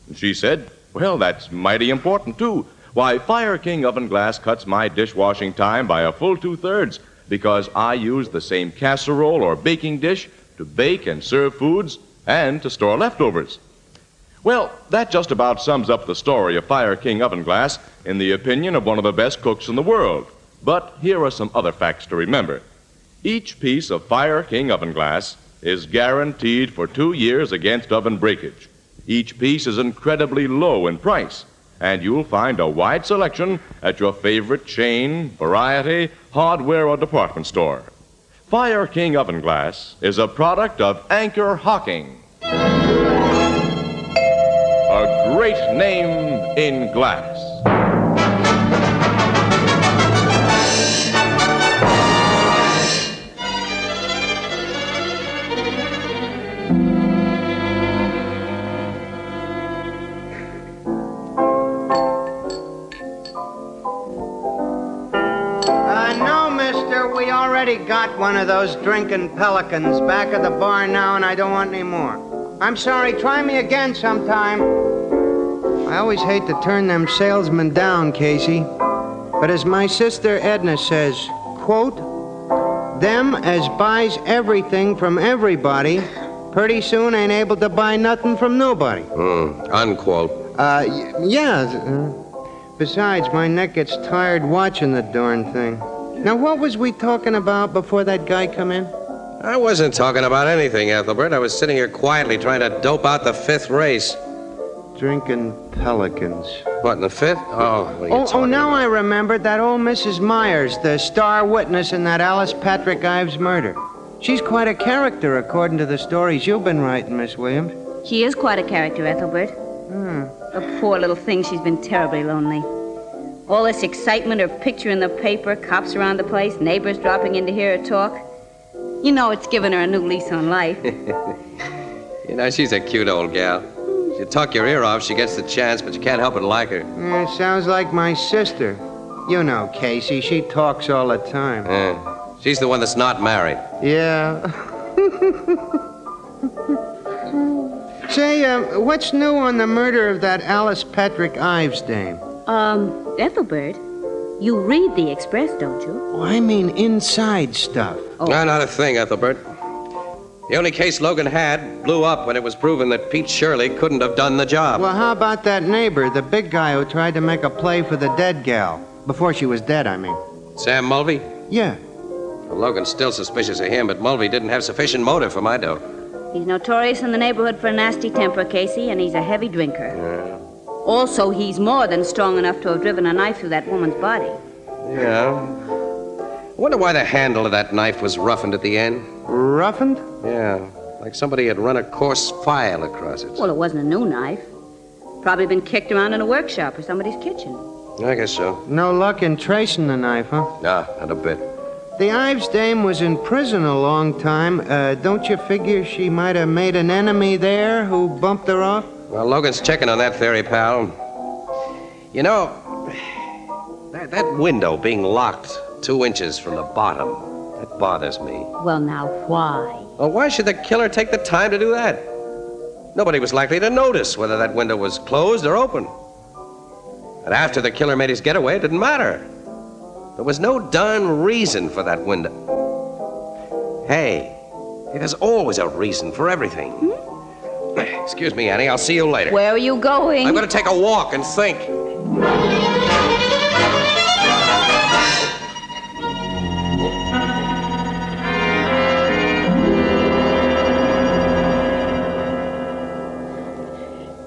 And she said, "Well, that's mighty important, too. Why, Fire King oven glass cuts my dishwashing time by a full 2/3 because I use the same casserole or baking dish to bake and serve foods and to store leftovers." Well, that just about sums up the story of Fire King oven glass in the opinion of one of the best cooks in the world. But here are some other facts to remember. Each piece of Fire King oven glass is guaranteed for 2 years against oven breakage. Each piece is incredibly low in price, and you'll find a wide selection at your favorite chain, variety, hardware, or department store. Fire King oven glass is a product of Anchor-Hocking. A great name in glass. No, mister, we already got one of those drinking pelicans back at the bar now, and I don't want any more. I'm sorry, try me again sometime. I always hate to turn them salesmen down, Casey. But as my sister Edna says, quote, "Them as buys everything from everybody, pretty soon ain't able to buy nothing from nobody." Unquote. Yeah. Besides, my neck gets tired watching the darn thing. Now, what was we talking about before that guy come in? I wasn't talking about anything, Ethelbert. I was sitting here quietly trying to dope out the 5th race. Drinking pelicans. What, in the 5th? Oh, what are you talking now about? I remembered that old Mrs. Myers, the star witness in that Alice Patrick Ives murder. She's quite a character, according to the stories you've been writing, Miss Williams. She is quite a character, Ethelbert. The poor little thing, she's been terribly lonely. All this excitement, her picture in the paper, cops around the place, neighbors dropping in to hear her talk. You know it's given her a new lease on life. You know, she's a cute old gal. You talk your ear off, she gets the chance, but you can't help but like her. Sounds like my sister. You know, Casey, she talks all the time. She's the one that's not married. Yeah. Say, what's new on the murder of that Alice Patrick Ives dame? Ethelbert, you read the Express, don't you? Oh, I mean inside stuff. No, not a thing, Ethelbert. The only case Logan had blew up when it was proven that Pete Shirley couldn't have done the job. Well, how about that neighbor, the big guy who tried to make a play for the dead gal? Before she was dead, I mean. Sam Mulvey? Yeah. Well, Logan's still suspicious of him, but Mulvey didn't have sufficient motive for my dough. He's notorious in the neighborhood for a nasty temper, Casey, and he's a heavy drinker. Also, he's more than strong enough to have driven a knife through that woman's body. Yeah. I wonder why the handle of that knife was roughened at the end. Roughened? Yeah. like somebody had run a coarse file across it. Well, it wasn't a new knife. Probably been kicked around in a workshop or somebody's kitchen. I guess so. No luck in tracing the knife, huh? Nah, not a bit. The Ives dame was in prison a long time. Don't you figure she might have made an enemy there who bumped her off? Well, Logan's checking on that theory, pal. You know, that window being locked 2 inches from the bottom, that bothers me. Well, now, why? Well, why should the killer take the time to do that? Nobody was likely to notice whether that window was closed or open. And after the killer made his getaway, it didn't matter. There was no darn reason for that window. Hey, there's always a reason for everything. Excuse me, Annie. I'll see you later. Where are you going? I'm going to take a walk and think.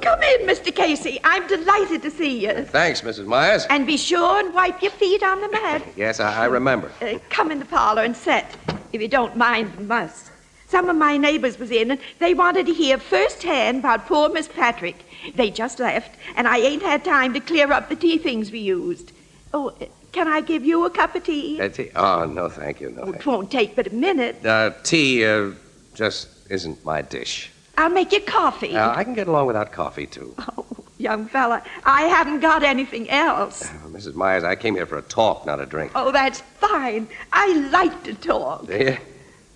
Come in, Mr. Casey. I'm delighted to see you. Thanks, Mrs. Myers. And be sure and wipe your feet on the mat. Yes, I remember. Come in the parlor and sit, if you don't mind the muss. Some of my neighbors was in, and they wanted to hear firsthand about poor Miss Patrick. They just left, and I ain't had time to clear up the tea things we used. Oh, can I give you a cup of tea? Tea? Oh, no, thank you. No, It won't take but a minute. tea just isn't my dish. I'll make you coffee. I can get along without coffee, too. Young fella, I haven't got anything else. Mrs. Myers, I came here for a talk, not a drink. Oh, that's fine. I like to talk. Do you?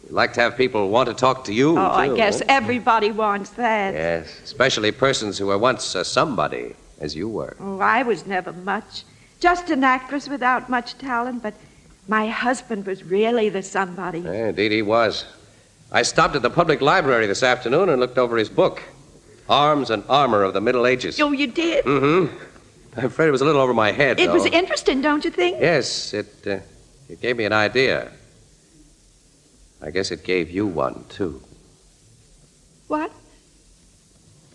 You like to have people want to talk to you, Oh, too, I guess huh? everybody wants that. Yes, especially persons who were once somebody, as you were. Oh, I was never much. Just an actress without much talent, but my husband was really the somebody. Yeah, indeed he was. I stopped at the public library this afternoon and looked over his book, Arms and Armor of the Middle Ages. Oh, you did? Mm-hmm. I'm afraid it was a little over my head, It though. was interesting, don't you think? Yes, it gave me an idea. I guess it gave you one, too. What?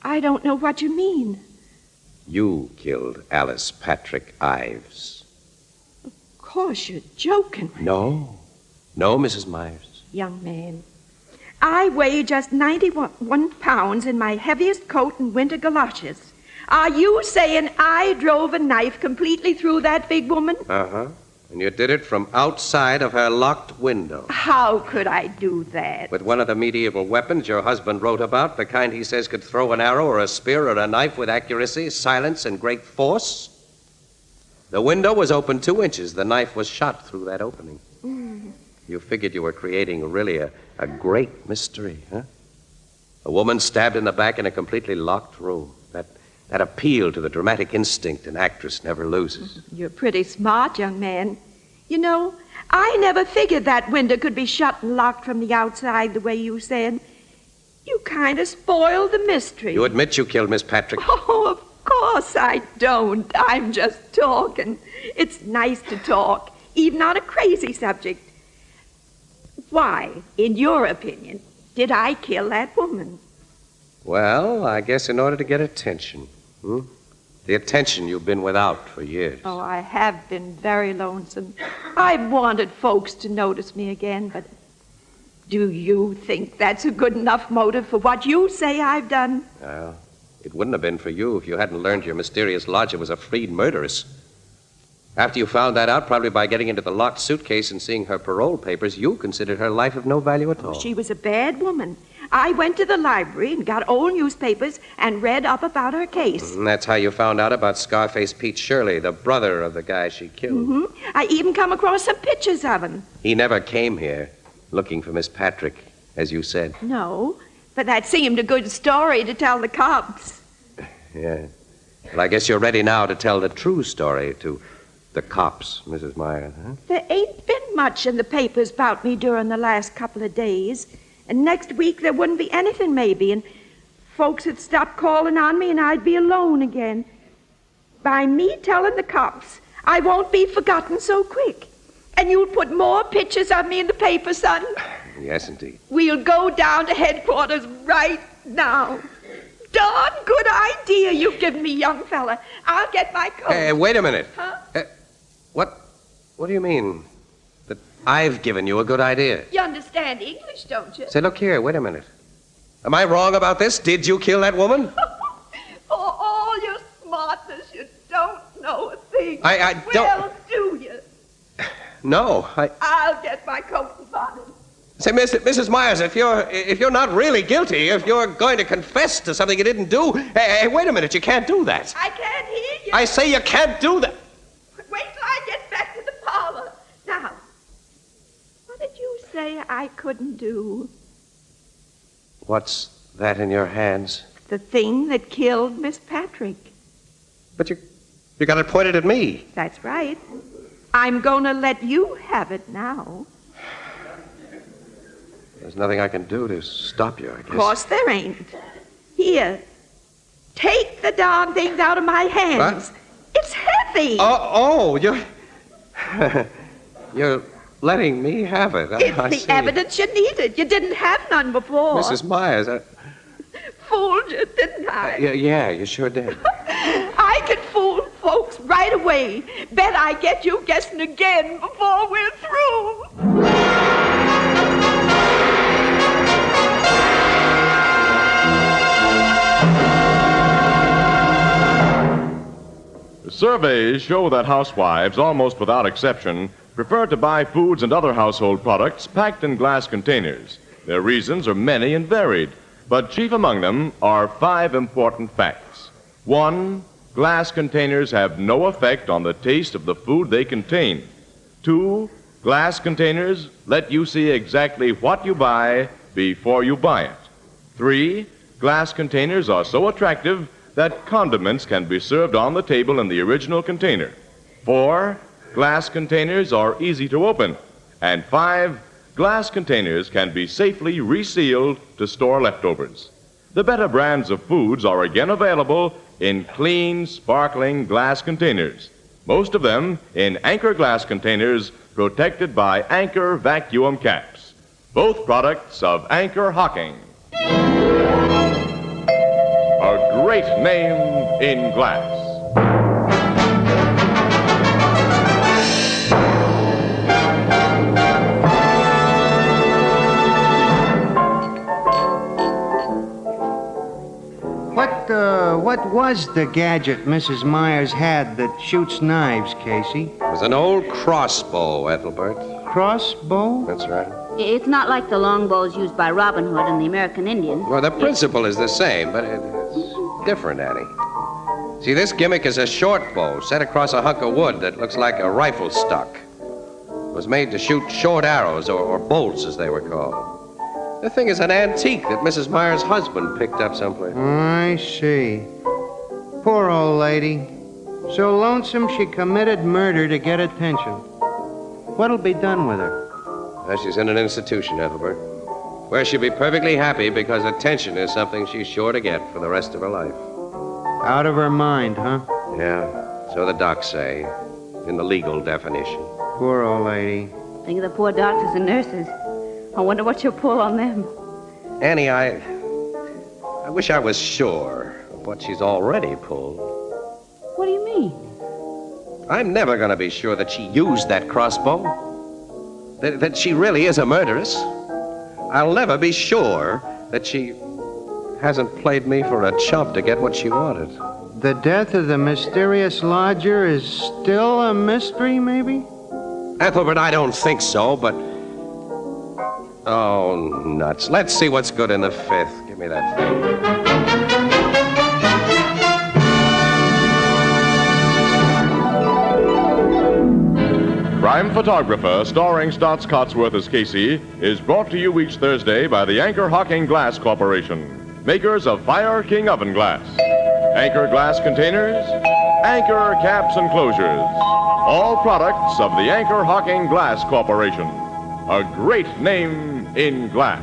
I don't know what you mean. You killed Alice Patrick Ives. Of course, you're joking. No, Mrs. Myers. Young man, I weigh just 91 pounds in my heaviest coat and winter galoshes. Are you saying I drove a knife completely through that big woman? Uh-huh. And you did it from outside of her locked window. How could I do that? With one of the medieval weapons your husband wrote about, the kind he says could throw an arrow or a spear or a knife with accuracy, silence, and great force? The window was open 2 inches. The knife was shot through that opening. You figured you were creating really a great mystery, huh? A woman stabbed in the back in a completely locked room. That appeal to the dramatic instinct an actress never loses. You're pretty smart, young man. You know, I never figured that window could be shut and locked from the outside the way you said. You kind of spoiled the mystery. You admit you killed Miss Patrick? Oh, of course I don't. I'm just talking. It's nice to talk, even on a crazy subject. Why, in your opinion, did I kill that woman? Well, I guess in order to get attention. The attention you've been without for years. Oh, I have been very lonesome. I've wanted folks to notice me again, but do you think that's a good enough motive for what you say I've done? Well, it wouldn't have been for you if you hadn't learned your mysterious lodger was a freed murderess. After you found that out, probably by getting into the locked suitcase and seeing her parole papers, you considered her life of no value at all. She was a bad woman. I went to the library and got old newspapers and read up about her case. And that's how you found out about Scarface Pete Shirley, the brother of the guy she killed. I even come across some pictures of him. He never came here looking for Miss Patrick, as you said. No, but that seemed a good story to tell the cops. Yeah. Well, I guess you're ready now to tell the true story to the cops, Mrs. Myers, huh? There ain't been much in the papers about me during the last couple of days. And next week there wouldn't be anything, maybe, and folks would stop calling on me and I'd be alone again. By me telling the cops, I won't be forgotten so quick. And you'll put more pictures of me in the paper, son? Yes, indeed. We'll go down to headquarters right now. Darn good idea you've given me, young fella. I'll get my coat. Hey, wait a minute. Huh? What do you mean? That I've given you a good idea? You understand English, don't you? Say, look here, wait a minute. Am I wrong about this? Did you kill that woman? For all your smartness, you don't know a thing. I don't... Well, do you? No, I'll get my coat and bonnet. Say, Mrs. Myers, if you're not really guilty, if you're going to confess to something you didn't do, hey, wait a minute, you can't do that. I can't hear you. I say you can't do that. Wait till I get back to the parlor. Now, what did you say I couldn't do? What's that in your hands? The thing that killed Miss Patrick. But you got it pointed at me. That's right. I'm going to let you have it now. There's nothing I can do to stop you, I guess. Of course there ain't. Here, take the darn things out of my hands. What? It's heavy. You're letting me have it. It's I the see. evidence you needed. You didn't have none before. Mrs. Myers, Fooled you, didn't I? yeah, you sure did. I can fool folks right away. Bet I get you guessing again before we're through. Surveys show that housewives, almost without exception, prefer to buy foods and other household products packed in glass containers. Their reasons are many and varied, but chief among them are 5 important facts. 1, glass containers have no effect on the taste of the food they contain. 2, glass containers let you see exactly what you buy before you buy it. 3, glass containers are so attractive that condiments can be served on the table in the original container. 4, glass containers are easy to open. And 5, glass containers can be safely resealed to store leftovers. The better brands of foods are again available in clean, sparkling glass containers. Most of them in Anchor glass containers protected by Anchor vacuum caps. Both products of Anchor-Hocking. A great name in glass. What was the gadget Mrs. Myers had that shoots knives, Casey? It was an old crossbow, Ethelbert. Crossbow? That's right. It's not like the longbows used by Robin Hood and the American Indian. Well, the principle is the same, but it's different, Annie. See, this gimmick is a short bow set across a hunk of wood that looks like a rifle stock. It was made to shoot short arrows, or bolts, as they were called. The thing is an antique that Mrs. Myers' husband picked up someplace. I see. Poor old lady. So lonesome she committed murder to get attention. What'll be done with her? Well, she's in an institution, Ethelbert, where she'll be perfectly happy because attention is something she's sure to get for the rest of her life. Out of her mind, huh? Yeah, so the docs say, in the legal definition. Poor old lady. Think of the poor doctors and nurses. I wonder what you'll pull on them. Annie, I wish I was sure of what she's already pulled. What do you mean? I'm never going to be sure that she used that crossbow. That she really is a murderess. I'll never be sure that she hasn't played me for a chump to get what she wanted. The death of the mysterious lodger is still a mystery, maybe? Ethelbert, I don't think so, but... Oh, nuts. Let's see what's good in the 5th. Give me that thing. Crime Photographer, starring Stotts Cotsworth as Casey, is brought to you each Thursday by the Anchor-Hocking Glass Corporation, makers of Fire King oven glass, Anchor glass containers, Anchor caps and closures, all products of the Anchor-Hocking Glass Corporation, a great name in glass.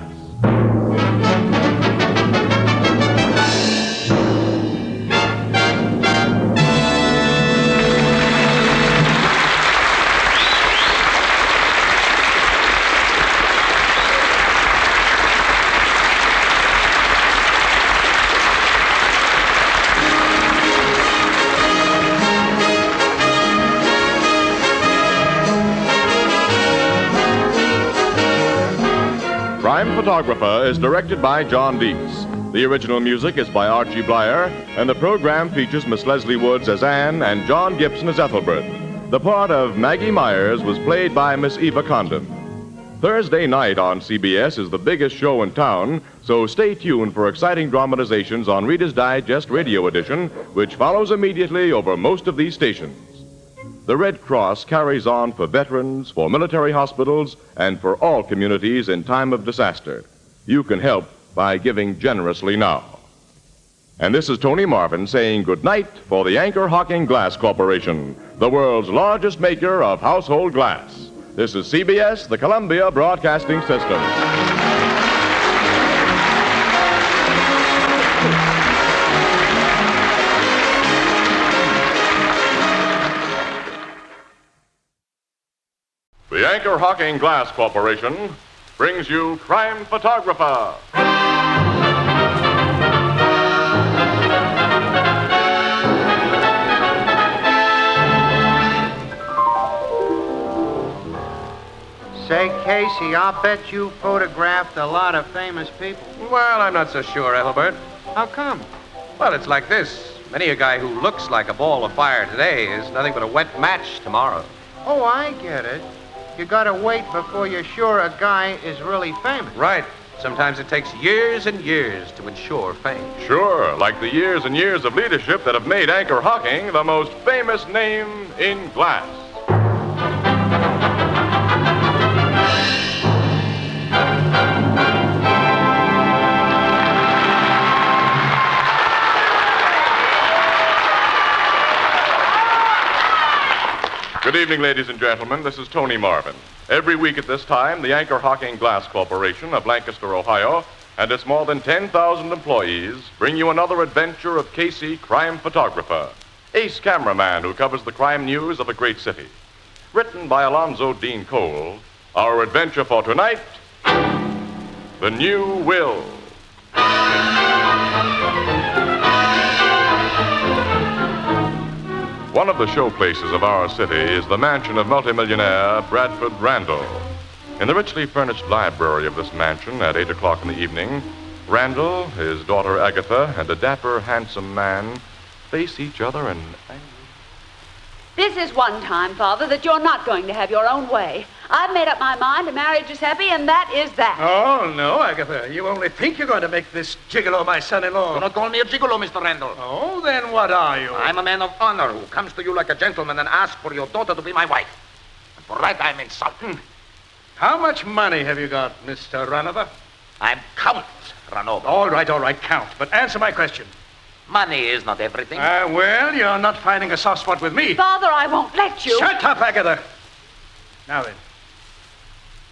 Crime Crime Photographer is directed by John Deese. The original music is by Archie Blyer, and the program features Miss Leslie Woods as Anne and John Gibson as Ethelbert. The part of Maggie Myers was played by Miss Eva Condon. Thursday night on CBS is the biggest show in town, so stay tuned for exciting dramatizations on Reader's Digest Radio Edition, which follows immediately over most of these stations. The Red Cross carries on for veterans, for military hospitals, and for all communities in time of disaster. You can help by giving generously now. And this is Tony Marvin saying good night for the Anchor-Hocking Glass Corporation, the world's largest maker of household glass. This is CBS, the Columbia Broadcasting System. The Anchor-Hocking Glass Corporation brings you Crime Photographer. Say, Casey, I'll bet you photographed a lot of famous people. Well, I'm not so sure, Ethelbert. How come? Well, it's like this. Many a guy who looks like a ball of fire today is nothing but a wet match tomorrow. Oh, I get it. You gotta wait before you're sure a guy is really famous. Right. Sometimes it takes years and years to ensure fame. Sure, like the years and years of leadership that have made Anchor-Hocking the most famous name in glass. Good evening, ladies and gentlemen. This is Tony Marvin. Every week at this time, the Anchor-Hocking Glass Corporation of Lancaster, Ohio, and its more than 10,000 employees bring you another adventure of Casey, crime photographer, ace cameraman who covers the crime news of a great city. Written by Alonzo Dean Cole, our adventure for tonight, The New Will. One of the showplaces of our city is the mansion of multimillionaire Bradford Randall. In the richly furnished library of this mansion at 8 o'clock in the evening, Randall, his daughter Agatha, and a dapper, handsome man face each other in anger. This is one time, Father, that you're not going to have your own way. I've made up my mind to marry Giuseppe, and that is that. Oh, no, Agatha. You only think you're going to make this gigolo my son-in-law. Do not call me a gigolo, Mr. Randall. Oh, then what are you? I'm a man of honor who comes to you like a gentleman and asks for your daughter to be my wife. And for that, I'm insulted. How much money have you got, Mr. Ranover? I'm Count Ranover. All right, Count. But answer my question. Money is not everything. Well, you're not finding a soft spot with me. Father, I won't let you. Shut up, Agatha. Now then,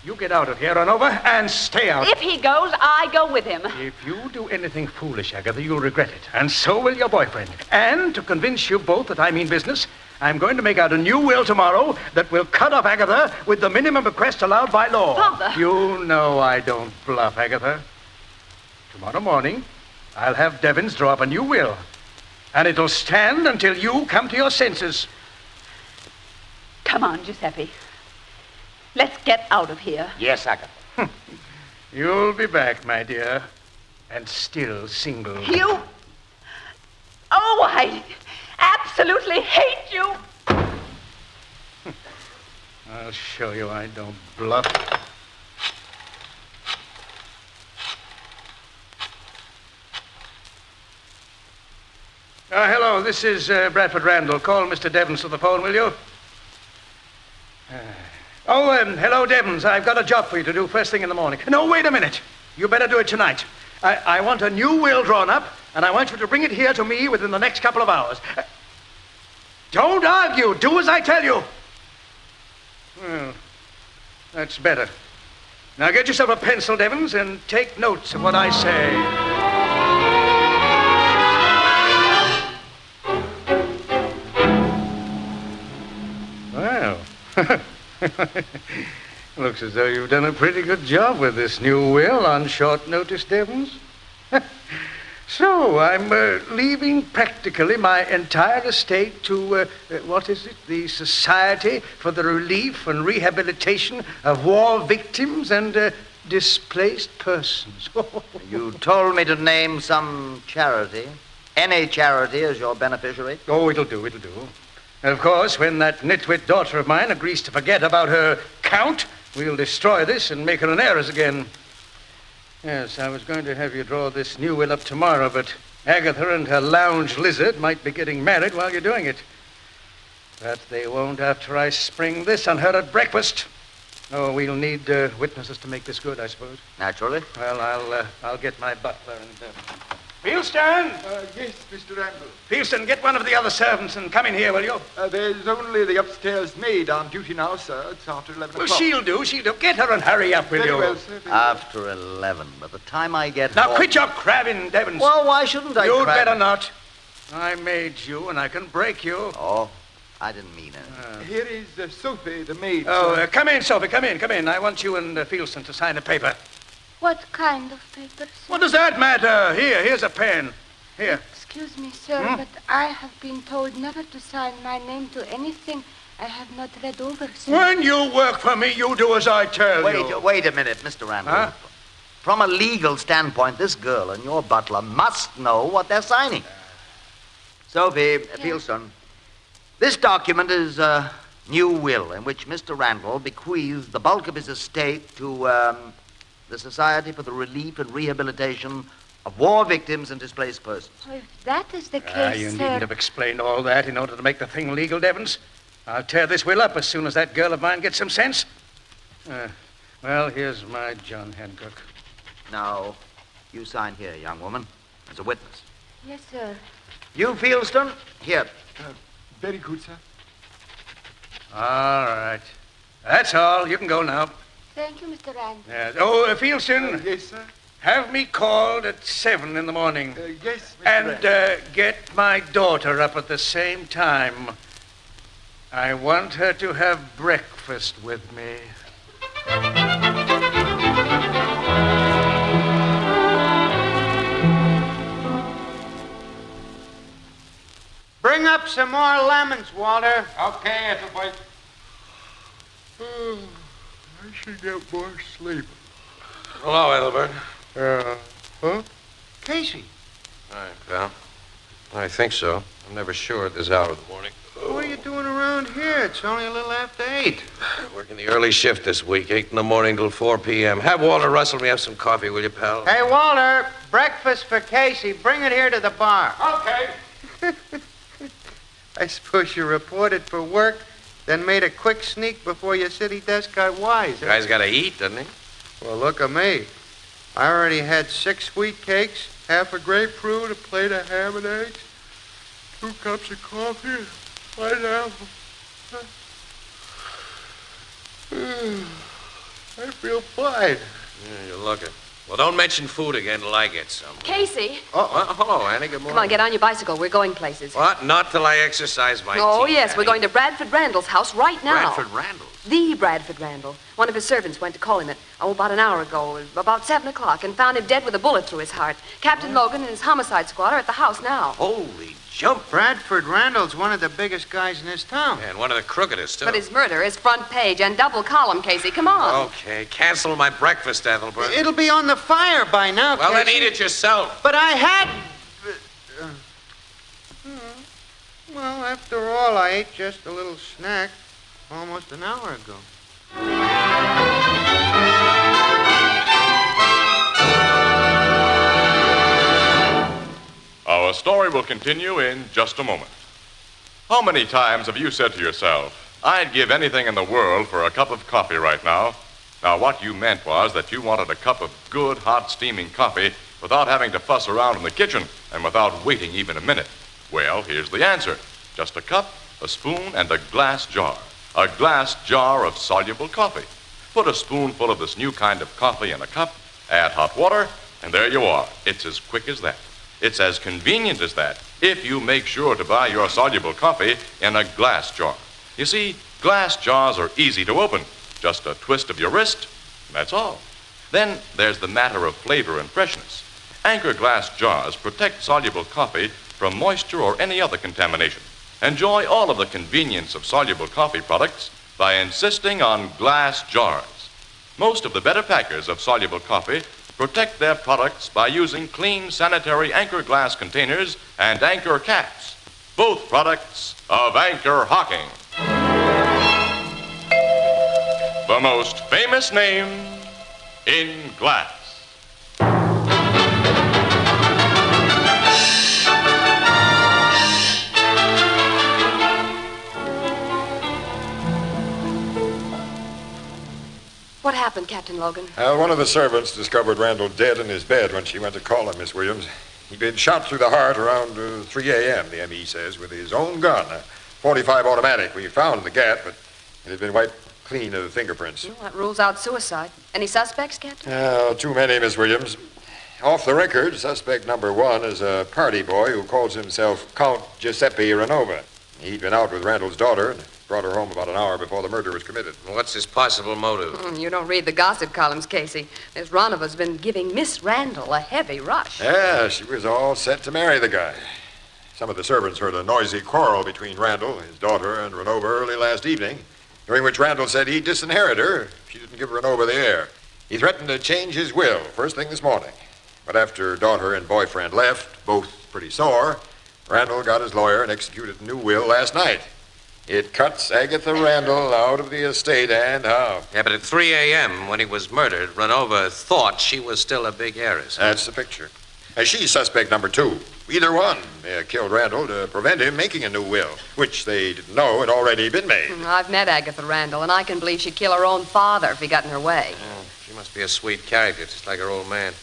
you get out of here, Ranover, and stay out. If he goes, I go with him. If you do anything foolish, Agatha, you'll regret it. And so will your boyfriend. And to convince you both that I mean business, I'm going to make out a new will tomorrow that will cut off Agatha with the minimum bequest allowed by law. Father. You know I don't bluff, Agatha. Tomorrow morning, I'll have Devons draw up a new will. And it'll stand until you come to your senses. Come on, Giuseppe. Let's get out of here. Yes, Agatha. You'll be back, my dear. And still single. You? Oh, I absolutely hate you. I'll show you I don't bluff. Hello, this is Bradford Randall. Call Mr. Devons to the phone, will you? Hello, Devons. I've got a job for you to do first thing in the morning. No, wait a minute. You better do it tonight. I want a new will drawn up, and I want you to bring it here to me within the next couple of hours. Don't argue. Do as I tell you. Well, that's better. Now get yourself a pencil, Devons, and take notes of what I say. Well, looks as though you've done a pretty good job with this new will on short notice, Devons. So, I'm leaving practically my entire estate to, the Society for the Relief and Rehabilitation of War Victims and displaced persons. You told me to name some charity. Any charity as your beneficiary? Oh, it'll do. And of course, when that nitwit daughter of mine agrees to forget about her count, we'll destroy this and make her an heiress again. Yes, I was going to have you draw this new will up tomorrow, but Agatha and her lounge lizard might be getting married while you're doing it. But they won't after I spring this on her at breakfast. Oh, we'll need witnesses to make this good, I suppose. Naturally. Well, I'll get my butler and... Fieldston! Yes, Mr. Randall. Fieldston, get one of the other servants and come in here, will you? There's only the upstairs maid on duty now, sir. It's after 11 Well, o'clock. she'll do. Get her and hurry up, will Very you? well, sir. Very well. After 11. By the time I get Now, home... quit your crabbing, Devons. Well, why shouldn't I You'd crab? better not. I made you, and I can break you. Oh, I didn't mean it. Here is Sophie, the maid. Oh, come in, Sophie. Come in. I want you and Fieldston to sign a paper. What kind of paper, sir? What does that matter? Here's a pen. Here. Excuse me, sir, but I have been told never to sign my name to anything I have not read over, sir. When you work for me, you do as I tell you. Wait a minute, Mr. Randall. Huh? From a legal standpoint, this girl and your butler must know what they're signing. Sophie, Fieldston, this document is a new will in which Mr. Randall bequeaths the bulk of his estate to the Society for the Relief and Rehabilitation of War Victims and Displaced Persons. Oh, if that is the case, You sir... needn't have explained all that in order to make the thing legal, Devons. I'll tear this will up as soon as that girl of mine gets some sense. Well, here's my John Hancock. Now, you sign here, young woman, as a witness. Yes, sir. You, Fieldston, here. Very good, sir. All right. That's all. You can go now. Thank you, Mr. Randall. Yes. Oh, Fieldston. Yes, sir. Have me called at 7 in the morning. Yes, Mr. And get my daughter up at the same time. I want her to have breakfast with me. Bring up some more lemons, Walter. Okay, Ethelbert. I should get more sleep. Hello, Ethelbert. Huh? Casey. Hi, pal. I think so. I'm never sure at this hour of the morning. What are you doing around here? It's only a little after 8. Working the early shift this week, 8 in the morning till 4 p.m. Have Walter rustle me up some coffee, will you, pal? Hey, Walter, breakfast for Casey. Bring it here to the bar. Okay. I suppose you reported for work, then made a quick sneak before your city desk got wise. The guy's got to eat, doesn't he? Well, look at me. I already had 6 wheat cakes, half a grapefruit, a plate of ham and eggs, 2 cups of coffee, pineapple. I feel fine. Yeah, you're looking. Well, don't mention food again till I get some. Casey. Hello, Annie. Good morning. Come on, get on your bicycle. We're going places. What? Not till I exercise my Oh, teeth, yes. Annie. We're going to Bradford Randall's house right now. Bradford Randall? The Bradford Randall. One of his servants went to call him about an hour ago, about 7 o'clock, and found him dead with a bullet through his heart. Captain Logan and his homicide squad are at the house now. Holy jump. Bradford Randall's one of the biggest guys in this town. And one of the crookedest, too. But his murder is front page and double column, Casey. Come on. Okay, cancel my breakfast, Ethelbert. It'll be on the fire by now, Well, then Casey. eat it yourself. But I had... Well, after all, I ate just a little snack almost an hour ago. Our story will continue in just a moment. How many times have you said to yourself, I'd give anything in the world for a cup of coffee right now? Now, what you meant was that you wanted a cup of good, hot, steaming coffee without having to fuss around in the kitchen and without waiting even a minute. Well, here's the answer. Just a cup, a spoon, and a glass jar. A glass jar of soluble coffee. Put a spoonful of this new kind of coffee in a cup, add hot water, and there you are. It's as quick as that. It's as convenient as that, if you make sure to buy your soluble coffee in a glass jar. You see, glass jars are easy to open. Just a twist of your wrist, and that's all. Then there's the matter of flavor and freshness. Anchor glass jars protect soluble coffee from moisture or any other contamination. Enjoy all of the convenience of soluble coffee products by insisting on glass jars. Most of the better packers of soluble coffee protect their products by using clean, sanitary Anchor glass containers and Anchor caps, both products of Anchor-Hocking. The most famous name in glass. What happened, Captain Logan? One of the servants discovered Randall dead in his bed when she went to call him, Miss Williams. He'd been shot through the heart around 3 a.m., the M.E. says, with his own gun, a .45 automatic. We found the gap, but it had been wiped clean of the fingerprints. Well, that rules out suicide. Any suspects, Captain? Too many, Miss Williams. Off the record, suspect number 1 is a party boy who calls himself Count Giuseppe Renova. He'd been out with Randall's daughter and brought her home about an hour before the murder was committed. What's his possible motive? You don't read the gossip columns, Casey. This Renova's been giving Miss Randall a heavy rush. Yeah, she was all set to marry the guy. Some of the servants heard a noisy quarrel between Randall, his daughter, and Renova early last evening, during which Randall said he'd disinherit her if she didn't give Renova the heir. He threatened to change his will first thing this morning. But after daughter and boyfriend left, both pretty sore, Randall got his lawyer and executed a new will last night. It cuts Agatha Randall out of the estate and how? Yeah, but at 3 a.m., when he was murdered, Renova thought she was still a big heiress. That's the picture. She's suspect number 2. Either one killed Randall to prevent him making a new will, which they didn't know had already been made. I've met Agatha Randall, and I can believe she'd kill her own father if he got in her way. Oh, she must be a sweet character, just like her old man.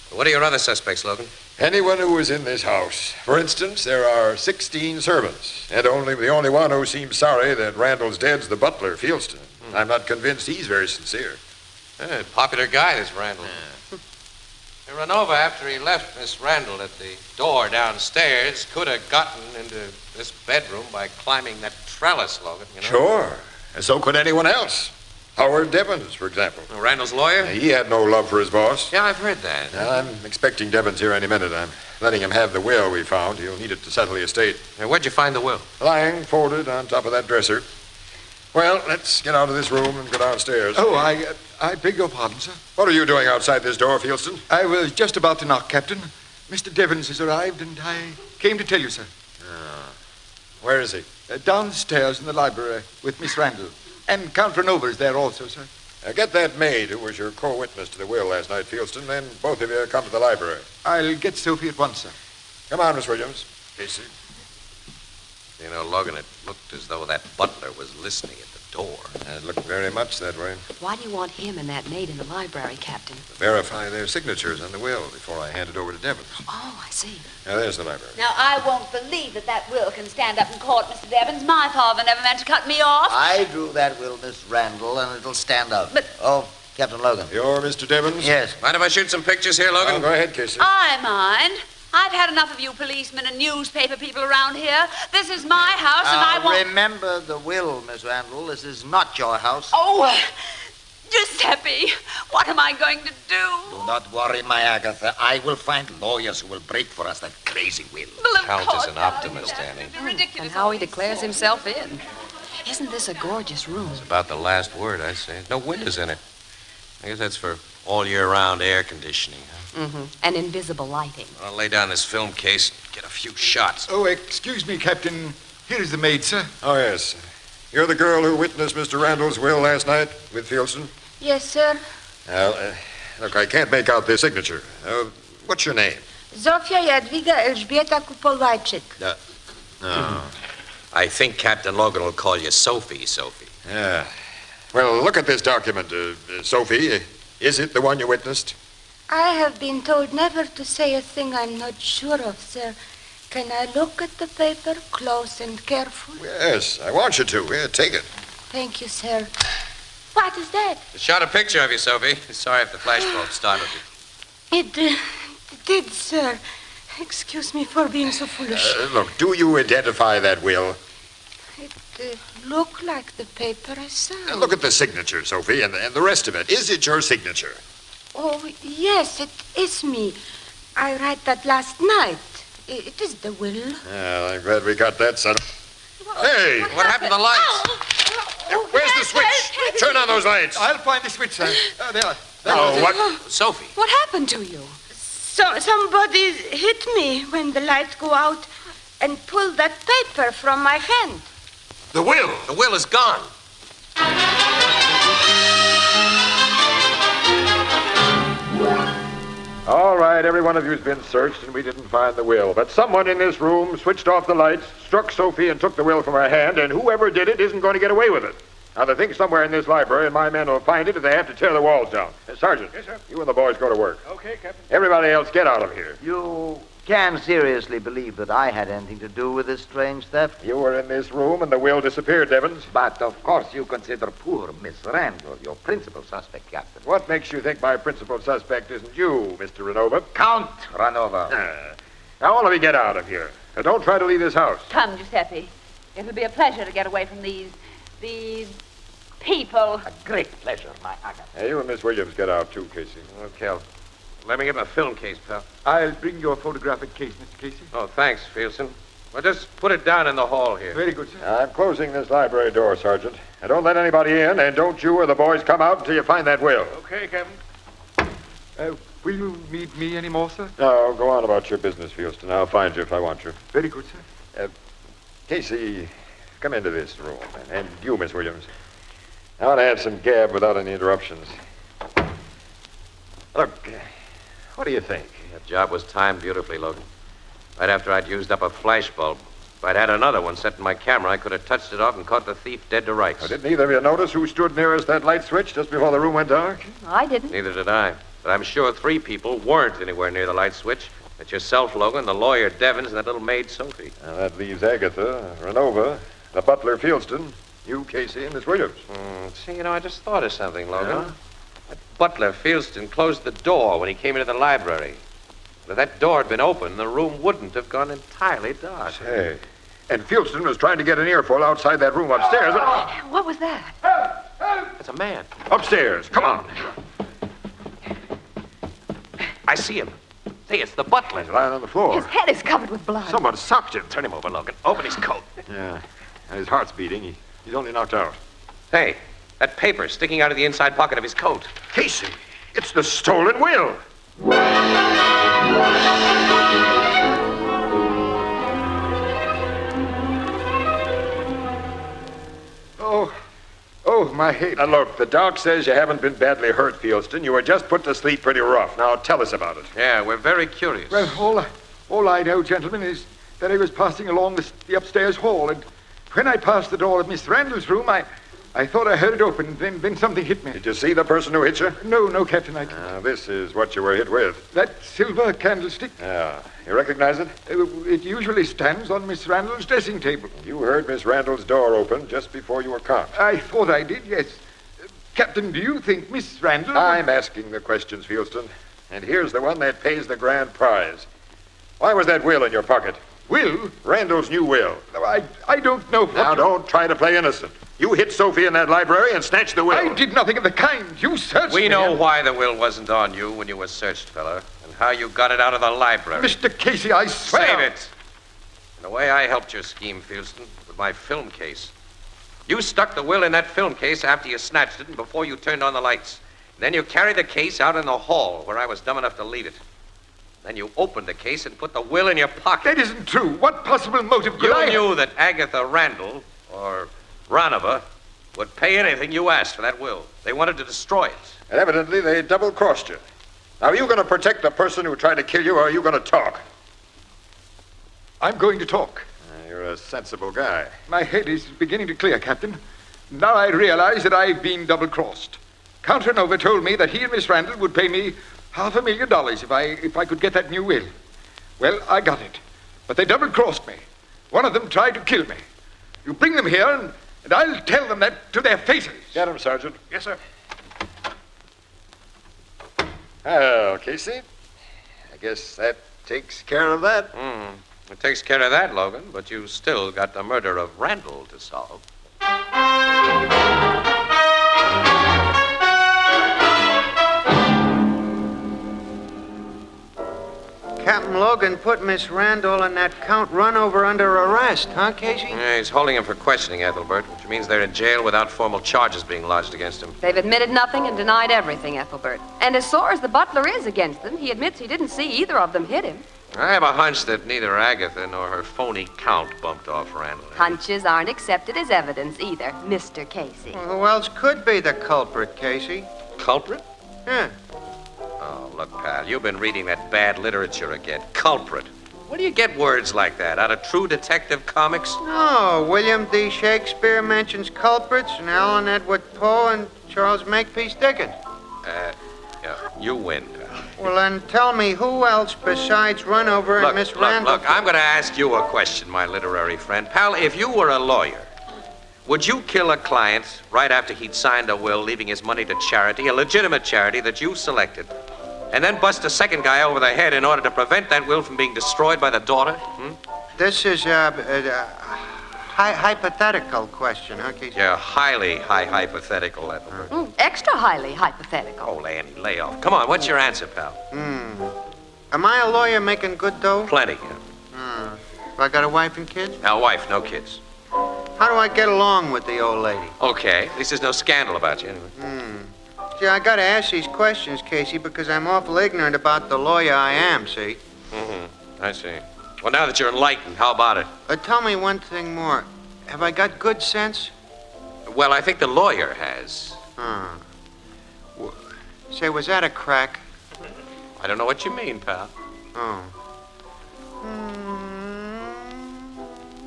But what are your other suspects, Logan? Anyone who was in this house. For instance, there are 16 servants, and the only one who seems sorry that Randall's dead's the butler, Fieldston. I'm not convinced he's very sincere. Popular guy, this Randall. Renova, after he left Miss Randall at the door downstairs, could have gotten into this bedroom by climbing that trellis, Logan, you know? Sure. And so could anyone else. Howard Devons, for example. Randall's lawyer? He had no love for his boss. Yeah, I've heard that. I'm expecting Devons here any minute. I'm letting him have the will we found. He'll need it to settle the estate. Where'd you find the will? Lying folded on top of that dresser. Well, let's get out of this room and go downstairs. Oh, I beg your pardon, sir. What are you doing outside this door, Fieldston? I was just about to knock, Captain. Mr. Devons has arrived, and I came to tell you, sir. Where is he? Downstairs in the library with Miss Randall. And Count Renova is there also, sir. Get that maid who was your co-witness to the will last night, Fieldston, then both of you come to the library. I'll get Sophie at once, sir. Come on, Miss Williams. Casey. You know, Logan, it looked as though that butler was listening at the door. It looked very much that way. Why do you want him and that maid in the library, Captain? To verify their signatures on the will before I hand it over to Devons. Oh, I see. Now, there's the library. Now, I won't believe that will can stand up in court, Mr. Devons. My father never meant to cut me off. I drew that will, Miss Randall, and it'll stand up. But... Oh, Captain Logan. You're Mr. Devons? Yes. Mind if I shoot some pictures here, Logan? Oh, go ahead, Casey. I mind. I've had enough of you policemen and newspaper people around here. This is my house, and I won't... Remember the will, Miss Randall. This is not your house. Oh, Giuseppe, what am I going to do? Do not worry, my Agatha. I will find lawyers who will break for us that crazy will. Well, Count is an optimist, Annie. And how he declares himself in. Isn't this a gorgeous room? It's about the last word, I say. No windows in it. I guess that's for all year-round air conditioning, huh? Mm-hmm. And invisible lighting. I'll lay down this film case, get a few shots. Oh, excuse me, Captain. Here is the maid, sir. Oh, yes. You're the girl who witnessed Mr. Randall's will last night with Fieldston? Yes, sir. Well, look, I can't make out the signature. What's your name? Zofia Jadwiga Elżbieta Kupolwajczyk. Oh. I think Captain Logan will call you Sophie. Yeah. Well, look at this document, Sophie. Is it the one you witnessed? I have been told never to say a thing I'm not sure of, sir. Can I look at the paper close and careful? Yes, I want you to. Yeah, take it. Thank you, sir. What is that? I shot a picture of you, Sophie. Sorry if the flashbulb startled you. It did, sir. Excuse me for being so foolish. Look, do you identify that will? It looked like the paper I saw. Look at the signature, Sophie, and the rest of it. Is it your signature? Oh, yes, it is me. I write that last night. It is the will. Well, I'm glad we got that settled. Hey! What happened to the lights? Oh, Where's the switch? Turn on those lights. I'll find the switch, sir. There. Oh, what? Sophie. What happened to you? Somebody hit me when the lights go out and pulled that paper from my hand. The will. The will is gone. All right, every one of you's been searched, and we didn't find the will. But someone in this room switched off the lights, struck Sophie, and took the will from her hand, and whoever did it isn't going to get away with it. Now, the thing's somewhere in this library, and my men will find it if they have to tear the walls down. Sergeant. Yes, sir. You and the boys go to work. Okay, Captain. Everybody else, get out of here. You can seriously believe that I had anything to do with this strange theft? You were in this room, and the will disappeared, Devons. But of course you consider poor Miss Randall your principal suspect, Captain. What makes you think my principal suspect isn't you, Mr. Renova? Count Renova. Now, all of you get out of here. Now, don't try to leave this house. Come, Giuseppe. It'll be a pleasure to get away from these people. A great pleasure, my Agatha. Hey, you and Miss Williams get out, too, Casey. Okay. Let me get my film case, pal. I'll bring your photographic case, Mr. Casey. Oh, thanks, Fieldston. Well, just put it down in the hall here. Very good, sir. I'm closing this library door, Sergeant. And don't let anybody in, and don't you or the boys come out until you find that will. Okay, Captain. Will you need me any more, sir? No, go on about your business, Fieldston. I'll find you if I want you. Very good, sir. Casey, come into this room. And you, Miss Williams. I want to have some gab without any interruptions. Look, what do you think? That job was timed beautifully, Logan. Right after I'd used up a flash bulb. If I'd had another one set in my camera, I could have touched it off and caught the thief dead to rights. Well, didn't either of you notice who stood nearest that light switch just before the room went dark? I didn't. Neither did I. But I'm sure 3 people weren't anywhere near the light switch. That's yourself, Logan, the lawyer, Devons, and that little maid, Sophie. Now, that leaves Agatha, Renova, the butler, Fieldston, you, Casey, and Miss Williams. See, I just thought of something, Logan. Yeah? That butler, Fieldston, closed the door when he came into the library. But if that door had been open, the room wouldn't have gone entirely dark. Hey, and Fieldston was trying to get an earful outside that room upstairs. What was that? It's a man. Upstairs, come on. I see him. Say, it's the butler. He's lying on the floor. His head is covered with blood. Someone socked him. Turn him over, Logan. Open his coat. Yeah, his heart's beating. He's only knocked out. Hey, that paper sticking out of the inside pocket of his coat. Casey, it's the stolen will. Oh, my head. Now, look, the doc says you haven't been badly hurt, Fieldston. You were just put to sleep pretty rough. Now, tell us about it. Yeah, we're very curious. Well, all I know, gentlemen, is that I was passing along the upstairs hall, and when I passed the door of Miss Randall's room, I thought I heard it open, then something hit me. Did you see the person who hit you? No, Captain, I didn't. This is what you were hit with. That silver candlestick. Yeah. You recognize it? It usually stands on Miss Randall's dressing table. You heard Miss Randall's door open just before you were caught. I thought I did, yes. Captain, do you think Miss Randall... I'm asking the questions, Fieldston. And here's the one that pays the grand prize. Why was that will in your pocket? Will? Randall's new will. I don't know what... Now, don't try to play innocent. You hit Sophie in that library and snatched the will. I did nothing of the kind. You searched me. We know why the will wasn't on you when you were searched, fella, and how you got it out of the library. Mr. Casey, I swear... Save it. And the way I helped your scheme, Fieldston, with my film case. You stuck the will in that film case after you snatched it and before you turned on the lights. And then you carried the case out in the hall where I was dumb enough to leave it. Then you opened the case and put the will in your pocket. That isn't true. What possible motive could I... You knew that Agatha Randall, or Ranova, would pay anything you asked for that will. They wanted to destroy it. And evidently they double-crossed you. Now, are you going to protect the person who tried to kill you, or are you going to talk? I'm going to talk. You're a sensible guy. My head is beginning to clear, Captain. Now I realize that I've been double-crossed. Count Renova told me that he and Miss Randall would pay me $500,000 if I could get that new will. Well, I got it. But they double-crossed me. One of them tried to kill me. You bring them here, and I'll tell them that to their faces. Get him, Sergeant. Yes, sir. Well, Casey, I guess that takes care of that. It takes care of that, Logan, but you still got the murder of Randall to solve. Captain Logan put Miss Randall and that Count Runover under arrest, huh, Casey? Yeah, he's holding him for questioning, Ethelbert, which means they're in jail without formal charges being lodged against him. They've admitted nothing and denied everything, Ethelbert. And as sore as the butler is against them, he admits he didn't see either of them hit him. I have a hunch that neither Agatha nor her phony Count bumped off Randall. Hunches aren't accepted as evidence either, Mr. Casey. Well, who else could be the culprit, Casey? Culprit? Yeah. Oh, look, pal, you've been reading that bad literature again. Culprit. Where do you get words like that? Out of True Detective comics? No, William D. Shakespeare mentions culprits, and Allen Edward Poe and Charles Makepeace Dickens. Yeah, you win, pal. Well, then tell me who else besides Runover and Miss Randall... Look, I'm going to ask you a question, my literary friend. Pal, if you were a lawyer, would you kill a client right after he'd signed a will leaving his money to charity, a legitimate charity that you selected, and then bust a second guy over the head in order to prevent that will from being destroyed by the daughter? This is a hypothetical question, huh, Casey? Yeah, highly hypothetical, Ethelbert. Extra highly hypothetical. Oh, Andy, lay off. Come on, what's your answer, pal? Am I a lawyer making good dough? Plenty, yeah. Have I got a wife and kids? Now, wife, no kids. How do I get along with the old lady? Okay, at least there's no scandal about you, anyway. See, I gotta ask these questions, Casey, because I'm awful ignorant about the lawyer I am, see? I see. Well, now that you're enlightened, how about it? Tell me one thing more. Have I got good sense? Well, I think the lawyer has. Say, was that a crack? I don't know what you mean, pal. Oh.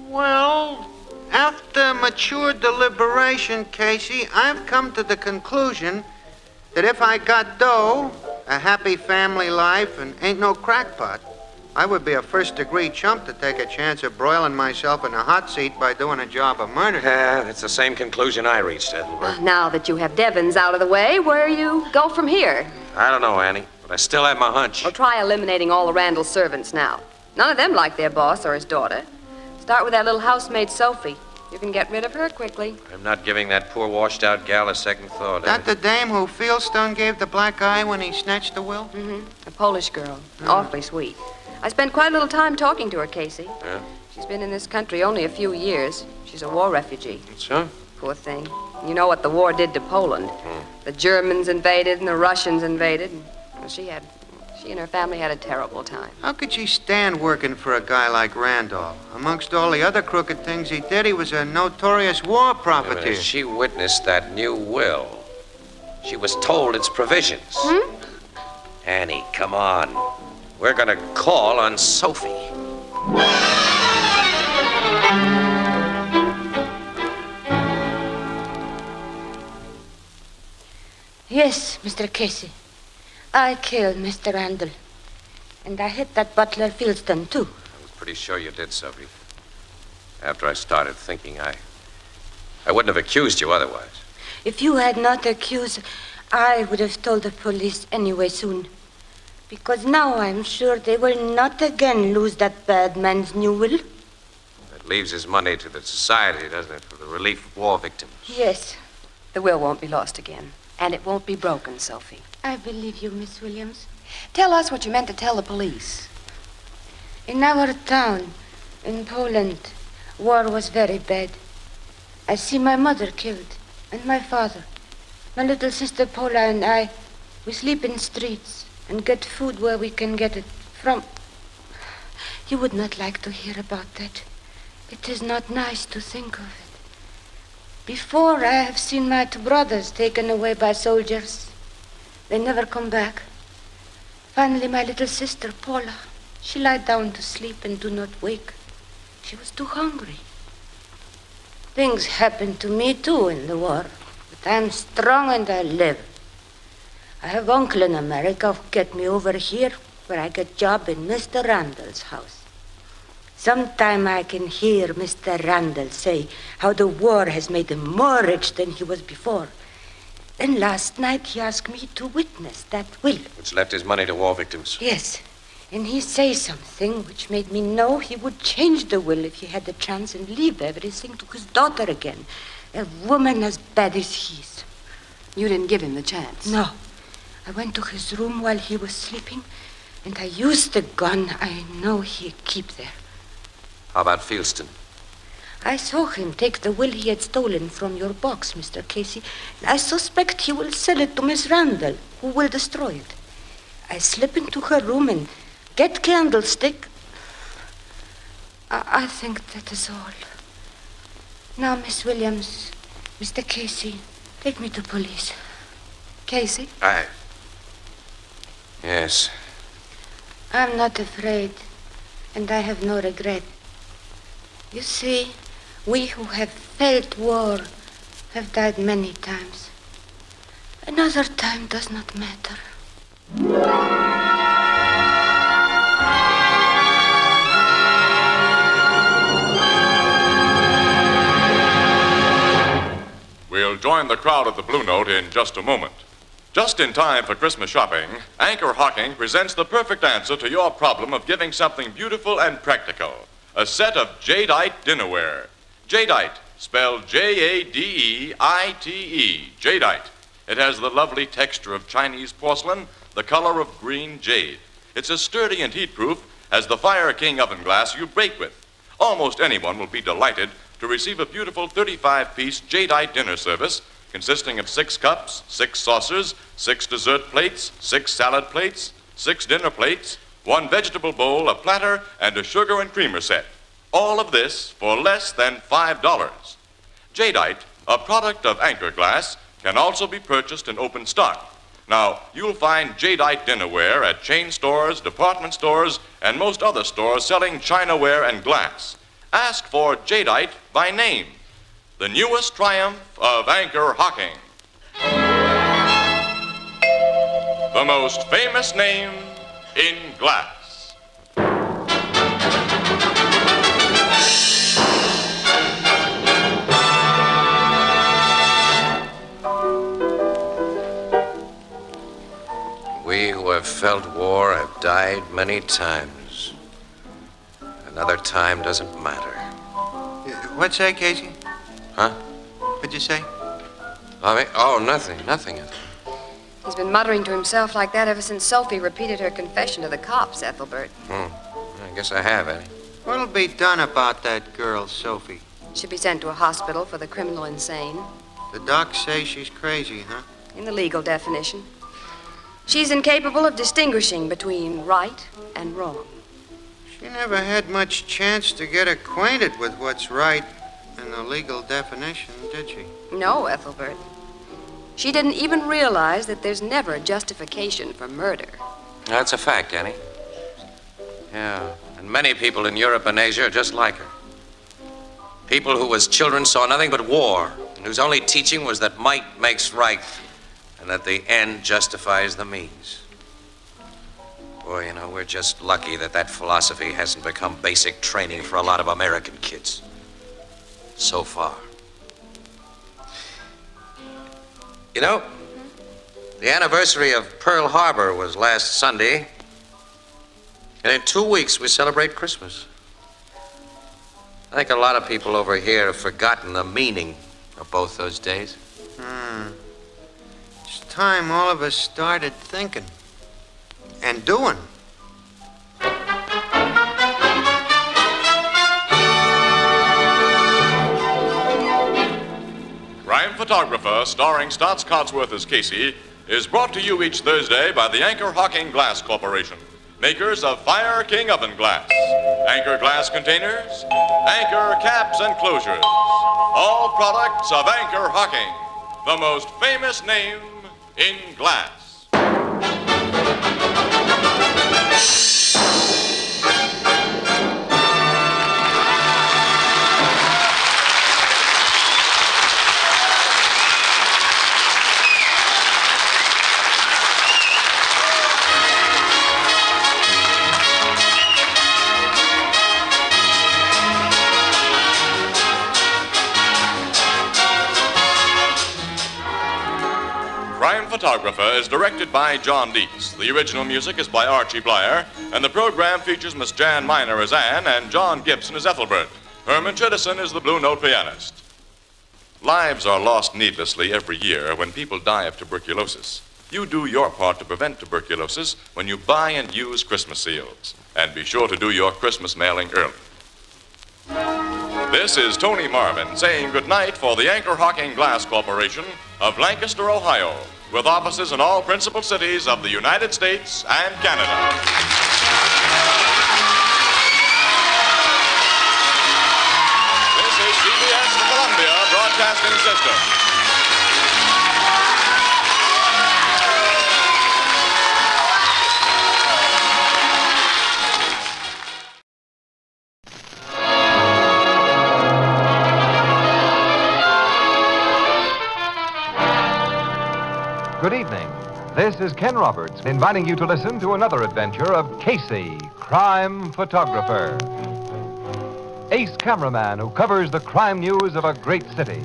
Well, after mature deliberation, Casey, I've come to the conclusion that if I got dough, a happy family life, and ain't no crackpot, I would be a first-degree chump to take a chance of broiling myself in a hot seat by doing a job of murder. Yeah, that's the same conclusion I reached, Ethelbert. Now that you have Devons out of the way, where you go from here? I don't know, Annie, but I still have my hunch. Well, try eliminating all the Randall servants now. None of them like their boss or his daughter. Start with that little housemaid, Sophie. You can get rid of her quickly. I'm not giving that poor washed-out gal a second thought. That the dame who Fieldstone gave the black eye when he snatched the will? A Polish girl. Awfully sweet. I spent quite a little time talking to her, Casey. Yeah? She's been in this country only a few years. She's a war refugee. So? Poor thing. You know what the war did to Poland. The Germans invaded and the Russians invaded. And she and her family had a terrible time. How could she stand working for a guy like Randolph? Amongst all the other crooked things he did, he was a notorious war profiteer. She witnessed that new will. She was told its provisions. Annie, come on. We're going to call on Sophie. Yes, Mr. Casey. I killed Mr. Randall. And I hit that butler Fieldstone, too. I was pretty sure you did, Sophie. After I started thinking, I wouldn't have accused you otherwise. If you had not accused, I would have told the police anyway soon. Because now I'm sure they will not again lose that bad man's new will. That leaves his money to the society, doesn't it, for the relief of war victims? Yes. The will won't be lost again. And it won't be broken, Sophie. I believe you, Miss Williams. Tell us what you meant to tell the police. In our town, in Poland, war was very bad. I see my mother killed, and my father. My little sister Paula and I, we sleep in streets and get food where we can get it from. You would not like to hear about that. It is not nice to think of it. Before, I have seen my two brothers taken away by soldiers. They never come back. Finally, my little sister, Paula, she lied down to sleep and do not wake. She was too hungry. Things happened to me, too, in the war. But I'm strong and I live. I have uncle in America who get me over here where I get job in Mr. Randall's house. Sometime I can hear Mr. Randall say how the war has made him more rich than he was before. Then last night he asked me to witness that will. Which left his money to war victims. Yes, and he say something which made me know he would change the will if he had the chance and leave everything to his daughter again. A woman as bad as he is. You didn't give him the chance? No. I went to his room while he was sleeping, And I used the gun I know he keep there. How about Fieldston? I saw him take the will he had stolen from your box, Mr. Casey. I suspect he will sell it to Miss Randall, who will destroy it. I slip into her room and get candlestick. I think that is all. Now, Miss Williams, Mr. Casey, take me to police. Casey? Yes. I'm not afraid, and I have no regret. You see, we who have felt war have died many times. Another time does not matter. We'll join the crowd at the Blue Note in just a moment. Just in time for Christmas shopping, Anchor-Hocking presents the perfect answer to your problem of giving something beautiful and practical. A set of jadeite dinnerware. Jadeite, spelled Jadeite, jadeite. It has the lovely texture of Chinese porcelain, the color of green jade. It's as sturdy and heat-proof as the Fire King oven glass you bake with. Almost anyone will be delighted to receive a beautiful 35-piece jadeite dinner service consisting of 6 cups, 6 saucers, 6 dessert plates, 6 salad plates, 6 dinner plates, 1 vegetable bowl, a platter, and a sugar and creamer set. All of this for less than $5. Jadeite, a product of Anchor Glass, can also be purchased in open stock. Now, you'll find jadeite dinnerware at chain stores, department stores, and most other stores selling chinaware and glass. Ask for jadeite by name. The newest triumph of Anchor-Hocking. The most famous name in glass. We who have felt war have died many times. Another time doesn't matter. What's that, Casey? Huh? What'd you say? Nothing. He's been muttering to himself like that ever since Sophie repeated her confession to the cops, Ethelbert. I guess I have, Eddie. What'll be done about that girl, Sophie? Should be sent to a hospital for the criminal insane. The docs say she's crazy, huh? In the legal definition. She's incapable of distinguishing between right and wrong. She never had much chance to get acquainted with what's right in the legal definition, did she? No, Ethelbert. She didn't even realize that there's never a justification for murder. That's a fact, Annie. Yeah, and many people in Europe and Asia are just like her. People who as children saw nothing but war, and whose only teaching was that might makes right, and that the end justifies the means. Boy, we're just lucky that philosophy hasn't become basic training for a lot of American kids. So far. The anniversary of Pearl Harbor was last Sunday, and in 2 weeks we celebrate Christmas. I think a lot of people over here have forgotten the meaning of both those days. It's time all of us started thinking and doing. Crime Photographer, starring Stotts Cotsworth as Casey, is brought to you each Thursday by the Anchor-Hocking Glass Corporation, makers of Fire King oven glass, Anchor glass containers, Anchor caps and closures. All products of Anchor-Hocking, the most famous name in glass. Crime Photographer is directed by John Dietz. The original music is by Archie Blyer, and the program features Miss Jan Miner as Anne and John Gibson as Ethelbert. Herman Chittison is the Blue Note pianist. Lives are lost needlessly every year when people die of tuberculosis. You do your part to prevent tuberculosis when you buy and use Christmas seals. And be sure to do your Christmas mailing early. This is Tony Marvin saying goodnight for the Anchor-Hocking Glass Corporation of Lancaster, Ohio, with offices in all principal cities of the United States and Canada. This is CBS, the Columbia Broadcasting System. Good evening. This is Ken Roberts inviting you to listen to another adventure of Casey, crime photographer. Ace cameraman who covers the crime news of a great city.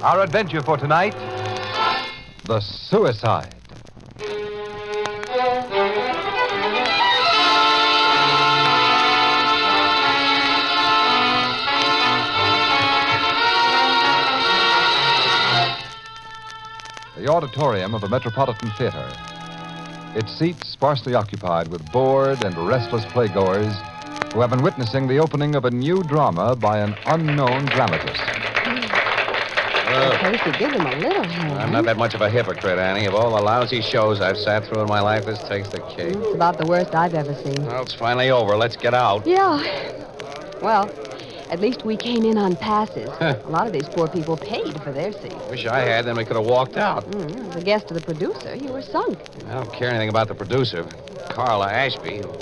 Our adventure for tonight, the suicide. The auditorium of a Metropolitan Theater. Its seats sparsely occupied with bored and restless playgoers who have been witnessing the opening of a new drama by an unknown dramatist. Casey, give him a little hand. I'm not that much of a hypocrite, Annie. Of all the lousy shows I've sat through in my life, this takes the cake. It's about the worst I've ever seen. Well, it's finally over. Let's get out. Yeah. Well, at least we came in on passes. A lot of these poor people paid for their seats. Wish I had, then we could have walked out. As a guest of the producer, you were sunk. I don't care anything about the producer. Carl Ashby, who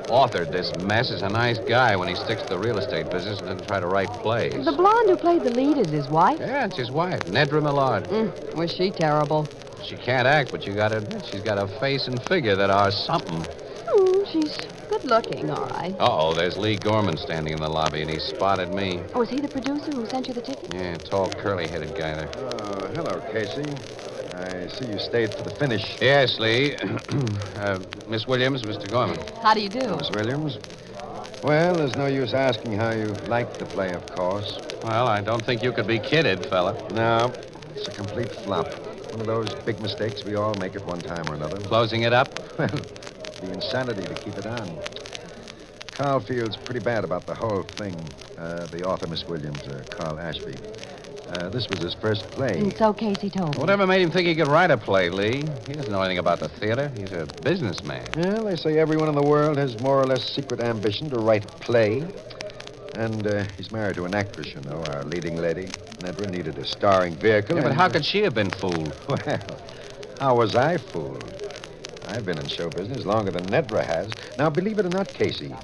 authored this mess, is a nice guy when he sticks to the real estate business and doesn't try to write plays. The blonde who played the lead is his wife? Yeah, it's his wife, Nedra Millard. Was she terrible? She can't act, but you gotta admit, she's got a face and figure that are something. She's good looking, all right. Uh-oh, there's Lee Gorman standing in the lobby, and he spotted me. Oh, is he the producer who sent you the ticket? Yeah, tall, curly-headed guy there. Hello, Casey. I see you stayed for the finish. Yes, Lee. Miss Williams, Mr. Gorman. How do you do? Miss Williams? Well, there's no use asking how you liked the play, of course. Well, I don't think you could be kidded, fella. No, it's a complete flop. One of those big mistakes we all make at one time or another. Closing it up? Well, the insanity to keep it on. Carl feels pretty bad about the whole thing. The author, Miss Williams, Carl Ashby. This was his first play. And so Casey told me. Whatever made him think he could write a play, Lee? He doesn't know anything about the theater. He's a businessman. Well, they say everyone in the world has more or less secret ambition to write a play. And he's married to an actress, you know, our leading lady. Never needed a starring vehicle. Yeah, but how could she have been fooled? Well, how was I fooled? I've been in show business longer than Nedra has. Now, believe it or not, Casey,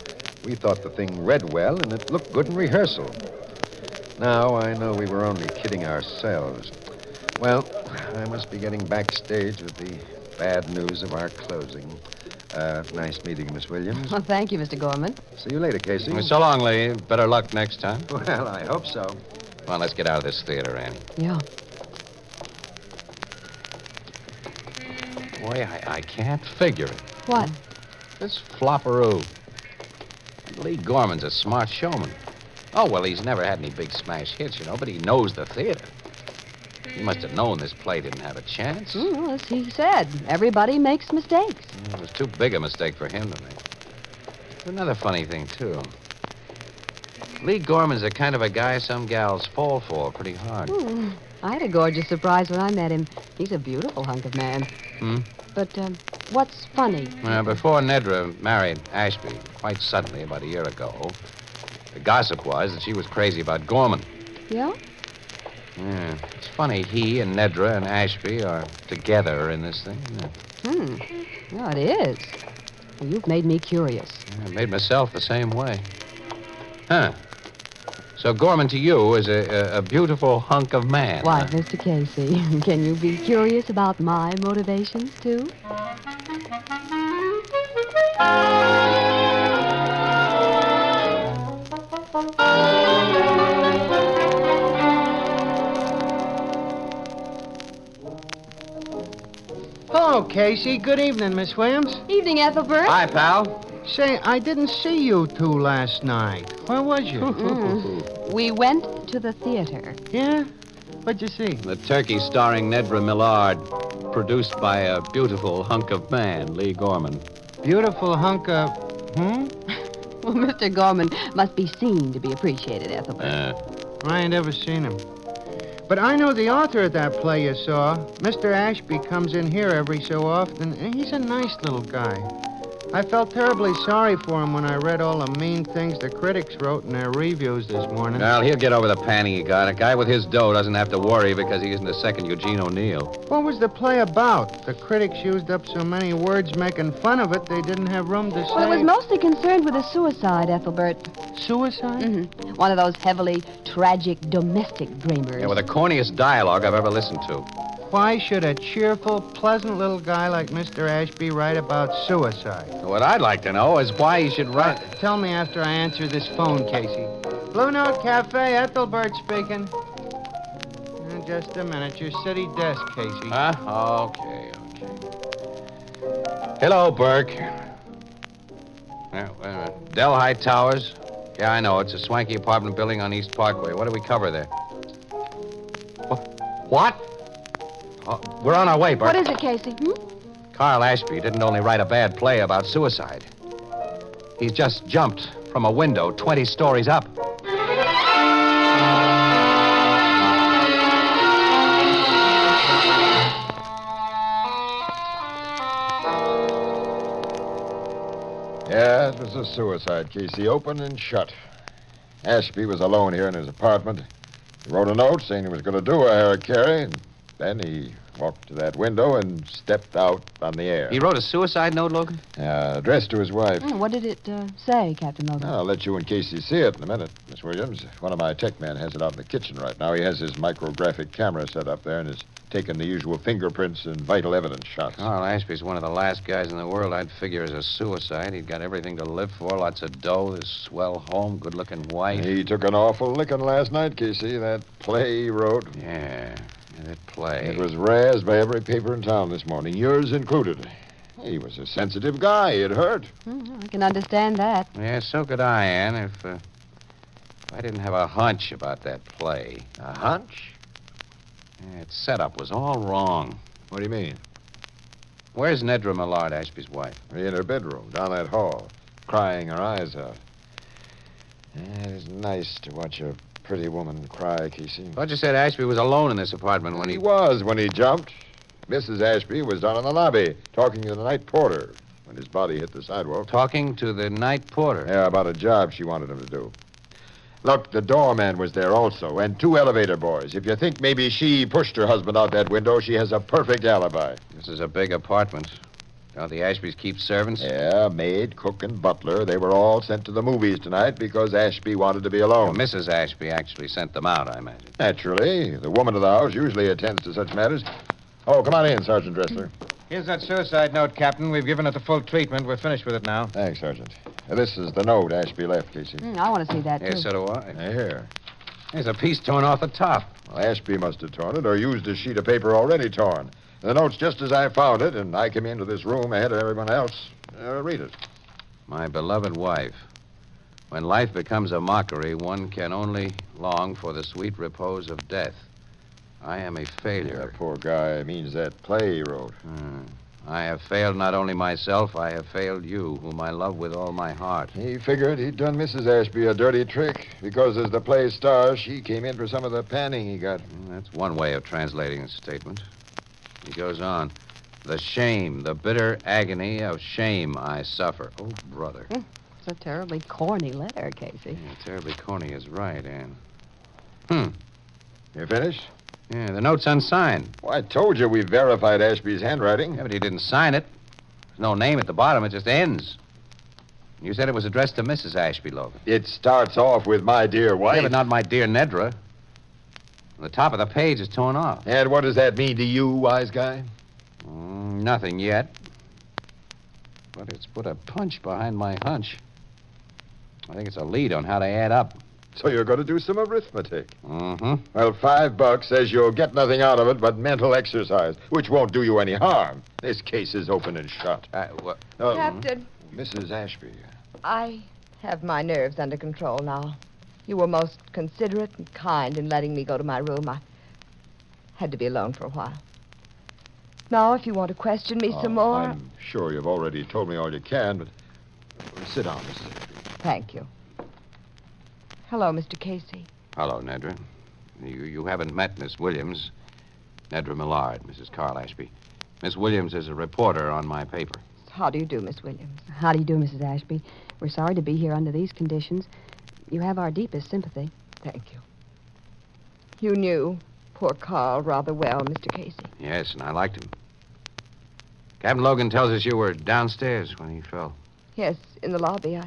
we thought the thing read well and it looked good in rehearsal. Now, I know we were only kidding ourselves. Well, I must be getting backstage with the bad news of our closing. Nice meeting you, Miss Williams. Well, thank you, Mr. Gorman. See you later, Casey. Well, so long, Lee. Better luck next time. Well, I hope so. Come on, let's get out of this theater, Annie. Yeah. Boy, I can't figure it. What? This flopperoo. Lee Gorman's a smart showman. Oh, well, he's never had any big smash hits, you know, but he knows the theater. He must have known this play didn't have a chance. Well, as he said, everybody makes mistakes. It was too big a mistake for him to make. There's another funny thing, too. Lee Gorman's the kind of a guy some gals fall for pretty hard. I had a gorgeous surprise when I met him. He's a beautiful hunk of man. But what's funny? Before Nedra married Ashby, quite suddenly, about a year ago, the gossip was that she was crazy about Gorman. Yeah? Yeah. It's funny he and Nedra and Ashby are together in this thing, isn't it? Yeah, it is. Well, you've made me curious. I made myself the same way. Huh. So Gorman to you is a beautiful hunk of man. Why, huh? Mr. Casey, can you be curious about my motivations, too? Hello, Casey. Good evening, Miss Williams. Evening, Ethelbert. Hi, pal. Say, I didn't see you two last night. Where was you? We went to the theater. Yeah? What'd you see? The turkey starring Nedra Millard, produced by a beautiful hunk of man, Lee Gorman. Beautiful hunk of... Well, Mr. Gorman must be seen to be appreciated, Ethelbert. I ain't ever seen him. But I know the author of that play you saw. Mr. Ashby comes in here every so often, and he's a nice little guy. I felt terribly sorry for him when I read all the mean things the critics wrote in their reviews this morning. Well, he'll get over the panning he got. A guy with his dough doesn't have to worry because he isn't a second Eugene O'Neill. What was the play about? The critics used up so many words making fun of it, they didn't have room to say... Well, it was mostly concerned with a suicide, Ethelbert. Suicide? Mm-hmm. One of those heavily tragic domestic dreamers. Yeah, with the corniest dialogue I've ever listened to. Why should a cheerful, pleasant little guy like Mr. Ashby write about suicide? What I'd like to know is why he should write... Tell me after I answer this phone, Casey. Blue Note Cafe, Ethelbert speaking. Just a minute. Your city desk, Casey. Okay. Hello, Burke. Delhi Towers. Yeah, I know. It's a swanky apartment building on East Parkway. What do we cover there? What? Oh, we're on our way, Burke. What is it, Casey? Carl Ashby didn't only write a bad play about suicide. He's just jumped from a window 20 stories up. Yeah, it was a suicide, Casey. Open and shut. Ashby was alone here in his apartment. He wrote a note saying he was going to do a hara-kiri, and then he walked to that window and stepped out on the air. He wrote a suicide note, Logan? Addressed to his wife. What did it say, Captain Logan? I'll let you and Casey see it in a minute, Miss Williams. One of my tech men has it out in the kitchen right now. He has his micrographic camera set up there and is taking the usual fingerprints and vital evidence shots. Carl Ashby's one of the last guys in the world I'd figure as a suicide. He'd got everything to live for, lots of dough, this swell home, good-looking wife. He took an awful licking last night, Casey. That play he wrote. Yeah, that play. It was razzed by every paper in town this morning, yours included. He was a sensitive guy. It hurt. I can understand that. Yeah, so could I, Ann, if I didn't have a hunch about that play. A hunch? Yeah, its setup was all wrong. What do you mean? Where's Nedra Millard, Ashby's wife? In her bedroom, down that hall, crying her eyes out. Yeah, it is nice to watch a pretty woman cry, Casey. Thought you said Ashby was alone in this apartment when He was when he jumped. Mrs. Ashby was down in the lobby talking to the night porter when his body hit the sidewalk. Talking to the night porter? Yeah, about a job she wanted him to do. Look, the doorman was there also, and 2 elevator boys. If you think maybe she pushed her husband out that window, she has a perfect alibi. This is a big apartment. Don't the Ashbys keep servants? Yeah, maid, cook, and butler. They were all sent to the movies tonight because Ashby wanted to be alone. Well, Mrs. Ashby actually sent them out, I imagine. Naturally. The woman of the house usually attends to such matters. Oh, come on in, Sergeant Dressler. Here's that suicide note, Captain. We've given it the full treatment. We're finished with it now. Thanks, Sergeant. This is the note Ashby left, Casey. I want to see that, too. Yeah, so do I. Here. There's a piece torn off the top. Well, Ashby must have torn it or used a sheet of paper already torn. The note's just as I found it, and I came into this room ahead of everyone else. Read it. My beloved wife, when life becomes a mockery, one can only long for the sweet repose of death. I am a failure. That poor guy means that play he wrote. I have failed not only myself, I have failed you, whom I love with all my heart. He figured he'd done Mrs. Ashby a dirty trick because as the play star, she came in for some of the panning he got. That's one way of translating the statement. He goes on. The shame, the bitter agony of shame I suffer. Oh, brother. It's a terribly corny letter, Casey. Yeah, terribly corny is right, Ann. You finished? Yeah, the note's unsigned. Well, I told you we verified Ashby's handwriting. Yeah, but he didn't sign it. There's no name at the bottom. It just ends. You said it was addressed to Mrs. Ashby, Logan. It starts off with my dear wife. Yeah, but not my dear Nedra. The top of the page is torn off. And what does that mean to you, wise guy? Nothing yet. But it's put a punch behind my hunch. I think it's a lead on how to add up. So you're going to do some arithmetic. Mm-hmm. Well, $5 says you'll get nothing out of it but mental exercise, which won't do you any harm. This case is open and shut. Captain. Mrs. Ashby. I have my nerves under control now. You were most considerate and kind in letting me go to my room. I had to be alone for a while. now if you want to question me some more. I'm sure you've already told me all you can, but sit down, Mrs. Ashby. Thank you. Hello, Mr. Casey. Hello, Nedra. You haven't met Miss Williams. Nedra Millard, Mrs. Carl Ashby. Miss Williams is a reporter on my paper. How do you do, Miss Williams? How do you do, Mrs. Ashby? We're sorry to be here under these conditions. You have our deepest sympathy. Thank you. You knew poor Carl rather well, Mr. Casey. Yes, and I liked him. Captain Logan tells us you were downstairs when he fell. Yes, in the lobby.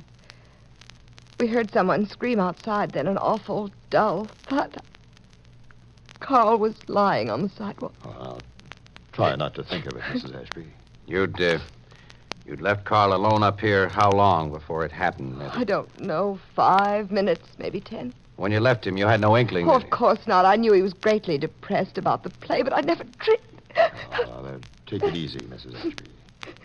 We heard someone scream outside, then an awful, dull thud. Carl was lying on the sidewalk. Oh, I'll try not to think of it, Mrs. Ashby. You'd left Carl alone up here how long before it happened, Nedra? I don't know, 5 minutes, maybe 10. When you left him, you had no inkling Oh, of course not. I knew he was greatly depressed about the play, but I never dreamed. Take it easy, Mrs. Ashby.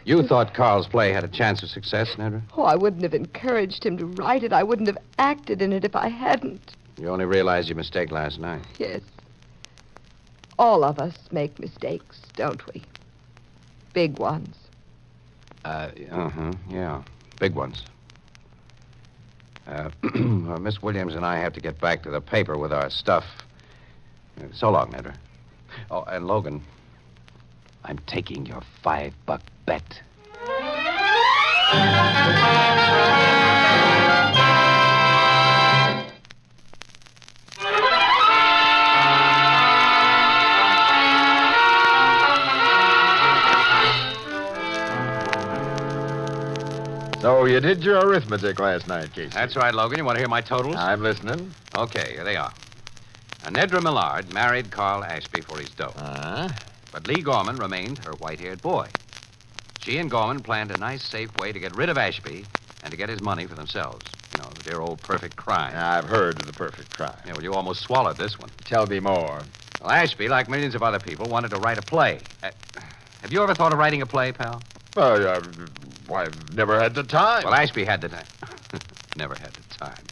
You thought Carl's play had a chance of success, Nedra? Oh, I wouldn't have encouraged him to write it. I wouldn't have acted in it if I hadn't. You only realized your mistake last night. Yes. All of us make mistakes, don't we? Big ones. Yeah. Big ones. Miss Williams and I have to get back to the paper with our stuff. So long, Nedra. Oh, and Logan, I'm taking your $5 bet. So you did your arithmetic last night, Casey. That's right, Logan. You want to hear my totals? I'm listening. Okay, here they are. Nedra Millard married Carl Ashby for his dough. But Lee Gorman remained her white-haired boy. She and Gorman planned a nice, safe way to get rid of Ashby and to get his money for themselves. You know, the dear old perfect crime. I've heard of the perfect crime. Yeah, well, you almost swallowed this one. Tell me more. Well, Ashby, like millions of other people, wanted to write a play. Have you ever thought of writing a play, pal? Well, I've never had the time. Well, Ashby had the time. Never had the time.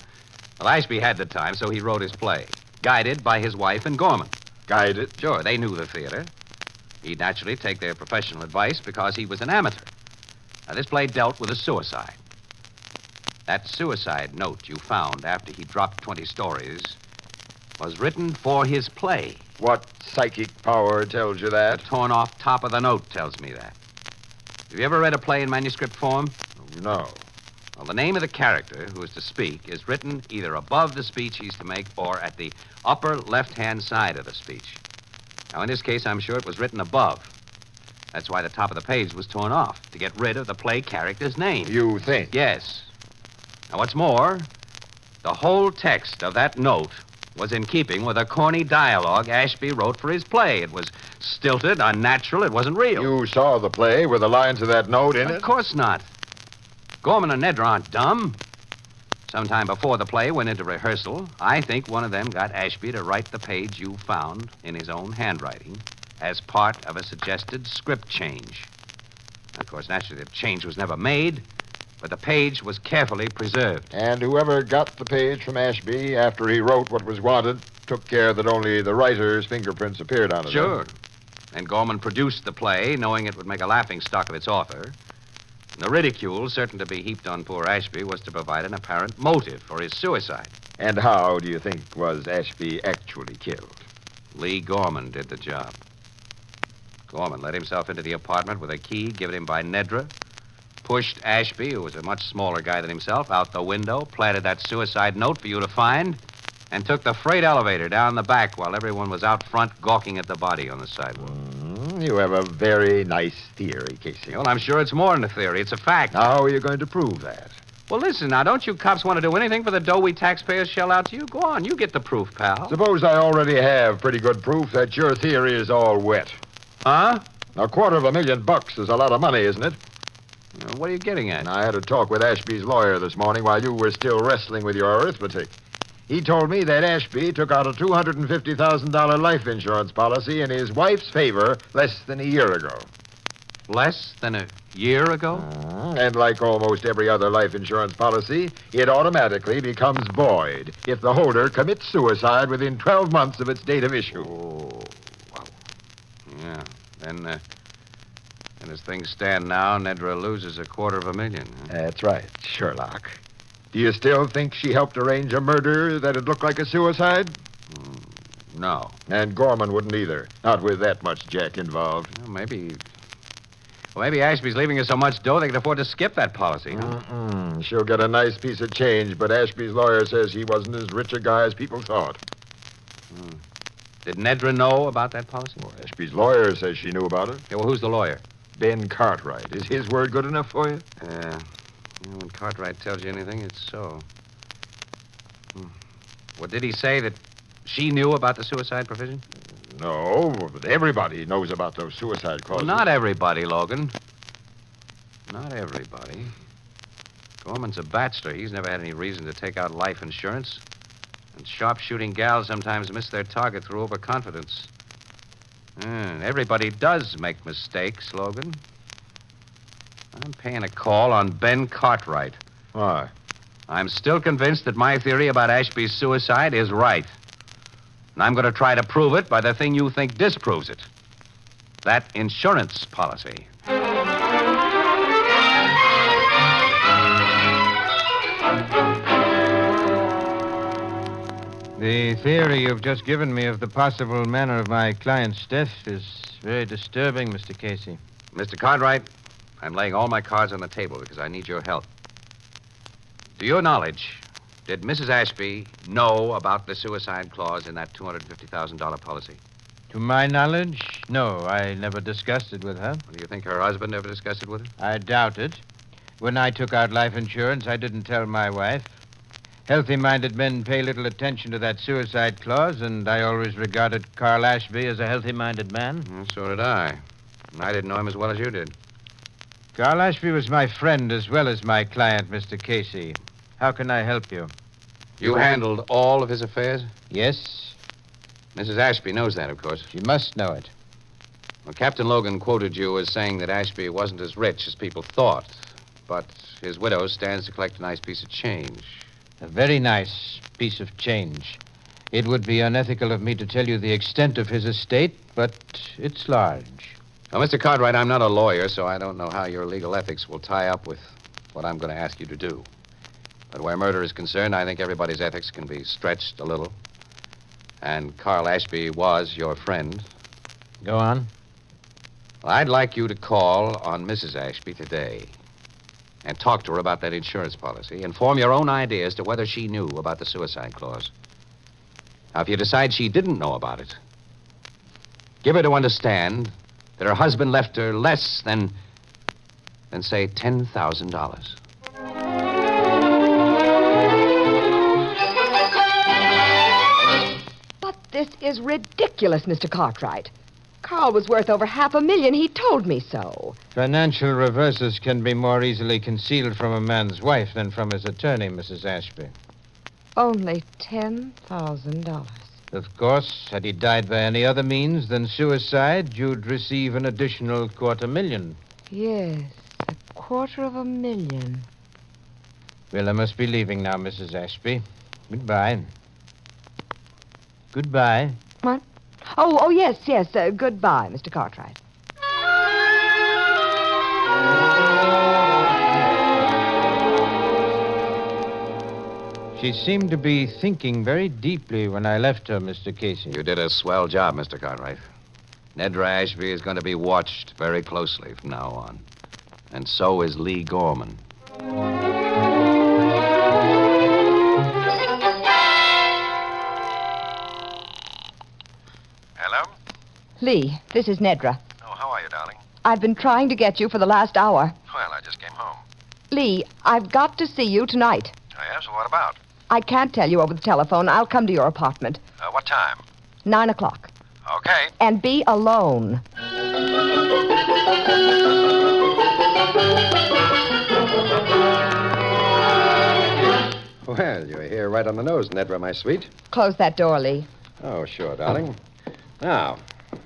Well, Ashby had the time, so he wrote his play, guided by his wife and Gorman. Guided? Sure, they knew the theater. He'd naturally take their professional advice because he was an amateur. Now, this play dealt with a suicide. That suicide note you found after he dropped 20 stories was written for his play. What psychic power tells you that? The torn off top of the note tells me that. Have you ever read a play in manuscript form? No. Well, the name of the character who is to speak is written either above the speech he's to make or at the upper left-hand side of the speech. Now, in this case, I'm sure it was written above. That's why the top of the page was torn off, to get rid of the play character's name. You think? Yes. Now, what's more, the whole text of that note was in keeping with a corny dialogue Ashby wrote for his play. It was stilted, unnatural, it wasn't real. You saw the play with the lines of that note in it? Of course not. Gorman and Nedra aren't dumb. Sometime before the play went into rehearsal, I think one of them got Ashby to write the page you found in his own handwriting as part of a suggested script change. Of course, naturally, the change was never made, but the page was carefully preserved. And whoever got the page from Ashby after he wrote what was wanted took care that only the writer's fingerprints appeared on it. Sure. And Gorman produced the play, knowing it would make a laughingstock of its author. And the ridicule certain to be heaped on poor Ashby was to provide an apparent motive for his suicide. And how do you think was Ashby actually killed? Lee Gorman did the job. Gorman let himself into the apartment with a key given him by Nedra, pushed Ashby, who was a much smaller guy than himself, out the window, planted that suicide note for you to find, and took the freight elevator down the back while everyone was out front gawking at the body on the sidewalk. You have a very nice theory, Casey. Well, I'm sure it's more than a theory. It's a fact. How are you going to prove that? Well, listen, now, don't you cops want to do anything for the dough we taxpayers shell out to you? Go on, you get the proof, pal. Suppose I already have pretty good proof that your theory is all wet. Huh? $250,000 is a lot of money, isn't it? What are you getting at? I had a talk with Ashby's lawyer this morning while you were still wrestling with your arithmetic. He told me that Ashby took out a $250,000 life insurance policy in his wife's favor less than a year ago. Less than a year ago? And like almost every other life insurance policy, it automatically becomes void if the holder commits suicide within 12 months of its date of issue. Oh, wow. Yeah. Then And as things stand now, Nedra loses $250,000. Huh? That's right, Sherlock. Do you still think she helped arrange a murder that'd look like a suicide? No. And Gorman wouldn't either. Not with that much jack involved. Well, maybe Ashby's leaving us so much dough they can afford to skip that policy, huh? She'll get a nice piece of change, but Ashby's lawyer says he wasn't as rich a guy as people thought. Did Nedra know about that policy? Well, Ashby's lawyer says she knew about it. Yeah, well, who's the lawyer? Ben Cartwright. Is his word good enough for you? Yeah. When Cartwright tells you anything, it's so. Well, did he say that she knew about the suicide provision? No, but everybody knows about those suicide clauses. Well, not everybody, Logan. Not everybody. Gorman's a bachelor. He's never had any reason to take out life insurance. And sharp-shooting gals sometimes miss their target through overconfidence. Everybody does make mistakes, Logan. I'm paying a call on Ben Cartwright. Why? I'm still convinced that my theory about Ashby's suicide is right. And I'm going to try to prove it by the thing you think disproves it. That insurance policy. The theory you've just given me of the possible manner of my client's death is very disturbing, Mr. Casey. Mr. Cartwright, I'm laying all my cards on the table because I need your help. To your knowledge, did Mrs. Ashby know about the suicide clause in that $250,000 policy? To my knowledge, no. I never discussed it with her. Do you think her husband ever discussed it with her? I doubt it. When I took out life insurance, I didn't tell my wife. Healthy-minded men pay little attention to that suicide clause, and I always regarded Carl Ashby as a healthy-minded man. Well, so did I. And I didn't know him as well as you did. Carl Ashby was my friend as well as my client, Mr. Casey. How can I help you? You handled all of his affairs? Yes. Mrs. Ashby knows that, of course. She must know it. Well, Captain Logan quoted you as saying that Ashby wasn't as rich as people thought, but his widow stands to collect a nice piece of change. A very nice piece of change. It would be unethical of me to tell you the extent of his estate, but it's large. Well, Mr. Cartwright, I'm not a lawyer, so I don't know how your legal ethics will tie up with what I'm going to ask you to do. But where murder is concerned, I think everybody's ethics can be stretched a little. And Carl Ashby was your friend. Go on. Well, I'd like you to call on Mrs. Ashby today and talk to her about that insurance policy and form your own idea as to whether she knew about the suicide clause. Now, if you decide she didn't know about it, give her to understand that her husband left her less than say, $10,000. But this is ridiculous, Mr. Cartwright. Carl was worth over $500,000. He told me so. Financial reverses can be more easily concealed from a man's wife than from his attorney, Mrs. Ashby. Only $10,000. Of course, had he died by any other means than suicide, you'd receive an additional $250,000. Yes, $250,000. Well, I must be leaving now, Mrs. Ashby. Goodbye. Goodbye. What? Oh, yes. Goodbye, Mr. Cartwright. She seemed to be thinking very deeply when I left her, Mr. Casey. You did a swell job, Mr. Cartwright. Nedra Ashby is going to be watched very closely from now on. And so is Lee Gorman. Hello? Lee, this is Nedra. Oh, how are you, darling? I've been trying to get you for the last hour. Well, I just came home. Lee, I've got to see you tonight. Oh, yeah? So what about? I can't tell you over the telephone. I'll come to your apartment. What time? 9 o'clock. Okay. And be alone. Well, you're here right on the nose, Nedra, my sweet. Close that door, Lee. Oh, sure, darling. Now,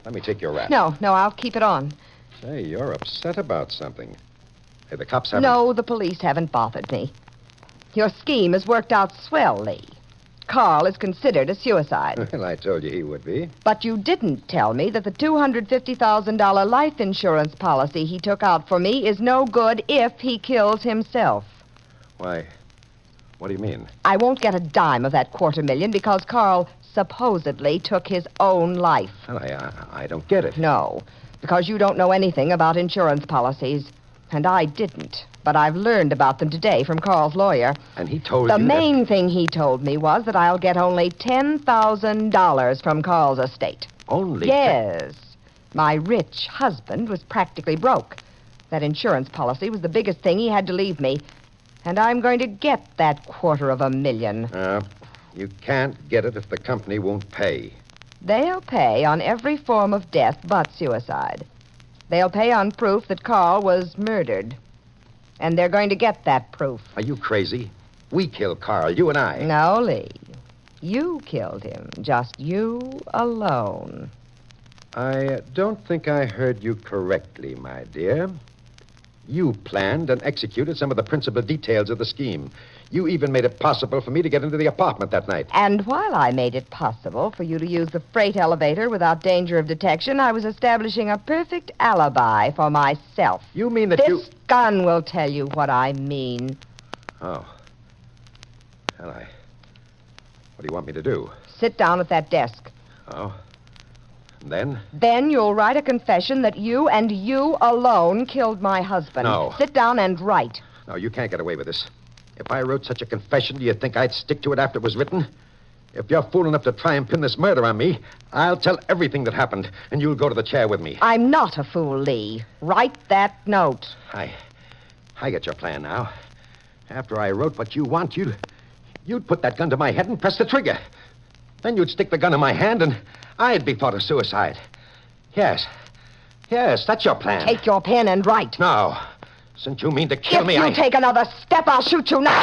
let me take your wrap. No, I'll keep it on. Say, you're upset about something. Hey, the cops haven't... No, the police haven't bothered me. Your scheme has worked out swell, Lee. Carl is considered a suicide. Well, I told you he would be. But you didn't tell me that the $250,000 life insurance policy he took out for me is no good if he kills himself. Why, what do you mean? I won't get a dime of that $250,000 because Carl supposedly took his own life. Well, I don't get it. No, because you don't know anything about insurance policies. And I didn't. But I've learned about them today from Carl's lawyer. And he told you The main thing he told me was that I'll get only $10,000 from Carl's estate. Only? Yes. My rich husband was practically broke. That insurance policy was the biggest thing he had to leave me. And I'm going to get that $250,000. You can't get it if the company won't pay. They'll pay on every form of death but suicide. They'll pay on proof that Carl was murdered. And they're going to get that proof. Are you crazy? We killed Carl, you and I. No, Lee. You killed him. Just you alone. I don't think I heard you correctly, my dear. You planned and executed some of the principal details of the scheme. You even made it possible for me to get into the apartment that night. And while I made it possible for you to use the freight elevator without danger of detection, I was establishing a perfect alibi for myself. You mean that This gun will tell you what I mean. Oh. Well, what do you want me to do? Sit down at that desk. Oh. And then? Then you'll write a confession that you and you alone killed my husband. No. Sit down and write. No, you can't get away with this. If I wrote such a confession, do you think I'd stick to it after it was written? If you're fool enough to try and pin this murder on me, I'll tell everything that happened, and you'll go to the chair with me. I'm not a fool, Lee. Write that note. I get your plan now. After I wrote what you want, you'd put that gun to my head and press the trigger. Then you'd stick the gun in my hand, and I'd be thought of suicide. Yes, that's your plan. Take your pen and write. No. Since you mean to kill me, If you take another step, I'll shoot you now.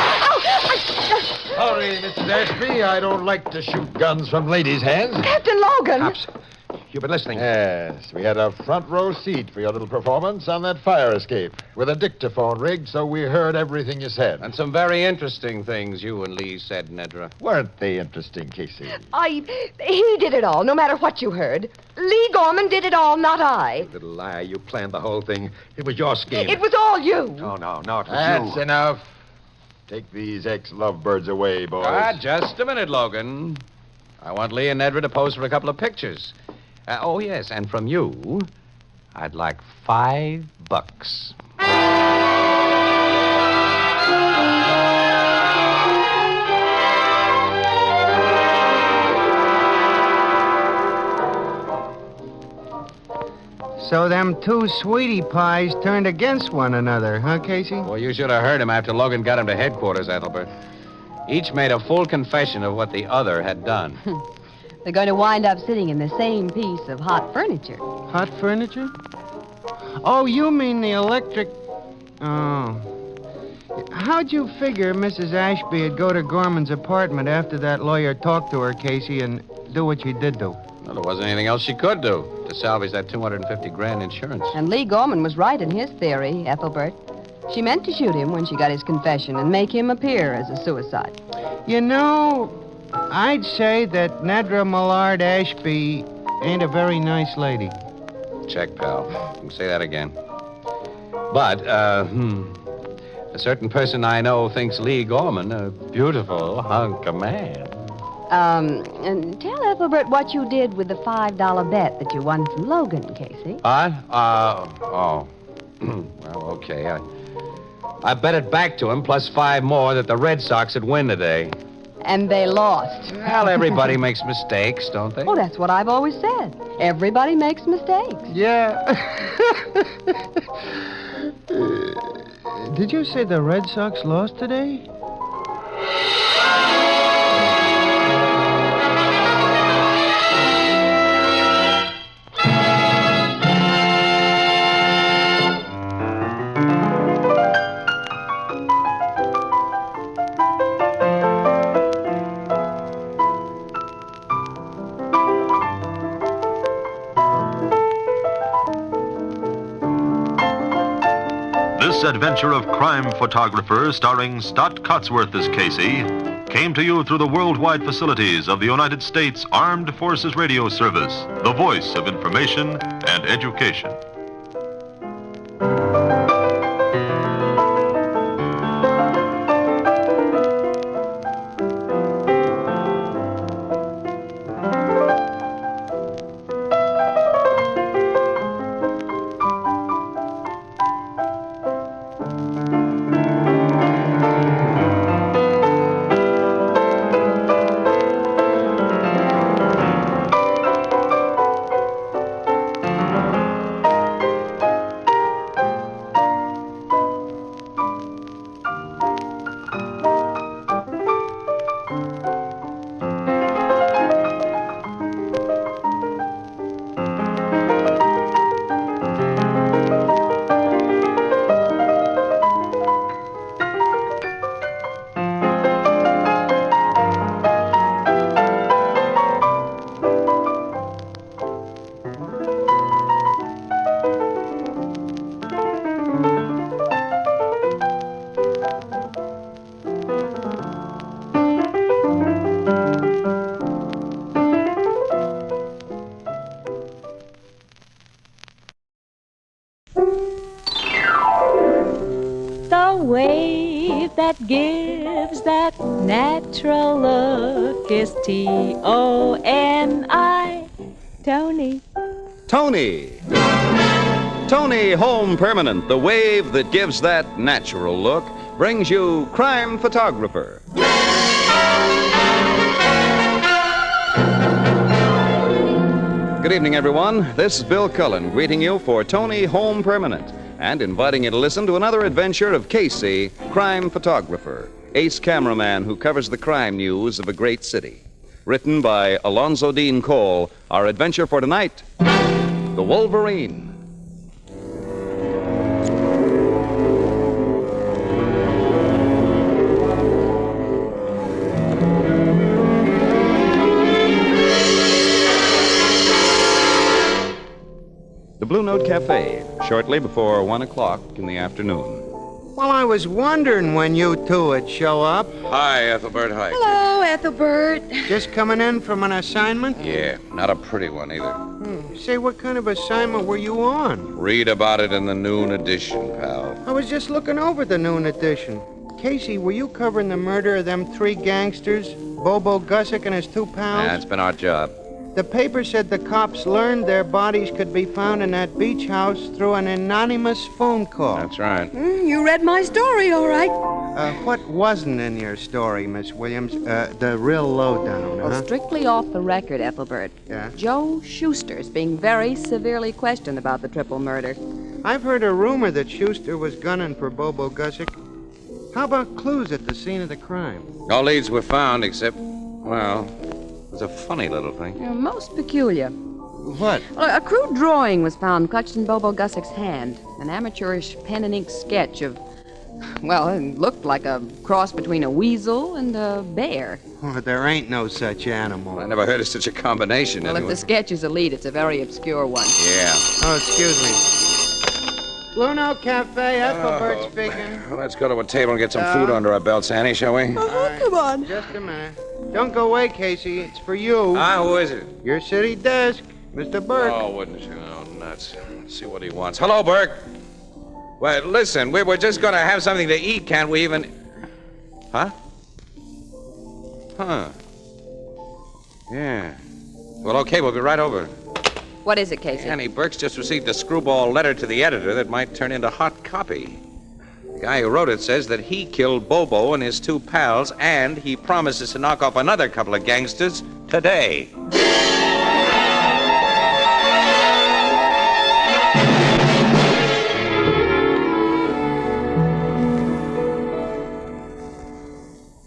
Sorry, Mrs. Ashby. I don't like to shoot guns from ladies' hands. Captain Logan. Cops, you've been listening. Yes, we had a front row seat for your little performance on that fire escape with a dictaphone rigged, so we heard everything you said. And some very interesting things you and Lee said, Nedra. Weren't they interesting, Casey? He did it all, no matter what you heard. Lee Gorman did it all, not I. You little liar. You planned the whole thing. It was your scheme. It was all you. No, it was That's you. enough. Take these ex-lovebirds away, boys. Just a minute, Logan. I want Lee and Nedra to pose for a couple of pictures. Oh, yes, and from you, I'd like $5. So them two sweetie pies turned against one another, huh, Casey? Well, you should have heard him after Logan got him to headquarters, Ethelbert. Each made a full confession of what the other had done. They're going to wind up sitting in the same piece of hot furniture. Hot furniture? Oh, you mean the electric... Oh. How'd you figure Mrs. Ashby would go to Gorman's apartment after that lawyer talked to her, Casey, and do what she did do? Well, there wasn't anything else she could do to salvage that $250,000 insurance. And Lee Gorman was right in his theory, Ethelbert. She meant to shoot him when she got his confession and make him appear as a suicide. You know, I'd say that Nedra Millard Ashby ain't a very nice lady. Check, pal. You can say that again. But, a certain person I know thinks Lee Gorman a beautiful hunk of man. And tell Ethelbert what you did with the $5 bet that you won from Logan, Casey. What? Well, okay. I bet it back to him, plus 5 more, that the Red Sox would win today. And they lost. Well, everybody makes mistakes, don't they? Well, that's what I've always said. Everybody makes mistakes. Yeah. Did you say the Red Sox lost today? This adventure of crime photographer starring Stott Cotsworth as Casey came to you through the worldwide facilities of the United States Armed Forces Radio Service, the voice of information and education. That gives that natural look is T-O-N-I, Tony. Tony. Tony Home Permanent, the wave that gives that natural look, brings you Crime Photographer. Good evening, everyone. This is Bill Cullen greeting you for Tony Home Permanent and inviting you to listen to another adventure of Casey, crime photographer, ace cameraman who covers the crime news of a great city. Written by Alonzo Dean Cole, our adventure for tonight, The Wolverine. The Blue Note Cafe, shortly before 1 o'clock in the afternoon. Well, I was wondering when you two would show up. Hi, Ethelbert. Hi. Hello, Ethelbert. Just coming in from an assignment? Yeah, not a pretty one either. Say, what kind of assignment were you on? Read about it in the noon edition, pal. I was just looking over the noon edition. Casey, were you covering the murder of them three gangsters, Bobo Gussick and his two pals? That's been our job. The paper said the cops learned their bodies could be found in that beach house through an anonymous phone call. That's right. You read my story, all right. What wasn't in your story, Miss Williams? The real lowdown, Well, strictly off the record, Ethelbert. Yeah? Joe Schuster's being very severely questioned about the triple murder. I've heard a rumor that Schuster was gunning for Bobo Gussick. How about clues at the scene of the crime? No leads were found except, well, it was a funny little thing. Most peculiar. What? Well, a crude drawing was found clutched in Bobo Gussick's hand. An amateurish pen and ink sketch of, well, it looked like a cross between a weasel and a bear. Oh, there ain't no such animal. I never heard of such a combination. Well, anyway. if the sketch is a lead, it's a very obscure one. Yeah. Oh, excuse me. Blue Note Cafe, Ethelbert speaking. Well, let's go to a table and get some food under our belts, Annie, shall we? Come on. Just a minute. Don't go away, Casey. It's for you. Who is it? Your city desk, Mr. Burke. Oh, wouldn't you? Oh, nuts. Let's see what he wants. Hello, Burke. Well, listen, we were just going to have something to eat. Can't we even... Huh? Huh. Yeah. Well, okay, we'll be right over. What is it, Casey? Annie, Burke's just received a screwball letter to the editor that might turn into hot copy. The guy who wrote it says that he killed Bobo and his two pals, and he promises to knock off another couple of gangsters today.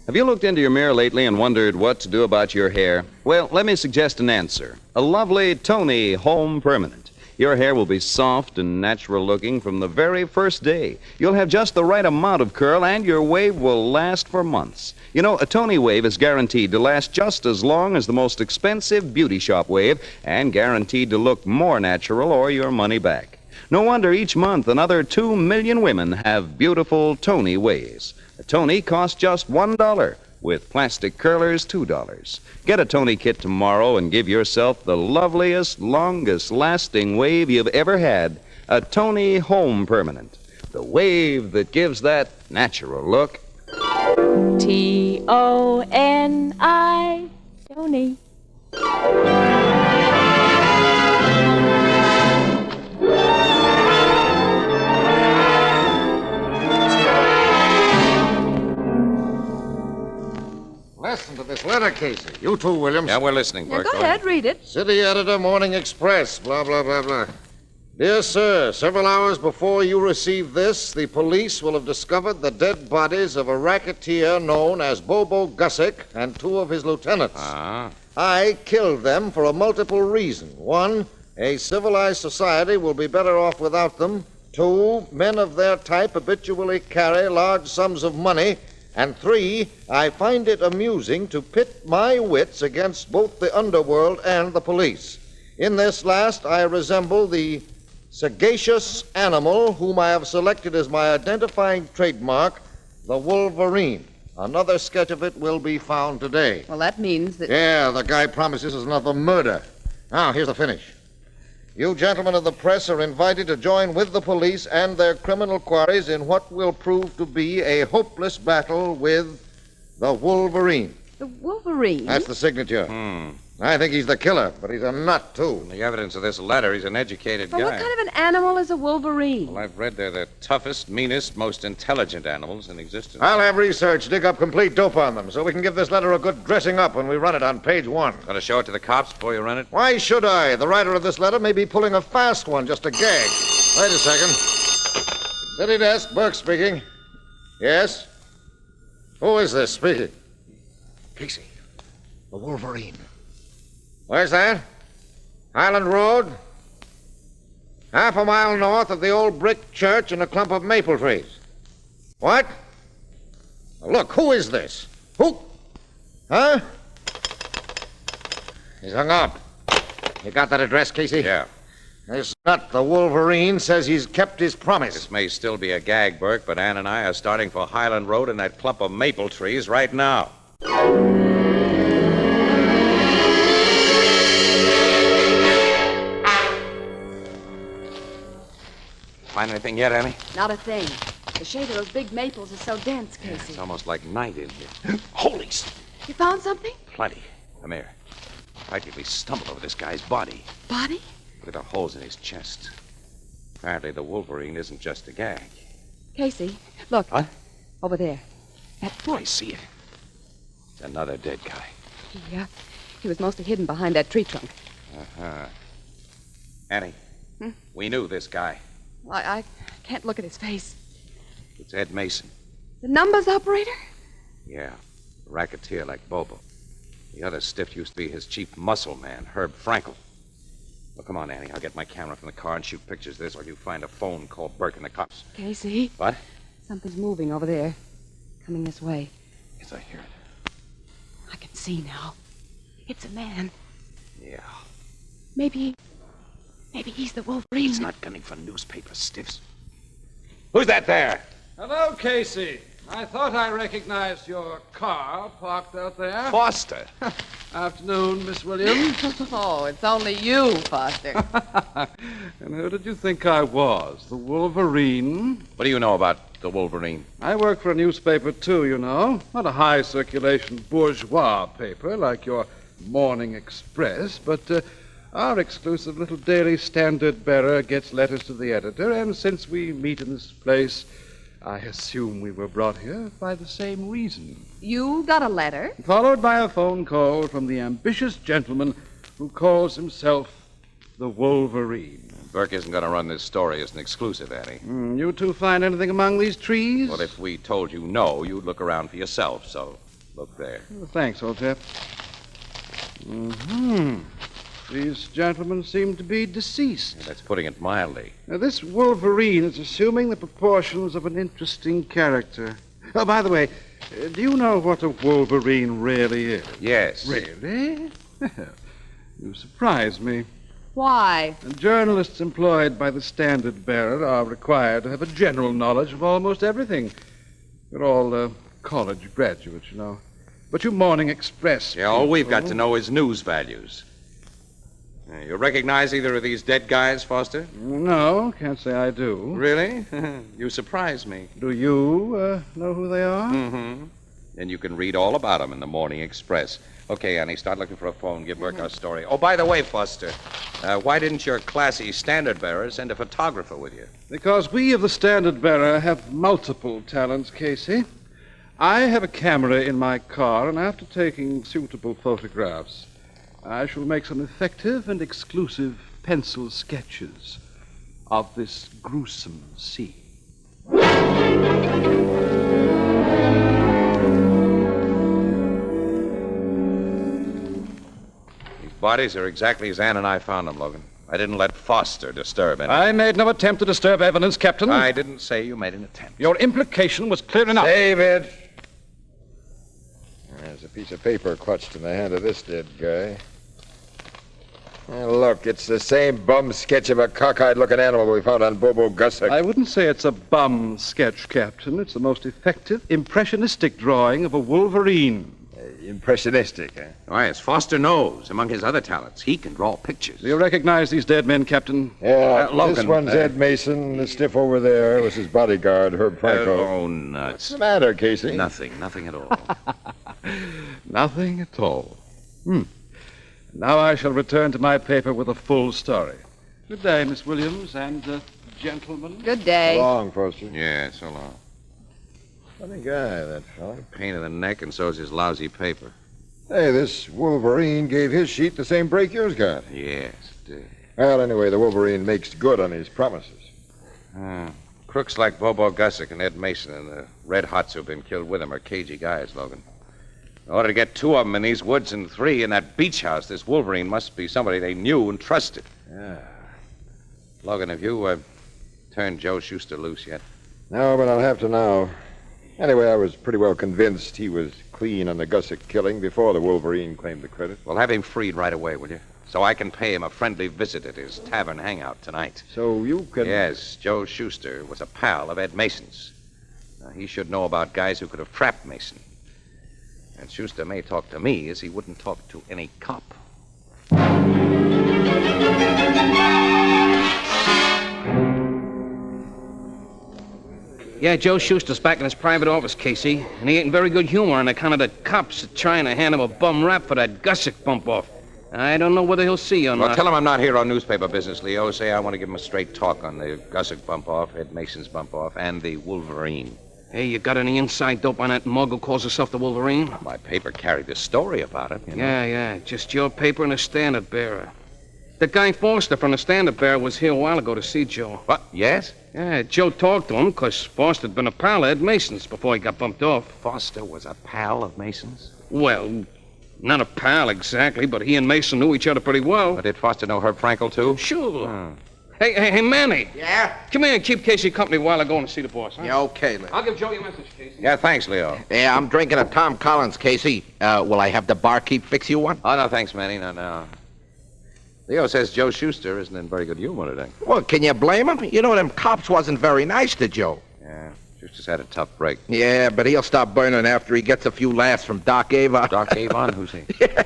Have you looked into your mirror lately and wondered what to do about your hair? Well, let me suggest an answer. A lovely Tony Home Permanent. Your hair will be soft and natural looking from the very first day. You'll have just the right amount of curl, and your wave will last for months. You know, a Tony wave is guaranteed to last just as long as the most expensive beauty shop wave, and guaranteed to look more natural or your money back. No wonder each month another 2 million women have beautiful Tony waves. A Tony costs just $1. with plastic curlers, $2. Get a Tony kit tomorrow and give yourself the loveliest, longest-lasting wave you've ever had. A Tony Home Permanent. The wave that gives that natural look. Toni. Tony. Listen to this letter, Casey. You too, Williams. Yeah, we're listening, Yeah, Burke. go ahead, read it. City Editor, Morning Express, blah, blah, blah, blah. Dear sir, several hours before you receive this, the police will have discovered the dead bodies of a racketeer known as Bobo Gussick and two of his lieutenants. I killed them for a multiple reason. One, a civilized society will be better off without them. Two, men of their type habitually carry large sums of money. And three, I find it amusing to pit my wits against both the underworld and the police. In this last, I resemble the sagacious animal whom I have selected as my identifying trademark, the Wolverine. Another sketch of it will be found today. Well, that means that... Yeah, the guy promises it's another murder. Now, here's the finish. You gentlemen of the press are invited to join with the police and their criminal quarries in what will prove to be a hopeless battle with the Wolverine. The Wolverine? That's the signature. I think he's the killer, but he's a nut, too. The evidence of this letter, he's an educated Well, guy. what kind of an animal is a Wolverine? Well, I've read they're the toughest, meanest, most intelligent animals in existence. I'll have research dig up complete dope on them so we can give this letter a good dressing up when we run it on page 1. Got to show it to the cops before you run it? Why should I? The writer of this letter may be pulling a fast one just to gag. Wait a second. City desk, Burke speaking. Yes? Who is this speaking? Casey, the Wolverine. Where's that? Highland Road? Half a mile north of the old brick church and a clump of maple trees. What? Look, who is this? Who? Huh? He's hung up. You got that address, Casey? Yeah. This nut, the Wolverine, says he's kept his promise. This may still be a gag, Burke, but Ann and I are starting for Highland Road and that clump of maple trees right now. Find anything yet, Annie? Not a thing. The shade of those big maples is so dense, Casey. It's almost like night in here. Holy... You found something? Plenty. Come here. Practically stumbled over this guy's body. Body? Look at the holes in his chest. Apparently the Wolverine isn't just a gag. Casey, look. What? Over there. That foot. I see it. It's another dead guy. He was mostly hidden behind that tree trunk. Uh-huh. Annie, we knew this guy. Well, I can't look at his face. It's Ed Mason. The numbers operator? Yeah, a racketeer like Bobo. The other stiff used to be his chief muscle man, Herb Frankel. Well, come on, Annie. I'll get my camera from the car and shoot pictures of this while you find a phone, call Burke and the cops. Casey. What? Something's moving over there. Coming this way. Yes, I hear it. I can see now. It's a man. Yeah. Maybe he's the Wolverine. He's not gunning for newspaper stiffs. Who's that there? Hello, Casey. I thought I recognized your car parked out there. Foster. Afternoon, Miss Williams. Oh, it's only you, Foster. And who did you think I was? The Wolverine? What do you know about the Wolverine? I work for a newspaper, too, you know. Not a high-circulation bourgeois paper like your Morning Express, but our exclusive little daily Standard-Bearer gets letters to the editor, and since we meet in this place, I assume we were brought here by the same reason. You got a letter? Followed by a phone call from the ambitious gentleman who calls himself the Wolverine. Burke isn't going to run this story as an exclusive, Annie. You two find anything among these trees? Well, if we told you no, you'd look around for yourself, so look there. Well, thanks, old chap. These gentlemen seem to be deceased. Yeah, that's putting it mildly. Now, this Wolverine is assuming the proportions of an interesting character. Oh, by the way, do you know what a Wolverine really is? Yes. Really? You surprise me. Why? And journalists employed by the Standard-Bearer are required to have a general knowledge of almost everything. They're all college graduates, you know. But you Morning Express. Yeah, all we've got people- to know is news values. You recognize either of these dead guys, Foster? No, can't say I do. Really? You surprise me. Do you know who they are? Mm-hmm. And you can read all about them in the Morning Express. Okay, Annie, start looking for a phone. Give Burke our story. Oh, by the way, Foster, why didn't your classy standard bearer send a photographer with you? Because we of the Standard Bearer have multiple talents, Casey. I have a camera in my car, and after taking suitable photographs, I shall make some effective and exclusive pencil sketches of this gruesome scene. These bodies are exactly as Ann and I found them, Logan. I didn't let Foster disturb anything. I made no attempt to disturb evidence, Captain. I didn't say you made an attempt. Your implication was clear enough. David! There's a piece of paper clutched in the hand of this dead guy. Look, it's the same bum sketch of a cockeyed-looking animal we found on Bobo Gussick. I wouldn't say it's a bum sketch, Captain. It's the most effective, impressionistic drawing of a Wolverine. Impressionistic, eh? Why, as Foster knows, among his other talents, he can draw pictures. Do you recognize these dead men, Captain? Yeah, Logan, this one's Ed Mason. The stiff over there was his bodyguard, Herb Franco. Oh, nuts. What's the matter, Casey? Nothing at all. Nothing at all. Now I shall return to my paper with a full story. Good day, Miss Williams and gentlemen. Good day. So long, Foster. Yeah, so long. Funny guy, that fella. Pain in the neck, and so's his lousy paper. Hey, this Wolverine gave his sheet the same break yours got. Yes, it did. Well, anyway, the Wolverine makes good on his promises. Crooks like Bobo Gussick and Ed Mason and the Red Hots who've been killed with him are cagey guys, Logan. In order to get 2 of them in these woods and 3 in that beach house, this Wolverine must be somebody they knew and trusted. Yeah. Logan, have you turned Joe Schuster loose yet? No, but I'll have to now. Anyway, I was pretty well convinced he was clean on the Gussick killing before the Wolverine claimed the credit. Well, have him freed right away, will you? So I can pay him a friendly visit at his tavern hangout tonight. So you can... Yes, Joe Schuster was a pal of Ed Mason's. Now, he should know about guys who could have trapped Mason. And Schuster may talk to me as he wouldn't talk to any cop. Yeah, Joe Schuster's back in his private office, Casey, and he ain't in very good humor on account of the cops trying to hand him a bum rap for that Gussick bump-off. I don't know whether he'll see you or Well, not. tell him I'm not here on newspaper business, Leo. Say I want to give him a straight talk on the Gussick bump-off, Ed Mason's bump-off, and the Wolverine. Hey, you got any inside dope on that mug who calls herself the Wolverine? My paper carried this story about him, you know. Yeah, just your paper and a standard bearer. The guy Foster from the standard bearer was here a while ago to see Joe. What? Yes? Yeah, Joe talked to him because Foster'd been a pal of Ed Mason's before he got bumped off. Foster was a pal of Mason's? Well, not a pal exactly, but he and Mason knew each other pretty well. But did Foster know Herb Frankel, too? Sure. Oh. Hey, Manny. Yeah? Come here and keep Casey company while I go and see the boss, huh? Yeah, okay, Leo. I'll give Joe your message, Casey. Yeah, thanks, Leo. Yeah, I'm drinking a Tom Collins, Casey. Will I have the barkeep fix you one? Oh, no, thanks, Manny. No. Leo says Joe Schuster isn't in very good humor today. Well, can you blame him? You know, them cops wasn't very nice to Joe. Yeah, Schuster's had a tough break. Yeah, but he'll stop burning after he gets a few laughs from Doc Avon. Doc Avon? Who's he? Yeah,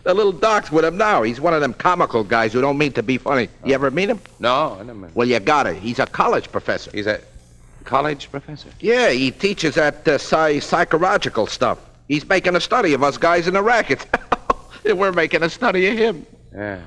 the little Doc's with him now. He's one of them comical guys who don't mean to be funny. You ever meet him? No, I never met him. Well, you got it. He's a college professor. He's a college professor? Yeah, he teaches that psychological stuff. He's making a study of us guys in the racket. And we're making a study of him. Yeah.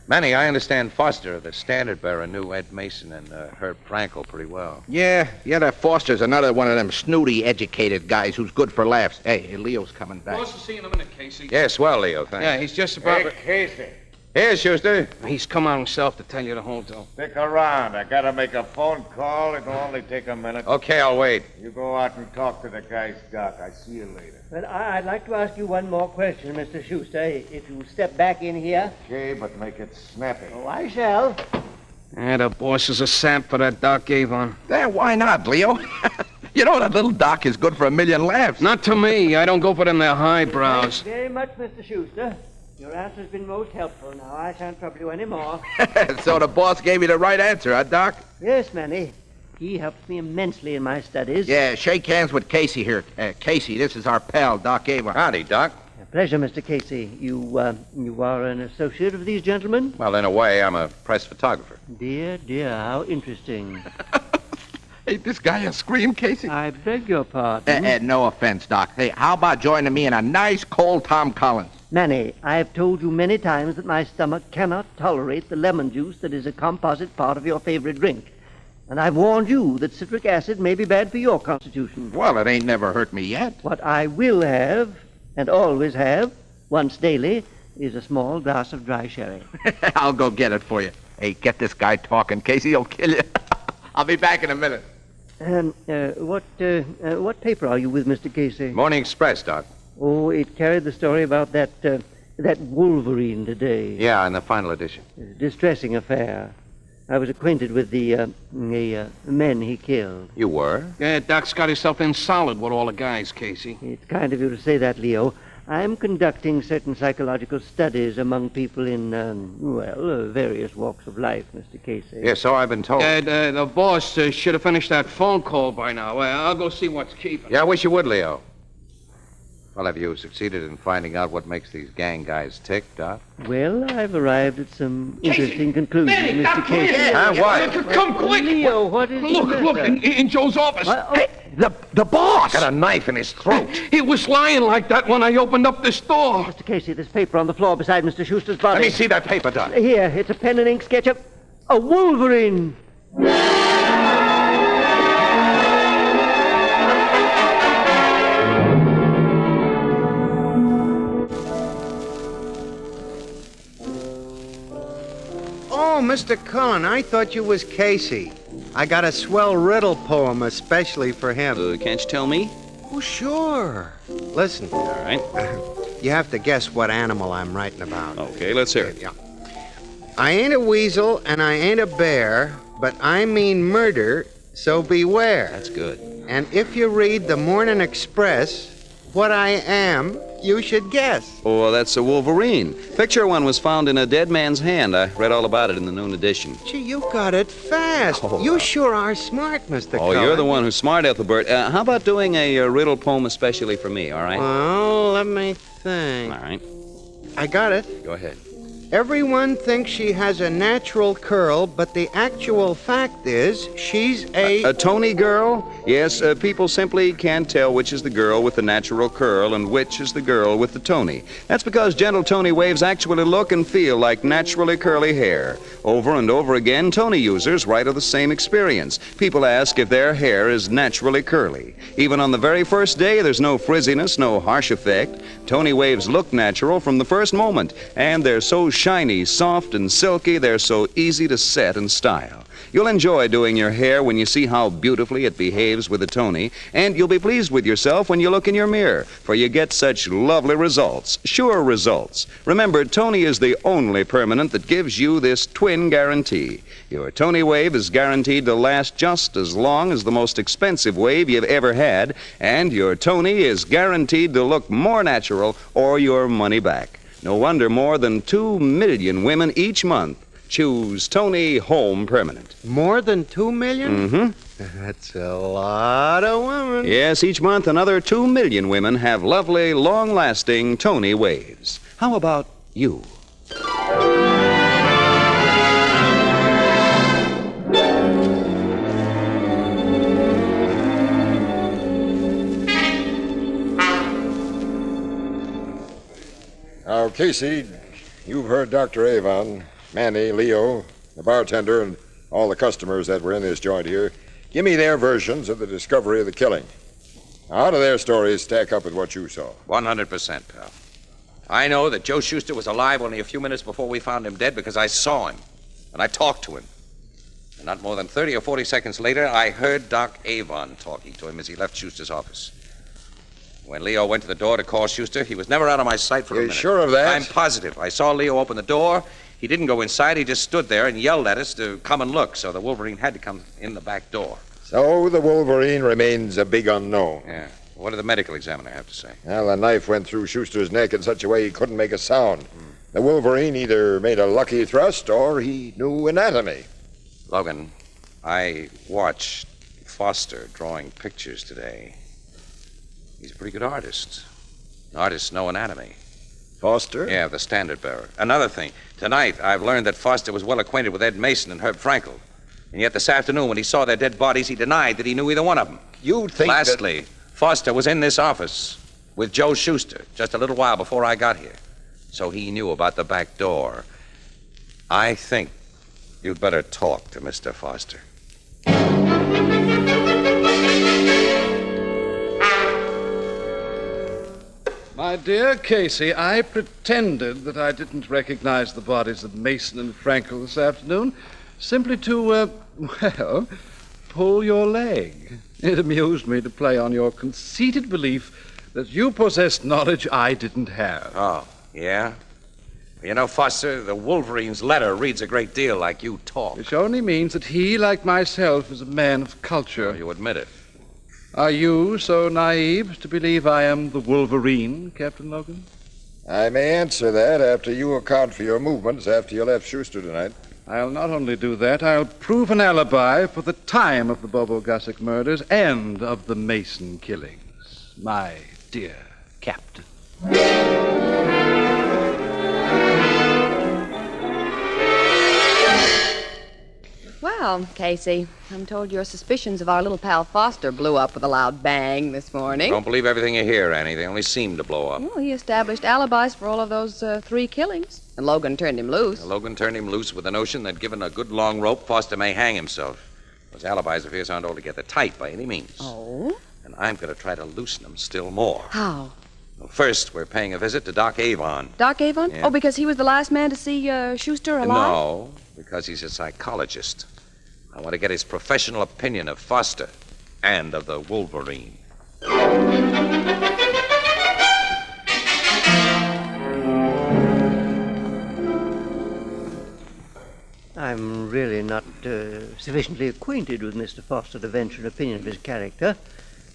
Manny, I understand Foster, the standard bearer, knew Ed Mason and Herb Frankel pretty well. Yeah, that Foster's another one of them snooty, educated guys who's good for laughs. Hey, Leo's coming back. Boss will see you in a minute, Casey. Yes, well, Leo, thanks. Yeah, he's just about... Hey, Casey. Here, Schuster. He's come out himself to tell you the whole deal. Stick around. I gotta make a phone call. It'll only take a minute. Okay, I'll wait. You go out and talk to the guy's doc. I see you later. Well, I'd like to ask you one more question, Mr. Schuster. If you step back in here. Okay, but make it snappy. Oh, I shall. Yeah, the boss is a sap for that Doc Avon. Yeah, why not, Leo? You know that little Doc is good for a million laughs. Not to me. I don't go for them there highbrows. Thanks very much, Mr. Schuster. Your answer's been most helpful. Now, I shan't trouble you any more. So the boss gave you the right answer, huh, Doc? Yes, Manny. He helps me immensely in my studies. Yeah, shake hands with Casey here. Casey, this is our pal, Doc Avon. Howdy, Doc. A pleasure, Mr. Casey. You are an associate of these gentlemen? Well, in a way, I'm a press photographer. Dear, how interesting. Ain't this guy a scream, Casey? I beg your pardon. No offense, Doc. Hey, how about joining me in a nice cold Tom Collins? Manny, I have told you many times that my stomach cannot tolerate the lemon juice that is a composite part of your favorite drink. And I've warned you that citric acid may be bad for your constitution. Well, it ain't never hurt me yet. What I will have, and always have, once daily, is a small glass of dry sherry. I'll go get it for you. Hey, get this guy talking, Casey. He'll kill you. I'll be back in a minute. What paper are you with, Mr. Casey? Morning Express, Doc. Oh, it carried the story about that Wolverine today. Yeah, in the final edition. Distressing affair. I was acquainted with the men he killed. You were? Yeah, Doc's got himself in solid with all the guys, Casey. It's kind of you to say that, Leo. I'm conducting certain psychological studies among people in, various walks of life, Mr. Casey. Yeah, so I've been told. The boss should have finished that phone call by now. I'll go see what's keeping. Yeah, I wish you would, Leo. Well, have you succeeded in finding out what makes these gang guys tick, Doc? Well, I've arrived at some interesting conclusions, Manny, Mr. Doc, Casey. What? Come quick! Leo, what is Look, in Joe's office. Hey, the boss! Got a knife in his throat. He was lying like that when I opened up this door. Mr. Casey, there's paper on the floor beside Mr. Schuster's body. Let me see that paper, Doc. Here, it's a pen and ink sketch of a Wolverine. Oh, Mr. Cullen, I thought you was Casey. I got a swell riddle poem especially for him. Can't you tell me? Oh, sure. Listen. All right. You have to guess what animal I'm writing about. Okay, let's hear it. Yeah. I ain't a weasel and I ain't a bear, but I mean murder, so beware. That's good. And if you read the Morning Express, what I am, you should guess. Oh, that's a Wolverine. Picture one was found in a dead man's hand. I read all about it in the noon edition. Gee, you got it fast. Oh, you sure are smart, Mr. Oh, Cullen. you're the one who's smart, Ethelbert. How about doing a riddle poem especially for me, all right? Well, let me think. All right. I got it. Go ahead. Everyone thinks she has a natural curl, but the actual fact is she's A Tony girl? Yes, people simply can't tell which is the girl with the natural curl and which is the girl with the Tony. That's because gentle Tony waves actually look and feel like naturally curly hair. Over and over again, Tony users write of the same experience. People ask if their hair is naturally curly. Even on the very first day, there's no frizziness, no harsh effect. Tony waves look natural from the first moment, and they're so shiny, soft, and silky, they're so easy to set and style. You'll enjoy doing your hair when you see how beautifully it behaves with a Tony, and you'll be pleased with yourself when you look in your mirror, for you get such lovely results, sure results. Remember, Tony is the only permanent that gives you this twin guarantee. Your Tony wave is guaranteed to last just as long as the most expensive wave you've ever had, and your Tony is guaranteed to look more natural or your money back. No wonder more than 2 million women each month choose Tony Home Permanent. More than 2 million? Mm-hmm. That's a lot of women. Yes, each month another 2 million women have lovely, long-lasting Tony waves. How about you? Now, Casey, you've heard Dr. Avon, Manny, Leo, the bartender, and all the customers that were in this joint here. Give me their versions of the discovery of the killing. How do their stories stack up with what you saw? 100%, pal. I know that Joe Schuster was alive only a few minutes before we found him dead because I saw him, and I talked to him. And not more than 30 or 40 seconds later, I heard Doc Avon talking to him as he left Schuster's office. When Leo went to the door to call Schuster, he was never out of my sight for a minute. You sure of that? I'm positive. I saw Leo open the door. He didn't go inside. He just stood there and yelled at us to come and look, so the Wolverine had to come in the back door. So the Wolverine remains a big unknown. Yeah. What did the medical examiner have to say? Well, the knife went through Schuster's neck in such a way he couldn't make a sound. The Wolverine either made a lucky thrust or he knew anatomy. Logan, I watched Foster drawing pictures today. He's a pretty good artist. Artists know anatomy. Foster? Yeah, the standard bearer. Another thing. Tonight, I've learned that Foster was well acquainted with Ed Mason and Herb Frankel. And yet this afternoon, when he saw their dead bodies, he denied that he knew either one of them. You'd think Lastly, Foster was in this office with Joe Schuster just a little while before I got here. So he knew about the back door. I think you'd better talk to Mr. Foster. My dear Casey, I pretended that I didn't recognize the bodies of Mason and Frankel this afternoon simply to, pull your leg. It amused me to play on your conceited belief that you possessed knowledge I didn't have. Oh, yeah? You know, Foster, the Wolverine's letter reads a great deal like you talk. Which only means that he, like myself, is a man of culture. Oh, you admit it. Are you so naive to believe I am the Wolverine, Captain Logan? I may answer that after you account for your movements after you left Schuster tonight. I'll not only do that, I'll prove an alibi for the time of the Bobo Gussick murders and of the Mason killings, my dear Captain. Well, Casey, I'm told your suspicions of our little pal Foster blew up with a loud bang this morning. Don't believe everything you hear, Annie. They only seem to blow up. Well, he established alibis for all of those 3 killings, and Logan turned him loose. Logan turned him loose with the notion that given a good long rope, Foster may hang himself. Those alibis of his aren't altogether tight by any means. Oh? And I'm going to try to loosen them still more. How? Well, first, we're paying a visit to Doc Avon. Doc Avon? Yeah. Oh, because he was the last man to see Schuster alive? No, because he's a psychologist. I want to get his professional opinion of Foster and of the Wolverine. I'm really not sufficiently acquainted with Mr. Foster to venture an opinion of his character.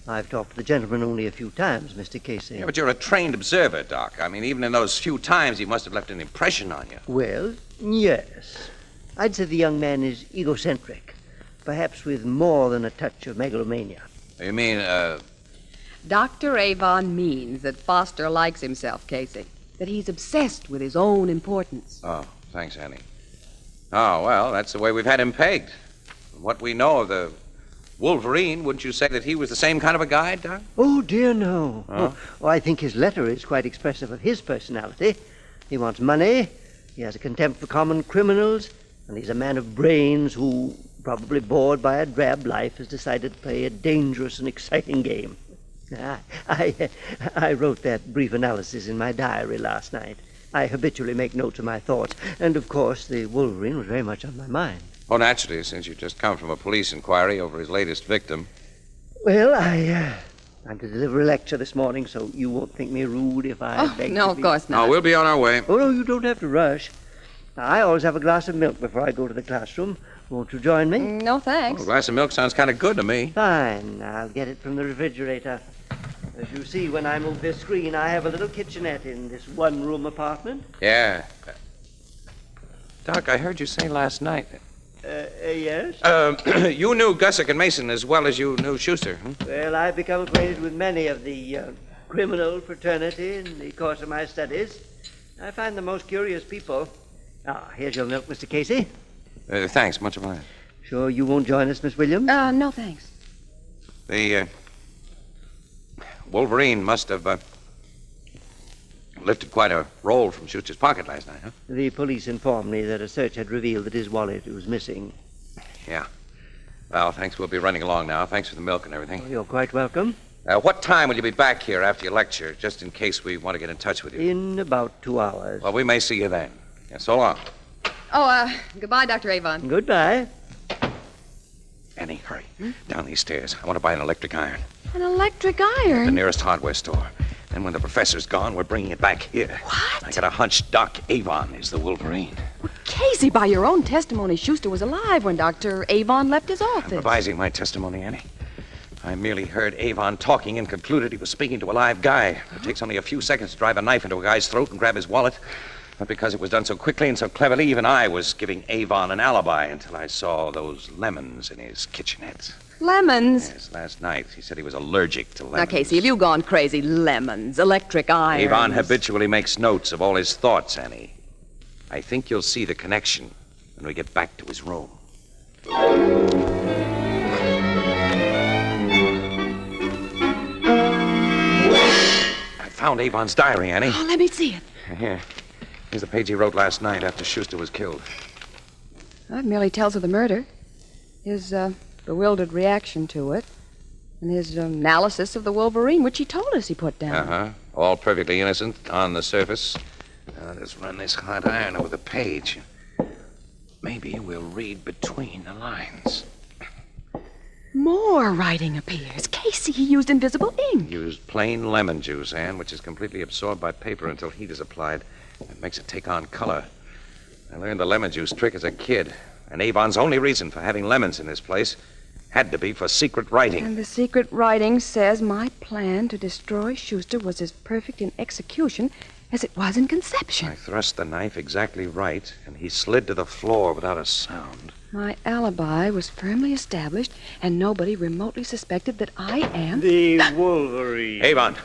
I've talked to the gentleman only a few times, Mr. Casey. Yeah, but you're a trained observer, Doc. I mean, even in those few times, he must have left an impression on you. Well, yes. I'd say the young man is egocentric, perhaps with more than a touch of megalomania. You mean, Dr. Avon means that Foster likes himself, Casey. That he's obsessed with his own importance. Oh, thanks, Annie. Oh, well, that's the way we've had him pegged. From what we know of the Wolverine, wouldn't you say that he was the same kind of a guy, Doc? Oh, dear, no. Huh? Oh, I think his letter is quite expressive of his personality. He wants money, he has a contempt for common criminals, and he's a man of brains who, probably bored by a drab life, has decided to play a dangerous and exciting game. I wrote that brief analysis in my diary last night. I habitually make notes of my thoughts, and of course the Wolverine was very much on my mind. Oh, naturally, since you've just come from a police inquiry over his latest victim. Well, I'm to deliver a lecture this morning, so you won't think me rude if I beg no, to of be... course not. No, we'll be on our way. Oh, no, you don't have to rush. I always have a glass of milk before I go to the classroom. Won't you join me? No, thanks. Oh, a glass of milk sounds kind of good to me. Fine. I'll get it from the refrigerator. As you see, when I move this screen, I have a little kitchenette in this one-room apartment. Yeah. Doc, I heard you say last night... Yes? You knew Gussick and Mason as well as you knew Schuster. Well, I've become acquainted with many of the criminal fraternity in the course of my studies. I find them most curious people. Ah, here's your milk, Mr. Casey. Thanks, much obliged. Sure you won't join us, Miss Williams? No, thanks. The Wolverine must have lifted quite a roll from Schuster's pocket last night, huh? The police informed me that a search had revealed that his wallet was missing. Yeah. Well, thanks. We'll be running along now. Thanks for the milk and everything. Oh, you're quite welcome. What time will you be back here after your lecture, just in case we want to get in touch with you? In about 2 hours. Well, we may see you then. Yeah, so long. Oh, goodbye, Dr. Avon. Goodbye. Annie, hurry. Down these stairs. I want to buy an electric iron. An electric The iron? nearest hardware store. Then when the professor's gone, we're bringing it back here. What? I got a hunch Doc Avon is the Wolverine. Casey, by your own testimony, Schuster was alive when Dr. Avon left his office. I'm revising my testimony, Annie. I merely heard Avon talking and concluded he was speaking to a live guy. It takes only a few seconds to drive a knife into a guy's throat and grab his wallet. But because it was done so quickly and so cleverly, even I was giving Avon an alibi until I saw those lemons in his kitchenette. Lemons? Yes, last night. He said he was allergic to lemons. Now, Casey, have you gone crazy? Lemons, electric irons. Avon habitually makes notes of all his thoughts, Annie. I think you'll see the connection when we get back to his room. I found Avon's diary, Annie. Oh, let me see it. Here. Here's the page he wrote last night after Schuster was killed. Well, it merely tells of the murder, his bewildered reaction to it, and his analysis of the Wolverine, which he told us he put down. Uh-huh. All perfectly innocent on the surface. Let's run this hot iron over the page. Maybe we'll read between the lines. More writing appears. Casey, he used invisible ink. Used plain lemon juice, Anne, which is completely absorbed by paper until heat is applied. It makes it take on color. I learned the lemon juice trick as a kid, and Avon's only reason for having lemons in this place had to be for secret writing. And the secret writing says my plan to destroy Schuster was as perfect in execution as it was in conception. I thrust the knife exactly right, and he slid to the floor without a sound. My alibi was firmly established, and nobody remotely suspected that I am... The Wolverine. Avon.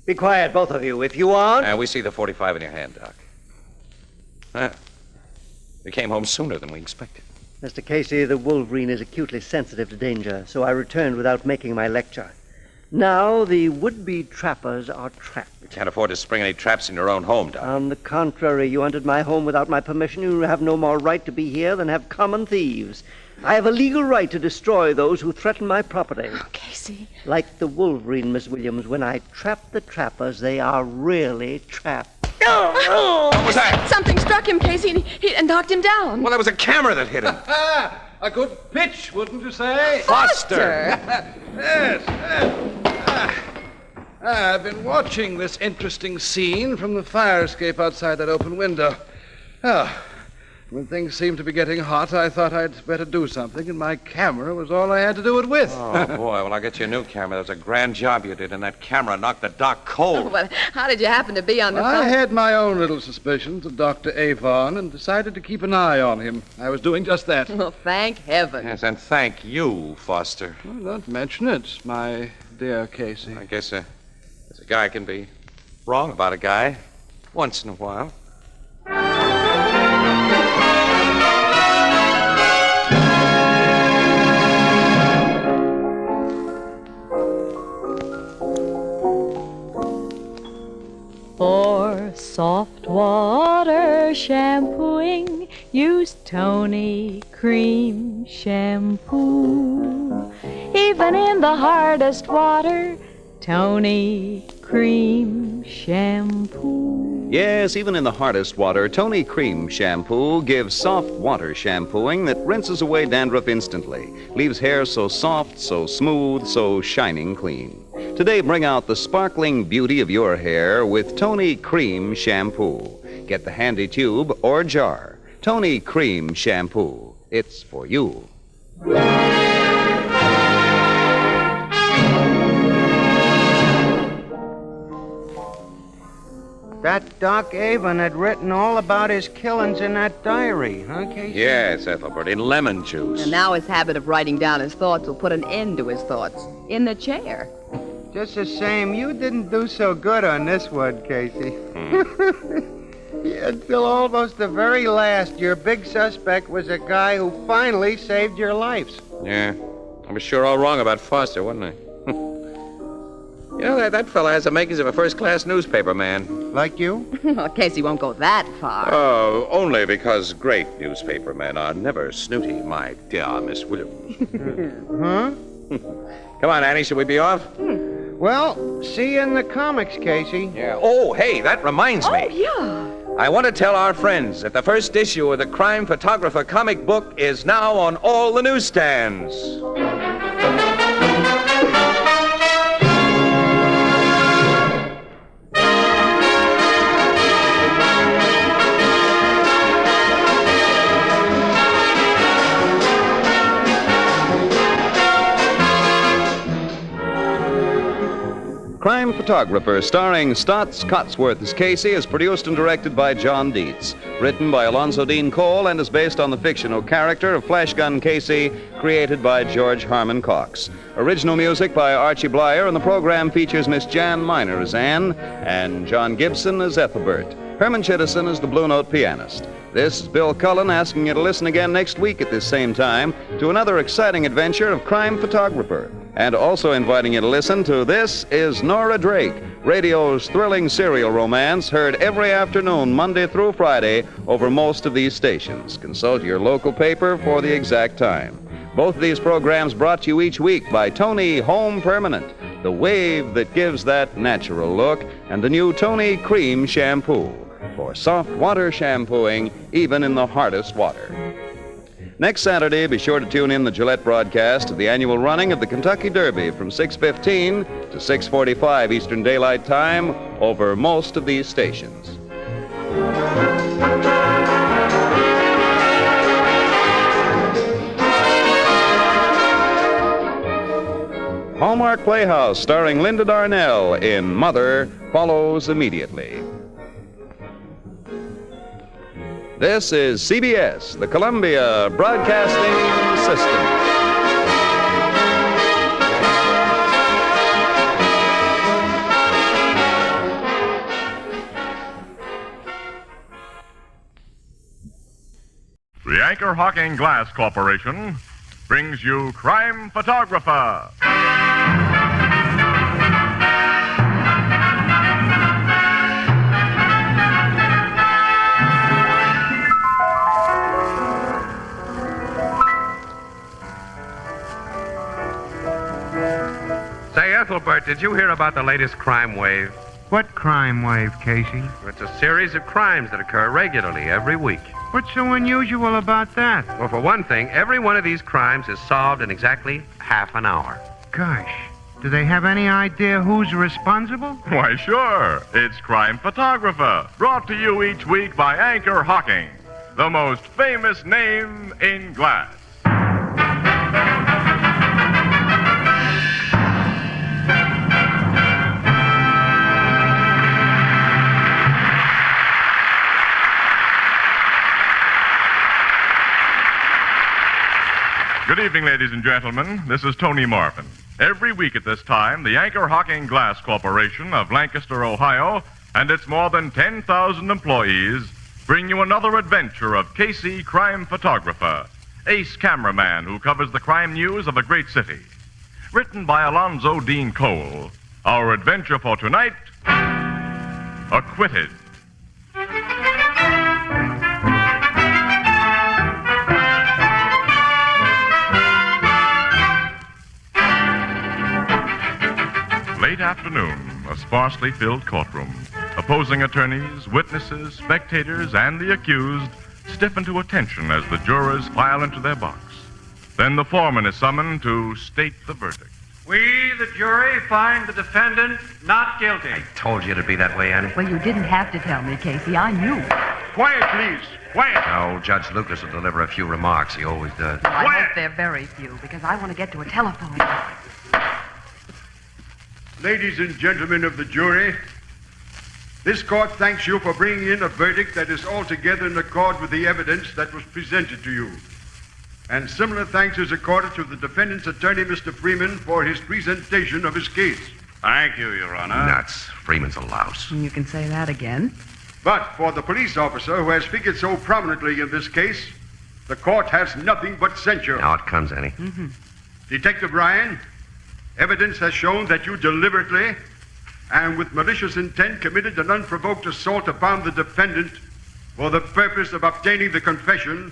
Be quiet, both of you. If you aren't... We see the 45 in your hand, Doc. You came home sooner than we expected. Mr. Casey, the Wolverine is acutely sensitive to danger, so I returned without making my lecture. Now the would-be trappers are trapped. You can't afford to spring any traps in your own home, Doc. On the contrary, you entered my home without my permission. You have no more right to be here than have common thieves. I have a legal right to destroy those who threaten my property. Oh, Casey. Like the Wolverine, Miss Williams, when I trap the trappers, they are really trapped. What was that? Something struck him, Casey, and knocked him down. Well, that was a camera that hit him. A good pitch, wouldn't you say? Foster! Yes. I've been watching this interesting scene from the fire escape outside that open window. When things seemed to be getting hot, I thought I'd better do something, and my camera was all I had to do it with. Oh, boy, well, I'll get you a new camera. That was a grand job you did, and that camera knocked the doc cold. Oh, well, how did you happen to be on the phone? I had my own little suspicions of Dr. Avon and decided to keep an eye on him. I was doing just that. Well, thank heaven. Yes, and thank you, Foster. Well, don't mention it, my dear Casey. I guess a guy can be wrong about a guy once in a while. For soft water shampooing, use Tony Cream Shampoo. Even in the hardest water, Tony Cream Shampoo. Yes, even in the hardest water, Tony Cream Shampoo gives soft water shampooing that rinses away dandruff instantly, leaves hair so soft, so smooth, so shining clean. Today, bring out the sparkling beauty of your hair with Tony Cream Shampoo. Get the handy tube or jar. Tony Cream Shampoo. It's for you. That Doc Avon had written all about his killings in that diary, huh, Casey? Yes, Ethelbert, in lemon juice. And now his habit of writing down his thoughts will put an end to his thoughts. In the chair. Just the same, you didn't do so good on this one, Casey. Until almost the very last, your big suspect was a guy who finally saved your lives. Yeah, I was sure all wrong about Foster, wasn't I? You know, that fella has the makings of a first-class newspaper man. Like you? Well, Casey won't go that far. Oh, only because great newspaper men are never snooty, my dear Miss Williams. Huh? Come on, Annie, should we be off? Well, see you in the comics, Casey. Yeah. Oh, hey, that reminds me. Oh, yeah. I want to tell our friends that the first issue of the Crime Photographer comic book is now on all the newsstands. Crime Crime Photographer, starring Stotts Cotsworth as Casey, is produced and directed by John Dietz. Written by Alonzo Dean Cole and is based on the fictional character of Flash Gun Casey, created by George Harmon Cox. Original music by Archie Blyer, and the program features Miss Jan Miner as Anne and John Gibson as Ethelbert. Herman Chittison is the Blue Note pianist. This is Bill Cullen asking you to listen again next week at this same time to another exciting adventure of Crime Photographer. And also inviting you to listen to This is Nora Drake, radio's thrilling serial romance heard every afternoon, Monday through Friday, over most of these stations. Consult your local paper for the exact time. Both of these programs brought to you each week by Tony Home Permanent, the wave that gives that natural look, and the new Tony Cream Shampoo for soft water shampooing, even in the hardest water. Next Saturday, be sure to tune in the Gillette broadcast of the annual running of the Kentucky Derby from 6:15 to 6:45 Eastern Daylight Time over most of these stations. Hallmark Playhouse, starring Linda Darnell in Mother, follows immediately. This is CBS, the Columbia Broadcasting System. The Anchor-Hocking Glass Corporation brings you Crime Photographer. Say, Ethelbert, did you hear about the latest crime wave? What crime wave, Casey? It's a series of crimes that occur regularly every week. What's so unusual about that? Well, for one thing, every one of these crimes is solved in exactly half an hour. Gosh, do they have any idea who's responsible? Why, sure. It's Crime Photographer, brought to you each week by Anchor-Hocking, the most famous name in glass. Good evening, ladies and gentlemen. This is Tony Marvin. Every week at this time, the Anchor-Hocking Glass Corporation of Lancaster, Ohio, and its more than 10,000 employees bring you another adventure of Casey, crime photographer, ace cameraman who covers the crime news of a great city. Written by Alonzo Dean Cole, our adventure for tonight, Acquitted. Late afternoon, a sparsely filled courtroom. Opposing attorneys, witnesses, spectators, and the accused stiffen to attention as the jurors file into their box. Then the foreman is summoned to state the verdict. We, the jury, find the defendant not guilty. I told you it'd be that way, Annie. Well, you didn't have to tell me, Casey. I knew. Quiet, please. Quiet. Oh, Judge Lucas will deliver a few remarks. He always does. Well, I hope they're very few, because I want to get to a telephone. Ladies and gentlemen of the jury, this court thanks you for bringing in a verdict that is altogether in accord with the evidence that was presented to you. And similar thanks is accorded to the defendant's attorney, Mr. Freeman, for his presentation of his case. Thank you, Your Honor. Nuts. Freeman's a louse. You can say that again. But for the police officer who has figured so prominently in this case, the court has nothing but censure. Now it comes, Annie. Mm-hmm. Detective Ryan, evidence has shown that you deliberately and with malicious intent committed an unprovoked assault upon the defendant for the purpose of obtaining the confession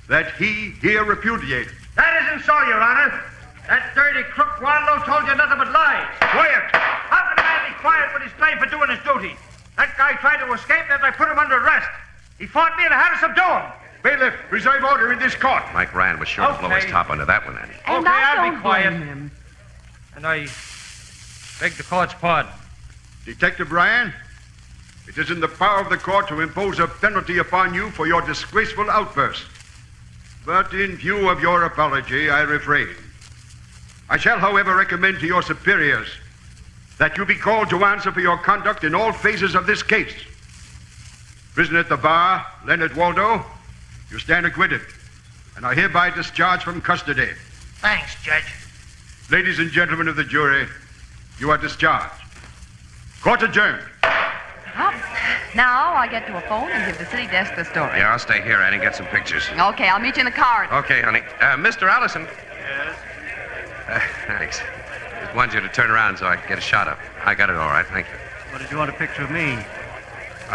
that he here repudiated. That isn't so, Your Honor. That dirty crook Wanlow told you nothing but lies. Quiet! How can a man be quiet when he's blamed for doing his duty? That guy tried to escape as I put him under arrest. He fought me and I had to subdue him. Bailiff, preserve order in this court. Mike Rand was sure to blow his top under that one, Annie. And okay, I I'll don't be quiet. blame him. And I beg the court's pardon. Detective Ryan, it is in the power of the court to impose a penalty upon you for your disgraceful outburst. But in view of your apology, I refrain. I shall, however, recommend to your superiors that you be called to answer for your conduct in all phases of this case. Prisoner at the bar, Leonard Waldo, you stand acquitted and are hereby discharged from custody. Thanks, Judge. Ladies and gentlemen of the jury, you are discharged. Court adjourned. Well, now I get to a phone and give the city desk the story. Yeah, I'll stay here, Annie, get some pictures. Okay, I'll meet you in the car. Okay, honey. Mr. Allison. Yes? Thanks. Just wanted you to turn around so I could get a shot of it. I got it all right, thank you. What did you want a picture of me?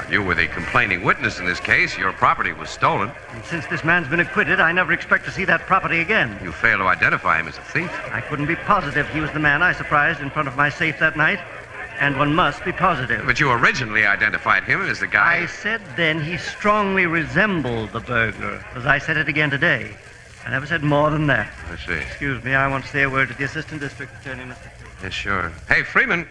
You were the complaining witness in this case. Your property was stolen. And since this man's been acquitted, I never expect to see that property again. You failed to identify him as a thief. I couldn't be positive he was the man I surprised in front of my safe that night. And one must be positive. But you originally identified him as the guy. I said then he strongly resembled the burglar, as I said it again today. I never said more than that. I see. Excuse me, I want to say a word to the Assistant District Attorney, Mr. Yes, sure. Hey, Freeman.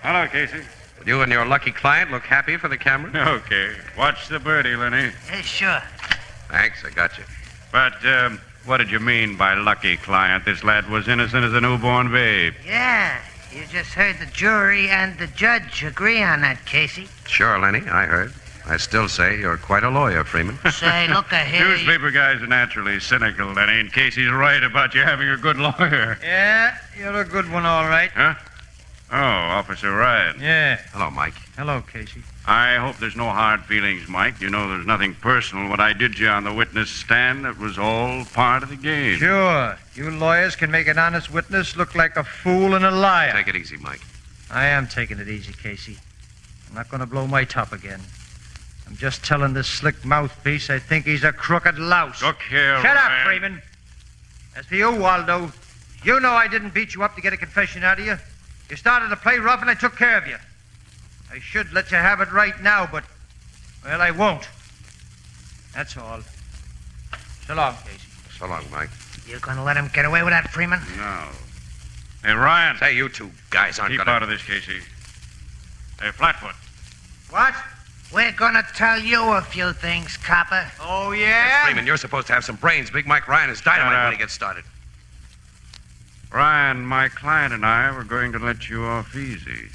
Hello, Casey. Would you and your lucky client look happy for the camera? Okay. Watch the birdie, Lenny. Hey, sure. Thanks, I got you. But, what did you mean by lucky client? This lad was innocent as a newborn babe. Yeah, you just heard the jury and the judge agree on that, Casey. Sure, Lenny, I heard. I still say you're quite a lawyer, Freeman. Say, look ahead. Newspaper guys are naturally cynical, Lenny, in case he's right about you having a good lawyer. Yeah, you're a good one, all right. Huh? Oh, Officer Ryan. Yeah. Hello, Mike. Hello, Casey. I hope there's no hard feelings, Mike. You know there's nothing personal. What I did to you on the witness stand, that was all part of the game. Sure. You lawyers can make an honest witness look like a fool and a liar. Take it easy, Mike. I am taking it easy, Casey. I'm not going to blow my top again. I'm just telling this slick mouthpiece I think he's a crooked louse. Look here, Shut up, Ryan. Freeman. As for you, Waldo, you know I didn't beat you up to get a confession out of you. You started to play rough and I took care of you. I should let you have it right now, but, well, I won't. That's all. So long, Casey. So long, Mike. You gonna let him get away with that, Freeman? No. Hey, Ryan. Say, you two guys aren't Keep gonna... out of this, Casey. Hey, Flatfoot. What? We're gonna tell you a few things, copper. Oh, yeah? Freeman, you're supposed to have some brains. Big Mike Ryan is dynamite when he gets started. Ryan, my client and I were going to let you off easy.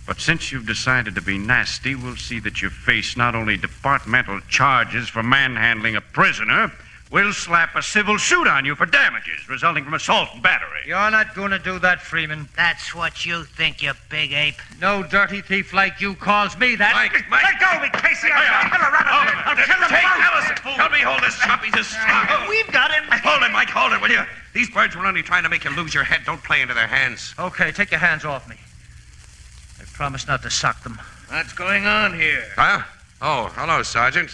But since you've decided to be nasty, we'll see that you face not only departmental charges for manhandling a prisoner, we'll slap a civil suit on you for damages resulting from assault and battery. You're not gonna do that, Freeman. That's what you think, you big ape. No dirty thief like you calls me that. Mike. Let go of me, Casey. I'll kill him. Take Allison. Help me hold this choppy just We've got him. Hold it, Mike. Hold it, will you? These birds were only trying to make you lose your head. Don't play into their hands. Okay, take your hands off me. I promise not to sock them. What's going on here? Huh? Oh, hello, Sergeant.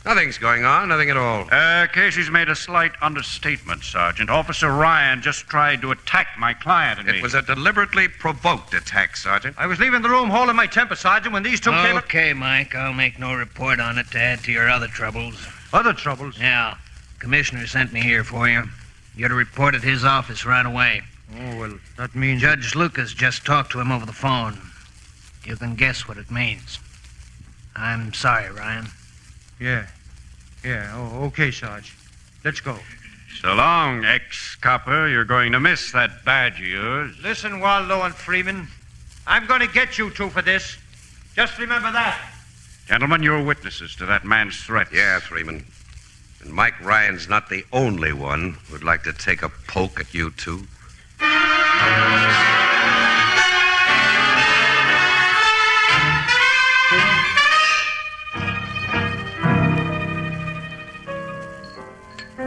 Nothing's going on. Nothing at all. Casey's made a slight understatement, Sergeant. Officer Ryan just tried to attack my client and me. It was a deliberately provoked attack, Sergeant. I was leaving the room holding my temper, Sergeant, when these two came... Okay, Mike, I'll make no report on it to add to your other troubles. Other troubles? Yeah. Commissioner sent me here for you. You're to report at his office right away. Oh, well, that means... Judge Lucas just talked to him over the phone. You can guess what it means. I'm sorry, Ryan. Yeah. Oh, okay, Sarge. Let's go. So long, ex-copper. You're going to miss that badge of yours. Listen, Waldo and Freeman. I'm going to get you two for this. Just remember that. Gentlemen, you're witnesses to that man's threats. Yeah, Freeman. And Mike Ryan's not the only one who'd like to take a poke at you two.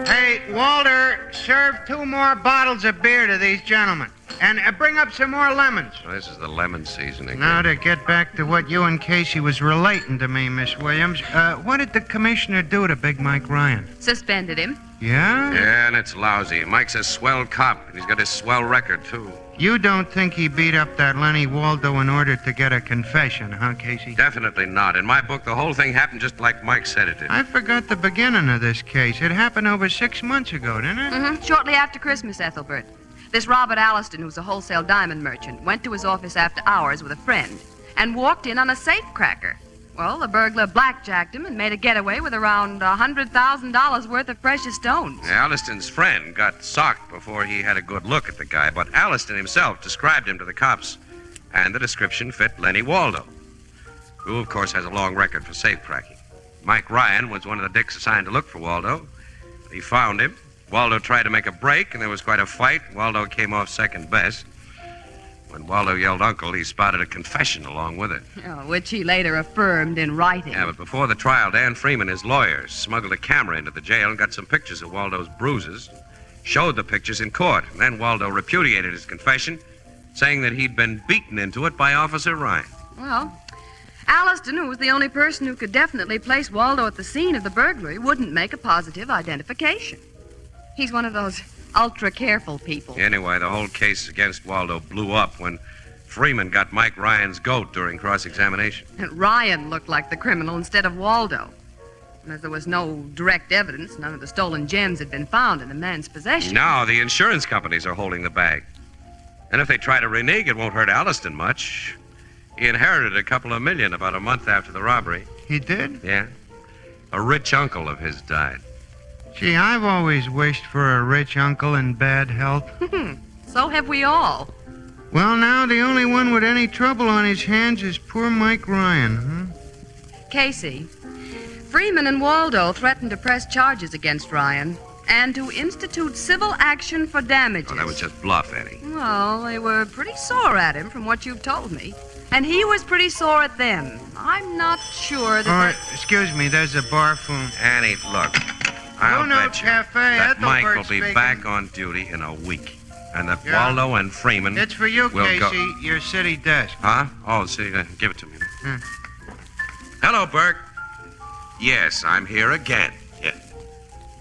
Hey, Walter, serve 2 more bottles of beer to these gentlemen. And bring up some more lemons. This is the lemon seasoning. Now to get back to what you and Casey was relating to me, Miss Williams. What did the commissioner do to Big Mike Ryan? Suspended him. Yeah? Yeah, and it's lousy. Mike's a swell cop, and he's got his swell record, too. You don't think he beat up that Lenny Waldo in order to get a confession, huh, Casey? Definitely not. In my book, the whole thing happened just like Mike said it did. I forgot the beginning of this case. It happened over 6 months ago, didn't it? Mm-hmm. Shortly after Christmas, Ethelbert. This Robert Alliston, who's a wholesale diamond merchant, went to his office after hours with a friend and walked in on a safecracker. Well, the burglar blackjacked him and made a getaway with around $100,000 worth of precious stones. Alliston's friend got socked before he had a good look at the guy, but Alliston himself described him to the cops. And the description fit Lenny Waldo, who, of course, has a long record for safe cracking. Mike Ryan was one of the dicks assigned to look for Waldo. He found him. Waldo tried to make a break, and there was quite a fight. Waldo came off second best. When Waldo yelled uncle, he spotted a confession along with it. Oh, which he later affirmed in writing. Yeah, but before the trial, Dan Freeman, his lawyer, smuggled a camera into the jail and got some pictures of Waldo's bruises, showed the pictures in court. And then Waldo repudiated his confession, saying that he'd been beaten into it by Officer Ryan. Well, Alliston, who was the only person who could definitely place Waldo at the scene of the burglary, wouldn't make a positive identification. He's one of those ultra-careful people. Anyway, the whole case against Waldo blew up when Freeman got Mike Ryan's goat during cross-examination. And Ryan looked like the criminal instead of Waldo. And as there was no direct evidence, none of the stolen gems had been found in the man's possession. Now the insurance companies are holding the bag. And if they try to renege, it won't hurt Alliston much. He inherited a couple of million about a month after the robbery. He did? Yeah. A rich uncle of his died. Gee, I've always wished for a rich uncle in bad health. So have we all. Well, now the only one with any trouble on his hands is poor Mike Ryan, Casey, Freeman and Waldo threatened to press charges against Ryan and to institute civil action for damages. Oh, that was just bluff, Annie. Well, they were pretty sore at him from what you've told me. And he was pretty sore at them. I'm not sure that excuse me, there's a bar phone. Annie, look. I'll bet you Cafe, that Mike Ethelbert will be speaking. back on duty in a week. And that Yeah. Waldo and Freeman It's for you, will Casey, go... your city desk. Huh? Oh, see, give it to me. Hmm. Hello, Burke. Yes, I'm here again. Yeah.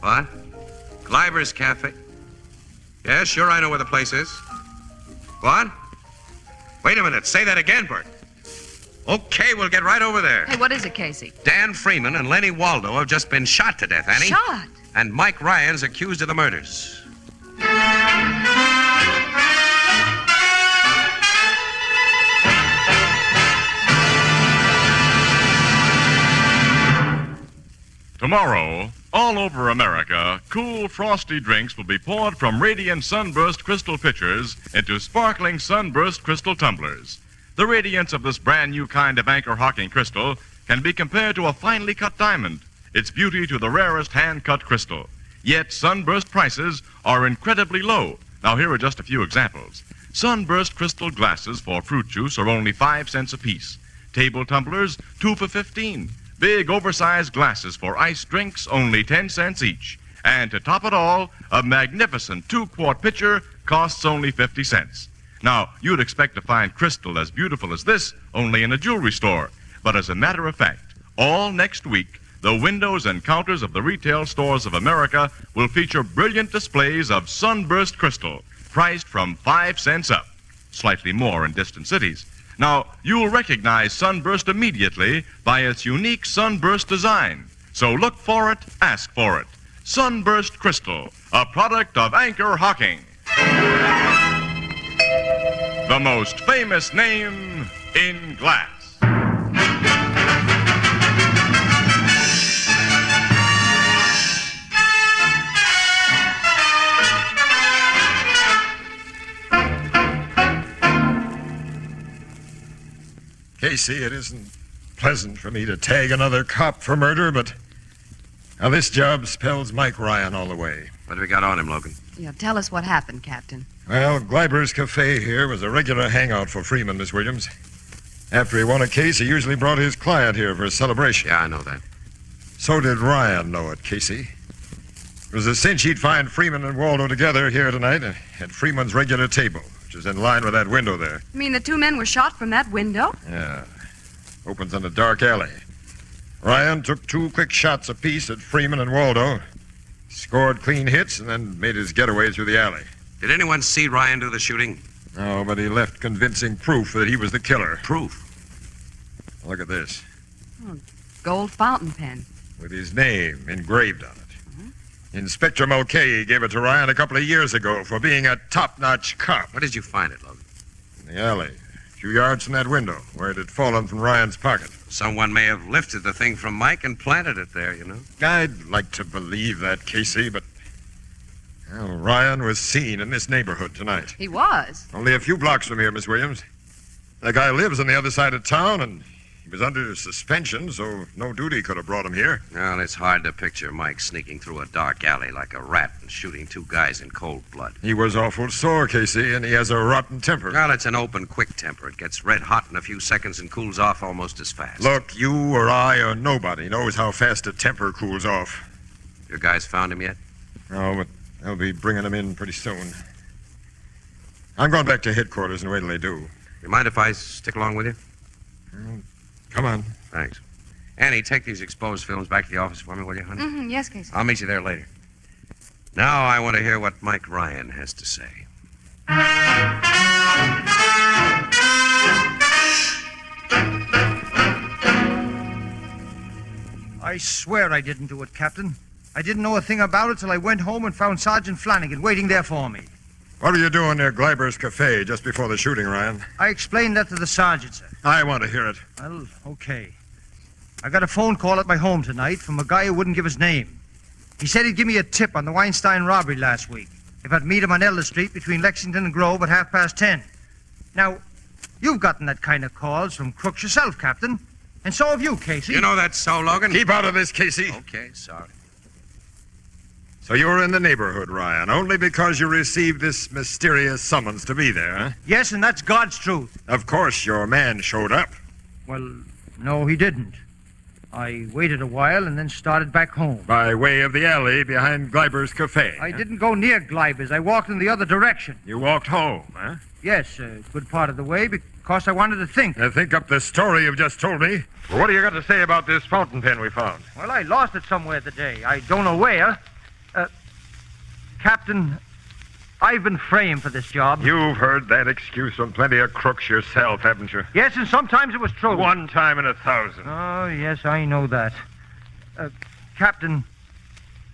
What? Gleiber's Cafe? Yeah, sure, I know where the place is. What? Wait a minute, say that again, Burke. Okay, we'll get right over there. Hey, what is it, Casey? Dan Freeman and Lenny Waldo have just been shot to death, Annie. Shot? And Mike Ryan's accused of the murders. Tomorrow, all over America, cool, frosty drinks will be poured from radiant sunburst crystal pitchers into sparkling sunburst crystal tumblers. The radiance of this brand new kind of Anchor-Hocking crystal can be compared to a finely cut diamond, its beauty to the rarest hand-cut crystal. Yet sunburst prices are incredibly low. Now, here are just a few examples. Sunburst crystal glasses for fruit juice are only 5 cents apiece. Table tumblers, 2 for 15. Big, oversized glasses for iced drinks, only 10 cents each. And to top it all, a magnificent 2-quart pitcher costs only 50 cents. Now, you'd expect to find crystal as beautiful as this only in a jewelry store. But as a matter of fact, all next week, the windows and counters of the retail stores of America will feature brilliant displays of sunburst crystal, priced from 5 cents up, slightly more in distant cities. Now, you'll recognize sunburst immediately by its unique sunburst design. So look for it, ask for it. Sunburst Crystal, a product of Anchor-Hocking. The most famous name in glass. Casey, it isn't pleasant for me to tag another cop for murder, but now this job spells Mike Ryan all the way. What have we got on him, Logan? Yeah, tell us what happened, Captain. Well, Gleiber's Cafe here was a regular hangout for Freeman, Miss Williams. After he won a case, he usually brought his client here for a celebration. Yeah, I know that. So did Ryan know it, Casey. It was a cinch he'd find Freeman and Waldo together here tonight at Freeman's regular table, which is in line with that window there. You mean the two men were shot from that window? Yeah. Opens in a dark alley. Ryan took 2 quick shots apiece at Freeman and Waldo, scored clean hits, and then made his getaway through the alley. Did anyone see Ryan do the shooting? No, but he left convincing proof that he was the killer. Proof? Look at this. Oh, gold fountain pen. With his name engraved on it. Inspector Mulcahy gave it to Ryan a couple of years ago for being a top-notch cop. Where did you find it, Logan? In the alley. A few yards from that window, where it had fallen from Ryan's pocket. Someone may have lifted the thing from Mike and planted it there, you know. I'd like to believe that, Casey, but... Well, Ryan was seen in this neighborhood tonight. He was. Only a few blocks from here, Miss Williams. The guy lives on the other side of town, and he was under suspension, so no duty could have brought him here. Well, it's hard to picture Mike sneaking through a dark alley like a rat and shooting two guys in cold blood. He was awful sore, Casey, and he has a rotten temper. Well, it's an open, quick temper. It gets red hot in a few seconds and cools off almost as fast. Look, you or I or nobody knows how fast a temper cools off. Your guys found him yet? No, but they'll be bringing him in pretty soon. I'm going back to headquarters and wait till they do. You mind if I stick along with you? Come on. Thanks. Annie, take these exposed films back to the office for me, will you, honey? Mm-hmm. Yes, Casey. I'll meet you there later. Now I want to hear what Mike Ryan has to say. I swear I didn't do it, Captain. I didn't know a thing about it till I went home and found Sergeant Flanagan waiting there for me. What were you doing near Gleiber's Cafe just before the shooting, Ryan? I explained that to the sergeant, sir. I want to hear it. Well, okay. I got a phone call at my home tonight from a guy who wouldn't give his name. He said he'd give me a tip on the Weinstein robbery last week, if I'd meet him on Elder Street between Lexington and Grove at 10:30. Now, you've gotten that kind of calls from crooks yourself, Captain. And so have you, Casey. You know that's so, Logan? Keep out of this, Casey. Okay, sorry. So you were in the neighborhood, Ryan, only because you received this mysterious summons to be there, huh? Yes, and that's God's truth. Of course, your man showed up. Well, no, he didn't. I waited a while and then started back home. By way of the alley behind Gleiber's Cafe. I didn't go near Gleiber's. I walked in the other direction. You walked home, huh? Yes, a good part of the way because I wanted to think. Now think up the story you've just told me. Well, what do you got to say about this fountain pen we found? Well, I lost it somewhere today. I don't know where. Captain, I've been framed for this job. You've heard that excuse from plenty of crooks yourself, haven't you? Yes, and sometimes it was true. 1 time in 1,000. Oh, yes, I know that. Captain,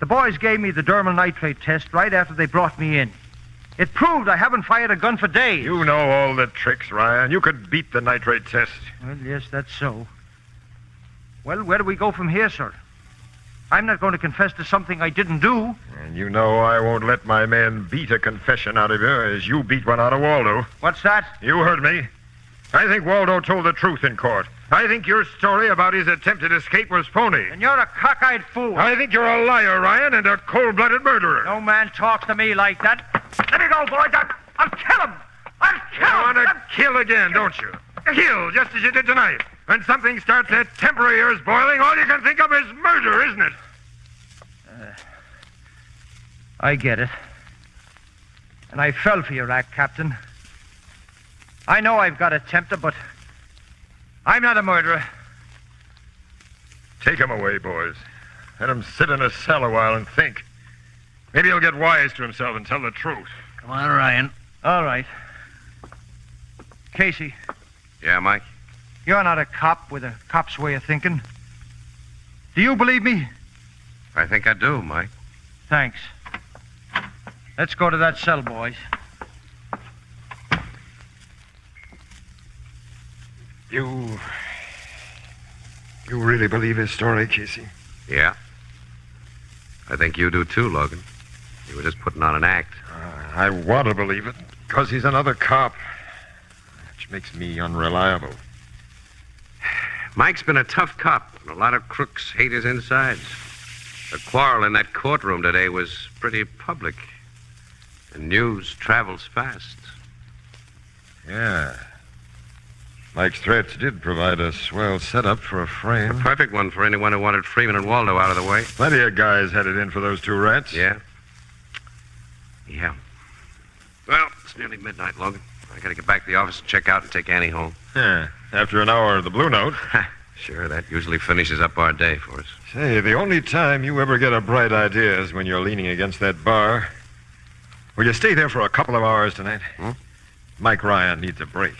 the boys gave me the dermal nitrate test right after they brought me in. It proved I haven't fired a gun for days. You know all the tricks, Ryan. You could beat the nitrate test. Well, yes, that's so. Well, where do we go from here, sir? I'm not going to confess to something I didn't do. And you know I won't let my man beat a confession out of you as you beat one out of Waldo. What's that? You heard me. I think Waldo told the truth in court. I think your story about his attempted escape was phony. And you're a cockeyed fool. I think you're a liar, Ryan, and a cold-blooded murderer. No man talks to me like that. Let me go, boys. I'll kill him. I'll kill him. You want to kill again, don't you? Kill, just as you did tonight. When something starts that temper of yours boiling, all you can think of is murder, isn't it? I get it. And I fell for your act, Captain. I know I've got a temper, but I'm not a murderer. Take him away, boys. Let him sit in a cell a while and think. Maybe he'll get wise to himself and tell the truth. Come on, Ryan. All right. Casey. Yeah, Mike? You're not a cop with a cop's way of thinking. Do you believe me? I think I do, Mike. Thanks. Let's go to that cell, boys. You really believe his story, Casey? Yeah. I think you do too, Logan. You were just putting on an act. I want to believe it, because he's another cop, which makes me unreliable. Mike's been a tough cop, and a lot of crooks hate his insides. The quarrel in that courtroom today was pretty public. The news travels fast. Yeah. Mike's threats did provide a swell setup for a frame. A perfect one for anyone who wanted Freeman and Waldo out of the way. Plenty of guys had it in for those two rats. Yeah? Yeah. Well, it's nearly midnight, Logan. I gotta get back to the office and check out and take Annie home. Yeah, after an hour of the Blue Note. Sure, that usually finishes up our day for us. Say, the only time you ever get a bright idea is when you're leaning against that bar. Will you stay there for a couple of hours tonight? Mike Ryan needs a break.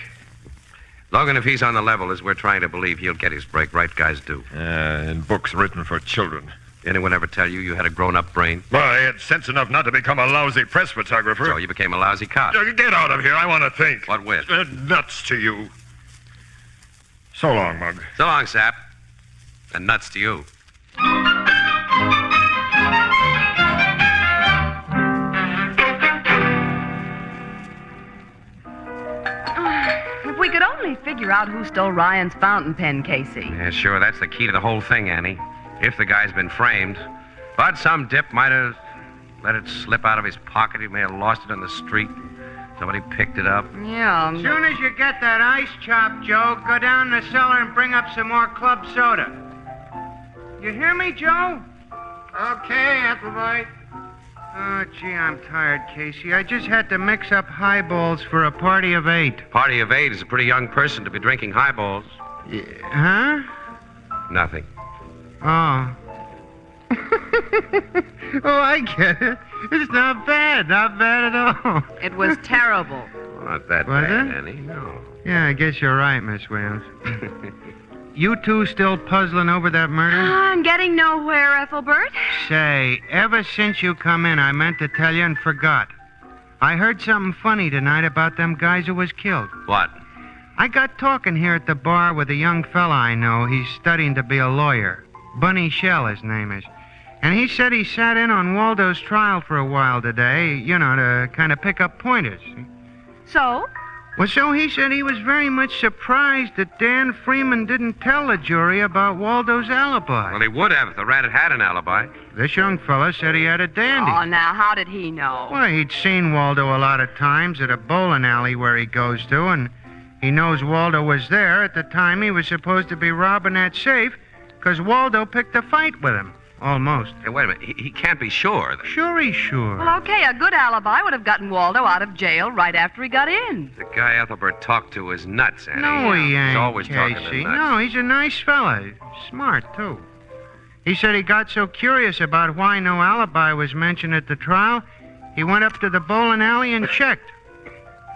Logan, if he's on the level as we're trying to believe, he'll get his break. Right guys do. In books written for children. Anyone ever tell you had a grown-up brain? Well, I had sense enough not to become a lousy press photographer. So you became a lousy cop. Get out of here. I want to think. What with? Nuts to you. So long, Mug. So long, Sap. And nuts to you. If we could only figure out who stole Ryan's fountain pen, Casey. Yeah, sure, that's the key to the whole thing, Annie. If the guy's been framed. But some dip might have let it slip out of his pocket. He may have lost it on the street. Somebody picked it up. Yeah. As soon as you get that ice chop, Joe, go down the cellar and bring up some more club soda. You hear me, Joe? Okay, Applewhite. Oh, gee, I'm tired, Casey. I just had to mix up highballs for a party of 8. Party of 8 is a pretty young person to be drinking highballs. Huh? Nothing. Oh. Oh, I get it. It's not bad. Not bad at all. It was terrible. Not that Was bad, it? Annie. No. Yeah, I guess you're right, Miss Wales. You two still puzzling over that murder? I'm getting nowhere, Ethelbert. Say, ever since you come in, I meant to tell you and forgot. I heard something funny tonight about them guys who was killed. What? I got talking here at the bar with a young fella I know. He's studying to be a lawyer. Bunny Shell, his name is. And he said he sat in on Waldo's trial for a while today, you know, to kind of pick up pointers. So? Well, so he said he was very much surprised that Dan Freeman didn't tell the jury about Waldo's alibi. Well, he would have if the rat had an alibi. This young fella said he had a dandy. Oh, now, how did he know? Well, he'd seen Waldo a lot of times at a bowling alley where he goes to, and he knows Waldo was there at the time he was supposed to be robbing that safe, because Waldo picked a fight with him. Almost. Hey, wait a minute. He can't be sure. Sure he's sure. Well, okay, a good alibi would have gotten Waldo out of jail right after he got in. The guy Ethelbert talked to is nuts, Annie. No, he ain't, He's always talking to Casey. nuts. No, he's a nice fella. Smart, too. He said he got so curious about why no alibi was mentioned at the trial, he went up to the bowling alley and checked.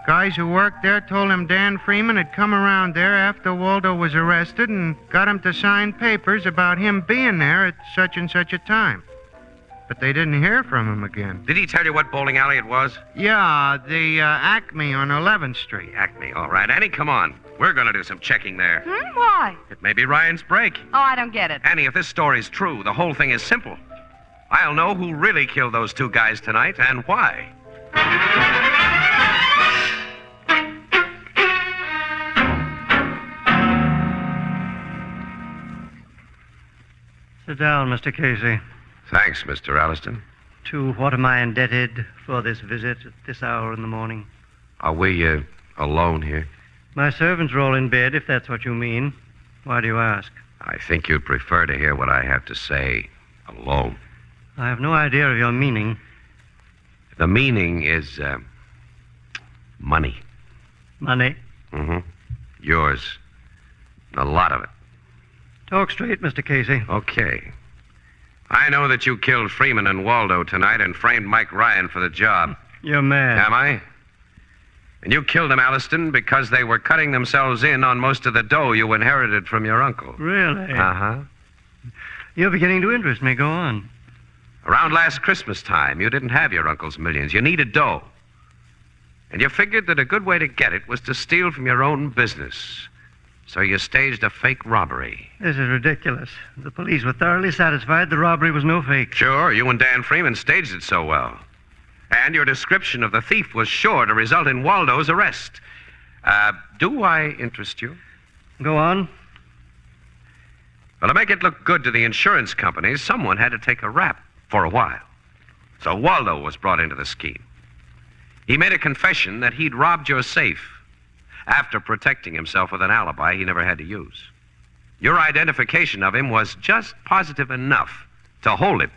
Guys who worked there told him Dan Freeman had come around there after Waldo was arrested and got him to sign papers about him being there at such and such a time. But they didn't hear from him again. Did he tell you what bowling alley it was? Yeah, the Acme on 11th Street. Acme, all right. Annie, come on. We're going to do some checking there. Why? It may be Ryan's break. Oh, I don't get it. Annie, if this story's true, the whole thing is simple. I'll know who really killed those two guys tonight and why. Sit down, Mr. Casey. Thanks, Mr. Alliston. To what am I indebted for this visit at this hour in the morning? Are we alone here? My servants are all in bed, if that's what you mean. Why do you ask? I think you'd prefer to hear what I have to say alone. I have no idea of your meaning. The meaning is money. Money? Mm-hmm. Yours. A lot of it. Talk straight, Mr. Casey. Okay. I know that you killed Freeman and Waldo tonight and framed Mike Ryan for the job. You're mad. Am I? And you killed them, Alliston, because they were cutting themselves in on most of the dough you inherited from your uncle. Really? Uh-huh. You're beginning to interest me. Go on. Around last Christmas time, you didn't have your uncle's millions. You needed dough. And you figured that a good way to get it was to steal from your own business. So you staged a fake robbery. This is ridiculous. The police were thoroughly satisfied the robbery was no fake. Sure, you and Dan Freeman staged it so well. And your description of the thief was sure to result in Waldo's arrest. Do I interest you? Go on. Well, to make it look good to the insurance companies, someone had to take a rap for a while. So Waldo was brought into the scheme. He made a confession that he'd robbed your safe after protecting himself with an alibi he never had to use. Your identification of him was just positive enough to hold him,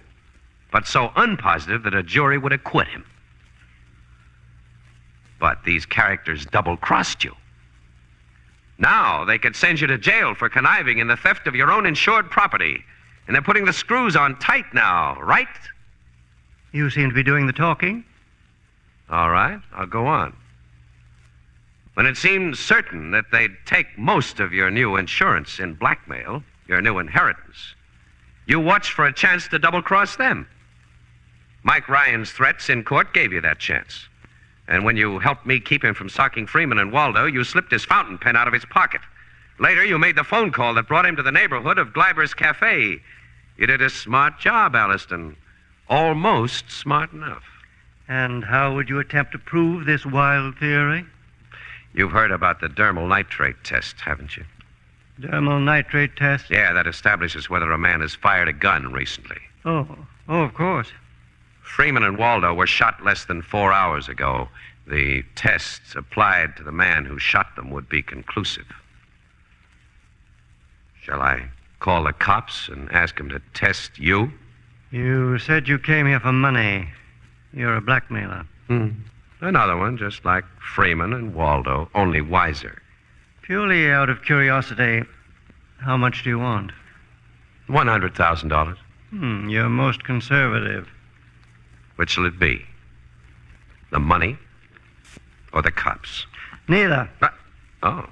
but so unpositive that a jury would acquit him. But these characters double-crossed you. Now they could send you to jail for conniving in the theft of your own insured property. And they're putting the screws on tight now, right? You seem to be doing the talking. All right, I'll go on. When it seemed certain that they'd take most of your new insurance in blackmail, your new inheritance, you watched for a chance to double-cross them. Mike Ryan's threats in court gave you that chance. And when you helped me keep him from socking Freeman and Waldo, you slipped his fountain pen out of his pocket. Later, you made the phone call that brought him to the neighborhood of Gleiber's Cafe. You did a smart job, Alliston. Almost smart enough. And how would you attempt to prove this wild theory? You've heard about the dermal nitrate test, haven't you? Dermal nitrate test? Yeah, that establishes whether a man has fired a gun recently. Oh, of course. Freeman and Waldo were shot less than 4 hours ago. The tests applied to the man who shot them would be conclusive. Shall I call the cops and ask them to test you? You said you came here for money. You're a blackmailer. Another one, just like Freeman and Waldo, only wiser. Purely out of curiosity, how much do you want? $100,000. You're most conservative. Which will it be? The money or the cops? Neither. Oh.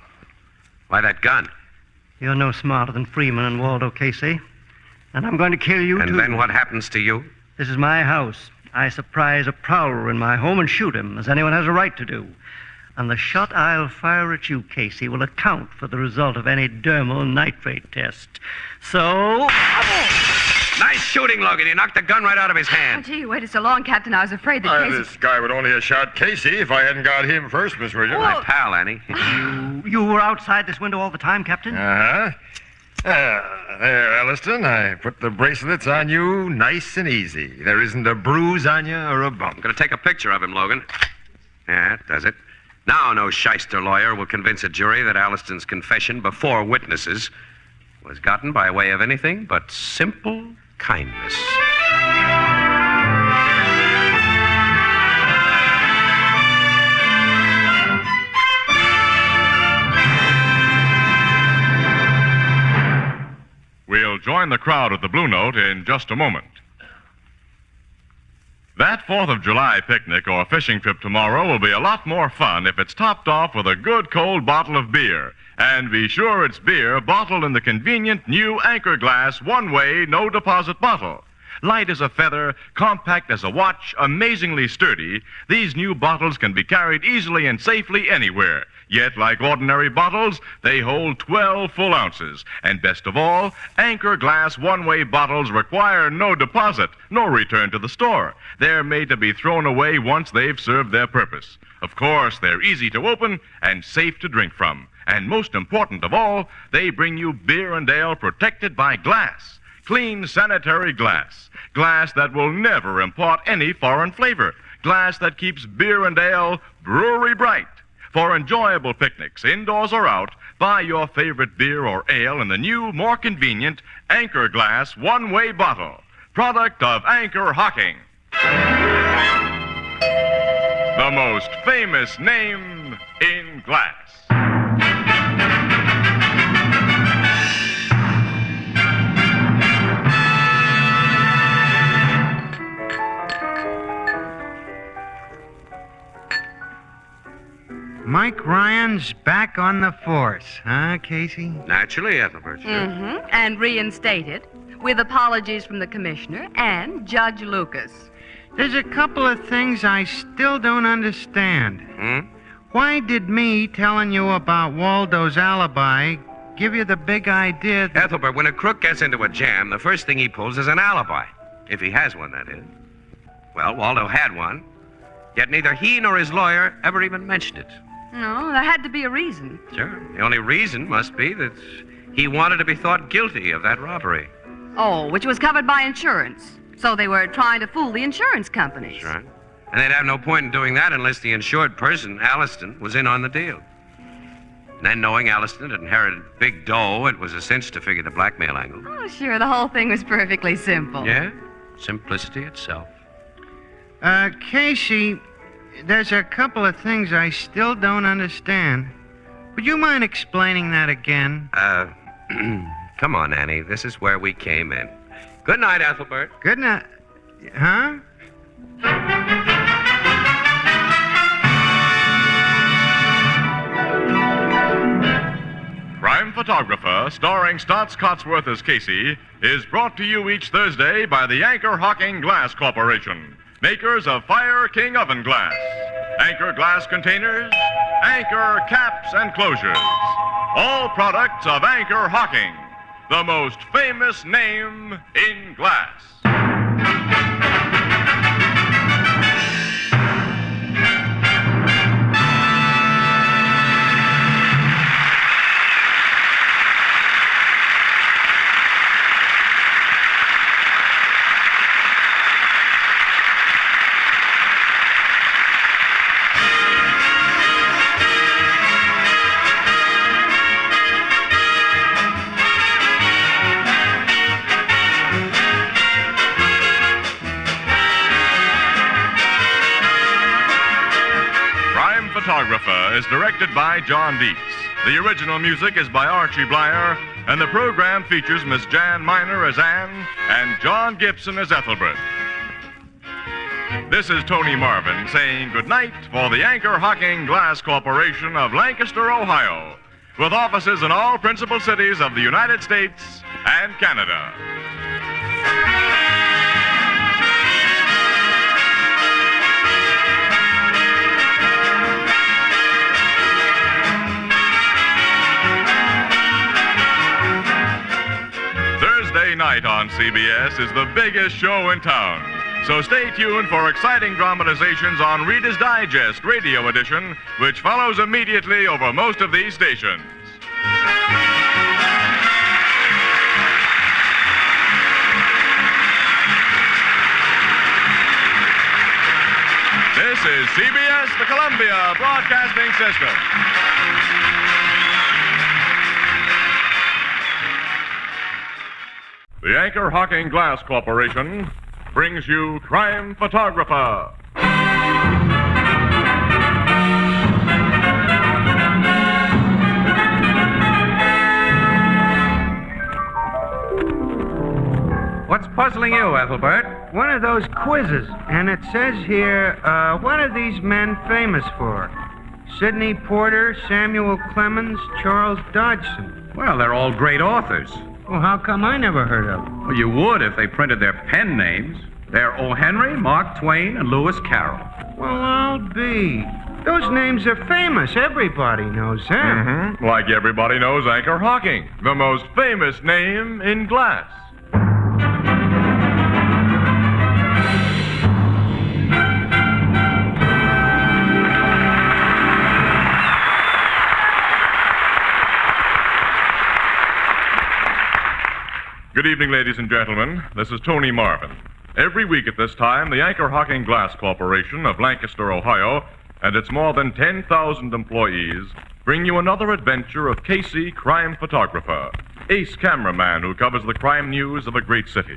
Why that gun? You're no smarter than Freeman and Waldo, Casey. And I'm going to kill you, and too. And then what happens to you? This is my house. I surprise a prowler in my home and shoot him, as anyone has a right to do. And the shot I'll fire at you, Casey, will account for the result of any dermal nitrate test. So... Nice shooting, Logan. You knocked the gun right out of his Oh, hand. gee, you waited so long, Captain. I was afraid that Casey... This guy would only have shot Casey if I hadn't got him first, Miss Williams. My pal, Annie. You were outside this window all the time, Captain? Uh-huh. There, Elliston. I put the bracelets on you nice and easy. There isn't a bruise on you or a bump. I'm going to take a picture of him, Logan. Yeah, that does it. Now no shyster lawyer will convince a jury that Alliston's confession before witnesses was gotten by way of anything but simple kindness. We'll join the crowd at the Blue Note in just a moment. That 4th of July picnic or fishing trip tomorrow will be a lot more fun if it's topped off with a good cold bottle of beer. And be sure it's beer bottled in the convenient new Anchor glass one-way, no-deposit bottle. Light as a feather, compact as a watch, amazingly sturdy, these new bottles can be carried easily and safely anywhere. Yet, like ordinary bottles, they hold 12 full ounces. And best of all, Anchor glass one-way bottles require no deposit, no return to the store. They're made to be thrown away once they've served their purpose. Of course, they're easy to open and safe to drink from. And most important of all, they bring you beer and ale protected by glass. Clean, sanitary glass. Glass that will never impart any foreign flavor. Glass that keeps beer and ale brewery bright. For enjoyable picnics, indoors or out, buy your favorite beer or ale in the new, more convenient Anchor glass one-way bottle. Product of Anchor-Hocking. The most famous name in glass. Mike Ryan's back on the force, huh, Casey? Naturally, Ethelbert. Sure. And reinstated, with apologies from the commissioner and Judge Lucas. There's a couple of things I still don't understand. Why did me telling you about Waldo's alibi give you the big idea that... Ethelbert, when a crook gets into a jam, the first thing he pulls is an alibi. If he has one, that is. Well, Waldo had one, yet neither he nor his lawyer ever even mentioned it. No, there had to be a reason. Sure. The only reason must be that he wanted to be thought guilty of that robbery. Oh, which was covered by insurance. So they were trying to fool the insurance companies. That's right. And they'd have no point in doing that unless the insured person, Alliston, was in on the deal. And then, knowing Alliston had inherited big dough, it was a cinch to figure the blackmail angle. Oh, sure, the whole thing was perfectly simple. Yeah? Simplicity itself. Casey, there's a couple of things I still don't understand. Would you mind explaining that again? Come on, Annie. This is where we came in. Good night, Ethelbert. Good night. Huh? Crime Photographer, starring Stotts Cotsworth as Casey, is brought to you each Thursday by the Anchor-Hocking Glass Corporation, makers of Fire King Oven Glass, Anchor Glass Containers, Anchor Caps and Closures. All products of Anchor-Hocking, the most famous name in glass. Photographer is directed by John Dietz. The original music is by Archie Blyer, and the program features Miss Jan Miner as Anne and John Gibson as Ethelbert. This is Tony Marvin saying goodnight for the Anchor-Hocking Glass Corporation of Lancaster, Ohio, with offices in all principal cities of the United States and Canada. Thursday night on CBS is the biggest show in town. So stay tuned for exciting dramatizations on Reader's Digest Radio Edition, which follows immediately over most of these stations. This is CBS, the Columbia Broadcasting System. The Anchor-Hocking Glass Corporation brings you Crime Photographer. What's puzzling you, Ethelbert? One of those quizzes. And it says here, what are these men famous for? Sidney Porter, Samuel Clemens, Charles Dodgson. Well, they're all great authors. Well, how come I never heard of them? Well, you would if they printed their pen names. They're O. Henry, Mark Twain, and Lewis Carroll. Well, I'll be. Those names are famous. Everybody knows them. Mm-hmm. Like everybody knows Anchor-Hocking, the most famous name in glass. Good evening, ladies and gentlemen. This is Tony Marvin. Every week at this time, the Anchor-Hocking Glass Corporation of Lancaster, Ohio, and its more than 10,000 employees bring you another adventure of Casey, crime photographer, ace cameraman who covers the crime news of a great city.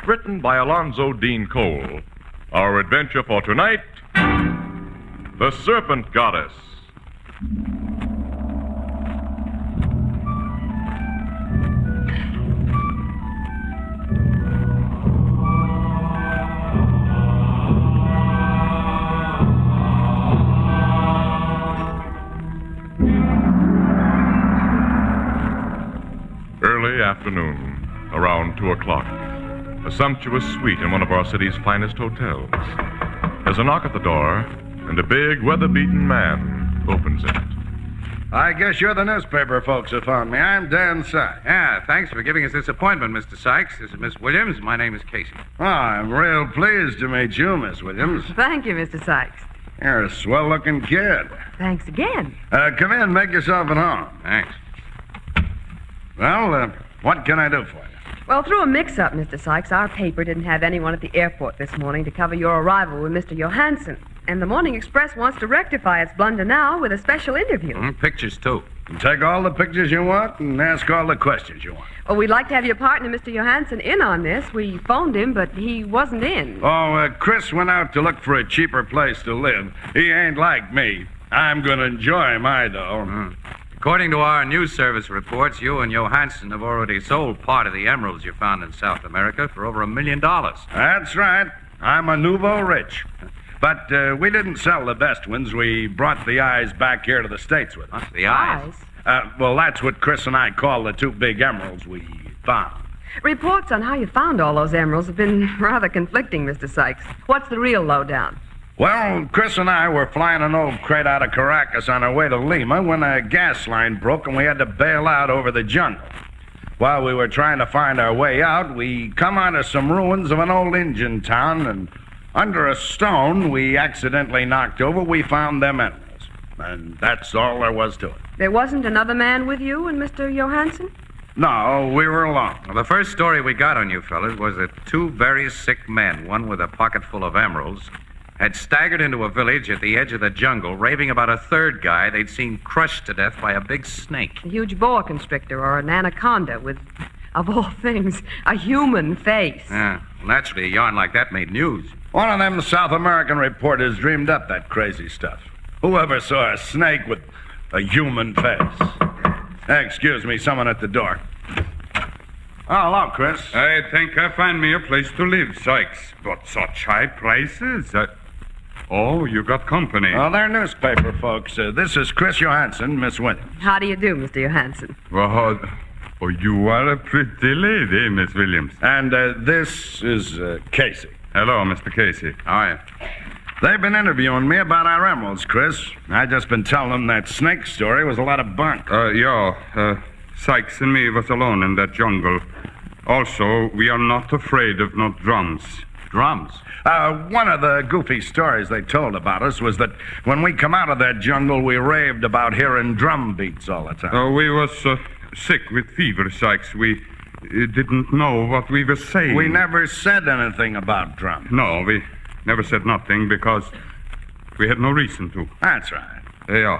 Written by Alonzo Dean Cole. Our adventure for tonight, The Serpent Goddess. Early afternoon, around 2 o'clock. A sumptuous suite in one of our city's finest hotels. There's a knock at the door, and a big, weather-beaten man opens it. I guess you're the newspaper folks who found me. I'm Dan Sykes. Yeah, thanks for giving us this appointment, Mr. Sykes. This is Miss Williams. My name is Casey. Oh, I'm real pleased to meet you, Miss Williams. Thank you, Mr. Sykes. You're a swell-looking kid. Thanks again. Come in, make yourself at home. Thanks. Well, what can I do for you? Well, through a mix-up, Mr. Sykes, our paper didn't have anyone at the airport this morning to cover your arrival with Mr. Johansson. And the Morning Express wants to rectify its blunder now with a special interview. Pictures, too. You take all the pictures you want and ask all the questions you want. Well, we'd like to have your partner, Mr. Johansson, in on this. We phoned him, but he wasn't in. Oh, Chris went out to look for a cheaper place to live. He ain't like me. I'm going to enjoy my dough. According to our news service reports, you and Johansson have already sold part of the emeralds you found in South America for over $1 million. That's right. I'm a nouveau rich. But we didn't sell the best ones. We brought the eyes back here to the States with us. The eyes? Well, that's what Chris and I call the two big emeralds we found. Reports on how you found all those emeralds have been rather conflicting, Mr. Sykes. What's the real lowdown? Well, Chris and I were flying an old crate out of Caracas on our way to Lima when a gas line broke and we had to bail out over the jungle. While we were trying to find our way out, we come onto some ruins of an old Indian town, and under a stone we accidentally knocked over, we found them emeralds. And that's all there was to it. There wasn't another man with you and Mr. Johansson? No, we were alone. Well, the first story we got on you fellas was that two very sick men, one with a pocket full of emeralds, had staggered into a village at the edge of the jungle, raving about a third guy they'd seen crushed to death by a big snake. A huge boa constrictor or an anaconda with, of all things, a human face. Yeah, well, naturally, a yarn like that made news. One of them South American reporters dreamed up that crazy stuff. Whoever saw a snake with a human face? Excuse me, someone at the door. Oh, hello, Chris. I think I find me a place to live, Sykes. But such high prices. Oh, you got company. Oh, they're newspaper folks. This is Chris Johansson, Miss Williams. How do you do, Mr. Johansson? Well, you are a pretty lady, Miss Williams. And this is Casey. Hello, Mr. Casey. How are you? They've been interviewing me about our emeralds, Chris. I just been telling them that snake story was a lot of bunk. Sykes and me was alone in that jungle. Also, we are not afraid of no drums. Drums? One of the goofy stories they told about us was that when we come out of that jungle, we raved about hearing drum beats all the time. We was sick with fever, Sykes. We didn't know what we were saying. We never said anything about drums. No, we never said nothing because we had no reason to. That's right. Yeah,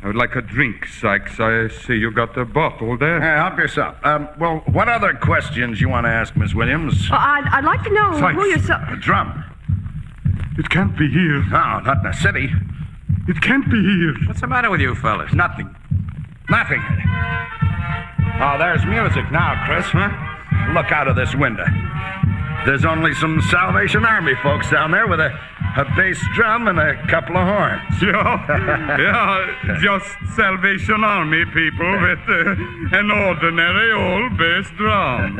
I would like a drink, Sykes. I see you got a bottle there. Yeah, help yourself. Well, what other questions you want to ask, Miss Williams? Well, I'd like to know Sykes. who you're A drum. It can't be here. No, not in the city. It can't be here. What's the matter with you fellas? Nothing. Nothing. Oh, there's music now, Chris, huh? Look out of this window. There's only some Salvation Army folks down there with a bass drum and a couple of horns. Yeah, just Salvation Army people with an ordinary old bass drum.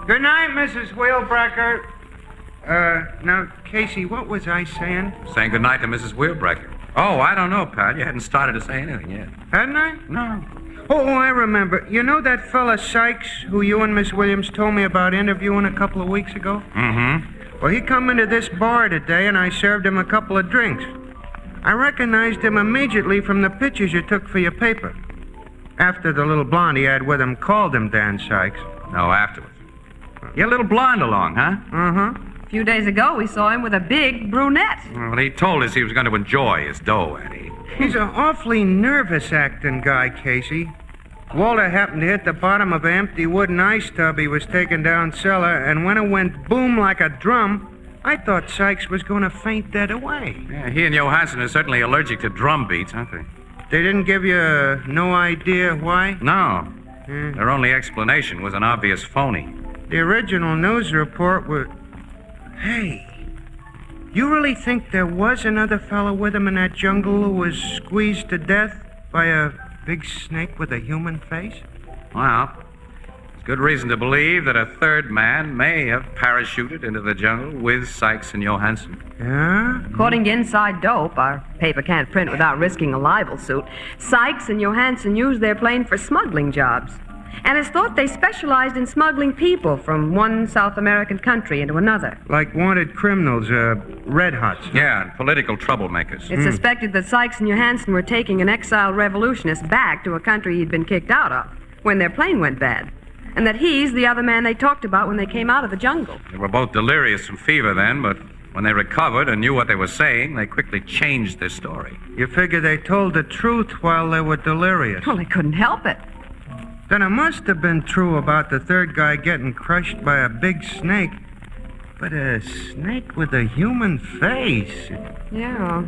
Good night, Mrs. Wheelbreaker. Now, Casey, what was I saying? Saying goodnight to Mrs. Wheelbreaker. Oh, I don't know, pal. You hadn't started to say anything yet. Hadn't I? No. Oh, I remember. You know that fella Sykes, who you and Miss Williams told me about interviewing a couple of weeks ago? Mm-hmm. Well, he come into this bar today, and I served him a couple of drinks. I recognized him immediately from the pictures you took for your paper. After the little blonde he had with him called him Dan Sykes. No, afterwards. You had a little blonde along, huh? Uh-huh. A few days ago, we saw him with a big brunette. Well, he told us he was going to enjoy his dough, Eddie. He's an awfully nervous-acting guy, Casey. Walter happened to hit the bottom of an empty wooden ice tub he was taking down cellar, and when it went boom like a drum, I thought Sykes was going to faint dead away. Yeah, he and Johansson are certainly allergic to drum beats, aren't they? They didn't give you no idea why? No. Their only explanation was an obvious phony. The original news report was... Hey, you really think there was another fellow with him in that jungle who was squeezed to death by a big snake with a human face? Well, there's good reason to believe that a third man may have parachuted into the jungle with Sykes and Johansson. Yeah? According to Inside Dope, our paper can't print without risking a libel suit, Sykes and Johansson used their plane for smuggling jobs. And it's thought they specialized in smuggling people from one South American country into another. Like wanted criminals, red hots. Yeah, and political troublemakers. It's suspected that Sykes and Johansson were taking an exiled revolutionist back to a country he'd been kicked out of when their plane went bad. And that he's the other man they talked about when they came out of the jungle. They were both delirious from fever then, but when they recovered and knew what they were saying, they quickly changed their story. You figure they told the truth while they were delirious? Well, they couldn't help it. Then it must have been true about the third guy getting crushed by a big snake. But a snake with a human face. Yeah.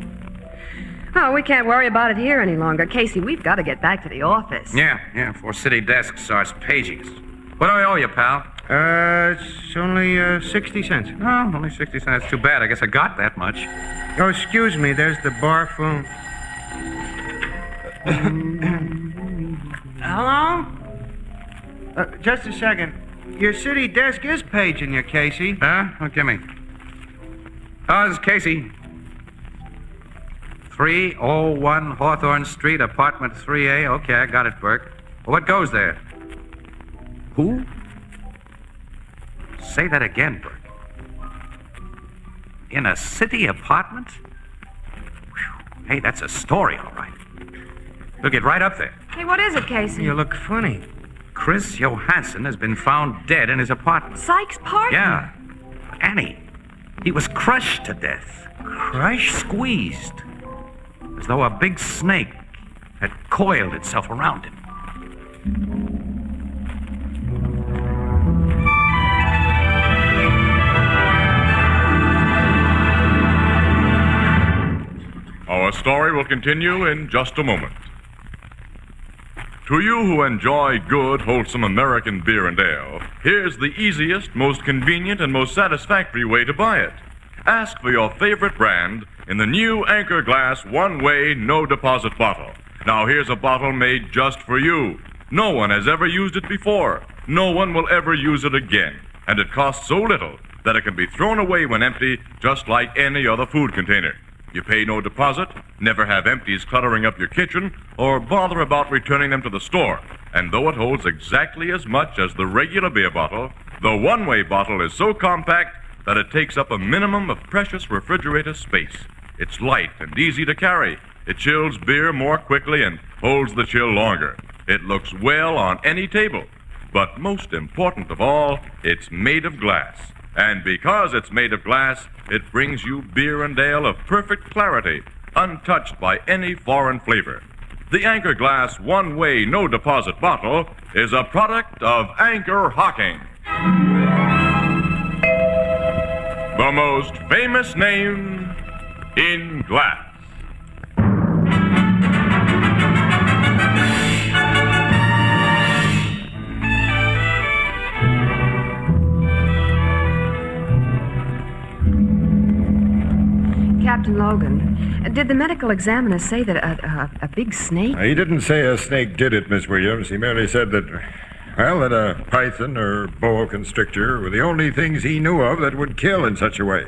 Oh, we can't worry about it here any longer. Casey, we've got to get back to the office. Yeah, before city desk starts paging us. What do I owe you, pal? It's only 60 cents. Oh, only 60 cents. Too bad. I guess I got that much. Oh, excuse me. There's the bar phone. Hello? Just a second. Your city desk is paging you, Casey. Huh? Oh, give me. Oh, this is Casey. 301 Hawthorne Street, apartment 3A. Okay, I got it, Burke. Well, what goes there? Who? Say that again, Burke. In a city apartment? Whew. Hey, that's a story, all right. We'll get right up there. Hey, what is it, Casey? You look funny. Chris Johansson has been found dead in his apartment. Sykes' partner? Yeah. Annie, he was crushed to death. Crushed? Squeezed. As though a big snake had coiled itself around him. Our story will continue in just a moment. To you who enjoy good, wholesome American beer and ale, here's the easiest, most convenient, and most satisfactory way to buy it. Ask for your favorite brand in the new Anchor Glass one-way, no-deposit bottle. Now, here's a bottle made just for you. No one has ever used it before. No one will ever use it again. And it costs so little that it can be thrown away when empty, just like any other food container. You pay no deposit, never have empties cluttering up your kitchen, or bother about returning them to the store. And though it holds exactly as much as the regular beer bottle, the one-way bottle is so compact that it takes up a minimum of precious refrigerator space. It's light and easy to carry. It chills beer more quickly and holds the chill longer. It looks well on any table. But most important of all, it's made of glass. And because it's made of glass, it brings you beer and ale of perfect clarity, untouched by any foreign flavor. The Anchor Glass one-way, no-deposit bottle is a product of Anchor-Hocking, the most famous name in glass. Captain Logan, did the medical examiner say that a big snake? He didn't say a snake did it, Miss Williams. He merely said that, well, that a python or boa constrictor were the only things he knew of that would kill in such a way.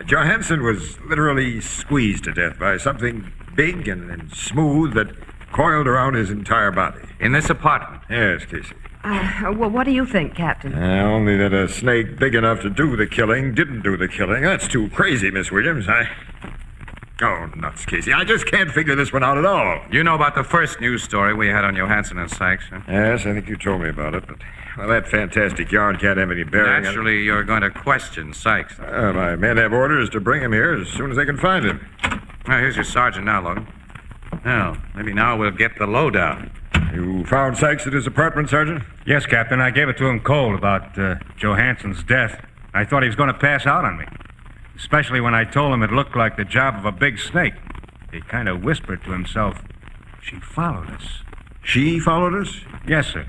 Johansson was literally squeezed to death by something big and smooth that coiled around his entire body. In this apartment? Yes, Casey. Well, what do you think, Captain? Only that a snake big enough to do the killing didn't do the killing. That's too crazy, Miss Williams. Oh, nuts, Casey. I just can't figure this one out at all. You know about the first news story we had on Johansson and Sykes, huh? Yes, I think you told me about it, but, well, that fantastic yarn can't have any bearing. Naturally, you're going to question Sykes. My men have orders to bring him here as soon as they can find him. Well, here's your sergeant now, Logan. Well, maybe now we'll get the lowdown. You found Sykes at his apartment, Sergeant? Yes, Captain. I gave it to him cold about Johansson's death. I thought he was going to pass out on me. Especially when I told him it looked like the job of a big snake. He kind of whispered to himself, "She followed us." She followed us? Yes, sir.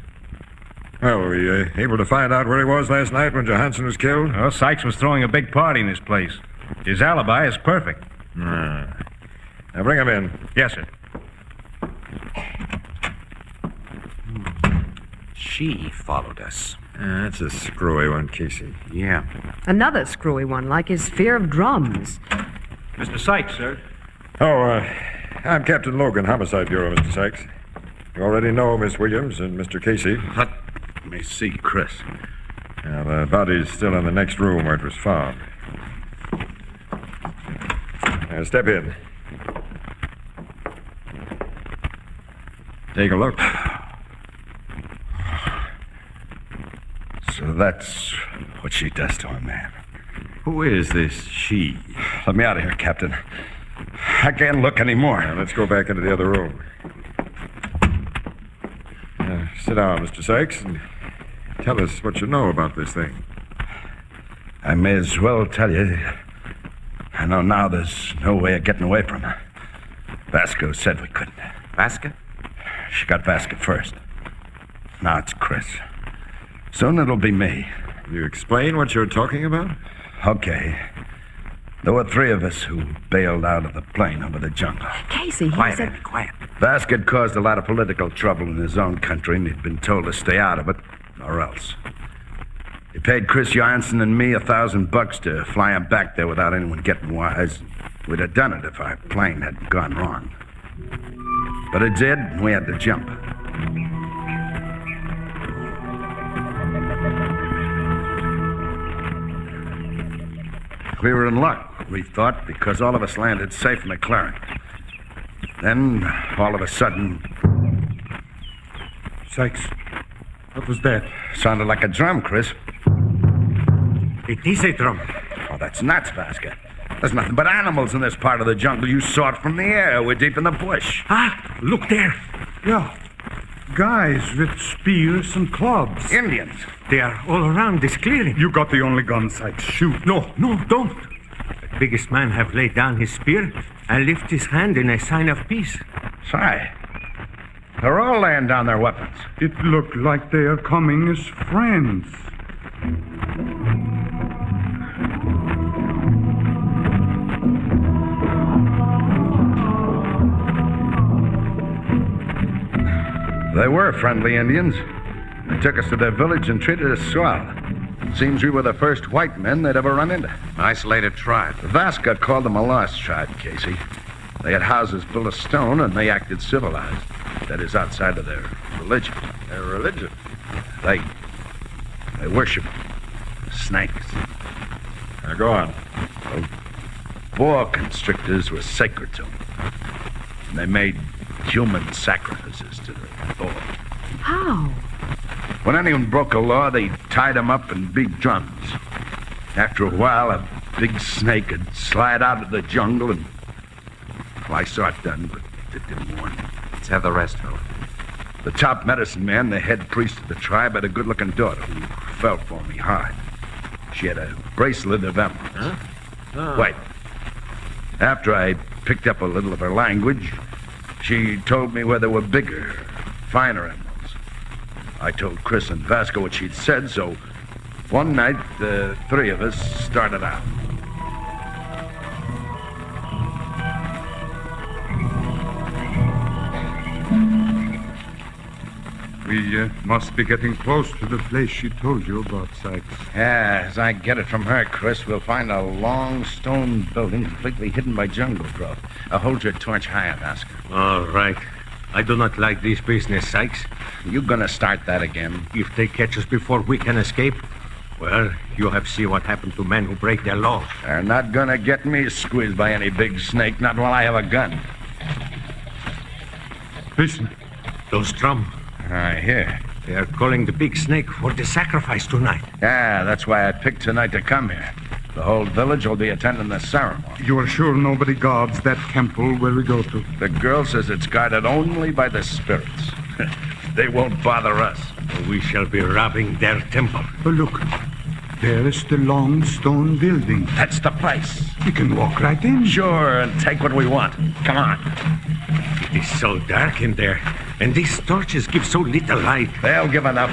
Well, were you able to find out where he was last night when Johansson was killed? Well, Sykes was throwing a big party in his place. His alibi is perfect. Now bring him in. Yes, sir. She followed us. That's a screwy one, Casey. Yeah. Another screwy one, like his fear of drums. Mr. Sykes, sir. Oh, I'm Captain Logan, Homicide Bureau, Mr. Sykes. You already know Miss Williams and Mr. Casey. Let me see, Chris. Now, the body's still in the next room where it was found. Now, step in. Take a look. So that's what she does to a man. Who is this she? Let me out of here, Captain. I can't look anymore. Now, let's go back into the other room. Sit down, Mr. Sykes, and tell us what you know about this thing. I may as well tell you. I know now there's no way of getting away from her. Vasco said we couldn't. Vasco? She got Vasco first. Now it's Chris. Soon it'll be me. You explain what you're talking about? Okay. There were three of us who bailed out of the plane over the jungle. Casey, he Quiet, said... Andy, quiet. Vasco had caused a lot of political trouble in his own country, and he'd been told to stay out of it, or else. He paid Chris Johansson and me $1,000 to fly him back there without anyone getting wise. We'd have done it if our plane hadn't gone wrong. But it did, and we had to jump. We were in luck, we thought, because all of us landed safe in the clearing. Then, all of a sudden... Sykes, what was that? Sounded like a drum, Chris. It is a drum. Oh, that's nuts, Vasco. There's nothing but animals in this part of the jungle. You saw it from the air. We're deep in the bush. Ah, look there. Yeah. Guys with spears and clubs. Indians. They are all around this clearing. You got the only gun, Sykes. Shoot. No, don't. The biggest man have laid down his spear and lift his hand in a sign of peace. Say, they're all laying down their weapons. It looked like they are coming as friends. They were friendly Indians. They took us to their village and treated us swell. Seems we were the first white men they'd ever run into. Isolated tribe. Vasca called them a lost tribe, Casey. They had houses built of stone, and they acted civilized. That is, outside of their religion. Their religion? They worship snakes. Now, go on. Well, boa constrictors were sacred to them. And they made human sacrifices to the boa. How? When anyone broke a law, they tied them up in big drums. After a while, a big snake would slide out of the jungle and... Well, I saw it done, but it didn't warn me. Let's have the rest, Phil. The top medicine man, the head priest of the tribe, had a good-looking daughter who felt for me hard. She had a bracelet of emeralds. Huh? Oh. Wait. After I picked up a little of her language, she told me where there were bigger, finer emeralds. I told Chris and Vasco what she'd said, so one night, the three of us started out. We must be getting close to the place she told you about, Sykes. Yeah, as I get it from her, Chris, we'll find a long stone building completely hidden by jungle growth. Hold your torch higher, Vasco. All right. I do not like this business, Sykes. You gonna start that again? If they catch us before we can escape, well, you have seen what happened to men who break their laws. They're not gonna get me squeezed by any big snake, not while I have a gun. Listen, those drums. I hear. They are calling the big snake for the sacrifice tonight. Yeah, that's why I picked tonight to come here. The whole village will be attending the ceremony. You are sure nobody guards that temple where we go to? The girl says it's guarded only by the spirits. They won't bother us. We shall be robbing their temple. Oh, look. There is the long stone building. That's the place. We can walk right in. Sure, and take what we want. Come on. It is so dark in there, and these torches give so little light. They'll give enough.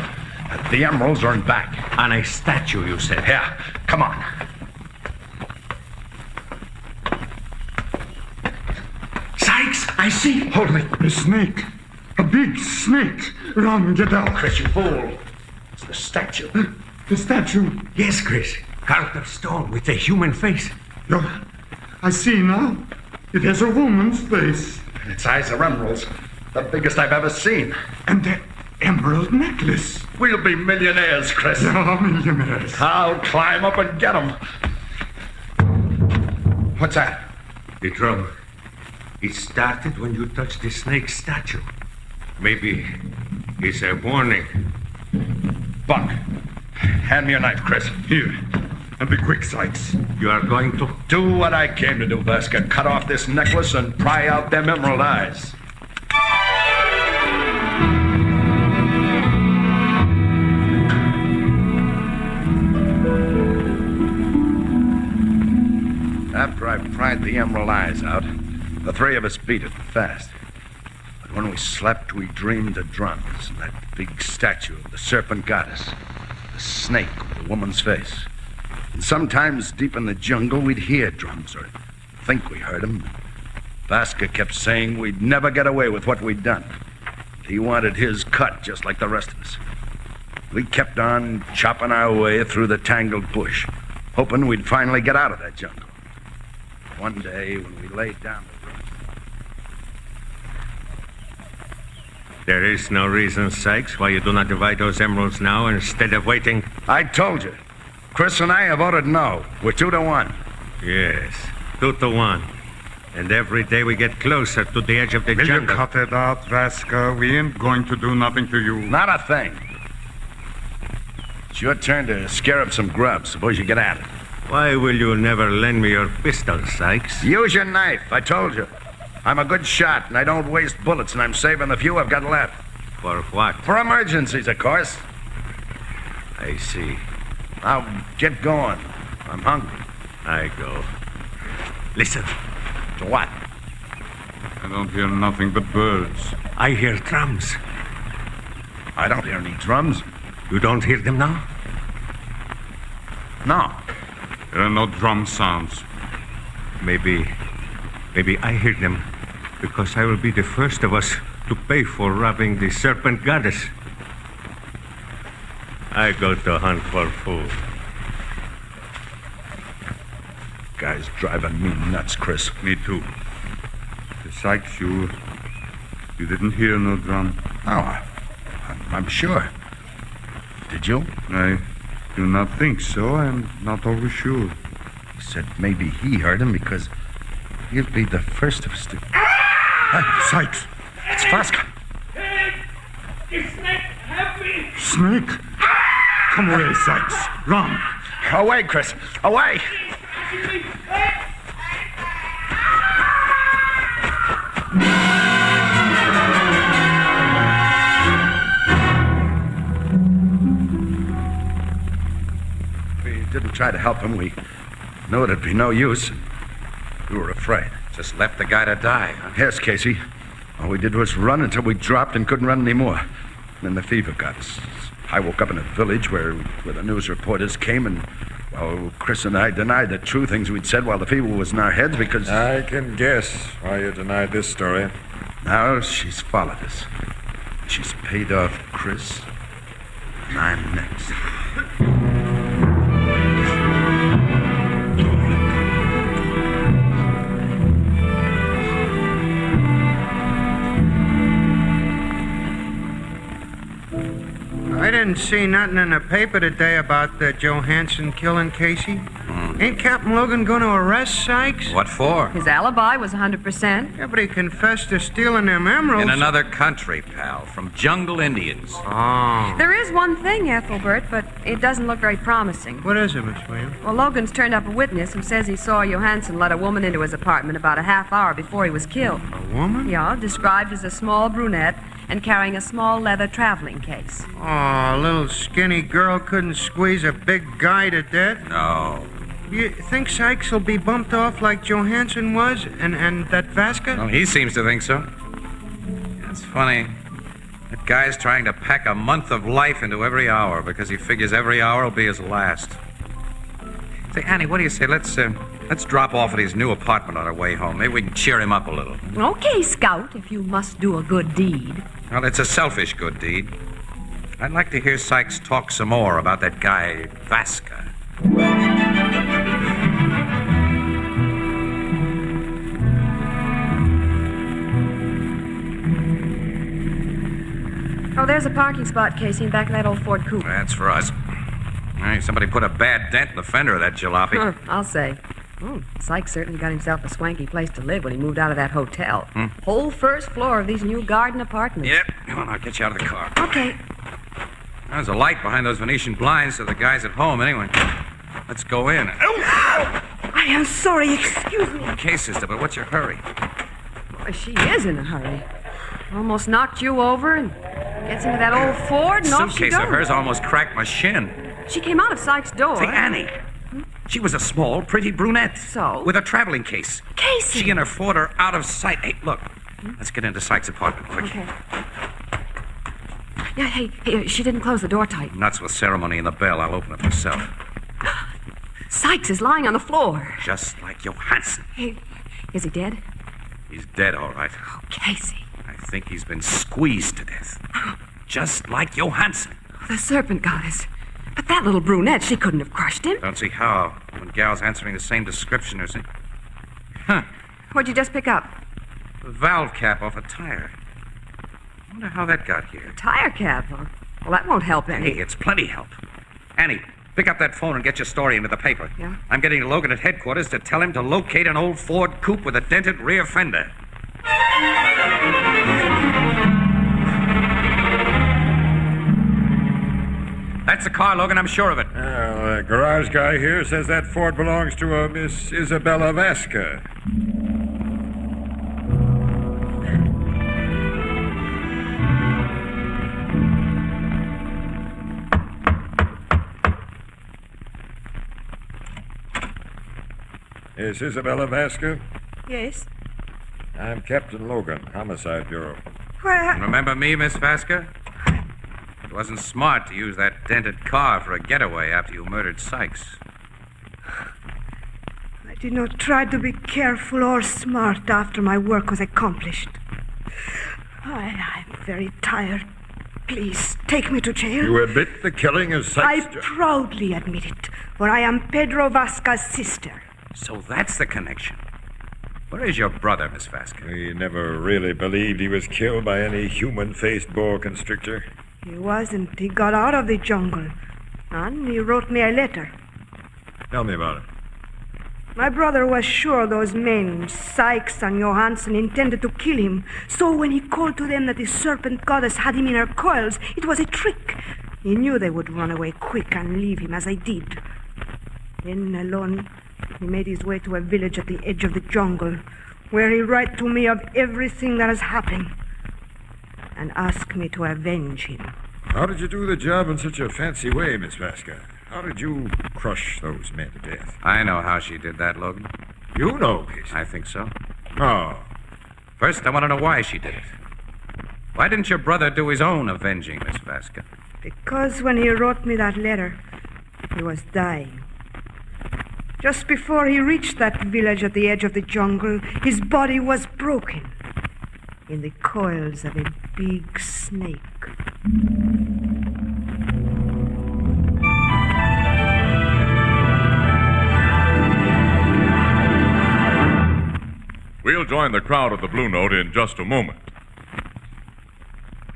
The emeralds are in back. On a statue, you said? Yeah. Come on. Sykes, I see. Hold me. A snake. A big snake. Run, get out. Chris, you fool. It's the statue. The statue? Yes, Chris. Carved of stone with a human face. No, I see now. It has a woman's face. Its eyes are emeralds. The biggest I've ever seen. And the emerald necklace. We'll be millionaires, Chris. Yeah, millionaires. I'll climb up and get them. What's that? The drum. It started when you touched the snake statue. Maybe it's a warning. Buck, hand me your knife, Chris. Here. And be quick, Sykes. You are going to... Do what I came to do, Vasca. Cut off this necklace and pry out them emerald eyes. After I pried the emerald eyes out, the three of us beat it fast. But when we slept, we dreamed of drums and that big statue of the serpent goddess, the snake with a woman's face. And sometimes deep in the jungle, we'd hear drums or think we heard them. Vasca kept saying we'd never get away with what we'd done. He wanted his cut just like the rest of us. We kept on chopping our way through the tangled bush, hoping we'd finally get out of that jungle. One day, when we laid down the road... There is no reason, Sykes, why you do not divide those emeralds now instead of waiting. I told you. Chris and I have voted no. We're 2-1. Yes, 2-1. And every day we get closer to the edge of the jungle. Will you cut it out, Vasca? We ain't going to do nothing to you. Not a thing. It's your turn to scare up some grub. Suppose you get at it. Why will you never lend me your pistol, Sykes? Use your knife, I told you. I'm a good shot, and I don't waste bullets, and I'm saving the few I've got left. For what? For emergencies, of course. I see. Now, get going. I'm hungry. I go. Listen. To what? I don't hear nothing but birds. I hear drums. I don't hear any drums. You don't hear them now? No. There are no drum sounds. Maybe I hear them because I will be the first of us to pay for robbing the Serpent goddess. I go to hunt for food. Guy's driving me nuts, Chris. Me too. Sykes, you didn't hear no drum? Oh, I'm sure. Did you? I do not think so. I'm not always sure. He said maybe he heard him because he'll be the first of us to... Hey, Sykes, it's Vasca. The snake have me. Snake? Come away, Sykes. Run. Away, Chris. Away. We didn't try to help him. We knew it'd be no use. We were afraid. Just left the guy to die, huh? Yes, Casey. All we did was run until we dropped and couldn't run anymore. Then the fever got us. I woke up in a village where the news reporters came, and, well, Chris and I denied the true things we'd said while the fever was in our heads because... I can guess why you denied this story. Now she's followed us. She's paid off Chris, and I'm next. I didn't see nothing in the paper today about Johansson killing Casey. Ain't Captain Logan going to arrest Sykes? What for? His alibi was 100%. Yeah, but he confessed to stealing them emeralds. In another country, pal, from jungle Indians. Oh. There is one thing, Ethelbert, but it doesn't look very promising. What is it, Miss Williams? Well, Logan's turned up a witness who says he saw Johansson let a woman into his apartment about a half hour before he was killed. A woman? Yeah, described as a small brunette and carrying a small leather traveling case. Oh, a little skinny girl couldn't squeeze a big guy to death? No. You think Sykes will be bumped off like Johansson was and that Vasca? Well, he seems to think so. It's funny. That guy's trying to pack a month of life into every hour because he figures every hour will be his last. Say, Annie, what do you say? Let's drop off at his new apartment on our way home. Maybe we can cheer him up a little. Okay, Scout, if you must do a good deed. Well, it's a selfish good deed. I'd like to hear Sykes talk some more about that guy, Vasca. Oh, there's a parking spot, Casey, in back of that old Ford coupe. That's for us. Hey, somebody put a bad dent in the fender of that jalopy. I'll say. Oh, Sykes certainly got himself a swanky place to live when he moved out of that hotel. Whole first floor of these new garden apartments. Yep. Come on, I'll get you out of the car. Okay. There's a light behind those Venetian blinds so the guy's at home anyway. Let's go in. I am sorry, excuse me. Okay, sister, but what's your hurry? Boy, she is in a hurry. Almost knocked you over and gets into that old Ford and off she Suitcase goes. of hers almost cracked my shin. She came out of Sykes' door. Say, Annie. She was a small, pretty brunette. So? With a traveling case. Casey! She and her Ford are out of sight. Hey, look. Let's get into Sykes' apartment quick. Okay. Yeah, hey, she didn't close the door tight. Nuts with ceremony and the bell. I'll open it myself. Sykes is lying on the floor. Just like Johansson. Hey, is he dead? He's dead, all right. Oh, Casey. I think he's been squeezed to death. Just like Johansson. The Serpent goddess. But that little brunette, she couldn't have crushed him. Don't see how. When gal's answering the same description as... Huh. What'd you just pick up? The valve cap off a tire. I wonder how that got here. Tire cap, huh? Well, that won't help any. Hey, it's plenty help. Annie, pick up that phone and get your story into the paper. Yeah? I'm getting Logan at headquarters to tell him to locate an old Ford coupe with a dented rear fender. That's the car, Logan. I'm sure of it. the garage guy here says that Ford belongs to a Miss Isabella Vasca. Is Isabella Vasca? Yes. I'm Captain Logan, Homicide Bureau. Remember me, Miss Vasca? It wasn't smart to use that dented car for a getaway after you murdered Sykes. I did not try to be careful or smart after my work was accomplished. I'm very tired. Please, take me to jail. You admit the killing of Sykes? I proudly admit it, for I am Pedro Vasca's sister. So that's the connection. Where is your brother, Miss Vasca? We never really believed he was killed by any human-faced boa constrictor. He wasn't. He got out of the jungle. And he wrote me a letter. Tell me about it. My brother was sure those men, Sykes and Johansson, intended to kill him. So when he called to them that the Serpent goddess had him in her coils, it was a trick. He knew they would run away quick and leave him as they did. Then, alone, he made his way to a village at the edge of the jungle, where he wrote to me of everything that has happened, and asked me to avenge him. How did you do the job in such a fancy way, Miss Vasca? How did you crush those men to death? I know how she did that, Logan. You know, Casey. I think so. Oh. First, I want to know why she did it. Why didn't your brother do his own avenging, Miss Vasca? Because when he wrote me that letter, he was dying. Just before he reached that village at the edge of the jungle, his body was broken in the coils of a big snake. We'll join the crowd at the Blue Note in just a moment.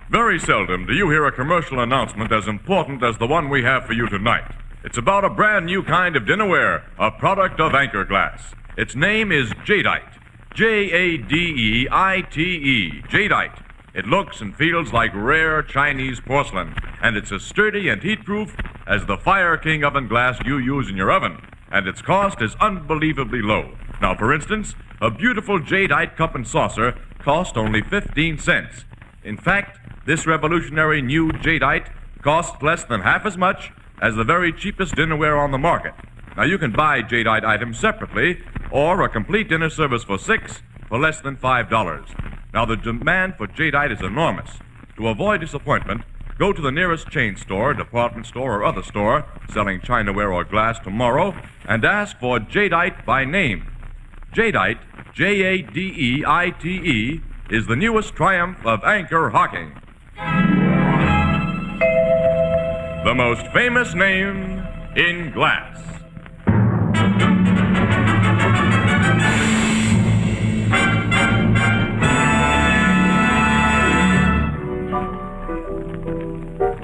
Very seldom do you hear a commercial announcement as important as the one we have for you tonight. It's about a brand new kind of dinnerware, a product of Anchor Glass. Its name is Jadeite. Jadeite. Jadeite. It looks and feels like rare Chinese porcelain, and it's as sturdy and heat-proof as the Fire King oven glass you use in your oven, and its cost is unbelievably low. Now, for instance, a beautiful Jadeite cup and saucer cost only 15 cents. In fact, this revolutionary new Jadeite costs less than half as much as the very cheapest dinnerware on the market. Now, you can buy Jadeite items separately or a complete dinner service for $6 for less than $5. Now, the demand for Jadeite is enormous. To avoid disappointment, go to the nearest chain store, department store, or other store selling chinaware or glass tomorrow and ask for Jadeite by name. Jadeite, Jadeite, is the newest triumph of Anchor-Hocking. The most famous name in glass.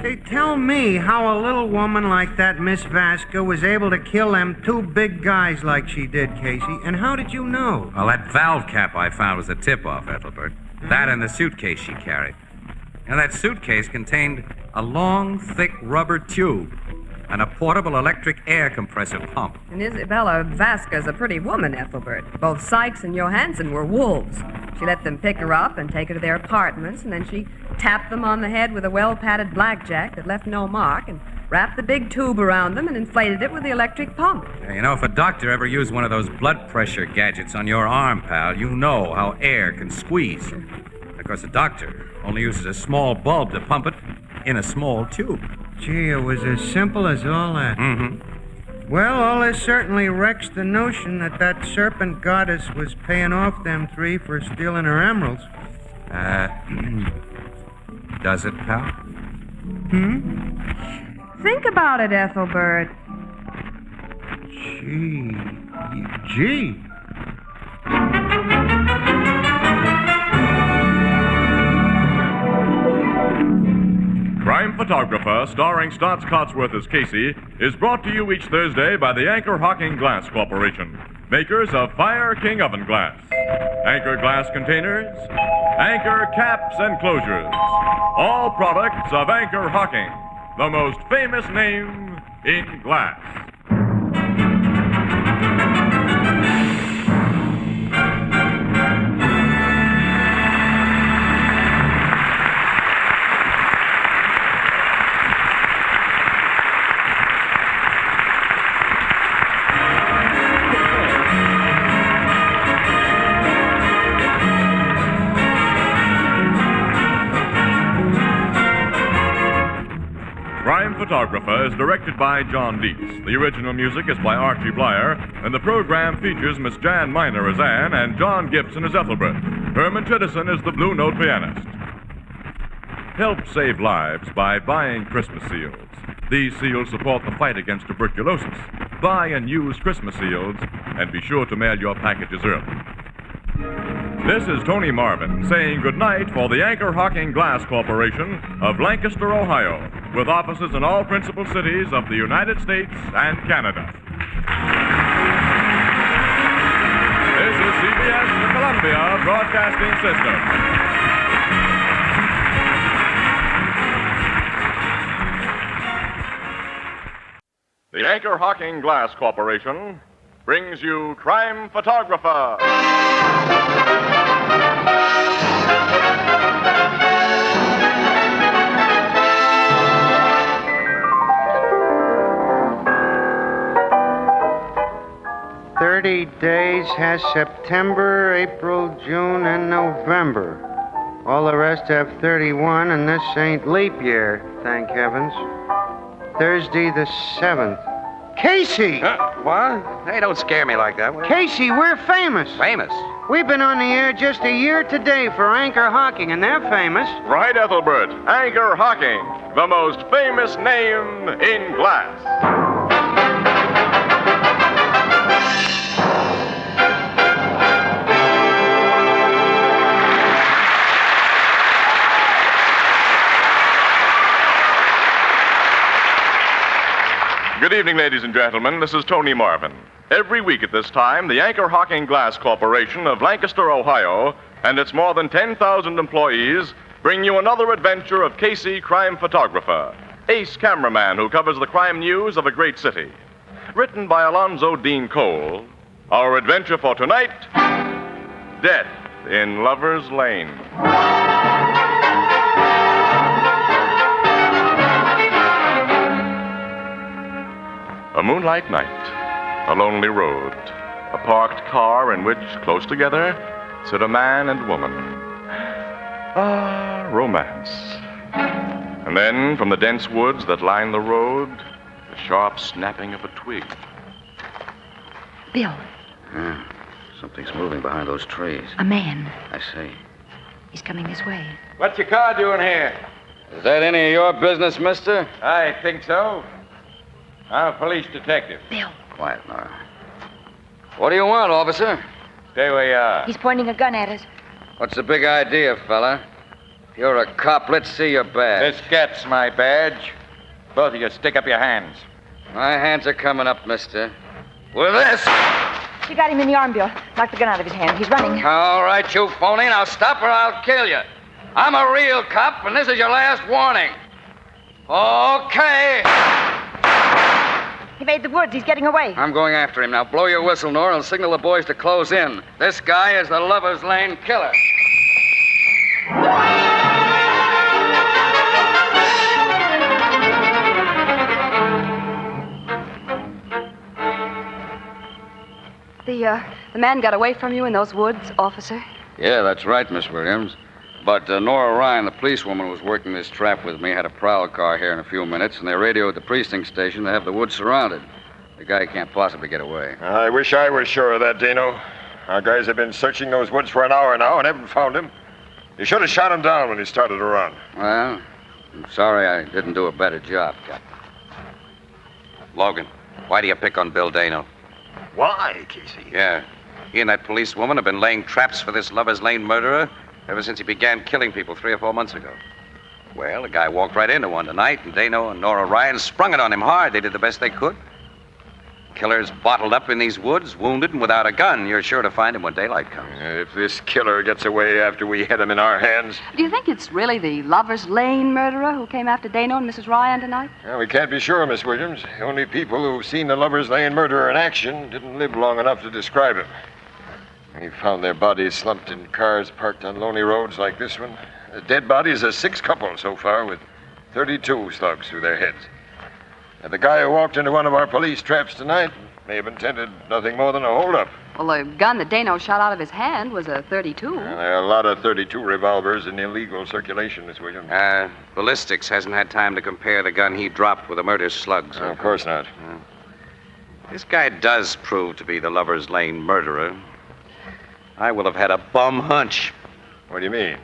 Hey, tell me how a little woman like that Miss Vasca was able to kill them two big guys like she did, Casey. And how did you know? Well, that valve cap I found was a tip-off, Ethelbert. That and the suitcase she carried. Now, that suitcase contained a long, thick rubber tube and a portable electric air compressor pump. And Isabella Vasca's a pretty woman, Ethelbert. Both Sykes and Johansson were wolves. She let them pick her up and take her to their apartments, and then she tapped them on the head with a well-padded blackjack that left no mark, and wrapped the big tube around them and inflated it with the electric pump. Now, you know, if a doctor ever used one of those blood pressure gadgets on your arm, pal, you know how air can squeeze. Of course, a doctor only uses a small bulb to pump it in a small tube. Gee, it was as simple as all that. Mm-hmm. Well, all this certainly wrecks the notion that Serpent goddess was paying off them three for stealing her emeralds. Does it, pal? Think about it, Ethelbert. Gee. Crime Photographer, starring Stotts Cotsworth as Casey, is brought to you each Thursday by the Anchor-Hocking Glass Corporation, makers of Fire King oven glass, Anchor glass containers, Anchor caps and closures, all products of Anchor-Hocking, the most famous name in Glass. Photographer is directed by John Dietz. The original music is by Archie Blyer, and the program features Miss Jan Miner as Anne and John Gibson as Ethelbert. Herman Chittison is the Blue Note pianist. Help save lives by buying Christmas seals. These seals support the fight against tuberculosis. Buy and use Christmas seals, and be sure to mail your packages early. This is Tony Marvin saying goodnight for the Anchor-Hocking Glass Corporation of Lancaster, Ohio, with offices in all principal cities of the United States and Canada. This is CBS, the Columbia Broadcasting System. The Anchor-Hocking Glass Corporation brings you Crime Photographer. 30 days has September, April, June, and November. All the rest have 31, and this ain't leap year, thank heavens. Thursday the 7th. Casey! What? Hey, don't scare me like that. Casey, we're famous. Famous? We've been on the air just a year today for Anchor-Hocking, and they're famous. Right, Ethelbert. Anchor-Hocking, the most famous name in glass. Good evening, ladies and gentlemen. This is Tony Marvin. Every week at this time, the Anchor-Hocking Glass Corporation of Lancaster, Ohio, and its more than 10,000 employees bring you another adventure of Casey, crime photographer, ace cameraman who covers the crime news of a great city. Written by Alonzo Dean Cole, our adventure for tonight, Death in Lover's Lane. A moonlight night, a lonely road, a parked car in which, close together, sit a man and woman. Ah, romance. And then, from the dense woods that line the road, the sharp snapping of a twig. Bill, Yeah, something's moving behind those trees. a man. I see. He's coming this way. What's your car doing here? Is that any of your business, mister? I think so. I'm a police detective. Bill. Quiet, Nora. What do you want, officer? Stay where you are. He's pointing a gun at us. What's the big idea, fella? If you're a cop, let's see your badge. This gets my badge. Both of you stick up your hands. My hands are coming up, mister. With this! You got him in the arm, Bill. Knock the gun out of his hand. He's running. All right, you phony. Now stop or I'll kill you. I'm a real cop, and this is your last warning. Okay. He made the woods. He's getting away. I'm going after him. Now blow your whistle, Nora, and signal the boys to close in. This guy is the Lover's Lane killer. The man got away from you in those woods, officer? Yeah, that's right, Miss Williams. But Nora Ryan, the policewoman who was working this trap with me, had a prowl car here in a few minutes, and they radioed the precinct station to have the woods surrounded. The guy can't possibly get away. I wish I was sure of that, Dino. Our guys have been searching those woods for an hour now and haven't found him. You should have shot him down when he started to run. Well, I'm sorry I didn't do a better job, Captain. Logan, why do you pick on Bill Dano? Why, Casey? Yeah. He and that policewoman have been laying traps for this Lover's Lane murderer ever since he began killing people 3 or 4 months ago. Well, the guy walked right into one tonight, and Dano and Nora Ryan sprung it on him hard. They did the best they could. killer's bottled up in these woods, wounded and without a gun. You're sure to find him when daylight comes. If this killer gets away after we had him in our hands... Do you think it's really the Lover's Lane murderer who came after Dano and Mrs. Ryan tonight? Well, we can't be sure, Miss Williams. The only people who've seen the Lover's Lane murderer in action didn't live long enough to describe him. We found their bodies slumped in cars parked on lonely roads like this one. The dead bodies of 6 couples so far, with 32 slugs through their heads. And the guy who walked into one of our police traps tonight may have intended nothing more than a holdup. Well, the gun that Dano shot out of his hand was a .32. Well, there are a lot of .32 revolvers in illegal circulation, Miss Williams. Ballistics hasn't had time to compare the gun he dropped with the murder slugs. Of course not. This guy does prove to be the Lover's Lane murderer. I will have had a bum hunch. What do you mean?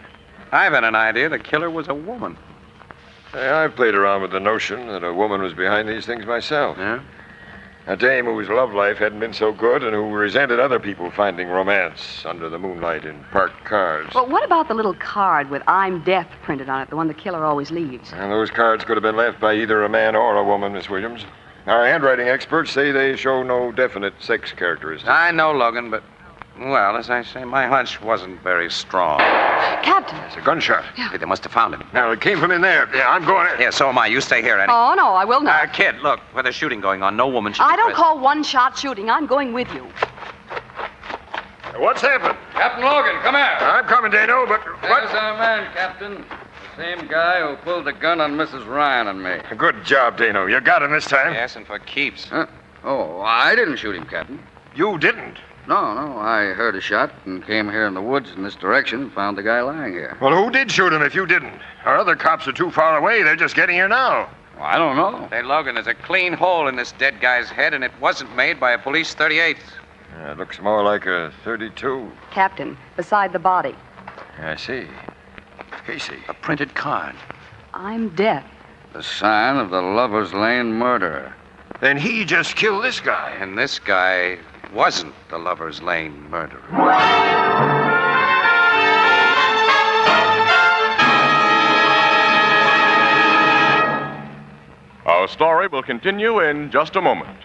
I've had an idea the killer was a woman. Hey, I've played around with the notion that a woman was behind these things myself. Yeah? A dame whose love life hadn't been so good and who resented other people finding romance under the moonlight in parked cars. Well, what about the little card with I'm Death printed on it, the one the killer always leaves? And those cards could have been left by either a man or a woman, Miss Williams. Our handwriting experts say they show no definite sex characteristics. I know, Logan, but, well, as I say, my hunch wasn't very strong. Captain. It's a gunshot. Yeah. Hey, they must have found him. Now, it came from in there. Yeah, I'm going in. Yeah, so am I. You stay here, Annie. Oh, no, I will not. Kid, look, where there's shooting going on, no woman should I be don't present. call one-shot shooting. I'm going with you. What's happened? Captain Logan, come here. I'm coming, Dano, but what? There's our man, Captain. The same guy who pulled the gun on Mrs. Ryan and me. Good job, Dano. You got him this time. Yes, and for keeps. Huh? Oh, I didn't shoot him, Captain. You didn't? No, I heard a shot and came here in the woods in this direction and found the guy lying here. Well, who did shoot him if you didn't? Our other cops are too far away. They're just getting here now. Well, I don't know. Hey, Logan, there's a clean hole in this dead guy's head, and it wasn't made by a police 38. It looks more like a .32. Captain, beside the body. I see. Casey. A printed card. I'm Death. The sign of the Lover's Lane murderer. Then he just killed this guy. And this guy wasn't the Lover's Lane murderer. Our story will continue in just a moment.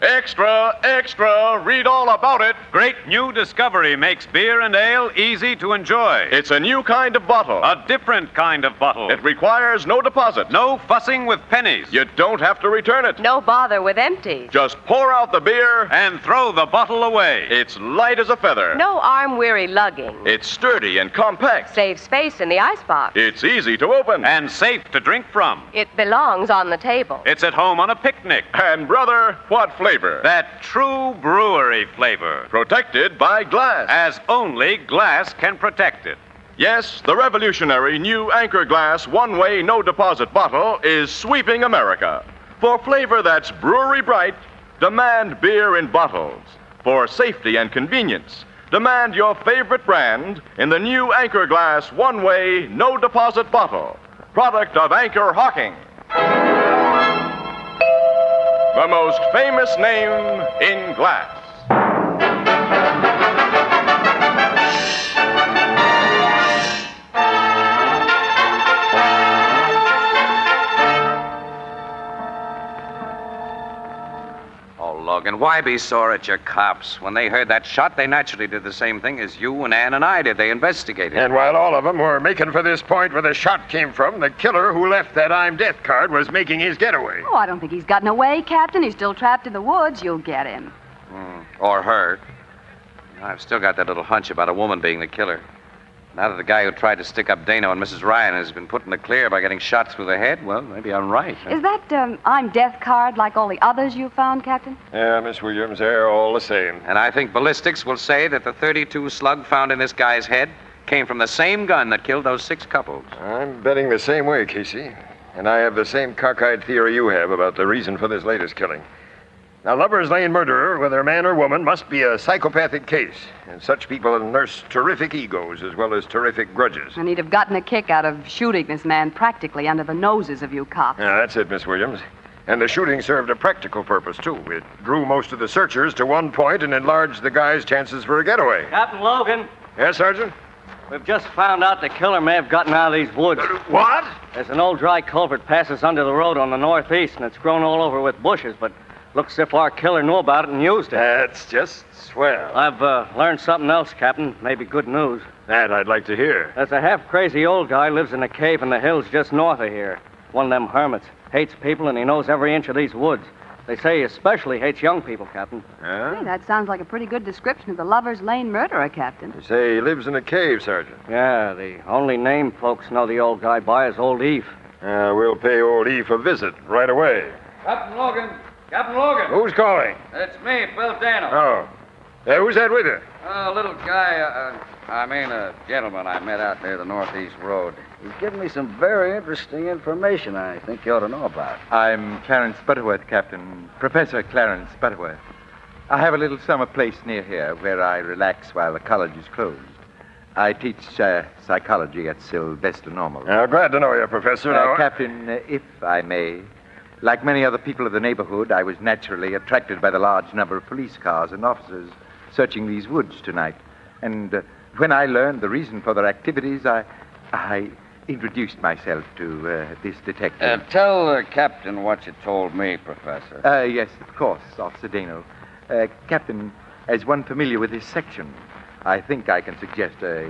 Extra, extra, read all about it. Great new discovery makes beer and ale easy to enjoy. It's a new kind of bottle. A different kind of bottle. It requires no deposit. No fussing with pennies. You don't have to return it. No bother with empties. Just pour out the beer and throw the bottle away. It's light as a feather. No arm-weary lugging. It's sturdy and compact. Saves space in the icebox. It's easy to open. And safe to drink from. It belongs on the table. It's at home on a picnic. And, brother, what flavor? That true brewery flavor. Protected by glass. As only glass can protect it. Yes, the revolutionary new Anchor Glass one-way no-deposit bottle is sweeping America. For flavor that's brewery bright, demand beer in bottles. For safety and convenience, demand your favorite brand in the new Anchor Glass one-way no-deposit bottle. Product of Anchor-Hocking. The most famous name in glass. Oh, Logan, why be sore at your cops? When they heard that shot, they naturally did the same thing as you and Ann and I did. They investigated. And while all of them were making for this point where the shot came from, the killer who left that I'm Death card was making his getaway. Oh, I don't think he's gotten away, Captain. He's still trapped in the woods. You'll get him. Or her. I've still got that little hunch about a woman being the killer. Now that the guy who tried to stick up Dano and Mrs. Ryan has been put in the clear by getting shot through the head, well, maybe I'm right. Is that I'm Death card like all the others you found, Captain? Yeah, Miss Williams, they're all the same. And I think ballistics will say that the .32 slug found in this guy's head came from the same gun that killed those 6 couples. I'm betting the same way, Casey. And I have the same cockeyed theory you have about the reason for this latest killing. Now, Lover's Lane murderer, whether man or woman, must be a psychopathic case. And such people nurse terrific egos as well as terrific grudges. And he'd have gotten a kick out of shooting this man practically under the noses of you cops. Yeah, that's it, Miss Williams. And the shooting served a practical purpose, too. It drew most of the searchers to one point and enlarged the guy's chances for a getaway. Captain Logan. Yes, Sergeant? We've just found out the killer may have gotten out of these woods. What? There's an old dry culvert passes under the road on the northeast, and it's grown all over with bushes, but looks as if our killer knew about it and used it. That's just swell. I've learned something else, Captain. Maybe good news. That I'd like to hear. There's a half-crazy old guy lives in a cave in the hills just north of here. One of them hermits. Hates people, and he knows every inch of these woods. They say he especially hates young people, Captain. Hey, that sounds like a pretty good description of the Lover's Lane murderer, Captain. You say he lives in a cave, Sergeant. Yeah, the only name folks know the old guy by is Old Eve. We'll pay Old Eve a visit right away. Captain Logan. Captain Logan. Who's calling? It's me, Bill Dano. Oh. Who's that with you? A little guy, a gentleman I met out near the Northeast Road. He's given me some very interesting information I think you ought to know about. I'm Clarence Butterworth, Captain. Professor Clarence Butterworth. I have a little summer place near here where I relax while the college is closed. I teach psychology at Sylvester Normal. Glad to know you, Professor. Captain, if I may, like many other people of the neighborhood, I was naturally attracted by the large number of police cars and officers searching these woods tonight. And when I learned the reason for their activities, I introduced myself to this detective. Tell Captain what you told me, Professor. Yes, of course, Officer Dano. Captain, as one familiar with this section, I think I can suggest a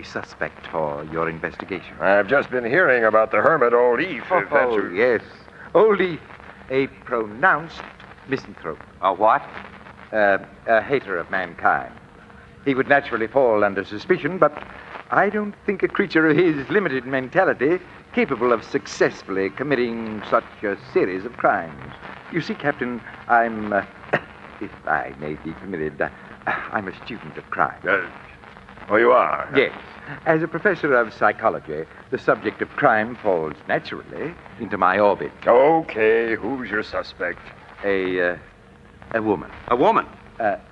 suspect for your investigation. I've just been hearing about the hermit, Old Eve. Yes. Old Eve, a pronounced misanthrope. A what? A hater of mankind. He would naturally fall under suspicion, but I don't think a creature of his limited mentality capable of successfully committing such a series of crimes. You see, Captain, I'm, if I may be permitted, I'm a student of crime. You are? Yes. As a professor of psychology, the subject of crime falls naturally into my orbit. Okay, who's your suspect? A woman. A woman?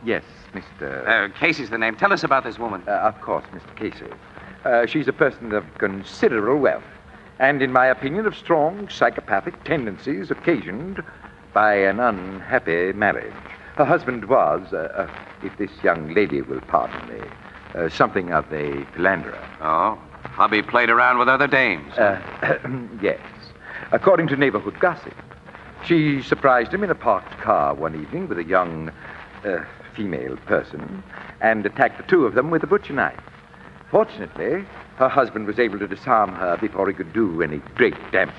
Yes, Mr. Casey's the name. Tell us about this woman. Of course, Mr. Casey. She's a person of considerable wealth, and in my opinion, of strong psychopathic tendencies occasioned by an unhappy marriage. Her husband was, if this young lady will pardon me, something of a philanderer. Oh, hubby played around with other dames. Yes. According to neighborhood gossip, she surprised him in a parked car one evening with a young female person and attacked the two of them with a butcher knife. Fortunately, her husband was able to disarm her before he could do any great damage.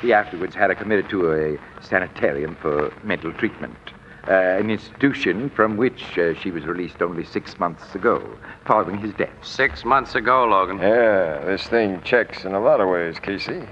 He afterwards had her committed to a sanitarium for mental treatment, an institution from which she was released only 6 months ago, following his death. 6 months ago, Logan. Yeah, this thing checks in a lot of ways, Casey.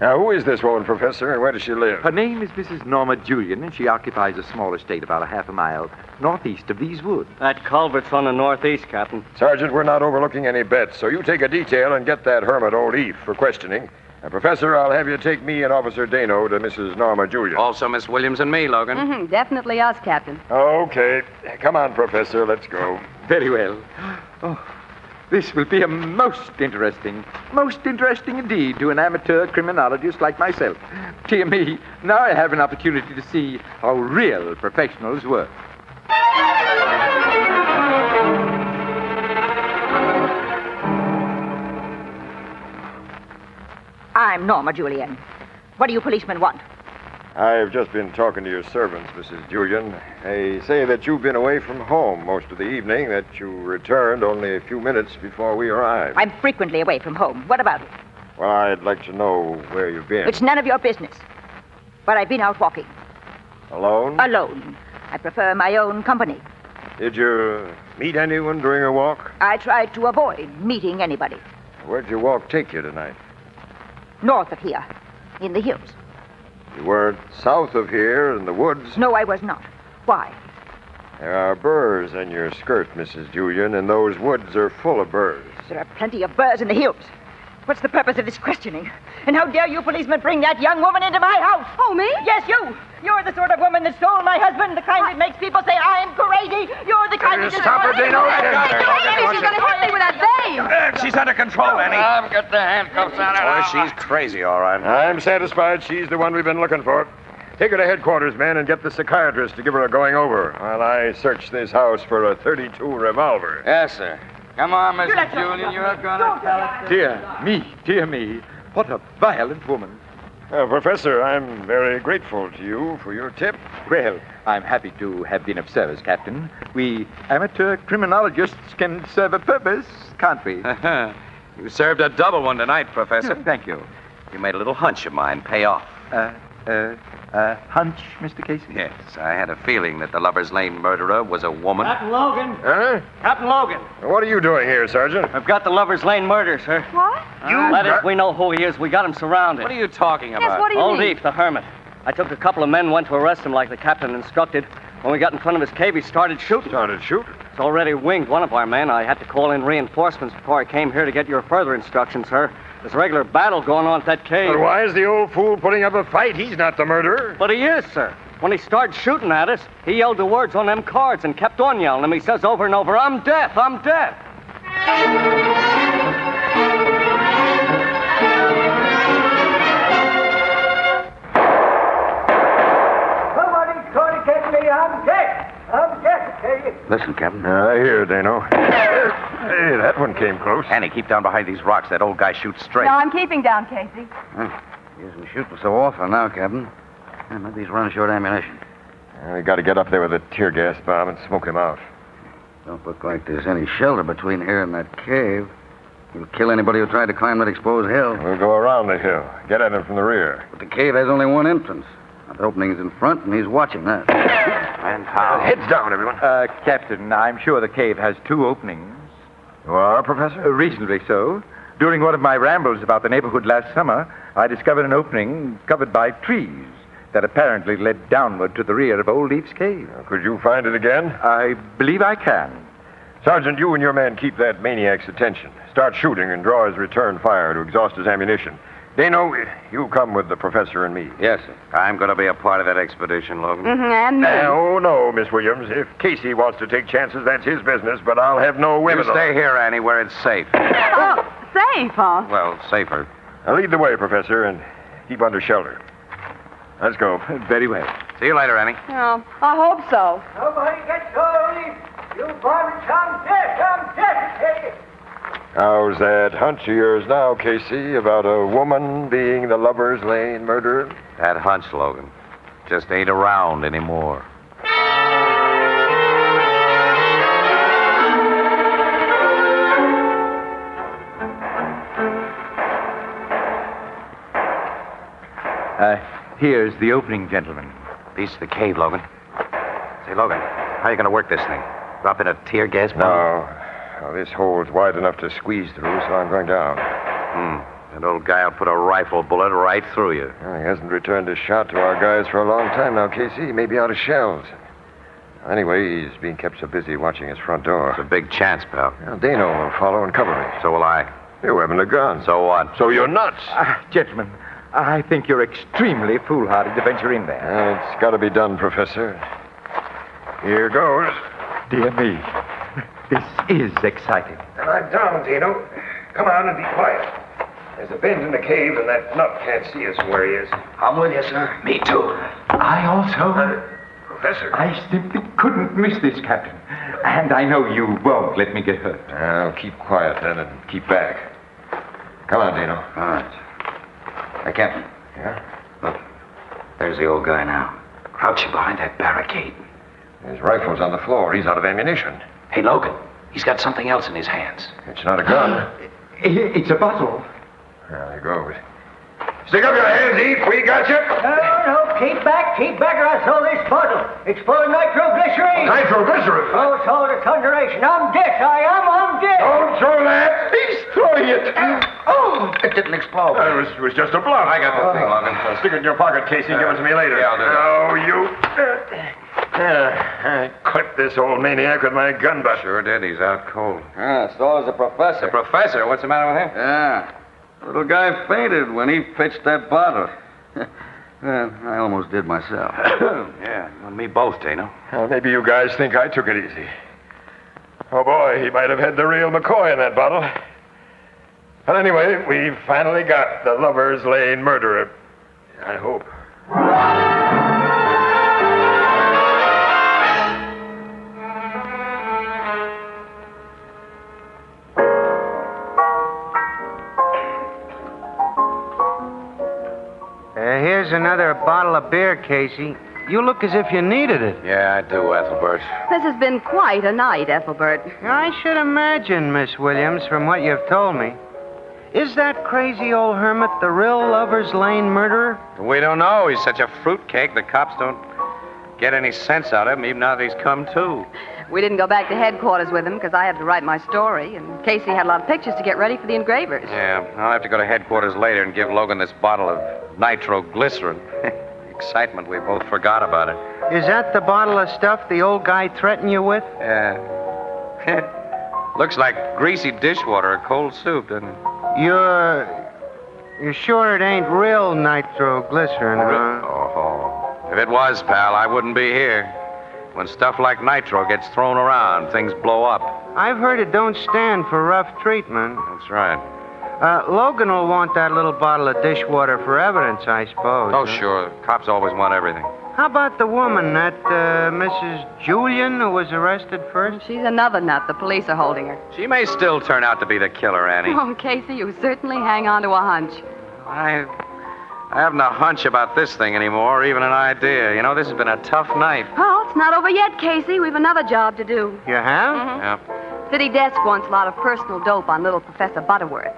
Now, who is this woman, Professor, and where does she live? Her name is Mrs. Norma Julian, and she occupies a small estate about a half a mile northeast of these woods. That culvert's on the northeast, Captain. Sergeant, we're not overlooking any bets, so you take a detail and get that hermit, Old Eve, for questioning. And, Professor, I'll have you take me and Officer Dano to Mrs. Norma Julian. Also Miss Williams and me, Logan. Mm-hmm, definitely us, Captain. Okay. Come on, Professor, let's go. Very well. Oh, this will be a most interesting indeed to an amateur criminologist like myself. Dear me, now I have an opportunity to see how real professionals work. I'm Norma Julian. What do you policemen want? I've just been talking to your servants, Mrs. Julian. They say that you've been away from home most of the evening, that you returned only a few minutes before we arrived. I'm frequently away from home. What about it? Well, I'd like to know where you've been. It's none of your business. But I've been out walking. Alone? Alone. I prefer my own company. Did you meet anyone during your walk? I tried to avoid meeting anybody. Where'd your walk take you tonight? North of here, in the hills. You weren't south of here in the woods? No, I was not. Why? There are burrs in your skirt, Mrs. Julian, and those woods are full of burrs. There are plenty of burrs in the hills. What's the purpose of this questioning? And how dare you policemen bring that young woman into my house? Oh, me? Yes, you. You're the sort of woman that stole my husband, the kind that makes people say I'm crazy. You're the kind that just... Stop her, Dino. She's going to hit me with that vein. She's under control, Annie. I've got the handcuffs on her. Boy, she's crazy, all right. I'm satisfied she's the one we've been looking for. Take her to headquarters, man, and get the psychiatrist to give her a going over while I search this house for a .32 revolver. Yes, sir. Come on, You let Mrs. your- Julian. You're gonna tell it. Dear me. What a violent woman. Professor, I'm very grateful to you for your tip. Well, I'm happy to have been of service, Captain. We amateur criminologists can serve a purpose, can't we? You served a double one tonight, Professor. Thank you. You made a little hunch of mine pay off. Hunch, Mr. Casey? Yes, I had a feeling that the Lover's Lane murderer was a woman. Captain Logan. Huh? Captain Logan. What are you doing here, Sergeant? I've got the Lover's Lane murder, sir. What? That is, we know who he is. We got him surrounded. What are you talking about? what do you Old mean? Eve, the hermit. I took a couple of men, went to arrest him like the captain instructed. When we got in front of his cave, he started shooting. It's already winged one of our men. I had to call in reinforcements before I came here to get your further instructions, sir. There's a regular battle going on at that cave. But why is the old fool putting up a fight? He's not the murderer. But he is, sir. When he started shooting at us, he yelled the words on them cards and kept on yelling them. He says over and over, "I'm death, I'm death." Somebody's trying to get me. I'm dead. I'm dead, I tell you. Listen, Captain. I hear, Dano. Hey, that one came close. Annie, keep down behind these rocks. That old guy shoots straight. No, I'm keeping down, Casey. He isn't shooting so often now, Captain. Maybe he's running short ammunition. We got to get up there with a tear gas bomb and smoke him out. Don't look like there's any shelter between here and that cave. He'll kill anybody who tried to climb that exposed hill. We'll go around the hill. Get at him from the rear. But the cave has only one entrance. The opening's in front, and he's watching that. And how? Heads down, everyone. Captain, I'm sure the cave has two openings. You are, Professor? Reasonably so. During one of my rambles about the neighborhood last summer, I discovered an opening covered by trees that apparently led downward to the rear of Old Eve's cave. Could you find it again? I believe I can. Sergeant, you and your men keep that maniac's attention. Start shooting and draw his return fire to exhaust his ammunition. Dano, you come with the professor and me. Yes, sir. I'm going to be a part of that expedition, Logan. And me. Oh, no, Miss Williams. If Casey wants to take chances, that's his business, but I'll have no women. You stay here, Annie, where it's safe. Oh, safe, huh? Well, safer. Now lead the way, Professor, and keep under shelter. Let's go. Very well. See you later, Annie. Oh, I hope so. Nobody gets Old Eve. You varmints, I'm dead. I'm dead, I tell you. How's that hunch of yours now, Casey, about a woman being the Lover's Lane murderer? That hunch, Logan, just ain't around anymore. Here's the opening, gentlemen. Piece of the cave, Logan. Say, Logan, how are you going to work this thing? Drop in a tear gas bomb? No. Well, this hole's wide enough to squeeze through, so I'm going down. That old guy will put a rifle bullet right through you. Well, he hasn't returned a shot to our guys for a long time now, Casey. He may be out of shells. Anyway, he's being kept so busy watching his front door. It's a big chance, pal. Well, Dano will follow and cover me. So will I. You haven't a gun. So what? So you're nuts. Gentlemen, I think you're extremely foolhardy to venture in there. It's got to be done, Professor. Here goes. Dear me. This is exciting. And I'm down, Dano. Come on and be quiet. There's a bend in the cave, and that nut can't see us from where he is. I'm with you, sir. Me too. I also. Professor. I simply couldn't miss this, Captain. And I know you won't let me get hurt. I'll keep quiet then and keep back. Come on, Dano. All right. Hey, Captain. Yeah? Look, there's the old guy now, crouching behind that barricade. His rifle's on the floor. He's out of ammunition. Hey, Logan, he's got something else in his hands. It's not a gun. It's a bottle. There he goes. Stick up your hands, Eve. We got you. No, keep back, or I saw this bottle. It's full of nitroglycerine. Nitroglycerine? Oh, it's all the conjuration. I'm dead, I'm dead. Don't throw that. He's throwing it. Oh, it didn't explode. It was just a bluff. I got the thing, Logan. Stick it in your pocket, Casey, and give it to me later. Yeah, I'll do that. Oh, you... I clipped this old maniac with my gun butt. Sure did. He's out cold. So is the professor. The professor? What's the matter with him? Yeah. The little guy fainted when he pitched that bottle. Well, I almost did myself. Yeah, you and me both, Dano. Well, maybe you guys think I took it easy. Oh, boy, he might have had the real McCoy in that bottle. But anyway, we finally got the Lover's Lane murderer. I hope. Here's another bottle of beer, Casey. You look as if you needed it. Yeah, I do, Ethelbert. This has been quite a night, Ethelbert. I should imagine, Miss Williams, from what you've told me. Is that crazy old hermit the real Lover's Lane murderer? We don't know. He's such a fruitcake, the cops don't get any sense out of him, even now that he's come to. We didn't go back to headquarters with him because I had to write my story, and Casey had a lot of pictures to get ready for the engravers. Yeah, I'll have to go to headquarters later and give Logan this bottle of nitroglycerin. Excitement, we both forgot about it. Is that the bottle of stuff the old guy threatened you with? Yeah. Looks like greasy dishwater or cold soup, doesn't it? You're sure it ain't real nitroglycerin, huh? Oh, if it was, pal, I wouldn't be here. When stuff like nitro gets thrown around, things blow up. I've heard it don't stand for rough treatment. That's right. Logan will want that little bottle of dishwater for evidence, I suppose. Oh, sure. Cops always want everything. How about the woman, that Mrs. Julian, who was arrested first? She's another nut. The police are holding her. She may still turn out to be the killer, Annie. Oh, Casey, you certainly hang on to a hunch. I haven't a hunch about this thing anymore, or even an idea. You know, this has been a tough night. Well, it's not over yet, Casey. We've another job to do. You have? Mm-hmm. Yeah. City Desk wants a lot of personal dope on little Professor Butterworth.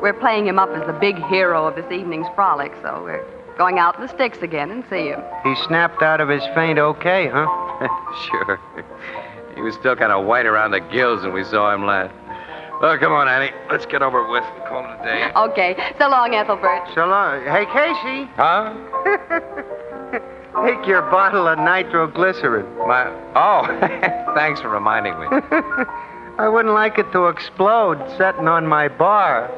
We're playing him up as the big hero of this evening's frolic, so we're going out in the sticks again and see him. He snapped out of his faint okay, huh? Sure. He was still kind of white around the gills when we saw him last. Well, come on, Annie. Let's get over it with. Call it a day. Okay. So long, Ethelbert. So long. Hey, Casey. Huh? Take your bottle of nitroglycerin. Oh, thanks for reminding me. I wouldn't like it to explode sitting on my bar.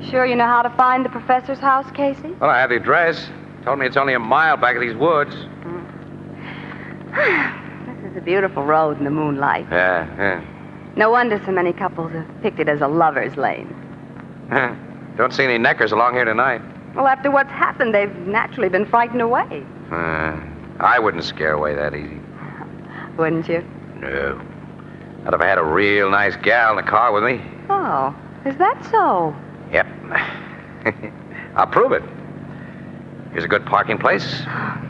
Sure you know how to find the professor's house, Casey? Well, I have the address. Told me it's only a mile back of these woods. This is a beautiful road in the moonlight. Yeah. No wonder so many couples have picked it as a lover's lane. Don't see any neckers along here tonight. Well, after what's happened, they've naturally been frightened away. I wouldn't scare away that easy. Wouldn't you? No. Not if I had a real nice gal in the car with me. Oh, is that so? Yep. I'll prove it. Here's a good parking place.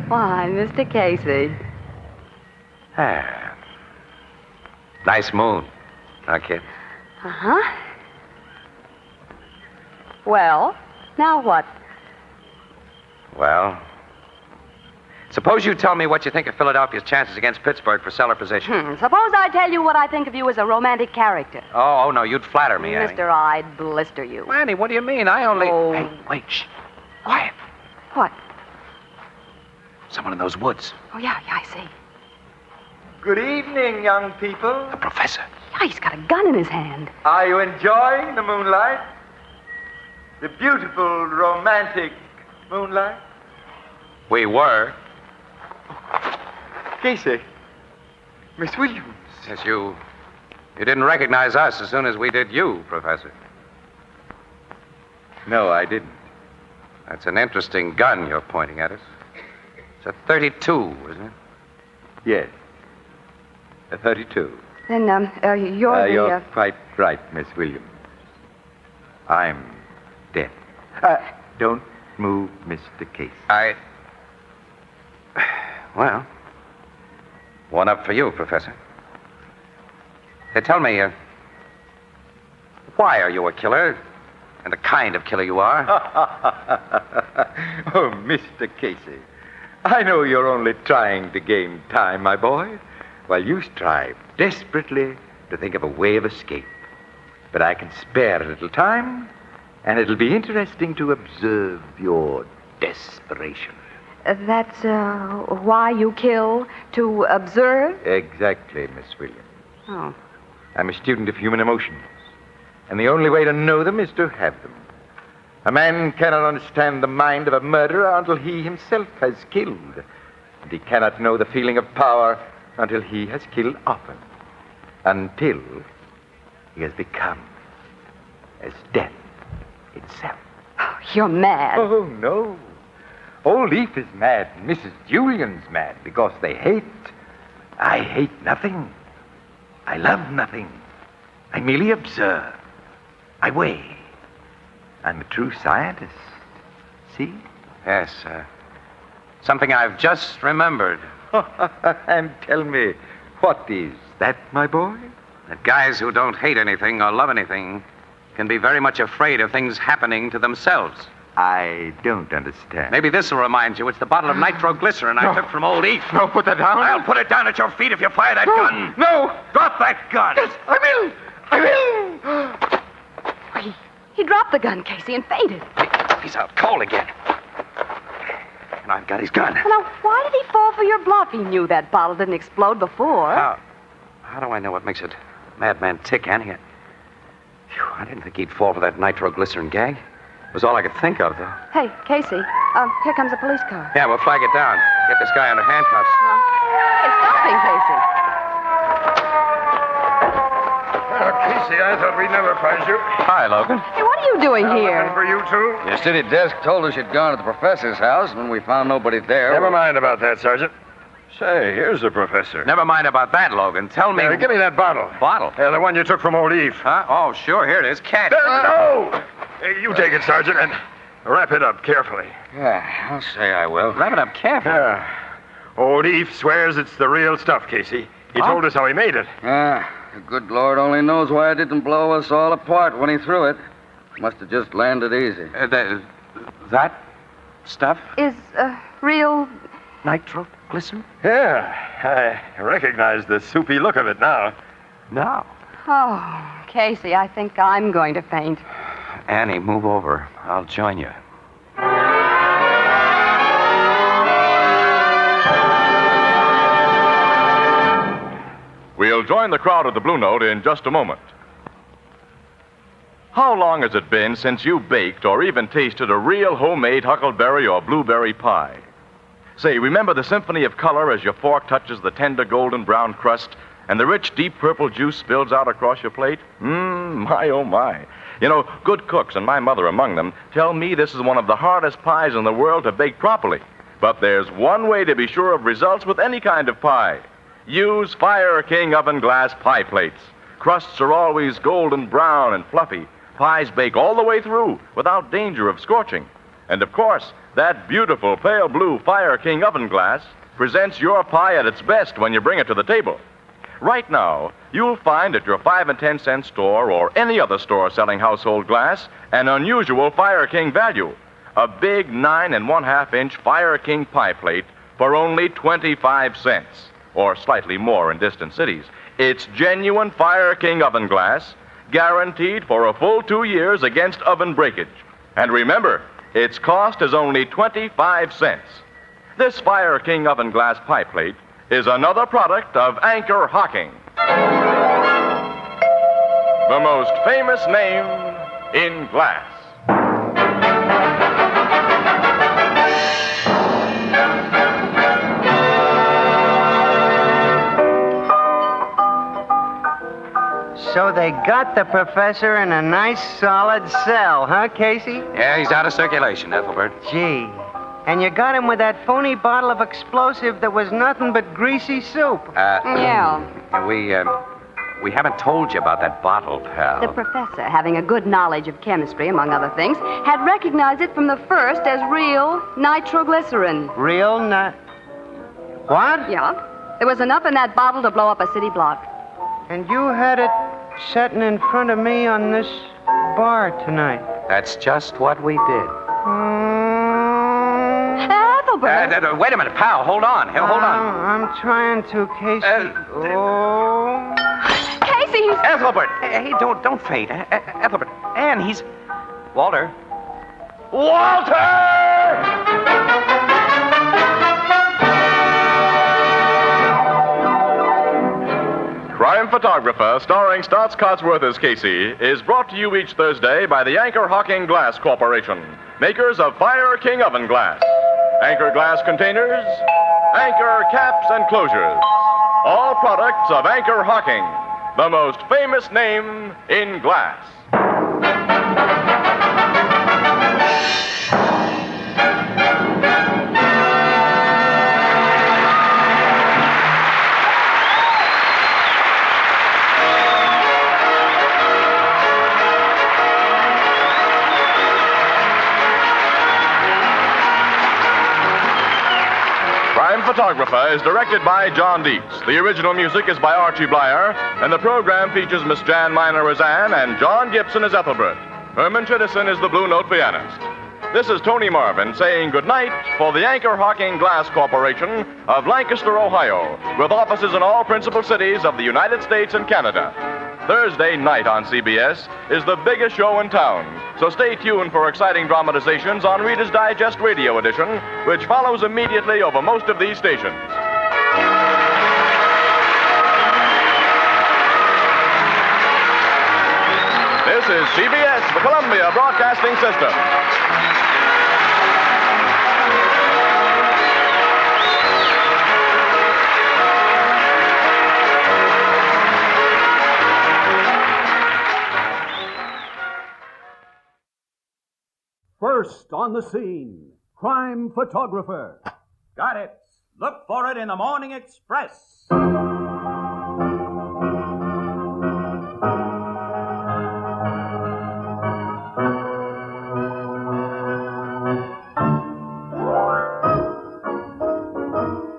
Why, Mr. Casey. Nice moon. Huh, kid? Uh-huh. Well, now what? Well, suppose you tell me what you think of Philadelphia's chances against Pittsburgh for cellar position. Suppose I tell you what I think of you as a romantic character. Oh, no, you'd flatter me, Annie. Mister, I'd blister you. Annie, what do you mean? I only... Oh. Hey, wait, shh. Quiet. What? Someone in those woods. Oh, yeah, I see. Good evening, young people. The professor. Yeah, he's got a gun in his hand. Are you enjoying the moonlight? The beautiful, romantic moonlight? We were. Casey. Miss Williams. Yes, you didn't recognize us as soon as we did you, Professor. No, I didn't. That's an interesting gun you're pointing at us. It's a 32, isn't it? Yes. A 32. Then, you're You're quite right, Miss Williams. I'm dead. Don't move, Mr. Casey. Well, one up for you, Professor. Hey, tell me, why are you a killer? And the kind of killer you are? Oh, Mr. Casey. I know you're only trying to gain time, my boy, while you strive desperately to think of a way of escape. But I can spare a little time, and it'll be interesting to observe your desperation. That's, why you kill? To observe? Exactly, Miss Williams. Oh. I'm a student of human emotions, and the only way to know them is to have them. A man cannot understand the mind of a murderer until he himself has killed, and he cannot know the feeling of power until he has killed often, until he has become as death itself. Oh, you're mad. Oh, no. Old Leaf is mad, and Mrs. Julian's mad because they hate. I hate nothing. I love nothing. I merely observe. I weigh. I'm a true scientist. See? Yes, something I've just remembered. And tell me, what is that, my boy? That guys who don't hate anything or love anything can be very much afraid of things happening to themselves. I don't understand. Maybe this will remind you. It's the bottle of nitroglycerin I took from old Eve. No, put that down. I'll put it down at your feet if you fire that gun. No. Drop that gun. Yes, I will. He dropped the gun, Casey, and fainted. He's out cold again. And I've got his gun. Well, now, why did he fall for your bluff? He knew that bottle didn't explode before. How do I know what makes a madman tick, Annie? I didn't think he'd fall for that nitroglycerin gag. It was all I could think of, though. Hey, Casey, here comes a police car. Yeah, we'll flag it down. Get this guy under handcuffs. Hey, stopping, Casey. Casey, I thought we'd never find you. Hi, Logan. Hey, what are you doing here? For you, too? Your city desk told us you'd gone to the professor's house, and when we found nobody there... Never mind about that, Sergeant. Say, here's the professor. Never mind about that, Logan. Tell me... Give me that bottle. Bottle? Yeah, the one you took from old Eve. Huh? Oh, sure. Here it is. Catch. No! Hey, you take it, Sergeant, and wrap it up carefully. Yeah, I'll say I will. Wrap it up carefully? Yeah. Old Eve swears it's the real stuff, Casey. He told us how he made it. Yeah, the good Lord only knows why it didn't blow us all apart when he threw it. Must have just landed easy. That stuff? Is, real... nitroglycerin? Yeah, I recognize the soupy look of it now. Now? Oh, Casey, I think I'm going to faint. Annie, move over. I'll join you. We'll join the crowd at the Blue Note in just a moment. How long has it been since you baked or even tasted a real homemade huckleberry or blueberry pie? Say, remember the symphony of color as your fork touches the tender golden brown crust and the rich deep purple juice spills out across your plate? My, oh, my. You know, good cooks, and my mother among them, tell me this is one of the hardest pies in the world to bake properly. But there's one way to be sure of results with any kind of pie. Use Fire King oven glass pie plates. Crusts are always golden brown and fluffy. Pies bake all the way through without danger of scorching. And of course, that beautiful pale blue Fire King oven glass presents your pie at its best when you bring it to the table. Right now, you'll find at your 5 and 10 cent store or any other store selling household glass an unusual Fire King value. A big 9 1/2 inch Fire King pie plate for only 25 cents, or slightly more in distant cities. It's genuine Fire King oven glass, guaranteed for a full 2 years against oven breakage. And remember, its cost is only 25 cents. This Fire King oven glass pie plate is another product of Anchor-Hocking, the most famous name in glass. So they got the professor in a nice, solid cell, huh, Casey? Yeah, he's out of circulation, Ethelbert. Gee. And you got him with that phony bottle of explosive that was nothing but greasy soup. Yeah. We haven't told you about that bottle, pal. The professor, having a good knowledge of chemistry, among other things, had recognized it from the first as real nitroglycerin. Real What? Yeah. There was enough in that bottle to blow up a city block. And you had it sitting in front of me on this bar tonight. That's just what we did. Ethelbert! Wait a minute, pal. Hold on. Hold on. I'm trying to, Casey. Casey! Ethelbert! Hey, don't faint. Ethelbert. Anne, he's... Walter! Crime Photographer, starring Stotts Cotsworth as Casey, is brought to you each Thursday by the Anchor-Hocking Glass Corporation, makers of Fire King oven glass, Anchor glass containers, Anchor caps and closures, all products of Anchor-Hocking, the most famous name in glass. Photographer is directed by John Dietz. The original music is by Archie Blyer, and the program features Miss Jan Miner as Anne and John Gibson as Ethelbert. Herman Chittison is the Blue Note pianist. This is Tony Marvin saying goodnight for the Anchor-Hocking Glass Corporation of Lancaster, Ohio, with offices in all principal cities of the United States and Canada. Thursday night on CBS is the biggest show in town, so stay tuned for exciting dramatizations on Reader's Digest Radio Edition, which follows immediately over most of these stations. This is CBS, the Columbia Broadcasting System. First on the scene, crime photographer. Got it. Look for it in the Morning Express.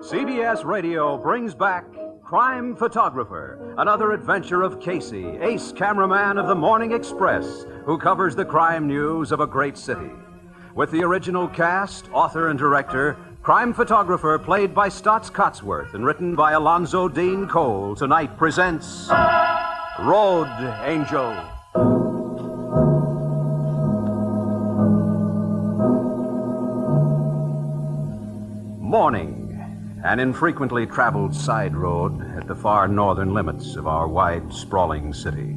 CBS Radio brings back Crime Photographer, another adventure of Casey, ace cameraman of the Morning Express, who covers the crime news of a great city. With the original cast, author, and director, Crime Photographer, played by Stotts Cotsworth and written by Alonzo Dean Cole, tonight presents Road Angel. Morning. An infrequently traveled side road at the far northern limits of our wide, sprawling city.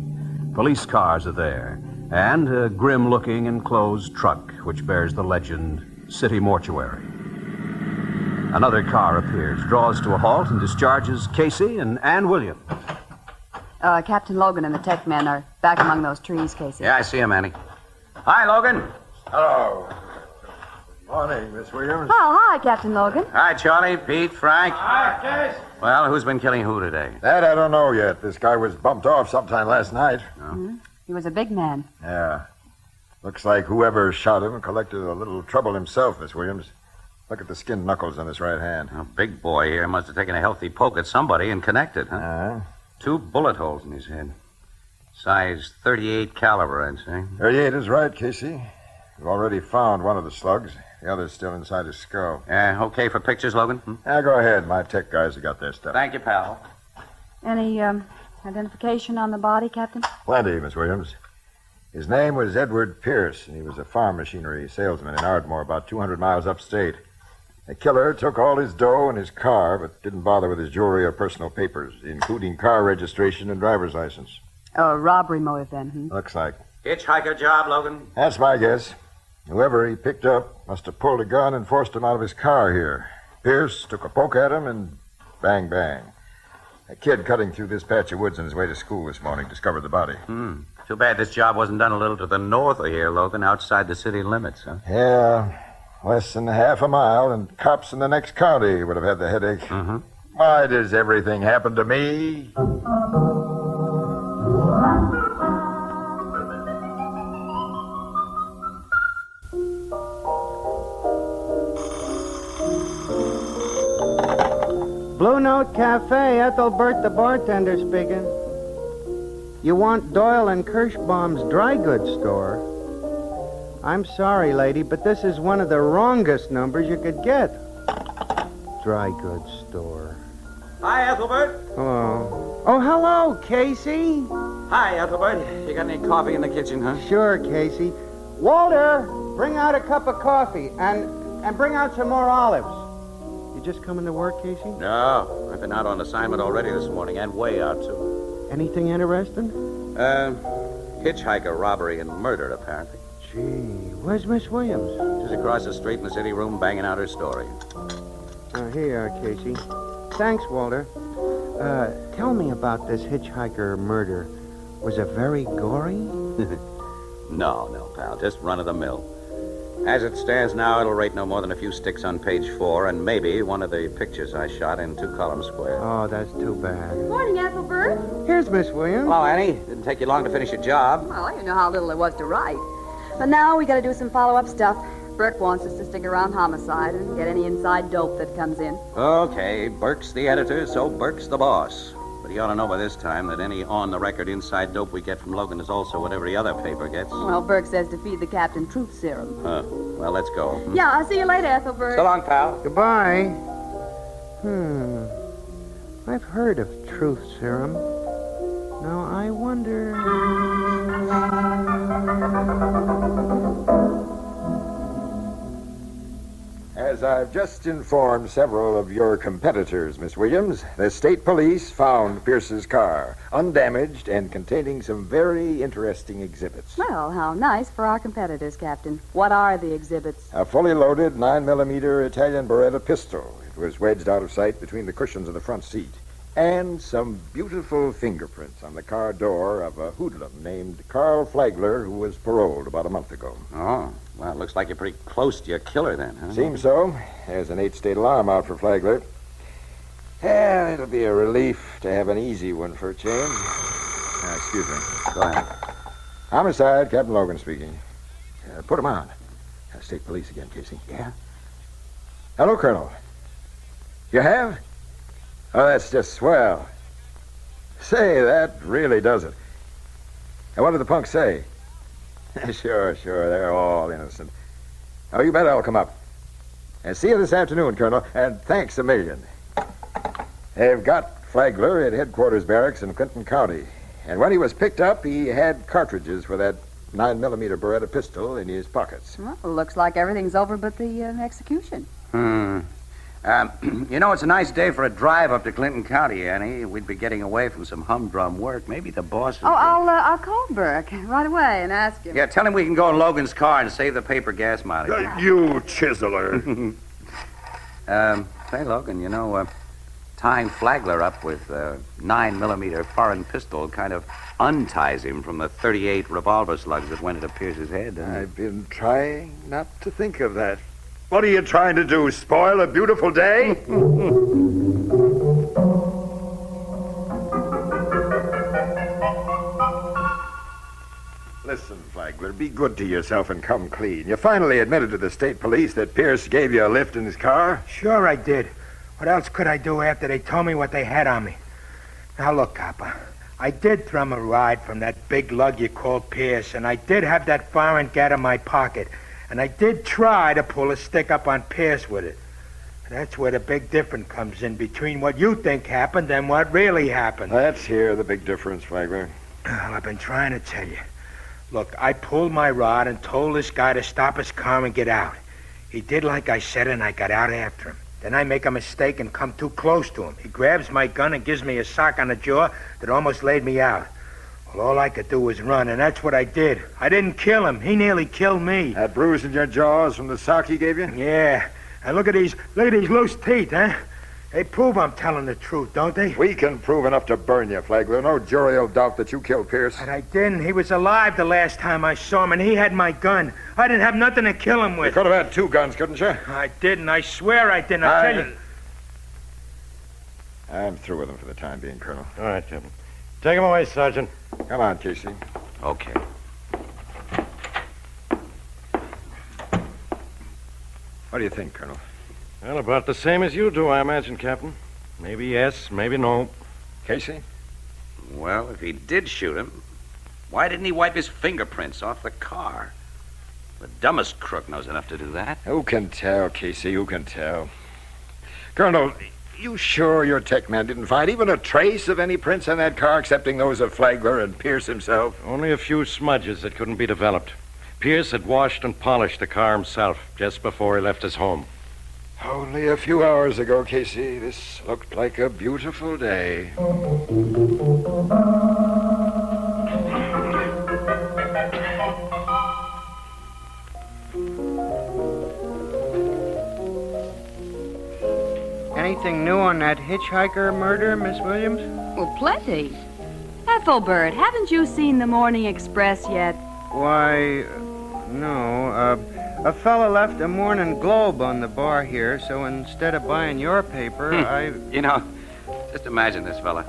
Police cars are there, and a grim-looking enclosed truck which bears the legend, City Mortuary. Another car appears, draws to a halt, and discharges Casey and Ann Williams. Captain Logan and the tech men are back among those trees, Casey. Yeah, I see him, Annie. Hi, Logan. Hello. Morning, Miss Williams. Oh, hi, Captain Logan. Hi, Charlie, Pete, Frank. Hi, Case. Well, who's been killing who today? That I don't know yet. This guy was bumped off sometime last night. Mm-hmm. He was a big man. Yeah. Looks like whoever shot him collected a little trouble himself, Miss Williams. Look at the skinned knuckles on his right hand. A big boy here must have taken a healthy poke at somebody and connected, huh? 2 bullet holes in his head. Size 38 caliber, I'd say. 38 is right, Casey. We've already found one of the slugs. The other's still inside his skull. Okay for pictures, Logan? Yeah, go ahead. My tech guys have got their stuff. Thank you, pal. Any identification on the body, Captain? Plenty, Miss Williams. His name was Edward Pierce, and he was a farm machinery salesman in Ardmore, about 200 miles upstate. The killer took all his dough in his car, but didn't bother with his jewelry or personal papers, including car registration and driver's license. Robbery motive, then, Looks like. Hitchhiker job, Logan? That's my guess. Whoever he picked up must have pulled a gun and forced him out of his car here. Pierce took a poke at him and bang, bang. A kid cutting through this patch of woods on his way to school this morning discovered the body. Too bad this job wasn't done a little to the north of here, Logan, outside the city limits, huh? Yeah, less than half a mile, and cops in the next county would have had the headache. Why does everything happen to me? Blue Note Cafe, Ethelbert the bartender speaking. You want Doyle and Kirschbaum's dry goods store? I'm sorry, lady, but this is one of the wrongest numbers you could get. Dry goods store. Hi, Ethelbert. Hello. Oh, hello, Casey. Hi, Ethelbert. You got any coffee in the kitchen, huh? Sure, Casey. Walter, bring out a cup of coffee and bring out some more olives. You just coming to work, Casey? No, I've been out on assignment already this morning, and way out, too. Anything interesting? Hitchhiker robbery and murder, apparently. Gee, where's Miss Williams? She's across the street in the city room banging out her story. Here you are, Casey. Thanks, Walter. Tell me about this hitchhiker murder. Was it very gory? No, pal. Just run-of-the-mill. As it stands now, it'll rate no more than a few sticks on page 4 and maybe one of the pictures I shot in 2 columns square. Oh, that's too bad. Morning, Ethelbert. Here's Miss Williams. Hello, Annie. Didn't take you long to finish your job. Well, you know how little it was to write. But now we got to do some follow-up stuff. Burke wants us to stick around homicide and get any inside dope that comes in. Okay, Burke's the editor, so Burke's the boss. But he ought to know by this time that any on-the-record inside dope we get from Logan is also what every other paper gets. Well, Burke says to feed the captain truth serum. Well, let's go. Yeah, I'll see you later, Ethelbert. So long, pal. Goodbye. I've heard of truth serum. Now, I wonder... As I've just informed several of your competitors, Miss Williams, the state police found Pierce's car, undamaged and containing some very interesting exhibits. Well, how nice for our competitors, Captain. What are the exhibits? A fully loaded 9mm Italian Beretta pistol. It was wedged out of sight between the cushions of the front seat. And some beautiful fingerprints on the car door of a hoodlum named Carl Flagler, who was paroled about a month ago. Oh, well, it looks like you're pretty close to your killer then, huh? Seems so. There's an 8-state alarm out for Flagler. Yeah, it'll be a relief to have an easy one for a change. Excuse me. Go ahead. Homicide, Captain Logan speaking. Put him on. State police again, Casey. Yeah? Hello, Colonel. You have? Oh, that's just swell. Say, that really does it. And what did the punk say? Sure, they're all innocent. Oh, you bet I'll come up. And see you this afternoon, Colonel, and thanks a million. They've got Flagler at headquarters barracks in Clinton County. And when he was picked up, he had cartridges for that 9mm Beretta pistol in his pockets. Well, looks like everything's over but the execution. You know, it's a nice day for a drive up to Clinton County, Annie. We'd be getting away from some humdrum work. Maybe the boss... I'll call Burke right away and ask him. Yeah, tell him we can go in Logan's car and save the paper gas mileage. You chiseler. Say, Logan, you know, tying Flagler up with a 9mm foreign pistol kind of unties him from the 38 revolver slugs that went into Pierce's head. I've been trying not to think of that. What are you trying to do, spoil a beautiful day? Listen, Flagler, be good to yourself and come clean. You finally admitted to the state police that Pierce gave you a lift in his car? Sure I did. What else could I do after they told me what they had on me? Now, look, Copper. I did thrum a ride from that big lug you call Pierce, and I did have that foreign gat in my pocket. And I did try to pull a stick up on Pierce with it. That's where the big difference comes in between what you think happened and what really happened. Let's hear the big difference, Flagler. Well, I've been trying to tell you. Look, I pulled my rod and told this guy to stop his car and get out. He did like I said, and I got out after him. Then I make a mistake and come too close to him. He grabs my gun and gives me a sock on the jaw that almost laid me out. Well, all I could do was run, and that's what I did. I didn't kill him. He nearly killed me. That bruise in your jaws from the sock he gave you? Yeah. And look at these loose teeth, huh? They prove I'm telling the truth, don't they? We can prove enough to burn you, Flagler. No jury will doubt that you killed Pierce. But I didn't. He was alive the last time I saw him, and he had my gun. I didn't have nothing to kill him with. You could have had 2 guns, couldn't you? I didn't. I swear I didn't. I'll tell you. I'm through with him for the time being, Colonel. All right, Captain. Take him away, Sergeant. Come on, Casey. Okay. What do you think, Colonel? Well, about the same as you do, I imagine, Captain. Maybe yes, maybe no. Casey? Well, if he did shoot him, why didn't he wipe his fingerprints off the car? The dumbest crook knows enough to do that. Who can tell, Casey? Who can tell? Colonel, you sure your tech man didn't find even a trace of any prints on that car, excepting those of Flagler and Pierce himself? Only a few smudges that couldn't be developed. Pierce had washed and polished the car himself just before he left his home. Only a few hours ago, Casey, this looked like a beautiful day. Anything new on that hitchhiker murder, Miss Williams? Well, plenty. Ethelbert, haven't you seen the Morning Express yet? Why, no. A fella left a Morning Globe on the bar here, so instead of buying your paper, You know, just imagine this fella.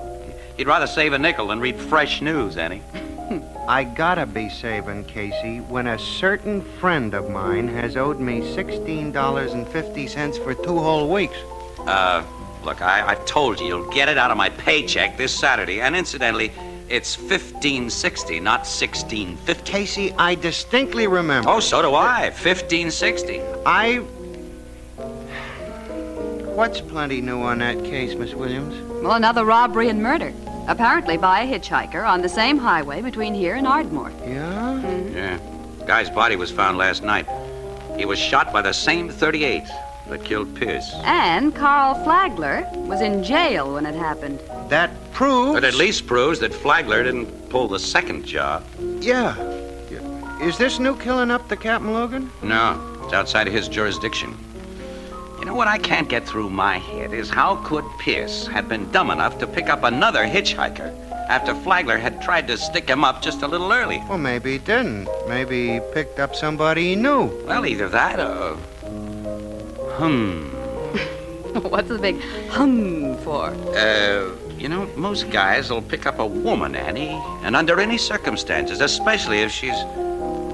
He'd rather save a nickel than read fresh news, Annie. I gotta be saving, Casey, when a certain friend of mine has owed me $16.50 for 2 whole weeks. Look, I've told you you'll get it out of my paycheck this Saturday. And incidentally, it's $15.60, not $16.50. Casey, I distinctly remember. Oh, so do I. $15.60. What's plenty new on that case, Miss Williams? Well, another robbery and murder. Apparently by a hitchhiker on the same highway between here and Ardmore. Yeah? Yeah. Guy's body was found last night. He was shot by the same .38 that killed Pierce. And Carl Flagler was in jail when it happened. That proves... But at least proves that Flagler didn't pull the second job. Yeah. Is this new killing up to Captain Logan? No, it's outside of his jurisdiction. You know what I can't get through my head is how could Pierce have been dumb enough to pick up another hitchhiker after Flagler had tried to stick him up just a little earlier? Well, maybe he didn't. Maybe he picked up somebody he knew. Well, either that or... What's the big for? You know, most guys will pick up a woman, Annie, and under any circumstances, especially if she's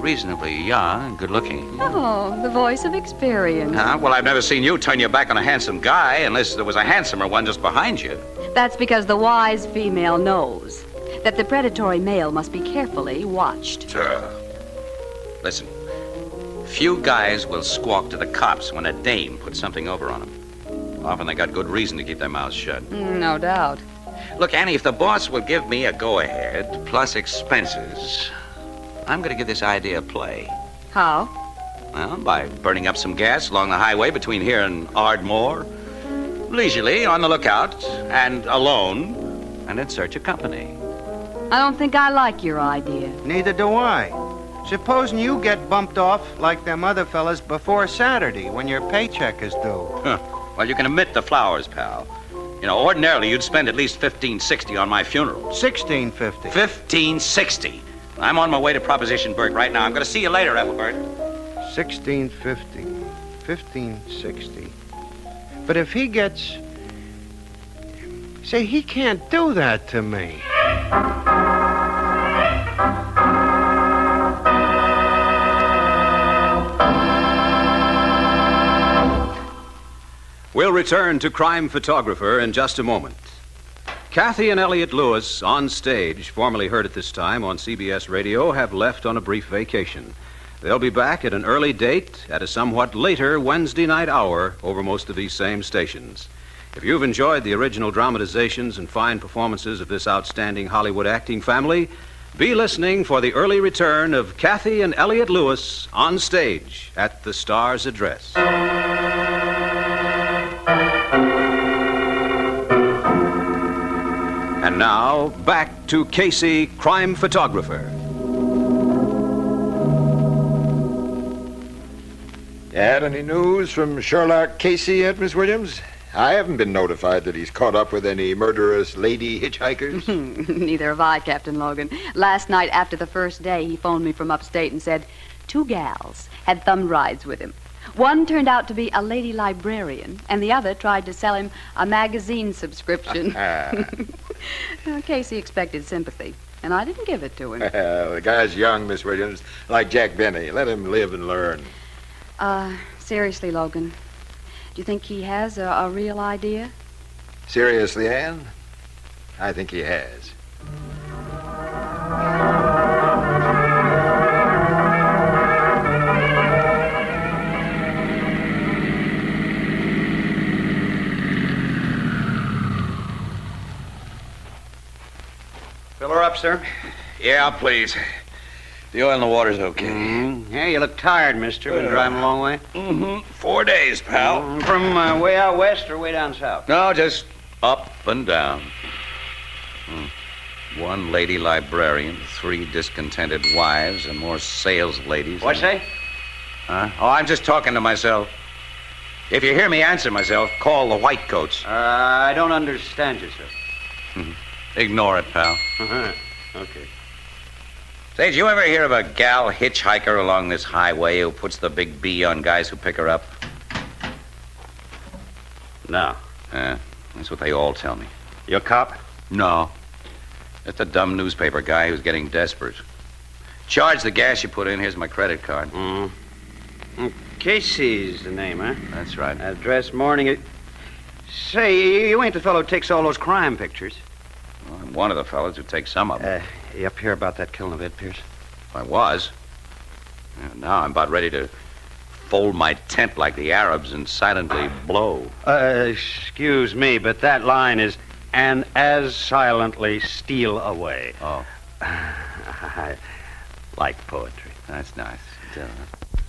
reasonably young and good-looking. Oh, the voice of experience. Well, I've never seen you turn your back on a handsome guy unless there was a handsomer one just behind you. That's because the wise female knows that the predatory male must be carefully watched. Sure. Listen, few guys will squawk to the cops when a dame puts something over on them. Often they got good reason to keep their mouths shut. No doubt. Look, Annie, if the boss will give me a go-ahead plus expenses, I'm going to give this idea a play. How? Well, by burning up some gas along the highway between here and Ardmore, leisurely, on the lookout, and alone, and in search of company. I don't think I like your idea. Neither do I. Supposing you get bumped off like them other fellas before Saturday when your paycheck is due. Huh. Well, you can omit the flowers, pal. You know, ordinarily you'd spend at least $15.60 on my funeral. $16.50. $15.60. I'm on my way to Proposition Burke right now. I'm going to see you later, Ethelbert. $16.50. $15.60. But if he gets... Say, he can't do that to me. We'll return to Crime Photographer in just a moment. Kathy and Elliot Lewis, on stage, formerly heard at this time on CBS Radio, have left on a brief vacation. They'll be back at an early date at a somewhat later Wednesday night hour over most of these same stations. If you've enjoyed the original dramatizations and fine performances of this outstanding Hollywood acting family, be listening for the early return of Kathy and Elliot Lewis on stage at the Star's Address. And now, back to Casey, Crime Photographer. Had any news from Sherlock Casey yet, Miss Williams? I haven't been notified that he's caught up with any murderous lady hitchhikers. Neither have I, Captain Logan. Last night, after the first day, he phoned me from upstate and said 2 gals had thumbed rides with him. One turned out to be a lady librarian, and the other tried to sell him a magazine subscription. Casey expected sympathy, and I didn't give it to him. The guy's young, Miss Williams, like Jack Benny. Let him live and learn. Seriously, Logan, do you think he has a real idea? Seriously, Anne? I think he has. Fill her up, sir. Yeah, please. The oil in the water's okay. Mm-hmm. Yeah, you look tired, mister. Been driving a long way? Mm-hmm. 4 days, pal. From way out west or way down south? No, just up and down. 1 lady librarian, 3 discontented wives, and more sales ladies. What's that? Huh? Oh, I'm just talking to myself. If you hear me answer myself, call the white coats. I don't understand you, sir. Ignore it, pal. Uh-huh. Okay. Say, did you ever hear of a gal hitchhiker along this highway who puts the big B on guys who pick her up? No. That's what they all tell me. You a cop? No. Just a dumb newspaper guy who's getting desperate. Charge the gas you put in. Here's my credit card. Casey's the name, huh? That's right. Address, morning. Say, you ain't the fellow who takes all those crime pictures. Well, I'm one of the fellows who takes some of them. You up here about that killing of Ed Pierce? I was. Yeah, now I'm about ready to fold my tent like the Arabs and silently blow. Excuse me, but that line is, and as silently steal away. Oh. I like poetry. That's nice.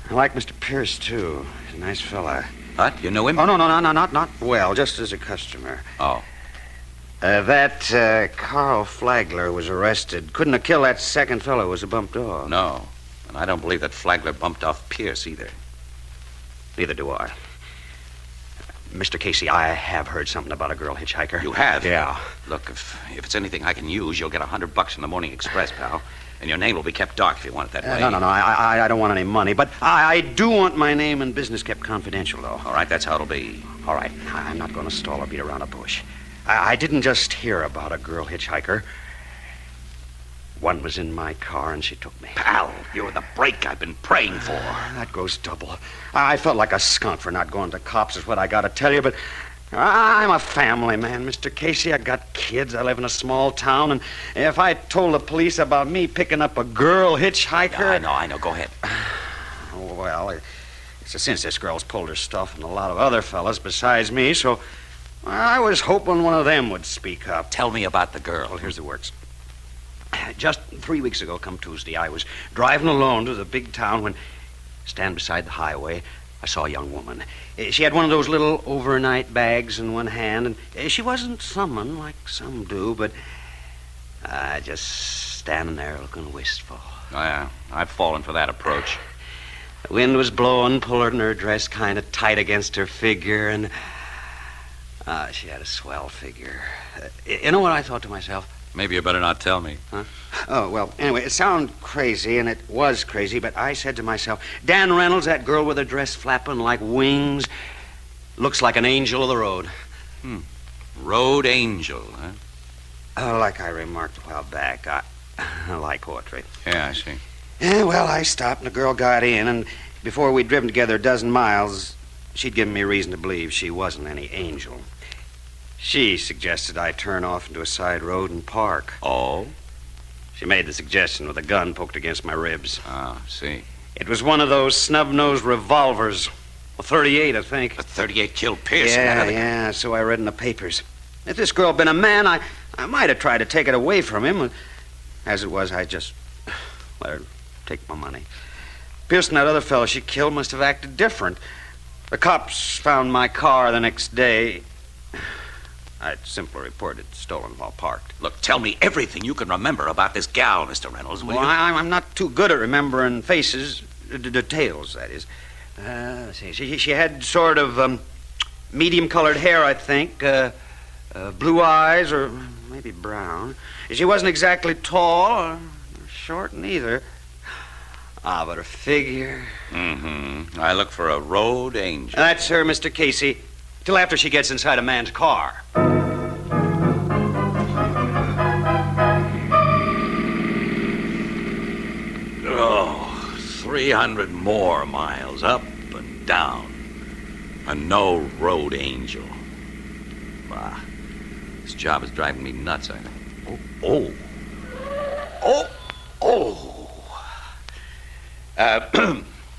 I like Mr. Pierce, too. He's a nice fella. What? You knew him? Oh, no, not well, just as a customer. Oh. That Carl Flagler was arrested. Couldn't have killed that second fellow who was a bumped off. No. And I don't believe that Flagler bumped off Pierce either. Neither do I. Mr. Casey, I have heard something about a girl hitchhiker. You have? Yeah. Look, if it's anything I can use, you'll get $100 in the Morning Express, pal. And your name will be kept dark if you want it that way. No. I don't want any money, but I do want my name and business kept confidential, though. All right, that's how it'll be. All right, I'm not going to stall or beat around a bush. I didn't just hear about a girl hitchhiker. One was in my car, and she took me. Pal, you're the break I've been praying for. That goes double. I felt like a skunk for not going to cops, is what I got to tell you, but I'm a family man, Mr. Casey. I got kids. I live in a small town, and if I told the police about me picking up a girl hitchhiker... Yeah, I know. Go ahead. Well, it's a since this girl's pulled her stuff and a lot of other fellas besides me, so I was hoping one of them would speak up. Tell me about the girl. Well, here's the works. Just 3 weeks ago, come Tuesday, I was driving alone to the big town when, standing beside the highway, I saw a young woman. She had one of those little overnight bags in one hand, and she wasn't someone like some do, but just standing there looking wistful. Oh, yeah. I've fallen for that approach. The wind was blowing, pulling her dress kind of tight against her figure, and she had a swell figure. You know what I thought to myself? Maybe you better not tell me. Huh? Oh, well, anyway, it sounded crazy, and it was crazy, but I said to myself, Dan Reynolds, that girl with her dress flapping like wings, looks like an angel of the road. Road angel, huh? Like I remarked a while back, I like poetry. Yeah, I see. Yeah, well, I stopped, and the girl got in, and before we'd driven together a dozen miles, she'd given me reason to believe she wasn't any angel. She suggested I turn off into a side road and park. Oh? She made the suggestion with a gun poked against my ribs. Ah, see. It was one of those snub-nosed revolvers. A 38, I think. A 38 killed Pierce. Yeah, so I read in the papers. If this girl had been a man, I might have tried to take it away from him. As it was, I just let her take my money. Pierce and that other fellow she killed must have acted different. The cops found my car the next day. I'd simply reported stolen while parked. Look, tell me everything you can remember about this gal, Mr. Reynolds, will you? I'm not too good at remembering faces, details, that is. Let's see. She had sort of medium-colored hair, I think, blue eyes, or maybe brown. She wasn't exactly tall or short neither. But her figure... Mm-hmm. I look for a road angel. That's her, Mr. Casey. Till after she gets inside a man's car. Oh, 300 more miles up and down. And no road angel. Bah, this job is driving me nuts, I think.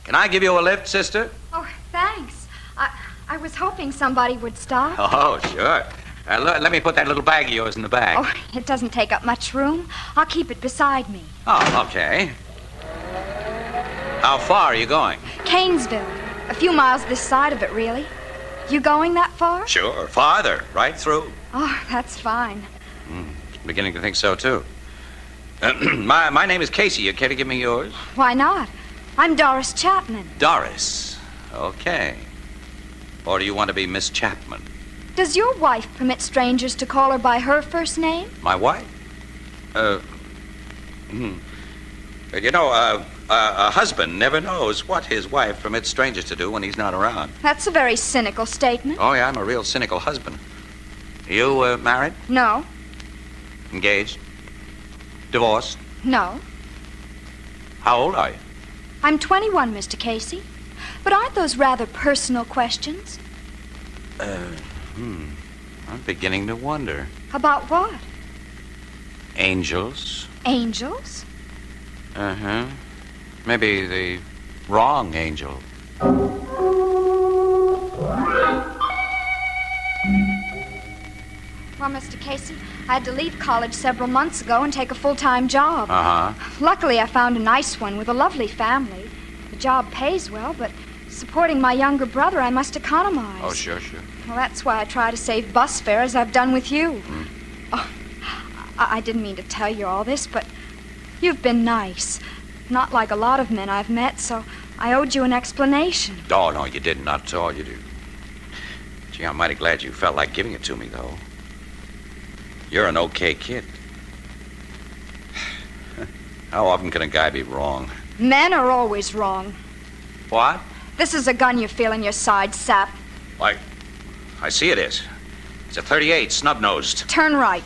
Can I give you a lift, sister? Oh, thanks. I was hoping somebody would stop. Oh, sure. Let me put that little bag of yours in the bag. Oh, it doesn't take up much room. I'll keep it beside me. Oh, okay. How far are you going? Canesville. A few miles this side of it, really. You going that far? Sure, farther, right through. Oh, that's fine. Beginning to think so, too. My name is Casey. You care to give me yours? Why not? I'm Doris Chapman. Doris. Okay. Or do you want to be Miss Chapman? Does your wife permit strangers to call her by her first name? My wife? You know, a husband never knows what his wife permits strangers to do when he's not around. That's a very cynical statement. Oh, yeah, I'm a real cynical husband. You married? No. Engaged? Divorced? No. How old are you? I'm 21, Mr. Casey. But aren't those rather personal questions? I'm beginning to wonder. About what? Angels? Angels? Uh-huh. Maybe the wrong angel. Well, Mr. Casey, I had to leave college several months ago and take a full-time job. Uh-huh. Luckily, I found a nice one with a lovely family. The job pays well, but supporting my younger brother, I must economize. Oh, sure. Well, that's why I try to save bus fare as I've done with you. Oh, I didn't mean to tell you all this, but you've been nice. Not like a lot of men I've met, so I owed you an explanation. Oh, no, you didn't. Not at all, you did. Gee, I'm mighty glad you felt like giving it to me, though. You're an okay kid. How often can a guy be wrong? Men are always wrong. What? This is a gun you feel in your side, sap. Why, I see it is. It's a 38, snub-nosed. Turn right.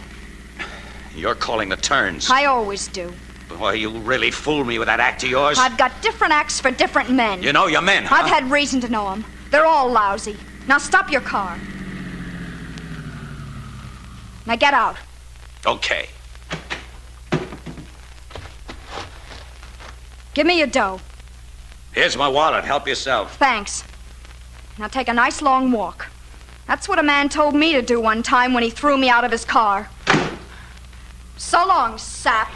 You're calling the turns. I always do. Boy, you really fooled me with that act of yours. I've got different acts for different men. You know your men, huh? I've had reason to know them. They're all lousy. Now stop your car. Now get out. Okay. Give me your dough. Here's my wallet. Help yourself. Thanks. Now take a nice long walk. That's what a man told me to do one time when he threw me out of his car. So long, sap.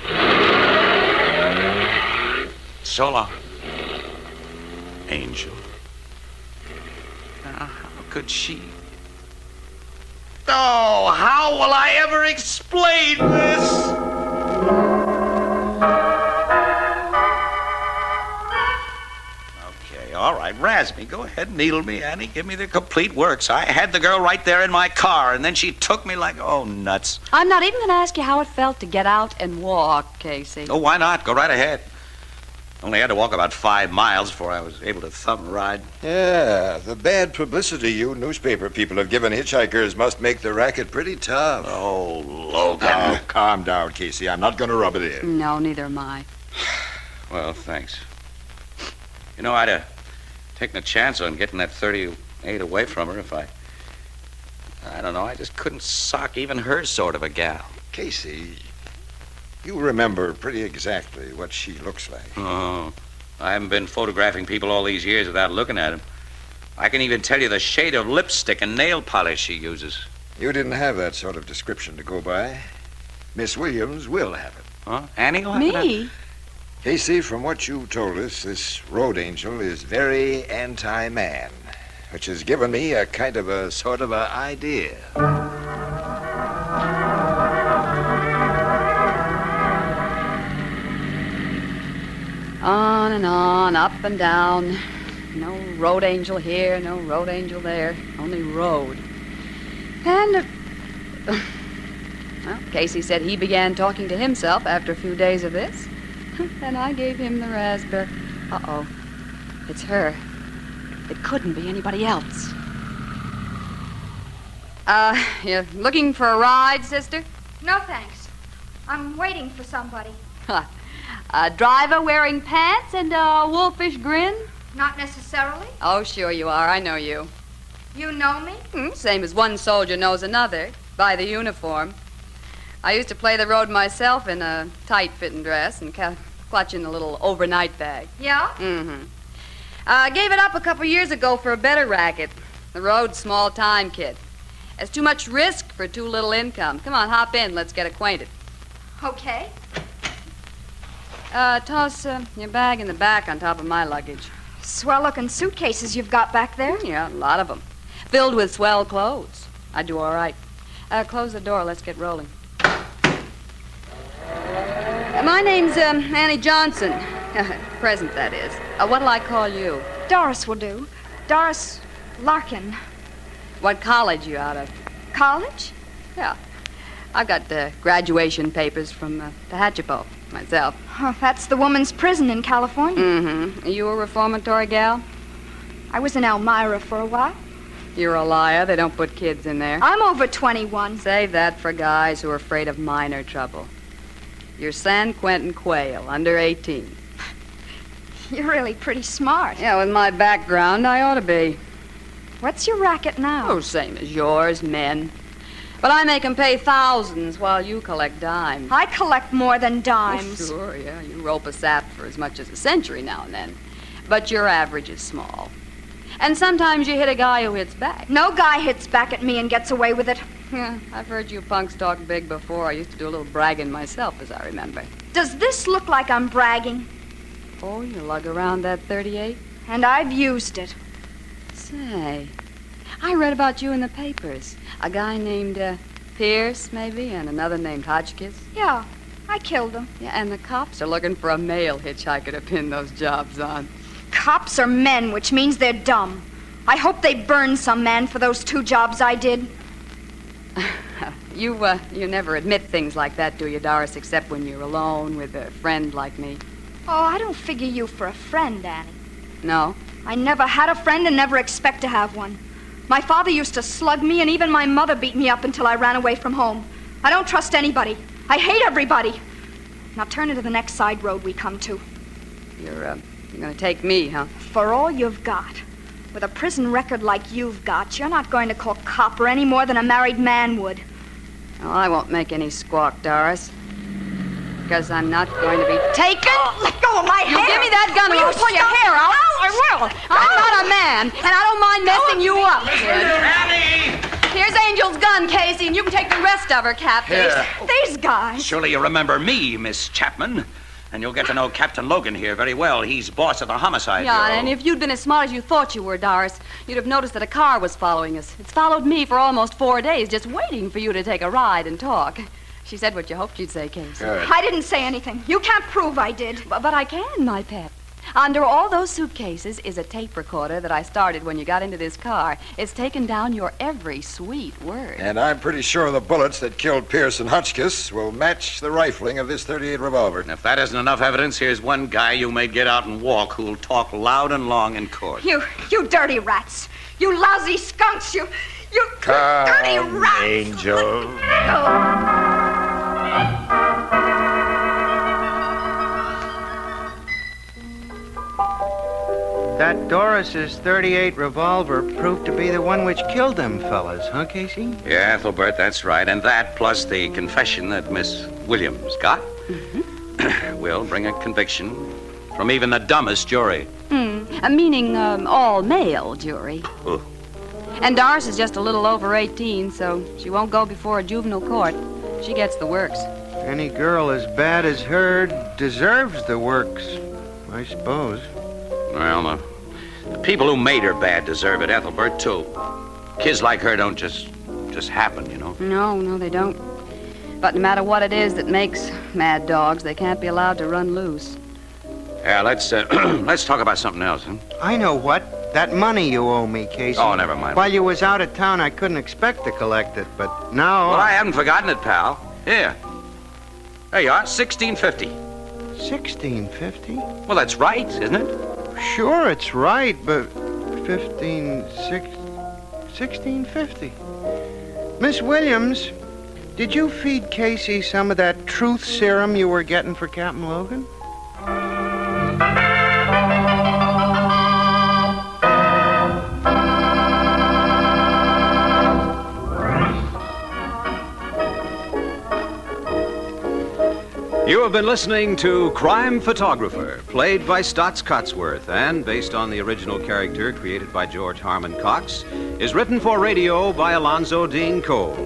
So long. Angel. Now, how could she... Oh, how will I ever explain this? Okay, all right, razz me. Go ahead, needle me, Annie. Give me the complete works. I had the girl right there in my car, and then she took me like, oh, nuts. I'm not even going to ask you how it felt to get out and walk, Casey. Oh, why not? Go right ahead. Only had to walk about 5 miles before I was able to thumb a ride. Yeah, the bad publicity you newspaper people have given hitchhikers must make the racket pretty tough. Oh, Logan. Now, calm down, Casey. I'm not going to rub it in. No, neither am I. Well, thanks. You know, I'd have taken a chance on getting that 38 away from her if I don't know, I just couldn't sock even her sort of a gal. Casey, you remember pretty exactly what she looks like. Oh, I haven't been photographing people all these years without looking at them. I can even tell you the shade of lipstick and nail polish she uses. You didn't have that sort of description to go by. Miss Williams will have it. Huh? Annie will have Me? it? Casey, from what you told us, this road angel is very anti-man, which has given me a kind of a sort of a idea. On and on, up and down. No road angel here, no road angel there. Only road. And, well, Casey said he began talking to himself after a few days of this. And I gave him the raspberry. Uh-oh. It's her. It couldn't be anybody else. You looking for a ride, sister? No, thanks. I'm waiting for somebody. A driver wearing pants and a wolfish grin? Not necessarily. Oh, sure you are. I know you. You know me? Same as one soldier knows another, by the uniform. I used to play the road myself in a tight-fitting dress and clutching a little overnight bag. Yeah? Mm-hmm. Gave it up a couple years ago for a better racket. The road's small time, kid. It's too much risk for too little income. Come on, hop in. Let's get acquainted. Okay. Toss your bag in the back on top of my luggage. Swell-looking suitcases you've got back there. Yeah, a lot of them. Filled with swell clothes. I do all right. Close the door. Let's get rolling. My name's Annie Johnson. Present, that is. What'll I call you? Doris will do. Doris Larkin. What college you out of? College? Yeah. I've got graduation papers from Tehachapo myself. Oh, that's the woman's prison in California. Mm-hmm. Are you a reformatory gal? I was in Elmira for a while. You're a liar. They don't put kids in there. I'm over 21. Save that for guys who are afraid of minor trouble. You're San Quentin Quayle, under 18. You're really pretty smart. Yeah, with my background, I ought to be. What's your racket now? Oh, same as yours, men. But I make 'em pay thousands while you collect dimes. I collect more than dimes. Oh, sure, yeah. You rope a sap for as much as a century now and then. But your average is small. And sometimes you hit a guy who hits back. No guy hits back at me and gets away with it. Yeah, I've heard you punks talk big before. I used to do a little bragging myself, as I remember. Does this look like I'm bragging? Oh, you lug around that 38? And I've used it. Say, I read about you in the papers. A guy named Pierce, maybe, and another named Hotchkiss. Yeah, I killed him. Yeah, and the cops are looking for a male hitchhiker to pin those jobs on. Cops are men, which means they're dumb. I hope they burn some man for those 2 jobs I did. You never admit things like that, do you, Doris, except when you're alone with a friend like me? Oh, I don't figure you for a friend, Annie. No? I never had a friend and never expect to have one. My father used to slug me, and even my mother beat me up until I ran away from home. I don't trust anybody. I hate everybody. Now turn into the next side road we come to. You're gonna take me, huh? For all you've got. With a prison record like you've got, you're not going to call copper any more than a married man would. Well, I won't make any squawk, Doris. Because I'm not going to be taken. Oh, let go of my hair. You give me that gun or I'll pull your hair out. I will. I'm not a man, and I don't mind messing you up. Annie! Here's Angel's gun, Casey, and you can take the rest of her, Captain. These guys. Surely you remember me, Miss Chapman. And you'll get to know Captain Logan here very well. He's boss of the homicide Yeah, bureau. and if you'd been as smart as you thought you were, Doris, you'd have noticed that a car was following us. It's followed me for almost 4 days, just waiting for you to take a ride and talk. She said what you hoped you'd say, Casey. Good. I didn't say anything. You can't prove I did. But I can, my pet. Under all those suitcases is a tape recorder that I started when you got into this car. It's taken down your every sweet word. And I'm pretty sure the bullets that killed Pierce and Hotchkiss will match the rifling of this .38 revolver. And if that isn't enough evidence, here's one guy you may get out and walk who'll talk loud and long in court. You dirty rats. You lousy skunks. You dirty rats. Angel. That Doris's .38 revolver proved to be the one which killed them fellas, huh, Casey? Yeah, Ethelbert, that's right. And that, plus the confession that Miss Williams got, will bring a conviction from even the dumbest jury. Meaning all-male jury. Oh. And Doris is just a little over 18, so she won't go before a juvenile court. She gets the works. Any girl as bad as her deserves the works, I suppose. Well, the people who made her bad deserve it, Ethelbert, too. Kids like her don't just happen, you know. No, they don't. But no matter what it is that makes mad dogs, they can't be allowed to run loose. Yeah, let's talk about something else, huh? I know what. That money you owe me, Casey. Oh, never mind. While you was out of town, I couldn't expect to collect it, but now... Well, I haven't forgotten it, pal. Here. There you are, $16.50. $16.50? Well, that's right, isn't it? Sure, it's right, but $16.50. Miss Williams, did you feed Casey some of that truth serum you were getting for Captain Logan? You have been listening to Crime Photographer, played by Stotts Cotsworth and based on the original character created by George Harmon Cox, is written for radio by Alonzo Dean Cole,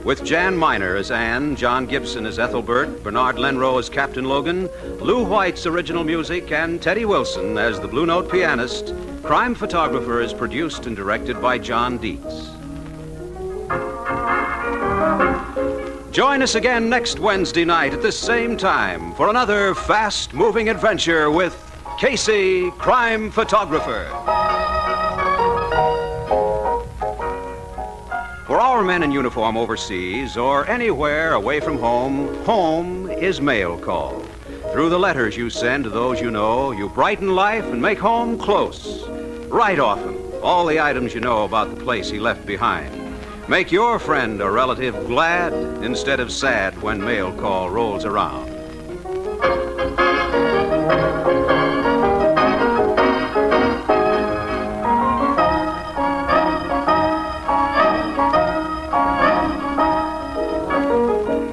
with Jan Miner as Anne, John Gibson as Ethelbert, Bernard Lenrow as Captain Logan, Lou White's original music, and Teddy Wilson as the Blue Note pianist. Crime Photographer is produced and directed by John Dietz. Join us again next Wednesday night at this same time for another fast-moving adventure with Casey, Crime Photographer. For our men in uniform overseas or anywhere away from home, home is mail call. Through the letters you send to those you know, you brighten life and make home close. Write often all the items you know about the place he left behind. Make your friend or relative glad instead of sad when mail call rolls around.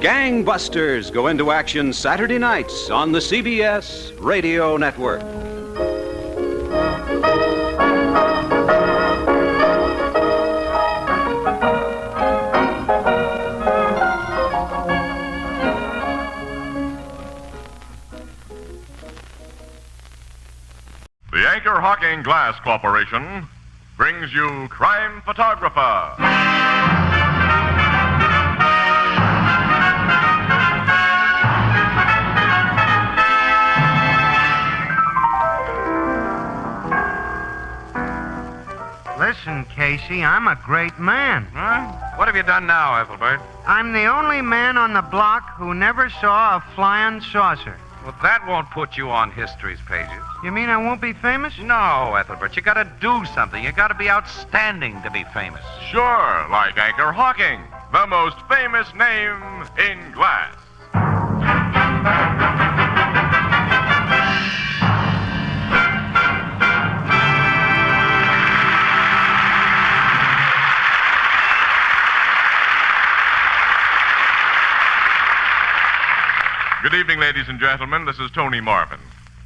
Gangbusters go into action Saturday nights on the CBS Radio Network. The Anchor-Hocking Glass Corporation brings you Crime Photographer. Listen, Casey, I'm a great man. Huh? What have you done now, Ethelbert? I'm the only man on the block who never saw a flying saucer. Well, that won't put you on history's pages. You mean I won't be famous? No, Ethelbert. You gotta do something. You gotta be outstanding to be famous. Sure, like Anchor-Hocking, the most famous name in glass. Good evening, ladies and gentlemen. This is Tony Marvin.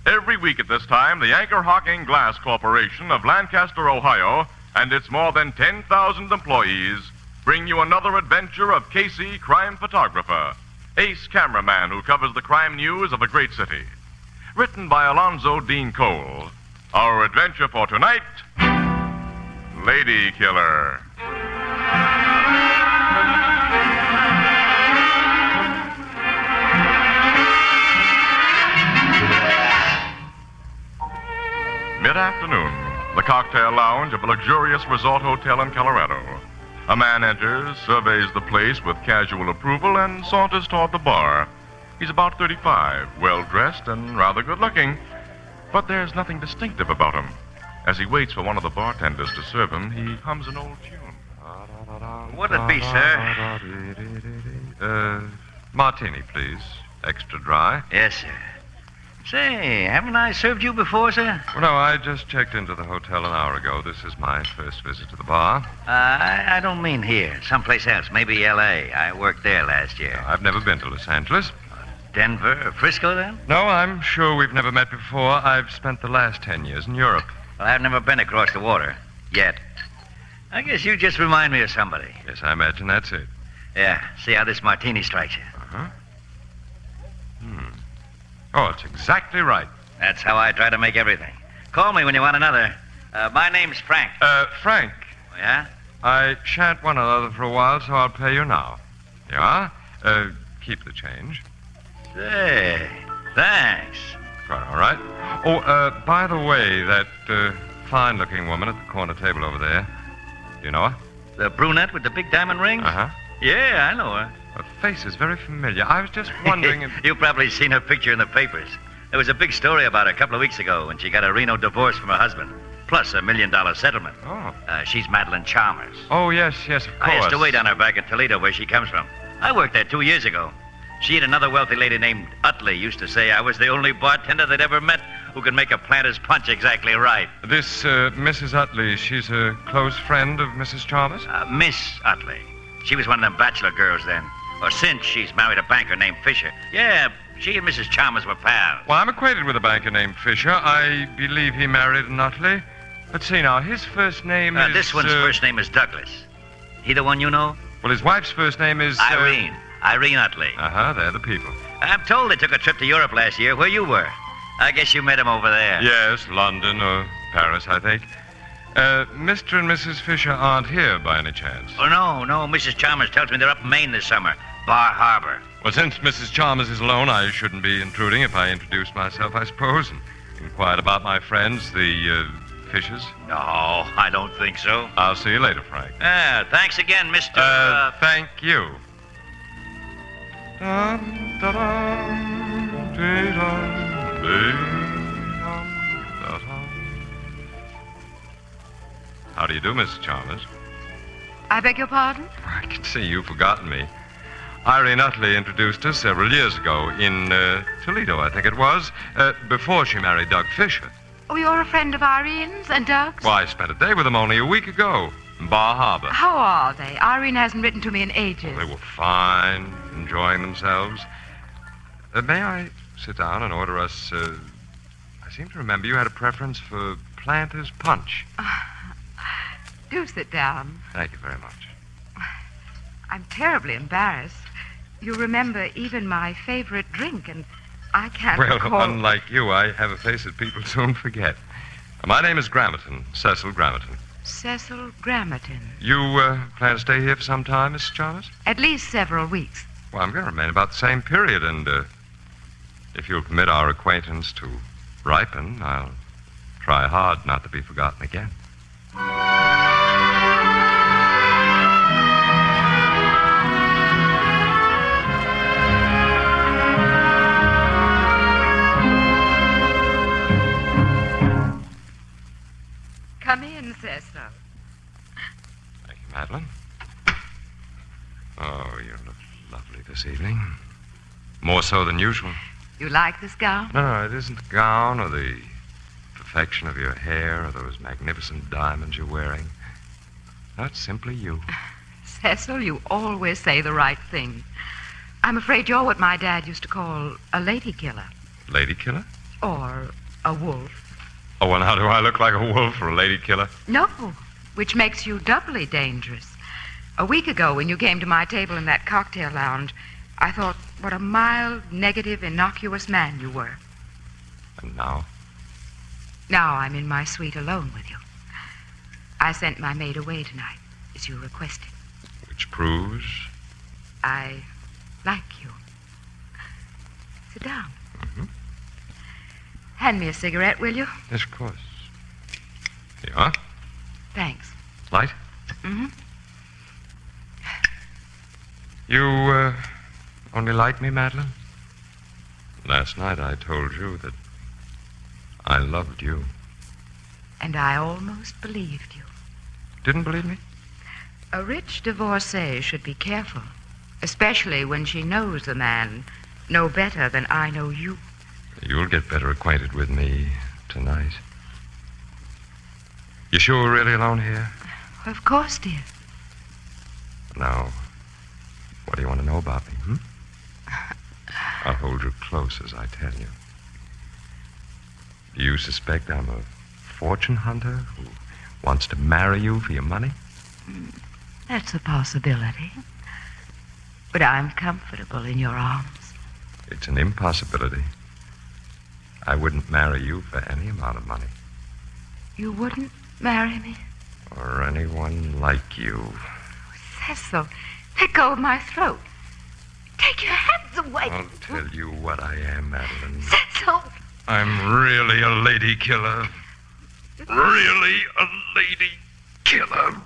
Every week at this time, the Anchor-Hocking Glass Corporation of Lancaster, Ohio, and its more than 10,000 employees bring you another adventure of Casey, crime photographer, ace cameraman who covers the crime news of a great city. Written by Alonzo Dean Cole. Our adventure for tonight, Lady Killer. Mid-afternoon, the cocktail lounge of a luxurious resort hotel in Colorado. A man enters, surveys the place with casual approval, and saunters toward the bar. He's about 35, well-dressed and rather good-looking, but there's nothing distinctive about him. As he waits for one of the bartenders to serve him, he hums an old tune. What'll it be, sir? Martini, please. Extra dry. Yes, sir. Say, haven't I served you before, sir? Well, no, I just checked into the hotel an hour ago. This is my first visit to the bar. I don't mean here. Someplace else. Maybe L.A. I worked there last year. No, I've never been to Los Angeles. Denver or Frisco, then? No, I'm sure we've never met before. I've spent the last 10 years in Europe. Well, I've never been across the water. Yet. I guess you just remind me of somebody. Yes, I imagine that's it. Yeah. See how this martini strikes you. Uh-huh. Oh, it's exactly right. That's how I try to make everything. Call me when you want another. My name's Frank. Frank. Yeah? I shan't want another for a while, so I'll pay you now. You are? Keep the change. Say, thanks. Quite all right. Oh, by the way, that fine-looking woman at the corner table over there, do you know her? The brunette with the big diamond rings? Uh-huh. Yeah, I know her. Her face is very familiar. I was just wondering if... You've probably seen her picture in the papers. There was a big story about her a couple of weeks ago when she got a Reno divorce from her husband, plus $1 million settlement. Oh. She's Madeline Chalmers. Oh, yes, of course. I used to wait on her back in Toledo, where she comes from. I worked there 2 years ago. She and another wealthy lady named Utley used to say I was the only bartender they'd ever met who could make a planter's punch exactly right. This Mrs. Utley, she's a close friend of Mrs. Chalmers? Miss Utley. She was one of them bachelor girls then. Or since she's married a banker named Fisher. Yeah, she and Mrs. Chalmers were pals. Well, I'm acquainted with a banker named Fisher. I believe he married an Utley. Let's see now, his first name is... This one's first name is Douglas. He the one you know? Well, his wife's first name is... Irene. Irene Utley. Uh-huh, they're the people. I'm told they took a trip to Europe last year, where you were. I guess you met him over there. Yes, London or Paris, I think. Mr. and Mrs. Fisher aren't here by any chance? Oh, no. Mrs. Chalmers tells me they're up in Maine this summer. Bar Harbor. Well, since Mrs. Chalmers is alone, I shouldn't be intruding if I introduced myself, I suppose, and inquired about my friends, the Fishers. No, I don't think so. I'll see you later, Frank. Thanks again, Mr. Thank you. How do you do, Mrs. Chalmers? I beg your pardon? I can see you've forgotten me. Irene Utley introduced us several years ago in Toledo, I think it was, before she married Doug Fisher. Oh, you're a friend of Irene's and Doug's? Well, I spent a day with them only a week ago in Bar Harbor. How are they? Irene hasn't written to me in ages. They were fine, enjoying themselves. May I sit down and order us... I seem to remember you had a preference for Planter's Punch. Do sit down. Thank you very much. I'm terribly embarrassed. You remember even my favorite drink, and I can't recall... Well, unlike you, I have a face that people soon forget. My name is Grammerton, Cecil Grammerton. Cecil Grammerton. You plan to stay here for some time, Mrs. Chalmers? At least several weeks. Well, I'm going to remain about the same period, and if you'll permit our acquaintance to ripen, I'll try hard not to be forgotten again. Come in, Cecil. Thank you, Madeline. Oh, you look lovely this evening. More so than usual. You like this gown? No, it isn't the gown or the perfection of your hair or those magnificent diamonds you're wearing. That's simply you. Cecil, you always say the right thing. I'm afraid you're what my dad used to call a lady killer. Lady killer? Or a wolf. Oh, well, now do I look like a wolf or a lady killer? No, which makes you doubly dangerous. A week ago, when you came to my table in that cocktail lounge, I thought what a mild, negative, innocuous man you were. And now? Now I'm in my suite alone with you. I sent my maid away tonight, as you requested. Which proves? I like you. Sit down. Mm-hmm. Hand me a cigarette, will you? Yes, of course. Here you are. Thanks. Light? Mm-hmm. You, only like me, Madeline? Last night I told you that I loved you. And I almost believed you. Didn't believe me? A rich divorcee should be careful, especially when she knows the man no better than I know you. You'll get better acquainted with me tonight. You sure we're really alone here? Of course, dear. Now, what do you want to know about me, I'll hold you close as I tell you. Do you suspect I'm a fortune hunter who wants to marry you for your money? That's a possibility. But I'm comfortable in your arms. It's an impossibility. I wouldn't marry you for any amount of money. You wouldn't marry me? Or anyone like you. Cecil, let go of my throat. Take your hands away. I'll tell you what I am, Madeline. Cecil! I'm really a lady killer. Really a lady killer.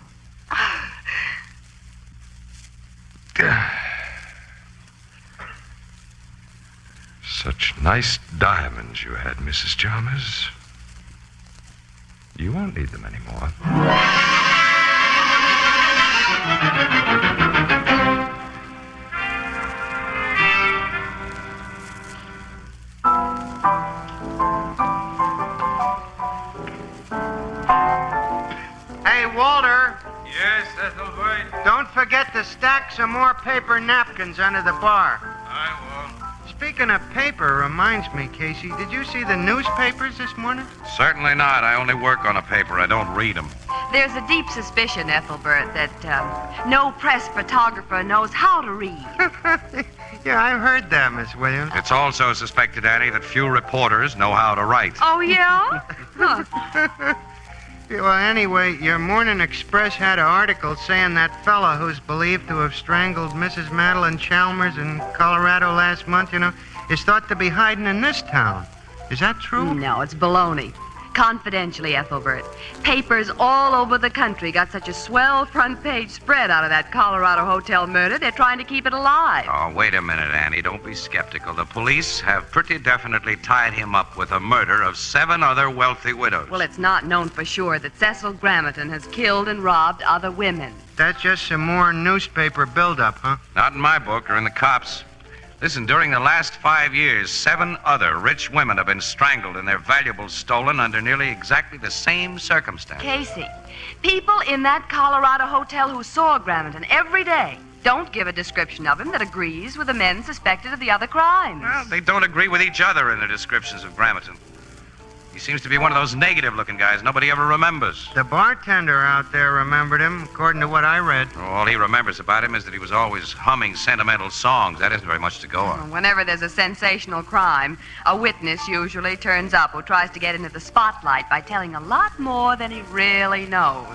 Such nice diamonds you had, Mrs. Chalmers. You won't need them anymore. Hey, Walter. Yes, Ethelbert? Don't forget to stack some more paper napkins under the bar. I won't. Speaking of paper, reminds me, Casey, did you see the newspapers this morning? Certainly not. I only work on a paper. I don't read them. There's a deep suspicion, Ethelbert, that no press photographer knows how to read. Yeah, I've heard that, Miss Williams. It's also suspected, Annie, that few reporters know how to write. Oh, yeah? Huh. Well, anyway, your Morning Express had an article saying that fella who's believed to have strangled Mrs. Madeline Chalmers in Colorado last month, is thought to be hiding in this town. Is that true? No, it's baloney. Confidentially, Ethelbert, papers all over the country got such a swell front page spread out of that Colorado hotel murder, they're trying to keep it alive. Oh, wait a minute, Annie. Don't be skeptical. The police have pretty definitely tied him up with the murder of 7 other wealthy widows. Well, it's not known for sure that Cecil Gramerton has killed and robbed other women. That's just some more newspaper buildup, huh? Not in my book or in the cops. Listen, during the last 5 years, 7 other rich women have been strangled and their valuables stolen under nearly exactly the same circumstances. Casey, people in that Colorado hotel who saw Gramerton every day don't give a description of him that agrees with the men suspected of the other crimes. Well, they don't agree with each other in their descriptions of Gramerton. He seems to be one of those negative-looking guys nobody ever remembers. The bartender out there remembered him, according to what I read. All he remembers about him is that he was always humming sentimental songs. That isn't very much to go on. Whenever there's a sensational crime, a witness usually turns up who tries to get into the spotlight by telling a lot more than he really knows.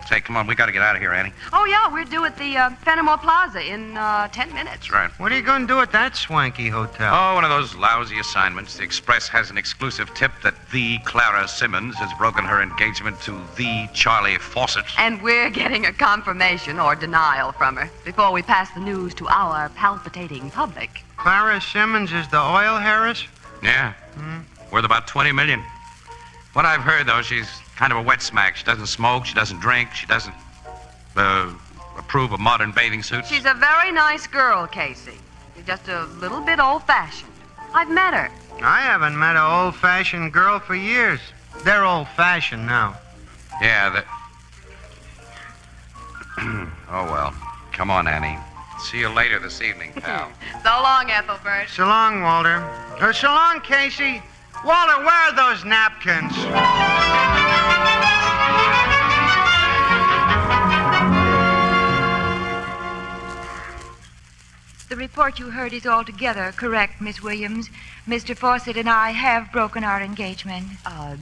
Say, come on, we got to get out of here, Annie. Oh, yeah, we're due at the Fenimore Plaza in 10 minutes. That's right. What are you going to do at that swanky hotel? Oh, one of those lousy assignments. The Express has an exclusive tip that the Clara Simmons has broken her engagement to the Charlie Fawcett. And we're getting a confirmation or denial from her before we pass the news to our palpitating public. Clara Simmons is the oil heiress? Yeah. Worth about $20 million. What I've heard, though, she's kind of a wet smack. She doesn't smoke, she doesn't drink, she doesn't approve of modern bathing suits. She's a very nice girl, Casey. She's just a little bit old-fashioned. I've met her. I haven't met an old-fashioned girl for years. They're old-fashioned now. Yeah, Oh, well. Come on, Annie. See you later this evening, pal. So long, Ethelbert. So long, Walter. So long, Casey. Walter, where are those napkins? The report you heard is altogether correct, Miss Williams. Mr. Fawcett and I have broken our engagement.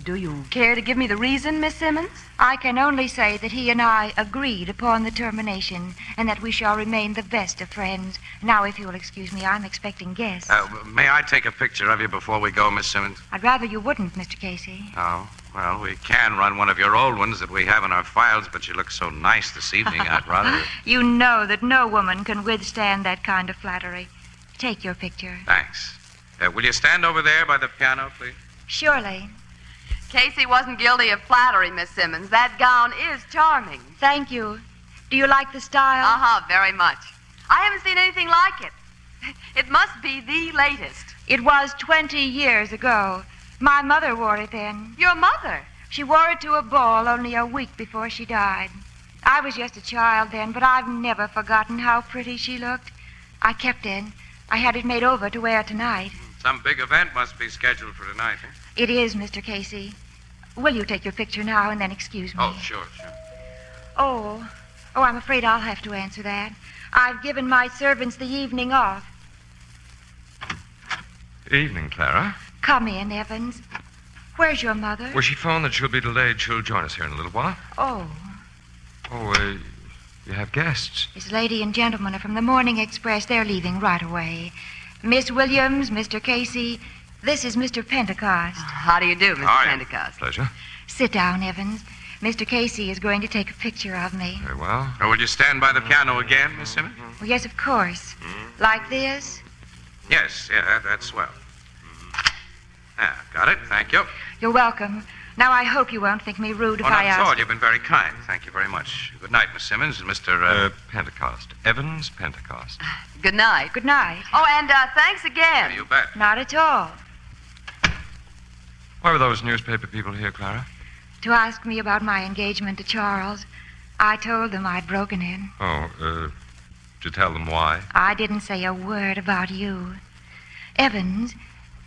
Do you care to give me the reason, Miss Simmons? I can only say that he and I agreed upon the termination and that we shall remain the best of friends. Now, if you'll excuse me, I'm expecting guests. May I take a picture of you before we go, Miss Simmons? I'd rather you wouldn't, Mr. Casey. Oh, well, we can run one of your old ones that we have in our files, but you look so nice this evening, I'd rather... You know that no woman can withstand that kind of flattery. Take your picture. Thanks. Will you stand over there by the piano, please? Surely. Casey wasn't guilty of flattery, Miss Simmons. That gown is charming. Thank you. Do you like the style? Uh-huh, very much. I haven't seen anything like it. It must be the latest. It was 20 years ago. My mother wore it then. Your mother? She wore it to a ball only a week before she died. I was just a child then, but I've never forgotten how pretty she looked. I kept it. I had it made over to wear tonight. Some big event must be scheduled for tonight, eh? It is, Mr. Casey. Will you take your picture now and then excuse me? Oh, sure. Oh, I'm afraid I'll have to answer that. I've given my servants the evening off. Evening, Clara. Come in, Evans. Where's your mother? Well, she phoned that she'll be delayed. She'll join us here in a little while. Oh, You have guests. this lady and gentleman are from the Morning Express. They're leaving right away. Miss Williams, Mr. Casey, this is Mr. Pentecost. How do you do, Mr. Pentecost? Pleasure. Sit down, Evans. Mr. Casey is going to take a picture of me. Very well. Will you stand by the piano again, Miss Simmons? Well, yes, of course. Like this? Yes, that's swell. Got it. Thank you. You're welcome. Now, I hope you won't think me rude if I Not at ask. all. You've been very kind. Thank you very much. Good night, Miss Simmons and Mr. Pentecost. Evans Pentecost. Good night. Good night. Oh, and thanks again. You bet. Not at all. Why were those newspaper people here, Clara? To ask me about my engagement to Charles. I told them I'd broken it. Did you tell them why? I didn't say a word about you. Evans,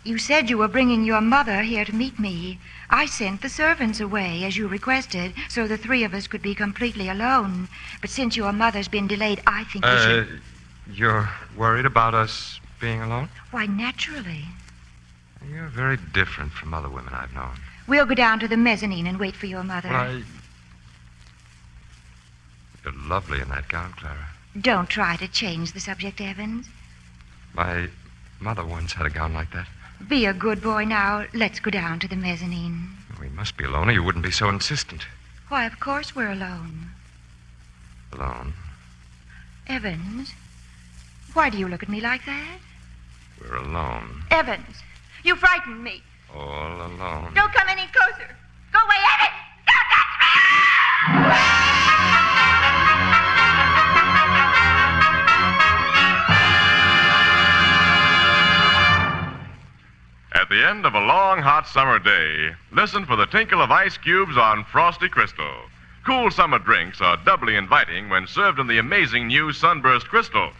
you said you were bringing your mother here to meet me. I sent the servants away, as you requested, so the three of us could be completely alone. But since your mother's been delayed, I think we should... You're worried about us being alone? Why, naturally. You're very different from other women I've known. We'll go down to the mezzanine and wait for your mother. You're lovely in that gown, Clara. Don't try to change the subject, Evans. My mother once had a gown like that. Be a good boy now. Let's go down to the mezzanine. We must be alone or you wouldn't be so insistent. Why, of course we're alone. Alone? Evans, why do you look at me like that? We're alone. Evans, you frightened me. All alone. Don't come any closer. Go away, Evans! Don't touch me! At the end of a long, hot summer day, listen for the tinkle of ice cubes on frosty crystal. Cool summer drinks are doubly inviting when served in the amazing new Sunburst Crystal.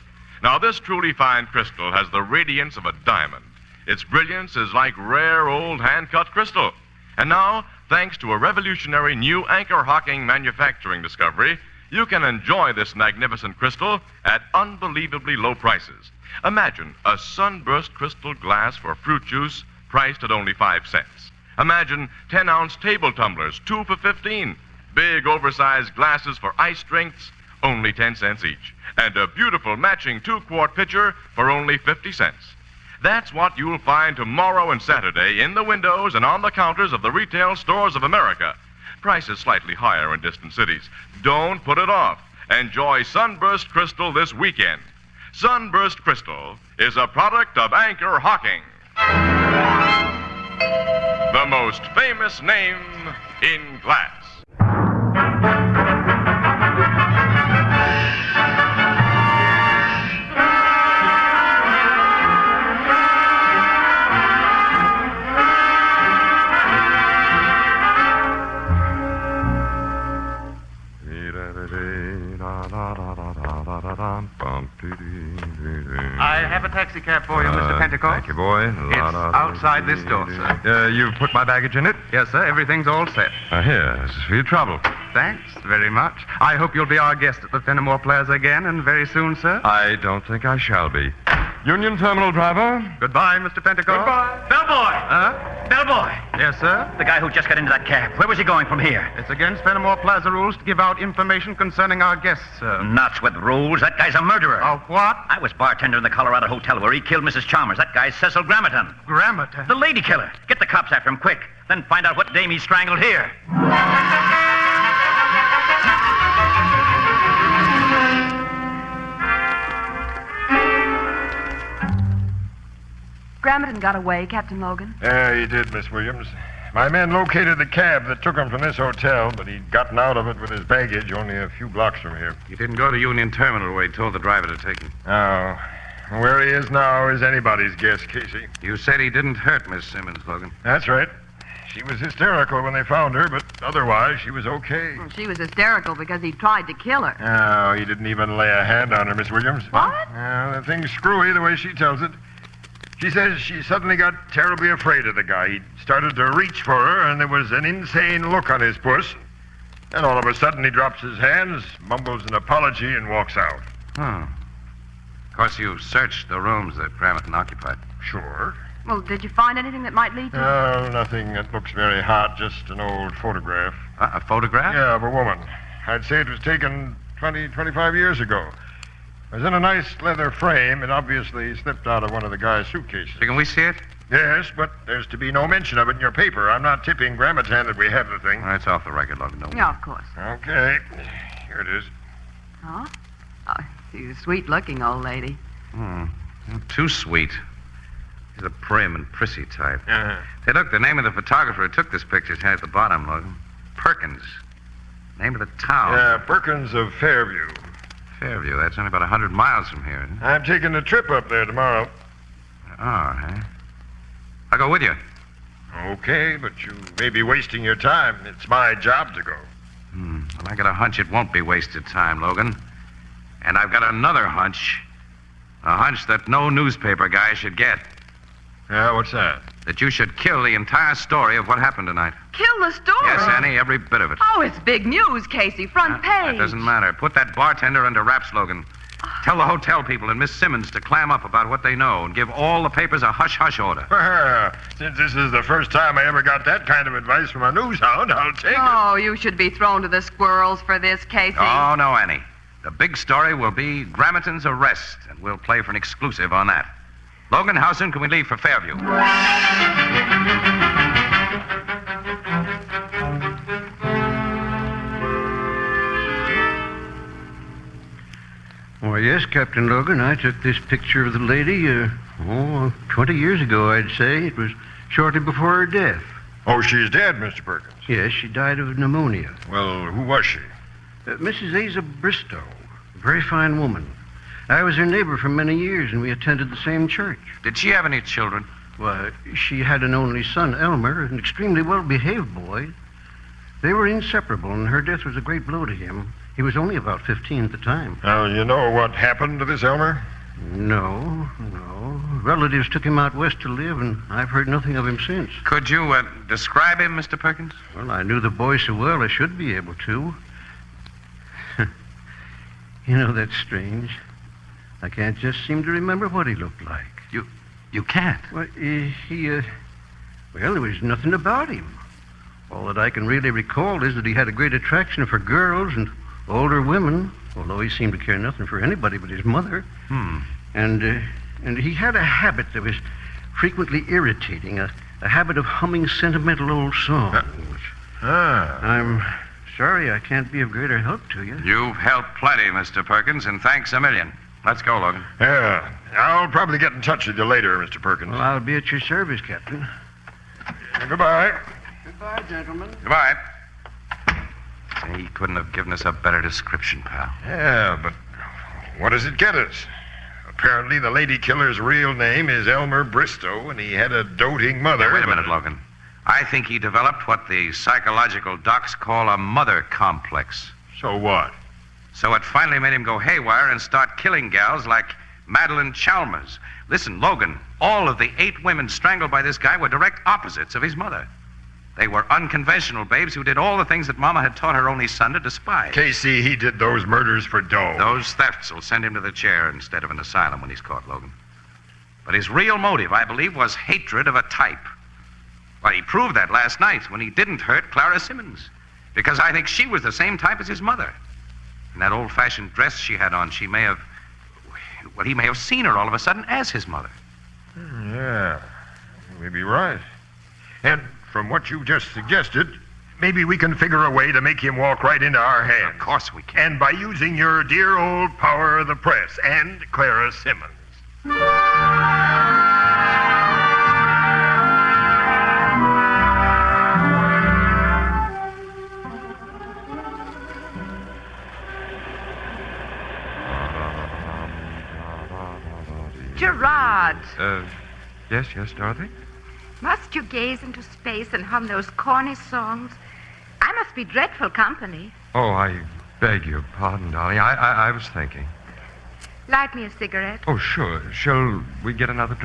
Now, this truly fine crystal has the radiance of a diamond. Its brilliance is like rare old hand-cut crystal. And now, thanks to a revolutionary new Anchor-Hocking manufacturing discovery, you can enjoy this magnificent crystal at unbelievably low prices. Imagine a sunburst crystal glass for fruit juice priced at only 5 cents. Imagine 10-ounce table tumblers, 2 for 15. Big oversized glasses for ice drinks, only 10 cents each. And a beautiful matching 2-quart pitcher for only 50 cents. That's what you'll find tomorrow and Saturday in the windows and on the counters of the retail stores of America. Prices slightly higher in distant cities. Don't put it off. Enjoy Sunburst Crystal this weekend. Sunburst Crystal is a product of Anchor-Hocking, the most famous name in glass. I have a taxi cab for you, Mr. Pentecost. Thank you, boy. It's outside this door, sir. You've put my baggage in it? Yes, sir. Everything's all set. Here, this is for your trouble. Thanks very much. I hope you'll be our guest at the Fenimore Plaza again, and very soon, sir. I don't think I shall be. Union Terminal driver. Goodbye, Mr. Pentecost. Goodbye. Bellboy! Bellboy! Yes, sir? The guy who just got into that cab. Where was he going from here? It's against Fenimore Plaza rules to give out information concerning our guests, sir. Nuts with rules. That guy's a murderer. Of what? I was bartender in the Colorado Hotel where he killed Mrs. Chalmers. That guy's Cecil Grammerton. Grammerton? The lady killer. Get the cops after him quick. Then find out what dame he strangled here. Grammerton got away, Captain Logan. Yeah, he did, Miss Williams. My men located the cab that took him from this hotel, but he'd gotten out of it with his baggage only a few blocks from here. He didn't go to Union Terminal where he told the driver to take him. Oh. Where he is now is anybody's guess, Casey. You said he didn't hurt Miss Simmons, Logan. That's right. She was hysterical when they found her, but otherwise she was okay. Well, she was hysterical because he tried to kill her. Oh, he didn't even lay a hand on her, Miss Williams. What? The thing's screwy the way she tells it. She says she suddenly got terribly afraid of the guy. He started to reach for her, and there was an insane look on his puss. And all of a sudden, he drops his hands, mumbles an apology, and walks out. Oh. Of course, you searched the rooms that Grammerton occupied. Sure. Well, did you find anything that might lead to... No, nothing that looks very hot, just an old photograph. A photograph? Yeah, of a woman. I'd say it was taken 20, 25 years ago. It was in a nice leather frame. It obviously slipped out of one of the guy's suitcases. Can we see it? Yes, but there's to be no mention of it in your paper. I'm not tipping Grammerton that we have the thing. That's off the record, Logan. No. Yeah, of course. Okay. Here it is. Oh? Oh, she's a sweet-looking old lady. Too sweet. He's a prim and prissy type. Uh-huh. Hey, look, the name of the photographer who took this picture is at the bottom, Logan. Perkins. Name of the town. Yeah, Perkins of Fairview. Fairview. That's only about 100 miles from here, isn't it? I'm taking a trip up there tomorrow. Oh, I'll go with you. Okay, but you may be wasting your time. It's my job to go. Well, I got a hunch it won't be wasted time, Logan. And I've got another hunch. A hunch that no newspaper guy should get. Yeah, what's that? That you should kill the entire story of what happened tonight. Kill the story? Yes, Annie, every bit of it. Oh, it's big news, Casey. Front page. That doesn't matter. Put that bartender under wraps, Logan. Tell the hotel people and Miss Simmons to clam up about what they know and give all the papers a hush-hush order. Since this is the first time I ever got that kind of advice from a news hound, I'll take it. Oh, you should be thrown to the squirrels for this, Casey. Oh, no, Annie. The big story will be Grammerton's arrest, and we'll play for an exclusive on that. Logan, how soon can we leave for Fairview? Yes, Captain Logan. I took this picture of the lady, 20 years ago, I'd say. It was shortly before her death. Oh, she's dead, Mr. Perkins. Yes, she died of pneumonia. Well, who was she? Mrs. Asa Bristow. A very fine woman. I was her neighbor for many years, and we attended the same church. Did she have any children? Why, she had an only son, Elmer, an extremely well-behaved boy. They were inseparable, and her death was a great blow to him. He was only about 15 at the time. Now, you know what happened to this Elmer? No. Relatives took him out west to live, and I've heard nothing of him since. Could you describe him, Mr. Perkins? Well, I knew the boy so well I should be able to. You know, that's strange. I can't just seem to remember what he looked like. You can't? Well, there was nothing about him. All that I can really recall is that he had a great attraction for girls and older women, although he seemed to care nothing for anybody but his mother. And he had a habit that was frequently irritating, a habit of humming sentimental old songs. I'm sorry I can't be of greater help to you. You've helped plenty, Mr. Perkins, and thanks a million. Let's go, Logan. Yeah. I'll probably get in touch with you later, Mr. Perkins. Well, I'll be at your service, Captain. Goodbye. Goodbye, gentlemen. Goodbye. He couldn't have given us a better description, pal. Yeah, but what does it get us? Apparently, the lady killer's real name is Elmer Bristow, and he had a doting mother. Wait a minute, Logan. I think he developed what the psychological docs call a mother complex. So what? So it finally made him go haywire and start killing gals like Madeline Chalmers. Listen, Logan, all of the 8 women strangled by this guy were direct opposites of his mother. They were unconventional babes who did all the things that Mama had taught her only son to despise. Casey, he did those murders for dough. Those thefts will send him to the chair instead of an asylum when he's caught, Logan. But his real motive, I believe, was hatred of a type. Well, he proved that last night when he didn't hurt Clara Simmons. Because I think she was the same type as his mother. In that old-fashioned dress she had on, he may have seen her all of a sudden as his mother. Yeah, you may be right. And from what you've just suggested, maybe we can figure a way to make him walk right into our hands. Of course we can. And by using your dear old power of the press and Clara Simmons. Gerard, Yes, Dorothy? must you gaze into space and hum those corny songs? I must be dreadful company. Oh, I beg your pardon, darling. I was thinking. Light me a cigarette. Oh, sure. Shall we get another drink?